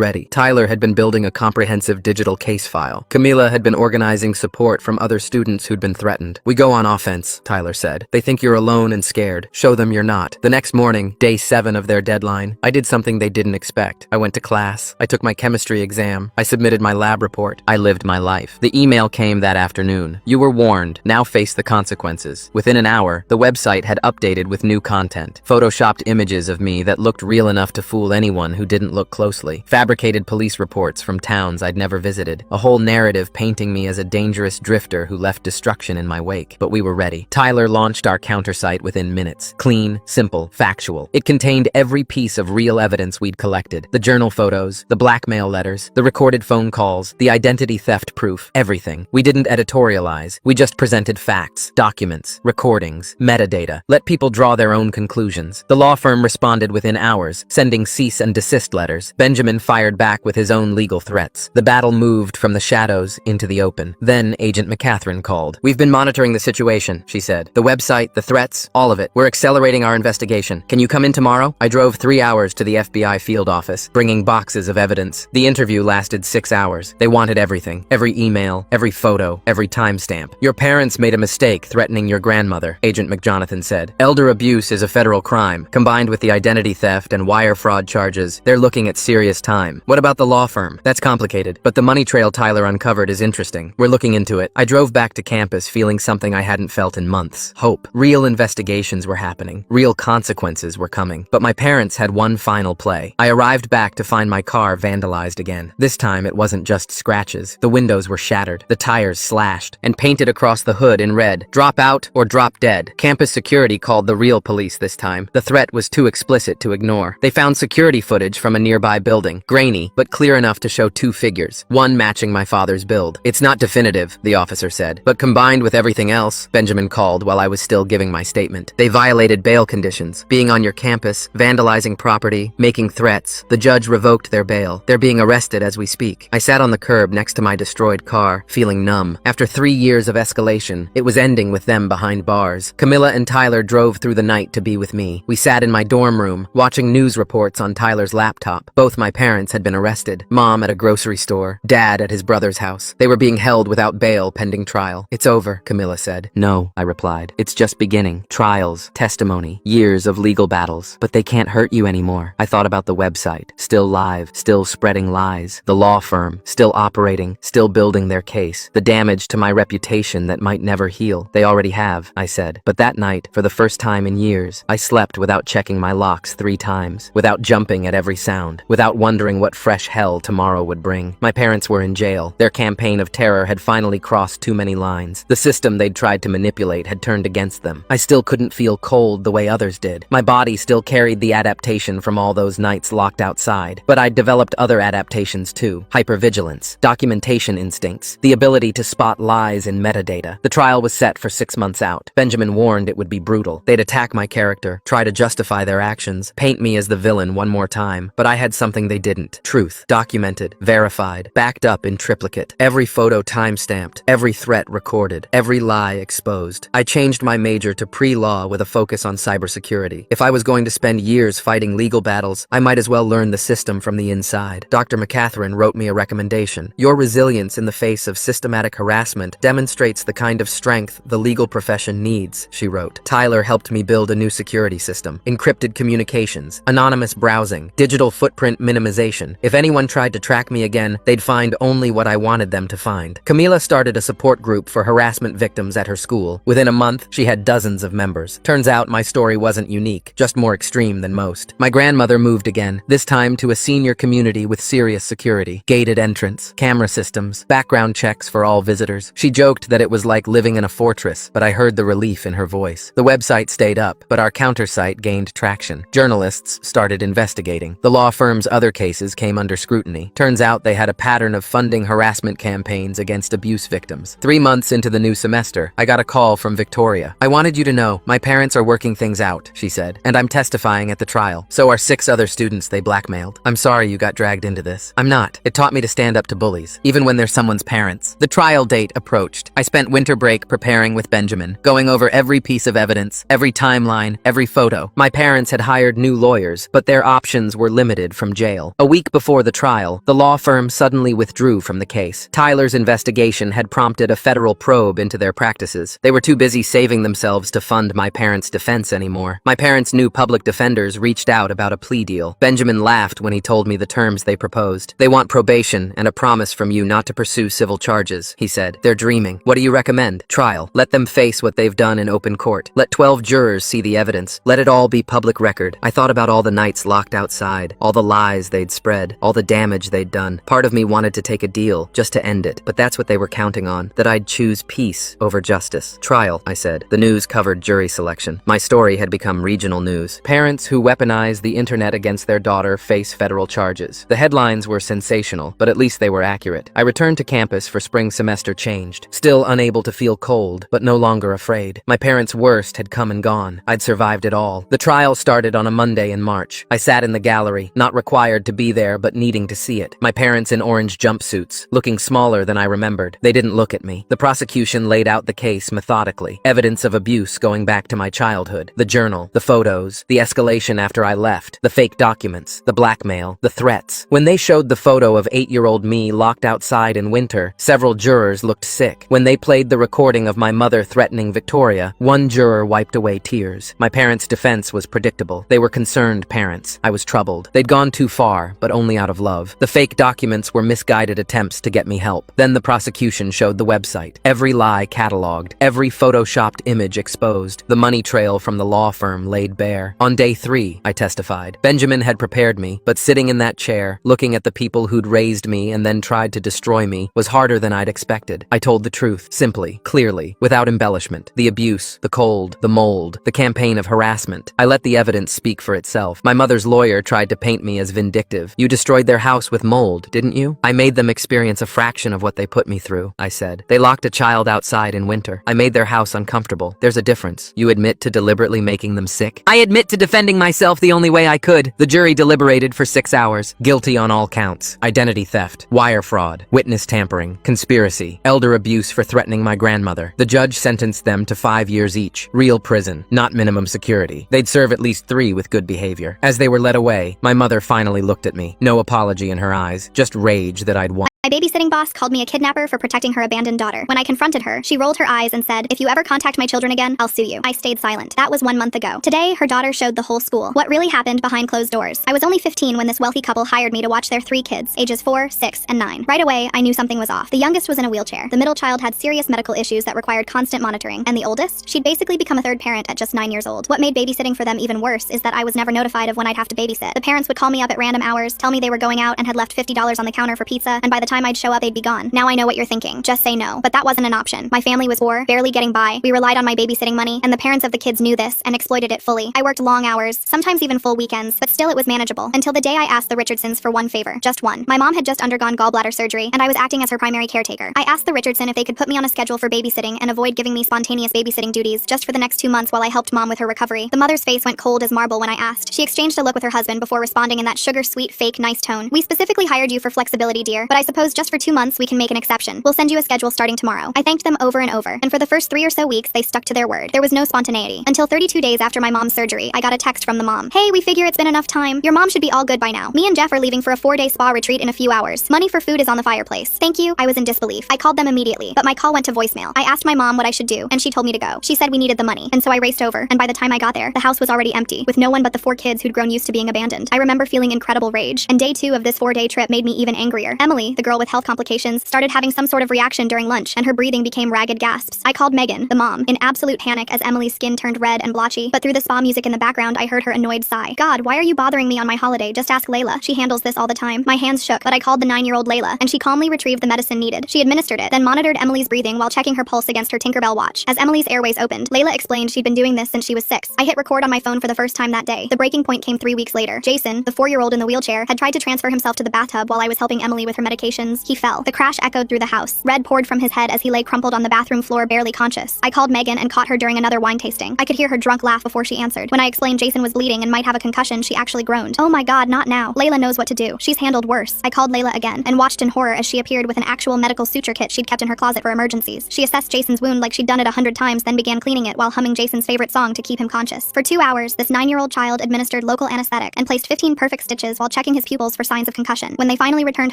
Speaker 4: ready. Tyler had been building a comprehensive digital case file. Camilla had been organizing support from other students who'd been threatened. "We go on offense," Tyler said. "They think you're alone and scared. Show them you're not." The next morning, day 7 of their deadline, I did something they didn't expect. I went to class. I took my chemistry exam. I submitted my lab report. I lived my life. The email came that afternoon. "You were warned. Now face the consequences." Within an hour, the website had updated with new content. Photoshopped images of me that looked real enough to fool anyone who didn't look closely. Fabricated police reports from towns I'd never visited. A whole narrative painting me as a dangerous drifter who left destruction in my wake. But we were ready. Tyler launched our countersite within minutes. Clean, simple, factual. It contained every piece of real evidence we'd collected. The journal photos, the blackmail letters, the recorded phone calls, the identity theft proof, everything. We didn't editorialize. We just presented facts, documents, recordings, metadata. Let people draw their own conclusions. The law firm responded within hours, sending cease and desist letters. Benjamin fired back with his own legal threats. The battle moved from the shadows into the open. Then Agent McCatherine called. "We've been monitoring the situation," she said. "The website, the threats, all of it. We're accelerating our investigation. Can you come in tomorrow?" I drove 3 hours to the FBI field office, bringing boxes of evidence. The interview lasted 6 hours. They wanted everything. Every email, every photo, every timestamp. "Your parents made a mistake threatening your grandmother," Agent McJonathan said. "Elder abuse is a federal crime. Combined with the identity theft and wire fraud charges, they're looking at serious time. What about the law firm? That's complicated, but the money trail Tyler uncovered is interesting. We're looking into it." I drove back to campus feeling something I hadn't felt in months. Hope. Real investigations were happening. Real consequences were coming. But my parents had one final play. I arrived back to find my car vandalized again. This time it wasn't just scratches. The windows were shattered, the tires slashed, and painted across the hood in red. "Drop out or drop dead." Campus security called the real police this time. The threat was too explicit to ignore. They found security footage from a nearby building, grainy, but clear enough to show 2 figures, one matching my father's build. "It's not definitive," the officer said, "but combined with everything else," Benjamin called while I was still giving my statement. "They violated bail conditions, being on your campus, vandalizing property, making threats. The judge revoked their bail. They're being arrested as we speak." I sat on the curb next to my destroyed car, feeling numb. After 3 years of escalation, it was ending with them behind bars. Camilla and Tyler drove through the night to be with me. We sat in my dorm room, watching news reports on Tyler's laptop. Both my parents had been arrested. Mom at a grocery store, Dad at his brother's house. girls. They were being held without bail pending trial. It's over, Camilla said. No, I replied. It's just beginning. Trials, testimony, years of legal battles. But they can't hurt you anymore. I thought about the website. Still live, still spreading lies. The law firm, still operating, still building their case. The damage to my reputation that might never heal. They already have, I said. But that night, for the first time in years, I slept without checking my locks 3 times, without jumping at every sound, without wondering what fresh hell tomorrow would bring. My parents were in jail. Their campaign of terror had finally crossed too many lines. The system they'd tried to manipulate had turned against them. I still couldn't feel cold the way others did. My body still carried the adaptation from all those nights locked outside. But I'd developed other adaptations too. Hypervigilance, documentation instincts, the ability to spot lies in metadata. The trial was set for 6 months out. Benjamin warned it would be brutal. They'd attack my character, try to justify their actions, paint me as the villain one more time. But I had something they didn't. Truth. Documented, verified, backed up in triplicate. Every photo time-stamped, every threat recorded, every lie exposed. I changed my major to pre-law with a focus on cybersecurity. If I was going to spend years fighting legal battles, I might as well learn the system from the inside. Dr. McCatherine wrote me a recommendation. Your resilience in the face of systematic harassment demonstrates the kind of strength the legal profession needs, she wrote. Tyler helped me build a new security system. Encrypted communications, anonymous browsing, digital footprint minimization. If anyone tried to track me again, they'd find only what I wanted them to find. Camila started a support group for harassment victims at her school. Within a month, she had dozens of members. Turns out my story wasn't unique, just more extreme than most. My grandmother moved again, this time to a senior community with serious security, gated entrance, camera systems, background checks for all visitors. She joked that it was like living in a fortress, but I heard the relief in her voice. The website stayed up, but our counter-site gained traction. Journalists started investigating. The law firm's other cases came under scrutiny. Turns out they had a pattern of funding harassment campaigns against abuse victims. 3 months into the new semester, I got a call from Victoria. I wanted you to know, my parents are working things out, she said, and I'm testifying at the trial. So are 6 other students they blackmailed. I'm sorry you got dragged into this. I'm not. It taught me to stand up to bullies, even when they're someone's parents. The trial date approached. I spent winter break preparing with Benjamin, going over every piece of evidence, every timeline, every photo. My parents had hired new lawyers, but their options were limited from jail. A week before the trial, the law firm suddenly withdrew from the case. Tyler's investigation had prompted a federal probe into their practices. They were too busy saving themselves to fund my parents' defense anymore. My parents' new public defenders reached out about a plea deal. Benjamin laughed when he told me the terms they proposed. They want probation and a promise from you not to pursue civil charges, he said. They're dreaming. What do you recommend? Trial. Let them face what they've done in open court. Let 12 jurors see the evidence. Let it all be public record. I thought about all the nights locked outside, all the lies they'd spread, all the damage they'd done. Part of me wanted to take a deal, just to end it, but that's what they were counting on, that I'd choose peace over justice. Trial, I said. The news covered jury selection. My story had become regional news. Parents who weaponize the internet against their daughter face federal charges. The headlines were sensational, but at least they were accurate. I returned to campus for spring semester changed, still unable to feel cold, but no longer afraid. My parents' worst had come and gone. I'd survived it all. The trial started on a Monday in March. I sat in the gallery, not required to be there, but needing to see it. My parents in orange jumpsuits, looking smaller than I remembered. They didn't look at me. The prosecution laid out the case methodically. Evidence of abuse going back to my childhood. The journal, the photos, the escalation after I left, the fake documents, the blackmail, the threats. When they showed the photo of 8-year-old me locked outside in winter, several jurors looked sick. When they played the recording of my mother threatening Victoria, one juror wiped away tears. My parents' defense was predictable. They were concerned parents. I was troubled. They'd gone too far, but only out of love. The fake documents were misguided attempts to get me help. Then the prosecution showed the website. Every lie cataloged. Every photoshopped image exposed. The money trail from the law firm laid bare. On day 3, I testified. Benjamin had prepared me, but sitting in that chair, looking at the people who'd raised me and then tried to destroy me, was harder than I'd expected. I told the truth, simply, clearly, without embellishment. The abuse, the cold, the mold, the campaign of harassment. I let the evidence speak for itself. My mother's lawyer tried to paint me as vindictive. You destroyed their house with mold, didn't you? I made them experience a fraction of what they put me through, I said. They locked a child outside in winter. I made their house uncomfortable. There's a difference. You admit to deliberately making them sick? I admit to defending myself the only way I could. The jury deliberated for 6 hours. Guilty on all counts. Identity theft, wire fraud, witness tampering, conspiracy, elder abuse for threatening my grandmother. The judge sentenced them to 5 years each. Real prison, not minimum security. They'd serve at least 3 with good behavior. As they were led away, my mother finally looked at me. No apology in her eyes, just rage that I'd won.
Speaker 2: My babysitting boss called me a kidnapper for protecting her abandoned daughter. When I confronted her, she rolled her eyes and said, "If you ever contact my children again, I'll sue you." I stayed silent. That was 1 month ago. Today, her daughter showed the whole school what really happened behind closed doors. I was only 15 when this wealthy couple hired me to watch their 3 kids, ages 4, 6, and 9. Right away, I knew something was off. The youngest was in a wheelchair. The middle child had serious medical issues that required constant monitoring. And the oldest? She'd basically become a third parent at just 9 years old. What made babysitting for them even worse is that I was never notified of when I'd have to babysit. The parents would call me up at random hours, tell me they were going out and had left $50 on the counter for pizza, and by the time I'd show up, they'd be gone. Now I know what you're thinking. Just say no. But that wasn't an option. My family was poor, barely getting by. We relied on my babysitting money, and the parents of the kids knew this and exploited it fully. I worked long hours, sometimes even full weekends, but still it was manageable. Until the day I asked the Richardsons for one favor. Just one. My mom had just undergone gallbladder surgery, and I was acting as her primary caretaker. I asked the Richardson if they could put me on a schedule for babysitting and avoid giving me spontaneous babysitting duties just for the next 2 months while I helped mom with her recovery. The mother's face went cold as marble when I asked. She exchanged a look with her husband before responding in that sugar-sweet, fake, nice tone. "We specifically hired you for flexibility, dear, but I suppose just for 2 months we can make an exception. We'll send you a schedule starting tomorrow." I thanked them over and over, and for the first 3 or so weeks, they stuck to their word. There was no spontaneity. Until 32 days after my mom's surgery, I got a text from the mom. "Hey, we figure it's been enough time. Your mom should be all good by now. Me and Jeff are leaving for a 4-day spa retreat in a few hours. Money for food is on the fireplace." Thank you. I was in disbelief. I called them immediately, but my call went to voicemail. I asked my mom what I should do, and she told me to go. She said we needed the money, and so I raced over, and by the time I got there, the house was already empty, with no one but the 4 kids who'd grown used to being abandoned. I remember feeling incredible rage, and day 2 of this 4-day trip made me even angrier. Emily, the girl with health complications, started having some sort of reaction during lunch, and her breathing became ragged gasps. I called Megan, the mom, in absolute panic as Emily's skin turned red and blotchy, but through the spa music in the background, I heard her annoyed sigh. "God, why are you bothering me on my holiday? Just ask Layla. She handles this all the time." My hands shook, but I called the 9-year-old Layla, and she calmly retrieved the medicine needed. She administered it, then monitored Emily's breathing while checking her pulse against her Tinkerbell watch. As Emily's airways opened, Layla explained she'd been doing this since she was 6. I hit record on my phone for the first time that day. The breaking point came 3 weeks later. Jason, the 4-year-old in the wheelchair, had tried to transfer himself to the bathtub while I was helping Emily with her medications. He fell. The crash echoed through the house. Red poured from his head as he lay crumpled on the bathroom floor, barely conscious. I called Megan and caught her during another wine tasting. I could hear her drunk laugh before she answered. When I explained Jason was bleeding and might have a concussion, she actually groaned. "Oh my God, not now. Layla knows what to do. She's handled worse." I called Layla again and watched in horror as she appeared with an actual medical suture kit she'd kept in her closet for emergencies. She assessed Jason's wound like she'd done it 100 times, then began cleaning it while humming Jason's favorite song to keep him conscious. For 2 hours, this 9-year-old child administered local anesthetic and placed 15 perfect stitches while checking his pupils for signs of concussion. When they finally returned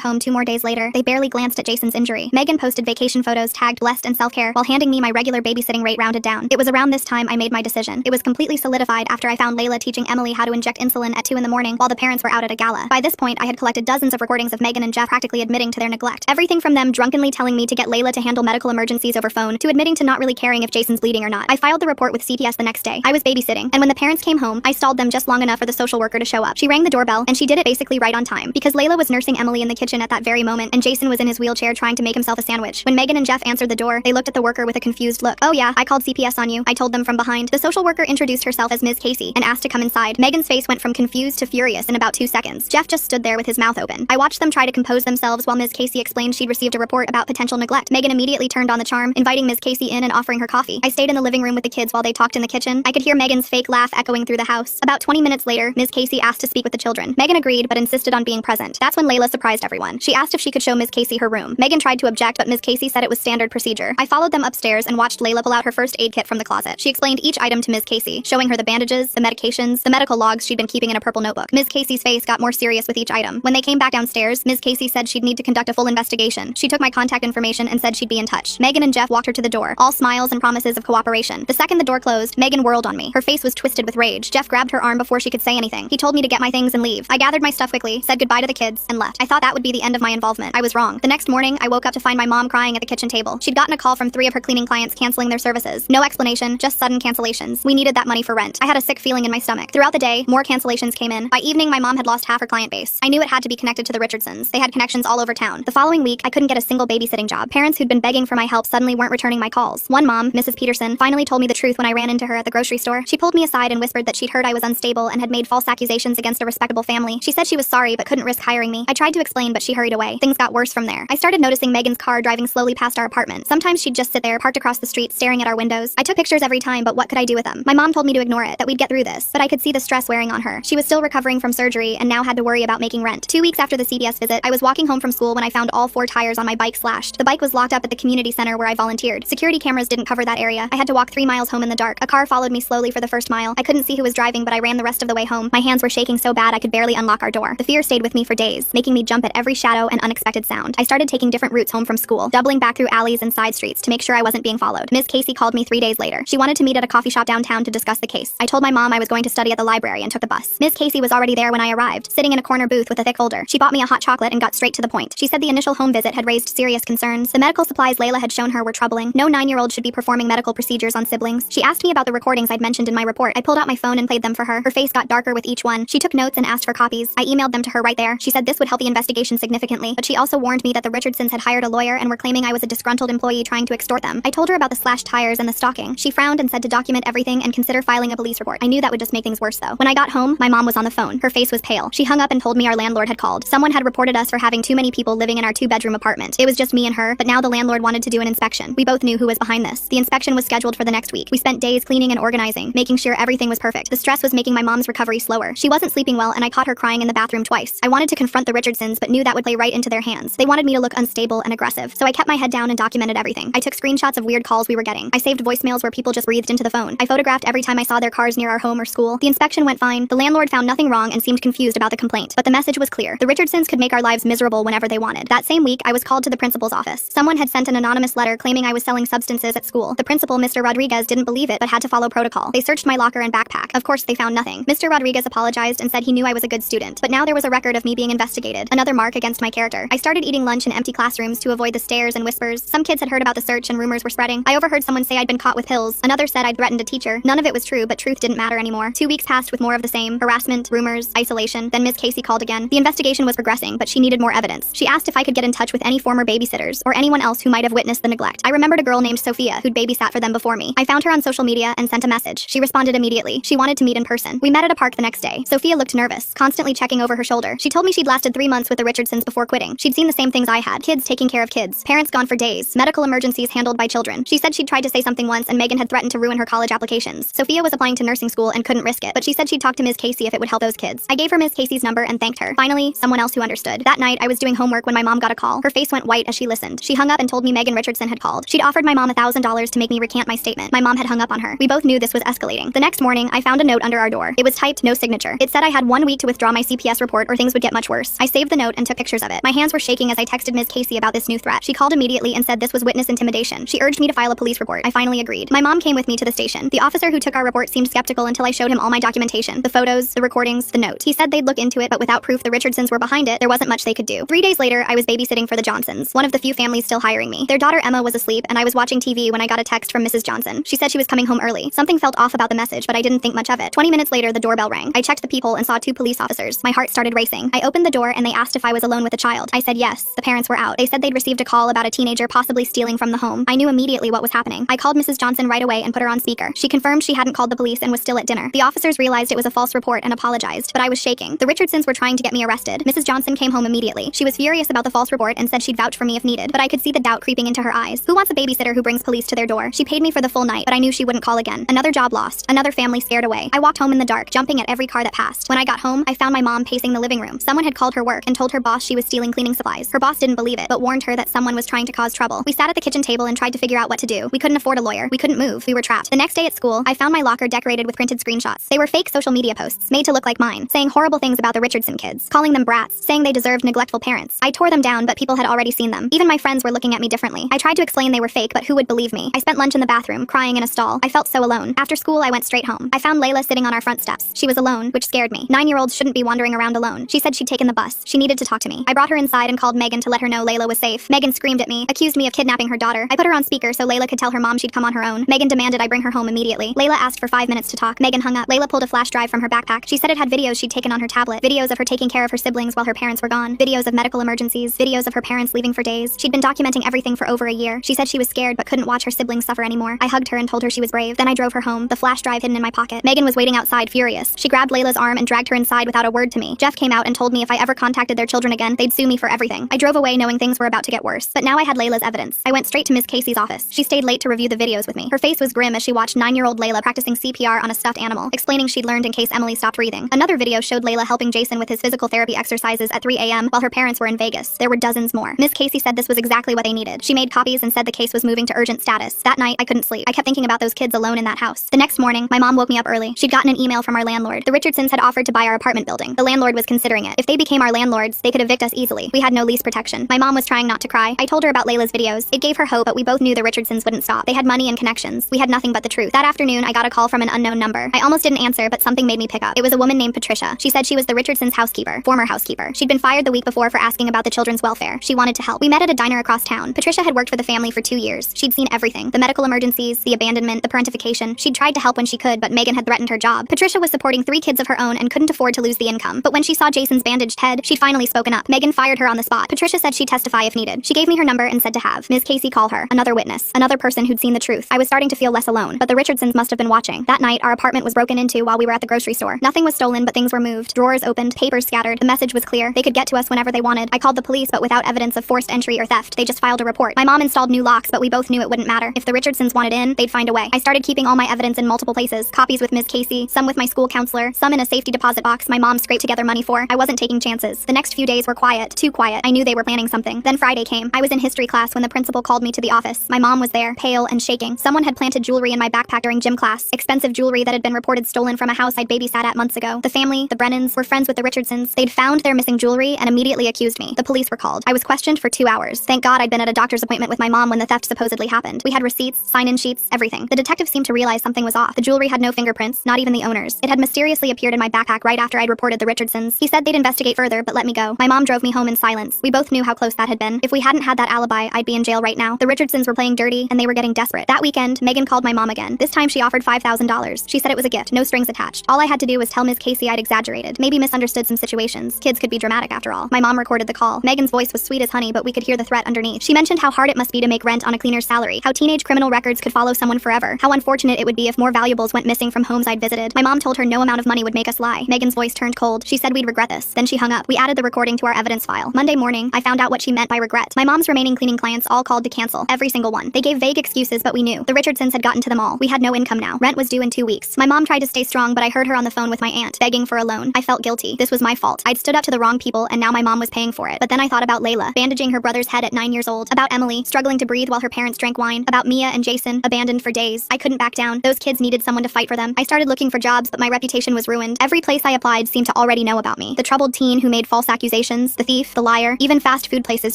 Speaker 2: home 2 more days later, they barely glanced at Jason's injury. Megan posted vacation photos tagged blessed and self-care while handing me my regular babysitting rate rounded down. It was around this time I made my decision. It was completely solidified after I found Layla teaching Emily how to inject insulin at 2 in the morning while the parents were out at a gala. By this point, I had collected dozens of recordings of Megan and Jeff practically admitting to their neglect. Everything from them drunkenly telling me to get Layla to handle medical emergencies over phone, to admitting to not really caring if Jason's bleeding or not. I filed the report with CPS the next day. I was babysitting, and when the parents came home, I stalled them just long enough for the social worker to show up. She rang the doorbell, and she did it basically right on time, because Layla was nursing Emily in the kitchen at that very moment, and Jason was in his wheelchair trying to make himself a sandwich. When Megan and Jeff answered the door, they looked at the worker with a confused look. "Oh yeah, I called CPS on you," I told them from behind. The social worker introduced herself as Ms. Casey and asked to come inside. Megan's face went from confused to furious in about 2 seconds. Jeff just stood there with his mouth open. I watched them try to compose themselves while Ms. Casey explained she'd received a report about potential neglect. Megan immediately turned on the charm, inviting Ms. Casey in and offering her coffee. I stayed in the living room with the kids while they talked in the kitchen. I could hear Megan's fake laugh echoing through the house. About 20 minutes later, Ms. Casey asked to speak with the children. Megan agreed, but insisted on being present. That's when Layla surprised everyone. She asked if she could show Ms. Casey her room. Megan tried to object, but Ms. Casey said it was standard procedure. I followed them upstairs and watched Layla pull out her first aid kit from the closet. She explained each item to Ms. Casey, showing her the bandages, the medications, the medical logs she'd been keeping in a purple notebook. Ms. Casey's face got more serious with each item. When they came back downstairs, Ms. Casey said she'd need to conduct a full investigation. She took my contact information and said she'd be in touch. Megan and Jeff walked her to the door, all smiles and promises of cooperation. The second the door closed, Megan whirled on me. Her face was twisted with rage. Jeff grabbed her arm before she could say anything. He told me to get my things and leave. I gathered my stuff quickly, said goodbye to the kids, and left. I thought that would be the end of my involvement. I was wrong. The next morning, I woke up to find my mom crying at the kitchen table. She'd gotten a call from 3 of her cleaning clients canceling their services. No explanation, just sudden cancellations. We needed that money for rent. I had a sick feeling in my stomach. Throughout the day, more cancellations came in. By evening, my mom had lost half her client base. I knew it had to be connected to the Richardsons. They had connections all over town. The following week, I couldn't get a single babysitting job. Parents who'd been begging for my help suddenly weren't returning my calls. One mom, Mrs. Peterson, finally told me the truth when I ran into her at the grocery store. She pulled me aside and whispered that she'd heard I was unstable and had made false accusations against a respectable family. She said she was sorry but couldn't risk hiring me. I tried to explain, but she hurried away. Things got worse from there. I started noticing Megan's car driving slowly past our apartment. Sometimes she'd just sit there, parked across the street, staring at our windows. I took pictures every time, but what could I do with them? My mom told me to ignore it, that we'd get through this, but I could see the stress wearing on her. She was still recovering from surgery and now had to worry about making rent. 2 weeks after the CBS visit, I was walking home from school when I found all 4 tires on my bike slashed. The bike was locked up at the community center where I volunteered. Security cameras didn't cover that area. I had to walk 3 miles home in the dark. A car followed me slowly for the first mile. I couldn't see who was driving, but I ran the rest of the way home. My hands were shaking so bad I could barely unlock our door. The fear stayed with me for days, making me jump at every shadow and unexpected
Speaker 1: unexpected sound. I started taking different routes home from school, doubling back through alleys and side streets to make sure I wasn't being followed. Ms. Casey called me 3 days later. She wanted to meet at a coffee shop downtown to discuss the case. I told my mom I was going to study at the library and took the bus. Ms. Casey was already there when I arrived, sitting in a corner booth with a thick folder. She bought me a hot chocolate and got straight to the point. She said the initial home visit had raised serious concerns. The medical supplies Layla had shown her were troubling. No 9-year-old should be performing medical procedures on siblings. She asked me about the recordings I'd mentioned in my report. I pulled out my phone and played them for her. Her face got darker with each one. She took notes and asked for copies. I emailed them to her right there. She said this would help the investigation significantly, but she also warned me that the Richardsons had hired a lawyer and were claiming I was a disgruntled employee trying to extort them. I told her about the slashed tires and the stalking. She frowned and said to document everything and consider filing a police report. I knew that would just make things worse though. When I got home, my mom was on the phone. Her face was pale. She hung up and told me our landlord had called. Someone had reported us for having too many people living in our 2-bedroom apartment. It was just me and her, but now the landlord wanted to do an inspection. We both knew who was behind this. The inspection was scheduled for the next week. We spent days cleaning and organizing, making sure everything was perfect. The stress was making my mom's recovery slower. She wasn't sleeping well and I caught her crying in the bathroom twice. I wanted to confront the Richardsons but knew that would play right into their hands. They wanted me to look unstable and aggressive, so I kept my head down and documented everything. I took screenshots of weird calls we were getting. I saved voicemails where people just breathed into the phone. I photographed every time I saw their cars near our home or school. The inspection went fine. The landlord found nothing wrong and seemed confused about the complaint, but the message was clear. The Richardsons could make our lives miserable whenever they wanted. That same week, I was called to the principal's office. Someone had sent an anonymous letter claiming I was selling substances at school. The principal, Mr. Rodriguez, didn't believe it but had to follow protocol. They searched my locker and backpack. Of course, they found nothing. Mr. Rodriguez apologized and said he knew I was a good student, but now there was a record of me being investigated. Another mark against my character. I started eating lunch in empty classrooms to avoid the stares and whispers. Some kids had heard about the search and rumors were spreading. I overheard someone say I'd been caught with pills. Another said I'd threatened a teacher. None of it was true, but truth didn't matter anymore. 2 weeks passed with more of the same. Harassment, rumors, isolation. Then Miss Casey called again. The investigation was progressing, but she needed more evidence. She asked if I could get in touch with any former babysitters or anyone else who might have witnessed the neglect. I remembered a girl named Sophia who'd babysat for them before me. I found her on social media and sent a message. She responded immediately. She wanted to meet in person. We met at a park the next day. Sophia looked nervous, constantly checking over her shoulder. She told me she'd lasted 3 months with the Richardsons before quitting. She'd seen the same things I had. Kids taking care of kids. Parents gone for days. Medical emergencies handled by children. She said she'd tried to say something once and Megan had threatened to ruin her college applications. Sophia was applying to nursing school and couldn't risk it, but she said she'd talk to Ms. Casey if it would help those kids. I gave her Ms. Casey's number and thanked her. Finally, someone else who understood. That night, I was doing homework when my mom got a call. Her face went white as she listened. She hung up and told me Megan Richardson had called. She'd offered my mom $1,000 to make me recant my statement. My mom had hung up on her. We both knew this was escalating. The next morning, I found a note under our door. It was typed, no signature. It said I had 1 week to withdraw my CPS report or things would get much worse. I saved the note and took pictures of it. My hands were shaking as I texted Ms. Casey about this new threat. She called immediately and said this was witness intimidation. She urged me to file a police report. I finally agreed. My mom came with me to the station. The officer who took our report seemed skeptical until I showed him all my documentation. The photos, the recordings, the note. He said they'd look into it, but without proof the Richardsons were behind it, there wasn't much they could do. 3 days later, I was babysitting for the Johnsons, one of the few families still hiring me. Their daughter Emma was asleep, and I was watching TV when I got a text from Mrs. Johnson. She said she was coming home early. Something felt off about the message, but I didn't think much of it. 20 minutes later, the doorbell rang. I checked the peephole and saw 2 police officers. My heart started racing. I opened the door and they asked if I was alone with a child. I said yes. The parents were out. They said they'd received a call about a teenager possibly stealing from the home. I knew immediately what was happening. I called Mrs. Johnson right away and put her on speaker. She confirmed she hadn't called the police and was still at dinner. The officers realized it was a false report and apologized, but I was shaking. The Richardsons were trying to get me arrested. Mrs. Johnson came home immediately. She was furious about the false report and said she'd vouch for me if needed, but I could see the doubt creeping into her eyes. Who wants a babysitter who brings police to their door? She paid me for the full night, but I knew she wouldn't call again. Another job lost. Another family scared away. I walked home in the dark, jumping at every car that passed. When I got home, I found my mom pacing the living room. Someone had called her work and told her boss she was stealing cleaning supplies. Her boss didn't believe it, but warned her that someone was trying to cause trouble. We sat at the kitchen table and tried to figure out what to do. We couldn't afford a lawyer. We couldn't move. We were trapped. The next day at school, I found my locker decorated with printed screenshots. They were fake social media posts, made to look like mine, saying horrible things about the Richardson kids, calling them brats, saying they deserved neglectful parents. I tore them down, but people had already seen them. Even my friends were looking at me differently. I tried to explain they were fake, but who would believe me? I spent lunch in the bathroom, crying in a stall. I felt so alone. After school, I went straight home. I found Layla sitting on our front steps. She was alone, which scared me. 9-year-olds shouldn't be wandering around alone. She said she'd taken the bus. She needed to talk to me. I brought her inside and called Megan to let her know Layla was safe. Megan screamed at me, accused me of kidnapping her daughter. I put her on speaker so Layla could tell her mom she'd come on her own. Megan demanded I bring her home immediately. Layla asked for 5 minutes to talk. Megan hung up. Layla pulled a flash drive from her backpack. She said it had videos she'd taken on her tablet, videos of her taking care of her siblings while her parents were gone, videos of medical emergencies, videos of her parents leaving for days. She'd been documenting everything for over a year. She said she was scared but couldn't watch her siblings suffer anymore. I hugged her and told her she was brave. Then I drove her home, the flash drive hidden in my pocket. Megan was waiting outside, furious. She grabbed Layla's arm and dragged her inside without a word to me. Jeff came out and told me if I ever contacted their children again, they'd sue me for everything. I drove away knowing things were about to get worse. But now I had Layla's evidence. I went straight to Miss Casey's office. She stayed late to review the videos with me. Her face was grim as she watched 9-year-old Layla practicing CPR on a stuffed animal, explaining she'd learned in case Emily stopped breathing. Another video showed Layla helping Jason with his physical therapy exercises at 3 a.m. while her parents were in Vegas. There were dozens more. Miss Casey said this was exactly what they needed. She made copies and said the case was moving to urgent status. That night, I couldn't sleep. I kept thinking about those kids alone in that house. The next morning, my mom woke me up early. She'd gotten an email from our landlord. The Richardsons had offered to buy our apartment building. The landlord was considering it. If they became our landlords, they could evict us easily.
Speaker 2: We had no lease protection. My mom was trying not to cry. I told her about Layla's videos. It gave her hope, but we both knew the Richardsons wouldn't stop. They had money and connections. We had nothing but the truth. That afternoon, I got a call from an unknown number. I almost didn't answer, but something made me pick up. It was a woman named Patricia. She said she was the Richardsons' housekeeper, former housekeeper. She'd been fired the week before for asking about the children's welfare. She wanted to help. We met at a diner across town. Patricia had worked for the family for 2 years. She'd seen everything. The medical emergencies, the abandonment, the parentification. She'd tried to help when she could, but Megan had threatened her job. Patricia was supporting 3 kids of her own and couldn't afford to lose the income. But when she saw Jason's bandaged head, she'd finally spoken up. Megan fired her on the spot. Patricia said she'd testify if needed. She gave me her number and said to have Ms. Casey call her. Another witness. Another person who'd seen the truth. I was starting to feel less alone, but the Richardsons must have been watching. That night, our apartment was broken into while we were at the grocery store. Nothing was stolen, but things were moved. Drawers opened, papers scattered. The message was clear. They could get to us whenever they wanted. I called the police, but without evidence of forced entry or theft. They just filed a report. My mom installed new locks, but we both knew it wouldn't matter. If the Richardsons wanted in, they'd find a way. I started keeping all my evidence in multiple places. Copies with Ms. Casey, some with my school counselor, some in a safety deposit box my mom scraped together money for. I wasn't taking chances. The next few days were quiet. Too quiet. I knew they were planning something. Then Friday came. I was in history class when the principal called me to the office. My mom was there, pale and shaking. Someone had planted jewelry in my backpack during gym class. Expensive jewelry that had been reported stolen from a house I'd babysat at months ago. The family, the Brennans, were friends with the Richardsons. They'd found their missing jewelry and immediately accused me. The police were called. I was questioned for 2 hours. Thank God I'd been at a doctor's appointment with my mom when the theft supposedly happened. We had receipts, sign-in sheets, everything. The detective seemed to realize something was off. The jewelry had no fingerprints, not even the owner's. It had mysteriously appeared in my backpack right after I'd reported the Richardsons. He said they'd investigate further, but let me go. My mom drove me home in silence. We both knew how close that had been. If we hadn't had that alibi, I'd be in jail right now. The Richardsons were playing dirty, and they were getting desperate. That weekend, Megan called my mom again. This time she offered $5,000. She said it was a gift, no strings attached. All I had to do was tell Ms. Casey I'd exaggerated, maybe misunderstood some situations. Kids could be dramatic after all. My mom recorded the call. Megan's voice was sweet as honey, but we could hear the threat underneath. She mentioned how hard it must be to make rent on a cleaner's salary, how teenage criminal records could follow someone forever, how unfortunate it would be if more valuables went missing from homes I'd visited. My mom told her no amount of money would make us lie. Megan's voice turned cold. She said we'd regret this. Then she hung up. We added the recording to our evidence file. Monday morning, I found out what she meant by regret. My mom's remaining cleaning clients all called to cancel. Every single one. They gave vague excuses, but we knew. The Richardsons had gotten to them all. We had no income now. Rent was due in 2 weeks. My mom tried to stay strong, but I heard her on the phone with my aunt, begging for a loan. I felt guilty. This was my fault. I'd stood up to the wrong people, and now my mom was paying for it. But then I thought about Layla, bandaging her brother's head at 9 years old. About Emily, struggling to breathe while her parents drank wine. About Mia and Jason, abandoned for days. I couldn't back down. Those kids needed someone to fight for them. I started looking for jobs, but my reputation was ruined. Every place I applied seemed to already know about me. The troubled teen who made false accusations, the thief, the liar, even fast food places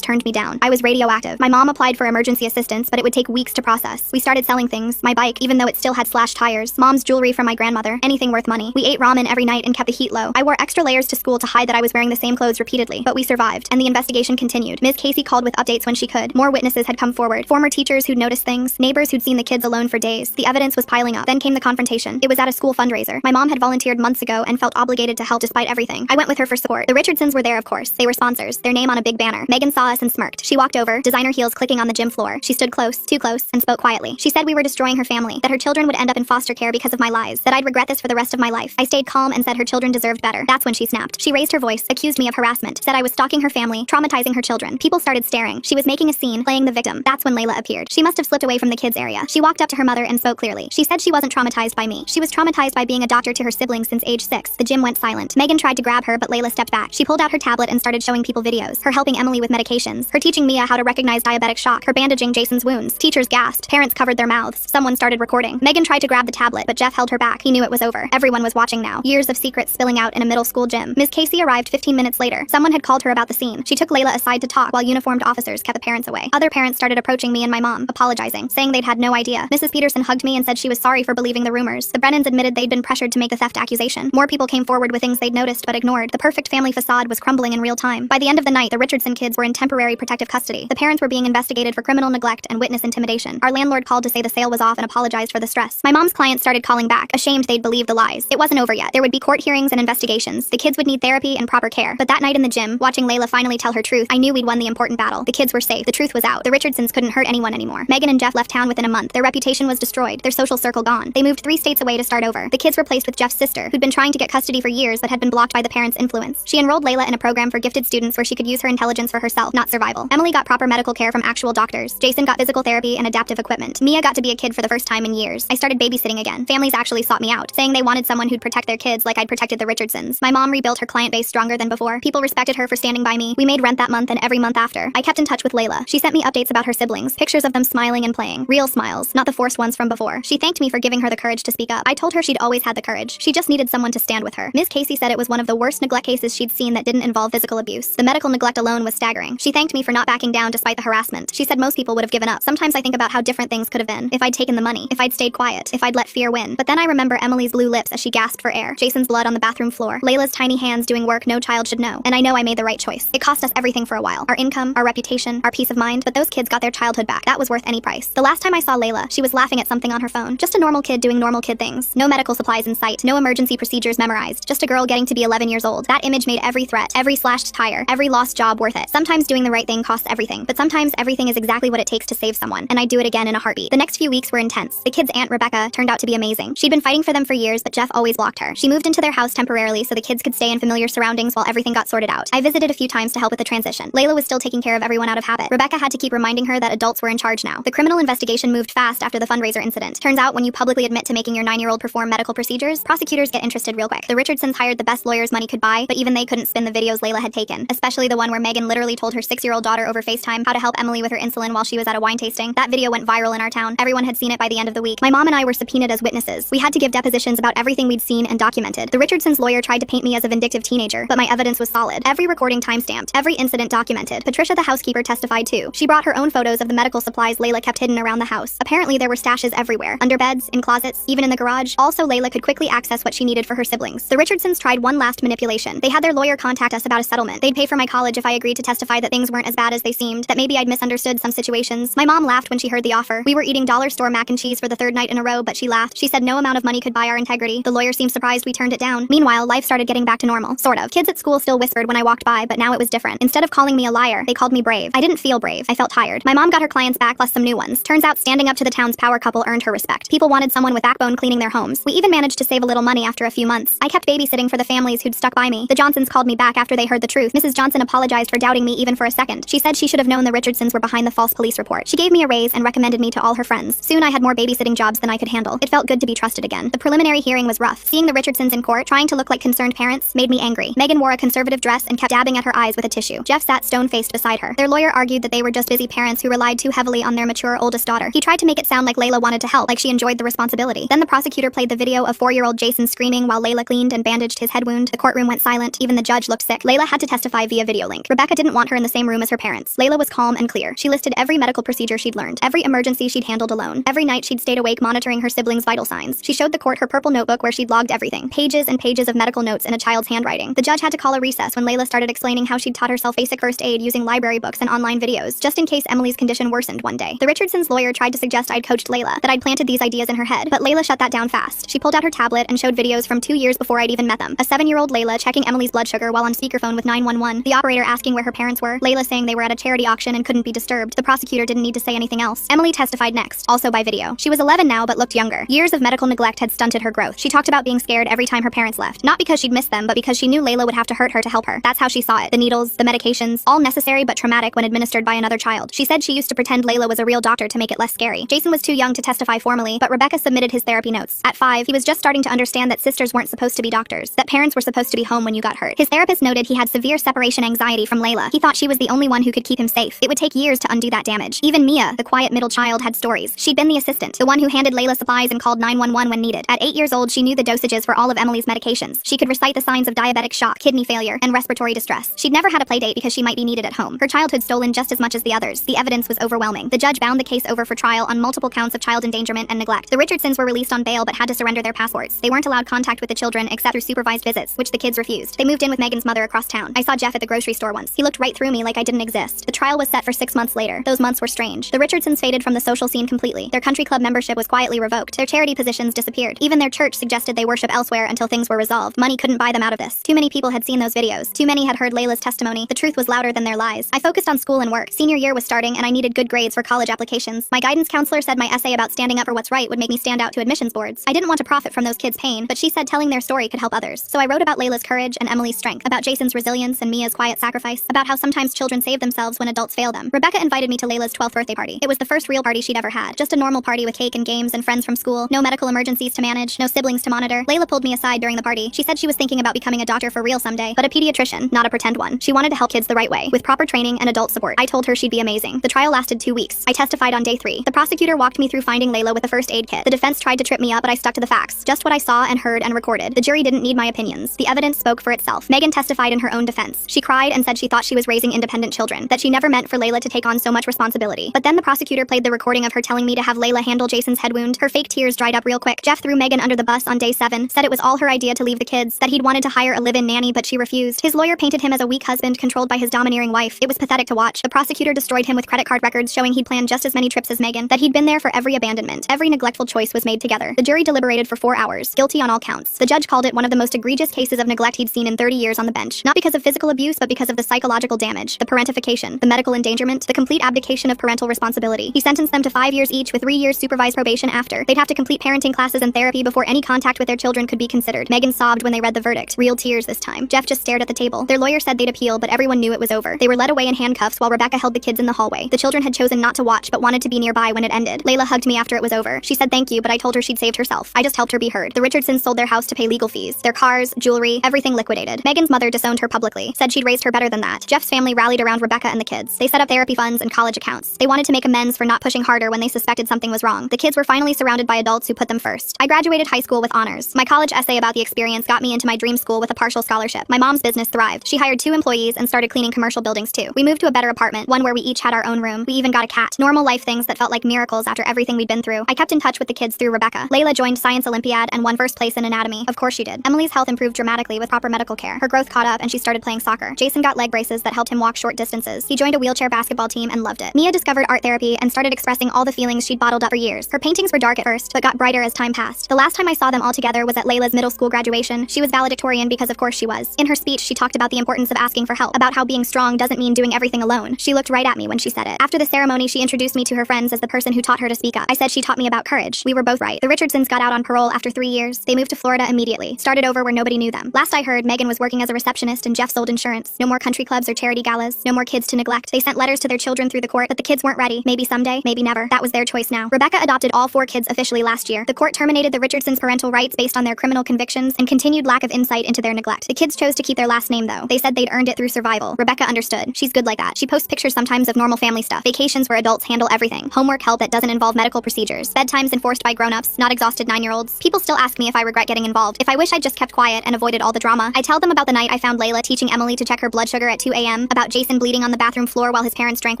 Speaker 2: turned me down. I was radioactive. My mom applied for emergency assistance, but it would take weeks to process. We started selling things. My bike, even though it still had slashed tires. Mom's jewelry from my grandmother. Anything worth money. We ate ramen every night and kept the heat low. I wore extra layers to school to hide that I was wearing the same clothes repeatedly. But we survived, and the investigation continued. Ms. Casey called with updates when she could. More witnesses had come forward. Former teachers who'd noticed things. Neighbors who'd seen the kids alone for days. The evidence was piling up. Then came the confrontation. It was at a school fundraiser. My mom had volunteered months ago and felt obligated to help despite everything. I went with her for support. The Richardsons were there, of course. They were sponsors. Their name on a big banner. Megan saw us and smirked. She walked over, designer heels clicking on the gym floor. She stood close, too close, and spoke quietly. She said we were destroying her family, that her children would end up in foster care because of my lies, that I'd regret this for the rest of my life. I stayed calm and said her children deserved better. That's when she snapped. She raised her voice, accused me of harassment, said I was stalking her family, traumatizing her children. People started staring. She was making a scene, playing the victim. That's when Layla appeared. She must have slipped away from the kids area. She walked up to her mother and spoke clearly. She said she wasn't traumatized by me. She was traumatized by being a doctor to her siblings since age 6. The gym went silent. Megan tried to grab her, but Layla stepped back. She pulled out her tablet and started showing people videos. Her helping Emily with medications. Her teaching Mia how to recognize diabetic shock. Her bandaging Jason's wounds. Teachers gasped. Parents covered their mouths. Someone started recording. Megan tried to grab the tablet, but Jeff held her back. He knew it was over. Everyone was watching now. Years of secrets spilling out in a middle school gym. Ms. Casey arrived 15 minutes later. Someone had called her about the scene. She took Layla aside to talk while uniformed officers kept the parents away. Other parents started approaching me and my mom, apologizing, saying they'd had no idea. Mrs. Peterson hugged me and said she was sorry for believing the rumors. The Brennans admitted they'd been pressured to make the theft accusation. More people came forward with things they'd noticed but ignored. The perfect family facade was crumbling in real time. By the end of the night, the Richardson kids were in temporary protective custody. The parents were being investigated for criminal neglect and witness intimidation. Our landlord called to say the sale was off and apologized for the stress. My mom's clients started calling back, ashamed they'd believed the lies. It wasn't over yet. There would be court hearings and investigations. The kids would need therapy and proper care. But that night in the gym, watching Layla finally tell her truth, I knew we'd won the important battle. The kids were safe. The truth was out. The Richardsons couldn't hurt anyone anymore. Megan and Jeff left town within a month. Their reputation was destroyed. Their social circle gone. They moved 3 states away to start over. The kids were placed with Jeff's sister, who'd been trying to get custody for years but had been blocked by the parents' influence. She enrolled Layla in a program for gifted students where she could use her intelligence for herself, not survival. Emily got proper medical care from actual doctors. Jason got physical therapy and adaptive equipment. Mia got to be a kid for the first time in years. I started babysitting again. Families actually sought me out, saying they wanted someone who'd protect their kids like I'd protected the Richardsons. My mom rebuilt her client base stronger than before. People respected her for standing by me. We made rent that month and every month after. I kept in touch with Layla. She sent me updates about her siblings, pictures of them smiling and playing. Real smiles, not the forced ones from before. She thanked me for giving her the courage to speak up. I told her she'd always had the courage. She just needed someone to stand with her. Ms. Casey said it was one of the worst neglect cases she'd seen that didn't involve physical abuse. The
Speaker 1: medical neglect alone was staggering. She thanked me for not backing down despite the harassment. She said most people would have given up. Sometimes I think about how different things could have been. If I'd taken the money. If I'd stayed quiet. If I'd let fear win. But then I remember Emily's blue lips as she gasped for air. Jason's blood on the bathroom floor. Layla's tiny hands doing work no child should know. And I know I made the right choice. It cost us everything for a while. Our income, our reputation, our peace of mind. But those kids got their childhood back. That was worth any price. The last time I saw Layla, she was laughing at something on her phone. Just a normal kid doing normal kid things. No medical supplies in sight. No emergency procedures memorized. Just a girl getting to be 11 years old. That image made every threat, every slashed tire, every lost job worth it. Sometimes doing the right thing costs everything. But sometimes everything is exactly what it takes to save someone. And I'd do it again in a heartbeat. The next few weeks were intense. The kid's aunt, Rebecca, turned out to be amazing. She'd been fighting for them for years, but Jeff always blocked her. She moved into their house temporarily so the kids could stay in familiar surroundings while everything got sorted out. I visited a few times to help with the transition. Layla was still taking care of everyone out of habit. Rebecca had to keep reminding her that adults were in charge now. The criminal investigation moved fast after the fundraiser incident. Turns out when you publicly admit to making your 9-year-old perform medical procedures, prosecutors get interested real quick. The Richardsons hired the best lawyers money could buy, but even they couldn't spin the videos Layla had taken, especially the one where Megan literally told her 6-year-old daughter over FaceTime how to help Emily with her insulin while she was at a wine tasting. That video went viral in our town. Everyone had seen it by the end of the week. My mom and I were subpoenaed as witnesses. We had to give depositions about everything we'd seen and documented. The Richardsons' lawyer tried to paint me as a vindictive teenager, but my evidence was solid. Every recording timestamped, every incident documented. Patricia, the housekeeper, testified too. She brought her own photos of the medical supplies Layla kept hidden around the house. Apparently there were stashes everywhere, under beds, in closets, even in the garage. Also, Layla could quickly access what she needed for her siblings. The Richardsons tried one last manipulation. They had their lawyer contact us about a settlement. They'd pay for my college if I agreed to testify that things weren't as bad as they seemed, that maybe I'd misunderstood some situations. My mom laughed when she heard the offer. We were eating dollar store mac and cheese for the 3rd night in a row, but she laughed. She said no amount of money could buy our integrity. The lawyer seemed surprised we turned it down. Meanwhile, life started getting back to normal. Sort of. Kids at school still whispered when I walked by, but now it was different. Instead of calling me a liar, they called me brave. I didn't feel brave. I felt tired. My mom got her clients back plus some new ones. Turns out standing up to the town's power couple earned her respect. People wanted someone with backbone cleaning their homes. We even managed to save a little money after a few months. I kept babysitting for the families who'd stuck by me. The Johnsons called me back after they heard the truth. Mrs. Johnson apologized for doubting me even for a second. She said she should have known the Richardsons were behind the false police report. She gave me a raise and recommended me to all her friends. Soon I had more babysitting jobs than I could handle. It felt good to be trusted again. The preliminary hearing was rough. Seeing the Richardsons in court trying to look like concerned parents made me angry. Megan wore a conservative dress and kept dabbing at her eyes with a tissue. Jeff sat stone-faced beside her. Their lawyer argued that they were just busy parents who relied too heavily on their mature oldest daughter. He tried to make it sound like Layla wanted to help, like she enjoyed the responsibility. Then the prosecutor played the video of 4-year-old Jason screaming while Layla cleaned and bandaged his head wound. The courtroom went silent. Even the judge looked sick. Layla had to testify via video link. Rebecca didn't want her in the same room as her parents. Layla was calm and clear. She listed every medical procedure she'd learned, every emergency she'd handled alone. Every night she'd stayed awake monitoring her siblings' vital signs. She showed the court her purple notebook where she'd logged everything. Pages and pages of medical notes in a child's handwriting. The judge had to call a recess when Layla started explaining how she'd taught herself basic first aid using library books and online videos, just in case Emily's condition worsened one day. The Richardsons' lawyer tried to suggest I'd coached Layla, that I'd planted these ideas in her head, but Layla shut that down fast. She pulled out her tablet and showed videos from 2 years before I'd even met them. A 7-year-old Layla checking Emily's blood sugar while on speakerphone with 911, the operator asking where her parents were, Layla saying they were at a charity auction and couldn't be disturbed. The prosecutor didn't need to say anything else. Emily testified next, also by video. She was 11 now but looked younger. Years of medical neglect had stunted her growth. She talked about being scared every time her parents left, not because she'd missed them, but because she knew Layla would have to hurt her to help her. That's how she saw it. The needles, the medications, all necessary but traumatic when administered by another child. She said she used to pretend Layla was a real doctor to make it less scary. Jason was too young to testify formally, but Rebecca submitted his therapy notes. At 5, he was just starting to understand that sisters weren't supposed to be doctors, that parents were supposed to be home when you got hurt. His therapist noted he had severe separation anxiety from Layla. He thought she was the only one who could keep him safe. It would take years to undo that damage. Even Mia, the quiet middle child, had stories. She'd been the assistant, the one who handed Layla supplies and called 911 when needed. At 8 years old, she knew the dosages for all of Emily's medications. She could recite the signs of diabetic shock, kidney failure, and respiratory distress. She'd never had a play date because she might be needed at home. Her childhood stolen just as much as the others. The evidence was overwhelming. The judge bound the case over for trial on multiple counts of child endangerment and neglect. The Richardsons were released on bail but had to surrender their passports. They weren't allowed contact with the children except through supervised visits, which the kids refused. They moved in with Megan's mother across town. I saw Jeff at the grocery store once. He looked right through me like I didn't exist. The trial was set for 6 months later. Those months were strange. The Richardsons faded from the social scene completely. Their country club membership was quietly revoked. Their charity positions disappeared. Even their church suggested they worship elsewhere until things were resolved. Money couldn't buy them out of this. Too many people had seen those videos. Too many had heard Layla's testimony. The truth was louder than their lies. I focused on school and work. Senior year was starting and I needed good grades for college applications. My guidance counselor said my essay about standing up for what's right would make me stand out to admissions boards. I didn't want to profit from those kids' pain, but she said telling their story could help others. So I wrote about Layla's courage and Emily's strength, about Jason's resilience and Mia's quiet sacrifice, about how sometimes children save themselves when adults fail them. Rebecca invited me to Layla's 12th birthday party. It was the first real party she'd ever had. Just a normal party with cake and games and friends from school. No medical emergencies to manage, no siblings to monitor. Layla pulled me aside during the party. She said she was thinking about becoming a doctor for real someday, but a pediatrician, not a pretend one. She wanted to help kids the right way, with proper training and adult support. I told her she'd be amazing. The trial lasted 2 weeks. I testified on day 3. The prosecutor walked me through finding Layla with a first aid kit. The defense tried to trip me up, but I stuck to the facts. Just what I saw and heard and recorded. The jury didn't need my opinions. The evidence spoke for itself. Megan testified in her own defense. She cried and said she thought she was raising independent children, that she never meant for Layla to take on so much responsibility. But then the prosecutor played the recording of her telling me to have Layla handle Jason's head wound. Her fake tears dried up real quick. Jeff threw Megan under the bus on day 7, said it was all her idea to leave the kids, that he'd wanted to hire a live-in nanny but she refused. His lawyer painted him as a weak husband controlled by his domineering wife. It was pathetic to watch. The prosecutor destroyed him with credit card records showing he'd planned just as many trips as Megan, that he'd been there for every abandonment. Every neglectful choice was made together. The jury deliberated for 4 hours, guilty on all counts. The judge called it one of the most egregious cases of neglect he'd seen in 30 years on the bench, not because of physical abuse but because of the psychological damage, the parentification, the medical endangerment, the complete abdication of parental responsibility. He sentenced them to 5 years each with 3 years supervised probation after. They'd have to complete parenting classes and therapy before any contact with their children could be considered. Megan sobbed when they read the verdict. Real tears this time. Jeff just stared at the table. Their lawyer said they'd appeal, but everyone knew it was over. They were led away in handcuffs while Rebecca held the kids in the hallway. The children had chosen not to watch but wanted to be nearby when it ended. Layla hugged me after it was over. She said thank you, but I told her she'd saved herself. I just helped her be heard. The Richardsons sold their house to pay legal fees. Their cars, jewelry, everything liquidated. Megan's mother disowned her publicly, said she'd raised her better than that. Jeff's family rallied around Rebecca and the kids. They set up therapy funds and college accounts. They wanted to make amends for not pushing harder when they suspected something was wrong. The kids were finally surrounded by adults who put them first. I graduated high school with honors. My college essay about the experience got me into my dream school with a partial scholarship. My mom's business thrived. She hired 2 employees and started cleaning commercial buildings too. We moved to a better apartment, one where we each had our own room. We even got a cat. Normal life things that felt like miracles after everything we'd been through. I kept in touch with the kids through Rebecca. Layla joined Science Olympiad and won first place in anatomy. Of course she did. Emily's health improved dramatically with proper medical care. Her growth caught up and she started playing soccer. Jason got leg braces that helped him walk short distances. He joined a wheelchair basketball team and loved it. Mia discovered art therapy and started expressing all the feelings she'd bottled up for years. Her paintings were dark at first, but got brighter as time passed. The last time I saw them all together was at Layla's middle school graduation. She was valedictorian because of course she was. In her speech, she talked about the importance of asking for help, about how being strong doesn't mean doing everything alone. She looked right at me when she said it. After the ceremony, she introduced me to her friends as the person who taught her to speak up. I said she taught me about courage. We were both right. The Richardsons got out on parole after 3 years. They moved to Florida immediately. Started over where nobody knew them. Last I heard, Megan was working as a receptionist and Jeff sold insurance. No more country clubs or charity galas. No more kids to neglect. They sent letters to their children through the court, but the kids weren't ready. Maybe someday, maybe never. That was their choice now. Rebecca adopted all 4 kids officially last year. The court terminated the Richardsons' parental rights based on their criminal convictions and continued lack of insight into their neglect. The kids chose to keep their last name though. They said they'd earned it through survival. Rebecca understood. She's good like that. She posts pictures sometimes of normal family stuff. Vacations where adults handle everything. Homework help that doesn't involve medical procedures. Bedtimes enforced by grown-ups, not exhausted 9-year-olds. People still ask me if I regret getting involved. If I wish I'd just kept quiet and avoided all the drama. I tell them about the night I found Layla teaching Emily to check her blood sugar at 2 a.m., about Jason bleeding on the bathroom floor while his parents drank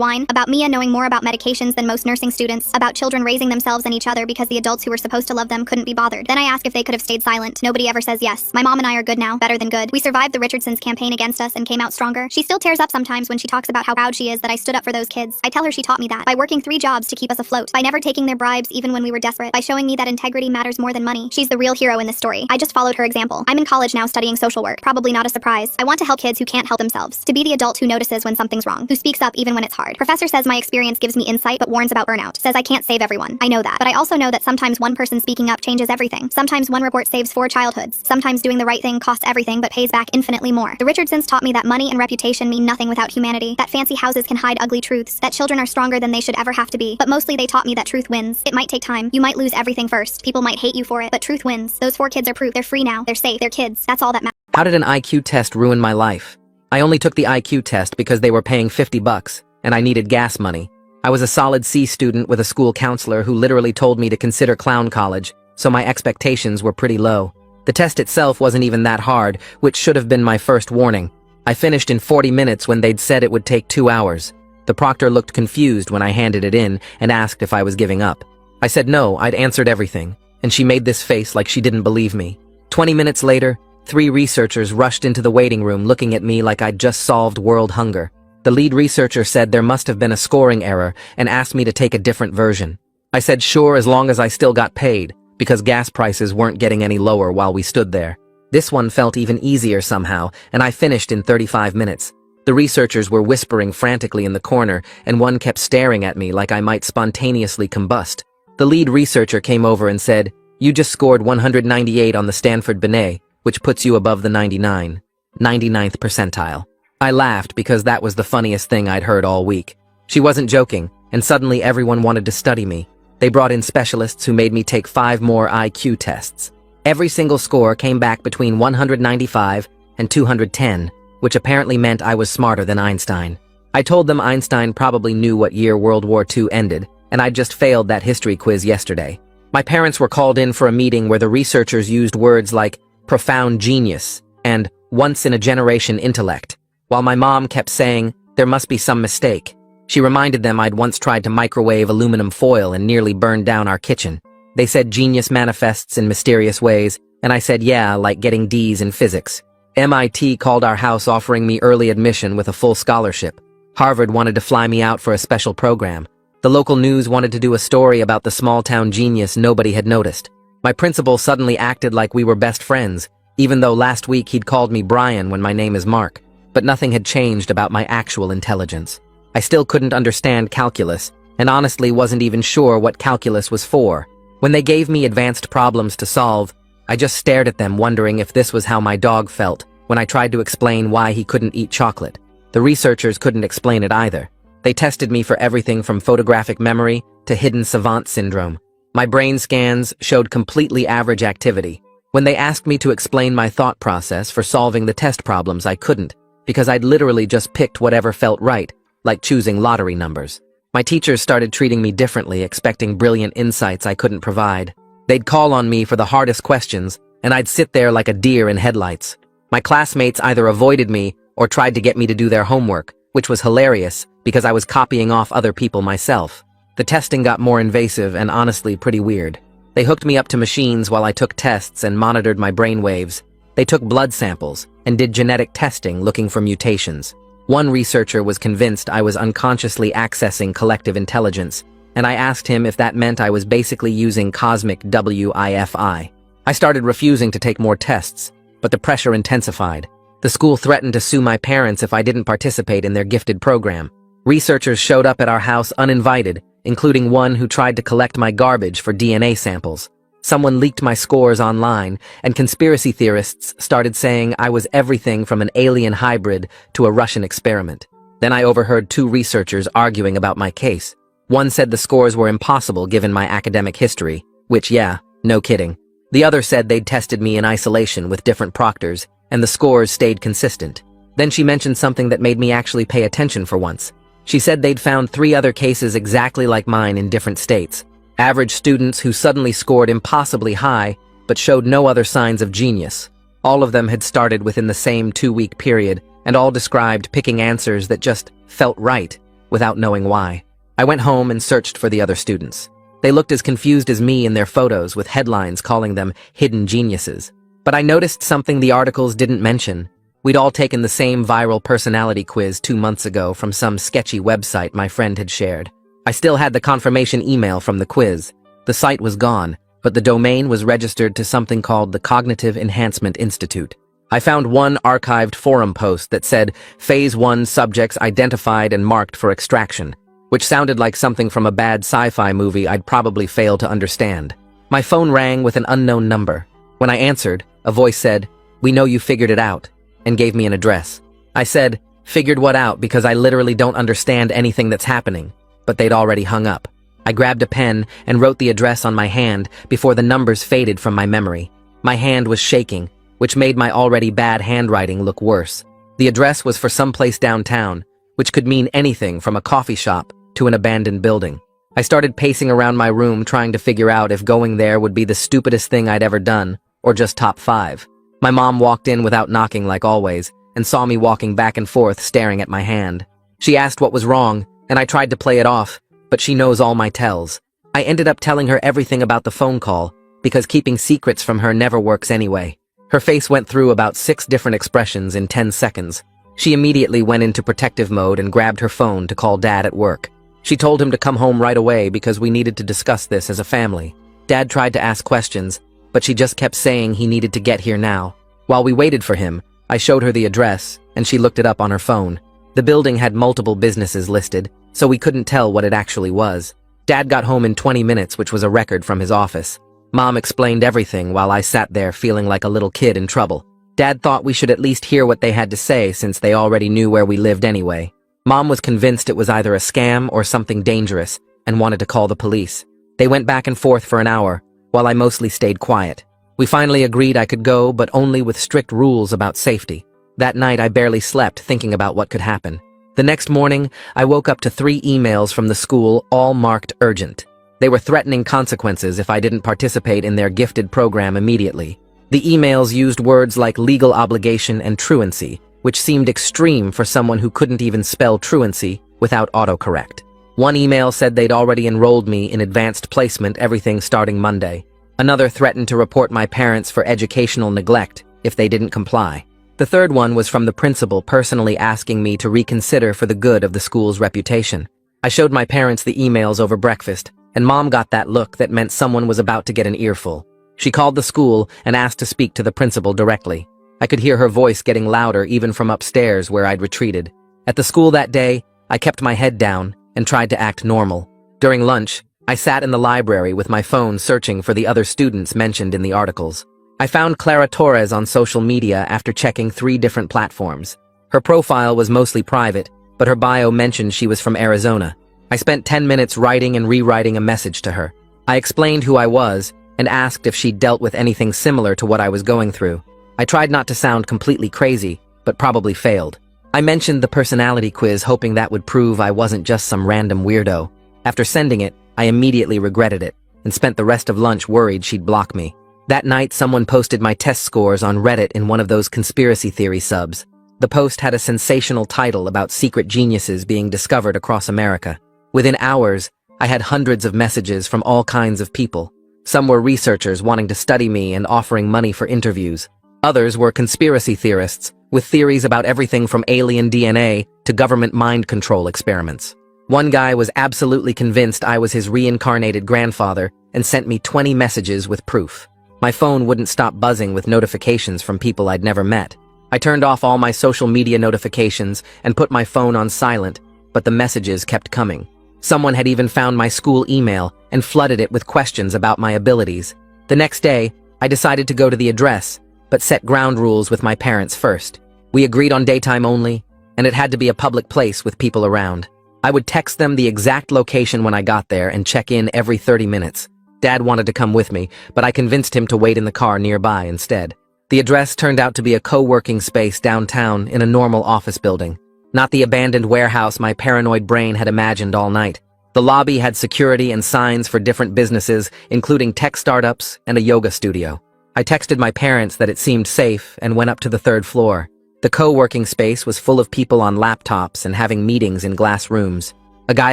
Speaker 1: wine, about Mia knowing more about medications than most nursing students, about children raising themselves and each other because the adults who were supposed to love them couldn't be bothered. Then I ask if they could have stayed silent. Nobody ever says yes. My mom and I are good now, better than good. We survived the Richardsons' campaign against us and came out stronger. She still tears up sometimes when she talks about how proud she is that I stood up for those kids. I tell her she taught me that by working 3 jobs to keep us afloat, by never taking their bribes even when we were desperate, by showing me that integrity matters more than money. She's the real hero in this story. I just followed her example. I'm in college now studying social work. Probably not a surprise. I want to help kids who can't help themselves, to be the adult who notices when something's wrong, who speaks up even when it's hard. Professor says my experience gives me insight but warns about burnout. Says I can't save everyone. I know that. But I also know that sometimes one person speaking up changes everything. Sometimes one report saves 4 childhoods. Sometimes doing the right thing costs everything but pays back infinitely more. The Richardsons taught me that money and reputation mean nothing without humanity, that fancy houses can hide ugly truths, that children are stronger than they should ever have to be. But mostly they taught me that truth wins. It might take time. You might lose everything first. People might hate you for it, but truth wins. Those 4 kids are proof. They're free now. They're safe. They're kids. That's all that matters.
Speaker 4: How did an IQ test ruin my life? I only took the IQ test because they were paying $50 and I needed gas money. I was a solid C student with a school counselor who literally told me to consider clown college, so my expectations were pretty low. The test itself wasn't even that hard, which should have been my first warning. I finished in 40 minutes when they'd said it would take 2 hours. The proctor looked confused when I handed it in and asked if I was giving up. I said no, I'd answered everything, and she made this face like she didn't believe me. 20 minutes later, 3 researchers rushed into the waiting room looking at me like I'd just solved world hunger. The lead researcher said there must have been a scoring error and asked me to take a different version. I said sure as long as I still got paid, because gas prices weren't getting any lower while we stood there. This one felt even easier somehow, and I finished in 35 minutes. The researchers were whispering frantically in the corner, and one kept staring at me like I might spontaneously combust. The lead researcher came over and said, "You just scored 198 on the Stanford Binet, which puts you above the 99th percentile." I laughed because that was the funniest thing I'd heard all week. She wasn't joking, and suddenly everyone wanted to study me. They brought in specialists who made me take 5 more IQ tests. Every single score came back between 195 and 210, which apparently meant I was smarter than Einstein. I told them Einstein probably knew what year World War II ended, and I'd just failed that history quiz yesterday. My parents were called in for a meeting where the researchers used words like profound genius and once-in-a-generation intellect. while my mom kept saying there must be some mistake. She reminded them I'd once tried to microwave aluminum foil and nearly burned down our kitchen. They said genius manifests in mysterious ways, and I said yeah, like getting D's in physics. MIT called our house offering me early admission with a full scholarship. Harvard wanted to fly me out for a special program. The local news wanted to do a story about the small-town genius nobody had noticed. My principal suddenly acted like we were best friends, even though last week he'd called me Brian when my name is Mark. But nothing had changed about my actual intelligence. I still couldn't understand calculus, and honestly wasn't even sure what calculus was for. When they gave me advanced problems to solve, I just stared at them wondering if this was how my dog felt when I tried to explain why he couldn't eat chocolate. The researchers couldn't explain it either. They tested me for everything from photographic memory to hidden savant syndrome. My brain scans showed completely average activity. When they asked me to explain my thought process for solving the test problems, I couldn't, because I'd literally just picked whatever felt right, like choosing lottery numbers. My teachers started treating me differently, expecting brilliant insights I couldn't provide. They'd call on me for the hardest questions, and I'd sit there like a deer in headlights. My classmates either avoided me or tried to get me to do their homework, which was hilarious because I was copying off other people myself. The testing got more invasive and honestly pretty weird. They hooked me up to machines while I took tests and monitored my brain waves. They took blood samples and did genetic testing looking for mutations. One researcher was convinced I was unconsciously accessing collective intelligence, and I asked him if that meant I was basically using cosmic Wi-Fi. I started refusing to take more tests, but the pressure intensified. The school threatened to sue my parents if I didn't participate in their gifted program. Researchers showed up at our house uninvited, including one who tried to collect my garbage for DNA samples. Someone leaked my scores online, and conspiracy theorists started saying I was everything from an alien hybrid to a Russian experiment. Then I overheard two researchers arguing about my case. One said the scores were impossible given my academic history, which, yeah, no kidding. The other said they'd tested me in isolation with different proctors, and the scores stayed consistent. Then she mentioned something that made me actually pay attention for once. She said they'd found 3 other cases exactly like mine in different states. Average students who suddenly scored impossibly high, but showed no other signs of genius. All of them had started within the same 2-week period, and all described picking answers that just felt right, without knowing why. I went home and searched for the other students. They looked as confused as me in their photos, with headlines calling them hidden geniuses. But I noticed something the articles didn't mention. We'd all taken the same viral personality quiz 2 months ago from some sketchy website my friend had shared. I still had the confirmation email from the quiz. The site was gone, but the domain was registered to something called the Cognitive Enhancement Institute. I found one archived forum post that said Phase 1 subjects identified and marked for extraction, which sounded like something from a bad sci-fi movie I'd probably fail to understand. My phone rang with an unknown number. When I answered, a voice said, "We know you figured it out," and gave me an address. I said, "Figured what out, because I literally don't understand anything that's happening," but they'd already hung up. I grabbed a pen and wrote the address on my hand before the numbers faded from my memory. My hand was shaking, which made my already bad handwriting look worse. The address was for someplace downtown, which could mean anything from a coffee shop to an abandoned building. I started pacing around my room trying to figure out if going there would be the stupidest thing I'd ever done, or just top 5. My mom walked in without knocking like always, and saw me walking back and forth staring at my hand. She asked what was wrong, and I tried to play it off, but she knows all my tells. I ended up telling her everything about the phone call, because keeping secrets from her never works anyway. Her face went through about 6 different expressions in 10 seconds. She immediately went into protective mode and grabbed her phone to call Dad at work. She told him to come home right away because we needed to discuss this as a family. Dad tried to ask questions, but she just kept saying he needed to get here now. While we waited for him, I showed her the address, and she looked it up on her phone. The building had multiple businesses listed, so we couldn't tell what it actually was. Dad got home in 20 minutes, which was a record from his office. Mom explained everything while I sat there feeling like a little kid in trouble. Dad thought we should at least hear what they had to say since they already knew where we lived anyway. Mom was convinced it was either a scam or something dangerous and wanted to call the police. They went back and forth for an hour, while I mostly stayed quiet. We finally agreed I could go, but only with strict rules about safety. That night I barely slept thinking about what could happen. The next morning, I woke up to 3 emails from the school, all marked urgent. They were threatening consequences if I didn't participate in their gifted program immediately. The emails used words like legal obligation and truancy, which seemed extreme for someone who couldn't even spell truancy without autocorrect. One email said they'd already enrolled me in advanced placement, everything starting Monday. Another threatened to report my parents for educational neglect if they didn't comply. The third one was from the principal personally asking me to reconsider for the good of the school's reputation. I showed my parents the emails over breakfast, and Mom got that look that meant someone was about to get an earful. She called the school and asked to speak to the principal directly. I could hear her voice getting louder even from upstairs where I'd retreated. At the school that day, I kept my head down and tried to act normal. During lunch, I sat in the library with my phone searching for the other students mentioned in the articles. I found Clara Torres on social media after checking 3 different platforms. Her profile was mostly private, but her bio mentioned she was from Arizona. I spent 10 minutes writing and rewriting a message to her. I explained who I was and asked if she'd dealt with anything similar to what I was going through. I tried not to sound completely crazy, but probably failed. I mentioned the personality quiz hoping that would prove I wasn't just some random weirdo. After sending it, I immediately regretted it and spent the rest of lunch worried she'd block me. That night, someone posted my test scores on Reddit in one of those conspiracy theory subs. The post had a sensational title about secret geniuses being discovered across America. Within hours, I had hundreds of messages from all kinds of people. Some were researchers wanting to study me and offering money for interviews. Others were conspiracy theorists with theories about everything from alien DNA to government mind control experiments. One guy was absolutely convinced I was his reincarnated grandfather and sent me 20 messages with proof. My phone wouldn't stop buzzing with notifications from people I'd never met. I turned off all my social media notifications and put my phone on silent, but the messages kept coming. Someone had even found my school email and flooded it with questions about my abilities. The next day, I decided to go to the address, but set ground rules with my parents first. We agreed on daytime only, and it had to be a public place with people around. I would text them the exact location when I got there and check in every 30 minutes. Dad wanted to come with me, but I convinced him to wait in the car nearby instead. The address turned out to be a co-working space downtown in a normal office building. Not the abandoned warehouse my paranoid brain had imagined all night. The lobby had security and signs for different businesses, including tech startups and a yoga studio. I texted my parents that it seemed safe and went up to the 3rd floor. The co-working space was full of people on laptops and having meetings in glass rooms. A guy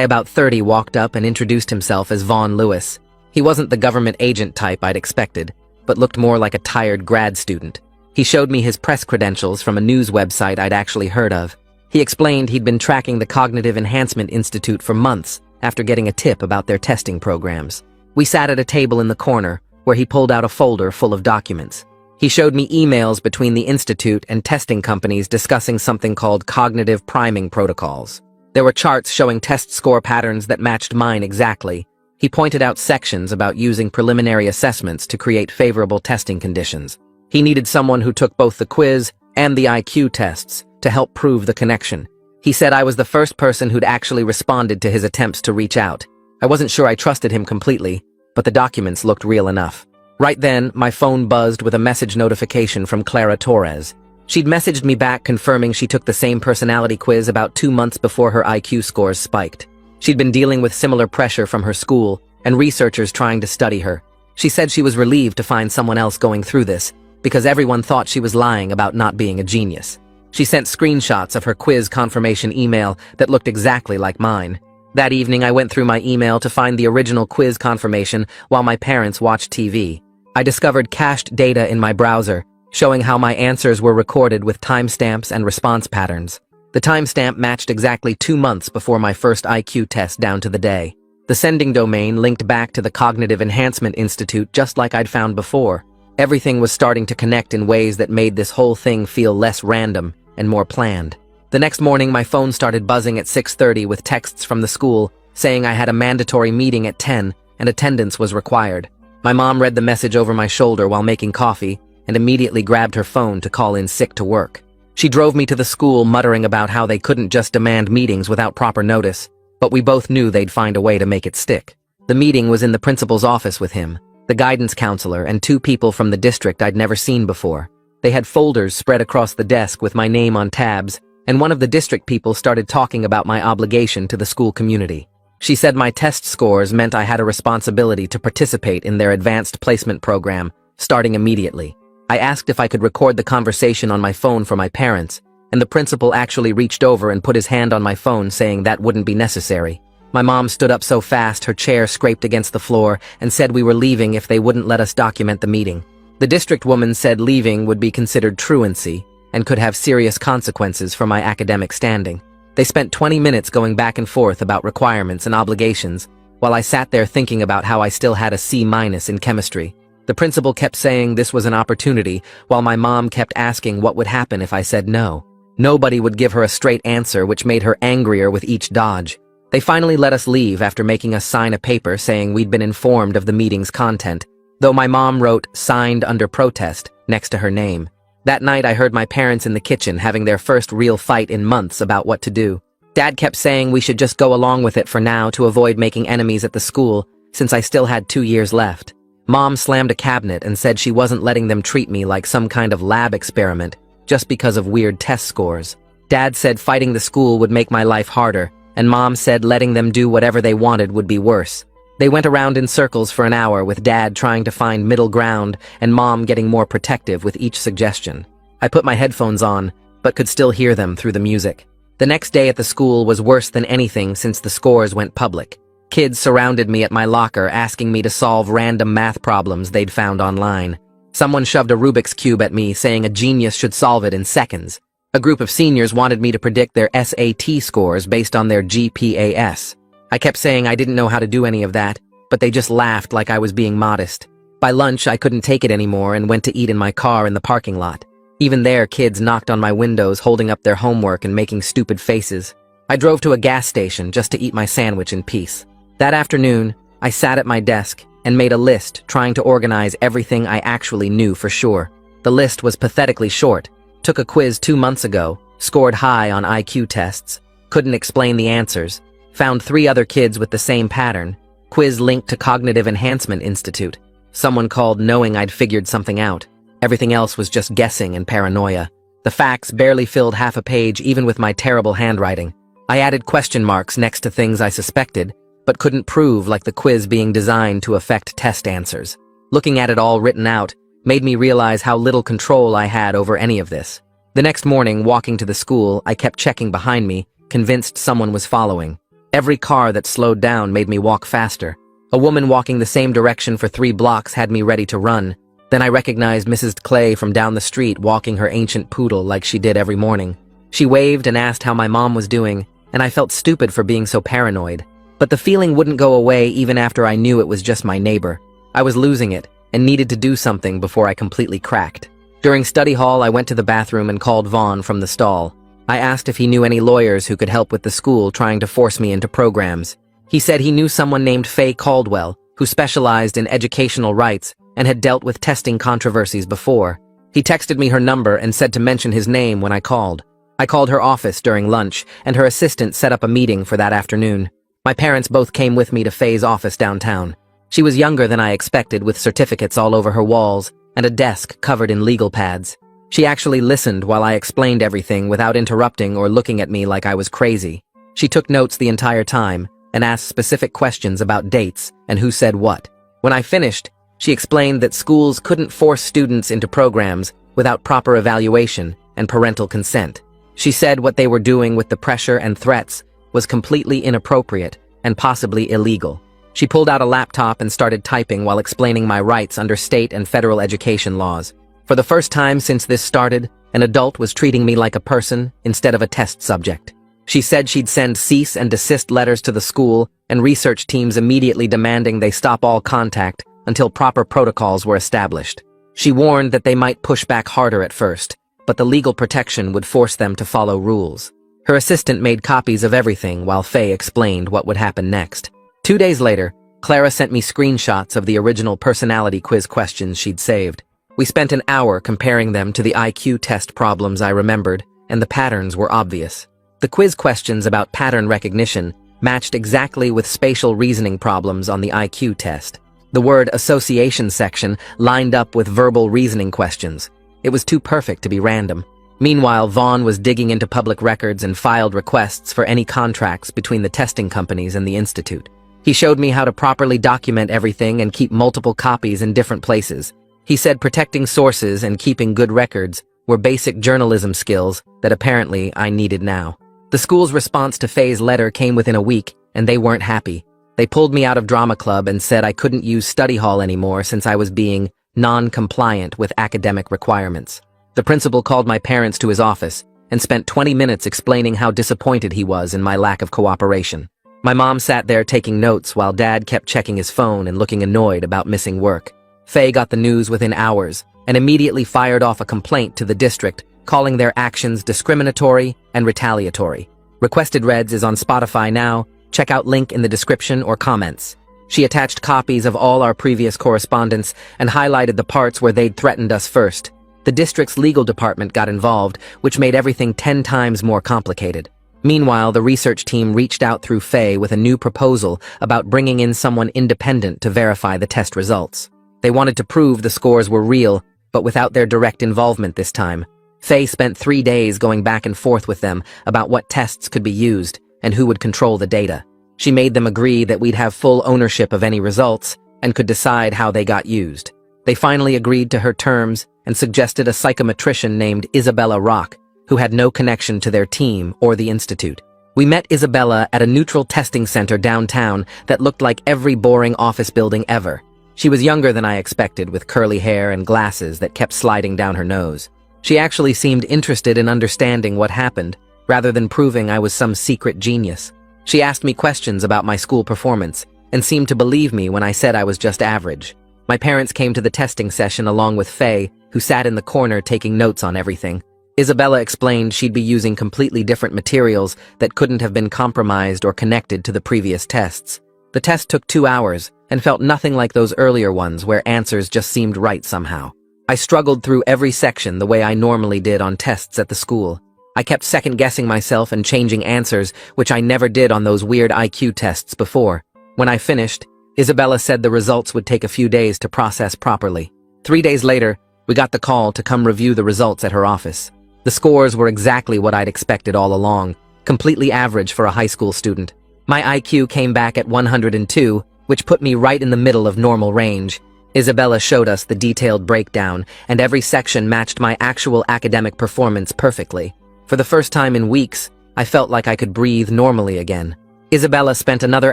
Speaker 4: about 30 walked up and introduced himself as Vaughn Lewis. He wasn't the government agent type I'd expected, but looked more like a tired grad student. He showed me his press credentials from a news website I'd actually heard of. He explained he'd been tracking the Cognitive Enhancement Institute for months after getting a tip about their testing programs. We sat at a table in the corner, where he pulled out a folder full of documents. He showed me emails between the institute and testing companies discussing something called cognitive priming protocols. There were charts showing test score patterns that matched mine exactly. He pointed out sections about using preliminary assessments to create favorable testing conditions. He needed someone who took both the quiz and the IQ tests to help prove the connection. He said I was the first person who'd actually responded to his attempts to reach out. I wasn't sure I trusted him completely, but the documents looked real enough. Right then, my phone buzzed with a message notification from Clara Torres. She'd messaged me back confirming she took the same personality quiz about 2 months before her IQ scores spiked. She'd been dealing with similar pressure from her school and researchers trying to study her. She said she was relieved to find someone else going through this, because everyone thought she was lying about not being a genius. She sent screenshots of her quiz confirmation email that looked exactly like mine. That evening, I went through my email to find the original quiz confirmation while my parents watched TV. I discovered cached data in my browser, showing how my answers were recorded with timestamps and response patterns. The timestamp matched exactly 2 months before my first IQ test down to the day. The sending domain linked back to the Cognitive Enhancement Institute just like I'd found before. Everything was starting to connect in ways that made this whole thing feel less random and more planned. The next morning, my phone started buzzing at 6:30 with texts from the school saying I had a mandatory meeting at 10 and attendance was required. My mom read the message over my shoulder while making coffee and immediately grabbed her phone to call in sick to work. She drove me to the school muttering about how they couldn't just demand meetings without proper notice, but we both knew they'd find a way to make it stick. The meeting was in the principal's office with him, the guidance counselor, and 2 people from the district I'd never seen before. They had folders spread across the desk with my name on tabs, and one of the district people started talking about my obligation to the school community. She said my test scores meant I had a responsibility to participate in their advanced placement program, starting immediately. I asked if I could record the conversation on my phone for my parents, and the principal actually reached over and put his hand on my phone saying that wouldn't be necessary. My mom stood up so fast her chair scraped against the floor and said we were leaving if they wouldn't let us document the meeting. The district woman said leaving would be considered truancy and could have serious consequences for my academic standing. They spent 20 minutes going back and forth about requirements and obligations, while I sat there thinking about how I still had a C- in chemistry. The principal kept saying this was an opportunity, while my mom kept asking what would happen if I said no. Nobody would give her a straight answer, which made her angrier with each dodge. They finally let us leave after making us sign a paper saying we'd been informed of the meeting's content, though my mom wrote "signed under protest" next to her name. That night I heard my parents in the kitchen having their first real fight in months about what to do. Dad kept saying we should just go along with it for now to avoid making enemies at the school, since I still had 2 years left. Mom slammed a cabinet and said she wasn't letting them treat me like some kind of lab experiment, just because of weird test scores. Dad said fighting the school would make my life harder, and Mom said letting them do whatever they wanted would be worse. They went around in circles for an hour with Dad trying to find middle ground and Mom getting more protective with each suggestion. I put my headphones on, but could still hear them through the music. The next day at the school was worse than anything since the scores went public. Kids surrounded me at my locker asking me to solve random math problems they'd found online. Someone shoved a Rubik's Cube at me saying a genius should solve it in seconds. A group of seniors wanted me to predict their SAT scores based on their GPAs. I kept saying I didn't know how to do any of that, but they just laughed like I was being modest. By lunch, I couldn't take it anymore and went to eat in my car in the parking lot. Even there, kids knocked on my windows holding up their homework and making stupid faces. I drove to a gas station just to eat my sandwich in peace. That afternoon, I sat at my desk and made a list trying to organize everything I actually knew for sure. The list was pathetically short. Took a quiz 2 months ago, scored high on IQ tests, couldn't explain the answers, found 3 other kids with the same pattern, quiz linked to Cognitive Enhancement Institute. Someone called knowing I'd figured something out. Everything else was just guessing and paranoia. The facts barely filled half a page even with my terrible handwriting. I added question marks next to things I suspected, but couldn't prove, like the quiz being designed to affect test answers. Looking at it all written out made me realize how little control I had over any of this. The next morning, walking to the school, I kept checking behind me, convinced someone was following. Every car that slowed down made me walk faster. A woman walking the same direction for 3 blocks had me ready to run. Then I recognized Mrs. Clay from down the street walking her ancient poodle like she did every morning. She waved and asked how my mom was doing, and I felt stupid for being so paranoid. But the feeling wouldn't go away even after I knew it was just my neighbor. I was losing it, and needed to do something before I completely cracked. During study hall, I went to the bathroom and called Vaughn from the stall. I asked if he knew any lawyers who could help with the school trying to force me into programs. He said he knew someone named Faye Caldwell, who specialized in educational rights and had dealt with testing controversies before. He texted me her number and said to mention his name when I called. I called her office during lunch, and her assistant set up a meeting for that afternoon. My parents both came with me to Faye's office downtown. She was younger than I expected, with certificates all over her walls and a desk covered in legal pads. She actually listened while I explained everything without interrupting or looking at me like I was crazy. She took notes the entire time and asked specific questions about dates and who said what. When I finished, she explained that schools couldn't force students into programs without proper evaluation and parental consent. She said what they were doing with the pressure and threats was completely inappropriate and possibly illegal. She pulled out a laptop and started typing while explaining my rights under state and federal education laws. For the first time since this started, an adult was treating me like a person instead of a test subject. She said she'd send cease and desist letters to the school and research teams immediately demanding they stop all contact until proper protocols were established. She warned that they might push back harder at first, but the legal protection would force them to follow rules. Her assistant made copies of everything while Faye explained what would happen next. 2 days later, Clara sent me screenshots of the original personality quiz questions she'd saved. We spent an hour comparing them to the IQ test problems I remembered, and the patterns were obvious. The quiz questions about pattern recognition matched exactly with spatial reasoning problems on the IQ test. The word association section lined up with verbal reasoning questions. It was too perfect to be random. Meanwhile, Vaughn was digging into public records and filed requests for any contracts between the testing companies and the institute. He showed me how to properly document everything and keep multiple copies in different places. He said protecting sources and keeping good records were basic journalism skills that apparently I needed now. The school's response to Faye's letter came within a week, and they weren't happy. They pulled me out of drama club and said I couldn't use study hall anymore since I was being non-compliant with academic requirements. The principal called my parents to his office and spent 20 minutes explaining how disappointed he was in my lack of cooperation. My mom sat there taking notes while Dad kept checking his phone and looking annoyed about missing work. Faye got the news within hours and immediately fired off a complaint to the district, calling their actions discriminatory and retaliatory. Requested Reds is on Spotify now. Check out link in the description or comments. She attached copies of all our previous correspondence and highlighted the parts where they'd threatened us first. The district's legal department got involved, which made everything 10 times more complicated. Meanwhile, the research team reached out through Faye with a new proposal about bringing in someone independent to verify the test results. They wanted to prove the scores were real, but without their direct involvement this time. Faye spent 3 days going back and forth with them about what tests could be used and who would control the data. She made them agree that we'd have full ownership of any results and could decide how they got used. They finally agreed to her terms and suggested a psychometrician named Isabella Rock, who had no connection to their team or the institute. We met Isabella at a neutral testing center downtown that looked like every boring office building ever. She was younger than I expected, with curly hair and glasses that kept sliding down her nose. She actually seemed interested in understanding what happened, rather than proving I was some secret genius. She asked me questions about my school performance and seemed to believe me when I said I was just average. My parents came to the testing session along with Faye, who sat in the corner taking notes on everything. Isabella explained she'd be using completely different materials that couldn't have been compromised or connected to the previous tests. The test took 2 hours and felt nothing like those earlier ones where answers just seemed right somehow. I struggled through every section the way I normally did on tests at the school. I kept second-guessing myself and changing answers, which I never did on those weird IQ tests before. When I finished, Isabella said the results would take a few days to process properly. 3 days later, we got the call to come review the results at her office. The scores were exactly what I'd expected all along, completely average for a high school student. My IQ came back at 102, which put me right in the middle of normal range. Isabella showed us the detailed breakdown, and every section matched my actual academic performance perfectly. For the first time in weeks, I felt like I could breathe normally again. Isabella spent another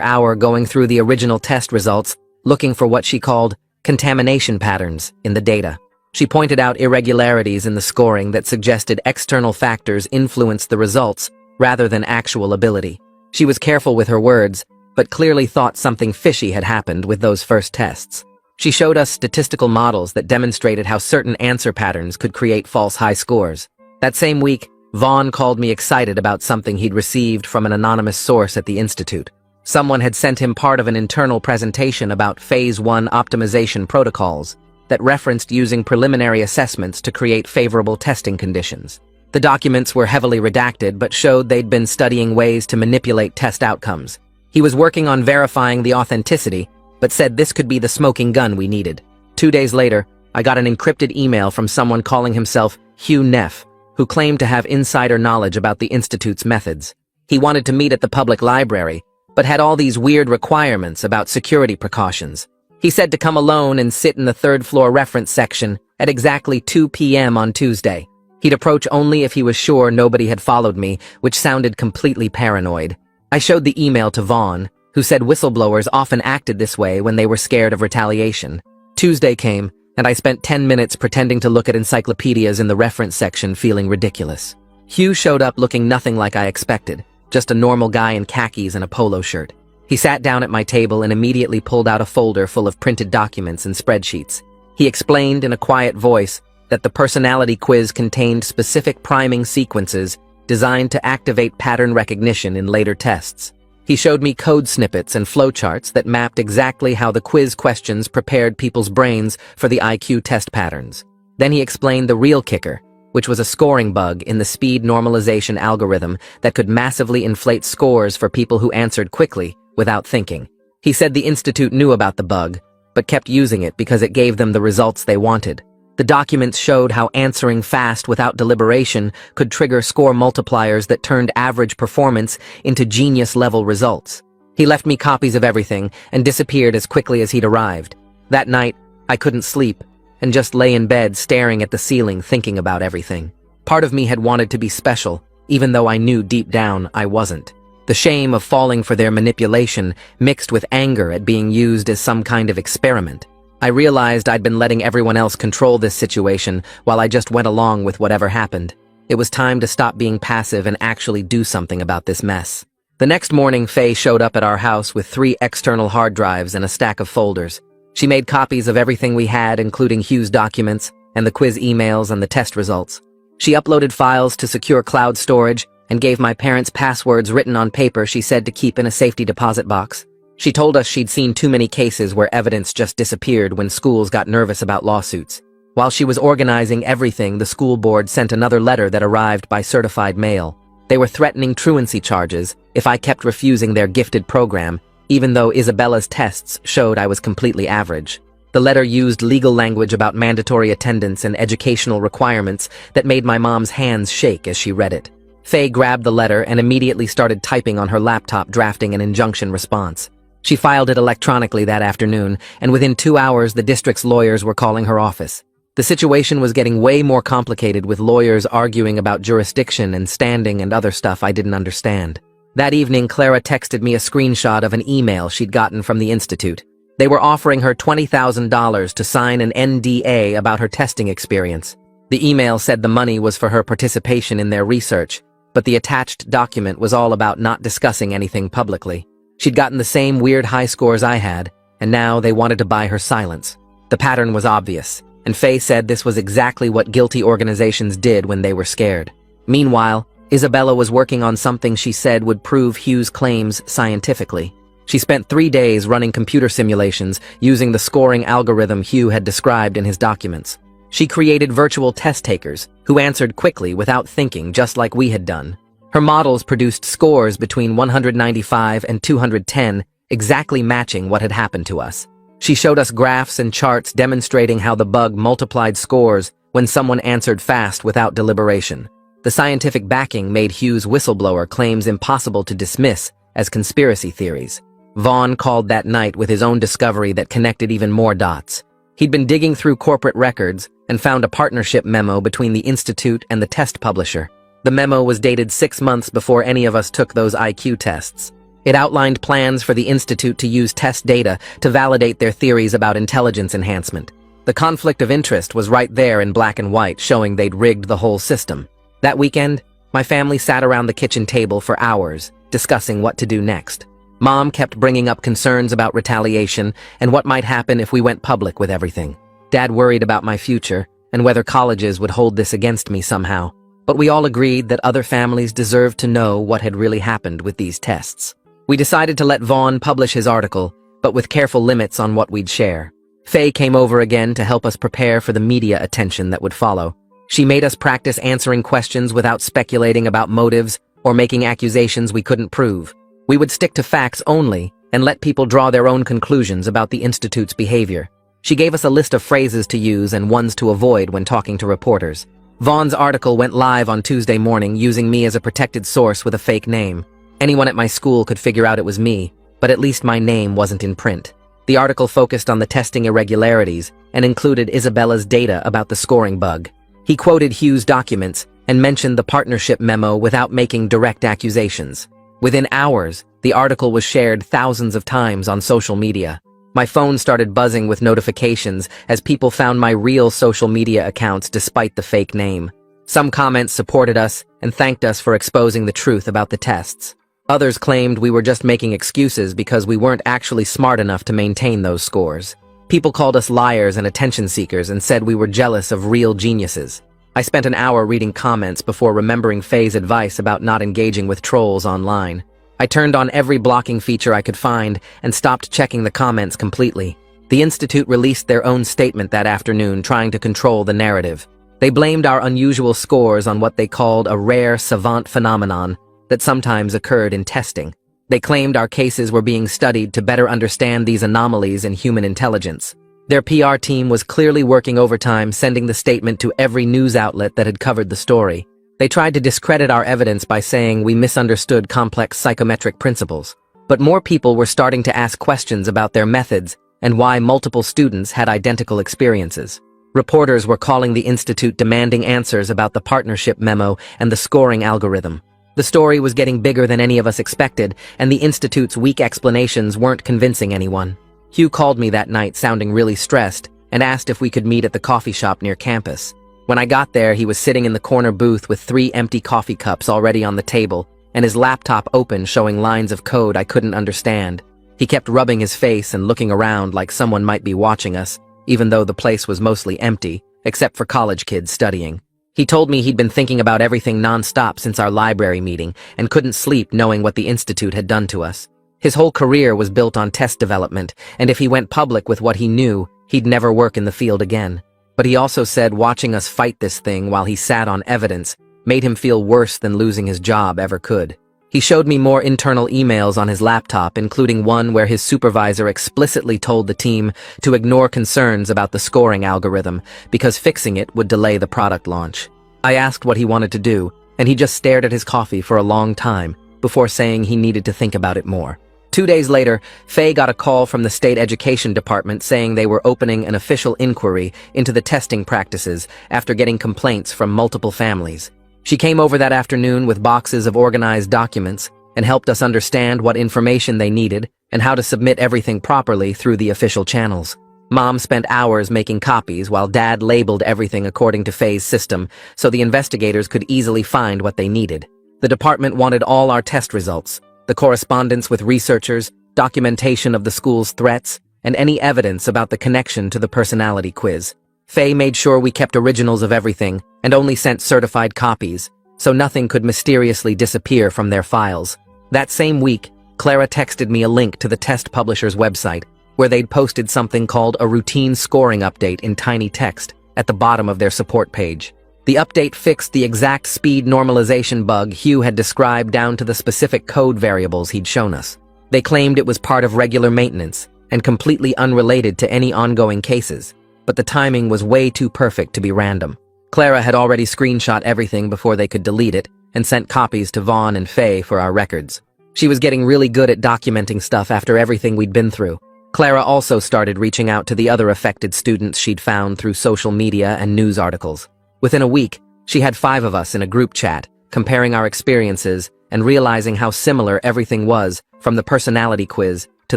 Speaker 4: hour going through the original test results, looking for what she called contamination patterns in the data. She pointed out irregularities in the scoring that suggested external factors influenced the results rather than actual ability. She was careful with her words, but clearly thought something fishy had happened with those first tests. She showed us statistical models that demonstrated how certain answer patterns could create false high scores. That same week, Vaughn called me excited about something he'd received from an anonymous source at the institute. Someone had sent him part of an internal presentation about Phase 1 optimization protocols that referenced using preliminary assessments to create favorable testing conditions. The documents were heavily redacted but showed they'd been studying ways to manipulate test outcomes. He was working on verifying the authenticity, but said this could be the smoking gun we needed. 2 days later, I got an encrypted email from someone calling himself Hugh Neff, who claimed to have insider knowledge about the Institute's methods. He wanted to meet at the public library, but had all these weird requirements about security precautions. He said to come alone and sit in the third-floor reference section at exactly 2 p.m. on Tuesday. He'd approach only if he was sure nobody had followed me, which sounded completely paranoid. I showed the email to Vaughn, who said whistleblowers often acted this way when they were scared of retaliation. Tuesday came, and I spent 10 minutes pretending to look at encyclopedias in the reference section, feeling ridiculous. Hugh showed up looking nothing like I expected, just a normal guy in khakis and a polo shirt. He sat down at my table and immediately pulled out a folder full of printed documents and spreadsheets. He explained in a quiet voice that the personality quiz contained specific priming sequences designed to activate pattern recognition in later tests. He showed me code snippets and flowcharts that mapped exactly how the quiz questions prepared people's brains for the IQ test patterns. Then he explained the real kicker, which was a scoring bug in the speed normalization algorithm that could massively inflate scores for people who answered quickly without thinking. He said the institute knew about the bug, but kept using it because it gave them the results they wanted. The documents showed how answering fast without deliberation could trigger score multipliers that turned average performance into genius-level results. He left me copies of everything and disappeared as quickly as he'd arrived. That night, I couldn't sleep, and just lay in bed staring at the ceiling thinking about everything. Part of me had wanted to be special, even though I knew deep down I wasn't. The shame of falling for their manipulation mixed with anger at being used as some kind of experiment. I realized I'd been letting everyone else control this situation while I just went along with whatever happened. It was time to stop being passive and actually do something about this mess. The next morning, Faye showed up at our house with 3 external hard drives and a stack of folders. She made copies of everything we had, including Hugh's documents, and the quiz emails and the test results. She uploaded files to secure cloud storage and gave my parents passwords written on paper she said to keep in a safety deposit box. She told us she'd seen too many cases where evidence just disappeared when schools got nervous about lawsuits. While she was organizing everything, the school board sent another letter that arrived by certified mail. They were threatening truancy charges if I kept refusing their gifted program, even though Isabella's tests showed I was completely average. The letter used legal language about mandatory attendance and educational requirements that made my mom's hands shake as she read it. Faye grabbed the letter and immediately started typing on her laptop, drafting an injunction response. She filed it electronically that afternoon, and within 2 hours the district's lawyers were calling her office. The situation was getting way more complicated, with lawyers arguing about jurisdiction and standing and other stuff I didn't understand. That evening, Clara texted me a screenshot of an email she'd gotten from the institute. They were offering her $20,000 to sign an NDA about her testing experience. The email said the money was for her participation in their research, but the attached document was all about not discussing anything publicly. She'd gotten the same weird high scores I had, and now they wanted to buy her silence. The pattern was obvious, and Faye said this was exactly what guilty organizations did when they were scared. Meanwhile, Isabella was working on something she said would prove Hugh's claims scientifically. She spent 3 days running computer simulations using the scoring algorithm Hugh had described in his documents. She created virtual test takers who answered quickly without thinking, just like we had done. Her models produced scores between 195 and 210, exactly matching what had happened to us. She showed us graphs and charts demonstrating how the bug multiplied scores when someone answered fast without deliberation. The scientific backing made Hugh's whistleblower claims impossible to dismiss as conspiracy theories. Vaughn called that night with his own discovery that connected even more dots. He'd been digging through corporate records and found a partnership memo between the institute and the test publisher. The memo was dated 6 months before any of us took those IQ tests. It outlined plans for the institute to use test data to validate their theories about intelligence enhancement. The conflict of interest was right there in black and white, showing they'd rigged the whole system. That weekend, my family sat around the kitchen table for hours, discussing what to do next. Mom kept bringing up concerns about retaliation and what might happen if we went public with everything. Dad worried about my future and whether colleges would hold this against me somehow. But we all agreed that other families deserved to know what had really happened with these tests. We decided to let Vaughn publish his article, but with careful limits on what we'd share. Faye came over again to help us prepare for the media attention that would follow. She made us practice answering questions without speculating about motives or making accusations we couldn't prove. We would stick to facts only and let people draw their own conclusions about the institute's behavior. She gave us a list of phrases to use and ones to avoid when talking to reporters. Vaughn's article went live on Tuesday morning using me as a protected source with a fake name. Anyone at my school could figure out it was me, but at least my name wasn't in print. The article focused on the testing irregularities and included Isabella's data about the scoring bug. He quoted Hugh's documents and mentioned the partnership memo without making direct accusations. Within hours, the article was shared thousands of times on social media. My phone started buzzing with notifications as people found my real social media accounts despite the fake name. Some comments supported us and thanked us for exposing the truth about the tests. Others claimed we were just making excuses because we weren't actually smart enough to maintain those scores. People called us liars and attention seekers and said we were jealous of real geniuses. I spent an hour reading comments before remembering Faye's advice about not engaging with trolls online. I turned on every blocking feature I could find and stopped checking the comments completely. The Institute released their own statement that afternoon, trying to control the narrative. They blamed our unusual scores on what they called a rare savant phenomenon that sometimes occurred in testing. They claimed our cases were being studied to better understand these anomalies in human intelligence. Their PR team was clearly working overtime, sending the statement to every news outlet that had covered the story. They tried to discredit our evidence by saying we misunderstood complex psychometric principles. But more people were starting to ask questions about their methods and why multiple students had identical experiences. Reporters were calling the institute demanding answers about the partnership memo and the scoring algorithm. The story was getting bigger than any of us expected, and the institute's weak explanations weren't convincing anyone. Hugh called me that night sounding really stressed and asked if we could meet at the coffee shop near campus. When I got there, he was sitting in the corner booth with 3 empty coffee cups already on the table and his laptop open showing lines of code I couldn't understand. He kept rubbing his face and looking around like someone might be watching us, even though the place was mostly empty, except for college kids studying. He told me he'd been thinking about everything non-stop since our library meeting and couldn't sleep knowing what the institute had done to us. His whole career was built on test development, and if he went public with what he knew, he'd never work in the field again. But he also said watching us fight this thing while he sat on evidence made him feel worse than losing his job ever could. He showed me more internal emails on his laptop, including one where his supervisor explicitly told the team to ignore concerns about the scoring algorithm because fixing it would delay the product launch. I asked what he wanted to do, and he just stared at his coffee for a long time before saying he needed to think about it more. 2 days later, Faye got a call from the state education department saying they were opening an official inquiry into the testing practices after getting complaints from multiple families. She came over that afternoon with boxes of organized documents and helped us understand what information they needed and how to submit everything properly through the official channels. Mom spent hours making copies while Dad labeled everything according to Faye's system so the investigators could easily find what they needed. The department wanted all our test results, the correspondence with researchers, documentation of the school's threats, and any evidence about the connection to the personality quiz. Faye made sure we kept originals of everything and only sent certified copies, so nothing could mysteriously disappear from their files. That same week, Clara texted me a link to the test publisher's website, where they'd posted something called a routine scoring update in tiny text at the bottom of their support page. The update fixed the exact speed normalization bug Hugh had described down to the specific code variables he'd shown us. They claimed it was part of regular maintenance and completely unrelated to any ongoing cases, but the timing was way too perfect to be random. Clara had already screenshot everything before they could delete it and sent copies to Vaughn and Faye for our records. She was getting really good at documenting stuff after everything we'd been through. Clara also started reaching out to the other affected students she'd found through social media and news articles. Within a week, she had 5 of us in a group chat, comparing our experiences and realizing how similar everything was, from the personality quiz, to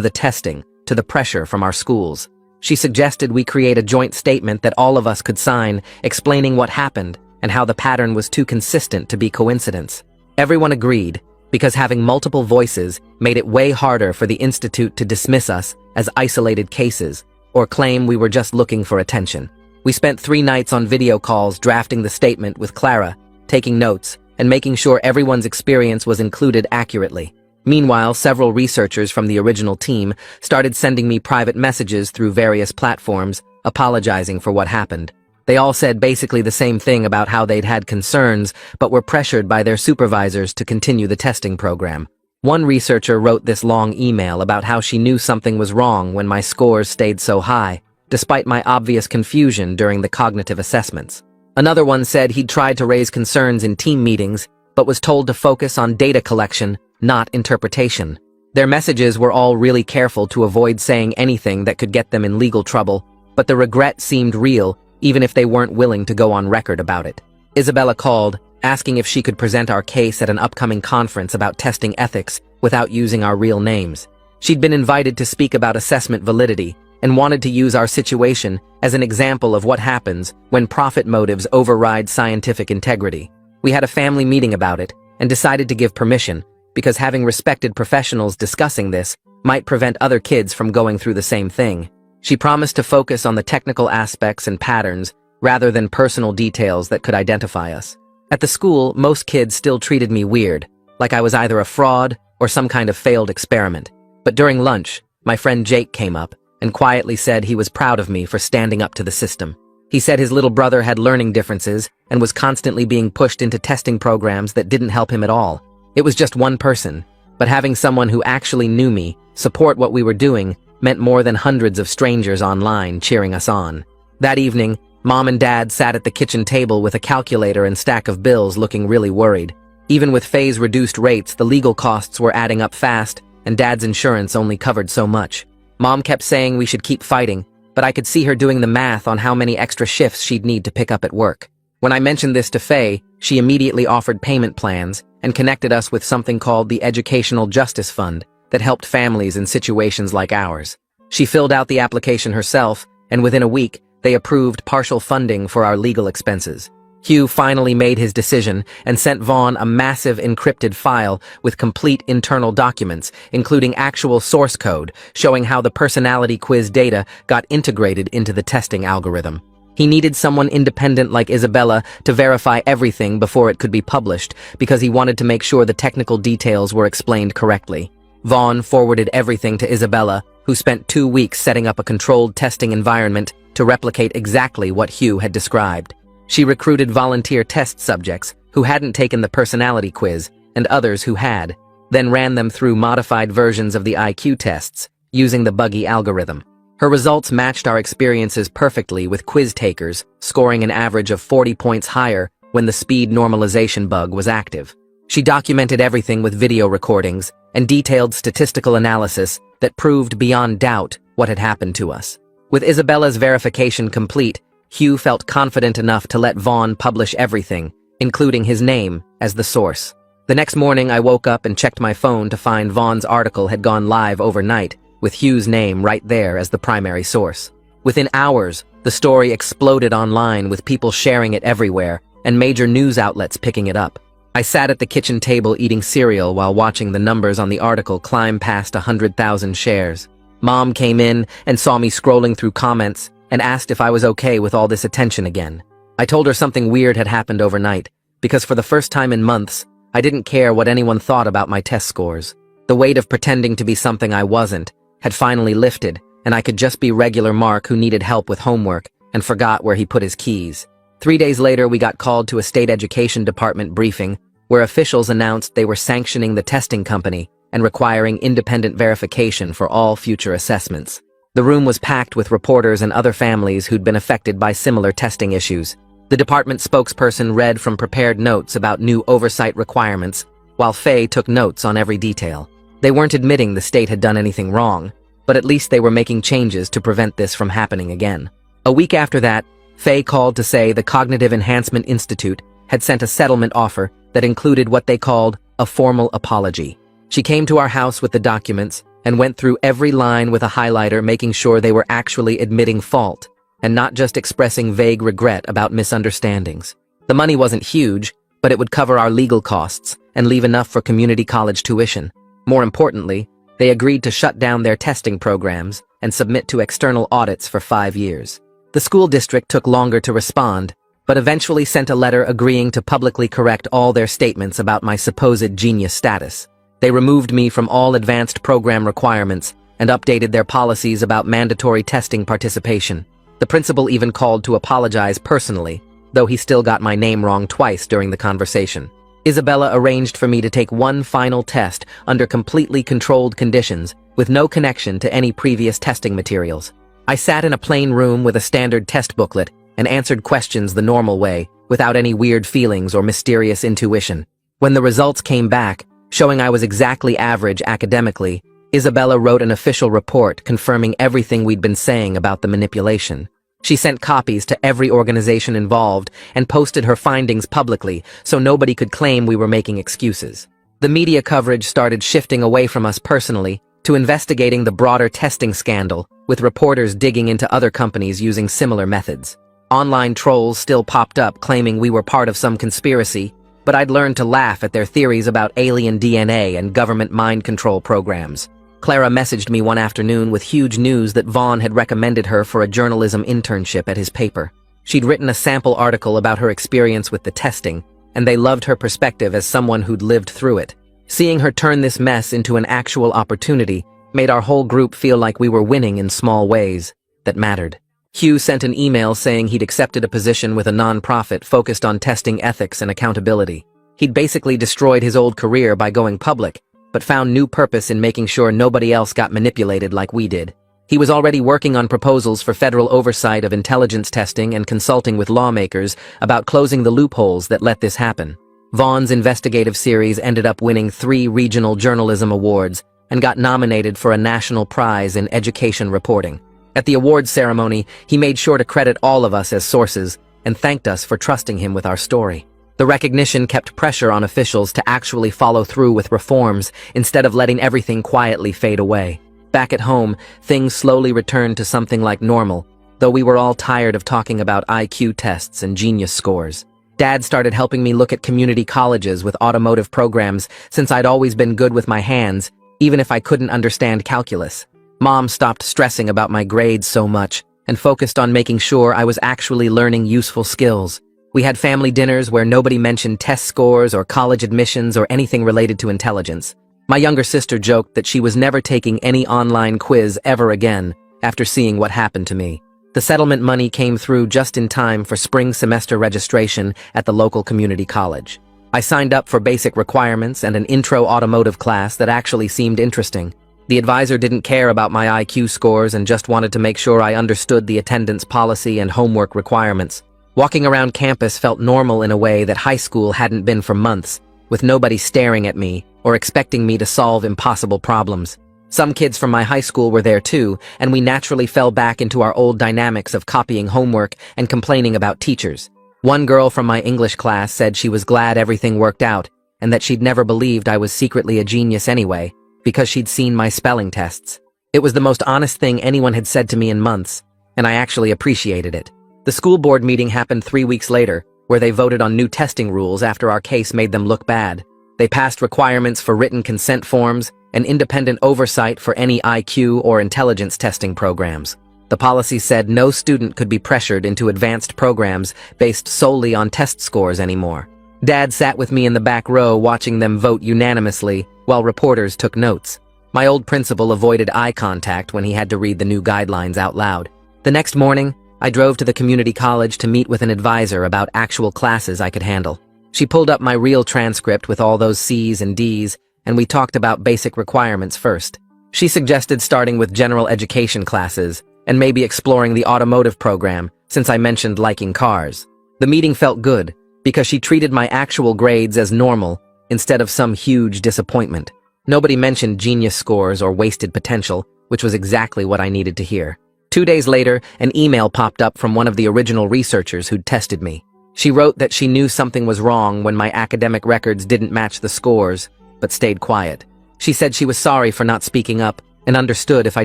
Speaker 4: the testing, to the pressure from our schools. She suggested we create a joint statement that all of us could sign, explaining what happened and how the pattern was too consistent to be coincidence. Everyone agreed, because having multiple voices made it way harder for the institute to dismiss us as isolated cases or claim we were just looking for attention. We spent 3 nights on video calls drafting the statement with Clara, taking notes, and making sure everyone's experience was included accurately. Meanwhile, several researchers from the original team started sending me private messages through various platforms, apologizing for what happened. They all said basically the same thing about how they'd had concerns, but were pressured by their supervisors to continue the testing program. One researcher wrote this long email about how she knew something was wrong when my scores stayed so high, despite my obvious confusion during the cognitive assessments. Another one said he'd tried to raise concerns in team meetings, but was told to focus on data collection, not interpretation. Their messages were all really careful to avoid saying anything that could get them in legal trouble, but the regret seemed real, even if they weren't willing to go on record about it. Isabella called, asking if she could present our case at an upcoming conference about testing ethics without using our real names. She'd been invited to speak about assessment validity and wanted to use our situation as an example of what happens when profit motives override scientific integrity. We had a family meeting about it and decided to give permission because having respected professionals discussing this might prevent other kids from going through the same thing. She promised to focus on the technical aspects and patterns rather than personal details that could identify us. At the school, most kids still treated me weird, like I was either a fraud or some kind of failed experiment. But during lunch, my friend Jake came up and quietly said he was proud of me for standing up to the system. He said his little brother had learning differences and was constantly being pushed into testing programs that didn't help him at all. It was just one person, but having someone who actually knew me support what we were doing meant more than hundreds of strangers online cheering us on. That evening, Mom and Dad sat at the kitchen table with a calculator and stack of bills looking really worried. Even with Faye's reduced rates, the legal costs were adding up fast, and Dad's insurance only covered so much. Mom kept saying we should keep fighting, but I could see her doing the math on how many extra shifts she'd need to pick up at work. When I mentioned this to Faye, she immediately offered payment plans and connected us with something called the Educational Justice Fund that helped families in situations like ours. She filled out the application herself, and within a week, they approved partial funding for our legal expenses. Hugh finally made his decision and sent Vaughn a massive encrypted file with complete internal documents, including actual source code showing how the personality quiz data got integrated into the testing algorithm. He needed someone independent like Isabella to verify everything before it could be published because he wanted to make sure the technical details were explained correctly. Vaughn forwarded everything to Isabella, who spent 2 weeks setting up a controlled testing environment to replicate exactly what Hugh had described. She recruited volunteer test subjects who hadn't taken the personality quiz and others who had, then ran them through modified versions of the IQ tests using the buggy algorithm. Her results matched our experiences perfectly, with quiz takers scoring an average of 40 points higher when the speed normalization bug was active. She documented everything with video recordings and detailed statistical analysis that proved beyond doubt what had happened to us. With Isabella's verification complete, Hugh felt confident enough to let Vaughn publish everything, including his name, as the source. The next morning, I woke up and checked my phone to find Vaughn's article had gone live overnight, with Hugh's name right there as the primary source. Within hours, the story exploded online, with people sharing it everywhere and major news outlets picking it up. I sat at the kitchen table eating cereal while watching the numbers on the article climb past 100,000 shares. Mom came in and saw me scrolling through comments and asked if I was okay with all this attention again. I told her something weird had happened overnight, because for the first time in months, I didn't care what anyone thought about my test scores. The weight of pretending to be something I wasn't had finally lifted, and I could just be regular Mark who needed help with homework and forgot where he put his keys. 3 days later, we got called to a state education department briefing where officials announced they were sanctioning the testing company and requiring independent verification for all future assessments. The room was packed with reporters and other families who'd been affected by similar testing issues. The department spokesperson read from prepared notes about new oversight requirements, while Faye took notes on every detail. They weren't admitting the state had done anything wrong, but at least they were making changes to prevent this from happening again. A week after that, Faye called to say the Cognitive Enhancement Institute had sent a settlement offer that included what they called a formal apology. She came to our house with the documents and went through every line with a highlighter, making sure they were actually admitting fault and not just expressing vague regret about misunderstandings. The money wasn't huge, but it would cover our legal costs and leave enough for community college tuition. More importantly, they agreed to shut down their testing programs and submit to external audits for 5 years. The school district took longer to respond, but eventually sent a letter agreeing to publicly correct all their statements about my supposed genius status. They removed me from all advanced program requirements and updated their policies about mandatory testing participation. The principal even called to apologize personally, though he still got my name wrong twice during the conversation. Isabella arranged for me to take one final test under completely controlled conditions, with no connection to any previous testing materials. I sat in a plain room with a standard test booklet and answered questions the normal way, without any weird feelings or mysterious intuition. When the results came back, showing I was exactly average academically, Isabella wrote an official report confirming everything we'd been saying about the manipulation. She sent copies to every organization involved and posted her findings publicly so nobody could claim we were making excuses. The media coverage started shifting away from us personally to investigating the broader testing scandal, with reporters digging into other companies using similar methods. Online trolls still popped up claiming we were part of some conspiracy, but I'd learned to laugh at their theories about alien DNA and government mind control programs. Clara messaged me one afternoon with huge news that Vaughn had recommended her for a journalism internship at his paper. She'd written a sample article about her experience with the testing, and they loved her perspective as someone who'd lived through it. Seeing her turn this mess into an actual opportunity made our whole group feel like we were winning in small ways that mattered. Hugh sent an email saying he'd accepted a position with a nonprofit focused on testing ethics and accountability. He'd basically destroyed his old career by going public, but found new purpose in making sure nobody else got manipulated like we did. He was already working on proposals for federal oversight of intelligence testing and consulting with lawmakers about closing the loopholes that let this happen. Vaughn's investigative series ended up winning 3 regional journalism awards and got nominated for a national prize in education reporting. At the awards ceremony, he made sure to credit all of us as sources and thanked us for trusting him with our story. The recognition kept pressure on officials to actually follow through with reforms instead of letting everything quietly fade away. Back at home, things slowly returned to something like normal, though we were all tired of talking about IQ tests and genius scores. Dad started helping me look at community colleges with automotive programs since I'd always been good with my hands, even if I couldn't understand calculus. Mom stopped stressing about my grades so much and focused on making sure I was actually learning useful skills. We had family dinners where nobody mentioned test scores or college admissions or anything related to intelligence. My younger sister joked that she was never taking any online quiz ever again after seeing what happened to me. The settlement money came through just in time for spring semester registration at the local community college. I signed up for basic requirements and an intro automotive class that actually seemed interesting. The advisor didn't care about my IQ scores and just wanted to make sure I understood the attendance policy and homework requirements. Walking around campus felt normal in a way that high school hadn't been for months, with nobody staring at me or expecting me to solve impossible problems. Some kids from my high school were there too, and we naturally fell back into our old dynamics of copying homework and complaining about teachers. One girl from my English class said she was glad everything worked out and that she'd never believed I was secretly a genius anyway, because she'd seen my spelling tests. It was the most honest thing anyone had said to me in months, and I actually appreciated it. The school board meeting happened 3 weeks later, where they voted on new testing rules after our case made them look bad. They passed requirements for written consent forms and independent oversight for any IQ or intelligence testing programs. The policy said no student could be pressured into advanced programs based solely on test scores anymore. Dad sat with me in the back row watching them vote unanimously while reporters took notes. My old principal avoided eye contact when he had to read the new guidelines out loud. The next morning, I drove to the community college to meet with an advisor about actual classes I could handle. She pulled up my real transcript with all those C's and D's, and we talked about basic requirements first. She suggested starting with general education classes and maybe exploring the automotive program since I mentioned liking cars. The meeting felt good because she treated my actual grades as normal instead of some huge disappointment. Nobody mentioned genius scores or wasted potential, which was exactly what I needed to hear. 2 days later, an email popped up from one of the original researchers who'd tested me. She wrote that she knew something was wrong when my academic records didn't match the scores, but stayed quiet. She said she was sorry for not speaking up and understood if I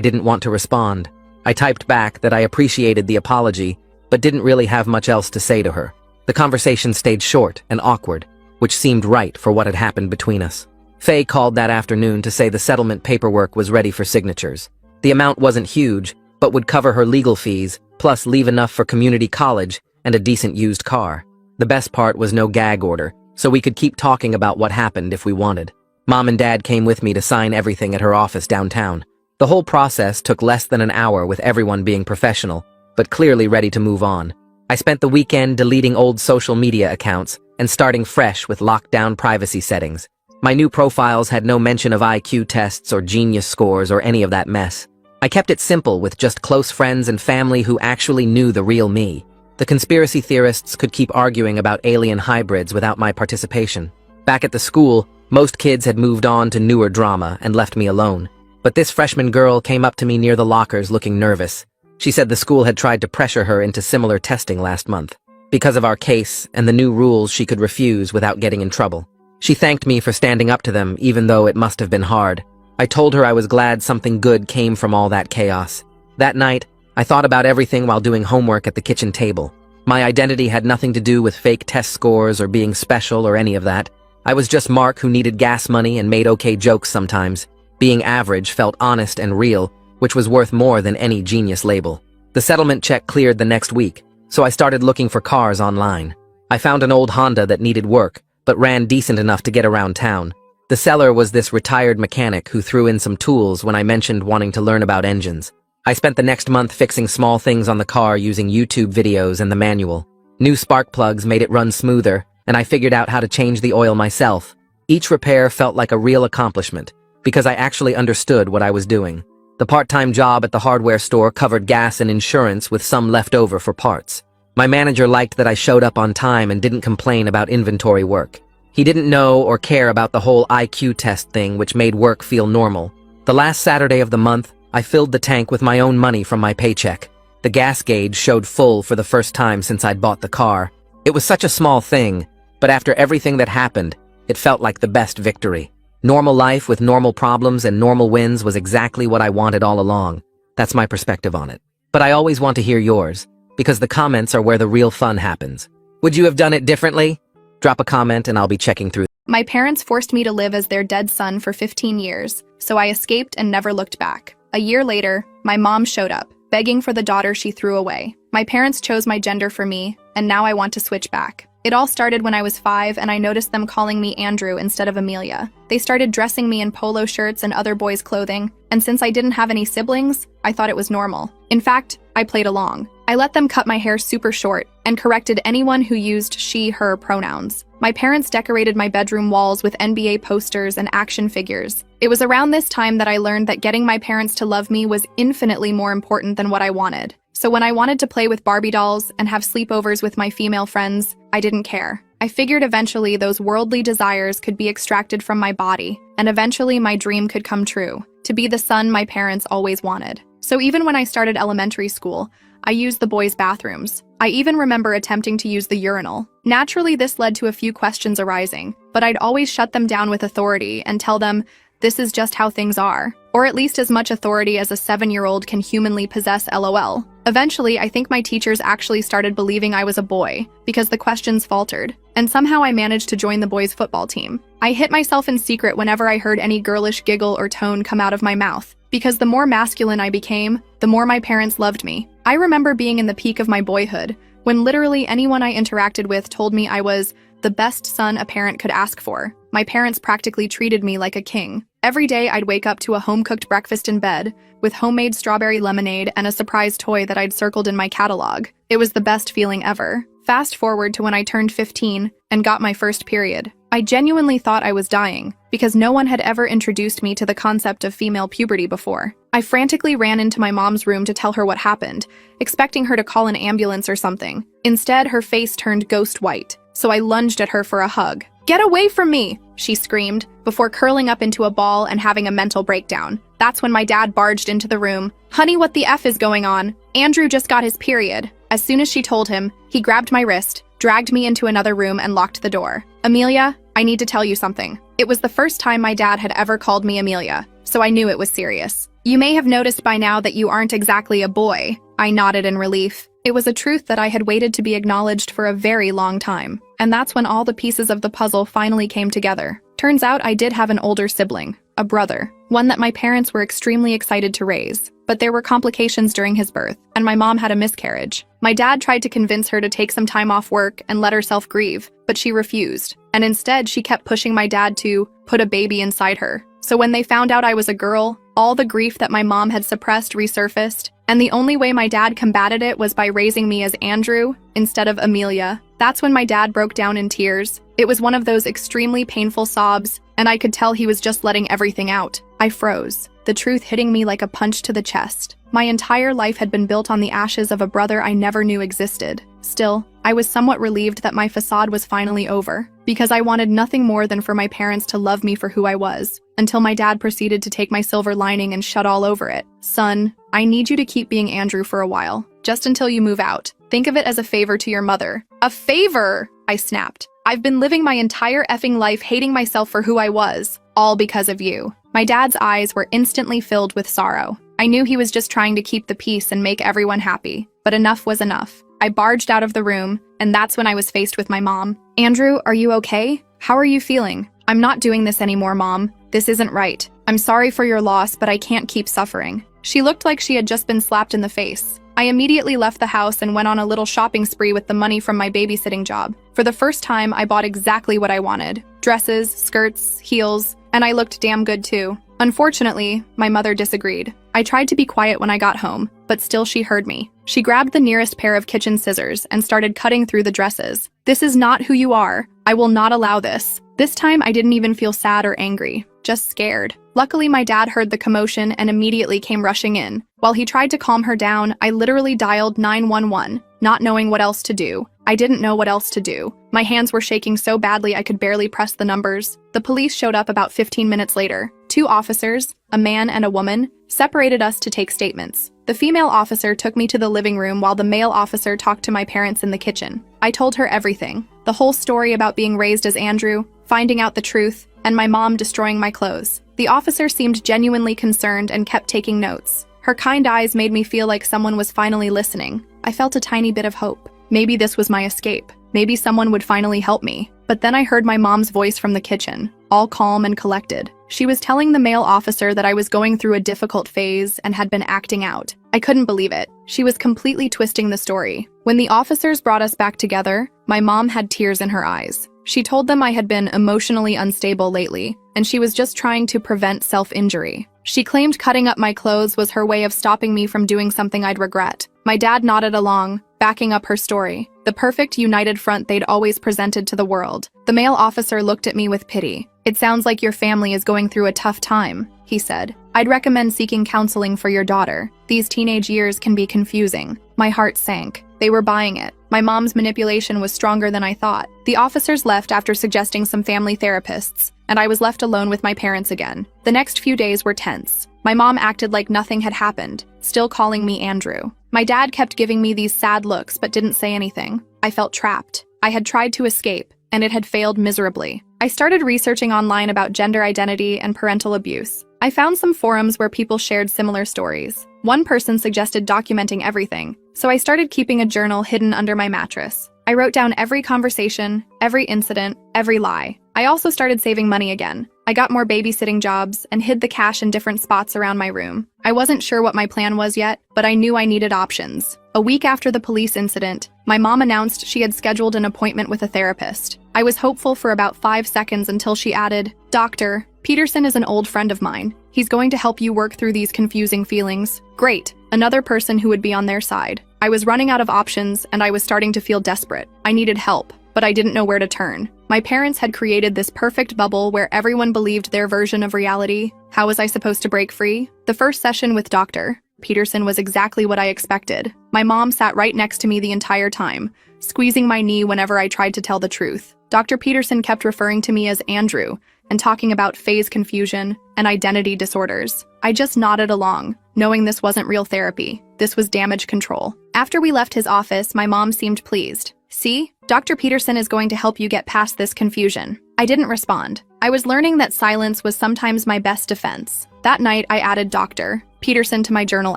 Speaker 4: didn't want to respond. I typed back that I appreciated the apology, but didn't really have much else to say to her. The conversation stayed short and awkward, which seemed right for what had happened between us. Faye called that afternoon to say the settlement paperwork was ready for signatures. The amount wasn't huge, but would cover her legal fees, plus leave enough for community college and a decent used car. The best part was no gag order, so we could keep talking about what happened if we wanted. Mom and Dad came with me to sign everything at her office downtown. The whole process took less than an hour with everyone being professional, but clearly ready to move on. I spent the weekend deleting old social media accounts and starting fresh with lockdown privacy settings. My new profiles had no mention of IQ tests or genius scores or any of that mess. I kept it simple with just close friends and family who actually knew the real me. The conspiracy theorists could keep arguing about alien hybrids without my participation. Back at the school, most kids had moved on to newer drama and left me alone. But this freshman girl came up to me near the lockers looking nervous. She said the school had tried to pressure her into similar testing last month. Because of our case and the new rules, she could refuse without getting in trouble. She thanked me for standing up to them, even though it must have been hard. I told her I was glad something good came from all that chaos. That night, I thought about everything while doing homework at the kitchen table. My identity had nothing to do with fake test scores or being special or any of that. I was just Mark who needed gas money and made okay jokes sometimes. Being average felt honest and real, which was worth more than any genius label. The settlement check cleared the next week, so I started looking for cars online. I found an old Honda that needed work, but ran decent enough to get around town. The seller was this retired mechanic who threw in some tools when I mentioned wanting to learn about engines. I spent the next month fixing small things on the car using YouTube videos and the manual. New spark plugs made it run smoother, and I figured out how to change the oil myself. Each repair felt like a real accomplishment, because I actually understood what I was doing. The part-time job at the hardware store covered gas and insurance with some left over for parts. My manager liked that I showed up on time and didn't complain about inventory work. He didn't know or care about the whole IQ test thing, which made work feel normal. The last Saturday of the month, I filled the tank with my own money from my paycheck. The gas gauge showed full for the first time since I'd bought the car. It was such a small thing, but after everything that happened, it felt like the best victory. Normal life with normal problems and normal wins was exactly what I wanted all along. That's my perspective on it. But I always want to hear yours, because the comments are where the real fun happens. Would you have done it differently? Drop a comment and I'll be checking through.
Speaker 6: My parents forced me to live as their dead son for 15 years, so I escaped and never looked back. A year later, my mom showed up, begging for the daughter she threw away. My parents chose my gender for me, and now I want to switch back. It all started when I was 5 and I noticed them calling me Andrew instead of Amelia. They started dressing me in polo shirts and other boys' clothing, and since I didn't have any siblings, I thought it was normal. In fact, I played along. I let them cut my hair super short and corrected anyone who used she, her pronouns. My parents decorated my bedroom walls with NBA posters and action figures. It was around this time that I learned that getting my parents to love me was infinitely more important than what I wanted. So when I wanted to play with Barbie dolls and have sleepovers with my female friends, I didn't care. I figured eventually those worldly desires could be extracted from my body, and eventually my dream could come true, to be the son my parents always wanted. So even when I started elementary school, I used the boys' bathrooms. I even remember attempting to use the urinal. Naturally, this led to a few questions arising, but I'd always shut them down with authority and tell them, this is just how things are. Or at least as much authority as a 7-year-old can humanly possess, LOL. Eventually, I think my teachers actually started believing I was a boy, because the questions faltered, and somehow I managed to join the boys' football team. I hit myself in secret whenever I heard any girlish giggle or tone come out of my mouth, because the more masculine I became, the more my parents loved me. I remember being in the peak of my boyhood, when literally anyone I interacted with told me I was the best son a parent could ask for. My parents practically treated me like a king. Every day I'd wake up to a home-cooked breakfast in bed, with homemade strawberry lemonade and a surprise toy that I'd circled in my catalog. It was the best feeling ever. Fast forward to when I turned 15 and got my first period. I genuinely thought I was dying, because no one had ever introduced me to the concept of female puberty before. I frantically ran into my mom's room to tell her what happened, expecting her to call an ambulance or something. Instead, her face turned ghost white, so I lunged at her for a hug. "Get away from me!" she screamed, before curling up into a ball and having a mental breakdown. That's when my dad barged into the room. "Honey, what the F is going on? Andrew just got his period." As soon as she told him, he grabbed my wrist, dragged me into another room and locked the door. "Amelia, I need to tell you something." It was the first time my dad had ever called me Amelia, so I knew it was serious. "You may have noticed by now that you aren't exactly a boy." I nodded in relief. It was a truth that I had waited to be acknowledged for a very long time. And that's when all the pieces of the puzzle finally came together. Turns out I did have an older sibling, a brother, one that my parents were extremely excited to raise. But there were complications during his birth, and my mom had a miscarriage. My dad tried to convince her to take some time off work and let herself grieve, but she refused. And instead, she kept pushing my dad to put a baby inside her. So when they found out I was a girl, all the grief that my mom had suppressed resurfaced, and the only way my dad combated it was by raising me as Andrew instead of Amelia. That's when my dad broke down in tears. It was one of those extremely painful sobs, and I could tell he was just letting everything out. I froze, the truth hitting me like a punch to the chest. My entire life had been built on the ashes of a brother I never knew existed. Still, I was somewhat relieved that my facade was finally over, because I wanted nothing more than for my parents to love me for who I was, until my dad proceeded to take my silver lining and shut all over it. "Son, I need you to keep being Andrew for a while, just until you move out. Think of it as a favor to your mother." "A favor?" I snapped. "I've been living my entire effing life hating myself for who I was, all because of you." My dad's eyes were instantly filled with sorrow. I knew he was just trying to keep the peace and make everyone happy, but enough was enough. I barged out of the room, and that's when I was faced with my mom. "Andrew, are you okay? How are you feeling?" "I'm not doing this anymore, Mom. This isn't right. I'm sorry for your loss, but I can't keep suffering." She looked like she had just been slapped in the face. I immediately left the house and went on a little shopping spree with the money from my babysitting job. For the first time, I bought exactly what I wanted. Dresses, skirts, heels, and I looked damn good too. Unfortunately, my mother disagreed. I tried to be quiet when I got home, but still she heard me. She grabbed the nearest pair of kitchen scissors and started cutting through the dresses. "This is not who you are. I will not allow this." This time I didn't even feel sad or angry, just scared. Luckily, my dad heard the commotion and immediately came rushing in. While he tried to calm her down, I literally dialed 911, not knowing what else to do. I didn't know what else to do. My hands were shaking so badly I could barely press the numbers. The police showed up about 15 minutes later. Two officers, a man and a woman, separated us to take statements. The female officer took me to the living room while the male officer talked to my parents in the kitchen. I told her everything. The whole story about being raised as Andrew, finding out the truth, and my mom destroying my clothes. The officer seemed genuinely concerned and kept taking notes. Her kind eyes made me feel like someone was finally listening. I felt a tiny bit of hope. Maybe this was my escape. Maybe someone would finally help me. But then I heard my mom's voice from the kitchen, all calm and collected. She was telling the male officer that I was going through a difficult phase and had been acting out. I couldn't believe it. She was completely twisting the story. When the officers brought us back together, my mom had tears in her eyes. She told them I had been emotionally unstable lately, and she was just trying to prevent self-injury. She claimed cutting up my clothes was her way of stopping me from doing something I'd regret. My dad nodded along, backing up her story. The perfect united front they'd always presented to the world. The male officer looked at me with pity. "It sounds like your family is going through a tough time," he said. "I'd recommend seeking counseling for your daughter. These teenage years can be confusing." My heart sank. They were buying it. My mom's manipulation was stronger than I thought. The officers left after suggesting some family therapists, and I was left alone with my parents again. The next few days were tense. My mom acted like nothing had happened, still calling me Andrew. My dad kept giving me these sad looks but didn't say anything. I felt trapped. I had tried to escape, and it had failed miserably. I started researching online about gender identity and parental abuse. I found some forums where people shared similar stories. One person suggested documenting everything, so I started keeping a journal hidden under my mattress. I wrote down every conversation, every incident, every lie. I also started saving money again. I got more babysitting jobs and hid the cash in different spots around my room. I wasn't sure what my plan was yet, but I knew I needed options. A week after the police incident, my mom announced she had scheduled an appointment with a therapist. I was hopeful for about 5 seconds until she added, "Doctor, Peterson is an old friend of mine. He's going to help you work through these confusing feelings." Great, another person who would be on their side. I was running out of options and I was starting to feel desperate. I needed help, but I didn't know where to turn. My parents had created this perfect bubble where everyone believed their version of reality. How was I supposed to break free? The first session with Dr. Peterson was exactly what I expected. My mom sat right next to me the entire time, squeezing my knee whenever I tried to tell the truth. Dr. Peterson kept referring to me as Andrew and talking about phase confusion and identity disorders. I just nodded along, knowing this wasn't real therapy. This was damage control. After we left his office, my mom seemed pleased. "See, Dr. Peterson is going to help you get past this confusion." I didn't respond. I was learning that silence was sometimes my best defense. That night, I added Dr. Peterson to my journal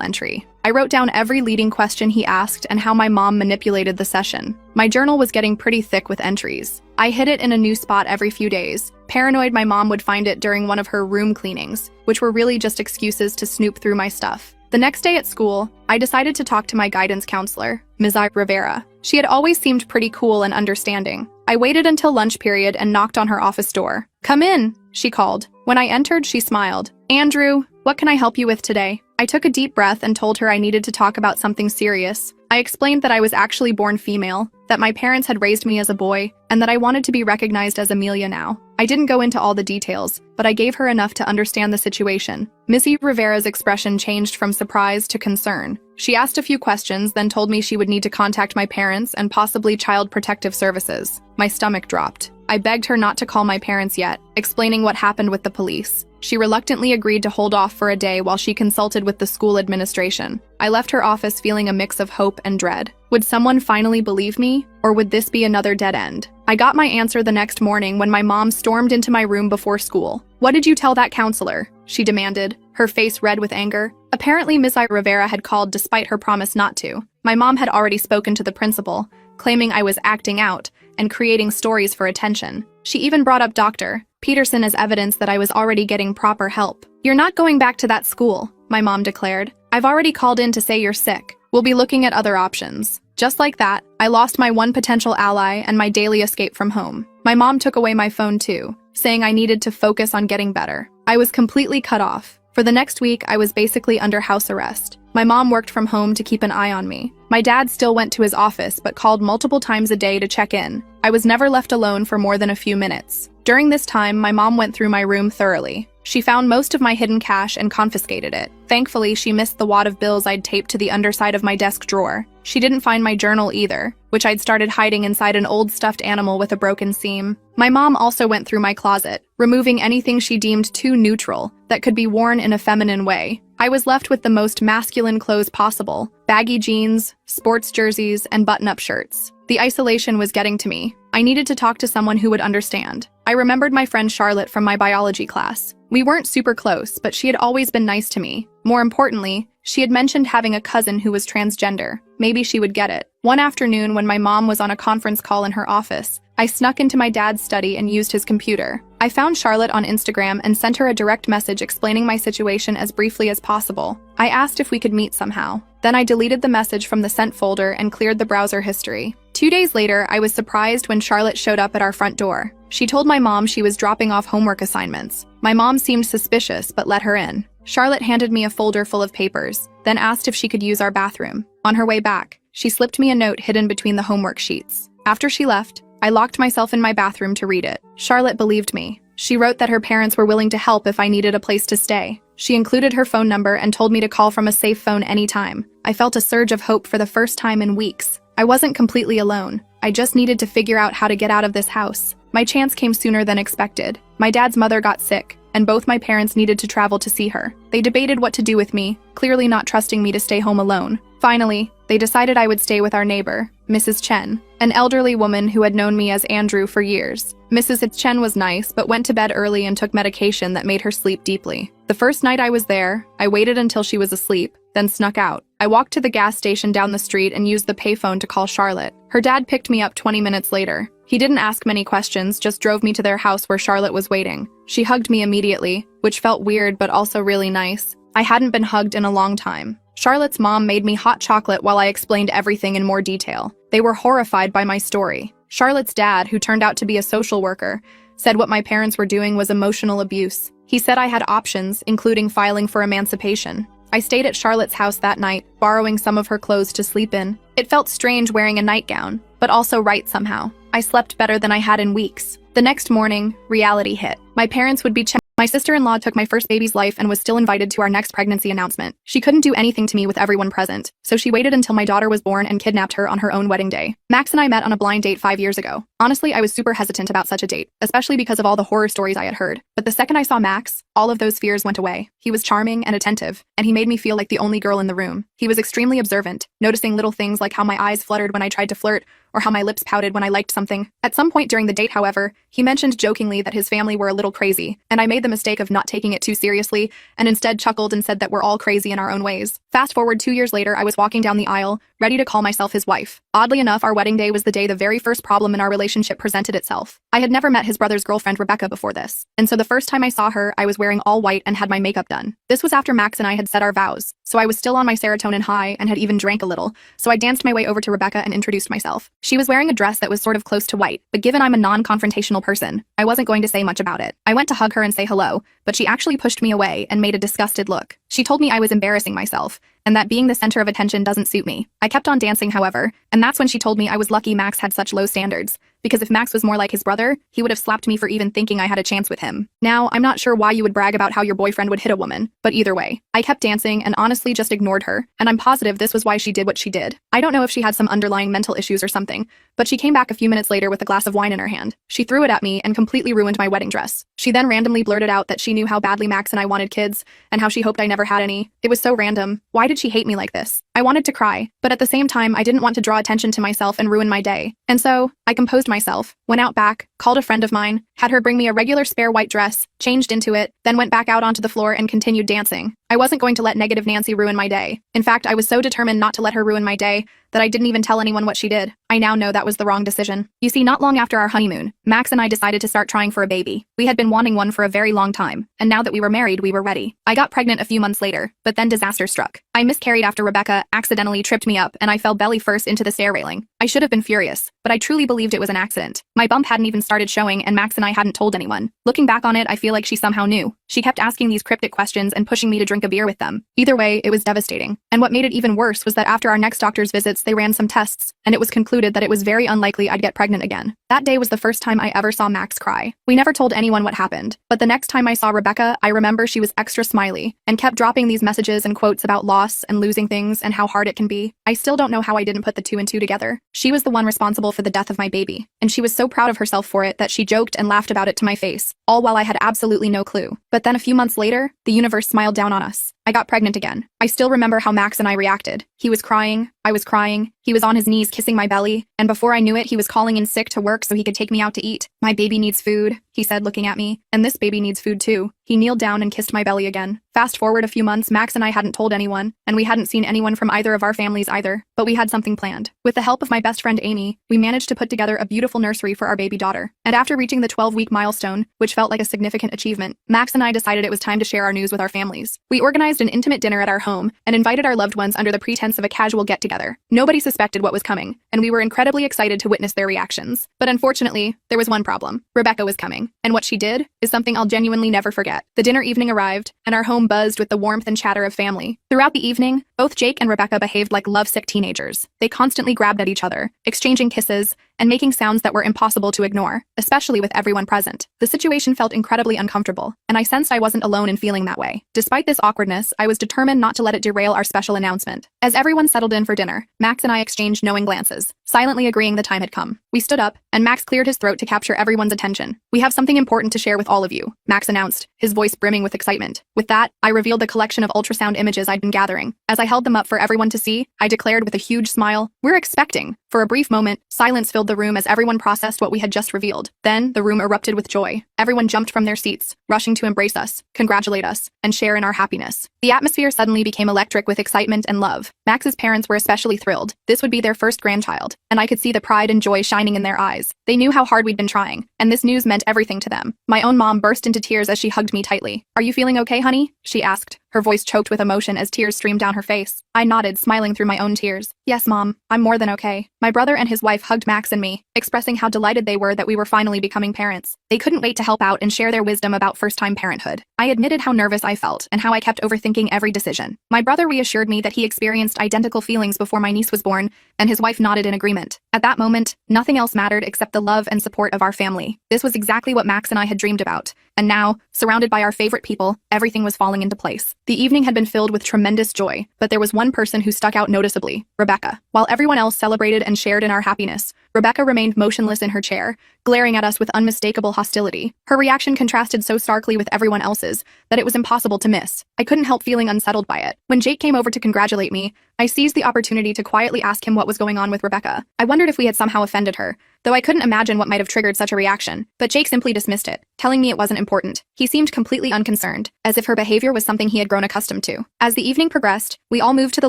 Speaker 6: entry. I wrote down every leading question he asked and how my mom manipulated the session. My journal was getting pretty thick with entries. I hid it in a new spot every few days, paranoid my mom would find it during one of her room cleanings, which were really just excuses to snoop through my stuff. The next day at school, I decided to talk to my guidance counselor, Ms. Rivera. She had always seemed pretty cool and understanding. I waited until lunch period and knocked on her office door. "Come in," she called. When I entered, she smiled. "Andrew, what can I help you with today?" I took a deep breath and told her I needed to talk about something serious. I explained that I was actually born female, that my parents had raised me as a boy, and that I wanted to be recognized as Amelia now. I didn't go into all the details, but I gave her enough to understand the situation. Missy Rivera's expression changed from surprise to concern. She asked a few questions, then told me she would need to contact my parents and possibly Child Protective Services. My stomach dropped. I begged her not to call my parents yet, explaining what happened with the police. She reluctantly agreed to hold off for a day while she consulted with the school administration. I left her office feeling a mix of hope and dread. Would someone finally believe me, or would this be another dead end? I got my answer the next morning when my mom stormed into my room before school. "What did you tell that counselor?" she demanded, her face red with anger. Apparently, Ms. Rivera had called despite her promise not to. My mom had already spoken to the principal, claiming I was acting out and creating stories for attention. She even brought up Dr. Peterson as evidence that I was already getting proper help. "You're not going back to that school," my mom declared. "I've already called in to say you're sick. We'll be looking at other options." Just like that, I lost my one potential ally and my daily escape from home. My mom took away my phone too, saying I needed to focus on getting better. I was completely cut off. For the next week, I was basically under house arrest. My mom worked from home to keep an eye on me. My dad still went to his office but called multiple times a day to check in. I was never left alone for more than a few minutes. During this time, my mom went through my room thoroughly. She found most of my hidden cash and confiscated it. Thankfully, she missed the wad of bills I'd taped to the underside of my desk drawer. She didn't find my journal either, which I'd started hiding inside an old stuffed animal with a broken seam. My mom also went through my closet, removing anything she deemed too neutral that could be worn in a feminine way. I was left with the most masculine clothes possible: baggy jeans, sports jerseys, and button-up shirts. The isolation was getting to me. I needed to talk to someone who would understand. I remembered my friend Charlotte from my biology class. We weren't super close, but she had always been nice to me. More importantly, she had mentioned having a cousin who was transgender. Maybe she would get it. One afternoon, when my mom was on a conference call in her office, I snuck into my dad's study and used his computer. I found Charlotte on Instagram and sent her a direct message explaining my situation as briefly as possible. I asked if we could meet somehow. Then I deleted the message from the sent folder and cleared the browser history. 2 days later, I was surprised when Charlotte showed up at our front door. She told my mom she was dropping off homework assignments. My mom seemed suspicious, but let her in. Charlotte handed me a folder full of papers, then asked if she could use our bathroom. On her way back, she slipped me a note hidden between the homework sheets. After she left, I locked myself in my bathroom to read it. Charlotte believed me. She wrote that her parents were willing to help if I needed a place to stay. She included her phone number and told me to call from a safe phone anytime. I felt a surge of hope for the first time in weeks. I wasn't completely alone. I just needed to figure out how to get out of this house. My chance came sooner than expected. My dad's mother got sick, and both my parents needed to travel to see her. They debated what to do with me, clearly not trusting me to stay home alone. Finally, they decided I would stay with our neighbor, Mrs. Chen, an elderly woman who had known me as Andrew for years. Mrs. Chen was nice, but went to bed early and took medication that made her sleep deeply. The first night I was there, I waited until she was asleep, then snuck out. I walked to the gas station down the street and used the payphone to call Charlotte. Her dad picked me up 20 minutes later. He didn't ask many questions, just drove me to their house where Charlotte was waiting. She hugged me immediately, which felt weird but also really nice. I hadn't been hugged in a long time. Charlotte's mom made me hot chocolate while I explained everything in more detail. They were horrified by my story. Charlotte's dad, who turned out to be a social worker, said what my parents were doing was emotional abuse. He said I had options, including filing for emancipation. I stayed at Charlotte's house that night, borrowing some of her clothes to sleep in. It felt strange wearing a nightgown, but also right somehow. I slept better than I had in weeks. The next morning, reality hit. My parents would be checking. My sister-in-law took my first baby's life and was still invited to our next pregnancy announcement. She couldn't do anything to me with everyone present, so she waited until my daughter was born and kidnapped her on her own wedding day. Max and I met on a blind date 5 years ago. Honestly, I was super hesitant about such a date, especially because of all the horror stories I had heard. But the second I saw Max, all of those fears went away. He was charming and attentive, and he made me feel like the only girl in the room. He was extremely observant, noticing little things like how my eyes fluttered when I tried to flirt, or how my lips pouted when I liked something. At some point during the date, however, he mentioned jokingly that his family were a little crazy, and I made the mistake of not taking it too seriously, and instead chuckled and said that we're all crazy in our own ways. Fast forward 2 years later, I was walking down the aisle, ready to call myself his wife. Oddly enough, our wedding day was the day the very first problem in our relationship presented itself. I had never met his brother's girlfriend, Rebecca, before this, and so the first time I saw her, I was wearing all white and had my makeup done. This was after Max and I had said our vows, so I was still on my serotonin high and had even drank a little, so I danced my way over to Rebecca and introduced myself. She was wearing a dress that was sort of close to white, but given I'm a non-confrontational person, I wasn't going to say much about it. I went to hug her and say hello, but she actually pushed me away and made a disgusted look. She told me I was embarrassing myself, and that being the center of attention doesn't suit me. I kept on dancing, however, and that's when she told me I was lucky Max had such low standards, because if Max was more like his brother, he would have slapped me for even thinking I had a chance with him. Now, I'm not sure why you would brag about how your boyfriend would hit a woman, but either way, I kept dancing and honestly just ignored her, and I'm positive this was why she did what she did. I don't know if she had some underlying mental issues or something, but she came back a few minutes later with a glass of wine in her hand. She threw it at me and completely ruined my wedding dress. She then randomly blurted out that she knew how badly Max and I wanted kids, and how she hoped I never had any. It was so random. Why did she hate me like this? I wanted to cry, but at the same time, I didn't want to draw attention to myself and ruin my day. And so, I composed myself, went out back, called a friend of mine, had her bring me a regular spare white dress, changed into it, then went back out onto the floor and continued dancing. I wasn't going to let negative Nancy ruin my day. In fact, I was so determined not to let her ruin my day that I didn't even tell anyone what she did. I now know that was the wrong decision. You see, not long after our honeymoon, Max and I decided to start trying for a baby. We had been wanting one for a very long time, and now that we were married, we were ready. I got pregnant a few months later, but then disaster struck. I miscarried after Rebecca accidentally tripped me up and I fell belly first into the stair railing. I should have been furious, but I truly believed it was an accident. My bump hadn't even started showing and Max and I hadn't told anyone. Looking back on it, I feel like she somehow knew. She kept asking these cryptic questions and pushing me to drink drink a beer with them. Either way, it was devastating. And what made it even worse was that after our next doctor's visits, they ran some tests, and it was concluded that it was very unlikely I'd get pregnant again. That day was the first time I ever saw Max cry. We never told anyone what happened, but the next time I saw Rebecca, I remember she was extra smiley and kept dropping these messages and quotes about loss and losing things and how hard it can be. I still don't know how I didn't put the two and two together. She was the one responsible for the death of my baby, and she was so proud of herself for it that she joked and laughed about it to my face, all while I had absolutely no clue. But then a few months later, the universe smiled down on us. I got pregnant again. I still remember how Max and I reacted. He was crying, I was crying, he was on his knees kissing my belly, and before I knew it, he was calling in sick to work so he could take me out to eat. My baby needs food, he said, looking at me, and this baby needs food too. He kneeled down and kissed my belly again. Fast forward a few months, Max and I hadn't told anyone, and we hadn't seen anyone from either of our families either, but we had something planned. With the help of my best friend Amy, we managed to put together a beautiful nursery for our baby daughter. And after reaching the 12-week milestone, which felt like a significant achievement, Max and I decided it was time to share our news with our families. We organized an intimate dinner at our home and invited our loved ones under the pretense of a casual get-together. Nobody suspected what was coming, and we were incredibly excited to witness their reactions. But unfortunately, there was one problem. Rebecca was coming, and what she did is something I'll genuinely never forget. The dinner evening arrived, and our home buzzed with the warmth and chatter of family. Throughout the evening, both Jake and Rebecca behaved like lovesick teenagers. They constantly grabbed at each other, exchanging kisses, and making sounds that were impossible to ignore, especially with everyone present. The situation felt incredibly uncomfortable, and I sensed I wasn't alone in feeling that way. Despite this awkwardness, I was determined not to let it derail our special announcement. As everyone settled in for dinner, Max and I exchanged knowing glances, silently agreeing the time had come. We stood up, and Max cleared his throat to capture everyone's attention. "We have something important to share with all of you," Max announced, his voice brimming with excitement. With that, I revealed the collection of ultrasound images I'd been gathering. As I held them up for everyone to see, I declared with a huge smile, "We're expecting." For a brief moment, silence filled the room as everyone processed what we had just revealed. Then, the room erupted with joy. Everyone jumped from their seats, rushing to embrace us, congratulate us, and share in our happiness. The atmosphere suddenly became electric with excitement and love. Max's parents were especially thrilled. This would be their first grandchild, and I could see the pride and joy shining in their eyes. They knew how hard we'd been trying, and this news meant everything to them. My own mom burst into tears as she hugged me tightly. "Are you feeling okay, honey?" she asked, her voice choked with emotion as tears streamed down her face. I nodded, smiling through my own tears. "Yes, Mom, I'm more than okay." My brother and his wife hugged Max and me, expressing how delighted they were that we were finally becoming parents. They couldn't wait to help out and share their wisdom about first-time parenthood. I admitted how nervous I felt and how I kept overthinking every decision. My brother reassured me that he experienced identical feelings before my niece was born, and his wife nodded in agreement. At that moment, nothing else mattered except the love and support of our family. This was exactly what Max and I had dreamed about. And now, surrounded by our favorite people, everything was falling into place. The evening had been filled with tremendous joy, but there was one person who stuck out noticeably, Rebecca. While everyone else celebrated and shared in our happiness, Rebecca remained motionless in her chair, glaring at us with unmistakable hostility. Her reaction contrasted so starkly with everyone else's that it was impossible to miss. I couldn't help feeling unsettled by it. When Jake came over to congratulate me, I seized the opportunity to quietly ask him what was going on with Rebecca. I wondered if we had somehow offended her, though I couldn't imagine what might have triggered such a reaction. But Jake simply dismissed it, telling me it wasn't important. He seemed completely unconcerned, as if her behavior was something he had grown accustomed to. As the evening progressed, we all moved to the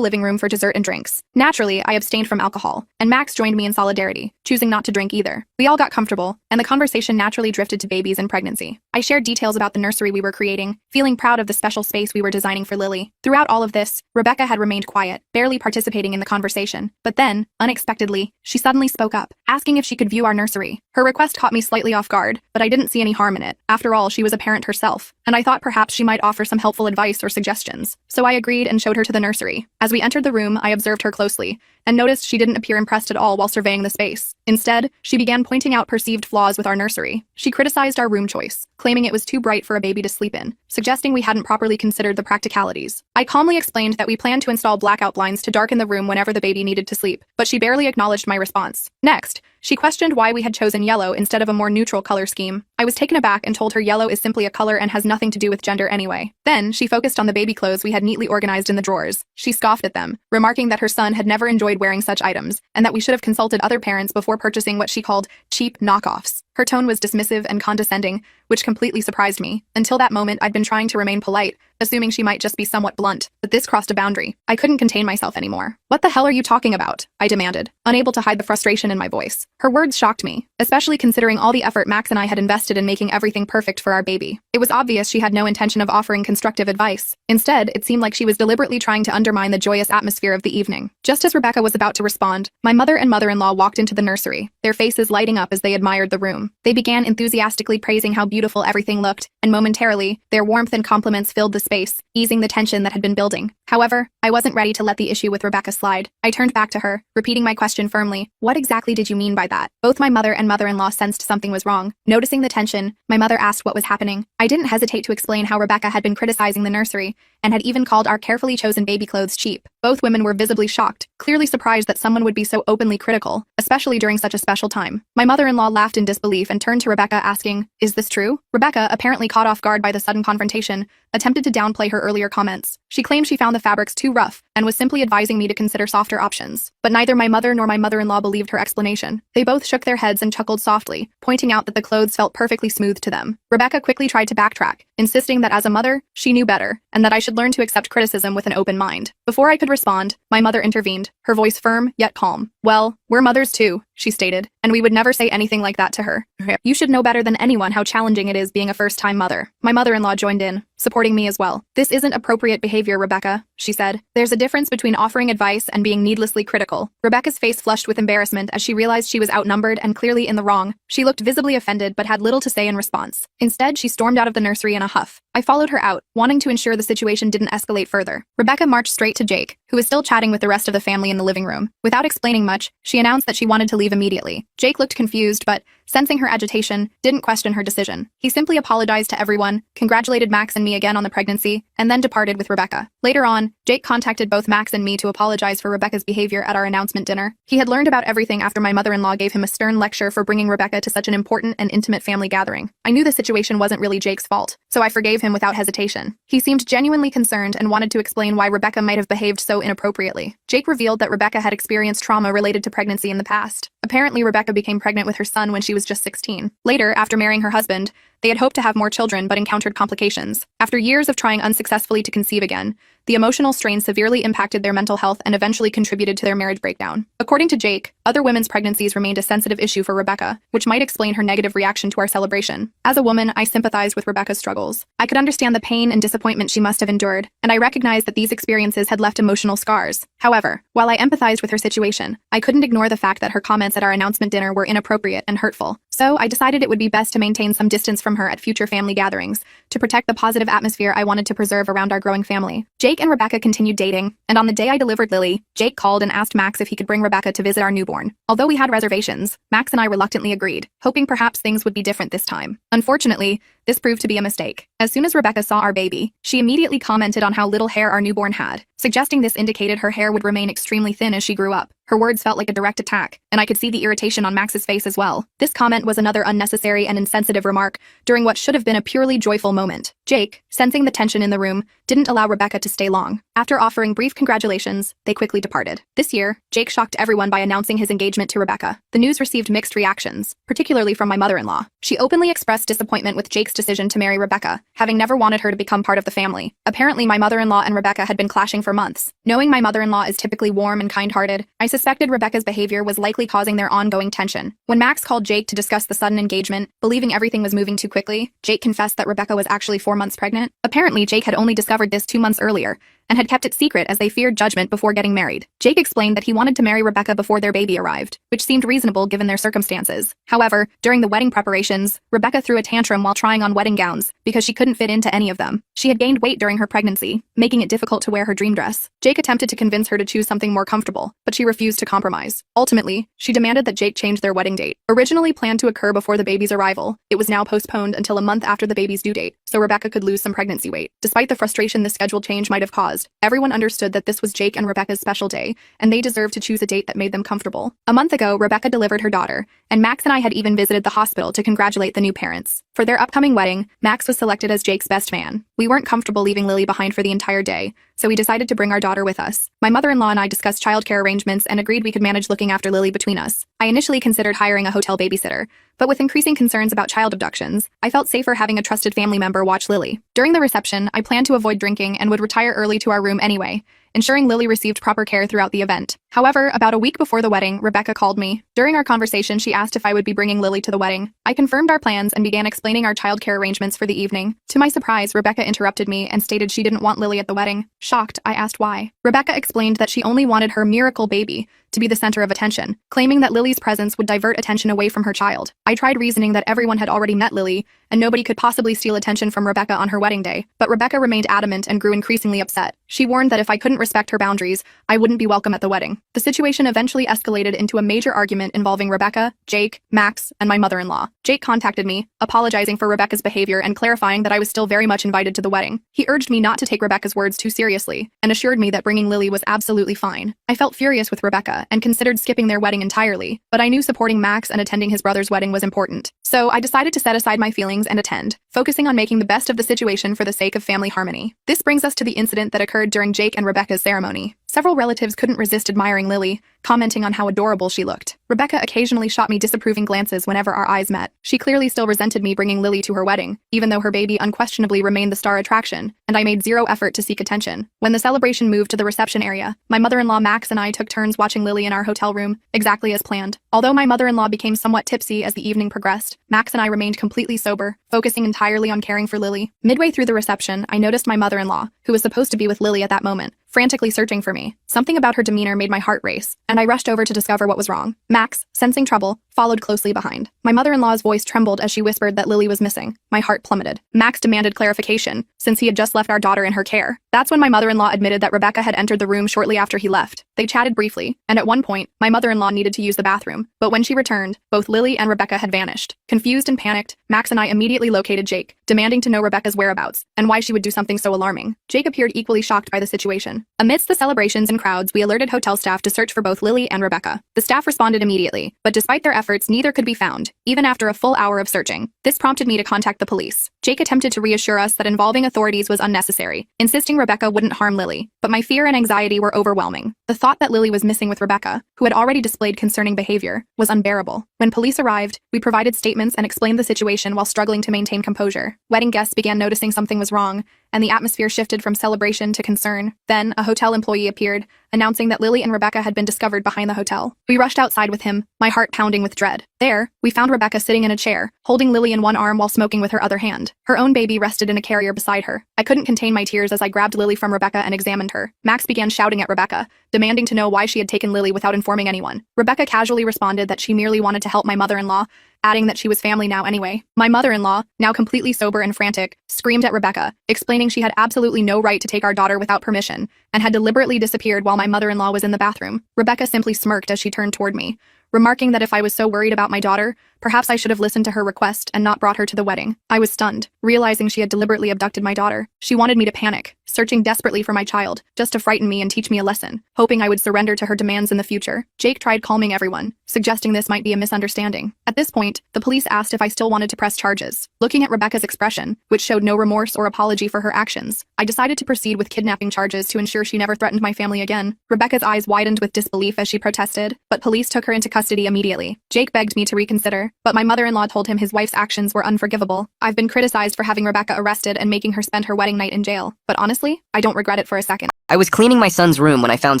Speaker 6: living room for dessert and drinks. Naturally, I abstained from alcohol, and Max joined me in solidarity, choosing not to drink either. We all got comfortable, and the conversation naturally drifted to babies and pregnancy. I shared details about the nursery we were creating, feeling proud of the special space we were designing for Lily. Throughout all of this, Rebecca had remained quiet, barely participating in the conversation. But then, unexpectedly, she suddenly spoke up, asking if she could view our nursery. Her request caught me slightly off guard, but I didn't see any harm in it. After all, she was a parent herself, and I thought perhaps she might offer some helpful advice or suggestions. So I agreed and showed her to the nursery. As we entered the room, I observed her closely, and noticed she didn't appear impressed at all while surveying the space. Instead, she began pointing out perceived flaws with our nursery. She criticized our room choice, claiming it was too bright for a baby to sleep in, suggesting we hadn't properly considered the practicalities. I calmly explained that we planned to install blackout blinds to darken the room whenever the baby needed to sleep, but she barely acknowledged my response. Next, she questioned why we had chosen yellow instead of a more neutral color scheme. I was taken aback and told her yellow is simply a color and has nothing to do with gender anyway. Then, she focused on the baby clothes we had neatly organized in the drawers. She scoffed at them, remarking that her son had never enjoyed wearing such items, and that we should have consulted other parents before purchasing what she called cheap knockoffs. Her tone was dismissive and condescending, which completely surprised me. Until that moment, I'd been trying to remain polite, assuming she might just be somewhat blunt, but this crossed a boundary. I couldn't contain myself anymore. "What the hell are you talking about?" I demanded, unable to hide the frustration in my voice. Her words shocked me, especially considering all the effort Max and I had invested in making everything perfect for our baby. It was obvious she had no intention of offering constructive advice. Instead, it seemed like she was deliberately trying to undermine the joyous atmosphere of the evening. Just as Rebecca was about to respond, my mother and mother-in-law walked into the nursery, their faces lighting up as they admired the room. room. They began enthusiastically praising how beautiful everything looked, and momentarily, their warmth and compliments filled the space, easing the tension that had been building. However, I wasn't ready to let the issue with Rebecca slide. I turned back to her, repeating my question firmly. What exactly did you mean by that? Both my mother and mother-in-law sensed something was wrong. Noticing the tension, my mother asked what was happening. I didn't hesitate to explain how Rebecca had been criticizing the nursery and had even called our carefully chosen baby clothes cheap. Both women were visibly shocked, clearly surprised that someone would be so openly critical, especially during such a special time. My mother-in-law laughed in disbelief and turned to Rebecca asking, "Is this true?" Rebecca, apparently caught off guard by the sudden confrontation, attempted to downplay her earlier comments. She claimed she found the fabrics too rough and was simply advising me to consider softer options. But neither my mother nor my mother-in-law believed her explanation. They both shook their heads and chuckled softly, pointing out that the clothes felt perfectly smooth to them. Rebecca quickly tried to backtrack, insisting that as a mother, she knew better, and that I should learn to accept criticism with an open mind. Before I could respond, my mother intervened, her voice firm yet calm. "Well, we're mothers too," she stated, "and we would never say anything like that to her. You should know better than anyone how challenging it is being a first-time mother." My mother-in-law joined in, supporting me as well. "This isn't appropriate behavior, Rebecca," she said. "There's a difference between offering advice and being needlessly critical." Rebecca's face flushed with embarrassment as she realized she was outnumbered and clearly in the wrong. She looked visibly offended but had little to say in response. Instead, she stormed out of the nursery in a huff. I followed her out, wanting to ensure the situation didn't escalate further. Rebecca marched straight to Jake, who was still chatting with the rest of the family in the living room. Without explaining much, she announced that she wanted to leave immediately. Jake looked confused, but, sensing her agitation, didn't question her decision. He simply apologized to everyone, congratulated Max and me again on the pregnancy, and then departed with Rebecca. Later on, Jake contacted both Max and me to apologize for Rebecca's behavior at our announcement dinner. He had learned about everything after my mother-in-law gave him a stern lecture for bringing Rebecca to such an important and intimate family gathering. I knew the situation wasn't really Jake's fault, so I forgave him without hesitation. He seemed genuinely concerned and wanted to explain why Rebecca might have behaved so inappropriately. Jake revealed that Rebecca had experienced trauma related to pregnancy in the past. Apparently, Rebecca became pregnant with her son when she was just 16. Later, after marrying her husband, they had hoped to have more children but encountered complications. After years of trying unsuccessfully to conceive again, the emotional strain severely impacted their mental health and eventually contributed to their marriage breakdown. According to Jake, other women's pregnancies remained a sensitive issue for Rebecca, which might explain her negative reaction to our celebration. As a woman, I sympathized with Rebecca's struggles. I could understand the pain and disappointment she must have endured, and I recognized that these experiences had left emotional scars. However, while I empathized with her situation, I couldn't ignore the fact that her comments at our announcement dinner were inappropriate and hurtful. So I decided it would be best to maintain some distance from her at future family gatherings, to protect the positive atmosphere I wanted to preserve around our growing family. Jake and Rebecca continued dating, and on the day I delivered Lily, Jake called and asked Max if he could bring Rebecca to visit our newborn. Although we had reservations, Max and I reluctantly agreed, hoping perhaps things would be different this time. Unfortunately, this proved to be a mistake. As soon as Rebecca saw our baby, she immediately commented on how little hair our newborn had, suggesting this indicated her hair would remain extremely thin as she grew up. Her words felt like a direct attack, and I could see the irritation on Max's face as well. This comment was another unnecessary and insensitive remark during what should have been a purely joyful moment. Jake, sensing the tension in the room, didn't allow Rebecca to stay long. After offering brief congratulations, they quickly departed. This year, Jake shocked everyone by announcing his engagement to Rebecca. The news received mixed reactions, particularly from my mother-in-law. She openly expressed disappointment with Jake's decision to marry Rebecca, having never wanted her to become part of the family. Apparently, my mother-in-law and Rebecca had been clashing for months. Knowing my mother-in-law is typically warm and kind-hearted, I suspected Rebecca's behavior was likely causing their ongoing tension. When Max called Jake to discuss the sudden engagement, believing everything was moving too quickly, Jake confessed that Rebecca was actually 4 months pregnant. Apparently, Jake had only discovered this 2 months earlier, and had kept it secret as they feared judgment before getting married. Jake explained that he wanted to marry Rebecca before their baby arrived, which seemed reasonable given their circumstances. However, during the wedding preparations, Rebecca threw a tantrum while trying on wedding gowns because she couldn't fit into any of them. She had gained weight during her pregnancy, making it difficult to wear her dream dress. Jake attempted to convince her to choose something more comfortable, but she refused to compromise. Ultimately, she demanded that Jake change their wedding date. Originally planned to occur before the baby's arrival, it was now postponed until a month after the baby's due date, so Rebecca could lose some pregnancy weight. Despite the frustration this schedule change might have caused, everyone understood that this was Jake and Rebecca's special day, and they deserved to choose a date that made them comfortable. A month ago, Rebecca delivered her daughter, and Max and I had even visited the hospital to congratulate the new parents. For their upcoming wedding, Max was selected as Jake's best man. We weren't comfortable leaving Lily behind for the entire day, so we decided to bring our daughter with us. My mother-in-law and I discussed childcare arrangements and agreed we could manage looking after Lily between us. I initially considered hiring a hotel babysitter, but with increasing concerns about child abductions, I felt safer having a trusted family member watch Lily. During the reception, I planned to avoid drinking and would retire early to our room anyway, ensuring Lily received proper care throughout the event. However, about a week before the wedding, Rebecca called me. During our conversation, she asked if I would be bringing Lily to the wedding. I confirmed our plans and began explaining our childcare arrangements for the evening. To my surprise, Rebecca interrupted me and stated she didn't want Lily at the wedding. Shocked, I asked why. Rebecca explained that she only wanted her miracle baby to be the center of attention, claiming that Lily's presence would divert attention away from her child. I tried reasoning that everyone had already met Lily, and nobody could possibly steal attention from Rebecca on her wedding day, but Rebecca remained adamant and grew increasingly upset. She warned that if I couldn't respect her boundaries, I wouldn't be welcome at the wedding. The situation eventually escalated into a major argument involving Rebecca, Jake, Max, and my mother-in-law. Jake contacted me, apologizing for Rebecca's behavior and clarifying that I was still very much invited to the wedding. He urged me not to take Rebecca's words too seriously, and assured me that bringing Lily was absolutely fine. I felt furious with Rebecca and considered skipping their wedding entirely, but I knew supporting Max and attending his brother's wedding was important. So I decided to set aside my feelings and attend, focusing on making the best of the situation for the sake of family harmony. This brings us to the incident that occurred during Jake and Rebecca's ceremony. Several relatives couldn't resist admiring Lily, commenting on how adorable she looked. Rebecca occasionally shot me disapproving glances whenever our eyes met. She clearly still resented me bringing Lily to her wedding, even though her baby unquestionably remained the star attraction, and I made zero effort to seek attention. When the celebration moved to the reception area, my mother-in-law Max and I took turns watching Lily in our hotel room, exactly as planned. Although my mother-in-law became somewhat tipsy as the evening progressed, Max and I remained completely sober, focusing entirely on caring for Lily. Midway through the reception, I noticed my mother-in-law, who was supposed to be with Lily at that moment, frantically searching for me. Something about her demeanor made my heart race, and I rushed over to discover what was wrong. Max, sensing trouble, followed closely behind. My mother-in-law's voice trembled as she whispered that Lily was missing. My heart plummeted. Max demanded clarification, since he had just left our daughter in her care. That's when my mother-in-law admitted that Rebecca had entered the room shortly after he left. They chatted briefly, and at one point, my mother-in-law needed to use the bathroom, but when she returned, both Lily and Rebecca had vanished. Confused and panicked, Max and I immediately located Jake, demanding to know Rebecca's whereabouts, and why she would do something so alarming. Jake appeared equally shocked by the situation. Amidst the celebrations and crowds, we alerted hotel staff to search for both Lily and Rebecca. The staff responded immediately, but despite their efforts, neither could be found, even after a full hour of searching. This prompted me to contact the police. Jake attempted to reassure us that involving authorities was unnecessary, insisting Rebecca wouldn't harm Lily, but my fear and anxiety were overwhelming. The thought that Lily was missing with Rebecca, who had already displayed concerning behavior, was unbearable. When police arrived, we provided statements and explained the situation while struggling to maintain composure. Wedding guests began noticing something was wrong, and the atmosphere shifted from celebration to concern. Then, a hotel employee appeared, announcing that Lily and Rebecca had been discovered behind the hotel. We rushed outside with him, my heart pounding with dread. There, we found Rebecca sitting in a chair, holding Lily in one arm while smoking with her other hand. Her own baby rested in a carrier beside her. I couldn't contain my tears as I grabbed Lily from Rebecca and examined her. Max began shouting at Rebecca, demanding to know why she had taken Lily without informing anyone. Rebecca casually responded that she merely wanted to help my mother-in-law, adding that she was family now anyway. My mother-in-law, now completely sober and frantic, screamed at Rebecca, explaining she had absolutely no right to take our daughter without permission, and had deliberately disappeared while my mother-in-law was in the bathroom. Rebecca simply smirked as she turned toward me, remarking that if I was so worried about my daughter, perhaps I should have listened to her request and not brought her to the wedding. I was stunned, realizing she had deliberately abducted my daughter. She wanted me to panic, searching desperately for my child, just to frighten me and teach me a lesson, hoping I would surrender to her demands in the future. Jake tried calming everyone, suggesting this might be a misunderstanding. At this point, the police asked if I still wanted to press charges. Looking at Rebecca's expression, which showed no remorse or apology for her actions, I decided to proceed with kidnapping charges to ensure she never threatened my family again. Rebecca's eyes widened with disbelief as she protested, but police took her into custody immediately. Jake begged me to reconsider, but my mother-in-law told him his wife's actions were unforgivable. I've been criticized for having Rebecca arrested and making her spend her wedding night in jail, but honestly, I don't regret it for a second.
Speaker 7: I was cleaning my son's room when I found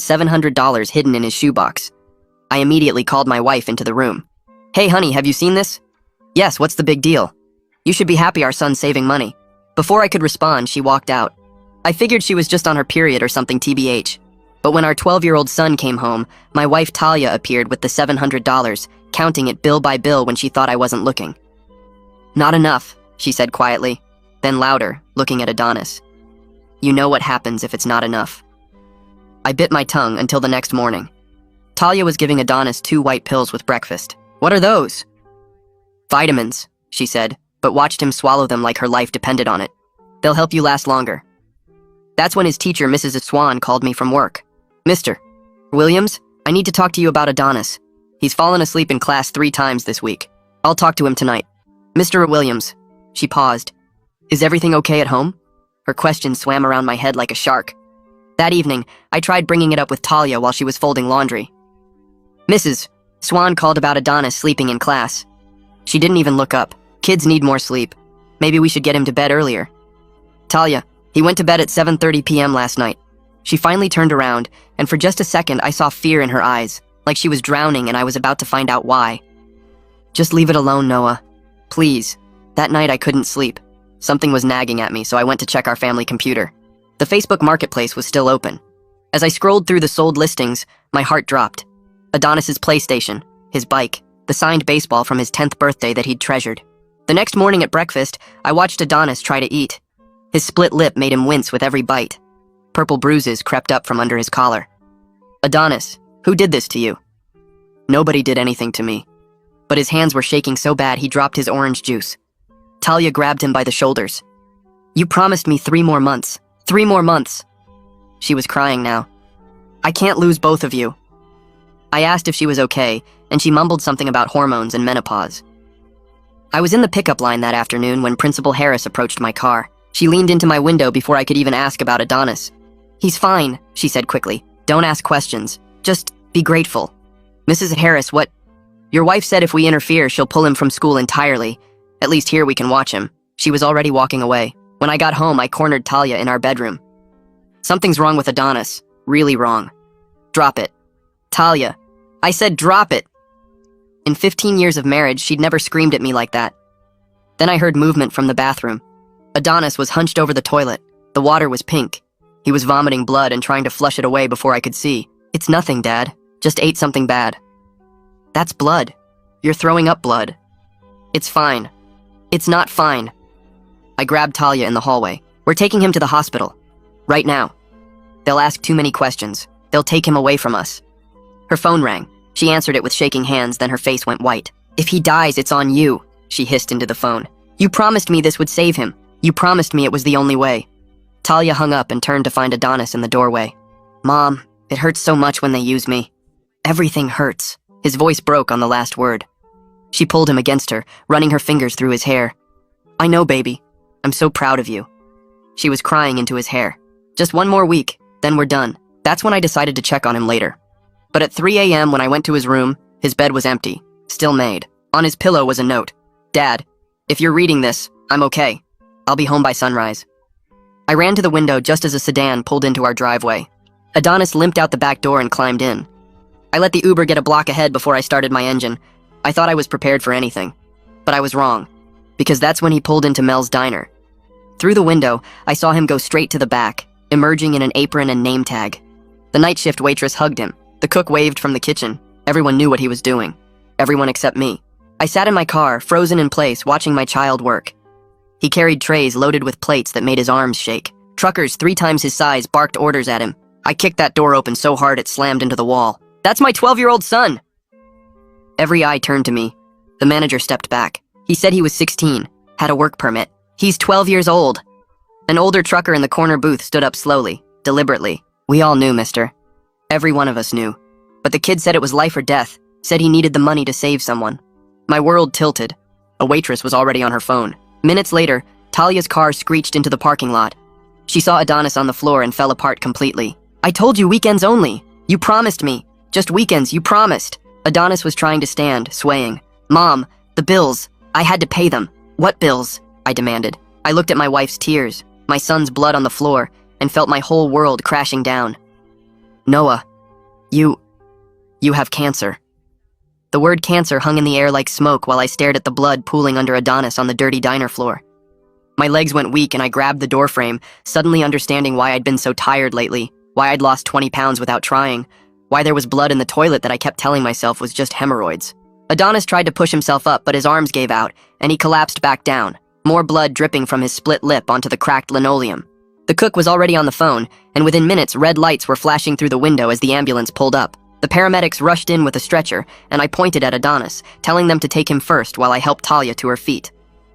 Speaker 7: $700 hidden in his shoebox. I immediately called my wife into the room. "Hey honey, have you seen this?" "Yes, what's the big deal?" "You should be happy our son's saving money." Before I could respond, she walked out. I figured she was just on her period or something TBH. But when our 12-year-old son came home, my wife Talia appeared with the $700, counting it bill by bill when she thought I wasn't looking. "Not enough," she said quietly, then louder, looking at Adonis. "You know what happens if it's not enough." I bit my tongue until the next morning. Talia was giving Adonis 2 white pills with breakfast. "What are those?" "Vitamins," she said, but watched him swallow them like her life depended on it. "They'll help you last longer." That's when his teacher, Mrs. Swan, called me from work. "Mr. Williams, I need to talk to you about Adonis. He's fallen asleep in class 3 times this week. I'll talk to him tonight." "Mr. Williams," she paused. "Is everything okay at home?" Her question swam around my head like a shark. That evening, I tried bringing it up with Talia while she was folding laundry. "Mrs. Swan called about Adonis sleeping in class." She didn't even look up. "Kids need more sleep. Maybe we should get him to bed earlier." "Talia, he went to bed at 7:30 p.m. last night." She finally turned around, and for just a second I saw fear in her eyes, like she was drowning and I was about to find out why. Just leave it alone, Noah. Please. That night I couldn't sleep. Something was nagging at me, so I went to check our family computer. The Facebook Marketplace was still open. As I scrolled through the sold listings, my heart dropped. Adonis's PlayStation, his bike, the signed baseball from his 10th birthday that he'd treasured. The next morning at breakfast, I watched Adonis try to eat. His split lip made him wince with every bite. Purple bruises crept up from under his collar. Adonis, who did this to you? Nobody did anything to me. But his hands were shaking so bad he dropped his orange juice. Talia grabbed him by the shoulders. You promised me 3 more months. 3 more months. She was crying now. I can't lose both of you. I asked if she was okay, and she mumbled something about hormones and menopause. I was in the pickup line that afternoon when Principal Harris approached my car. She leaned into my window before I could even ask about Adonis. He's fine, she said quickly. Don't ask questions. Just be grateful. Mrs. Harris, what? Your wife said if we interfere, she'll pull him from school entirely. At least here we can watch him. She was already walking away. When I got home, I cornered Talia in our bedroom. Something's wrong with Adonis. Really wrong. Drop it. Talia. I said drop it. In 15 years of marriage, she'd never screamed at me like that. Then I heard movement from the bathroom. Adonis was hunched over the toilet. The water was pink. He was vomiting blood and trying to flush it away before I could see. It's nothing, Dad. Just ate something bad. That's blood. You're throwing up blood. It's fine. It's not fine. I grabbed Talia in the hallway. We're taking him to the hospital. Right now. They'll ask too many questions. They'll take him away from us. Her phone rang. She answered it with shaking hands, then her face went white. If he dies, it's on you, she hissed into the phone. You promised me this would save him. You promised me it was the only way. Talia hung up and turned to find Adonis in the doorway. Mom, it hurts so much when they use me. Everything hurts. His voice broke on the last word. She pulled him against her, running her fingers through his hair. I know, baby. I'm so proud of you. She was crying into his hair. Just 1 more week, then we're done. That's when I decided to check on him later. But at 3 a.m. when I went to his room, his bed was empty, still made. On his pillow was a note. Dad, if you're reading this, I'm okay. I'll be home by sunrise. I ran to the window just as a sedan pulled into our driveway. Adonis limped out the back door and climbed in. I let the Uber get a block ahead before I started my engine. I thought I was prepared for anything. But I was wrong, because that's when he pulled into Mel's diner. Through the window, I saw him go straight to the back, emerging in an apron and name tag. The night shift waitress hugged him. The cook waved from the kitchen. Everyone knew what he was doing. Everyone except me. I sat in my car, frozen in place, watching my child work. He carried trays loaded with plates that made his arms shake. Truckers 3 times his size barked orders at him. I kicked that door open so hard it slammed into the wall. That's my 12-year-old son! Every eye turned to me. The manager stepped back. He said he was 16, had a work permit. He's 12 years old. An older trucker in the corner booth stood up slowly, deliberately. We all knew, mister. Every one of us knew. But the kid said it was life or death, said he needed the money to save someone. My world tilted. A waitress was already on her phone. Minutes later, Talia's car screeched into the parking lot. She saw Adonis on the floor and fell apart completely. I told you weekends only. You promised me. Just weekends, you promised. Adonis was trying to stand, swaying. Mom, the bills. I had to pay them. What bills? I demanded. I looked at my wife's tears, my son's blood on the floor, and felt my whole world crashing down. Noah, you have cancer. The word cancer hung in the air like smoke while I stared at the blood pooling under Adonis on the dirty diner floor. My legs went weak and I grabbed the doorframe, suddenly understanding why I'd been so tired lately, why I'd lost 20 pounds without trying, why there was blood in the toilet that I kept telling myself was just hemorrhoids. Adonis tried to push himself up, but his arms gave out, and he collapsed back down, more blood dripping from his split lip onto the cracked linoleum. The cook was already on the phone, and within minutes red lights were flashing through the window as the ambulance pulled up. The paramedics rushed in with a stretcher, and I pointed at Adonis, telling them to take him first while I helped Talia to her feet.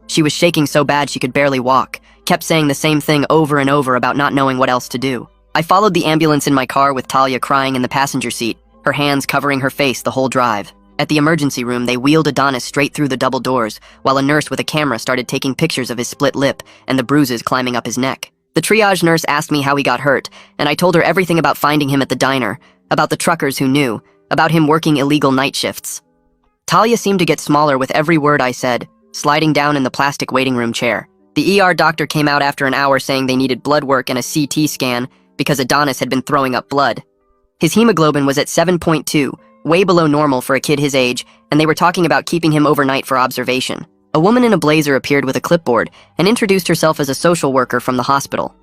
Speaker 7: She was shaking so bad she could barely walk, kept saying the same thing over and over about not knowing what else to do. I followed the ambulance in my car with Talia crying in the passenger seat, her hands covering her face the whole drive. At the emergency room, they wheeled Adonis straight through the double doors, while a nurse with a camera started taking pictures of his split lip and the bruises climbing up his neck. The triage nurse asked me how he got hurt, and I told her everything about finding him at the diner, about the truckers who knew, about him working illegal night shifts. Talia seemed to get smaller with every word I said, sliding down in the plastic waiting room chair. The ER doctor came out after an hour saying they needed blood work and a CT scan, because Adonis had been throwing up blood. His hemoglobin was at 7.2, way below normal for a kid his age, and they were talking about keeping him overnight for observation. A woman in a blazer appeared with a clipboard and introduced herself as a social worker from the hospital.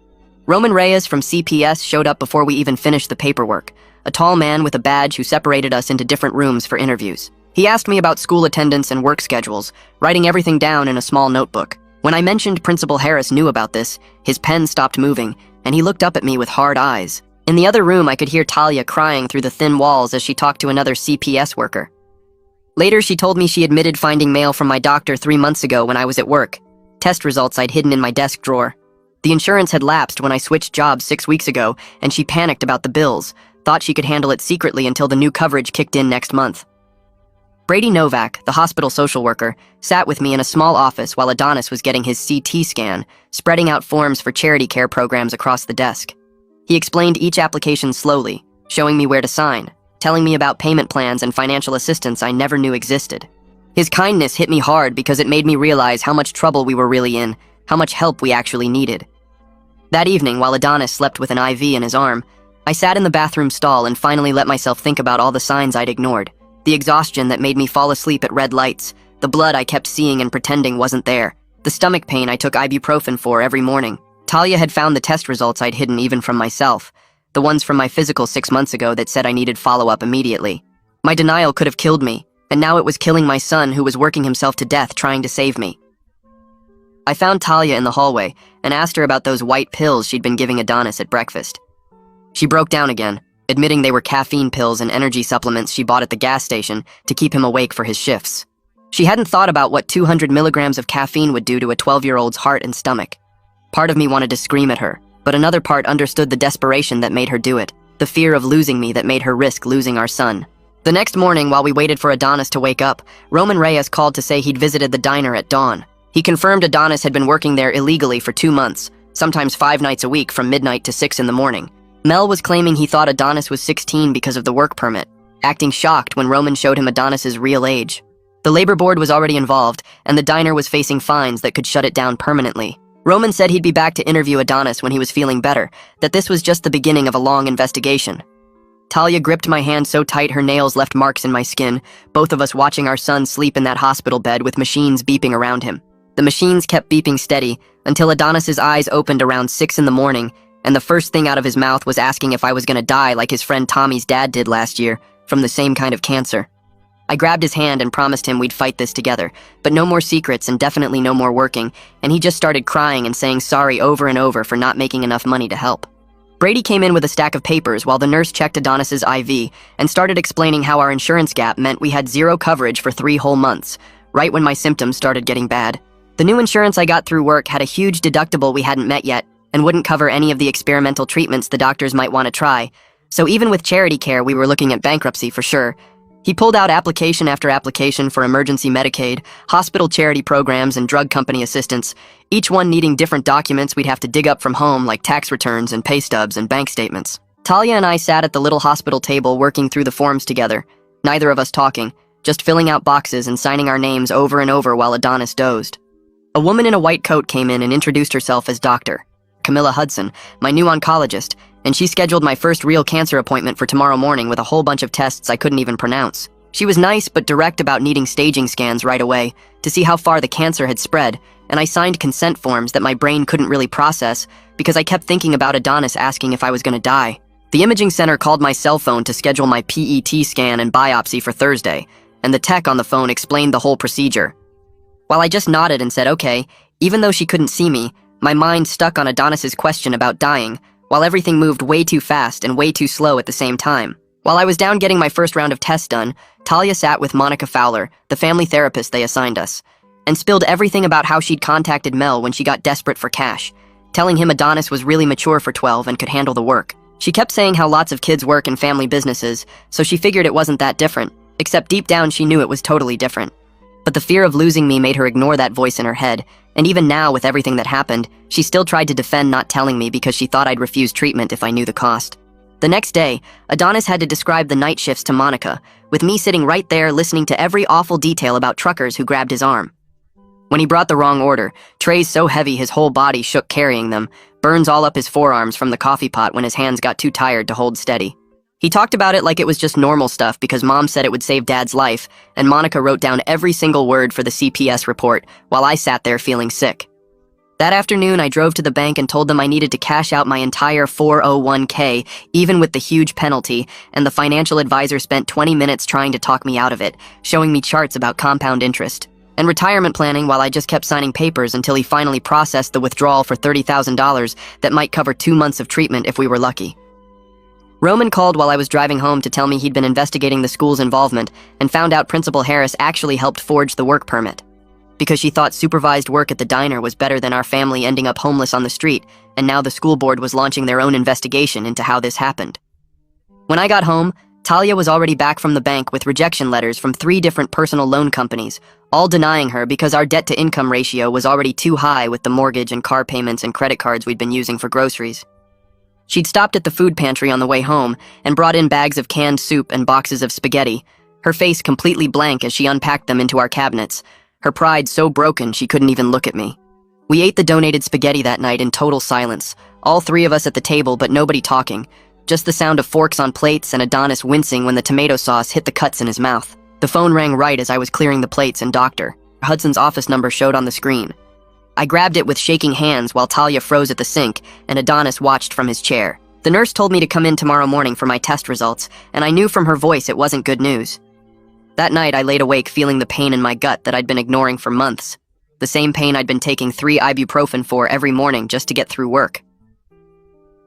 Speaker 7: Roman Reyes from CPS showed up before we even finished the paperwork, a tall man with a badge who separated us into different rooms for interviews. He asked me about school attendance and work schedules, writing everything down in a small notebook. When I mentioned Principal Harris knew about this, his pen stopped moving, and he looked up at me with hard eyes. In the other room, I could hear Talia crying through the thin walls as she talked to another CPS worker. Later, she told me she admitted finding mail from my doctor 3 months ago when I was at work, test results I'd hidden in my desk drawer. The insurance had lapsed when I switched jobs 6 weeks ago, and she panicked about the bills, thought she could handle it secretly until the new coverage kicked in next month. Brady Novak, the hospital social worker, sat with me in a small office while Adonis was getting his CT scan, spreading out forms for charity care programs across the desk. He explained each application slowly, showing me where to sign, telling me about payment plans and financial assistance I never knew existed. His kindness hit me hard because it made me realize how much trouble we were really in, how much help we actually needed. That evening, while Adonis slept with an IV in his arm, I sat in the bathroom stall and finally let myself think about all the signs I'd ignored. The exhaustion that made me fall asleep at red lights, the blood I kept seeing and pretending wasn't there, the stomach pain I took ibuprofen for every morning. Talia had found the test results I'd hidden even from myself, the ones from my physical 6 months ago that said I needed follow-up immediately. My denial could have killed me, and now it was killing my son who was working himself to death trying to save me. I found Talia in the hallway and asked her about those white pills she'd been giving Adonis at breakfast. She broke down again, admitting they were caffeine pills and energy supplements she bought at the gas station to keep him awake for his shifts. She hadn't thought about what 200 milligrams of caffeine would do to a 12-year-old's heart and stomach. Part of me wanted to scream at her, but another part understood the desperation that made her do it, the fear of losing me that made her risk losing our son. The next morning, while we waited for Adonis to wake up, Roman Reyes called to say he'd visited the diner at dawn. He confirmed Adonis had been working there illegally for 2 months, sometimes 5 nights a week from midnight to 6 in the morning. Mel was claiming he thought Adonis was 16 because of the work permit, acting shocked when Roman showed him Adonis's real age. The labor board was already involved, and the diner was facing fines that could shut it down permanently. Roman said he'd be back to interview Adonis when he was feeling better, that this was just the beginning of a long investigation. Talia gripped my hand so tight her nails left marks in my skin, both of us watching our son sleep in that hospital bed with machines beeping around him. The machines kept beeping steady until Adonis's eyes opened around 6 in the morning, and the first thing out of his mouth was asking if I was gonna die like his friend Tommy's dad did last year, from the same kind of cancer. I grabbed his hand and promised him we'd fight this together, but no more secrets and definitely no more working, and he just started crying and saying sorry over and over for not making enough money to help. Brady came in with a stack of papers while the nurse checked Adonis's IV and started explaining how our insurance gap meant we had 0 coverage for 3 whole months, right when my symptoms started getting bad. The new insurance I got through work had a huge deductible we hadn't met yet and wouldn't cover any of the experimental treatments the doctors might want to try, so even with charity care we were looking at bankruptcy for sure. He pulled out application after application for emergency Medicaid, hospital charity programs, and drug company assistance, each one needing different documents we'd have to dig up from home like tax returns and pay stubs and bank statements. Talia and I sat at the little hospital table working through the forms together, neither of us talking, just filling out boxes and signing our names over and over while Adonis dozed. A woman in a white coat came in and introduced herself as Dr. Camilla Hudson, my new oncologist, and she scheduled my first real cancer appointment for tomorrow morning with a whole bunch of tests I couldn't even pronounce. She was nice but direct about needing staging scans right away to see how far the cancer had spread, and I signed consent forms that my brain couldn't really process because I kept thinking about Adonis asking if I was gonna die. The imaging center called my cell phone to schedule my PET scan and biopsy for Thursday, and the tech on the phone explained the whole procedure. While I just nodded and said okay, even though she couldn't see me, my mind stuck on Adonis's question about dying, while everything moved way too fast and way too slow at the same time. While I was down getting my first round of tests done, Talia sat with Monica Fowler, the family therapist they assigned us, and spilled everything about how she'd contacted Mel when she got desperate for cash, telling him Adonis was really mature for 12 and could handle the work. She kept saying how lots of kids work in family businesses, so she figured it wasn't that different, except deep down she knew it was totally different. But the fear of losing me made her ignore that voice in her head, and even now, with everything that happened, she still tried to defend not telling me because she thought I'd refuse treatment if I knew the cost. The next day, Adonis had to describe the night shifts to Monica, with me sitting right there listening to every awful detail about truckers who grabbed his arm. When he brought the wrong order, trays so heavy his whole body shook carrying them, burns all up his forearms from the coffee pot when his hands got too tired to hold steady. He talked about it like it was just normal stuff because Mom said it would save Dad's life, and Monica wrote down every single word for the CPS report while I sat there feeling sick. That afternoon, I drove to the bank and told them I needed to cash out my entire 401k, even with the huge penalty, and the financial advisor spent 20 minutes trying to talk me out of it, showing me charts about compound interest and retirement planning while I just kept signing papers until he finally processed the withdrawal for $30,000 that might cover 2 months of treatment if we were lucky. Roman called while I was driving home to tell me he'd been investigating the school's involvement and found out Principal Harris actually helped forge the work permit because she thought supervised work at the diner was better than our family ending up homeless on the street, and now the school board was launching their own investigation into how this happened. When I got home, Talia was already back from the bank with rejection letters from 3 different personal loan companies, all denying her because our debt-to-income ratio was already too high with the mortgage and car payments and credit cards we'd been using for groceries. She'd stopped at the food pantry on the way home and brought in bags of canned soup and boxes of spaghetti, her face completely blank as she unpacked them into our cabinets, her pride so broken she couldn't even look at me. We ate the donated spaghetti that night in total silence, all 3 of us at the table but nobody talking, just the sound of forks on plates and Adonis wincing when the tomato sauce hit the cuts in his mouth. The phone rang right as I was clearing the plates and Dr. Hudson's office number showed on the screen. I grabbed it with shaking hands while Talia froze at the sink and Adonis watched from his chair. The nurse told me to come in tomorrow morning for my test results, and I knew from her voice it wasn't good news. That night I laid awake feeling the pain in my gut that I'd been ignoring for months. The same pain I'd been taking 3 ibuprofen for every morning just to get through work.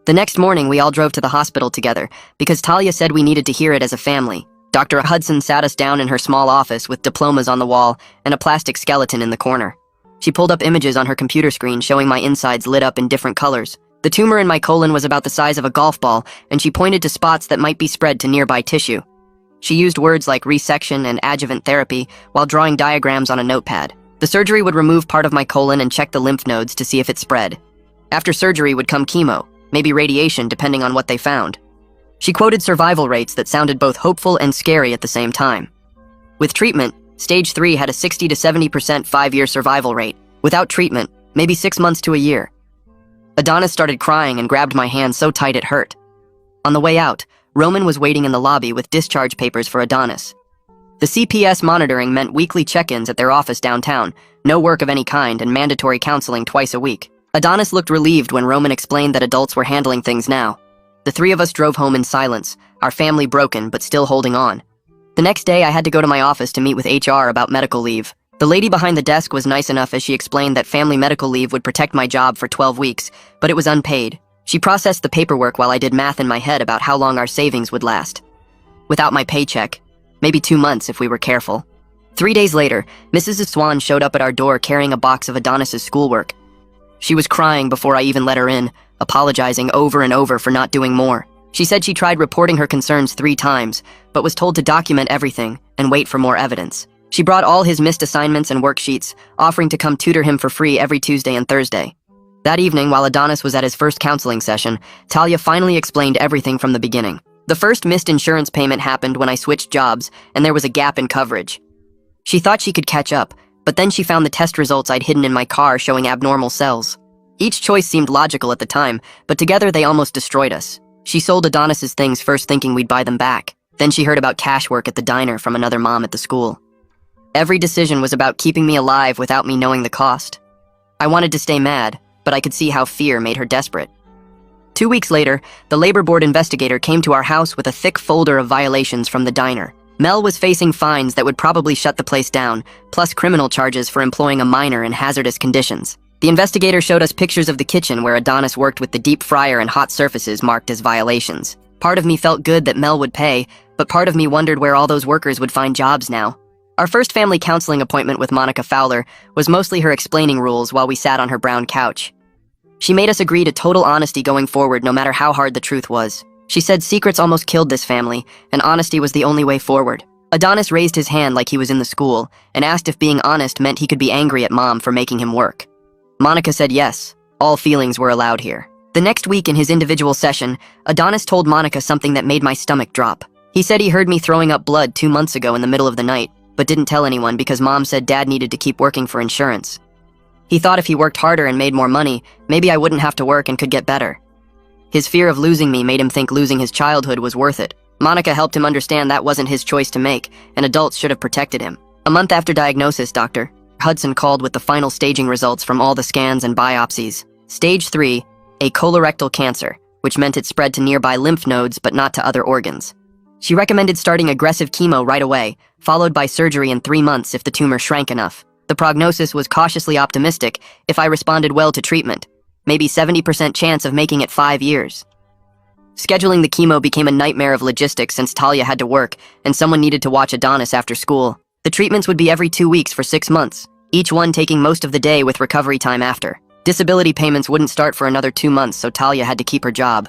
Speaker 7: The next morning we all drove to the hospital together because Talia said we needed to hear it as a family. Dr. Hudson sat us down in her small office with diplomas on the wall and a plastic skeleton in the corner. She pulled up images on her computer screen showing my insides lit up in different colors. The tumor in my colon was about the size of a golf ball, and she pointed to spots that might be spread to nearby tissue. She used words like resection and adjuvant therapy while drawing diagrams on a notepad. The surgery would remove part of my colon and check the lymph nodes to see if it spread. After surgery would come chemo, maybe radiation depending on what they found. She quoted survival rates that sounded both hopeful and scary at the same time. With treatment, Stage 3 had a 60 to 70% 5-year survival rate. Without treatment, maybe 6 months to a year. Adonis started crying and grabbed my hand so tight it hurt. On the way out, Roman was waiting in the lobby with discharge papers for Adonis. The CPS monitoring meant weekly check-ins at their office downtown, no work of any kind, and mandatory counseling twice a week. Adonis looked relieved when Roman explained that adults were handling things now. The 3 of us drove home in silence, our family broken but still holding on. The next day, I had to go to my office to meet with HR about medical leave. The lady behind the desk was nice enough as she explained that family medical leave would protect my job for 12 weeks, but it was unpaid. She processed the paperwork while I did math in my head about how long our savings would last. Without my paycheck, maybe 2 months if we were careful. 3 days later, Mrs. Swan showed up at our door carrying a box of Adonis's schoolwork. She was crying before I even let her in, apologizing over and over for not doing more. She said she tried reporting her concerns 3 times, but was told to document everything and wait for more evidence. She brought all his missed assignments and worksheets, offering to come tutor him for free every Tuesday and Thursday. That evening, while Adonis was at his first counseling session, Talia finally explained everything from the beginning. The first missed insurance payment happened when I switched jobs, and there was a gap in coverage. She thought she could catch up, but then she found the test results I'd hidden in my car showing abnormal cells. Each choice seemed logical at the time, but together they almost destroyed us. She sold Adonis's things first thinking we'd buy them back. Then she heard about cash work at the diner from another mom at the school. Every decision was about keeping me alive without me knowing the cost. I wanted to stay mad, but I could see how fear made her desperate. 2 weeks later, the labor board investigator came to our house with a thick folder of violations from the diner. Mel was facing fines that would probably shut the place down, plus criminal charges for employing a minor in hazardous conditions. The investigator showed us pictures of the kitchen where Adonis worked with the deep fryer and hot surfaces marked as violations. Part of me felt good that Mel would pay, but part of me wondered where all those workers would find jobs now. Our first family counseling appointment with Monica Fowler was mostly her explaining rules while we sat on her brown couch. She made us agree to total honesty going forward no matter how hard the truth was. She said secrets almost killed this family, and honesty was the only way forward. Adonis raised his hand like he was in the school, and asked if being honest meant he could be angry at Mom for making him work. Monica said yes, all feelings were allowed here. The next week in his individual session, Adonis told Monica something that made my stomach drop. He said he heard me throwing up blood 2 months ago in the middle of the night. but didn't tell anyone because Mom said Dad needed to keep working for insurance. He thought if he worked harder and made more money, maybe I wouldn't have to work and could get better. His fear of losing me made him think losing his childhood was worth it. Monica helped him understand that wasn't his choice to make, and adults should have protected him. A month after diagnosis, Dr. Hudson called with the final staging results from all the scans and biopsies. Stage 3, a colorectal cancer, which meant it spread to nearby lymph nodes but not to other organs. She recommended starting aggressive chemo right away, followed by surgery in 3 months if the tumor shrank enough. The prognosis was cautiously optimistic if I responded well to treatment, maybe 70% chance of making it 5 years. Scheduling the chemo became a nightmare of logistics since Talia had to work and someone needed to watch Adonis after school. The treatments would be every 2 weeks for 6 months, each one taking most of the day with recovery time after. Disability payments wouldn't start for another 2 months, so Talia had to keep her job.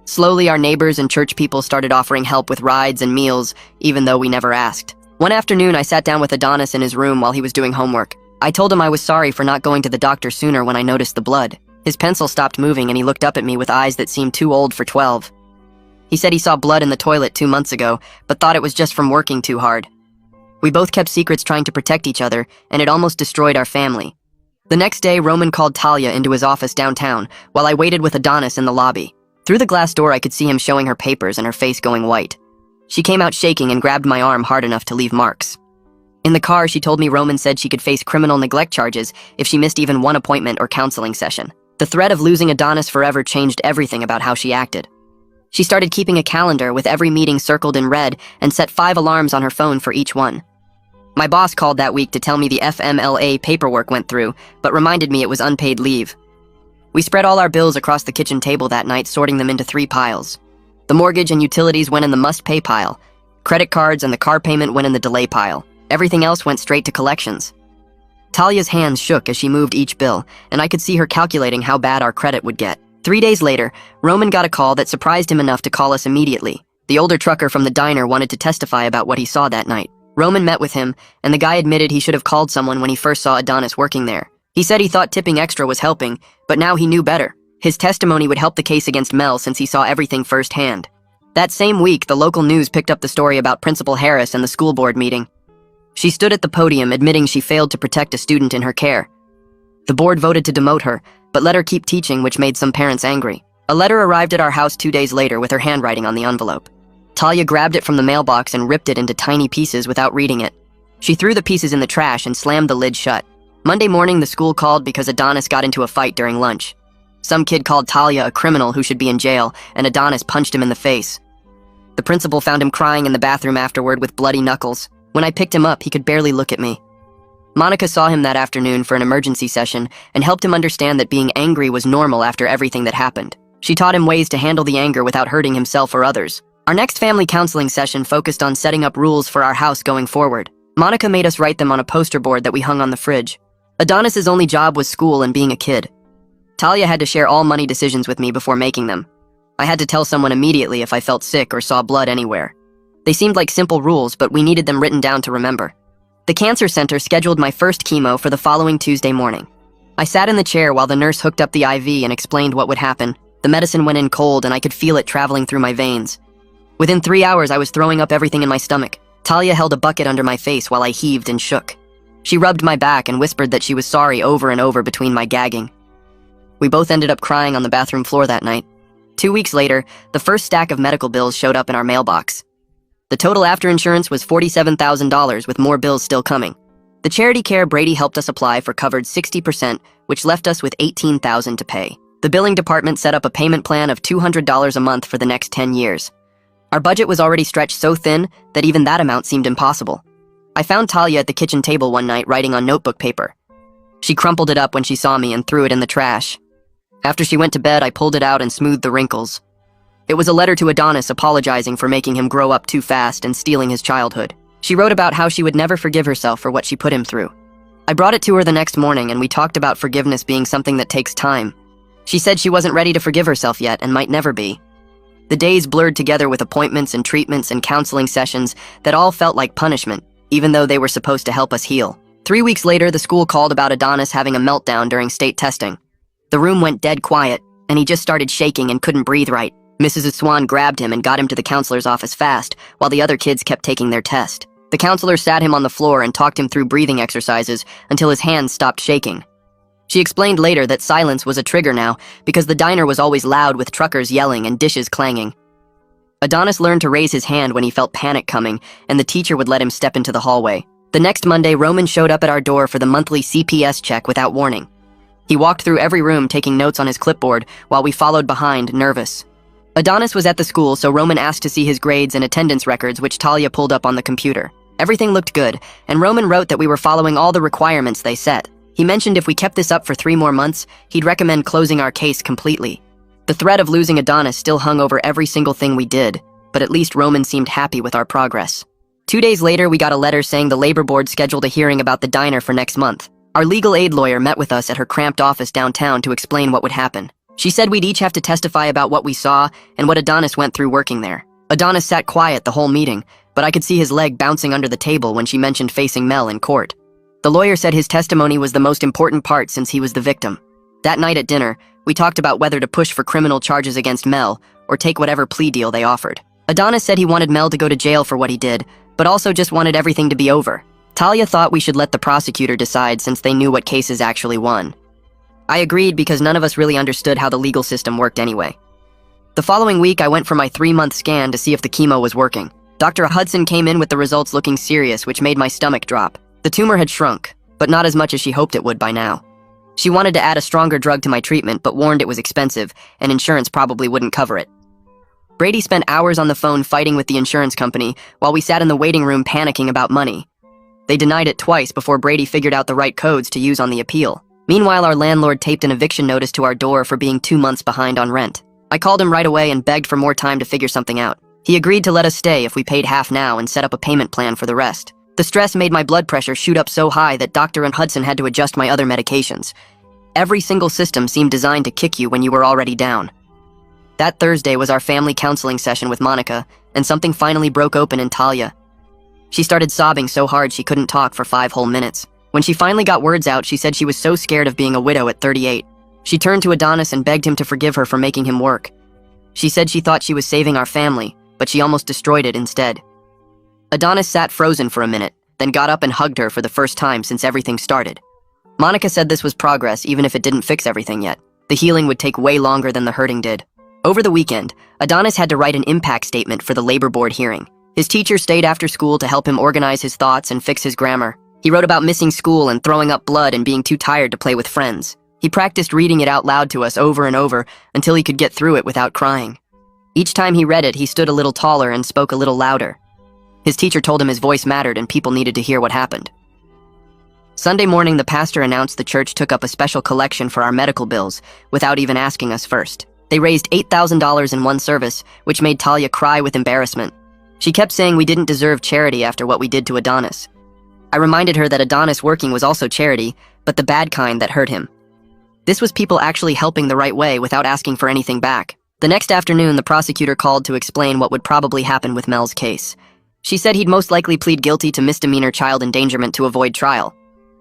Speaker 7: Slowly, our neighbors and church people started offering help with rides and meals, even though we never asked. One afternoon, I sat down with Adonis in his room while he was doing homework. I told him I was sorry for not going to the doctor sooner when I noticed the blood. His pencil stopped moving and he looked up at me with eyes that seemed too old for 12. He said he saw blood in the toilet 2 months ago, but thought it was just from working too hard. We both kept secrets trying to protect each other, and it almost destroyed our family. The next day, Roman called Talia into his office downtown, while I waited with Adonis in the lobby. Through the glass door, I could see him showing her papers and her face going white. She came out shaking and grabbed my arm hard enough to leave marks. In the car, she told me Roman said she could face criminal neglect charges if she missed even one appointment or counseling session. The threat of losing Adonis forever changed everything about how she acted. She started keeping a calendar with every meeting circled in red and set 5 alarms on her phone for each one. My boss called that week to tell me the FMLA paperwork went through, but reminded me it was unpaid leave. We spread all our bills across the kitchen table that night, sorting them into 3 piles. The mortgage and utilities went in the must-pay pile. Credit cards and the car payment went in the delay pile. Everything else went straight to collections. Talia's hands shook as she moved each bill, and I could see her calculating how bad our credit would get. 3 days later, Roman got a call that surprised him enough to call us immediately. The older trucker from the diner wanted to testify about what he saw that night. Roman met with him, and the guy admitted he should have called someone when he first saw Adonis working there. He said he thought tipping extra was helping, but now he knew better. His testimony would help the case against Mel since he saw everything firsthand. That same week, the local news picked up the story about Principal Harris and the school board meeting. She stood at the podium admitting she failed to protect a student in her care. The board voted to demote her, but let her keep teaching, which made some parents angry. A letter arrived at our house 2 days later with her handwriting on the envelope. Talia grabbed it from the mailbox and ripped it into tiny pieces without reading it. She threw the pieces in the trash and slammed the lid shut. Monday morning, the school called because Adonis got into a fight during lunch. Some kid called Talia a criminal who should be in jail, and Adonis punched him in the face. The principal found him crying in the bathroom afterward with bloody knuckles. When I picked him up, he could barely look at me. Monica saw him that afternoon for an emergency session and helped him understand that being angry was normal after everything that happened. She taught him ways to handle the anger without hurting himself or others. Our next family counseling session focused on setting up rules for our house going forward. Monica made us write them on a poster board that we hung on the fridge. Adonis's only job was school and being a kid. Talia had to share all money decisions with me before making them. I had to tell someone immediately if I felt sick or saw blood anywhere. They seemed like simple rules, but we needed them written down to remember. The cancer center scheduled my first chemo for the following Tuesday morning. I sat in the chair while the nurse hooked up the IV and explained what would happen. The medicine went in cold and I could feel it traveling through my veins. Within 3 hours, I was throwing up everything in my stomach. Talia held a bucket under my face while I heaved and shook. She rubbed my back and whispered that she was sorry over and over between my gagging. We both ended up crying on the bathroom floor that night. 2 weeks later, the first stack of medical bills showed up in our mailbox. The total after insurance was $47,000, with more bills still coming. The charity care Brady helped us apply for covered 60%, which left us with $18,000 to pay. The billing department set up a payment plan of $200 a month for the next 10 years. Our budget was already stretched so thin that even that amount seemed impossible. I found Talia at the kitchen table one night writing on notebook paper. She crumpled it up when she saw me and threw it in the trash. After she went to bed, I pulled it out and smoothed the wrinkles. It was a letter to Adonis apologizing for making him grow up too fast and stealing his childhood. She wrote about how she would never forgive herself for what she put him through. I brought it to her the next morning and we talked about forgiveness being something that takes time. She said she wasn't ready to forgive herself yet and might never be. The days blurred together with appointments and treatments and counseling sessions that all felt like punishment, even though they were supposed to help us heal. 3 weeks later, the school called about Adonis having a meltdown during state testing. The room went dead quiet, and he just started shaking and couldn't breathe right. Mrs. Swan grabbed him and got him to the counselor's office fast, while the other kids kept taking their test. The counselor sat him on the floor and talked him through breathing exercises until his hands stopped shaking. She explained later that silence was a trigger now because the diner was always loud with truckers yelling and dishes clanging. Adonis learned to raise his hand when he felt panic coming, and the teacher would let him step into the hallway. The next Monday, Roman showed up at our door for the monthly CPS check without warning. He walked through every room taking notes on his clipboard while we followed behind, nervous. Adonis was at the school, so Roman asked to see his grades and attendance records, which Talia pulled up on the computer. Everything looked good, and Roman wrote that we were following all the requirements they set. He mentioned if we kept this up for 3 more months, he'd recommend closing our case completely. The threat of losing Adonis still hung over every single thing we did, but at least Roman seemed happy with our progress. 2 days later, we got a letter saying the labor board scheduled a hearing about the diner for next month. Our legal aid lawyer met with us at her cramped office downtown to explain what would happen. She said we'd each have to testify about what we saw and what Adonis went through working there. Adonis sat quiet the whole meeting, but I could see his leg bouncing under the table when she mentioned facing Mel in court. The lawyer said his testimony was the most important part since he was the victim. That night at dinner, we talked about whether to push for criminal charges against Mel or take whatever plea deal they offered. Adonis said he wanted Mel to go to jail for what he did, but also just wanted everything to be over. Talia thought we should let the prosecutor decide since they knew what cases actually won. I agreed because none of us really understood how the legal system worked anyway. The following week, I went for my 3-month scan to see if the chemo was working. Dr. Hudson came in with the results looking serious, which made my stomach drop. The tumor had shrunk, but not as much as she hoped it would by now. She wanted to add a stronger drug to my treatment, but warned it was expensive, and insurance probably wouldn't cover it. Brady spent hours on the phone fighting with the insurance company while we sat in the waiting room panicking about money. They denied it twice before Brady figured out the right codes to use on the appeal. Meanwhile, our landlord taped an eviction notice to our door for being 2 months behind on rent. I called him right away and begged for more time to figure something out. He agreed to let us stay if we paid half now and set up a payment plan for the rest. The stress made my blood pressure shoot up so high that Dr. and Hudson had to adjust my other medications. Every single system seemed designed to kick you when you were already down. That Thursday was our family counseling session with Monica, and something finally broke open in Talia. She started sobbing so hard she couldn't talk for 5 whole minutes. When she finally got words out, she said she was so scared of being a widow at 38. She turned to Adonis and begged him to forgive her for making him work. She said she thought she was saving our family, but she almost destroyed it instead. Adonis sat frozen for a minute, then got up and hugged her for the first time since everything started. Monica said this was progress even if it didn't fix everything yet. The healing would take way longer than the hurting did. Over the weekend, Adonis had to write an impact statement for the labor board hearing. His teacher stayed after school to help him organize his thoughts and fix his grammar. He wrote about missing school and throwing up blood and being too tired to play with friends. He practiced reading it out loud to us over and over until he could get through it without crying. Each time he read it, he stood a little taller and spoke a little louder. His teacher told him his voice mattered and people needed to hear what happened. Sunday morning, the pastor announced the church took up a special collection for our medical bills without even asking us first. They raised $8,000 in one service, which made Talia cry with embarrassment. She kept saying we didn't deserve charity after what we did to Adonis. I reminded her that Adonis working was also charity, but the bad kind that hurt him. This was people actually helping the right way without asking for anything back. The next afternoon, the prosecutor called to explain what would probably happen with Mel's case. She said he'd most likely plead guilty to misdemeanor child endangerment to avoid trial.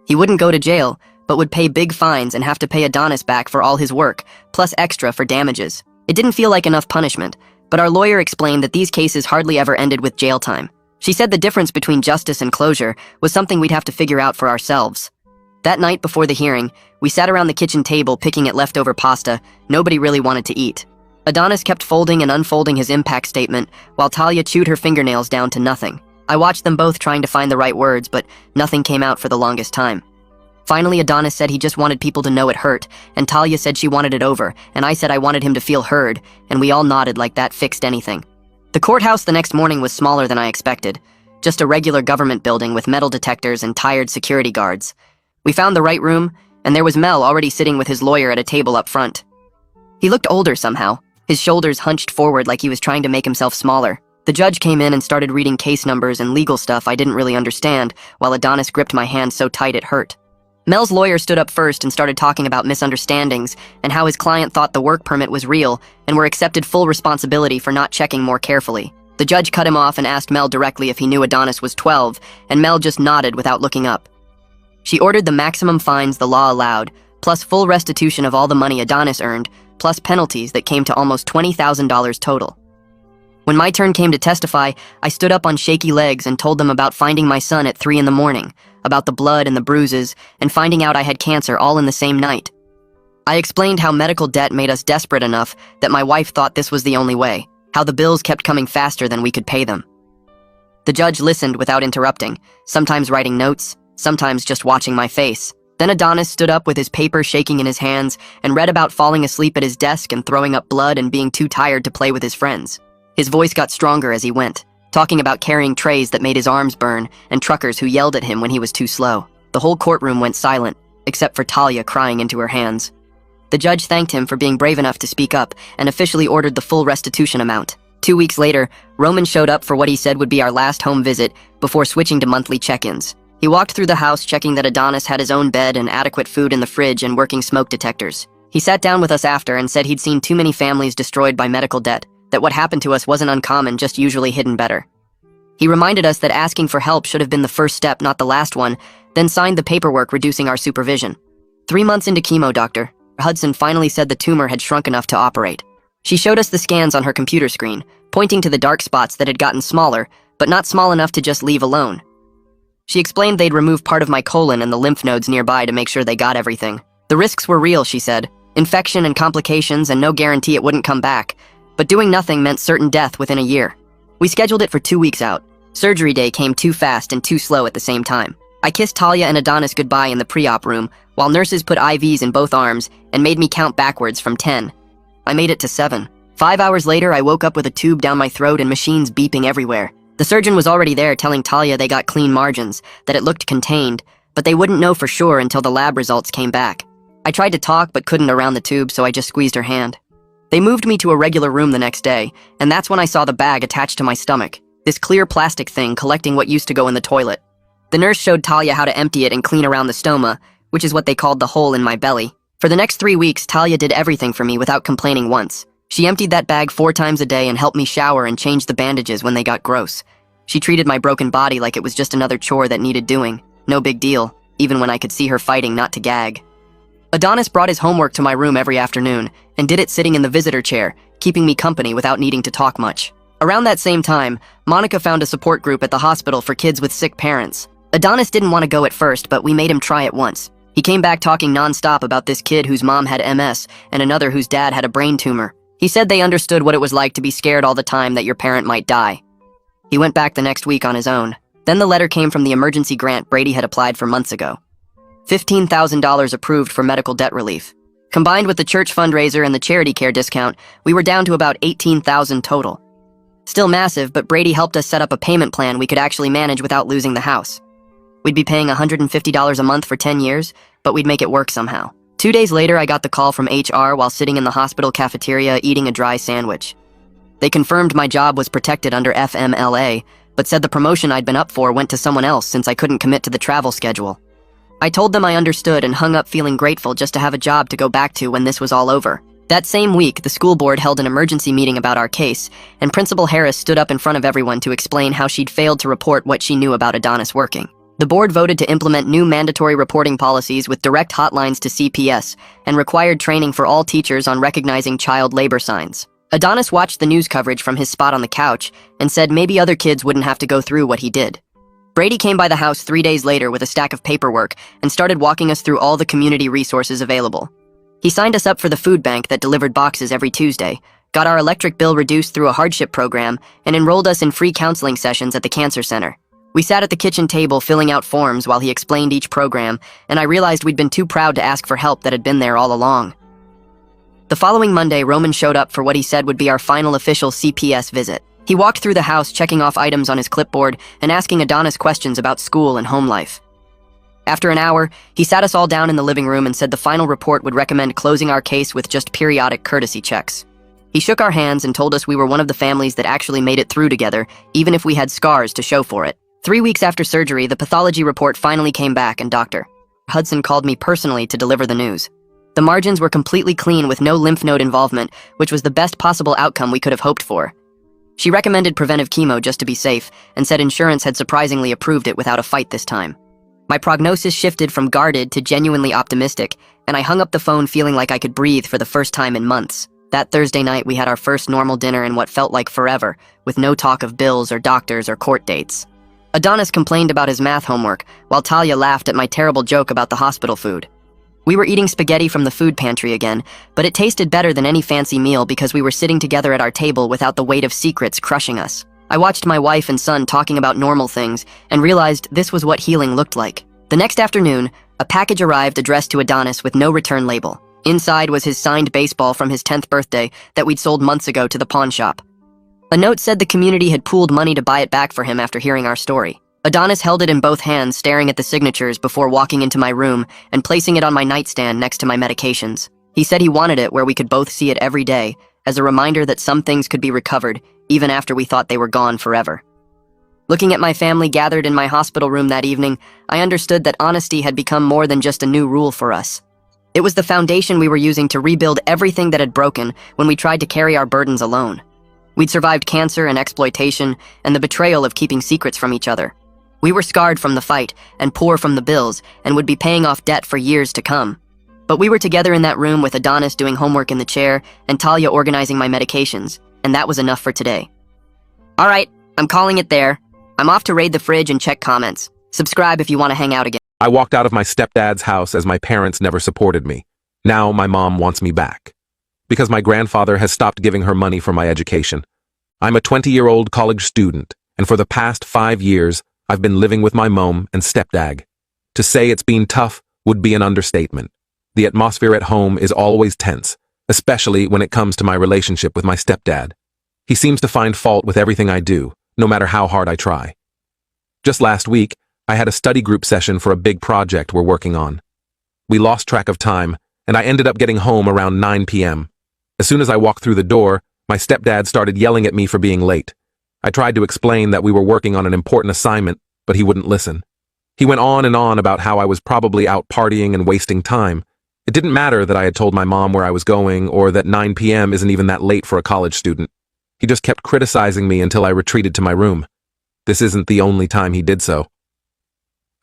Speaker 7: He wouldn't go to jail, but would pay big fines and have to pay Adonis back for all his work, plus extra for damages. It didn't feel like enough punishment, but our lawyer explained that these cases hardly ever ended with jail time. She said the difference between justice and closure was something we'd have to figure out for ourselves. That night before the hearing, we sat around the kitchen table picking at leftover pasta nobody really wanted to eat. Adonis kept folding and unfolding his impact statement, while Talia chewed her fingernails down to nothing. I watched them both trying to find the right words, but nothing came out for the longest time. Finally, Adonis said he just wanted people to know it hurt, and Talia said she wanted it over, and I said I wanted him to feel heard, and we all nodded like that fixed anything. The courthouse the next morning was smaller than I expected. Just a regular government building with metal detectors and tired security guards. We found the right room, and there was Mel already sitting with his lawyer at a table up front. He looked older somehow, his shoulders hunched forward like he was trying to make himself smaller. The judge came in and started reading case numbers and legal stuff I didn't really understand, while Adonis gripped my hand so tight it hurt. Mel's lawyer stood up first and started talking about misunderstandings and how his client thought the work permit was real and were accepted full responsibility for not checking more carefully. The judge cut him off and asked Mel directly if he knew Adonis was 12, and Mel just nodded without looking up. She ordered the maximum fines the law allowed, plus full restitution of all the money Adonis earned, plus penalties that came to almost $20,000 total. When my turn came to testify, I stood up on shaky legs and told them about finding my son at 3 in the morning, about the blood and the bruises, and finding out I had cancer all in the same night. I explained how medical debt made us desperate enough that my wife thought this was the only way, how the bills kept coming faster than we could pay them. The judge listened without interrupting, sometimes writing notes, sometimes just watching my face. Then Adonis stood up with his paper shaking in his hands and read about falling asleep at his desk and throwing up blood and being too tired to play with his friends. His voice got stronger as he went, talking about carrying trays that made his arms burn and truckers who yelled at him when he was too slow. The whole courtroom went silent, except for Talia crying into her hands. The judge thanked him for being brave enough to speak up and officially ordered the full restitution amount. 2 weeks later, Roman showed up for what he said would be our last home visit before switching to monthly check-ins. He walked through the house checking that Adonis had his own bed and adequate food in the fridge and working smoke detectors. He sat down with us after and said he'd seen too many families destroyed by medical debt, that what happened to us wasn't uncommon, just usually hidden better. He reminded us that asking for help should have been the first step, not the last one, then signed the paperwork reducing our supervision. 3 months into chemo, Dr. Hudson finally said the tumor had shrunk enough to operate. She showed us the scans on her computer screen, pointing to the dark spots that had gotten smaller, but not small enough to just leave alone. She explained they'd remove part of my colon and the lymph nodes nearby to make sure they got everything. The risks were real, she said. Infection and complications and no guarantee it wouldn't come back. But doing nothing meant certain death within a year. We scheduled it for 2 weeks out. Surgery day came too fast and too slow at the same time. I kissed Talia and Adonis goodbye in the pre-op room, while nurses put IVs in both arms and made me count backwards from 10. I made it to 7. 5 hours later, I woke up with a tube down my throat and machines beeping everywhere. The surgeon was already there telling Talia they got clean margins, that it looked contained, but they wouldn't know for sure until the lab results came back. I tried to talk but couldn't around the tube, so I just squeezed her hand. They moved me to a regular room the next day, and that's when I saw the bag attached to my stomach, this clear plastic thing collecting what used to go in the toilet. The nurse showed Talia how to empty it and clean around the stoma, which is what they called the hole in my belly. For the next 3 weeks, Talia did everything for me without complaining once. She emptied that bag 4 times a day and helped me shower and change the bandages when they got gross. She treated my broken body like it was just another chore that needed doing. No big deal, even when I could see her fighting not to gag. Adonis brought his homework to my room every afternoon and did it sitting in the visitor chair, keeping me company without needing to talk much. Around that same time, Monica found a support group at the hospital for kids with sick parents. Adonis didn't want to go at first, but we made him try it once. He came back talking nonstop about this kid whose mom had MS and another whose dad had a brain tumor. He said they understood what it was like to be scared all the time that your parent might die. He went back the next week on his own. Then the letter came from the emergency grant Brady had applied for months ago. $15,000 approved for medical debt relief. Combined with the church fundraiser and the charity care discount, we were down to about $18,000 total. Still massive, but Brady helped us set up a payment plan we could actually manage without losing the house. We'd be paying $150 a month for 10 years, but we'd make it work somehow. 2 days later, I got the call from HR while sitting in the hospital cafeteria eating a dry sandwich. They confirmed my job was protected under FMLA, but said the promotion I'd been up for went to someone else since I couldn't commit to the travel schedule. I told them I understood and hung up feeling grateful just to have a job to go back to when this was all over. That same week, the school board held an emergency meeting about our case, and Principal Harris stood up in front of everyone to explain how she'd failed to report what she knew about Adonis working. The board voted to implement new mandatory reporting policies with direct hotlines to CPS and required training for all teachers on recognizing child labor signs. Adonis watched the news coverage from his spot on the couch and said maybe other kids wouldn't have to go through what he did. Brady came by the house 3 days later with a stack of paperwork and started walking us through all the community resources available. He signed us up for the food bank that delivered boxes every Tuesday, got our electric bill reduced through a hardship program, and enrolled us in free counseling sessions at the cancer center. We sat at the kitchen table filling out forms while he explained each program, and I realized we'd been too proud to ask for help that had been there all along. The following Monday, Roman showed up for what he said would be our final official CPS visit. He walked through the house checking off items on his clipboard and asking Adonis questions about school and home life. After an hour, he sat us all down in the living room and said the final report would recommend closing our case with just periodic courtesy checks. He shook our hands and told us we were one of the families that actually made it through together, even if we had scars to show for it. 3 weeks after surgery, the pathology report finally came back and Dr. Hudson called me personally to deliver the news. The margins were completely clean with no lymph node involvement, which was the best possible outcome we could have hoped for. She recommended preventive chemo just to be safe and said insurance had surprisingly approved it without a fight this time. My prognosis shifted from guarded to genuinely optimistic, and I hung up the phone feeling like I could breathe for the first time in months. That Thursday night, we had our first normal dinner in what felt like forever, with no talk of bills or doctors or court dates. Adonis complained about his math homework, while Talia laughed at my terrible joke about the hospital food. We were eating spaghetti from the food pantry again, but it tasted better than any fancy meal because we were sitting together at our table without the weight of secrets crushing us. I watched my wife and son talking about normal things and realized this was what healing looked like. The next afternoon, a package arrived addressed to Adonis with no return label. Inside was his signed baseball from his 10th birthday that we'd sold months ago to the pawn shop. A note said the community had pooled money to buy it back for him after hearing our story. Adonis held it in both hands, staring at the signatures before walking into my room and placing it on my nightstand next to my medications. He said he wanted it where we could both see it every day, as a reminder that some things could be recovered even after we thought they were gone forever. Looking at my family gathered in my hospital room that evening, I understood that honesty had become more than just a new rule for us. It was the foundation we were using to rebuild everything that had broken when we tried to carry our burdens alone. We'd survived cancer and exploitation and the betrayal of keeping secrets from each other. We were scarred from the fight and poor from the bills and would be paying off debt for years to come. But we were together in that room with Adonis doing homework in the chair and Talia organizing my medications, and that was enough for today. All right, I'm calling it there. I'm off to raid the fridge and check comments. Subscribe if you want to hang out again.
Speaker 8: I walked out of my stepdad's house as my parents never supported me. Now my mom wants me back. Because my grandfather has stopped giving her money for my education. I'm a 20-year-old college student, and for the past 5 years, I've been living with my mom and stepdad. To say it's been tough would be an understatement. The atmosphere at home is always tense, especially when it comes to my relationship with my stepdad. He seems to find fault with everything I do, no matter how hard I try. Just last week, I had a study group session for a big project we're working on. We lost track of time, and I ended up getting home around 9 p.m. As soon as I walked through the door, my stepdad started yelling at me for being late. I tried to explain that we were working on an important assignment, but he wouldn't listen. He went on and on about how I was probably out partying and wasting time. It didn't matter that I had told my mom where I was going or that 9 p.m. isn't even that late for a college student. He just kept criticizing me until I retreated to my room. This isn't the only time he did so.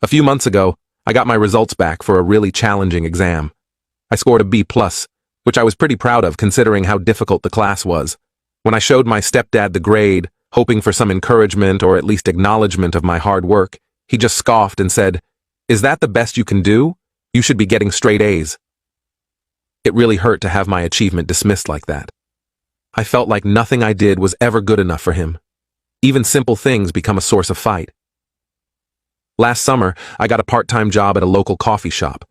Speaker 8: A few months ago, I got my results back for a really challenging exam. I scored a B+, which I was pretty proud of considering how difficult the class was. When I showed my stepdad the grade, hoping for some encouragement or at least acknowledgement of my hard work, he just scoffed and said, "Is that the best you can do? You should be getting straight A's." It really hurt to have my achievement dismissed like that. I felt like nothing I did was ever good enough for him. Even simple things become a source of fight. Last summer, I got a part-time job at a local coffee shop.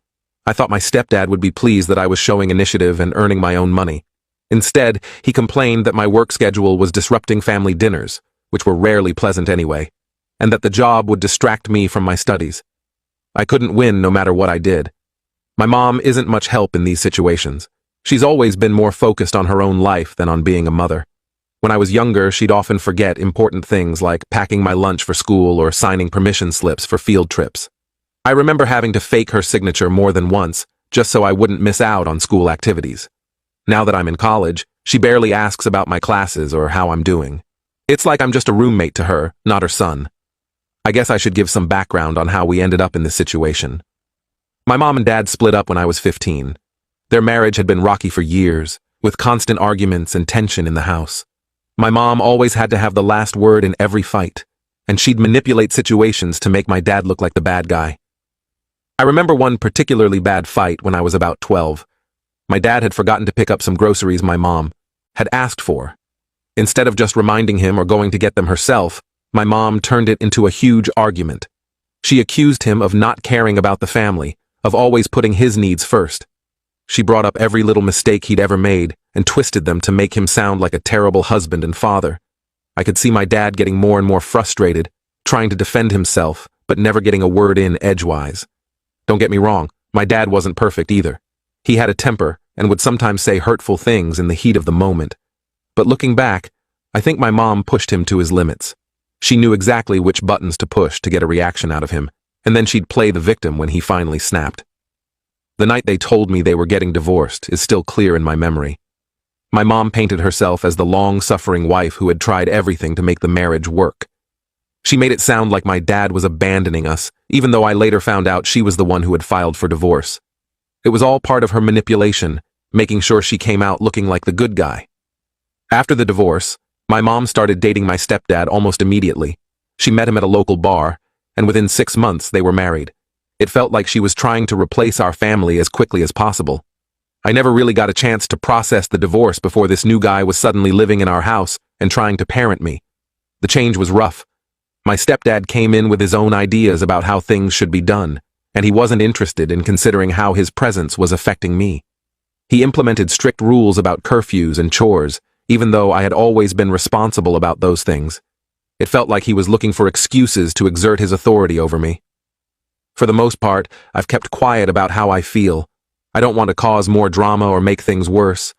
Speaker 8: I thought my stepdad would be pleased that I was showing initiative and earning my own money. Instead, he complained that my work schedule was disrupting family dinners, which were rarely pleasant anyway, and that the job would distract me from my studies. I couldn't win no matter what I did. My mom isn't much help in these situations. She's always been more focused on her own life than on being a mother. When I was younger, she'd often forget important things like packing my lunch for school or signing permission slips for field trips. I remember having to fake her signature more than once, just so I wouldn't miss out on school activities. Now that I'm in college, she barely asks about my classes or how I'm doing. It's like I'm just a roommate to her, not her son. I guess I should give some background on how we ended up in this situation. My mom and dad split up when I was 15. Their marriage had been rocky for years, with constant arguments and tension in the house. My mom always had to have the last word in every fight, and she'd manipulate situations to make my dad look like the bad guy. I remember one particularly bad fight when I was about 12. My dad had forgotten to pick up some groceries my mom had asked for. Instead of just reminding him or going to get them herself, my mom turned it into a huge argument. She accused him of not caring about the family, of always putting his needs first. She brought up every little mistake he'd ever made and twisted them to make him sound like a terrible husband and father. I could see my dad getting more and more frustrated, trying to defend himself, but never getting a word in edgewise. Don't get me wrong, my dad wasn't perfect either. He had a temper and would sometimes say hurtful things in the heat of the moment. But looking back, I think my mom pushed him to his limits. She knew exactly which buttons to push to get a reaction out of him, and then she'd play the victim when he finally snapped. The night they told me they were getting divorced is still clear in my memory. My mom painted herself as the long-suffering wife who had tried everything to make the marriage work. She made it sound like my dad was abandoning us, even though I later found out she was the one who had filed for divorce. It was all part of her manipulation, making sure she came out looking like the good guy. After the divorce, my mom started dating my stepdad almost immediately. She met him at a local bar, and within 6 months they were married. It felt like she was trying to replace our family as quickly as possible. I never really got a chance to process the divorce before this new guy was suddenly living in our house and trying to parent me. The change was rough. My stepdad came in with his own ideas about how things should be done, and he wasn't interested in considering how his presence was affecting me. He implemented strict rules about curfews and chores, even though I had always been responsible about those things. It felt like he was looking for excuses to exert his authority over me. For the most part, I've kept quiet about how I feel. I don't want to cause more drama or make things worse.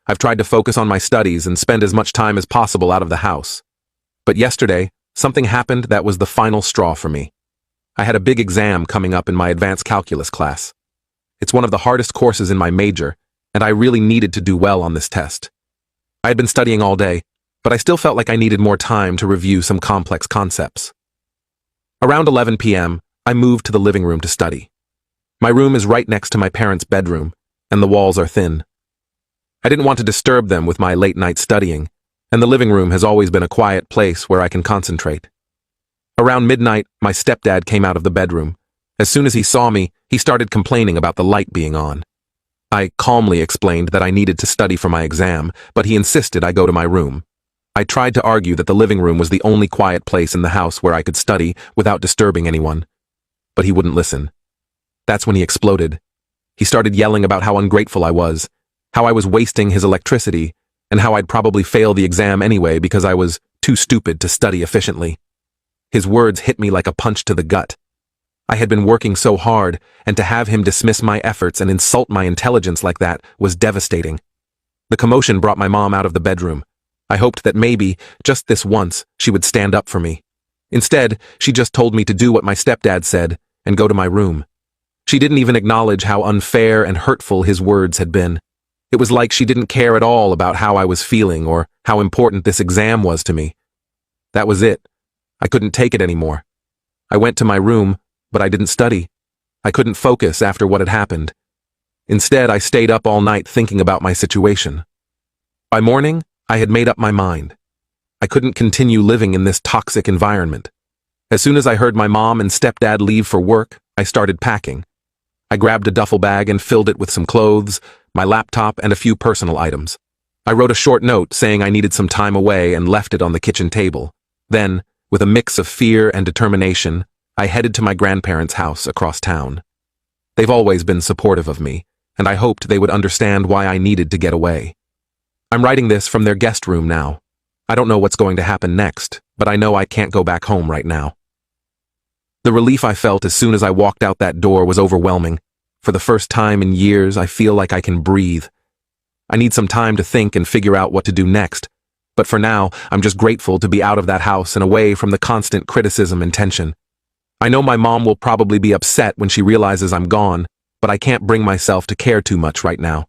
Speaker 8: I've tried to focus on my studies and spend as much time as possible out of the house. But yesterday, something happened that was the final straw for me. I had a big exam coming up in my advanced calculus class. It's one of the hardest courses in my major, and I really needed to do well on this test. I had been studying all day, but I still felt like I needed more time to review some complex concepts. Around 11 p.m., I moved to the living room to study. My room is right next to my parents' bedroom, and the walls are thin. I didn't want to disturb them with my late-night studying, and the living room has always been a quiet place where I can concentrate. Around midnight, my stepdad came out of the bedroom. As soon as he saw me, he started complaining about the light being on. I calmly explained that I needed to study for my exam, but he insisted I go to my room. I tried to argue that the living room was the only quiet place in the house where I could study without disturbing anyone. But he wouldn't listen. That's when he exploded. He started yelling about how ungrateful I was, how I was wasting his electricity, and how I'd probably fail the exam anyway because I was too stupid to study efficiently. His words hit me like a punch to the gut. I had been working so hard, and to have him dismiss my efforts and insult my intelligence like that was devastating. The commotion brought my mom out of the bedroom. I hoped that maybe, just this once, she would stand up for me. Instead, she just told me to do what my stepdad said and go to my room. She didn't even acknowledge how unfair and hurtful his words had been. It was like she didn't care at all about how I was feeling or how important this exam was to me. That was it. I couldn't take it anymore. I went to my room, but I didn't study. I couldn't focus after what had happened. Instead, I stayed up all night thinking about my situation. By morning, I had made up my mind. I couldn't continue living in this toxic environment. As soon as I heard my mom and stepdad leave for work, I started packing. I grabbed a duffel bag and filled it with some clothes, my laptop, and a few personal items. I wrote a short note saying I needed some time away and left it on the kitchen table. Then, with a mix of fear and determination, I headed to my grandparents' house across town. They've always been supportive of me, and I hoped they would understand why I needed to get away. I'm writing this from their guest room now. I don't know what's going to happen next, but I know I can't go back home right now. The relief I felt as soon as I walked out that door was overwhelming. For the first time in years, I feel like I can breathe. I need some time to think and figure out what to do next, but for now, I'm just grateful to be out of that house and away from the constant criticism and tension. I know my mom will probably be upset when she realizes I'm gone, but I can't bring myself to care too much right now.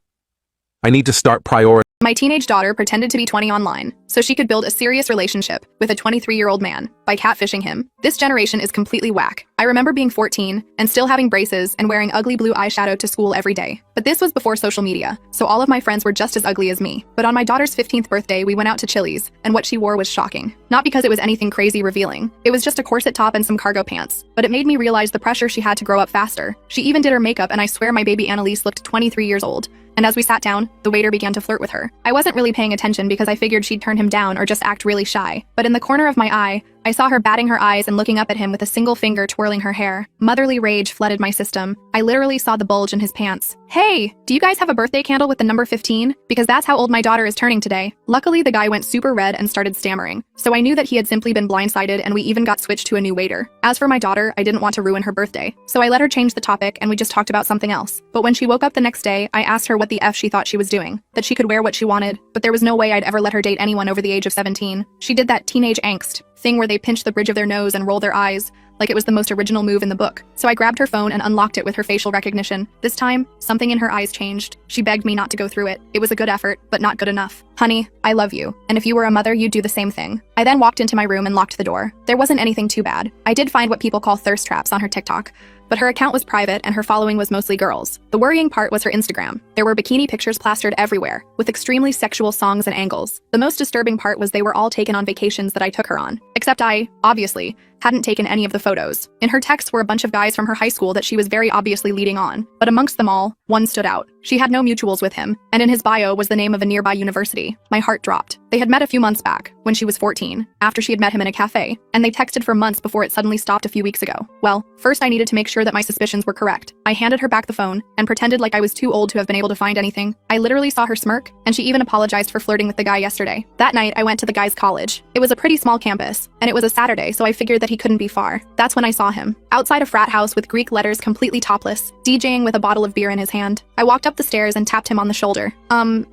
Speaker 8: I need to start prioritizing.
Speaker 6: My teenage daughter pretended to be 20 online, so she could build a serious relationship with a 23-year-old man by catfishing him. This generation is completely whack. I remember being 14 and still having braces and wearing ugly blue eyeshadow to school every day. But this was before social media, so all of my friends were just as ugly as me. But on my daughter's 15th birthday, we went out to Chili's, and what she wore was shocking. Not because it was anything crazy revealing. It was just a corset top and some cargo pants. But it made me realize the pressure she had to grow up faster. She even did her makeup, and I swear my baby Annalise looked 23 years old. And as we sat down, the waiter began to flirt with her. I wasn't really paying attention because I figured she'd turn him down or just act really shy. But in the corner of my eye, I saw her batting her eyes and looking up at him with a single finger twirling her hair. Motherly rage flooded my system. I literally saw the bulge in his pants. Hey, do you guys have a birthday candle with the number 15? Because that's how old my daughter is turning today. Luckily, the guy went super red and started stammering. So I knew that he had simply been blindsided, and we even got switched to a new waiter. As for my daughter, I didn't want to ruin her birthday. So I let her change the topic and we just talked about something else. But when she woke up the next day, I asked her what the F she thought she was doing. That she could wear what she wanted, but there was no way I'd ever let her date anyone over the age of 17. She did that teenage angst thing where they pinch the bridge of their nose and roll their eyes, like it was the most original move in the book. So I grabbed her phone and unlocked it with her facial recognition. This time, something in her eyes changed. She begged me not to go through it. It was a good effort, but not good enough. Honey, I love you. And if you were a mother, you'd do the same thing. I then walked into my room and locked the door. There wasn't anything too bad. I did find what people call thirst traps on her TikTok, but her account was private and her following was mostly girls. The worrying part was her Instagram. There were bikini pictures plastered everywhere, with extremely sexual songs and angles. The most disturbing part was they were all taken on vacations that I took her on. Except I, obviously, hadn't taken any of the photos. In her texts were a bunch of guys from her high school that she was very obviously leading on, but amongst them all, one stood out. She had no mutuals with him, and in his bio was the name of a nearby university. My heart dropped. They had met a few months back, when she was 14, after she had met him in a cafe, and they texted for months before it suddenly stopped a few weeks ago. Well, first I needed to make sure that my suspicions were correct. I handed her back the phone, and pretended like I was too old to have been able to find anything. I literally saw her smirk, and she even apologized for flirting with the guy yesterday. That night, I went to the guy's college. It was a pretty small campus, and it was a Saturday, so I figured that he couldn't be far. That's when I saw him, outside a frat house with Greek letters, completely topless, DJing with a bottle of beer in his hand. I walked up the stairs and tapped him on the shoulder.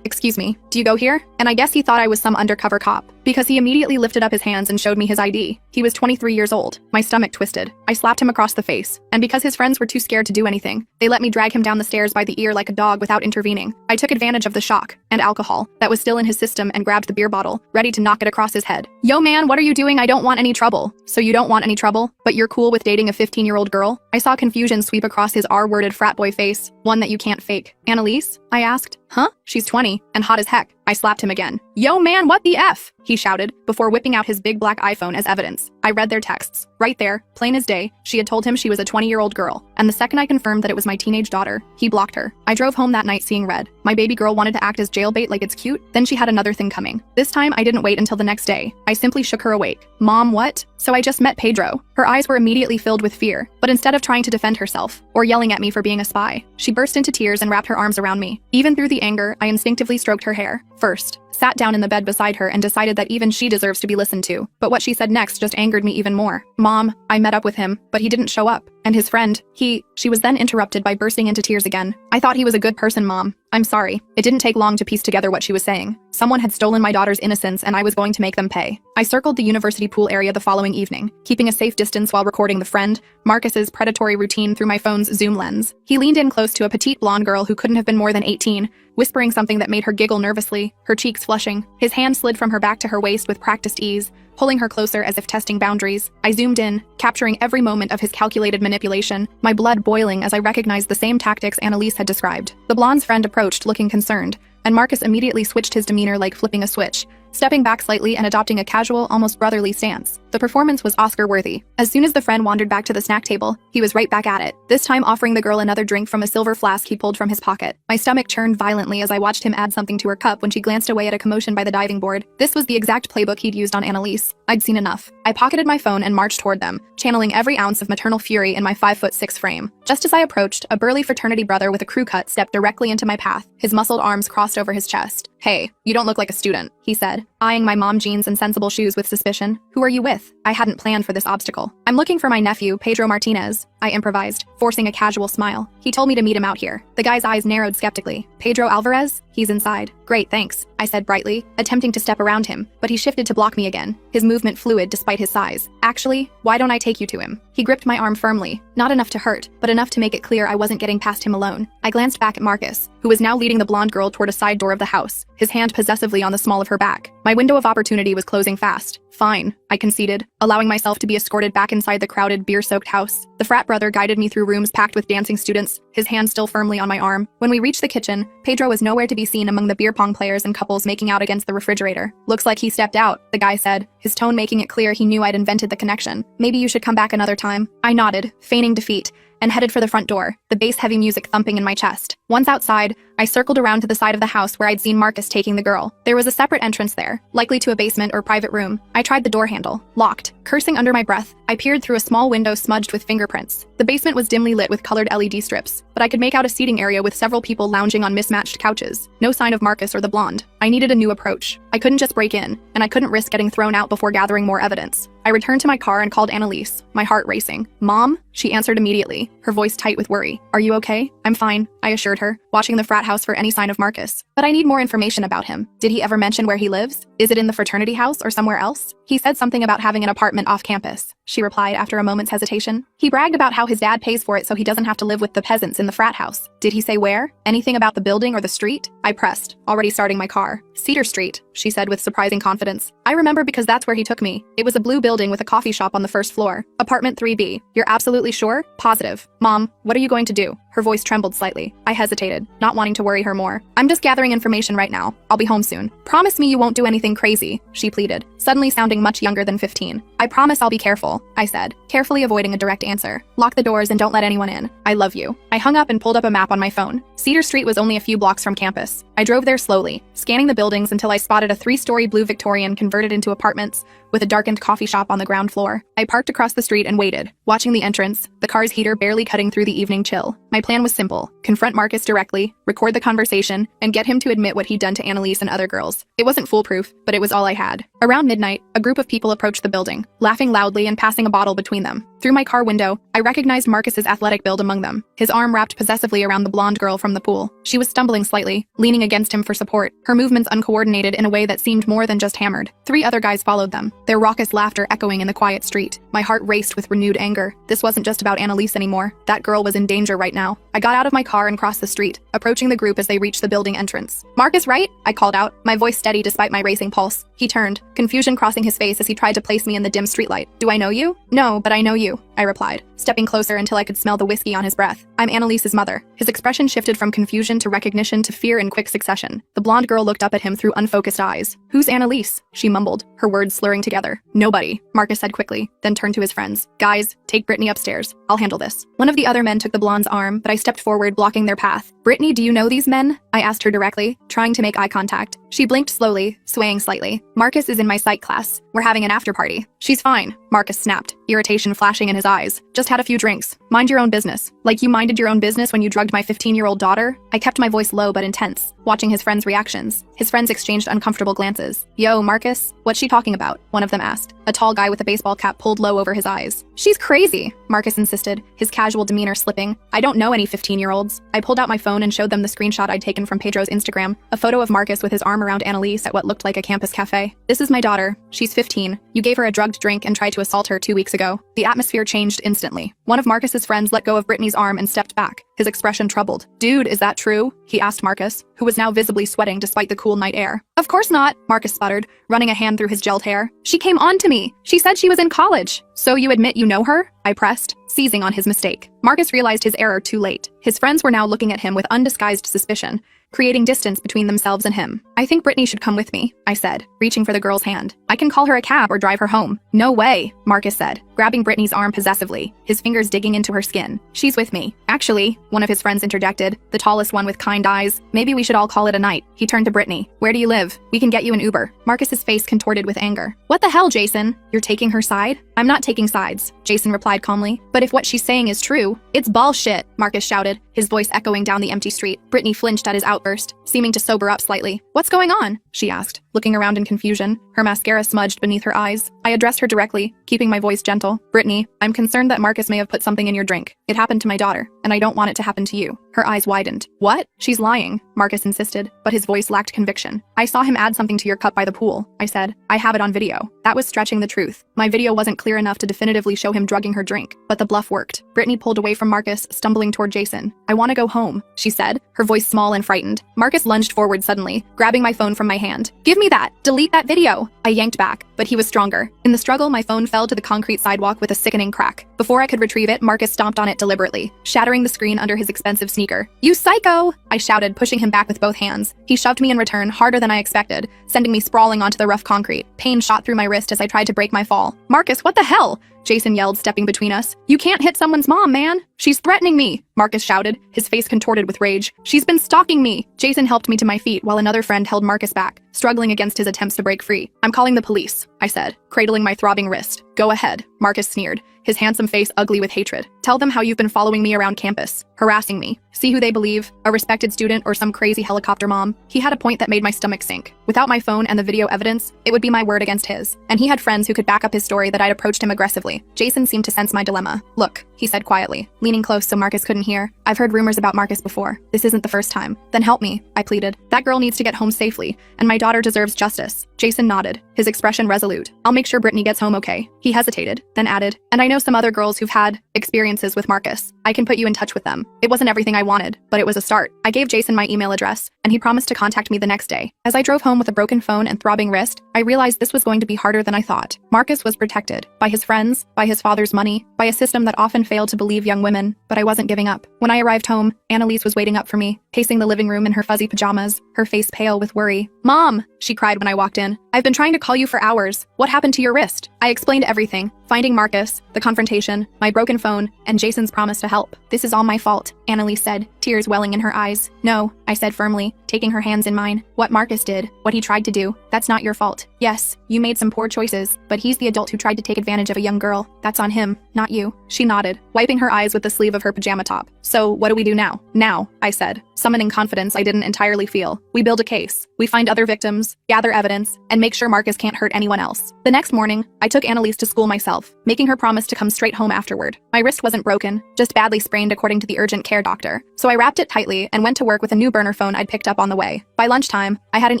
Speaker 6: Excuse me, do you go here? And I guess he thought I was some undercover cop, because he immediately lifted up his hands and showed me his ID. He was 23 years old. My stomach twisted. I slapped him across the face, and because his friends were too scared to do anything, they let me drag him down the stairs by the ear like a dog without intervening. I took advantage of the shock and alcohol that was still in his system and grabbed the beer bottle, ready to knock it across his head. Yo man, what are you doing? I don't want any trouble. So you don't want any trouble, but you're cool with dating a 15-year-old girl? I saw confusion sweep across his R-worded frat boy face, one that you can't fake. Annalise? I asked. Huh? She's 20, and hot as heck. I slapped him again. Yo man, what the F? He shouted, before whipping out his big black iPhone as evidence. I read their texts. Right there, plain as day, she had told him she was a 20-year-old girl, and the second I confirmed that it was my teenage daughter, he blocked her. I drove home that night seeing red. My baby girl wanted to act as jailbait like it's cute, then she had another thing coming. This time, I didn't wait until the next day. I simply shook her awake. Mom, what? So I just met Pedro. Her eyes were immediately filled with fear, but instead of trying to defend herself, or yelling at me for being a spy, she burst into tears and wrapped her arms around me. Even through the anger, I instinctively stroked her hair. First, sat down in the bed beside her and decided that even she deserves to be listened to. But what she said next just angered me even more. Mom, I met up with him, but he didn't show up. And his friend, she was then interrupted by bursting into tears again. I thought he was a good person, Mom. I'm sorry. It didn't take long to piece together what she was saying. Someone had stolen my daughter's innocence and I was going to make them pay. I circled the university pool area the following evening, keeping a safe distance while recording the friend, Marcus's predatory routine through my phone's zoom lens. He leaned in close to a petite blonde girl who couldn't have been more than 18, whispering something that made her giggle nervously, her cheeks flushing. His hand slid from her back to her waist with practiced ease, pulling her closer as if testing boundaries. I zoomed in, capturing every moment of his calculated manipulation, my blood boiling as I recognized the same tactics Annalise had described. The blonde's friend approached, looking concerned, and Marcus immediately switched his demeanor like flipping a switch, stepping back slightly and adopting a casual, almost brotherly stance. The performance was Oscar-worthy. As soon as the friend wandered back to the snack table, he was right back at it, this time offering the girl another drink from a silver flask he pulled from his pocket. My stomach churned violently as I watched him add something to her cup when she glanced away at a commotion by the diving board. This was the exact playbook he'd used on Annalise. I'd seen enough. I pocketed my phone and marched toward them, channeling every ounce of maternal fury in my 5'6" frame. Just as I approached, a burly fraternity brother with a crew cut stepped directly into my path, his muscled arms crossed over his chest. Hey, you don't look like a student, he said, eyeing my mom jeans and sensible shoes with suspicion. Who are you with? I hadn't planned for this obstacle. I'm looking for my nephew, Pedro Martinez, I improvised, forcing a casual smile. He told me to meet him out here. The guy's eyes narrowed skeptically. Pedro Alvarez? He's inside. Great, thanks, I said brightly, attempting to step around him, but he shifted to block me again, his movement fluid despite his size. Actually, why don't I take you to him? He gripped my arm firmly, not enough to hurt, but enough to make it clear I wasn't getting past him alone. I glanced back at Marcus, who was now leading the blonde girl toward a side door of the house, his hand possessively on the small of her back. My window of opportunity was closing fast. Fine, I conceded, allowing myself to be escorted back inside the crowded, beer-soaked house. The frat brother guided me through rooms packed with dancing students, his hand still firmly on my arm. When we reached the kitchen, Pedro was nowhere to be seen among the beer pong players and couples making out against the refrigerator. Looks like he stepped out, the guy said, his tone making it clear he knew I'd invented the connection. Maybe you should come back another time. I nodded, feigning defeat, and headed for the front door, the bass-heavy music thumping in my chest. Once outside, I circled around to the side of the house where I'd seen Marcus taking the girl. There was a separate entrance there, likely to a basement or private room. I tried the door handle, locked. Cursing under my breath, I peered through a small window smudged with fingerprints. The basement was dimly lit with colored LED strips, but I could make out a seating area with several people lounging on mismatched couches. No sign of Marcus or the blonde. I needed a new approach. I couldn't just break in, and I couldn't risk getting thrown out before gathering more evidence. I I returned to my car and called Annalise, my heart racing. Mom? She answered immediately, her voice tight with worry. Are you okay? I'm fine, I assured her, watching the frat house for any sign of Marcus. But I need more information about him. Did he ever mention where he lives? Is it in the fraternity house or somewhere else? He said something about having an apartment off campus, she replied after a moment's hesitation. He bragged about how his dad pays for it so he doesn't have to live with the peasants in the frat house. Did he say where? Anything about the building or the street? I pressed, already starting my car. Cedar Street, she said with surprising confidence. I remember because that's where he took me. It was a blue building with a coffee shop on the first floor. Apartment 3B. You're absolutely sure? Positive. Mom, what are you going to do? Her voice trembled slightly. I hesitated, not wanting to worry her more. I'm just gathering information right now. I'll be home soon. Promise me you won't do anything crazy, she pleaded, suddenly sounding much younger than 15. I promise I'll be careful, I said, carefully avoiding a direct answer. Lock the doors and don't let anyone in. I love you. I hung up and pulled up a map on my phone. Cedar Street was only a few blocks from campus. I drove there slowly, scanning the buildings until I spotted a 3-story blue Victorian converted into apartments with a darkened coffee shop on the ground floor. I parked across the street and waited, watching the entrance, the car's heater barely cutting through the evening chill. My plan was simple: confront Marcus directly, record the conversation, and get him to admit what he'd done to Annalise and other girls. It wasn't foolproof, but it was all I had. Around midnight, a group of people approached the building, laughing loudly and passing a bottle between them. Through my car window, I recognized Marcus's athletic build among them, his arm wrapped possessively around the blonde girl from the pool. She was stumbling slightly, leaning against him for support, her movements uncoordinated in a way that seemed more than just hammered. 3 other guys followed them, their raucous laughter echoing in the quiet street. My heart raced with renewed anger. This wasn't just about Annalise anymore. That girl was in danger right now. I got out of my car and crossed the street, approaching the group as they reached the building entrance. Marcus, right? I called out, my voice steady despite my racing pulse. He turned, confusion crossing his face as he tried to place me in the dim streetlight. Do I know you? No, but I know you, I replied, stepping closer until I could smell the whiskey on his breath. I'm Annalise's mother. His expression shifted from confusion to recognition to fear in quick succession. The blonde girl looked up at him through unfocused eyes. Who's Annalise? She mumbled, her words slurring together. Nobody, Marcus said quickly, then turned to his friends. Guys, take Brittany upstairs. I'll handle this. One of the other men took the blonde's arm, but I stepped forward, blocking their path. Brittany, do you know these men? I asked her directly, trying to make eye contact. She blinked slowly, swaying slightly. Marcus is in my psych class. We're having an after party. She's fine, Marcus snapped, irritation flashing in his eyes. Just had a few drinks. Mind your own business. Like you minded your own business when you drugged my 15-year-old daughter? I kept my voice low but intense, watching his friends' reactions. His friends exchanged uncomfortable glances. Yo, Marcus, what's she talking about? One of them asked. A tall guy with a baseball cap pulled low over his eyes. She's crazy, Marcus insisted, his casual demeanor slipping. I don't know any 15-year-olds. I pulled out my phone and showed them the screenshot I'd taken from Pedro's Instagram, a photo of Marcus with his arm around Annalise at what looked like a campus cafe. This is my daughter. She's 15. You gave her a drugged drink and tried to assault her 2 weeks ago. The atmosphere changed instantly. One of Marcus's friends let go of Brittany's arm and stepped back, his expression troubled. Dude, is that true? He asked Marcus, who was now visibly sweating despite the cool night air. Of course not, Marcus sputtered, running a hand through his gelled hair. She came on to me. She said she was in college. So you admit you know her? I pressed, seizing on his mistake. Marcus realized his error too late. His friends were now looking at him with undisguised suspicion, creating distance between themselves and him. I think Brittany should come with me, I said, reaching for the girl's hand. I can call her a cab or drive her home. No way, Marcus said, grabbing Brittany's arm possessively, his fingers digging into her skin. She's with me. Actually, one of his friends interjected, the tallest one with kind eyes. Maybe we should all call it a night. He turned to Brittany. Where do you live? We can get you an Uber. Marcus's face contorted with anger. What the hell, Jason? You're taking her side? I'm not taking sides, Jason replied calmly. But if what she's saying is true, it's bullshit, Marcus shouted, his voice echoing down the empty street. Brittany flinched at his outburst, seeming to sober up slightly. What's going on? She asked, looking around in confusion, her mascara smudged beneath her eyes. I addressed her directly, keeping my voice gentle. Brittany, I'm concerned that Marcus may have put something in your drink. It happened to my daughter, and I don't want it to happen to you. Her eyes widened. What? She's lying, Marcus insisted, but his voice lacked conviction. I saw him add something to your cup by the pool, I said. I have it on video. That was stretching the truth. My video wasn't clear enough to definitively show him drugging her drink, but the bluff worked. Brittany pulled away from Marcus, stumbling toward Jason. I want to go home, she said, her voice small and frightened. Marcus lunged forward suddenly, grabbing my phone from my hand. Give me that! Delete that video! I yanked back, but he was stronger. In the struggle, my phone fell to the concrete sidewalk with a sickening crack. Before I could retrieve it, Marcus stomped on it deliberately, shattering the screen under his expensive sneaker. You psycho! I shouted, pushing him back with both hands. He shoved me in return, harder than I expected, sending me sprawling onto the rough concrete. Pain shot through my wrist as I tried to break my fall. Marcus, what the hell? Jason yelled, stepping between us. You can't hit someone's mom, man! She's threatening me! Marcus shouted, his face contorted with rage. She's been stalking me! Jason helped me to my feet while another friend held Marcus back, struggling against his attempts to break free. I'm calling the police, I said, cradling my throbbing wrist. Go ahead, Marcus sneered, his handsome face ugly with hatred. Tell them how you've been following me around campus, harassing me. See who they believe, a respected student or some crazy helicopter mom. He had a point that made my stomach sink. Without my phone and the video evidence, it would be my word against his. And he had friends who could back up his story that I'd approached him aggressively. Jason seemed to sense my dilemma. Look, he said quietly, leaning close so Marcus couldn't hear. I've heard rumors about Marcus before. This isn't the first time. Then help me, I pleaded. That girl needs to get home safely, and my daughter deserves justice. Jason nodded, his expression resolute. I'll make sure Brittany gets home okay. He hesitated, then added, and I know some other girls who've had experiences with Marcus. I can put you in touch with them. It wasn't everything I wanted, but it was a start. I gave Jason my email address, and he promised to contact me the next day. As I drove home with a broken phone and throbbing wrist, I realized this was going to be harder than I thought. Marcus was protected by his friends, by his father's money, by a system that often failed to believe young women, but I wasn't giving up. When I arrived home, Annalise was waiting up for me, pacing the living room in her fuzzy pajamas, her face pale with worry. Mom, she cried when I walked in. I've been trying to call you for hours. What happened to your wrist? I explained everything, finding Marcus, the confrontation, my broken phone, and Jason's promise to help. This is all my fault, Annalise said, tears welling in her eyes. No, I said firmly, taking her hands in mine. What Marcus did, what he tried to do, that's not your fault. Yes, you made some poor choices, but he's the adult who tried to take advantage of a young girl. That's on him, not you. She nodded, wiping her eyes with the sleeve of her pajama top. So, what do we do now? Now, I said, summoning confidence I didn't entirely feel. We build a case. We find other victims, gather evidence, and make sure Marcus can't hurt anyone else. The next morning, I took Annalise to school myself, making her promise to come straight home afterward. My wrist wasn't broken, just badly sprained according to the urgent care doctor. So I wrapped it tightly and went to work with a new burner phone I'd picked up on the way. By lunchtime, I had an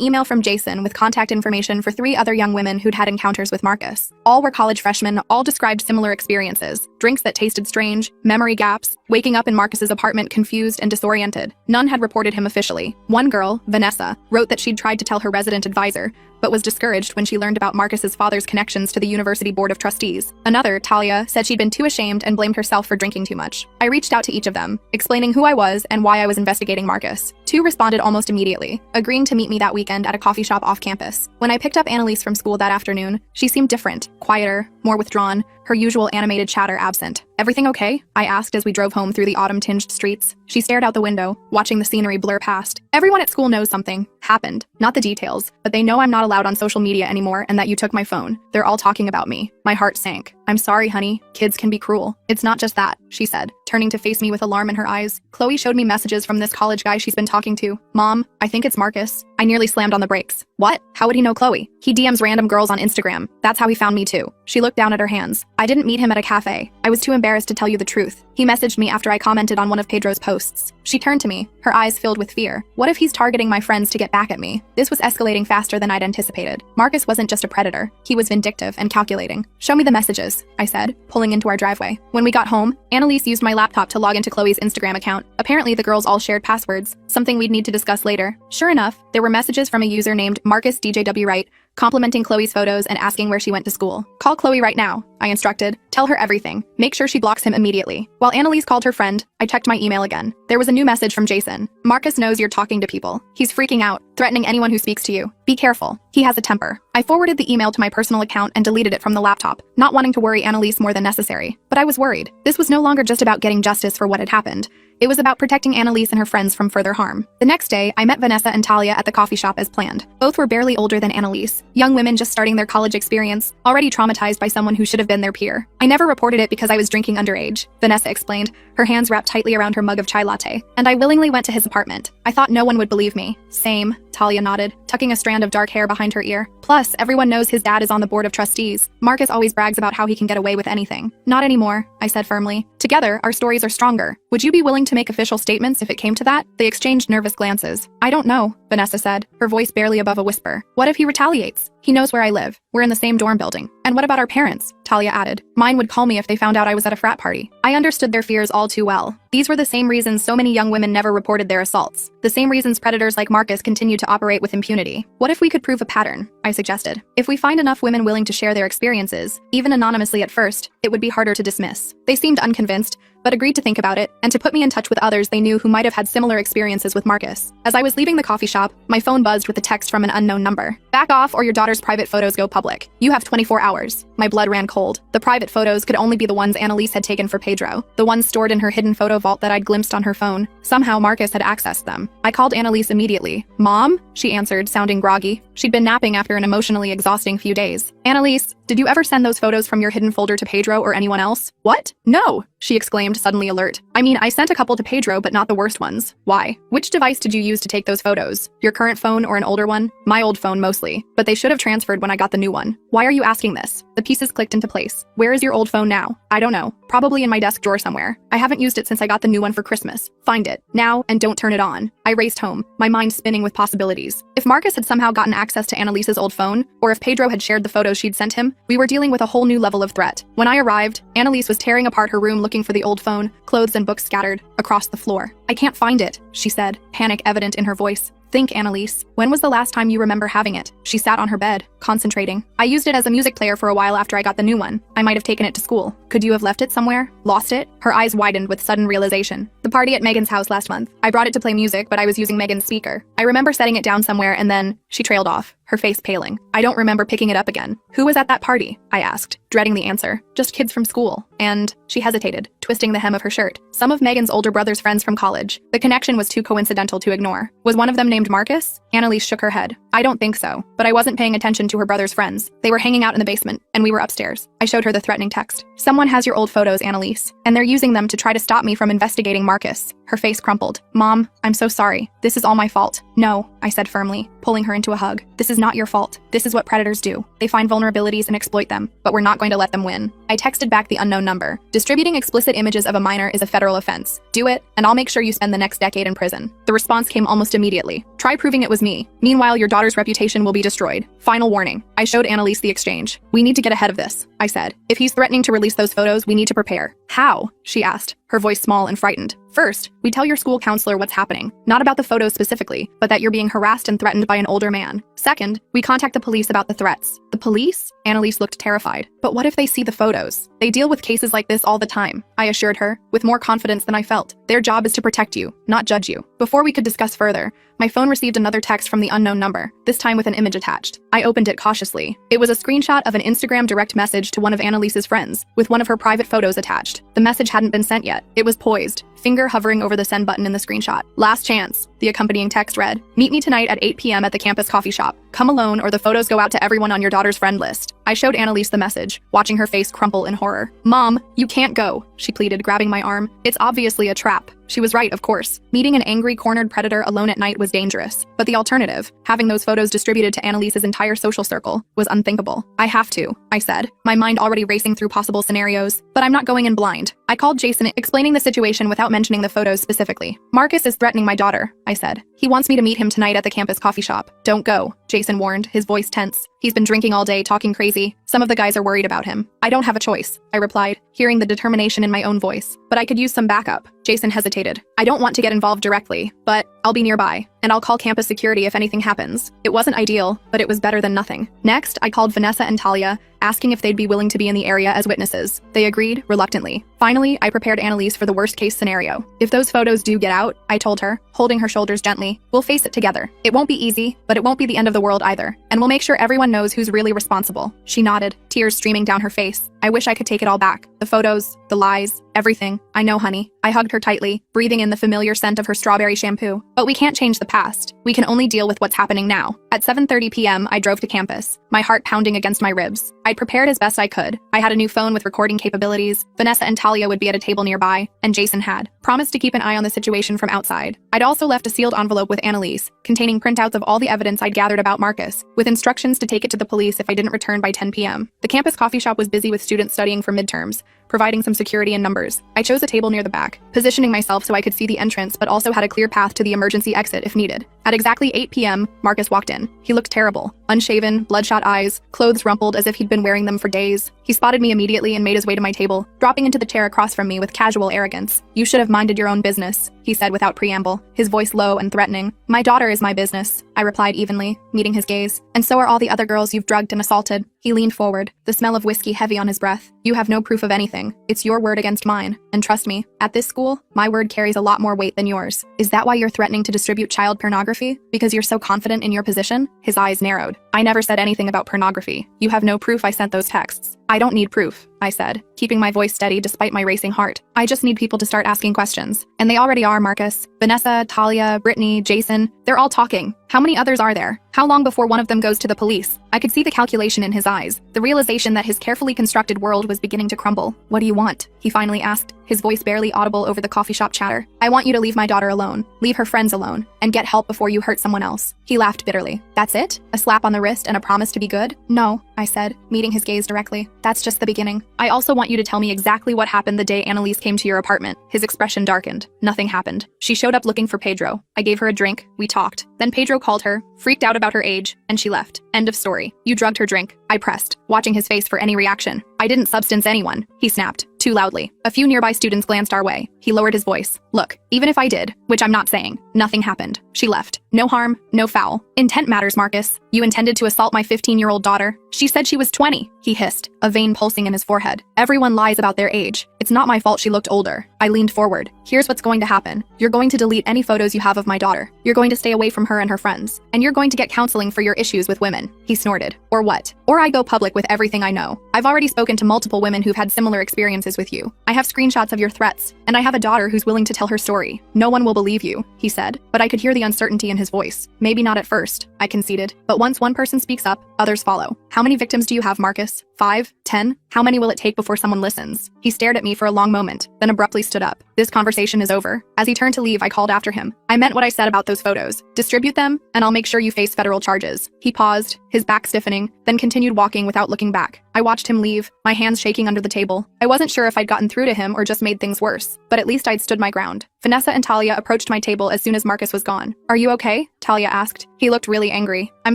Speaker 6: email from Jason with contact information for 3 other young women who'd had encounters with Marcus. All were college freshmen, all described similar experiences. Drinks that tasted strange, memory gaps, waking up in Marcus's apartment confused and disoriented. None had reported him officially. One girl, Vanessa, wrote that she'd tried to tell her resident advisor, but was discouraged when she learned about Marcus's father's connections to the University Board of Trustees. Another, Talia, said she'd been too ashamed and blamed herself for drinking too much. I reached out to each of them, explaining who I was and why I was investigating Marcus. 2 responded almost immediately, agreeing to meet me that weekend at a coffee shop off campus. When I picked up Annalise from school that afternoon, she seemed different, quieter, more withdrawn, her usual animated chatter absent. Everything okay? I asked as we drove home through the autumn-tinged streets. She stared out the window, watching the scenery blur past. Everyone at school knows something happened. Not the details, but they know I'm not allowed on social media anymore and that you took my phone. They're all talking about me. My heart sank. I'm sorry, honey. Kids can be cruel. It's not just that, she said, turning to face me with alarm in her eyes. Chloe showed me messages from this college guy she's been talking to. Mom, I think it's Marcus. I nearly slammed on the brakes. What? How would he know Chloe? He DMs random girls on Instagram. That's how he found me too. She looked down at her hands. I didn't meet him at a cafe. I was too embarrassed to tell you the truth. He messaged me after I commented on one of Pedro's posts. She turned to me, her eyes filled with fear. What if he's targeting my friends to get back at me? This was escalating faster than I'd anticipated. Marcus wasn't just a predator. He was vindictive and calculating. Show me the messages, I said, pulling into our driveway. When we got home, Annalise used my laptop to log into Chloe's Instagram account. Apparently, the girls all shared passwords, something we'd need to discuss later. Sure enough, there were messages from a user named Marcus DJW Wright, complimenting Chloe's photos and asking where she went to school. Call Chloe right now, I instructed. Tell her everything. Make sure she blocks him immediately. While Annalise called her friend, I checked my email again. There was a new message from Jason. Marcus knows you're talking to people. He's freaking out, threatening anyone who speaks to you. Be careful. He has a temper. I forwarded the email to my personal account and deleted it from the laptop, not wanting to worry Annalise more than necessary. But I was worried. This was no longer just about getting justice for what had happened. It was about protecting Annalise and her friends from further harm. The next day, I met Vanessa and Talia at the coffee shop as planned. Both were barely older than Annalise, young women just starting their college experience, already traumatized by someone who should have been their peer. I never reported it because I was drinking underage, Vanessa explained, her hands wrapped tightly around her mug of chai latte. And I willingly went to his apartment. I thought no one would believe me. Same, Talia nodded, tucking a strand of dark hair behind her ear. Plus, everyone knows his dad is on the board of trustees. Marcus always brags about how he can get away with anything. Not anymore, I said firmly. Together, our stories are stronger. Would you be willing to make official statements if it came to that? They exchanged nervous glances. I don't know, Vanessa said, her voice barely above a whisper. What if he retaliates? He knows where I live. We're in the same dorm building. And what about our parents? Talia added. Mine would call me if they found out I was at a frat party. I understood their fears all too well. These were the same reasons so many young women never reported their assaults. The same reasons predators like Marcus continue to operate with impunity. What if we could prove a pattern? I suggested. If we find enough women willing to share their experiences, even anonymously at first, it would be harder to dismiss. They seemed unconvinced, but agreed to think about it and to put me in touch with others they knew who might have had similar experiences with Marcus. As I was leaving the coffee shop, my phone buzzed with a text from an unknown number. Back off or your daughter's private photos go public. You have 24 hours. My blood ran cold. cold. The private photos could only be the ones Annalise had taken for Pedro, the ones stored in her hidden photo vault that I'd glimpsed on her phone. Somehow Marcus had accessed them. I called Annalise immediately. "Mom?" she answered, sounding groggy. She'd been napping after an emotionally exhausting few days. "Annalise, did you ever send those photos from your hidden folder to Pedro or anyone else?" "What? No!" she exclaimed, suddenly alert. "I mean, I sent a couple to Pedro, but not the worst ones. Why? Which device did you use to take those photos? Your current phone or an older one?" "My old phone mostly, but they should have transferred when I got the new one." "Why are you asking this?" The pieces clicked into place. "Where is your old phone now?" "I don't know. Probably in my desk drawer somewhere. I haven't used it since I got the new one for Christmas. Find it, now, and don't turn it on." I raced home, my mind spinning with possibilities. If Marcus had somehow gotten access to Annalise's old phone, or if Pedro had shared the photos she'd sent him, we were dealing with a whole new level of threat. When I arrived, Annalise was tearing apart her room looking for the old phone, clothes and books scattered across the floor. "I can't find it," she said, panic evident in her voice. "Think, Annalise. When was the last time you remember having it?" She sat on her bed, concentrating. "I used it as a music player for a while after I got the new one. I might have taken it to school. Could you have left it somewhere? Lost it?" Her eyes widened with sudden realization. "The party at Megan's house last month. I brought it to play music, but I was using Megan's speaker. I remember setting it down somewhere and then..." She trailed off, her face paling. "I don't remember picking it up again." "Who was at that party?" I asked, dreading the answer. "Just kids from school. And..." She hesitated, twisting the hem of her shirt. "Some of Megan's older brother's friends from college. The connection was too coincidental to ignore. Was one of them named Marcus?" Annalise shook her head. "I don't think so, but I wasn't paying attention to her brother's friends. They were hanging out in the basement, and we were upstairs." I showed her the threatening text. "Someone has your old photos, Annalise, and they're using them to try to stop me from investigating Marcus." Her face crumpled. "Mom, I'm so sorry. This is all my fault." "No," I said firmly, pulling her into a hug. "This is not your fault. This is what predators do. They find vulnerabilities and exploit them, but we're not going to let them win." I texted back the unknown number. "Distributing explicit images of a minor is a federal offense. Do it, and I'll make sure you spend the next decade in prison." The response came almost immediately. "Try proving it was me. Meanwhile, your daughter's reputation will be destroyed. Final warning." I showed Annalise the exchange. "We need to get ahead of this," I said. "If he's threatening to release those photos, we need to prepare." "How?" she asked, her voice small and frightened. "First, we tell your school counselor what's happening. Not about the photos specifically, but that you're being harassed and threatened by an older man. Second, we contact the police about the threats." "The police?" Annalise looked terrified. "But what if they see the photos?" "They deal with cases like this all the time," I assured her, with more confidence than I felt. "Their job is to protect you, not judge you." Before we could discuss further, my phone received another text from the unknown number, this time with an image attached. I opened it cautiously. It was a screenshot of an Instagram direct message to one of Annalise's friends, with one of her private photos attached. The message hadn't been sent yet. It was poised, finger hovering over the send button in the screenshot. "Last chance," the accompanying text read. "Meet me tonight at 8 p.m. at the campus coffee shop. Come alone or the photos go out to everyone on your daughter's friend list." I showed Annalise the message, watching her face crumple in horror. "Mom, you can't go," she pleaded, grabbing my arm. "It's obviously a trap." She was right, of course. Meeting an angry, cornered predator alone at night was dangerous. But the alternative, having those photos distributed to Annalise's entire social circle, was unthinkable. "I have to," I said, my mind already racing through possible scenarios. "But I'm not going in blind." I called Jason, explaining the situation without mentioning the photos specifically. "Marcus is threatening my daughter," I said. "He wants me to meet him tonight at the campus coffee shop." "Don't go," Jason warned, his voice tense. "He's been drinking all day, talking crazy. Some of the guys are worried about him." "I don't have a choice," I replied, hearing the determination in my own voice. "But I could use some backup." Jason hesitated. "I don't want to get involved directly, but I'll be nearby, and I'll call campus security if anything happens." It wasn't ideal, but it was better than nothing. Next, I called Vanessa and Talia, asking if they'd be willing to be in the area as witnesses. They agreed, reluctantly. Finally, I prepared Annalise for the worst-case scenario. "If those photos do get out," I told her, holding her shoulders gently, "we'll face it together. It won't be easy, but it won't be the end of the world either. And we'll make sure everyone knows who's really responsible." She nodded, tears streaming down her face. I wish I could take it all back. The photos, the lies, everything. "I know, honey." I hugged her tightly, breathing in the familiar scent of her strawberry shampoo. "But we can't change the past. We can only deal with what's happening now." At 7:30 p.m., I drove to campus, my heart pounding against my ribs. I'd prepared as best I could. I had a new phone with recording capabilities. Vanessa and Talia would be at a table nearby, and Jason had promised to keep an eye on the situation from outside. I'd also left a sealed envelope with Annalise, containing printouts of all the evidence I'd gathered about Marcus, with instructions to take it to the police if I didn't return by 10 p.m. The campus coffee shop was busy with students studying for midterms, providing some security in numbers. I chose a table near the back, positioning myself so I could see the entrance but also had a clear path to the emergency exit if needed. At exactly 8 p.m., Marcus walked in. He looked terrible. Unshaven, bloodshot eyes, clothes rumpled as if he'd been wearing them for days. He spotted me immediately and made his way to my table, dropping into the chair across from me with casual arrogance. "You should have minded your own business," he said without preamble, his voice low and threatening. "My daughter is my business," I replied evenly, meeting his gaze. "And so are all the other girls you've drugged and assaulted." He leaned forward, the smell of whiskey heavy on his breath. "You have no proof of anything. It's your word against mine. And trust me, at this school, my word carries a lot more weight than yours." "Is that why you're threatening to distribute child pornography? Because you're so confident in your position?" His eyes narrowed. "I never said anything about pornography. You have no proof I sent those texts." I don't need proof, I said, keeping my voice steady despite my racing heart. I just need people to start asking questions. And they already are, Marcus. Vanessa, Talia, Brittany, Jason, they're all talking. How many others are there? How long before one of them goes to the police? I could see the calculation in his eyes, the realization that his carefully constructed world was beginning to crumble. What do you want? He finally asked, his voice barely audible over the coffee shop chatter. I want you to leave my daughter alone, leave her friends alone, and get help before you hurt someone else. He laughed bitterly. That's it? A slap on the wrist and a promise to be good? No, I said, meeting his gaze directly. That's just the beginning. I also want you to tell me exactly what happened the day Annalise came to your apartment. His expression darkened. Nothing happened. She showed up looking for Pedro. I gave her a drink. We talked. Then Pedro called her, freaked out about her age, and she left. End of story. You drugged her drink. I pressed, watching his face for any reaction. I didn't substance anyone, he snapped, too loudly. A few nearby students glanced our way. He lowered his voice. Look, even if I did, which I'm not saying, nothing happened. She left. No harm, no foul. Intent matters, Marcus. You intended to assault my 15-year-old daughter. She said she was 20, he hissed, a vein pulsing in his forehead. Everyone lies about their age. It's not my fault she looked older. I leaned forward. Here's what's going to happen. You're going to delete any photos you have of my daughter. You're going to stay away from her and her friends. And you're going to get counseling for your issues with women. He snorted. Or what? Or I go public with everything I know. I've already spoken to multiple women who've had similar experiences with you. I have screenshots of your threats, and I have a daughter who's willing to tell her story. No one will believe you, he said, but I could hear the uncertainty in his voice. Maybe not at first, I conceded, but once one person speaks up, others follow. How many victims do you have, Marcus? 5? 10? How many will it take before someone listens? He stared at me for a long moment, then abruptly stood up. This conversation is over. As he turned to leave, I called after him. I meant what I said about those photos. Distribute them, and I'll make sure you face federal charges. He paused, his back stiffening, then continued walking without looking back. I watched him leave, my hands shaking under the table. I wasn't sure if I'd gotten through to him or just made things worse, but at least I'd stood my ground. Vanessa and Talia approached my table as soon as Marcus was gone. Are you okay? Talia asked. He looked really angry. I'm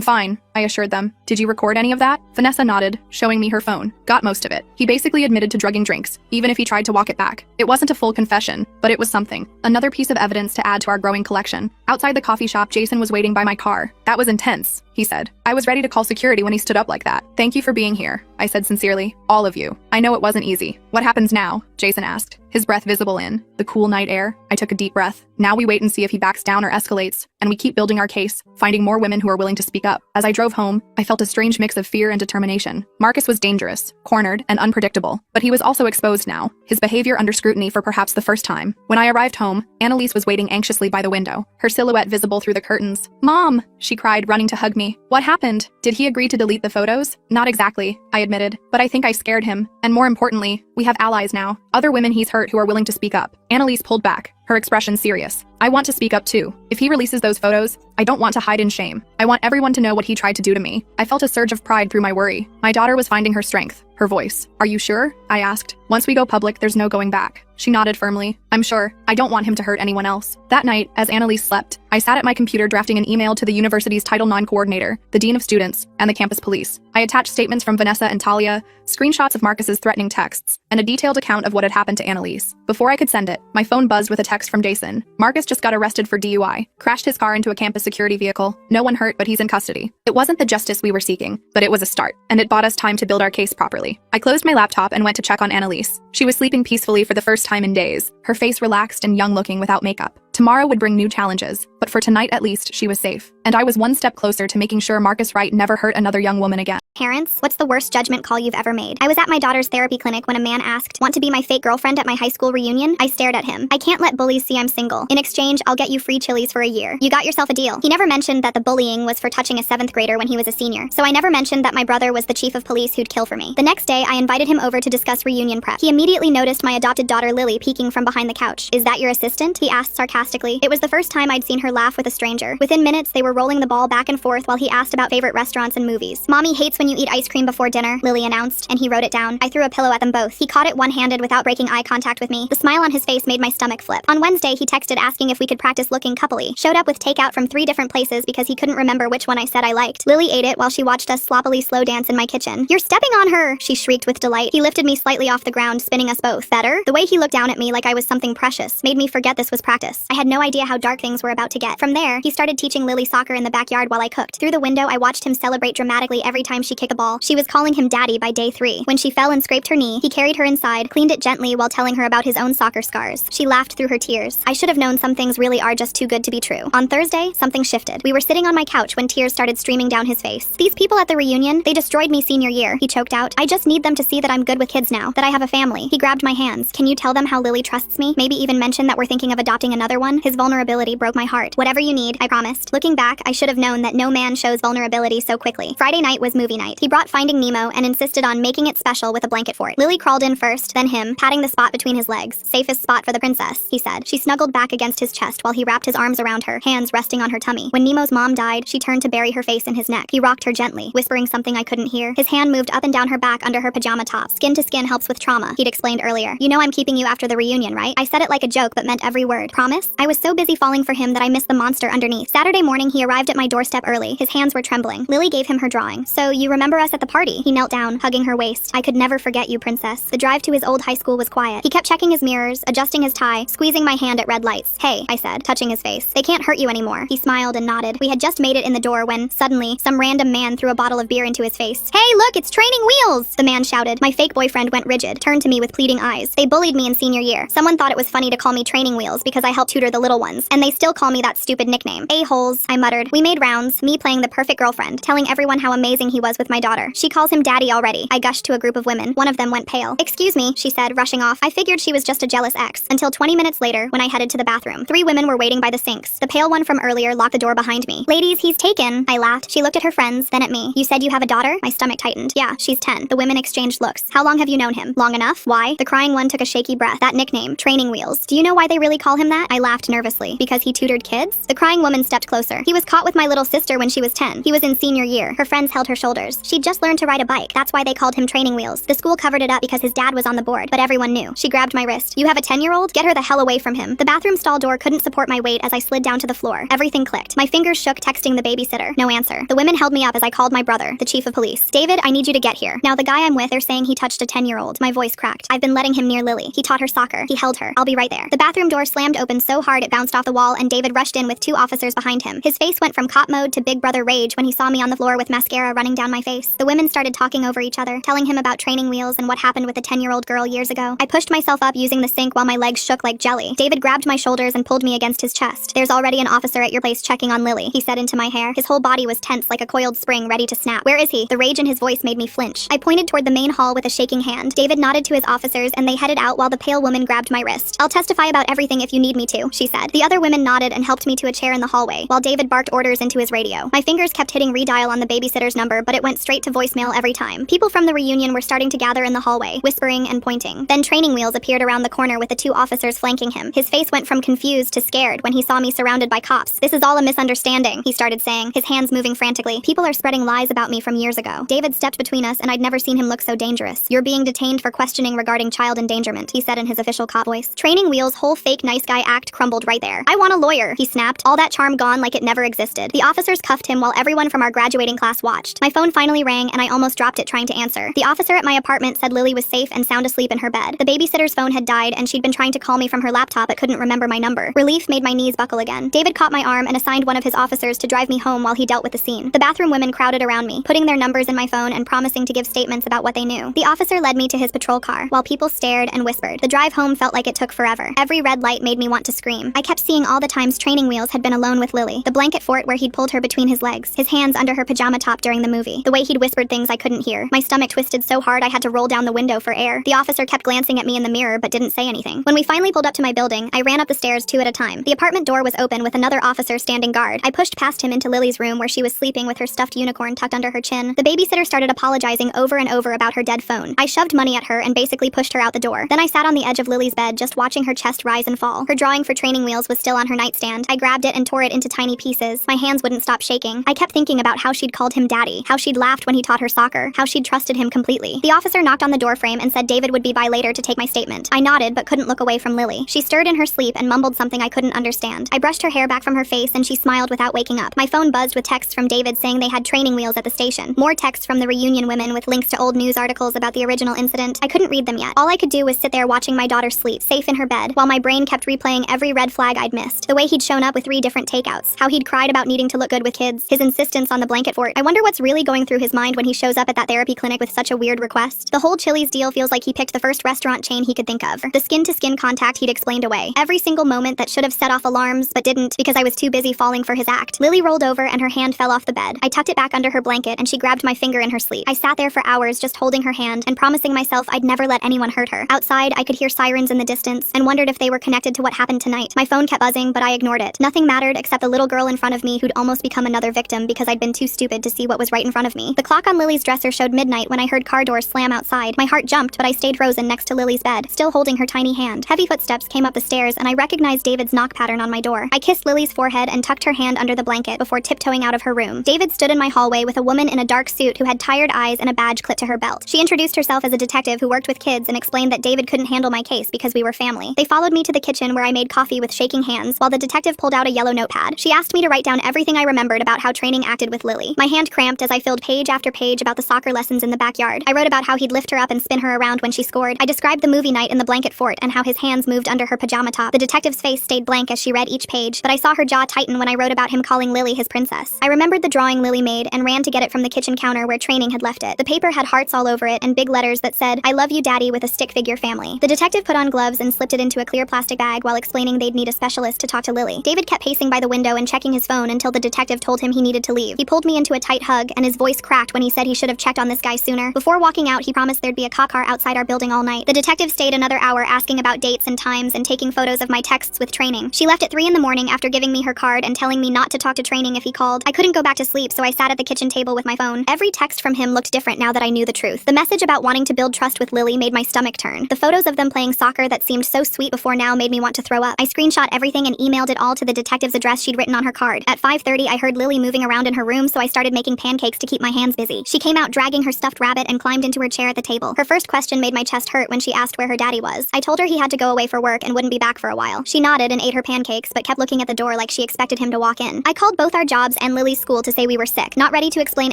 Speaker 6: fine, I assured them. Did you record any of that? Vanessa nodded, showing me her phone. Got most of it. He basically admitted to drugging drinks, even if he tried to walk it back. It wasn't a full confession, but it was something. Another piece of evidence to add to our growing collection. Outside the coffee shop, Jason was waiting by my car. That was intense, he said. I was ready to call security when he stood up like that. Thank you for being here, I said sincerely. All of you. I know it wasn't easy. What happens now? Jason asked, his breath visible in the cool night air. I took a deep breath. Now we wait and see if he backs down or escalates, and we keep building our case, finding more women who are willing to speak up. As I drove home, I felt a strange mix of fear and determination. Marcus was dangerous, cornered, and unpredictable, but he was also exposed now, his behavior under scrutiny for perhaps the first time. When I arrived home, Annalise was waiting anxiously by the window, her silhouette visible through the curtains. Mom, she cried, running to hug me. What happened? Did he agree to delete the photos? Not exactly, I admitted, but I think I scared him. And more importantly, we have allies now. Other women he's hurt who are willing to speak up. Annalise pulled back, her expression serious. I want to speak up too. If he releases those photos, I don't want to hide in shame. I want everyone to know what he tried to do to me. I felt a surge of pride through my worry. My daughter was finding her strength, her voice. Are you sure? I asked. Once we go public, there's no going back. She nodded firmly. I'm sure. I don't want him to hurt anyone else. That night, as Annalise slept, I sat at my computer drafting an email to the university's Title IX coordinator, the dean of students, and the campus police. I attached statements from Vanessa and Talia, screenshots of Marcus's threatening texts, and a detailed account of what had happened to Annalise. Before I could send it, my phone buzzed with a text from Jason. Marcus just got arrested for DUI, crashed his car into a campus security vehicle. No one hurt, but he's in custody. It wasn't the justice we were seeking, but it was a start, and it bought us time to build our case properly. I closed my laptop and went to check on Annalise. She was sleeping peacefully for the first time in days, her face relaxed and young-looking without makeup. Tomorrow would bring new challenges, but for tonight at least, she was safe. And I was one step closer to making sure Marcus Wright never hurt another young woman again.
Speaker 2: Parents, what's the worst judgment call you've ever made? I was at my daughter's therapy clinic when a man asked, want to be my fake girlfriend at my high school reunion? I stared at him. I can't let bullies see I'm single. In exchange, I'll get you free Chili's for a year. You got yourself a deal. He never mentioned that the bullying was for touching a 7th grader when he was a senior. So I never mentioned that my brother was the chief of police who'd kill for me. The next day, I invited him over to discuss reunion prep. He immediately noticed my adopted daughter Lily peeking from behind the couch. Is that your assistant? He asked sarcastically. It was the first time I'd seen her laugh with a stranger. Within minutes, they were rolling the ball back and forth while he asked about favorite restaurants and movies. Mommy hates when you eat ice cream before dinner, Lily announced, and he wrote it down. I threw a pillow at them both. He caught it one-handed without breaking eye contact with me. The smile on his face made my stomach flip. On Wednesday, he texted asking if we could practice looking coupley. Showed up with takeout from 3 different places because he couldn't remember which one I said I liked. Lily ate it while she watched us sloppily slow dance in my kitchen. You're stepping on her, she shrieked with delight. He lifted me slightly off the ground, spinning us both. Better? The way he looked down at me like I was something precious made me forget this was practice. I had no idea how dark things were about to get. From there, he started teaching Lily soccer in the backyard while I cooked. Through the window, I watched him celebrate dramatically every time she kicked a ball. She was calling him daddy by day 3. When she fell and scraped her knee, he carried her inside, cleaned it gently while telling her about his own soccer scars. She laughed through her tears. I should have known some things really are just too good to be true. On Thursday, something shifted. We were sitting on my couch when tears started streaming down his face. These people at the reunion, they destroyed me senior year, he choked out. I just need them to see that I'm good with kids now, that I have a family. He grabbed my hands. Can you tell them how Lily trusts me? Maybe even mention that we're thinking of adopting another one? His vulnerability broke my heart. Whatever you need, I promised. Looking back, I should have known that no man shows vulnerability so quickly. Friday night was movie night. He brought Finding Nemo and insisted on making it special with a blanket fort. Lily crawled in first, then him, patting the spot between his legs. Safest spot for the princess, he said. She snuggled back against his chest while he wrapped his arms around her, hands resting on her tummy. When Nemo's mom died, she turned to bury her face in his neck. He rocked her gently, whispering something I couldn't hear. His hand moved up and down her back under her pajama top. Skin to skin helps with trauma, he'd explained earlier. You know I'm keeping you after the reunion, right? I said it like a joke but meant every word. Promise? I was so busy falling for him that I missed the monster underneath. Saturday morning, he arrived at my doorstep early. His hands were trembling. Lily gave him her drawing. So, you remember us at the party? He knelt down, hugging her waist. I could never forget you, princess. The drive to his old high school was quiet. He kept checking his mirrors, adjusting his tie, squeezing my hand at red lights. Hey, I said, touching his face. They can't hurt you anymore. He smiled and nodded. We had just made it in the door when, suddenly, some random man threw a bottle of beer into his face. Hey, look, it's Training Wheels! The man shouted. My fake boyfriend went rigid, turned to me with pleading eyes. They bullied me in senior year. Someone thought it was funny to call me Training Wheels because I helped tutor the little ones, and they still call me that stupid nickname. A-holes, I muttered. We made rounds, me playing the perfect girlfriend, telling everyone how amazing he was with my daughter. She calls him daddy already. I gushed to a group of women. One of them went pale. Excuse me, she said, rushing off. I figured she was just a jealous ex, until 20 minutes later, when I headed to the bathroom. 3 women were waiting by the sinks. The pale one from earlier locked the door behind me. Ladies, he's taken. I laughed. She looked at her friends, then at me. You said you have a daughter? My stomach tightened. Yeah, she's 10. The women exchanged looks. How long have you known him? Long enough? Why? The crying one took a shaky breath. That nickname, Training Wheels. Do you know why they really call him that? I laughed nervously. Because he tutored kids? The crying woman stepped closer. He was caught with my little sister when she was 10. He was in senior year. Her friends held her shoulders. She'd just learned to ride a bike. That's why they called him Training Wheels. The school covered it up because his dad was on the board, but everyone knew. She grabbed my wrist. You have a 10-year-old? Get her the hell away from him. The bathroom stall door couldn't support my weight as I slid down to the floor. Everything clicked. My fingers shook texting the babysitter. No answer. The women held me up as I called my brother, the chief of police. David, I need you to get here. Now the guy I'm with, they're saying he touched a 10-year-old. My voice cracked. I've been letting him near Lily. He taught her soccer. He held her. I'll be right there. The bathroom door slammed open so hard it bounced off the wall and David rushed in with 2 officers behind him. His face went from cop mode to big brother rage when he saw me on the floor with mascara running down my face. The women started talking over each other, telling him about Training Wheels and what happened with the 10-year-old girl years ago. I pushed myself up using the sink while my legs shook like jelly. David grabbed my shoulders and pulled me against his chest. There's already an officer at your place checking on Lily, he said into my hair. His whole body was tense like a coiled spring ready to snap. Where is he? The rage in his voice made me flinch. I pointed toward the main hall with a shaking hand. David nodded to his officers and they headed out while the pale woman grabbed my wrist. I'll testify about everything if you need me to, she said. The other women nodded and helped me to a chair in the hallway, while David barked orders into his radio. My fingers kept hitting redial on the babysitter's number, but it went straight to voicemail every time. People from the reunion were starting to gather in the hallway, whispering and pointing. Then Training Wheels appeared around the corner with the 2 officers flanking him. His face went from confused to scared when he saw me surrounded by cops. This is all a misunderstanding, he started saying, his hands moving frantically. People are spreading lies about me from years ago. David stepped between us and I'd never seen him look so dangerous. You're being detained for questioning regarding child endangerment, he said in his official cop voice. Training Wheels' whole fake nice guy act crumbled right there. I want a lawyer, he snapped, all that charm gone like it never existed. The officers cuffed him while everyone from our graduating class watched. My phone finally rang and I almost dropped it trying to answer. The officer at my apartment said Lily was safe and sound asleep in her bed. The babysitter's phone had died and she'd been trying to call me from her laptop but couldn't remember my number. Relief made my knees buckle again. David caught my arm and assigned one of his officers to drive me home while he dealt with the scene. The bathroom women crowded around me, putting their numbers in my phone and promising to give statements about what they knew. The officer led me to his patrol car, while people stared and whispered. The drive home felt like it took forever. Every red light made me want to scream. I kept seeing all the times Training Wheels had been alone with Lily. The blanket fort where he'd pulled her between his legs, his hands under her pajama top during the movie. The way he'd whispered things I couldn't hear. My stomach twisted so hard I had to roll down the window for air. The officer kept glancing at me in the mirror but didn't say anything. When we finally pulled up to my building, I ran up the stairs 2 at a time. The apartment door was open with another officer standing guard. I pushed past him into Lily's room where she was sleeping with her stuffed unicorn tucked under her chin. The babysitter started apologizing over and over about her dead phone. I shoved money at her and basically pushed her out the door. Then I sat on the edge of Lily's bed just watching her chest rise and fall. Her drawing for Training Wheels was still on her nightstand. I grabbed it and tore it into tiny pieces. My hands wouldn't stop shaking. I kept thinking about how she'd called him daddy, how she'd laughed when he taught her soccer, how she'd trusted him completely. The officer knocked on the doorframe and said David would be by later to take my statement. I nodded but couldn't look away from Lily. She stirred in her sleep and mumbled something I couldn't understand. I brushed her hair back from her face and she smiled without waking up. My phone buzzed with texts from David saying they had Training Wheels at the station. More texts from the reunion women with links to old news articles about the original incident. I couldn't read them yet. All I could do was sit there watching my daughter sleep, safe in her bed, while my brain kept replaying every every red flag I'd missed. The way he'd shown up with 3 different takeouts. How he'd cried about needing to look good with kids. His insistence on the blanket fort. I wonder what's really going through his mind when he shows up at that therapy clinic with such a weird request. The whole Chili's deal feels like he picked the first restaurant chain he could think of. The skin-to-skin contact he'd explained away. Every single moment that should have set off alarms but didn't because I was too busy falling for his act. Lily rolled over and her hand fell off the bed. I tucked it back under her blanket and she grabbed my finger in her sleep. I sat there for hours just holding her hand and promising myself I'd never let anyone hurt her. Outside, I could hear sirens in the distance and wondered if they were connected to what happened tonight. My phone kept buzzing, but I ignored it. Nothing mattered except the little girl in front of me who'd almost become another victim because I'd been too stupid to see what was right in front of me. The clock on Lily's dresser showed midnight when I heard car doors slam outside. My heart jumped, but I stayed frozen next to Lily's bed, still holding her tiny hand. Heavy footsteps came up the stairs and I recognized David's knock pattern on my door. I kissed Lily's forehead and tucked her hand under the blanket before tiptoeing out of her room. David stood in my hallway with a woman in a dark suit who had tired eyes and a badge clipped to her belt. She introduced herself as a detective who worked with kids and explained that David couldn't handle my case because we were family. They followed me to the kitchen where I made coffee with shaking hands while the detective pulled out a yellow notepad. She asked me to write down everything I remembered about how training acted with Lily. My hand cramped as I filled page after page about the soccer lessons in the backyard. I wrote about how he'd lift her up and spin her around when she scored. I described the movie night in the blanket fort and how his hands moved under her pajama top. The detective's face stayed blank as she read each page, but I saw her jaw tighten when I wrote about him calling Lily his princess. I remembered the drawing Lily made and ran to get it from the kitchen counter where training had left it. The paper had hearts all over it and big letters that said, "I love you, Daddy," with a stick figure family. The detective put on gloves and slipped it into a clear plastic bag while explaining they'd need a specialist to talk to Lily. David kept pacing by the window and checking his phone until the detective told him he needed to leave. He pulled me into a tight hug and his voice cracked when he said he should have checked on this guy sooner. Before walking out, he promised there'd be a cop car outside our building all night. The detective stayed another hour asking about dates and times and taking photos of my texts with training. She left at 3 in the morning after giving me her card and telling me not to talk to training if he called. I couldn't go back to sleep, so I sat at the kitchen table with my phone. Every text from him looked different now that I knew the truth. The message about wanting to build trust with Lily made my stomach turn. The photos of them playing soccer that seemed so sweet before now made me want to throw up. I screenshot everything and emailed it all to the detective's address she'd written on her card. At 5:30, I heard Lily moving around in her room, so I started making pancakes to keep my hands busy. She came out dragging her stuffed rabbit and climbed into her chair at the table. Her first question made my chest hurt when she asked where her daddy was. I told her he had to go away for work and wouldn't be back for a while. She nodded and ate her pancakes, but kept looking at the door like she expected him to walk in. I called both our jobs and Lily's school to say we were sick, not ready to explain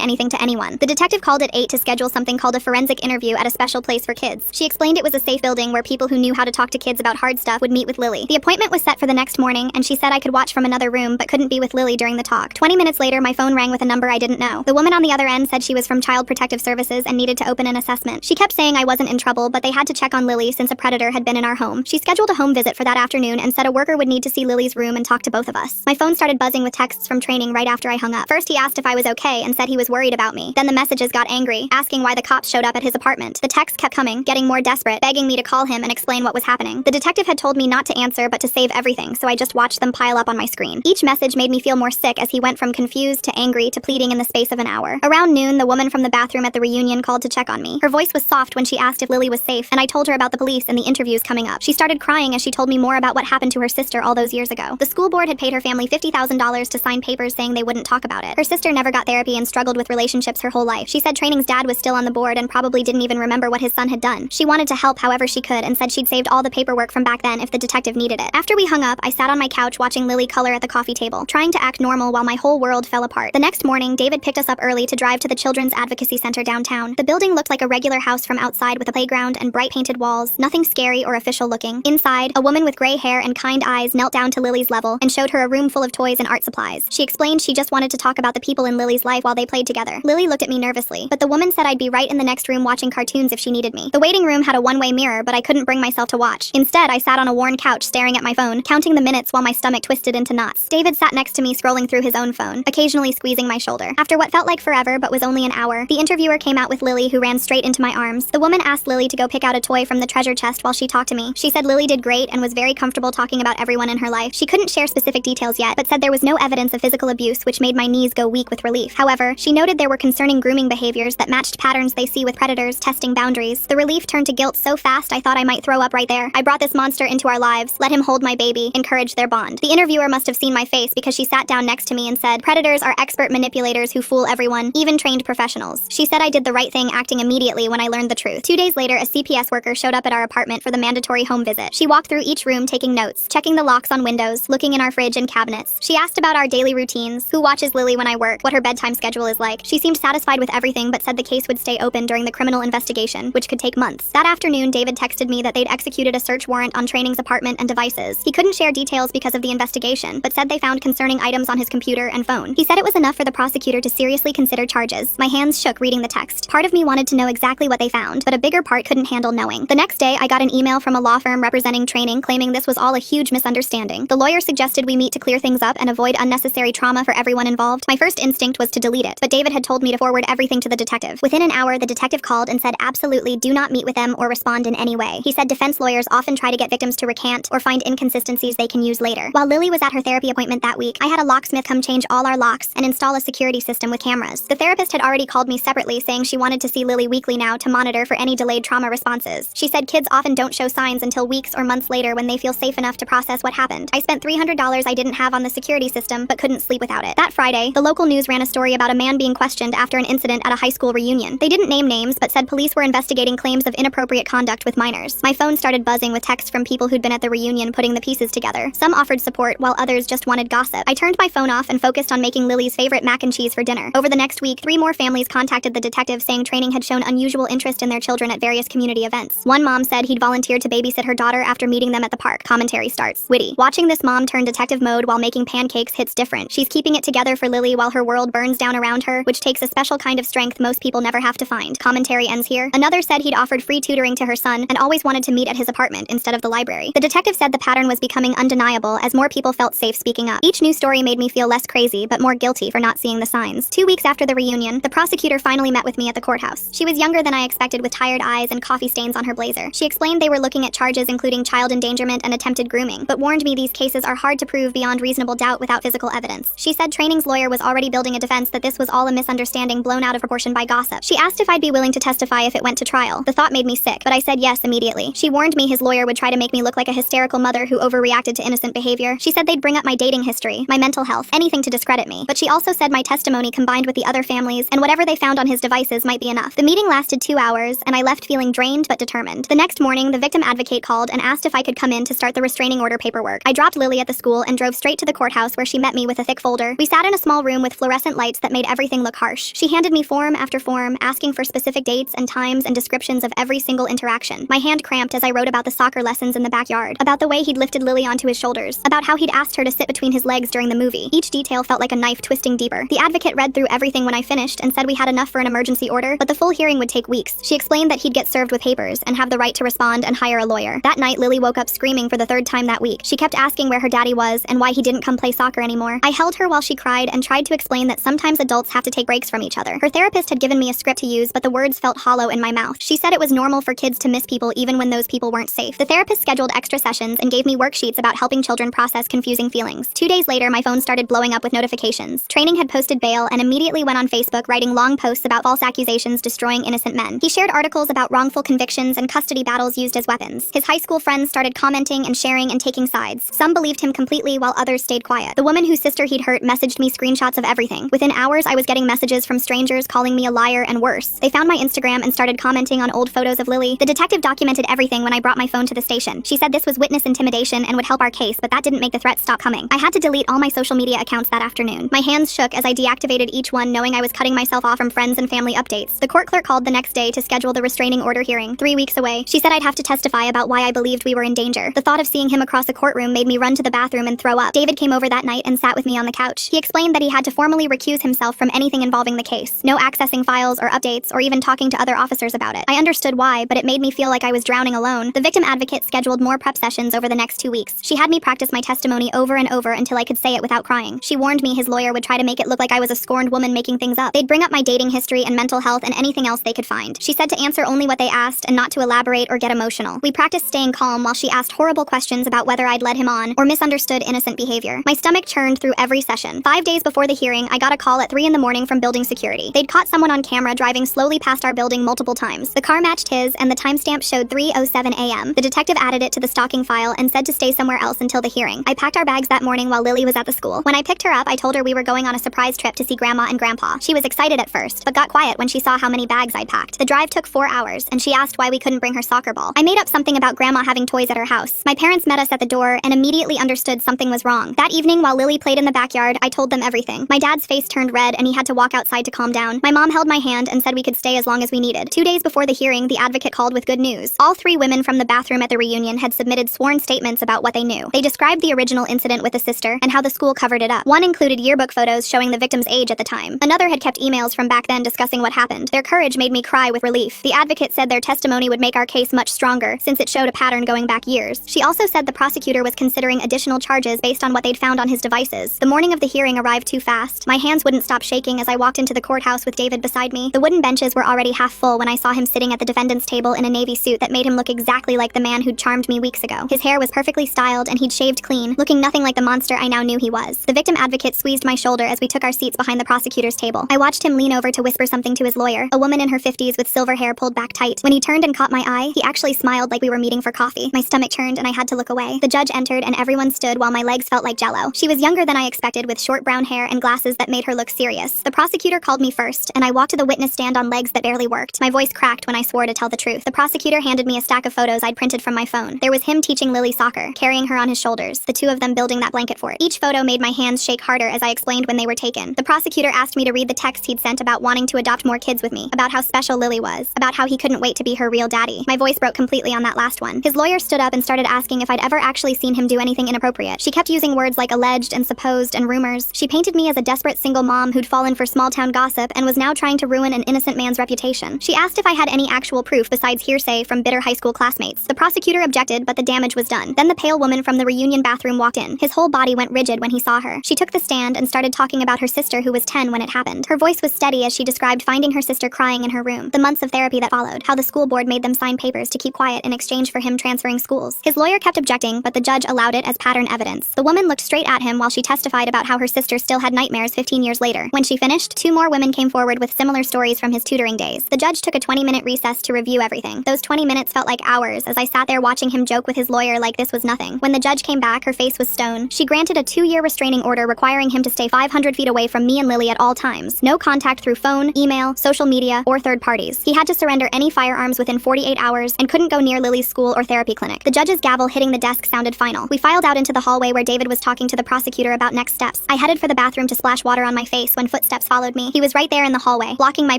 Speaker 2: anything to anyone. The detective called at 8 to schedule something called a forensic interview at a special place for kids. She explained it was a safe building where people who knew how to talk to kids about hard stuff would meet with Lily. The appointment was set for the next morning, and she said I could watch from another room but couldn't be with Lily during the talk. 20 minutes later, my phone rang with a number I didn't know. The woman on the other end said she was from Child Protective Services and needed to open an assessment. She kept saying I wasn't in trouble, but they had to check on Lily since a predator had been in our home. She scheduled a home visit for that afternoon and said a worker would need to see Lily's room and talk to both of us. My phone started buzzing with texts from training right after I hung up. First, he asked if I was okay and said he was worried about me. Then the messages got angry, asking why the cops showed up at his apartment. The texts kept coming, getting more desperate, begging me to call him and explain what was happening. The detective had told me not to answer but to save everything, so I just watched them pile up on my screen. Each message made me feel more sick as he went from confused to angry to pleading in the space of an hour. Around noon, the woman from the bathroom at the reunion called to check on me. Her voice was soft when she asked if Lily was safe, and I told her about the police and the interviews coming up. She started crying as she told me more about what happened to her sister all those years ago. The school board had paid her family $50,000 to sign papers saying they wouldn't talk about it. Her sister never got therapy and struggled with relationships her whole life. She said training's dad was still on the board and probably didn't even remember what his son had done. She wanted to help however she could and said she'd saved all the paperwork from back then if the detective needed it. After we hung up, I sat on my couch watching Lily color at the coffee table, trying to act normal while my whole world fell apart. The next morning, David picked us up early to drive to the Children's Advocacy Center downtown. The building looked like a regular house from outside with a playground and bright painted walls, nothing scary or official looking. Inside, a woman with gray hair and kind eyes knelt down to Lily's level and showed her a room full of toys and art supplies. She explained she just wanted to talk about the people in Lily's life while they played together. Lily looked at me nervously, but the woman said I'd be right in the next room watching cartoons if she needed me. The waiting room had a one-way mirror, but I couldn't bring myself to watch. Instead, I sat on a worn couch staring at my phone, counting the minutes while my stomach twisted into knots. David sat next to me scrolling through his own phone, occasionally squeezing my shoulder. After what felt like forever but was only an hour, the interviewer came out with Lily, who ran straight into my arms. The woman asked Lily to go pick out a toy from the treasure chest while she talked to me. She said Lily did great and was very comfortable talking about everyone in her life. She couldn't share specific details yet, but said there was no evidence of physical abuse, which made my knees go weak with relief. However, she noted there were concerning grooming behaviors that matched patterns they see with predators testing boundaries. The relief turned to guilt so fast I thought I might throw up right there. I brought this monster into our lives, let him hold my baby, encouraged their bond. The interviewer must have seen my face because she sat down next to me and said, "Predators are expert manipulators who fool everyone, even trained professionals." She said I did the right thing, acting immediately when I learned the truth. 2 days later, a CPS worker showed up at our apartment for the mandatory home visit. She walked through each room taking notes, checking the locks on windows, looking in our fridge and cabinets. She asked about our daily routines, who watches Lily when I work, what her bedtime schedule is like. She seemed satisfied with everything but said the case would stay open during the criminal investigation, which could take months. That afternoon, David texted me that they'd executed a search warrant on Training's apartment and device devices. He couldn't share details because of the investigation, but said they found concerning items on his computer and phone. He said it was enough for the prosecutor to seriously consider charges. My hands shook reading the text. Part of me wanted to know exactly what they found, but a bigger part couldn't handle knowing. The next day, I got an email from a law firm representing training claiming this was all a huge misunderstanding. The lawyer suggested we meet to clear things up and avoid unnecessary trauma for everyone involved. My first instinct was to delete it, but David had told me to forward everything to the detective. Within an hour, the detective called and said absolutely do not meet with them or respond in any way. He said defense lawyers often try to get victims to recant or find inconsistencies they can use later. While Lily was at her therapy appointment that week, I had a locksmith come change all our locks and install a security system with cameras. The therapist had already called me separately saying she wanted to see Lily weekly now to monitor for any delayed trauma responses. She said kids often don't show signs until weeks or months later when they feel safe enough to process what happened. I spent $300 I didn't have on the security system but couldn't sleep without it. That Friday, the local news ran a story about a man being questioned after an incident at a high school reunion. They didn't name names but said police were investigating claims of inappropriate conduct with minors. My phone started buzzing with texts from people who'd been at the reunion putting the pieces together. Some offered support while others just wanted gossip. I turned my phone off and focused on making Lily's favorite mac and cheese for dinner. Over the next week, 3 more families contacted the detective saying training had shown unusual interest in their children at various community events. One mom said he'd volunteered to babysit her daughter after meeting them at the park. Commentary starts. Witty. Watching this mom turn detective mode while making pancakes hits different. She's keeping it together for Lily while her world burns down around her, which takes a special kind of strength most people never have to find. Commentary ends here. Another said he'd offered free tutoring to her son and always wanted to meet at his apartment instead of the library. The detective said the pattern was becoming undeniable as more people felt safe speaking up. Each new story made me feel less crazy but more guilty for not seeing the signs. 2 weeks after the reunion, the prosecutor finally met with me at the courthouse. She was younger than I expected with tired eyes and coffee stains on her blazer. She explained they were looking at charges including child endangerment and attempted grooming, but warned me these cases are hard to prove beyond reasonable doubt without physical evidence. She said training's lawyer was already building a defense that this was all a misunderstanding blown out of proportion by gossip. She asked if I'd be willing to testify if it went to trial. The thought made me sick, but I said yes immediately. She warned me his lawyer would try to make me look like a hysterical mother who overreacted to innocent behavior. She said they'd bring up my dating history, my mental health, anything to discredit me. But she also said my testimony combined with the other families and whatever they found on his devices might be enough. The meeting lasted 2 hours, and I left feeling drained but determined. The next morning, the victim advocate called and asked if I could come in to start the restraining order paperwork. I dropped Lily at the school and drove straight to the courthouse where she met me with a thick folder. We sat in a small room with fluorescent lights that made everything look harsh. She handed me form after form, asking for specific dates and times and descriptions of every single interaction. My hand cramped as I wrote about the soccer lessons in the backyard, about the way he'd lifted Lily onto his shoulders, about how he'd asked her to sit between his legs during the movie. Each detail felt like a knife twisting deeper. The advocate read through everything when I finished and said we had enough for an emergency order, but the full hearing would take weeks. She explained that he'd get served with papers and have the right to respond and hire a lawyer. That night, Lily woke up screaming for the 3rd time that week. She kept asking where her daddy was and why he didn't come play soccer anymore. I held her while she cried and tried to explain that sometimes adults have to take breaks from each other. Her therapist had given me a script to use, but the words felt hollow in my mouth. She said it was normal for kids to miss people even when those people weren't safe. The therapist scheduled extra sessions and gave me worksheets about helping children process confusing feelings. 2 days later, my phone started blowing up with notifications. Training had posted bail and immediately went on Facebook writing long posts about false accusations destroying innocent men. He shared articles about wrongful convictions and custody battles used as weapons. His high school friends started commenting and sharing and taking sides. Some believed him completely while others stayed quiet. The woman whose sister he'd hurt messaged me screenshots of everything. Within hours, I was getting messages from strangers calling me a liar and worse. They found my Instagram and started commenting on old photos of Lily. The detective documented everything when I brought my phone to the station. She said this was witness intimidation and would help our case, but that didn't make the threats stop coming. I had to delete all my social media accounts that afternoon. My hands shook as I deactivated each one, knowing I was cutting myself off from friends and family updates. The court clerk called the next day to schedule the restraining order hearing, 3 weeks away. She said I'd have to testify about why I believed we were in danger. The thought of seeing him across the courtroom made me run to the bathroom and throw up. David came over that night and sat with me on the couch. He explained that he had to formally recuse himself from anything involving the case. No accessing files or updates or even talking to other officers about it. I understood why, but it made me feel like I was drowning alone. The victim advocate scheduled more prep sessions over the next 2 weeks. She had me practice my testimony over and over until I could say it without crying. She warned me his lawyer would try to make it look like I was a scorned woman making things up. They'd bring up my dating history and mental health and anything else they could find. She said to answer only what they asked and not to elaborate or get emotional. We practiced staying calm while she asked horrible questions about whether I'd led him on or misunderstood innocent behavior. My stomach churned through every session. 5 days before the hearing, I got a call at 3 in the morning from building security. They'd caught someone on camera driving slowly past our building multiple times. The car matched his and the timestamp showed 3:07 a.m. The detective added it to the stalking file and said to stay somewhere else until the hearing. I packed our bags that morning while Lily was at the school. When I picked her up, I told her we were going on a surprise trip to see Grandma and Grandpa. She was excited at first, but got quiet when she saw how many bags I'd packed. The drive took 4 hours, and she asked why we couldn't bring her soccer ball. I made up something about Grandma having toys at her house. My parents met us at the door and immediately understood something was wrong. That evening, while Lily played in the backyard, I told them everything. My dad's face turned red and he had to walk outside to calm down. My mom held my hand and said we could stay as long as we needed. 2 days before the hearing, the advocate called with good news. All 3 women from the bathroom at the reunion had submitted sworn statements about what they knew. They described the original incident with the sister and how the school covered it up. One included yearbook photos showing the victim's age at the time. Another had kept emails from back then discussing what happened. Their courage made me cry with relief. The advocate said their testimony would make our case much stronger, since it showed a pattern going back years. She also said the prosecutor was considering additional charges based on what they'd found on his devices. The morning of the hearing arrived too fast. My hands wouldn't stop shaking as I walked into the courthouse with David beside me. The wooden benches were already half full when I saw him sitting at the defendant's table in a navy suit that made him look exactly like the man who'd charmed me weeks ago. His hair was perfectly styled and he'd shaved clean, looking nothing like the monster I now knew he was. The victim advocate squeezed my shoulder as we took our seats behind the prosecutor's table. I watched him lean over to whisper something to his lawyer, a woman in her 50s with silver hair pulled back tight. When he turned and caught my eye, he actually smiled like we were meeting for coffee. My stomach turned and I had to look away. The judge entered and everyone stood while my legs felt like jello. She was younger than I expected, with short brown hair and glasses that made her look serious. The prosecutor called me first, and I walked to the witness stand on legs that barely worked. My voice cracked when I swore to tell the truth. The prosecutor handed me a stack of photos I'd printed from my phone. There was him teaching Lily soccer, carrying her on his shoulders, the two of them building that blanket fort. Each photo made my hands shake harder as I explained when they were taken. The prosecutor asked me to read the text he'd sent about wanting to adopt more kids with me, about how special Lily was, about how he couldn't wait to be her real daddy. My voice broke completely on that last one. His lawyer stood up and started asking if I'd ever actually seen him do anything inappropriate. She kept using words like alleged and supposed and rumors. She painted me as a desperate single mom who'd fallen for small-town gossip and was now trying to ruin an innocent man's reputation. She asked if I had any actual proof besides hearsay from bitter high school classmates. The prosecutor objected, but the damage was done. Then the pale woman from the reunion bathroom walked in. His whole body went rigid when he saw her. She took the stand and started talking about her sister who was 10 when it happened. Her voice was steady as she described finding her sister crying in her room, the months of therapy that followed, how the school board made them sign papers to keep quiet in exchange for him transferring schools. His lawyer kept objecting, but the judge allowed it as pattern evidence. The woman looked straight at him while she testified about how her sister still had nightmares 15 years later. When she finished, 2 more women came forward with similar stories from his tutoring days. The judge took a 20-minute recess to review everything. Those 20 minutes felt like hours as I sat there watching him joke with his lawyer like this was nothing. When the judge came back, her face was stone. She granted a 2-year restraining order requiring him to stay 500 feet away from me and Lily at all times. No contact through phone, email, social media, or third parties. He had to surrender any firearms within 48 hours and couldn't go near Lily's school or therapy clinic. The judge's gavel hitting the desk sounded final. We filed out into the hallway where David was talking to the prosecutor about next steps. I headed for the bathroom to splash water on my face when footsteps followed me. He was right there in the hallway, blocking my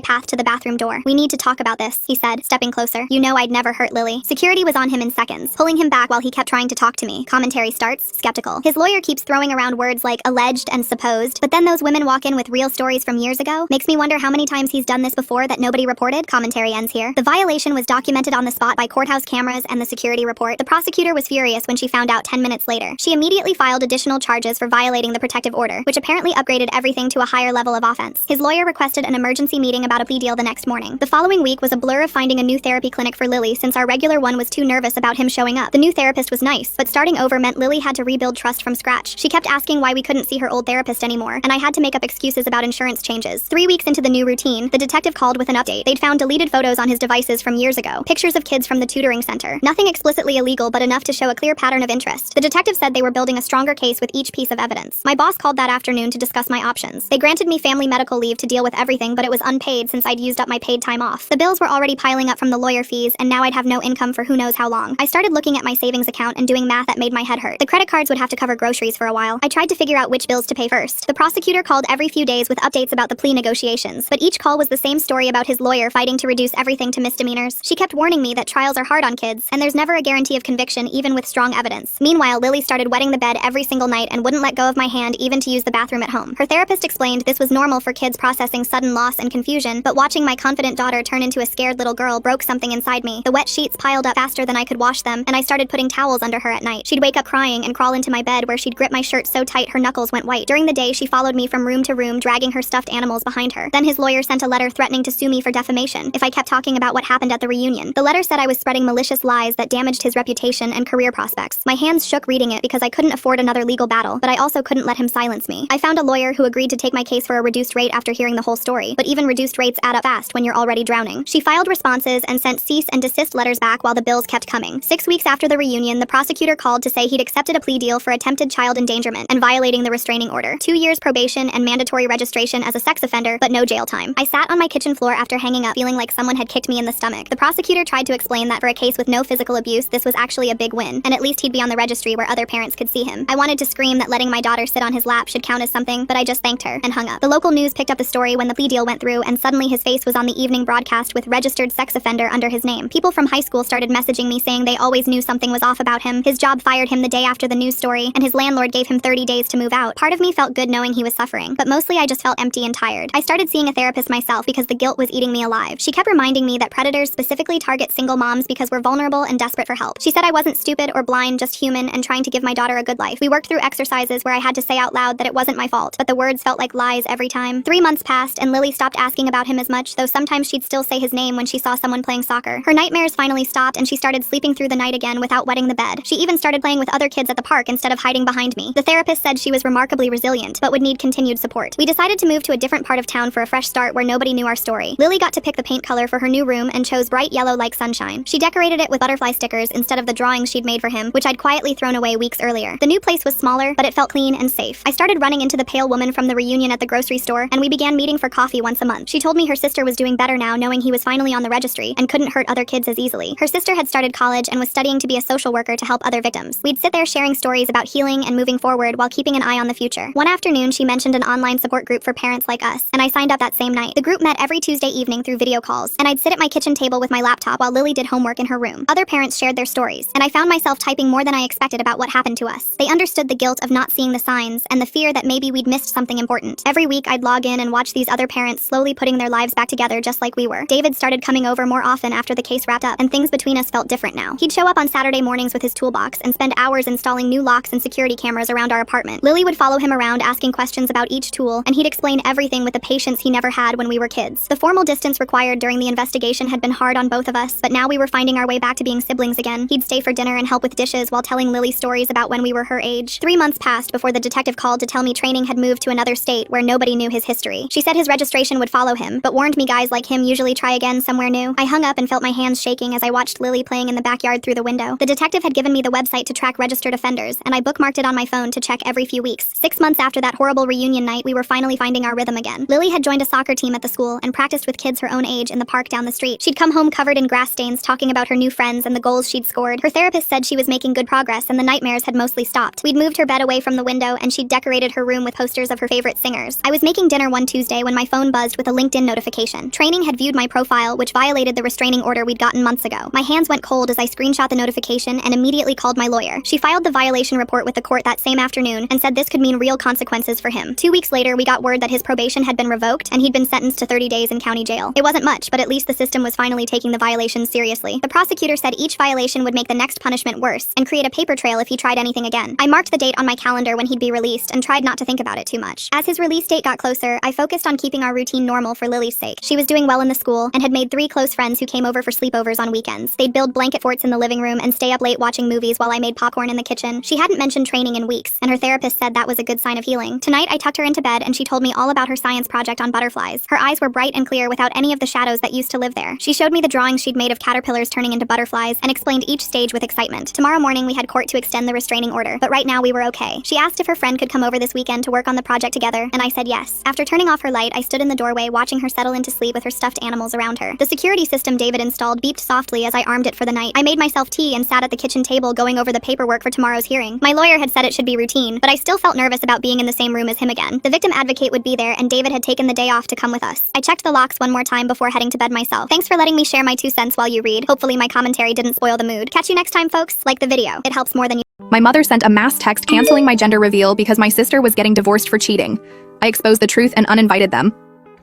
Speaker 2: path to the bathroom door. "We need to talk about this," he said, stepping closer. "You know I'd never hurt Lily." Security was on him in seconds, pulling him back while he kept trying to talk to me. Commentary starts, skeptical. His lawyer keeps throwing around words like alleged and supposed, but then those women walk in with real stories from years ago. Makes me wonder how many times he's done this before that nobody reported. Commentary ends here. The violation was documented on the spot by courthouse cameras and the security report. The prosecutor was furious when she found out 10 minutes later. She immediately filed additional charges for violating the protective order, which apparently upgraded everything to a higher level of offense. His lawyer requested an emergency meeting about a plea deal the next morning. The following week was a blur of finding a new therapy clinic for Lily since our regular one was too nervous about him showing up. The new therapist was nice, but starting over meant Lily had to rebuild trust from scratch. She kept asking why we couldn't see her old therapist anymore, and I had to make up excuses about insurance changes. 3 weeks into the new routine, the detective called with an update. They'd found deleted photos on his devices from years ago, pictures of kids from the tutoring center. Nothing explicitly illegal, but enough to show a clear pattern of interest. The detective said they were building a stronger case with each piece of evidence. My boss called that afternoon to discuss my options. They granted me family medical leave to deal with everything, but it was unpaid since I'd used up my paid time off. The bills were already piling up from the lawyer fees, and now I'd have no income for who knows how long. I started looking at my savings account and doing math that made my head hurt. The credit cards would have to cover groceries for a while. I tried to figure out which bills to pay first. The prosecutor called every few days with updates about the plea negotiations, but each call was the same story about his lawyer fighting to reduce everything to misdemeanors. She kept warning me that trials are hard on kids, and there's never a guarantee of conviction even with strong evidence. Meanwhile, Lily started wetting the bed every single night and wouldn't let go of my hand even to use the bathroom at home. Her therapist explained this was normal for kids processing sudden loss and confusion, but watching my confident daughter turn into a scared little girl broke something inside me. The wet sheets piled up faster than I could wash them, and I started putting towels under her at night. She'd wake up crying and crawl into my bed where she'd grip my shirt so tight her knuckles went white. During the day, she followed me from room to room, dragging her stuffed animals behind her. Then his lawyer sent a letter threatening to sue me for defamation if I kept talking about what happened at the reunion. The letter said I was spreading malicious lies that damaged his reputation and career prospects. My hands shook reading it because I couldn't afford another legal battle, but I also couldn't let him silence me. I found a lawyer who agreed to take my case for a reduced rate after hearing the whole story, but even reduced rates add up fast when you're already drowning. She filed responses and sent cease and desist letters back while the bills kept coming. 6 weeks after the reunion, the prosecutor called to say he'd accepted a plea deal for attempted child endangerment and violating the restraining order. 2 years probation and mandatory registration as a sex offender, but no jail time. I sat on my kitchen floor after hanging up feeling like someone had kicked me in the stomach. The prosecutor tried to explain that for a case with no physical abuse, this was actually a big win, and at least he'd be on the registry where other parents could see him. I wanted to scream that letting my daughter sit on his lap should count as something, but I just thanked her and hung up. The local news picked up the story when the plea deal went through, and suddenly his face was on the evening broadcast with registered sex offender under his name. People from high school started messaging me saying they always knew something was off off about him. His job fired him the day after the news story, and his landlord gave him 30 days to move out. Part of me felt good knowing he was suffering, but mostly I just felt empty and tired. I started seeing a therapist myself because the guilt was eating me alive. She kept reminding me that predators specifically target single moms because we're vulnerable and desperate for help. She said I wasn't stupid or blind, just human and trying to give my daughter a good life. We worked through exercises where I had to say out loud that it wasn't my fault, but the words felt like lies every time. 3 months passed, and Lily stopped asking about him as much, though sometimes she'd still say his name when she saw someone playing soccer. Her nightmares finally stopped, and she started sleeping through the night again without wetting the bed. She even started playing with other kids at the park instead of hiding behind me. The therapist said she was remarkably resilient, but would need continued support. We decided to move to a different part of town for a fresh start where nobody knew our story. Lily got to pick the paint color for her new room and chose bright yellow like sunshine. She decorated it with butterfly stickers instead of the drawings she'd made for him, which I'd quietly thrown away weeks earlier. The new place was smaller, but it felt clean and safe. I started running into the pale woman from the reunion at the grocery store, and we began meeting for coffee once a month. She told me her sister was doing better now, knowing he was finally on the registry and couldn't hurt other kids as easily. Her sister had started college and was studying to be a social worker to help other victims. We'd sit there sharing stories about healing and moving forward while keeping an eye on the future. One afternoon, she mentioned an online support group for parents like us, and I signed up that same night. The group met every Tuesday evening through video calls, and I'd sit at my kitchen table with my laptop while Lily did homework in her room. Other parents shared their stories, and I found myself typing more than I expected about what happened to us. They understood the guilt of not seeing the signs and the fear that maybe we'd missed something important. Every week, I'd log in and watch these other parents slowly putting their lives back together just like we were. David started coming over more often after the case wrapped up, and things between us felt different now. He'd show up on Saturday mornings with his toolbox and spend hours installing new locks and security cameras around our apartment. Lily would follow him around asking questions about each tool, and he'd explain everything with the patience he never had when we were kids. The formal distance required during the investigation had been hard on both of us, but now we were finding our way back to being siblings again. He'd stay for dinner and help with dishes while telling Lily stories about when we were her age. 3 months passed before the detective called to tell me training had moved to another state where nobody knew his history. She said his registration would follow him, but warned me guys like him usually try again somewhere new. I hung up and felt my hands shaking as I watched Lily playing in the backyard through the window. The detective had given me the website to track registered offenders, and I bookmarked it on my phone to check every few weeks. 6 months after that horrible reunion night, we were finally finding our rhythm again. Lily had joined a soccer team at the school and practiced with kids her own age in the park down the street. She'd come home covered in grass stains talking about her new friends and the goals she'd scored. Her therapist said she was making good progress and the nightmares had mostly stopped. We'd moved her bed away from the window and she'd decorated her room with posters of her favorite singers. I was making dinner one Tuesday when my phone buzzed with a LinkedIn notification. Training had viewed my profile, which violated the restraining order we'd gotten months ago. My hands went cold as I screenshot the notification and immediately called my lawyer. She filed the violation report with the court that same afternoon and said this could mean real consequences for him. 2 weeks later, we got word that his probation had been revoked and he'd been sentenced to 30 days in county jail. It wasn't much, but at least the system was finally taking the violations seriously. The prosecutor said each violation would make the next punishment worse and create a paper trail if he tried anything again. I marked the date on my calendar when he'd be released and tried not to think about it too much. As his release date got closer, I focused on keeping our routine normal for Lily's sake. She was doing well in the school and had made 3 close friends who came over for sleepovers on weekends. They'd build blanket forts in the living room and stay up late watching movies while I made popcorn in the kitchen. She hadn't mentioned training in weeks, and her therapist said that was a good sign of healing. Tonight, I tucked her into bed and she told me all about her science project on butterflies. Her eyes were bright and clear without any of the shadows that used to live there. She showed me the drawings she'd made of caterpillars turning into butterflies and explained each stage with excitement. Tomorrow morning, we had court to extend the restraining order, but right now we were okay. She asked if her friend could come over this weekend to work on the project together, and I said yes. After turning off her light, I stood in the doorway watching her settle into sleep with her stuffed animals around her. The security system David installed beeped softly as I armed it for the night. I made myself tea and sat at the kitchen table going over the paperwork for tomorrow's hearing. My lawyer had said it should be routine, but I still felt nervous about being in the same room as him again. The victim advocate would be there, and David had taken the day off to come with us. I checked the locks one more time before heading to bed myself. Thanks for letting me share my 2 cents while you read. Hopefully my commentary didn't spoil the mood. Catch you next time, folks. Like the video. It helps more than you.
Speaker 6: My mother sent a mass text canceling my gender reveal because my sister was getting divorced for cheating. I exposed the truth and uninvited them.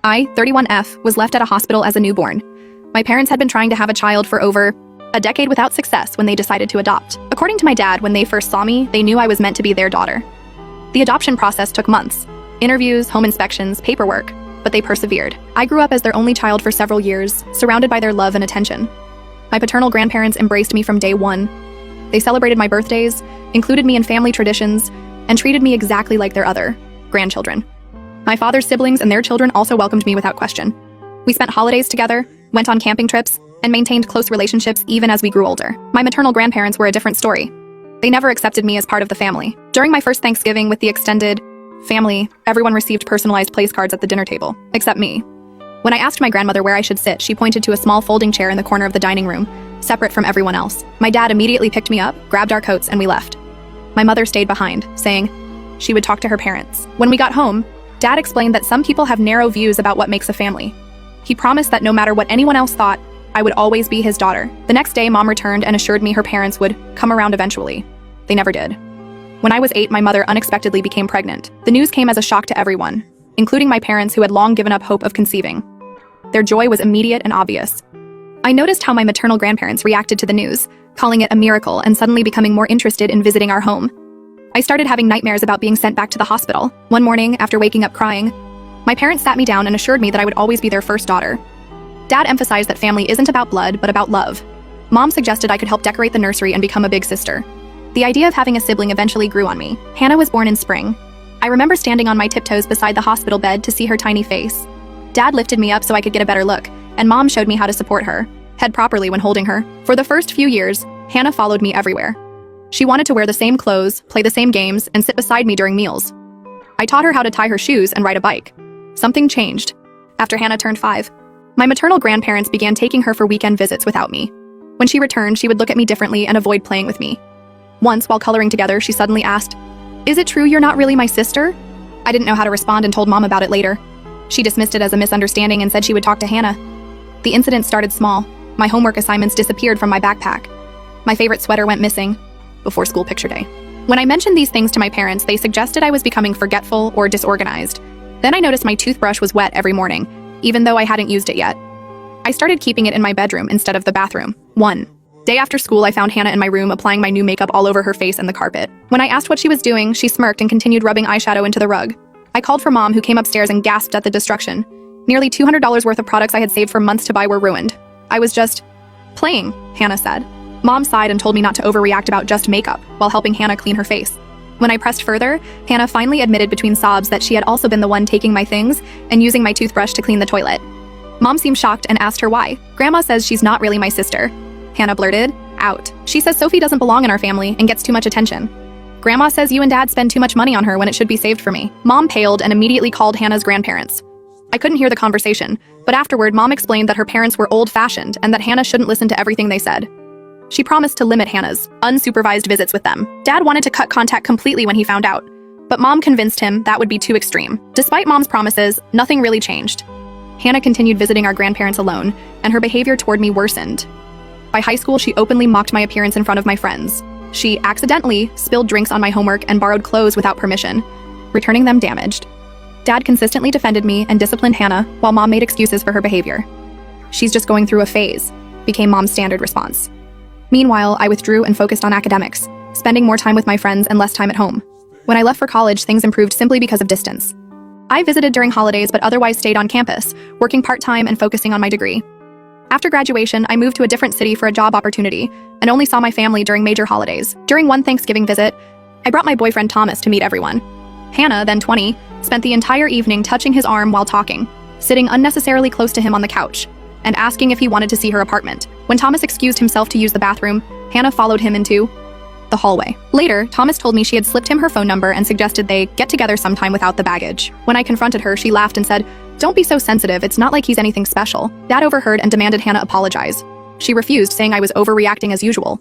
Speaker 6: I, 31F, was left at a hospital as a newborn. My parents had been trying to have a child for over a decade without success when they decided to adopt. According to my dad, when they first saw me, they knew I was meant to be their daughter. The adoption process took months. Interviews, home inspections, paperwork, but they persevered. I grew up as their only child for several years, surrounded by their love and attention. My paternal grandparents embraced me from day one. They celebrated my birthdays, included me in family traditions, and treated me exactly like their other grandchildren. My father's siblings and their children also welcomed me without question. We spent holidays together, went on camping trips, and maintained close relationships even as we grew older. My maternal grandparents were a different story. They never accepted me as part of the family. During my first Thanksgiving with the extended family, everyone received personalized place cards at the dinner table, except me. When I asked my grandmother where I should sit, she pointed to a small folding chair in the corner of the dining room, separate from everyone else. My dad immediately picked me up, grabbed our coats, and we left. My mother stayed behind, saying she would talk to her parents. When we got home, Dad explained that some people have narrow views about what makes a family. He promised that no matter what anyone else thought, I would always be his daughter. The next day, Mom returned and assured me her parents would come around eventually. They never did. When I was 8, my mother unexpectedly became pregnant. The news came as a shock to everyone, including my parents who had long given up hope of conceiving. Their joy was immediate and obvious. I noticed how my maternal grandparents reacted to the news, calling it a miracle and suddenly becoming more interested in visiting our home. I started having nightmares about being sent back to the hospital. One morning, after waking up crying, my parents sat me down and assured me that I would always be their first daughter. Dad emphasized that family isn't about blood, but about love. Mom suggested I could help decorate the nursery and become a big sister. The idea of having a sibling eventually grew on me. Hannah was born in spring. I remember standing on my tiptoes beside the hospital bed to see her tiny face. Dad lifted me up so I could get a better look, and Mom showed me how to support her, head properly when holding her. For the first few years, Hannah followed me everywhere. She wanted to wear the same clothes, play the same games, and sit beside me during meals. I taught her how to tie her shoes and ride a bike. Something changed after Hannah turned 5. My maternal grandparents began taking her for weekend visits without me. When she returned, she would look at me differently and avoid playing with me. Once, while coloring together, she suddenly asked, "Is it true you're not really my sister?" I didn't know how to respond and told Mom about it later. She dismissed it as a misunderstanding and said she would talk to Hannah. The incident started small. My homework assignments disappeared from my backpack. My favorite sweater went missing before school picture day. When I mentioned these things to my parents, they suggested I was becoming forgetful or disorganized. Then I noticed my toothbrush was wet every morning, even though I hadn't used it yet. I started keeping it in my bedroom instead of the bathroom. One day after school, I found Hannah in my room applying my new makeup all over her face and the carpet. When I asked what she was doing, she smirked and continued rubbing eyeshadow into the rug. I called for Mom, who came upstairs and gasped at the destruction. Nearly $200 worth of products I had saved for months to buy were ruined. I was just playing, Hannah said. Mom sighed and told me not to overreact about just makeup while helping Hannah clean her face. When I pressed further, Hannah finally admitted between sobs that she had also been the one taking my things and using my toothbrush to clean the toilet. Mom seemed shocked and asked her why. "Grandma says she's not really my sister," Hannah blurted out. "She says Sophie doesn't belong in our family and gets too much attention. Grandma says you and Dad spend too much money on her when it should be saved for me." Mom paled and immediately called Hannah's grandparents. I couldn't hear the conversation, but afterward, Mom explained that her parents were old-fashioned and that Hannah shouldn't listen to everything they said. She promised to limit Hannah's unsupervised visits with them. Dad wanted to cut contact completely when he found out, but Mom convinced him that would be too extreme. Despite Mom's promises, nothing really changed. Hannah continued visiting our grandparents alone, and her behavior toward me worsened. By high school, she openly mocked my appearance in front of my friends. She accidentally spilled drinks on my homework and borrowed clothes without permission, returning them damaged. Dad consistently defended me and disciplined Hannah, while Mom made excuses for her behavior. "She's just going through a phase," became Mom's standard response. Meanwhile, I withdrew and focused on academics, spending more time with my friends and less time at home. When I left for college, things improved simply because of distance. I visited during holidays but otherwise stayed on campus, working part-time and focusing on my degree. After graduation, I moved to a different city for a job opportunity and only saw my family during major holidays. During one Thanksgiving visit, I brought my boyfriend Thomas to meet everyone. Hannah, then 20, spent the entire evening touching his arm while talking, sitting unnecessarily close to him on the couch, and asking if he wanted to see her apartment. When Thomas excused himself to use the bathroom, Hannah followed him into the hallway. Later, Thomas told me she had slipped him her phone number and suggested they get together sometime without the baggage. When I confronted her, she laughed and said, "Don't be so sensitive, it's not like he's anything special." Dad overheard and demanded Hannah apologize. She refused, saying I was overreacting as usual.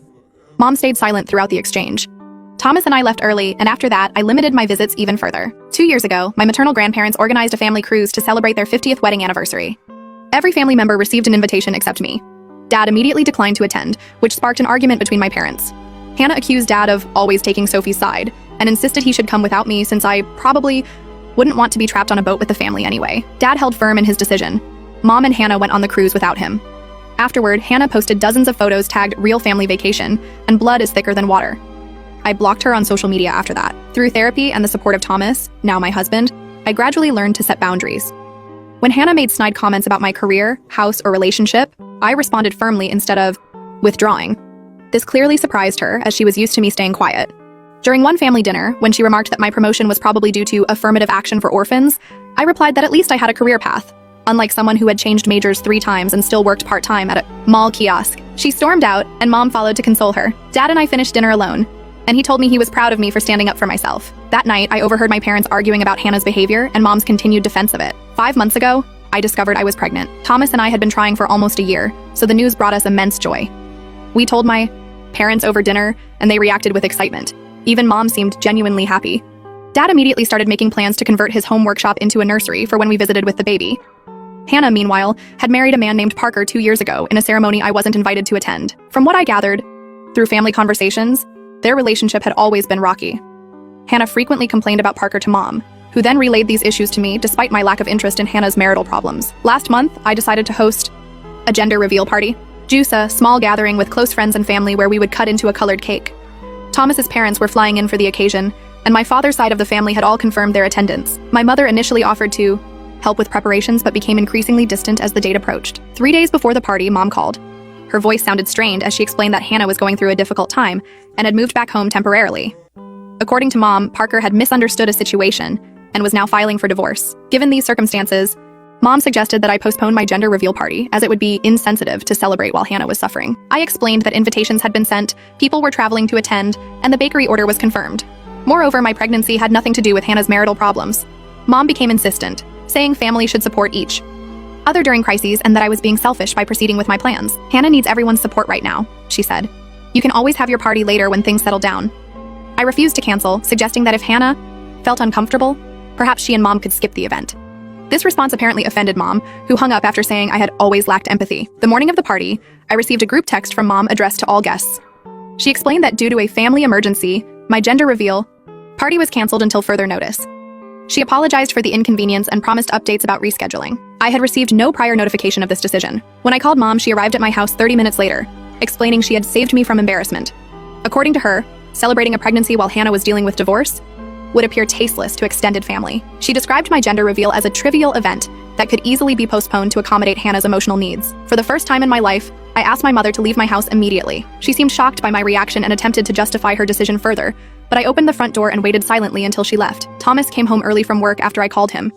Speaker 6: Mom stayed silent throughout the exchange. Thomas and I left early, and after that, I limited my visits even further. 2 years ago, my maternal grandparents organized a family cruise to celebrate their 50th wedding anniversary. Every family member received an invitation except me. Dad immediately declined to attend, which sparked an argument between my parents. Hannah accused Dad of always taking Sophie's side, and insisted he should come without me since I probably wouldn't want to be trapped on a boat with the family anyway. Dad held firm in his decision. Mom and Hannah went on the cruise without him. Afterward, Hannah posted dozens of photos tagged "real family vacation," and blood is thicker than water. I blocked her on social media after that. Through therapy and the support of Thomas, now my husband, I gradually learned to set boundaries. When Hannah made snide comments about my career, house, or relationship, I responded firmly instead of withdrawing. This clearly surprised her, as she was used to me staying quiet. During one family dinner, when she remarked that my promotion was probably due to affirmative action for orphans, I replied that at least I had a career path, unlike someone who had changed majors 3 times and still worked part-time at a mall kiosk. She stormed out, and Mom followed to console her. Dad and I finished dinner alone, and he told me he was proud of me for standing up for myself. That night, I overheard my parents arguing about Hannah's behavior and Mom's continued defense of it. 5 months ago, I discovered I was pregnant. Thomas and I had been trying for almost a year, so the news brought us immense joy. We told my parents over dinner, and they reacted with excitement. Even Mom seemed genuinely happy. Dad immediately started making plans to convert his home workshop into a nursery for when we visited with the baby. Hannah, meanwhile, had married a man named Parker 2 years ago in a ceremony I wasn't invited to attend. From what I gathered, through family conversations, their relationship had always been rocky. Hannah frequently complained about Parker to Mom, who then relayed these issues to me despite my lack of interest in Hannah's marital problems. Last month, I decided to host a gender reveal party. Juice, a small gathering with close friends and family where we would cut into a colored cake. Thomas's parents were flying in for the occasion, and my father's side of the family had all confirmed their attendance. My mother initially offered to help with preparations but became increasingly distant as the date approached. 3 days before the party, Mom called. Her voice sounded strained as she explained that Hannah was going through a difficult time and had moved back home temporarily. According to Mom, Parker had misunderstood a situation and was now filing for divorce. Given these circumstances, Mom suggested that I postpone my gender reveal party as it would be insensitive to celebrate while Hannah was suffering. I explained that invitations had been sent, people were traveling to attend, and the bakery order was confirmed. Moreover, my pregnancy had nothing to do with Hannah's marital problems. Mom became insistent, saying family should support each other during crises and that I was being selfish by proceeding with my plans. Hannah needs everyone's support right now, she said. You can always have your party later when things settle down. I refused to cancel, suggesting that if Hannah felt uncomfortable, perhaps she and Mom could skip the event. This response apparently offended Mom, who hung up after saying I had always lacked empathy. The morning of the party, I received a group text from Mom addressed to all guests. She explained that due to a family emergency, my gender reveal party was canceled until further notice. She apologized for the inconvenience and promised updates about rescheduling. I had received no prior notification of this decision. When I called Mom, she arrived at my house 30 minutes later, explaining she had saved me from embarrassment. According to her, celebrating a pregnancy while Hannah was dealing with divorce would appear tasteless to extended family. She described my gender reveal as a trivial event that could easily be postponed to accommodate Hannah's emotional needs. For the first time in my life, I asked my mother to leave my house immediately. She seemed shocked by my reaction and attempted to justify her decision further, but I opened the front door and waited silently until she left. Thomas came home early from work after I called him.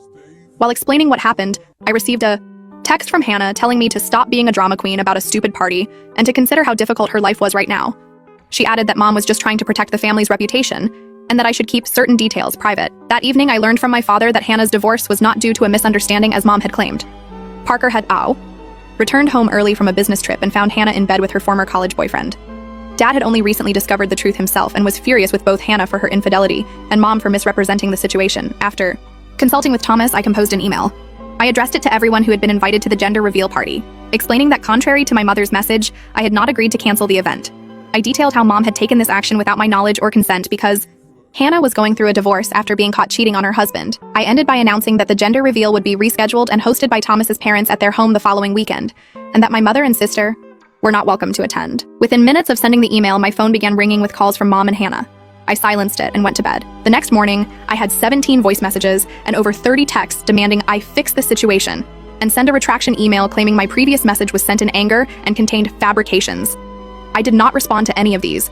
Speaker 6: While explaining what happened, I received a text from Hannah telling me to stop being a drama queen about a stupid party and to consider how difficult her life was right now. She added that Mom was just trying to protect the family's reputation and that I should keep certain details private. That evening, I learned from my father that Hannah's divorce was not due to a misunderstanding as Mom had claimed. Parker had returned home early from a business trip and found Hannah in bed with her former college boyfriend. Dad had only recently discovered the truth himself and was furious with both Hannah for her infidelity and Mom for misrepresenting the situation. After consulting with Thomas, I composed an email. I addressed it to everyone who had been invited to the gender reveal party, explaining that contrary to my mother's message, I had not agreed to cancel the event. I detailed how Mom had taken this action without my knowledge or consent because Hannah was going through a divorce after being caught cheating on her husband. I ended by announcing that the gender reveal would be rescheduled and hosted by Thomas's parents at their home the following weekend, and that my mother and sister were not welcome to attend. Within minutes of sending the email, my phone began ringing with calls from Mom and Hannah. I silenced it and went to bed. The next morning, I had 17 voice messages and over 30 texts demanding I fix the situation and send a retraction email claiming my previous message was sent in anger and contained fabrications. I did not respond to any of these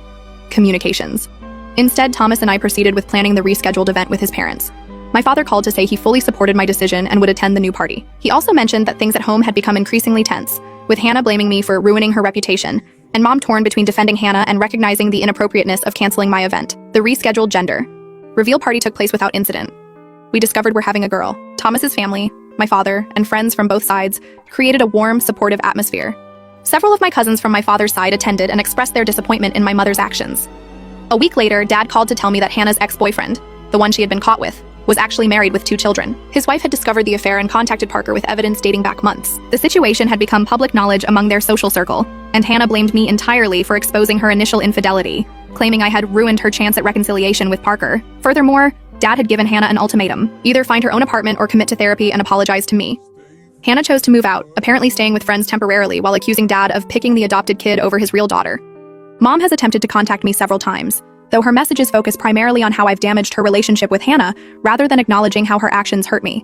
Speaker 6: communications. Instead, Thomas and I proceeded with planning the rescheduled event with his parents. My father called to say he fully supported my decision and would attend the new party. He also mentioned that things at home had become increasingly tense, with Hannah blaming me for ruining her reputation, and Mom torn between defending Hannah and recognizing the inappropriateness of canceling my event. The rescheduled gender reveal party took place without incident. We discovered we're having a girl. Thomas's family, my father, and friends from both sides created a warm, supportive atmosphere. Several of my cousins from my father's side attended and expressed their disappointment in my mother's actions. A week later, Dad called to tell me that Hannah's ex-boyfriend, the one she had been caught with, was actually married with 2 children. His wife had discovered the affair and contacted Parker with evidence dating back months. The situation had become public knowledge among their social circle, and Hannah blamed me entirely for exposing her initial infidelity, claiming I had ruined her chance at reconciliation with Parker. Furthermore, Dad had given Hannah an ultimatum: either find her own apartment or commit to therapy and apologize to me. Hannah chose to move out, apparently staying with friends temporarily while accusing Dad of picking the adopted kid over his real daughter. Mom has attempted to contact me several times, though her messages focus primarily on how I've damaged her relationship with Hannah rather than acknowledging how her actions hurt me.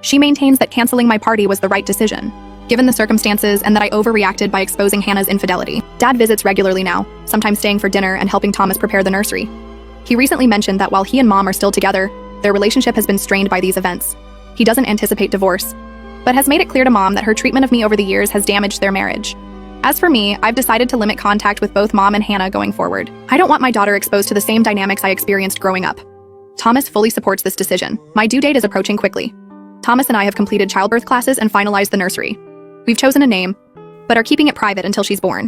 Speaker 6: She maintains that canceling my party was the right decision, given the circumstances, and that I overreacted by exposing Hannah's infidelity. Dad visits regularly now, sometimes staying for dinner and helping Thomas prepare the nursery. He recently mentioned that while he and Mom are still together, their relationship has been strained by these events. He doesn't anticipate divorce, but has made it clear to Mom that her treatment of me over the years has damaged their marriage. As for me, I've decided to limit contact with both Mom and Hannah going forward. I don't want my daughter exposed to the same dynamics I experienced growing up. Thomas fully supports this decision. My due date is approaching quickly. Thomas and I have completed childbirth classes and finalized the nursery. We've chosen a name, but are keeping it private until she's born.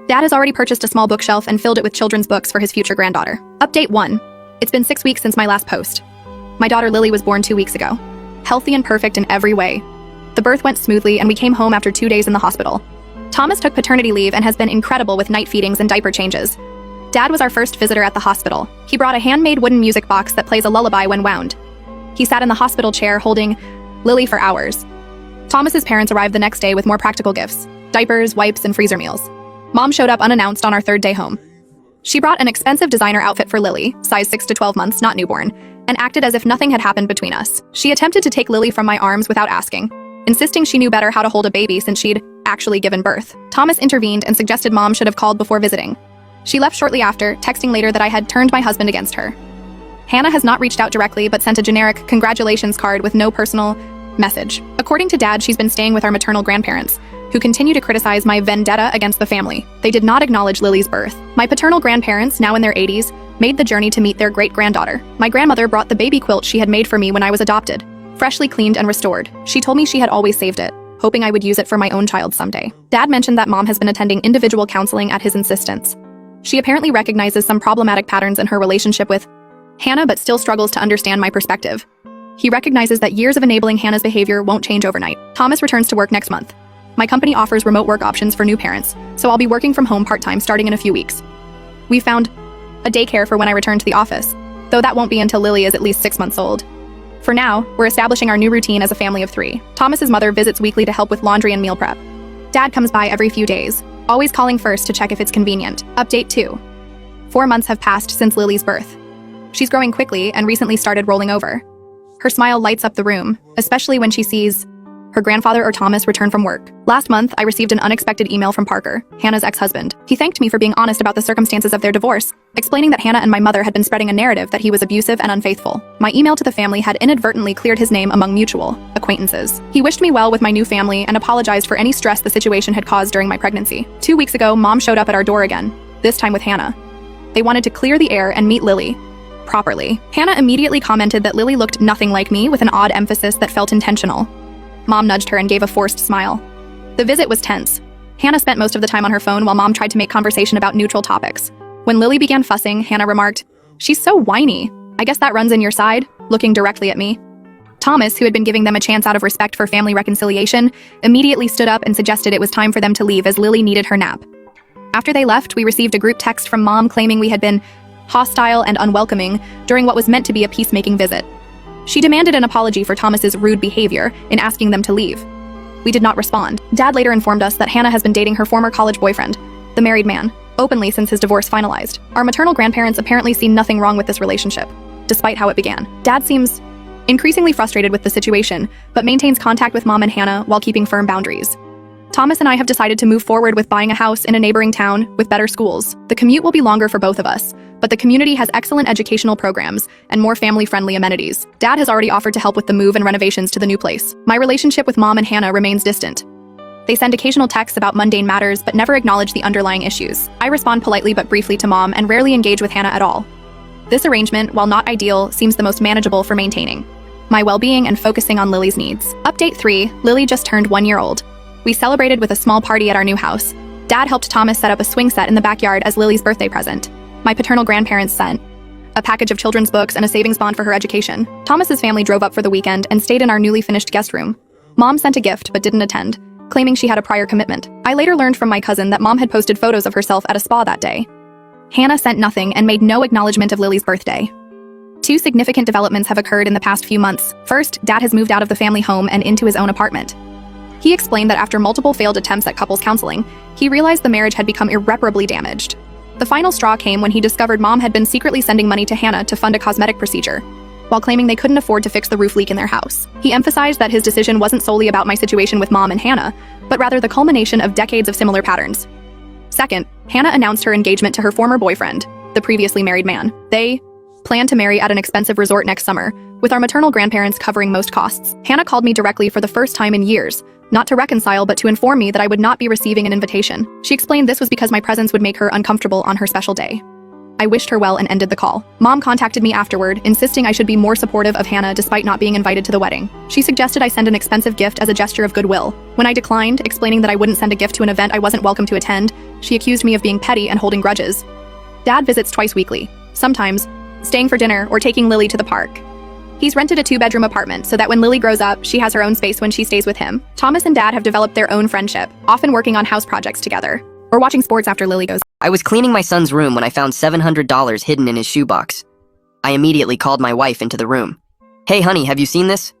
Speaker 6: Dad has already purchased a small bookshelf and filled it with children's books for his future granddaughter. Update 1. It's been 6 weeks since my last post. My daughter Lily was born 2 weeks ago. Healthy and perfect in every way. The birth went smoothly and we came home after 2 days in the hospital. Thomas took paternity leave and has been incredible with night feedings and diaper changes. Dad was our first visitor at the hospital. He brought a handmade wooden music box that plays a lullaby when wound. He sat in the hospital chair holding Lily for hours. Thomas's parents arrived the next day with more practical gifts: diapers, wipes, and freezer meals. Mom showed up unannounced on our third day home. She brought an expensive designer outfit for Lily, size 6 to 12 months, not newborn, and acted as if nothing had happened between us. She attempted to take Lily from my arms without asking, insisting she knew better how to hold a baby since she'd actually given birth. Thomas intervened and suggested Mom should have called before visiting. She left shortly after, texting later that I had turned my husband against her. Hannah has not reached out directly but sent a generic congratulations card with no personal message. According to Dad, she's been staying with our maternal grandparents, who continue to criticize my vendetta against the family. They did not acknowledge Lily's birth. My paternal grandparents, now in their 80s, made the journey to meet their great-granddaughter. My grandmother brought the baby quilt she had made for me when I was adopted, freshly cleaned and restored. She told me she had always saved it, hoping I would use it for my own child someday. Dad mentioned that Mom has been attending individual counseling at his insistence. She apparently recognizes some problematic patterns in her relationship with Hannah but still struggles to understand my perspective. He recognizes that years of enabling Hannah's behavior won't change overnight. Thomas returns to work next month. My company offers remote work options for new parents, so I'll be working from home part-time starting in a few weeks. We found a daycare for when I return to the office, though that won't be until Lily is at least 6 months old. For now, we're establishing our new routine as a family of 3. Thomas's mother visits weekly to help with laundry and meal prep. Dad comes by every few days, always calling first to check if it's convenient. Update 2. 4 months have passed since Lily's birth. She's growing quickly and recently started rolling over. Her smile lights up the room, especially when she sees her grandfather or Thomas return from work. Last month, I received an unexpected email from Parker, Hannah's ex-husband. He thanked me for being honest about the circumstances of their divorce, explaining that Hannah and my mother had been spreading a narrative that he was abusive and unfaithful. My email to the family had inadvertently cleared his name among mutual acquaintances. He wished me well with my new family and apologized for any stress the situation had caused during my pregnancy. 2 weeks ago, Mom showed up at our door again, this time with Hannah. They wanted to clear the air and meet Lily properly. Hannah immediately commented that Lily looked nothing like me, with an odd emphasis that felt intentional. Mom nudged her and gave a forced smile. The visit was tense. Hannah spent most of the time on her phone while Mom tried to make conversation about neutral topics. When Lily began fussing, Hannah remarked, "She's so whiny. I guess that runs in your side," looking directly at me. Thomas, who had been giving them a chance out of respect for family reconciliation, immediately stood up and suggested it was time for them to leave as Lily needed her nap. After they left, we received a group text from Mom claiming we had been hostile and unwelcoming during what was meant to be a peacemaking visit. She demanded an apology for Thomas's rude behavior in asking them to leave. We did not respond. Dad later informed us that Hannah has been dating her former college boyfriend, the married man, openly since his divorce finalized. Our maternal grandparents apparently see nothing wrong with this relationship, despite how it began. Dad seems increasingly frustrated with the situation, but maintains contact with Mom and Hannah while keeping firm boundaries. Thomas and I have decided to move forward with buying a house in a neighboring town with better schools. The commute will be longer for both of us, but the community has excellent educational programs and more family-friendly amenities. Dad has already offered to help with the move and renovations to the new place. My relationship with Mom and Hannah remains distant. They send occasional texts about mundane matters but never acknowledge the underlying issues. I respond politely but briefly to Mom and rarely engage with Hannah at all. This arrangement, while not ideal, seems the most manageable for maintaining my well-being and focusing on Lily's needs. Update 3. Lily just turned 1 year old. We celebrated with a small party at our new house. Dad helped Thomas set up a swing set in the backyard as Lily's birthday present. My paternal grandparents sent a package of children's books and a savings bond for her education. Thomas's family drove up for the weekend and stayed in our newly finished guest room. Mom sent a gift but didn't attend, claiming she had a prior commitment. I later learned from my cousin that Mom had posted photos of herself at a spa that day. Hannah sent nothing and made no acknowledgement of Lily's birthday. 2 significant developments have occurred in the past few months. First, Dad has moved out of the family home and into his own apartment. He explained that after multiple failed attempts at couples counseling, he realized the marriage had become irreparably damaged. The final straw came when he discovered Mom had been secretly sending money to Hannah to fund a cosmetic procedure, while claiming they couldn't afford to fix the roof leak in their house. He emphasized that his decision wasn't solely about my situation with Mom and Hannah, but rather the culmination of decades of similar patterns. Second, Hannah announced her engagement to her former boyfriend, the previously married man. They planned to marry at an expensive resort next summer, with our maternal grandparents covering most costs. Hannah called me directly for the first time in years, not to reconcile but to inform me that I would not be receiving an invitation. She explained this was because my presence would make her uncomfortable on her special day. I wished her well and ended the call. Mom contacted me afterward, insisting I should be more supportive of Hannah despite not being invited to the wedding. She suggested I send an expensive gift as a gesture of goodwill. When I declined, explaining that I wouldn't send a gift to an event I wasn't welcome to attend, she accused me of being petty and holding grudges. Dad visits twice weekly, sometimes staying for dinner or taking Lily to the park. He's rented a 2-bedroom apartment so that when Lily grows up, she has her own space when she stays with him. Thomas and Dad have developed their own friendship, often working on house projects together, or watching sports after Lily goes.
Speaker 7: I was cleaning my son's room when I found $700 hidden in his shoebox. I immediately called my wife into the room. Hey honey, have you seen this?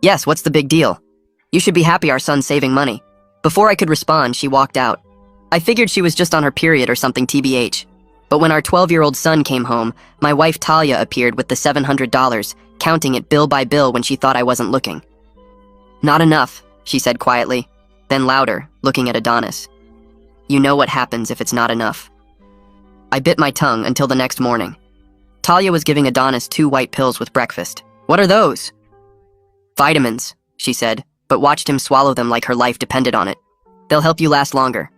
Speaker 7: Yes, what's the big deal? You should be happy our son's saving money. Before I could respond, she walked out. I figured she was just on her period or something TBH. But when our 12-year-old son came home, my wife Talia appeared with the $700, counting it bill by bill when she thought I wasn't looking. Not enough, she said quietly, then louder, looking at Adonis. You know what happens if it's not enough. I bit my tongue until the next morning. Talia was giving Adonis 2 white pills with breakfast. What are those? Vitamins, she said, but watched him swallow them like her life depended on it. They'll help you last longer.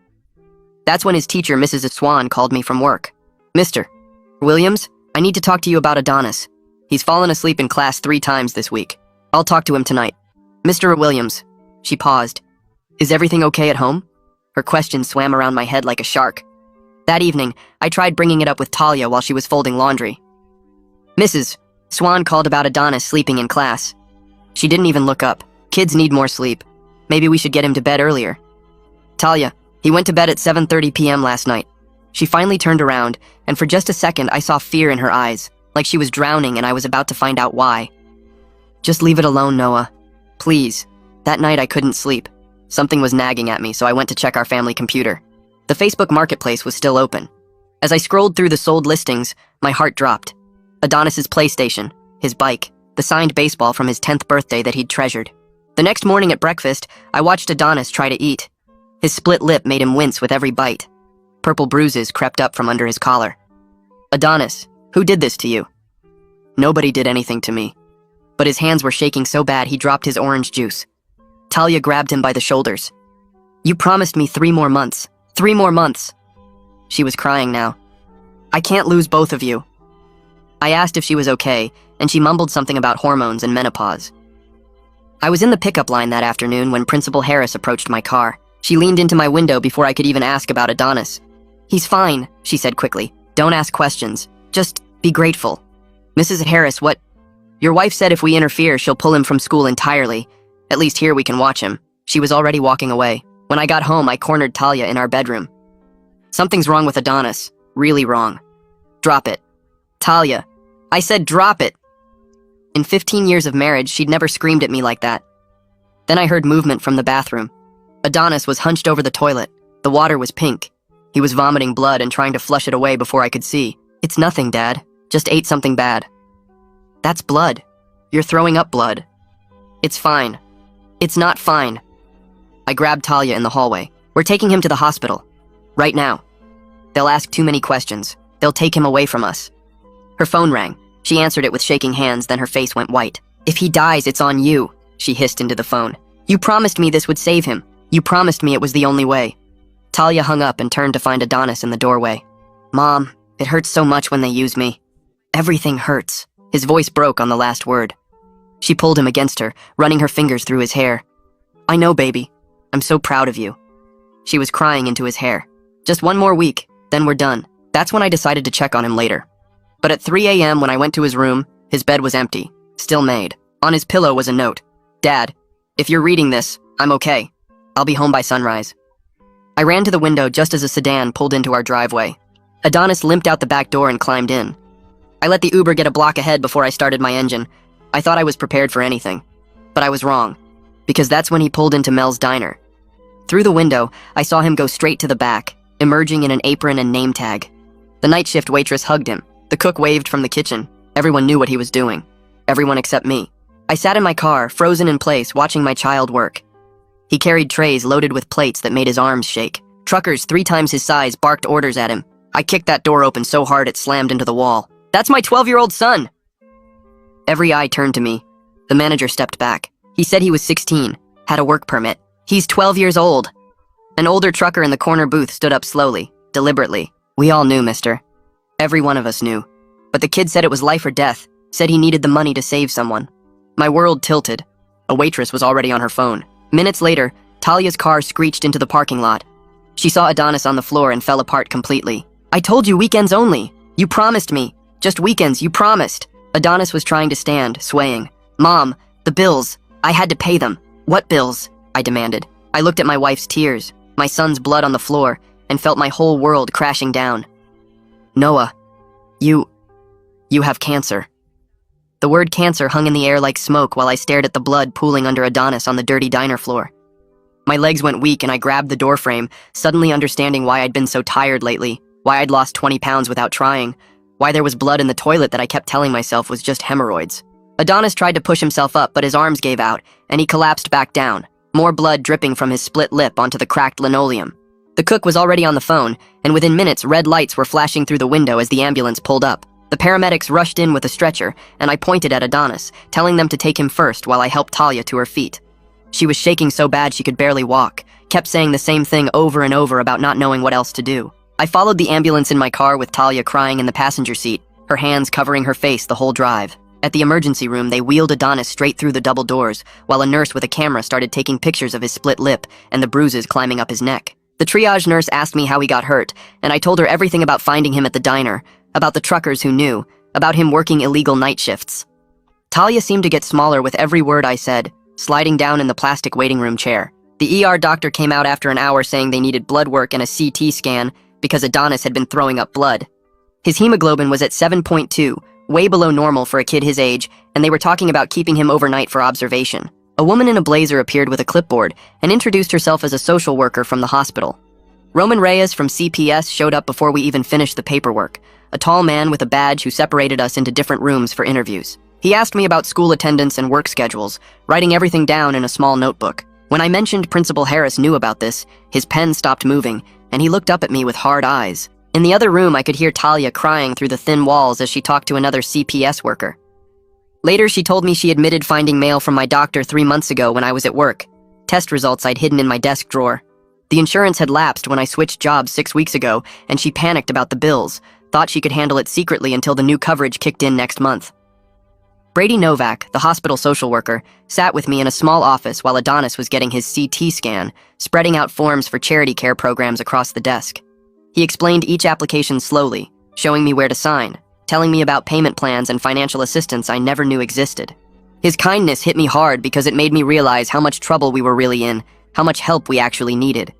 Speaker 7: That's when his teacher, Mrs. Swan, called me from work. Mr. Williams, I need to talk to you about Adonis. He's fallen asleep in class 3 times this week. I'll talk to him tonight. Mr. Williams. She paused. Is everything okay at home? Her question swam around my head like a shark. That evening, I tried bringing it up with Talia while she was folding laundry. Mrs. Swan called about Adonis sleeping in class. She didn't even look up. Kids need more sleep. Maybe we should get him to bed earlier. Talia, he went to bed at 7:30 p.m. last night. She finally turned around, and for just a second I saw fear in her eyes, like she was drowning and I was about to find out why. Just leave it alone, Noah. Please. That night I couldn't sleep. Something was nagging at me, so I went to check our family computer. The Facebook Marketplace was still open. As I scrolled through the sold listings, my heart dropped. Adonis's PlayStation, his bike, the signed baseball from his 10th birthday that he'd treasured. The next morning at breakfast, I watched Adonis try to eat. His split lip made him wince with every bite. Purple bruises crept up from under his collar. Adonis, who did this to you? Nobody did anything to me. But his hands were shaking so bad he dropped his orange juice. Talia grabbed him by the shoulders. You promised me 3 more months. 3 more months. She was crying now. I can't lose both of you. I asked if she was okay, and she mumbled something about hormones and menopause. I was in the pickup line that afternoon when Principal Harris approached my car. She leaned into my window before I could even ask about Adonis. He's fine, she said quickly. Don't ask questions. Just be grateful. Mrs. Harris, what? Your wife said if we interfere, she'll pull him from school entirely. At least here we can watch him. She was already walking away. When I got home, I cornered Talia in our bedroom. Something's wrong with Adonis. Really wrong. Drop it. Talia. I said drop it. In 15 years of marriage, she'd never screamed at me like that. Then I heard movement from the bathroom. Adonis was hunched over the toilet. The water was pink. He was vomiting blood and trying to flush it away before I could see. It's nothing, Dad. Just ate something bad. That's blood. You're throwing up blood. It's fine. It's not fine. I grabbed Talia in the hallway. We're taking him to the hospital. Right now. They'll ask too many questions. They'll take him away from us. Her phone rang. She answered it with shaking hands, then her face went white. If he dies, it's on you, she hissed into the phone. You promised me this would save him. You promised me it was the only way. Talia hung up and turned to find Adonis in the doorway. Mom, it hurts so much when they use me. Everything hurts. His voice broke on the last word. She pulled him against her, running her fingers through his hair. I know, baby. I'm so proud of you. She was crying into his hair. Just 1 more week, then we're done. That's when I decided to check on him later. But at 3 a.m. when I went to his room, his bed was empty, still made. On his pillow was a note. Dad, if you're reading this, I'm okay. I'll be home by sunrise. I ran to the window just as a sedan pulled into our driveway. Adonis limped out the back door and climbed in. I let the Uber get a block ahead before I started my engine. I thought I was prepared for anything. But I was wrong, because that's when he pulled into Mel's diner. Through the window, I saw him go straight to the back, emerging in an apron and name tag. The night shift waitress hugged him. The cook waved from the kitchen. Everyone knew what he was doing. Everyone except me. I sat in my car, frozen in place, watching my child work. He carried trays loaded with plates that made his arms shake. Truckers 3 times his size barked orders at him. I kicked that door open so hard it slammed into the wall. That's my 12-year-old son! Every eye turned to me. The manager stepped back. He said he was 16, had a work permit. He's 12 years old. An older trucker in the corner booth stood up slowly, deliberately. We all knew, mister. Every one of us knew. But the kid said it was life or death, said he needed the money to save someone. My world tilted. A waitress was already on her phone. Minutes later, Talia's car screeched into the parking lot. She saw Adonis on the floor and fell apart completely. I told you weekends only. You promised me. Just weekends, you promised. Adonis was trying to stand, swaying. "Mom, the bills. I had to pay them." "What bills?" I demanded. I looked at my wife's tears, my son's blood on the floor, and felt my whole world crashing down. "Noah, you have cancer." The word cancer hung in the air like smoke while I stared at the blood pooling under Adonis on the dirty diner floor. My legs went weak and I grabbed the doorframe, suddenly understanding why I'd been so tired lately, why I'd lost 20 pounds without trying, why there was blood in the toilet that I kept telling myself was just hemorrhoids. Adonis tried to push himself up, but his arms gave out, and he collapsed back down, more blood dripping from his split lip onto the cracked linoleum. The cook was already on the phone, and within minutes red lights were flashing through the window as the ambulance pulled up. The paramedics rushed in with a stretcher, and I pointed at Adonis, telling them to take him first while I helped Talia to her feet. She was shaking so bad she could barely walk, kept saying the same thing over and over about not knowing what else to do. I followed the ambulance in my car with Talia crying in the passenger seat, her hands covering her face the whole drive. At the emergency room, they wheeled Adonis straight through the double doors, while a nurse with a camera started taking pictures of his split lip and the bruises climbing up his neck. The triage nurse asked me how he got hurt, and I told her everything about finding him at the diner, about the truckers who knew, about him working illegal night shifts. Talia seemed to get smaller with every word I said, sliding down in the plastic waiting room chair. The ER doctor came out after an hour saying they needed blood work and a CT scan because Adonis had been throwing up blood. His hemoglobin was at 7.2, way below normal for a kid his age, and they were talking about keeping him overnight for observation. A woman in a blazer appeared with a clipboard and introduced herself as a social worker from the hospital. Roman Reyes from CPS showed up before we even finished the paperwork, a tall man with a badge who separated us into different rooms for interviews. He asked me about school attendance and work schedules, writing everything down in a small notebook. When I mentioned Principal Harris knew about this, his pen stopped moving, and he looked up at me with hard eyes. In the other room, I could hear Talia crying through the thin walls as she talked to another CPS worker. Later, she told me she admitted finding mail from my doctor 3 months ago when I was at work, test results I'd hidden in my desk drawer. The insurance had lapsed when I switched jobs 6 weeks ago, and she panicked about the bills, thought she could handle it secretly until the new coverage kicked in next month. Brady Novak, the hospital social worker, sat with me in a small office while Adonis was getting his CT scan, spreading out forms for charity care programs across the desk. He explained each application slowly, showing me where to sign, telling me about payment plans and financial assistance I never knew existed. His kindness hit me hard because it made me realize how much trouble we were really in, how much help we actually needed.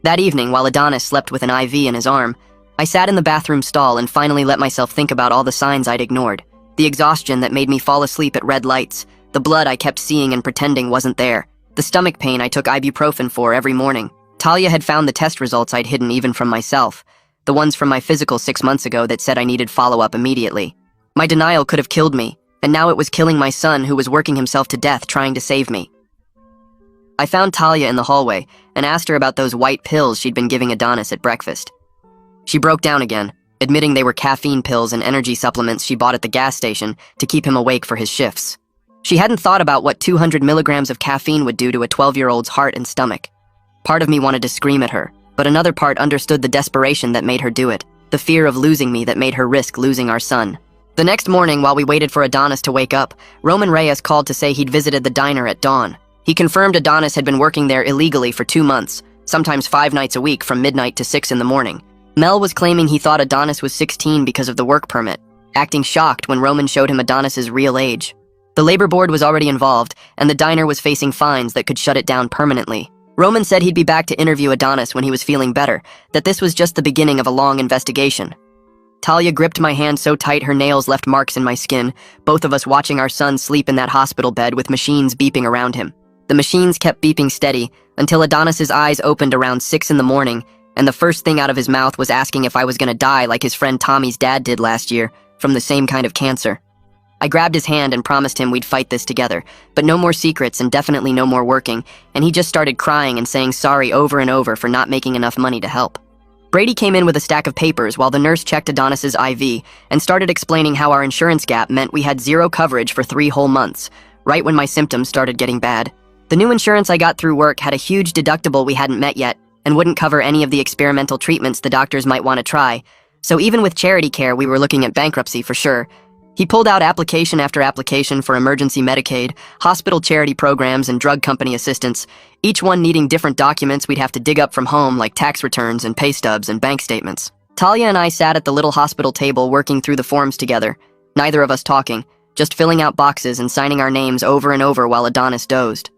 Speaker 7: That evening, while Adonis slept with an IV in his arm, I sat in the bathroom stall and finally let myself think about all the signs I'd ignored. The exhaustion that made me fall asleep at red lights, the blood I kept seeing and pretending wasn't there, the stomach pain I took ibuprofen for every morning. Talia had found the test results I'd hidden even from myself, the ones from my physical 6 months ago that said I needed follow-up immediately. My denial could have killed me, and now it was killing my son who was working himself to death trying to save me. I found Talia in the hallway and asked her about those white pills she'd been giving Adonis at breakfast. She broke down again, admitting they were caffeine pills and energy supplements she bought at the gas station to keep him awake for his shifts. She hadn't thought about what 200 milligrams of caffeine would do to a 12-year-old's heart and stomach. Part of me wanted to scream at her, but another part understood the desperation that made her do it, the fear of losing me that made her risk losing our son. The next morning, while we waited for Adonis to wake up, Roman Reyes called to say he'd visited the diner at dawn. He confirmed Adonis had been working there illegally for 2 months, sometimes 5 nights a week from midnight to 6 in the morning. Mel was claiming he thought Adonis was 16 because of the work permit, acting shocked when Roman showed him Adonis's real age. The labor board was already involved, and the diner was facing fines that could shut it down permanently. Roman said he'd be back to interview Adonis when he was feeling better, that this was just the beginning of a long investigation. Talia gripped my hand so tight her nails left marks in my skin, both of us watching our son sleep in that hospital bed with machines beeping around him. The machines kept beeping steady until Adonis's eyes opened around 6 in the morning, and the first thing out of his mouth was asking if I was gonna die like his friend Tommy's dad did last year, from the same kind of cancer. I grabbed his hand and promised him we'd fight this together, but no more secrets and definitely no more working, and he just started crying and saying sorry over and over for not making enough money to help. Brady came in with a stack of papers while the nurse checked Adonis's IV and started explaining how our insurance gap meant we had 0 coverage for 3 whole months, right when my symptoms started getting bad. The new insurance I got through work had a huge deductible we hadn't met yet, and wouldn't cover any of the experimental treatments the doctors might want to try, so even with charity care we were looking at bankruptcy for sure. He pulled out application after application for emergency Medicaid, hospital charity programs, and drug company assistance, each one needing different documents we'd have to dig up from home like tax returns and pay stubs and bank statements. Talia and I sat at the little hospital table working through the forms together. neither of us talking, just filling out boxes and signing our names over and over while Adonis dozed.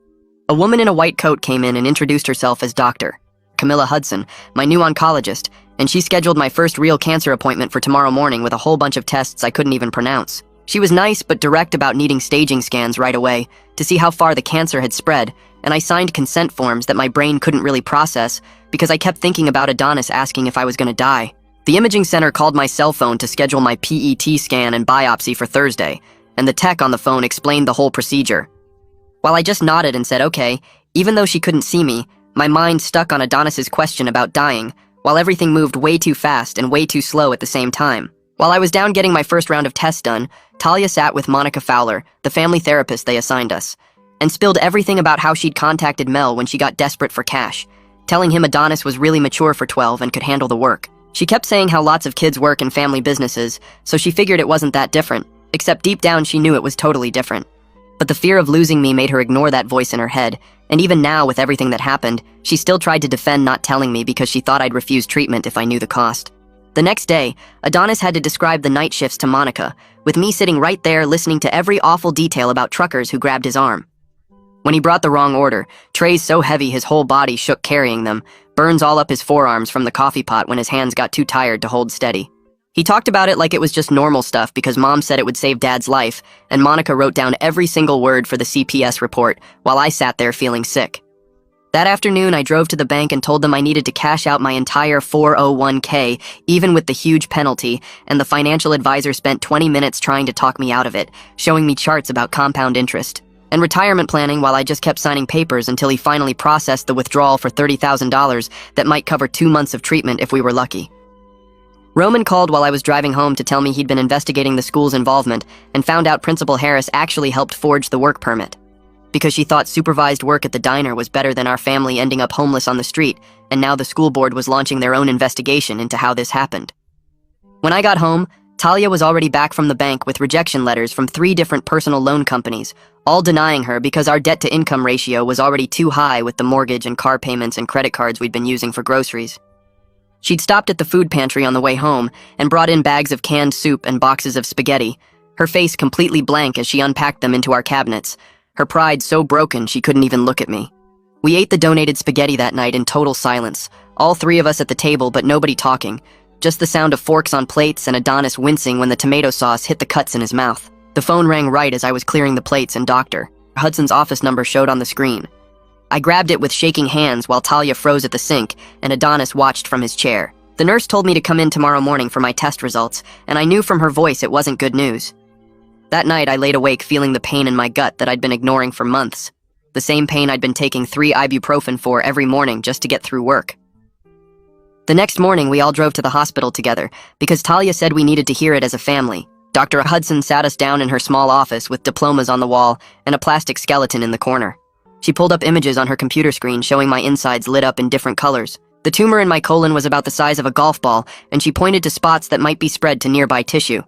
Speaker 7: A woman in a white coat came in and introduced herself as Dr. Camilla Hudson, my new oncologist, and she scheduled my first real cancer appointment for tomorrow morning with a whole bunch of tests I couldn't even pronounce. She was nice but direct about needing staging scans right away to see how far the cancer had spread, and I signed consent forms that my brain couldn't really process because I kept thinking about Adonis asking if I was going to die. The imaging center called my cell phone to schedule my PET scan and biopsy for Thursday, and the tech on the phone explained the whole procedure. While I just nodded and said okay, even though she couldn't see me, my mind stuck on Adonis's question about dying, while everything moved way too fast and way too slow at the same time. While I was down getting my first round of tests done, Talia sat with Monica Fowler, the family therapist they assigned us, and spilled everything about how she'd contacted Mel when she got desperate for cash, telling him Adonis was really mature for 12 and could handle the work. She kept saying how lots of kids work in family businesses, so she figured it wasn't that different, except deep down she knew it was totally different. But the fear of losing me made her ignore that voice in her head, and even now with everything that happened, she still tried to defend not telling me because she thought I'd refuse treatment if I knew the cost. The next day, Adonis had to describe the night shifts to Monica, with me sitting right there listening to every awful detail about truckers who grabbed his arm. When he brought the wrong order, trays so heavy his whole body shook carrying them, burns all up his forearms from the coffee pot when his hands got too tired to hold steady. He talked about it like it was just normal stuff because Mom said it would save Dad's life, and Monica wrote down every single word for the CPS report while I sat there feeling sick. That afternoon, I drove to the bank and told them I needed to cash out my entire 401k, even with the huge penalty, and the financial advisor spent 20 minutes trying to talk me out of it, showing me charts about compound interest and retirement planning while I just kept signing papers until he finally processed the withdrawal for $30,000 that might cover 2 months of treatment if we were lucky. Roman called while I was driving home to tell me he'd been investigating the school's involvement and found out Principal Harris actually helped forge the work permit, because she thought supervised work at the diner was better than our family ending up homeless on the street, and now the school board was launching their own investigation into how this happened. When I got home, Talia was already back from the bank with rejection letters from 3 different personal loan companies, all denying her because our debt-to-income ratio was already too high with the mortgage and car payments and credit cards we'd been using for groceries. She'd stopped at the food pantry on the way home and brought in bags of canned soup and boxes of spaghetti, her face completely blank as she unpacked them into our cabinets, her pride so broken she couldn't even look at me. We ate the donated spaghetti that night in total silence, all 3 of us at the table but nobody talking, just the sound of forks on plates and Adonis wincing when the tomato sauce hit the cuts in his mouth. The phone rang right as I was clearing the plates and Dr. Hudson's office number showed on the screen. I grabbed it with shaking hands while Talia froze at the sink and Adonis watched from his chair. The nurse told me to come in tomorrow morning for my test results, and I knew from her voice it wasn't good news. That night I laid awake feeling the pain in my gut that I'd been ignoring for months. The same pain I'd been taking 3 ibuprofen for every morning just to get through work. The next morning we all drove to the hospital together because Talia said we needed to hear it as a family. Dr. Hudson sat us down in her small office with diplomas on the wall and a plastic skeleton in the corner. She pulled up images on her computer screen showing my insides lit up in different colors. The tumor in my colon was about the size of a golf ball, and she pointed to spots that might be spread to nearby tissue.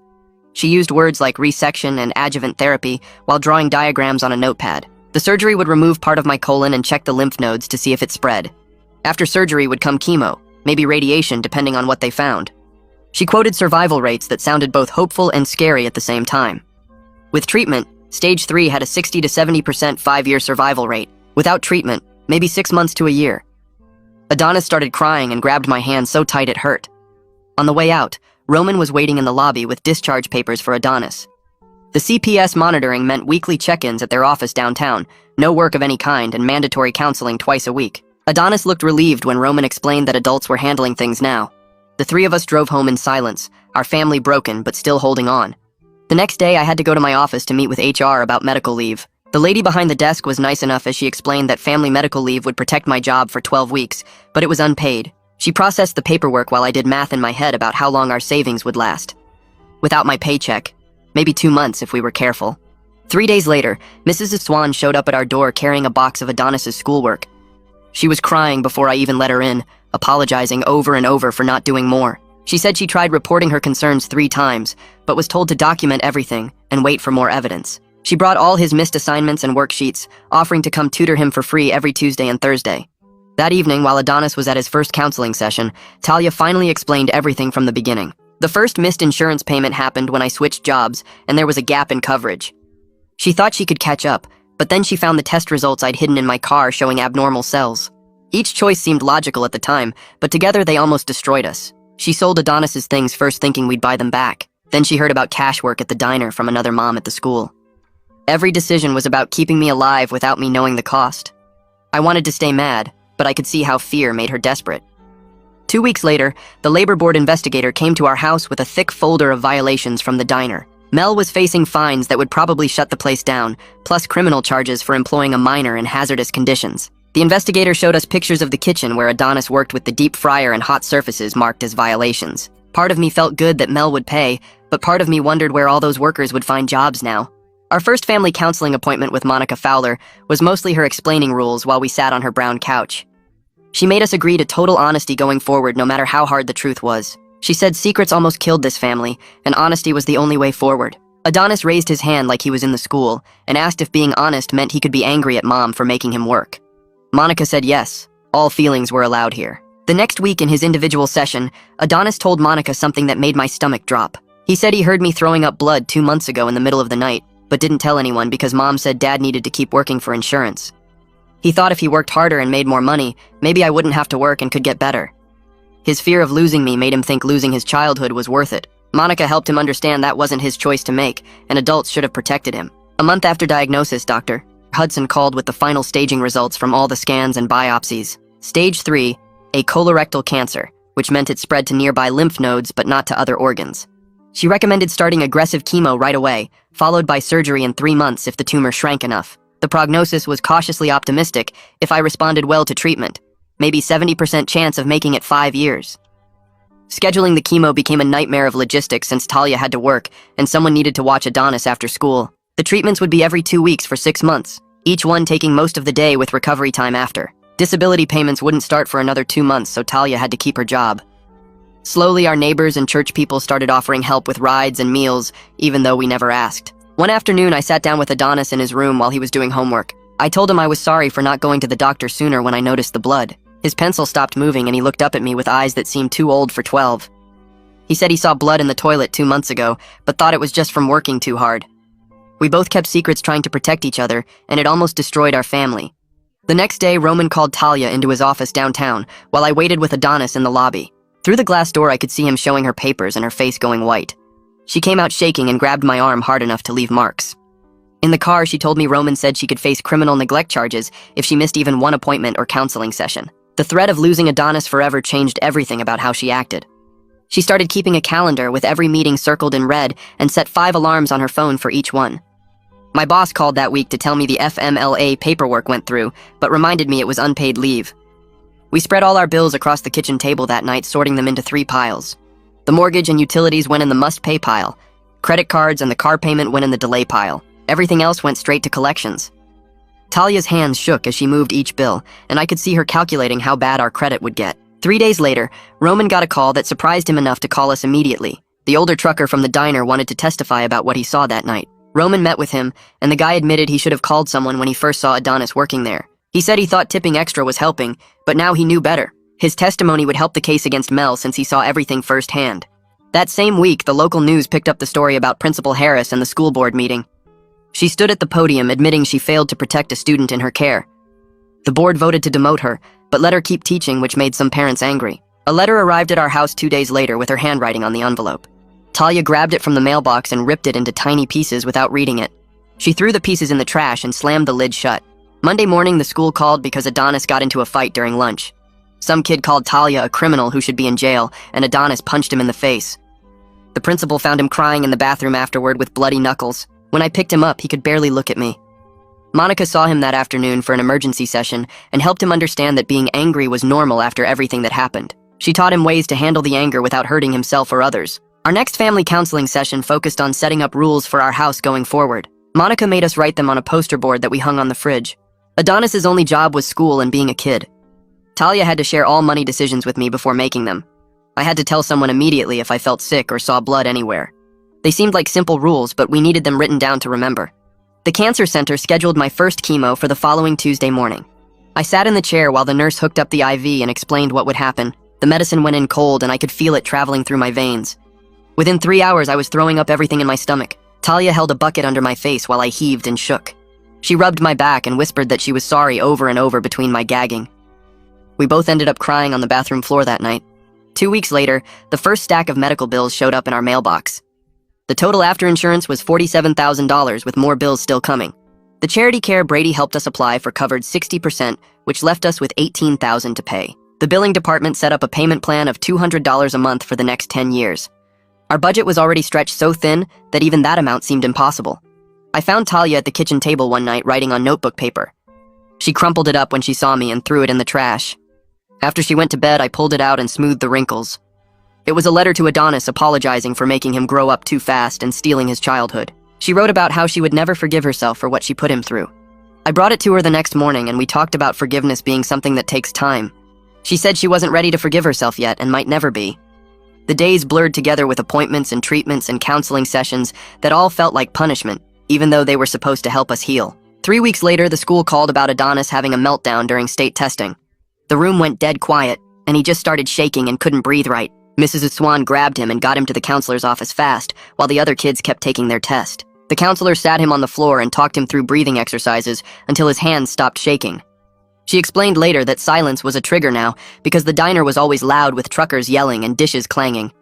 Speaker 7: She used words like resection and adjuvant therapy while drawing diagrams on a notepad. The surgery would remove part of my colon and check the lymph nodes to see if it spread. After surgery would come chemo, maybe radiation depending on what they found. She quoted survival rates that sounded both hopeful and scary at the same time. With treatment, Stage 3 had a 60 to 70% 5-year survival rate. Without treatment, maybe 6 months to a year. Adonis started crying and grabbed my hand so tight it hurt. On the way out, Roman was waiting in the lobby with discharge papers for Adonis. The CPS monitoring meant weekly check-ins at their office downtown, no work of any kind, and mandatory counseling twice a week. Adonis looked relieved when Roman explained that adults were handling things now. The 3 of us drove home in silence, our family broken but still holding on. The next day, I had to go to my office to meet with HR about medical leave. The lady behind the desk was nice enough as she explained that family medical leave would protect my job for 12 weeks, but it was unpaid. She processed the paperwork while I did math in my head about how long our savings would last. Without my paycheck, maybe 2 months if we were careful. 3 days later, Mrs. Swan showed up at our door carrying a box of Adonis's schoolwork. She was crying before I even let her in, apologizing over and over for not doing more. She said she tried reporting her concerns 3 times, but was told to document everything and wait for more evidence. She brought all his missed assignments and worksheets, offering to come tutor him for free every Tuesday and Thursday. That evening, while Adonis was at his first counseling session, Talia finally explained everything from the beginning. The first missed insurance payment happened when I switched jobs, and there was a gap in coverage. She thought she could catch up, but then she found the test results I'd hidden in my car showing abnormal cells. Each choice seemed logical at the time, but together they almost destroyed us. She sold Adonis's things first thinking we'd buy them back. Then she heard about cash work at the diner from another mom at the school. Every decision was about keeping me alive without me knowing the cost. I wanted to stay mad, but I could see how fear made her desperate. 2 weeks later, the labor board investigator came to our house with a thick folder of violations from the diner. Mel was facing fines that would probably shut the place down, plus criminal charges for employing a minor in hazardous conditions. The investigator showed us pictures of the kitchen where Adonis worked with the deep fryer and hot surfaces marked as violations. Part of me felt good that Mel would pay, but part of me wondered where all those workers would find jobs now. Our first family counseling appointment with Monica Fowler was mostly her explaining rules while we sat on her brown couch. She made us agree to total honesty going forward no matter how hard the truth was. She said secrets almost killed this family, and honesty was the only way forward. Adonis raised his hand like he was in the school, and asked if being honest meant he could be angry at Mom for making him work. Monica said yes, all feelings were allowed here. The next week in his individual session, Adonis told Monica something that made my stomach drop. He said he heard me throwing up blood 2 months ago in the middle of the night, but didn't tell anyone because Mom said Dad needed to keep working for insurance. He thought if he worked harder and made more money, maybe I wouldn't have to work and could get better. His fear of losing me made him think losing his childhood was worth it. Monica helped him understand that wasn't his choice to make, and adults should have protected him. A month after diagnosis, Dr. Hudson called with the final staging results from all the scans and biopsies. Stage 3, a colorectal cancer, which meant it spread to nearby lymph nodes but not to other organs. She recommended starting aggressive chemo right away, followed by surgery in 3 months if the tumor shrank enough. The prognosis was cautiously optimistic if I responded well to treatment, maybe 70% chance of making it 5 years. Scheduling the chemo became a nightmare of logistics since Talia had to work and someone needed to watch Adonis after school. The treatments would be every 2 weeks for 6 months, each one taking most of the day with recovery time after. Disability payments wouldn't start for another 2 months, so Talia had to keep her job. Slowly, our neighbors and church people started offering help with rides and meals, even though we never asked. One afternoon, I sat down with Adonis in his room while he was doing homework. I told him I was sorry for not going to the doctor sooner when I noticed the blood. His pencil stopped moving and he looked up at me with eyes that seemed too old for 12. He said he saw blood in the toilet 2 months ago, but thought it was just from working too hard. We both kept secrets trying to protect each other, and it almost destroyed our family. The next day, Roman called Talia into his office downtown, while I waited with Adonis in the lobby. Through the glass door, I could see him showing her papers and her face going white. She came out shaking and grabbed my arm hard enough to leave marks. In the car, she told me Roman said she could face criminal neglect charges if she missed even one appointment or counseling session. The threat of losing Adonis forever changed everything about how she acted. She started keeping a calendar with every meeting circled in red and set 5 alarms on her phone for each one. My boss called that week to tell me the FMLA paperwork went through, but reminded me it was unpaid leave. We spread all our bills across the kitchen table that night, sorting them into 3 piles. The mortgage and utilities went in the must-pay pile. Credit cards and the car payment went in the delay pile. Everything else went straight to collections. Talia's hands shook as she moved each bill, and I could see her calculating how bad our credit would get. 3 days later, Roman got a call that surprised him enough to call us immediately. The older trucker from the diner wanted to testify about what he saw that night. Roman met with him, and the guy admitted he should have called someone when he first saw Adonis working there. He said he thought tipping extra was helping, but now he knew better. His testimony would help the case against Mel since he saw everything firsthand. That same week, the local news picked up the story about Principal Harris and the school board meeting. She stood at the podium admitting she failed to protect a student in her care. The board voted to demote her, but let her keep teaching, which made some parents angry. A letter arrived at our house 2 days later with her handwriting on the envelope. Talia grabbed it from the mailbox and ripped it into tiny pieces without reading it. She threw the pieces in the trash and slammed the lid shut. Monday morning, the school called because Adonis got into a fight during lunch. Some kid called Talia a criminal who should be in jail, and Adonis punched him in the face. The principal found him crying in the bathroom afterward with bloody knuckles. When I picked him up, he could barely look at me. Monica saw him that afternoon for an emergency session and helped him understand that being angry was normal after everything that happened. She taught him ways to handle the anger without hurting himself or others. Our next family counseling session focused on setting up rules for our house going forward. Monica made us write them on a poster board that we hung on the fridge. Adonis's only job was school and being a kid. Talia had to share all money decisions with me before making them. I had to tell someone immediately if I felt sick or saw blood anywhere. They seemed like simple rules, but we needed them written down to remember. The cancer center scheduled my first chemo for the following Tuesday morning. I sat in the chair while the nurse hooked up the IV and explained what would happen. The medicine went in cold and I could feel it traveling through my veins. Within 3 hours, I was throwing up everything in my stomach. Talia held a bucket under my face while I heaved and shook. She rubbed my back and whispered that she was sorry over and over between my gagging. We both ended up crying on the bathroom floor that night. 2 weeks later, the first stack of medical bills showed up in our mailbox. The total after insurance was $47,000, with more bills still coming. The charity care Brady helped us apply for covered 60%, which left us with $18,000 to pay. The billing department set up a payment plan of $200 a month for the next 10 years. Our budget was already stretched so thin that even that amount seemed impossible. I found Talia at the kitchen table one night writing on notebook paper. She crumpled it up when she saw me and threw it in the trash. After she went to bed, I pulled it out and smoothed the wrinkles. It was a letter to Adonis apologizing for making him grow up too fast and stealing his childhood. She wrote about how she would never forgive herself for what she put him through. I brought it to her the next morning and we talked about forgiveness being something that takes time. She said she wasn't ready to forgive herself yet and might never be. The days blurred together with appointments and treatments and counseling sessions that all felt like punishment, even though they were supposed to help us heal. 3 weeks later, the school called about Adonis having a meltdown during state testing. The room went dead quiet, and he just started shaking and couldn't breathe right. Mrs. Swan grabbed him and got him to the counselor's office fast, while the other kids kept taking their test. The counselor sat him on the floor and talked him through breathing exercises until his hands stopped shaking. She explained later that silence was a trigger now because the diner was always loud with truckers yelling and dishes clanging.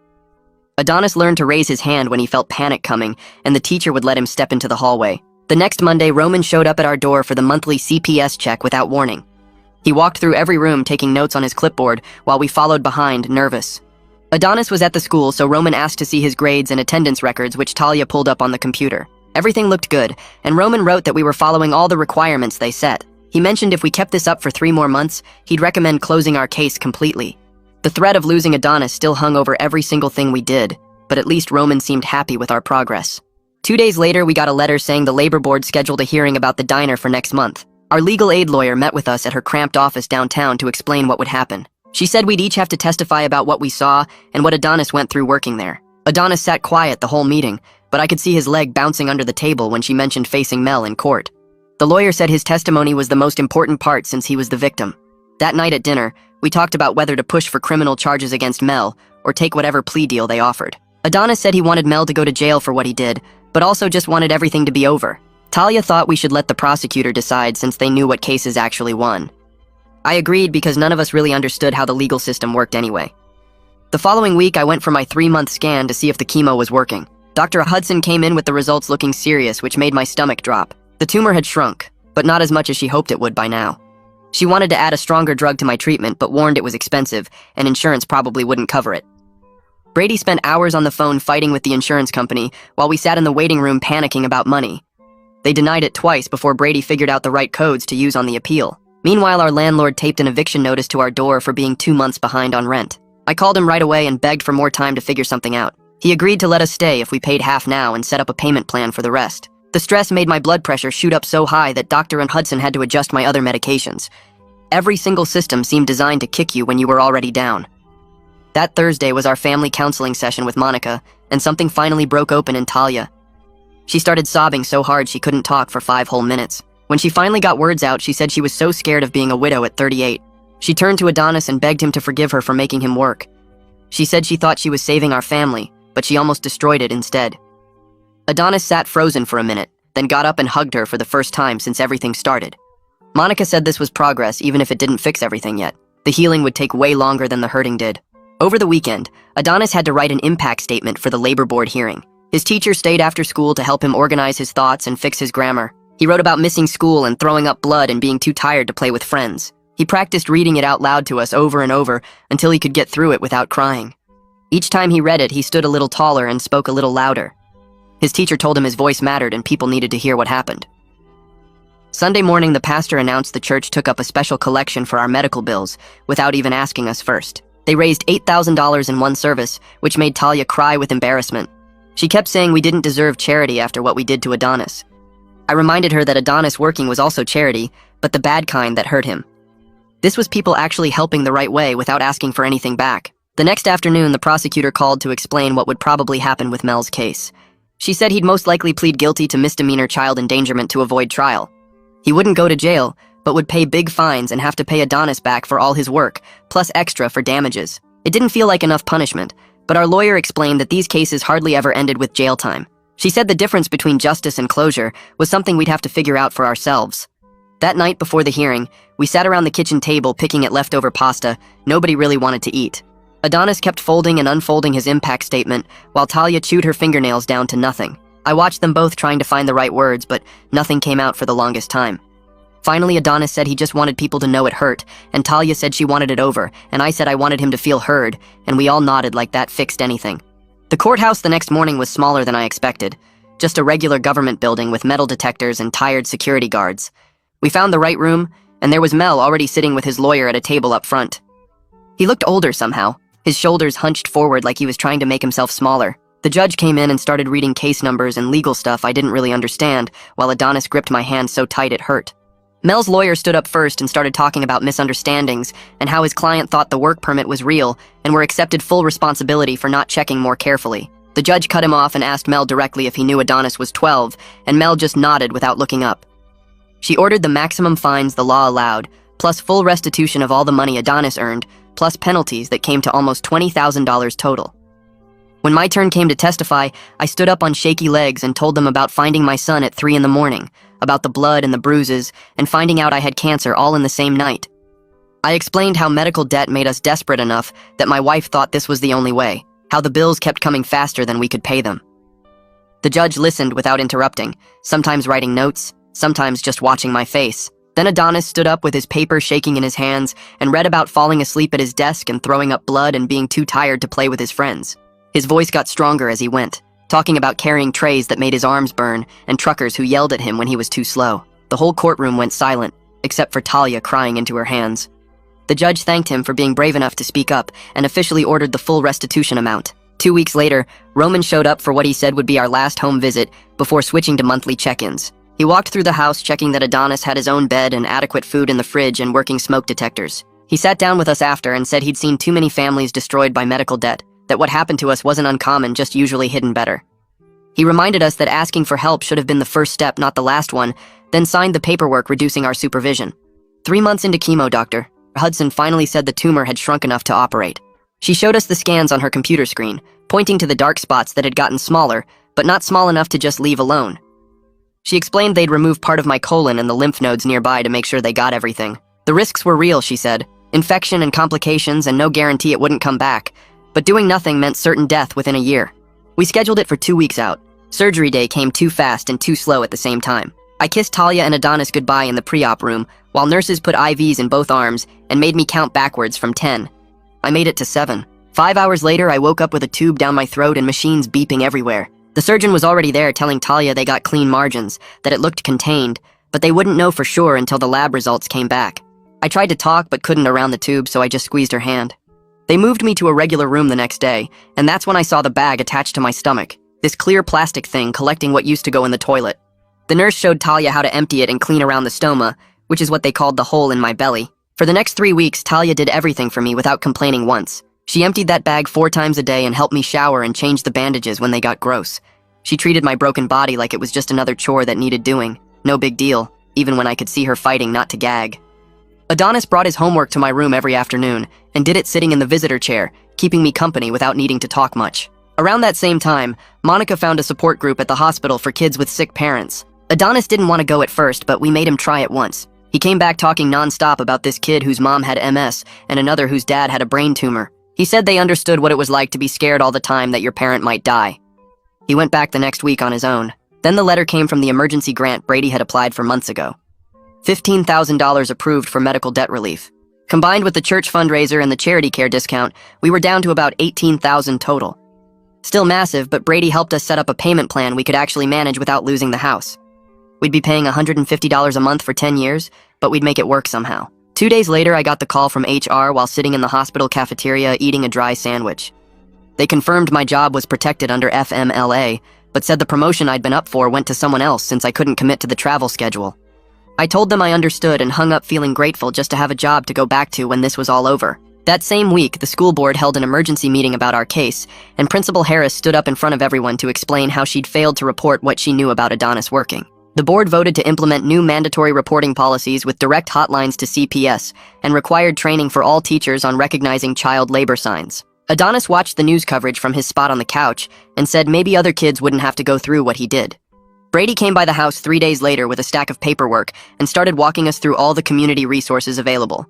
Speaker 7: Adonis learned to raise his hand when he felt panic coming, and the teacher would let him step into the hallway. The next Monday, Roman showed up at our door for the monthly CPS check without warning. He walked through every room taking notes on his clipboard while we followed behind, nervous. Adonis was at the school, so Roman asked to see his grades and attendance records, which Talia pulled up on the computer. Everything looked good, and Roman wrote that we were following all the requirements they set. He mentioned if we kept this up for 3 more months, he'd recommend closing our case completely. The threat of losing Adonis still hung over every single thing we did, but at least Roman seemed happy with our progress. 2 days later, we got a letter saying the labor board scheduled a hearing about the diner for next month. Our legal aid lawyer met with us at her cramped office downtown to explain what would happen. She said we'd each have to testify about what we saw and what Adonis went through working there. Adonis sat quiet the whole meeting, but I could see his leg bouncing under the table when she mentioned facing Mel in court. The lawyer said his testimony was the most important part since he was the victim. That night at dinner, we talked about whether to push for criminal charges against Mel or take whatever plea deal they offered. Adonis said he wanted Mel to go to jail for what he did, but also just wanted everything to be over. Talia thought we should let the prosecutor decide since they knew what cases actually won. I agreed because none of us really understood how the legal system worked anyway. The following week, I went for my 3-month scan to see if the chemo was working. Dr. Hudson came in with the results looking serious, which made my stomach drop. The tumor had shrunk, but not as much as she hoped it would by now. She wanted to add a stronger drug to my treatment, but warned it was expensive, and insurance probably wouldn't cover it. Brady spent hours on the phone fighting with the insurance company while we sat in the waiting room panicking about money. They denied it twice before Brady figured out the right codes to use on the appeal. Meanwhile, our landlord taped an eviction notice to our door for being 2 months behind on rent. I called him right away and begged for more time to figure something out. He agreed to let us stay if we paid half now and set up a payment plan for the rest. The stress made my blood pressure shoot up so high that Dr. Hudson had to adjust my other medications. Every single system seemed designed to kick you when you were already down. That Thursday was our family counseling session with Monica, and something finally broke open in Talia. She started sobbing so hard she couldn't talk for 5 whole minutes. When she finally got words out, she said she was so scared of being a widow at 38. She turned to Adonis and begged him to forgive her for making him work. She said she thought she was saving our family, but she almost destroyed it instead. Adonis sat frozen for a minute, then got up and hugged her for the first time since everything started. Monica said this was progress even if it didn't fix everything yet. The healing would take way longer than the hurting did. Over the weekend, Adonis had to write an impact statement for the labor board hearing. His teacher stayed after school to help him organize his thoughts and fix his grammar. He wrote about missing school and throwing up blood and being too tired to play with friends. He practiced reading it out loud to us over and over until he could get through it without crying. Each time he read it, he stood a little taller and spoke a little louder. His teacher told him his voice mattered and people needed to hear what happened. Sunday morning, the pastor announced the church took up a special collection for our medical bills without even asking us first. They raised $8,000 in one service, which made Talia cry with embarrassment. She kept saying we didn't deserve charity after what we did to Adonis. I reminded her that Adonis working was also charity, but the bad kind that hurt him. This was people actually helping the right way without asking for anything back. The next afternoon, the prosecutor called to explain what would probably happen with Mel's case. She said he'd most likely plead guilty to misdemeanor child endangerment to avoid trial. He wouldn't go to jail, but would pay big fines and have to pay Adonis back for all his work, plus extra for damages. It didn't feel like enough punishment, but our lawyer explained that these cases hardly ever ended with jail time. She said the difference between justice and closure was something we'd have to figure out for ourselves. That night before the hearing, we sat around the kitchen table picking at leftover pasta nobody really wanted to eat. Adonis kept folding and unfolding his impact statement, while Talia chewed her fingernails down to nothing. I watched them both trying to find the right words, but nothing came out for the longest time. Finally, Adonis said he just wanted people to know it hurt, and Talia said she wanted it over, and I said I wanted him to feel heard, and we all nodded like that fixed anything. The courthouse the next morning was smaller than I expected. Just a regular government building with metal detectors and tired security guards. We found the right room, and there was Mel already sitting with his lawyer at a table up front. He looked older somehow, his shoulders hunched forward like he was trying to make himself smaller. The judge came in and started reading case numbers and legal stuff I didn't really understand, while Adonis gripped my hand so tight it hurt. Mel's lawyer stood up first and started talking about misunderstandings and how his client thought the work permit was real and were accepted full responsibility for not checking more carefully. The judge cut him off and asked Mel directly if he knew Adonis was 12, and Mel just nodded without looking up. She ordered the maximum fines the law allowed, plus full restitution of all the money Adonis earned, plus penalties that came to almost $20,000 total. When my turn came to testify, I stood up on shaky legs and told them about finding my son at 3 in the morning, about the blood and the bruises, and finding out I had cancer all in the same night. I explained how medical debt made us desperate enough that my wife thought this was the only way, how the bills kept coming faster than we could pay them. The judge listened without interrupting, sometimes writing notes, sometimes just watching my face. Then Adonis stood up with his paper shaking in his hands and read about falling asleep at his desk and throwing up blood and being too tired to play with his friends. His voice got stronger as he went, talking about carrying trays that made his arms burn and truckers who yelled at him when he was too slow. The whole courtroom went silent, except for Talia crying into her hands. The judge thanked him for being brave enough to speak up and officially ordered the full restitution amount. 2 weeks later, Roman showed up for what he said would be our last home visit before switching to monthly check-ins. He walked through the house checking that Adonis had his own bed and adequate food in the fridge and working smoke detectors. He sat down with us after and said he'd seen too many families destroyed by medical debt, that what happened to us wasn't uncommon, just usually hidden better. He reminded us that asking for help should have been the first step, not the last one, then signed the paperwork reducing our supervision. 3 months into chemo, Dr. Hudson finally said the tumor had shrunk enough to operate. She showed us the scans on her computer screen, pointing to the dark spots that had gotten smaller, but not small enough to just leave alone. She explained they'd remove part of my colon and the lymph nodes nearby to make sure they got everything. The risks were real, she said. Infection and complications and no guarantee it wouldn't come back. But doing nothing meant certain death within a year. We scheduled it for 2 weeks out. Surgery day came too fast and too slow at the same time. I kissed Talia and Adonis goodbye in the pre-op room, while nurses put IVs in both arms and made me count backwards from 10. I made it to 7. 5 hours later, I woke up with a tube down my throat and machines beeping everywhere. The surgeon was already there telling Talia they got clean margins, that it looked contained, but they wouldn't know for sure until the lab results came back. I tried to talk but couldn't around the tube, so I just squeezed her hand. They moved me to a regular room the next day, and that's when I saw the bag attached to my stomach, this clear plastic thing collecting what used to go in the toilet. The nurse showed Talia how to empty it and clean around the stoma, which is what they called the hole in my belly. For the next 3 weeks, Talia did everything for me without complaining once. She emptied that bag 4 times a day and helped me shower and change the bandages when they got gross. She treated my broken body like it was just another chore that needed doing. No big deal, even when I could see her fighting not to gag. Adonis brought his homework to my room every afternoon and did it sitting in the visitor chair, keeping me company without needing to talk much. Around that same time, Monica found a support group at the hospital for kids with sick parents. Adonis didn't want to go at first, but we made him try it once. He came back talking nonstop about this kid whose mom had MS and another whose dad had a brain tumor. He said they understood what it was like to be scared all the time that your parent might die. He went back the next week on his own. Then the letter came from the emergency grant Brady had applied for months ago. $15,000 approved for medical debt relief. Combined with the church fundraiser and the charity care discount, we were down to about $18,000 total. Still massive, but Brady helped us set up a payment plan we could actually manage without losing the house. We'd be paying $150 a month for 10 years, but we'd make it work somehow. 2 days later, I got the call from HR while sitting in the hospital cafeteria eating a dry sandwich. They confirmed my job was protected under FMLA, but said the promotion I'd been up for went to someone else since I couldn't commit to the travel schedule. I told them I understood and hung up feeling grateful just to have a job to go back to when this was all over. That same week, the school board held an emergency meeting about our case, and Principal Harris stood up in front of everyone to explain how she'd failed to report what she knew about Adonis working. The board voted to implement new mandatory reporting policies with direct hotlines to CPS and required training for all teachers on recognizing child labor signs. Adonis watched the news coverage from his spot on the couch and said maybe other kids wouldn't have to go through what he did. Brady came by the house 3 days later with a stack of paperwork and started walking us through all the community resources available.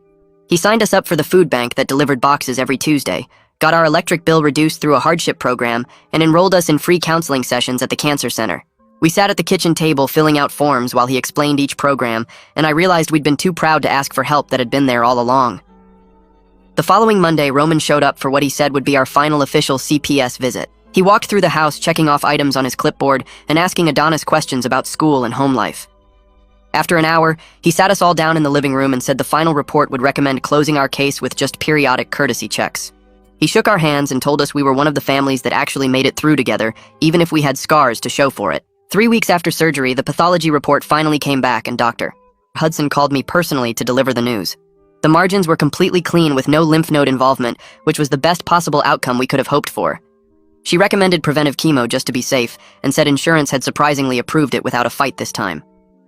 Speaker 7: He signed us up for the food bank that delivered boxes every Tuesday, got our electric bill reduced through a hardship program, and enrolled us in free counseling sessions at the cancer center. We sat at the kitchen table filling out forms while he explained each program, and I realized we'd been too proud to ask for help that had been there all along. The following Monday, Roman showed up for what he said would be our final official CPS visit. He walked through the house checking off items on his clipboard and asking Adonis questions about school and home life. After an hour, he sat us all down in the living room and said the final report would recommend closing our case with just periodic courtesy checks. He shook our hands and told us we were one of the families that actually made it through together, even if we had scars to show for it. 3 weeks after surgery, the pathology report finally came back and Dr. Hudson called me personally to deliver the news. The margins were completely clean with no lymph node involvement, which was the best possible outcome we could have hoped for. She recommended preventive chemo just to be safe and said insurance had surprisingly approved it without a fight this time.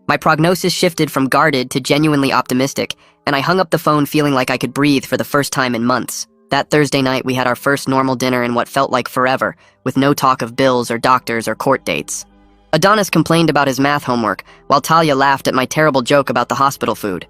Speaker 7: My prognosis shifted from guarded to genuinely optimistic, and I hung up the phone feeling like I could breathe for the first time in months. That Thursday night, we had our first normal dinner in what felt like forever, with no talk of bills or doctors or court dates. Adonis complained about his math homework, while Talia laughed at my terrible joke about the hospital food.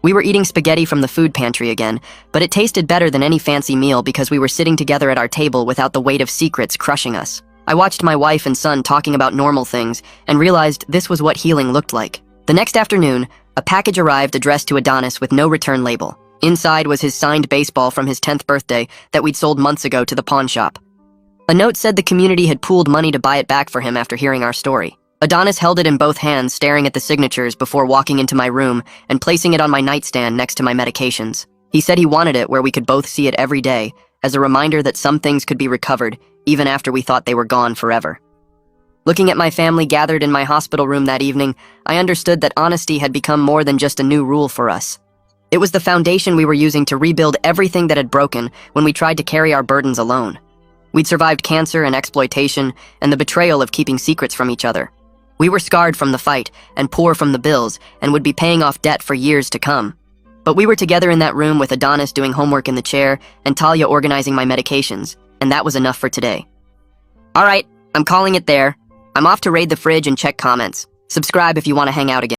Speaker 7: We were eating spaghetti from the food pantry again, but it tasted better than any fancy meal because we were sitting together at our table without the weight of secrets crushing us. I watched my wife and son talking about normal things and realized this was what healing looked like. The next afternoon, a package arrived addressed to Adonis with no return label. Inside was his signed baseball from his 10th birthday that we'd sold months ago to the pawn shop. A note said the community had pooled money to buy it back for him after hearing our story. Adonis held it in both hands, staring at the signatures before walking into my room and placing it on my nightstand next to my medications. He said he wanted it where we could both see it every day, as a reminder that some things could be recovered, even after we thought they were gone forever. Looking at my family gathered in my hospital room that evening, I understood that honesty had become more than just a new rule for us. It was the foundation we were using to rebuild everything that had broken when we tried to carry our burdens alone. We'd survived cancer and exploitation and the betrayal of keeping secrets from each other. We were scarred from the fight and poor from the bills and would be paying off debt for years to come. But we were together in that room with Adonis doing homework in the chair and Talia organizing my medications, and that was enough for today. All right, I'm calling it there. I'm off to raid the fridge and check comments. Subscribe if you want to hang out again.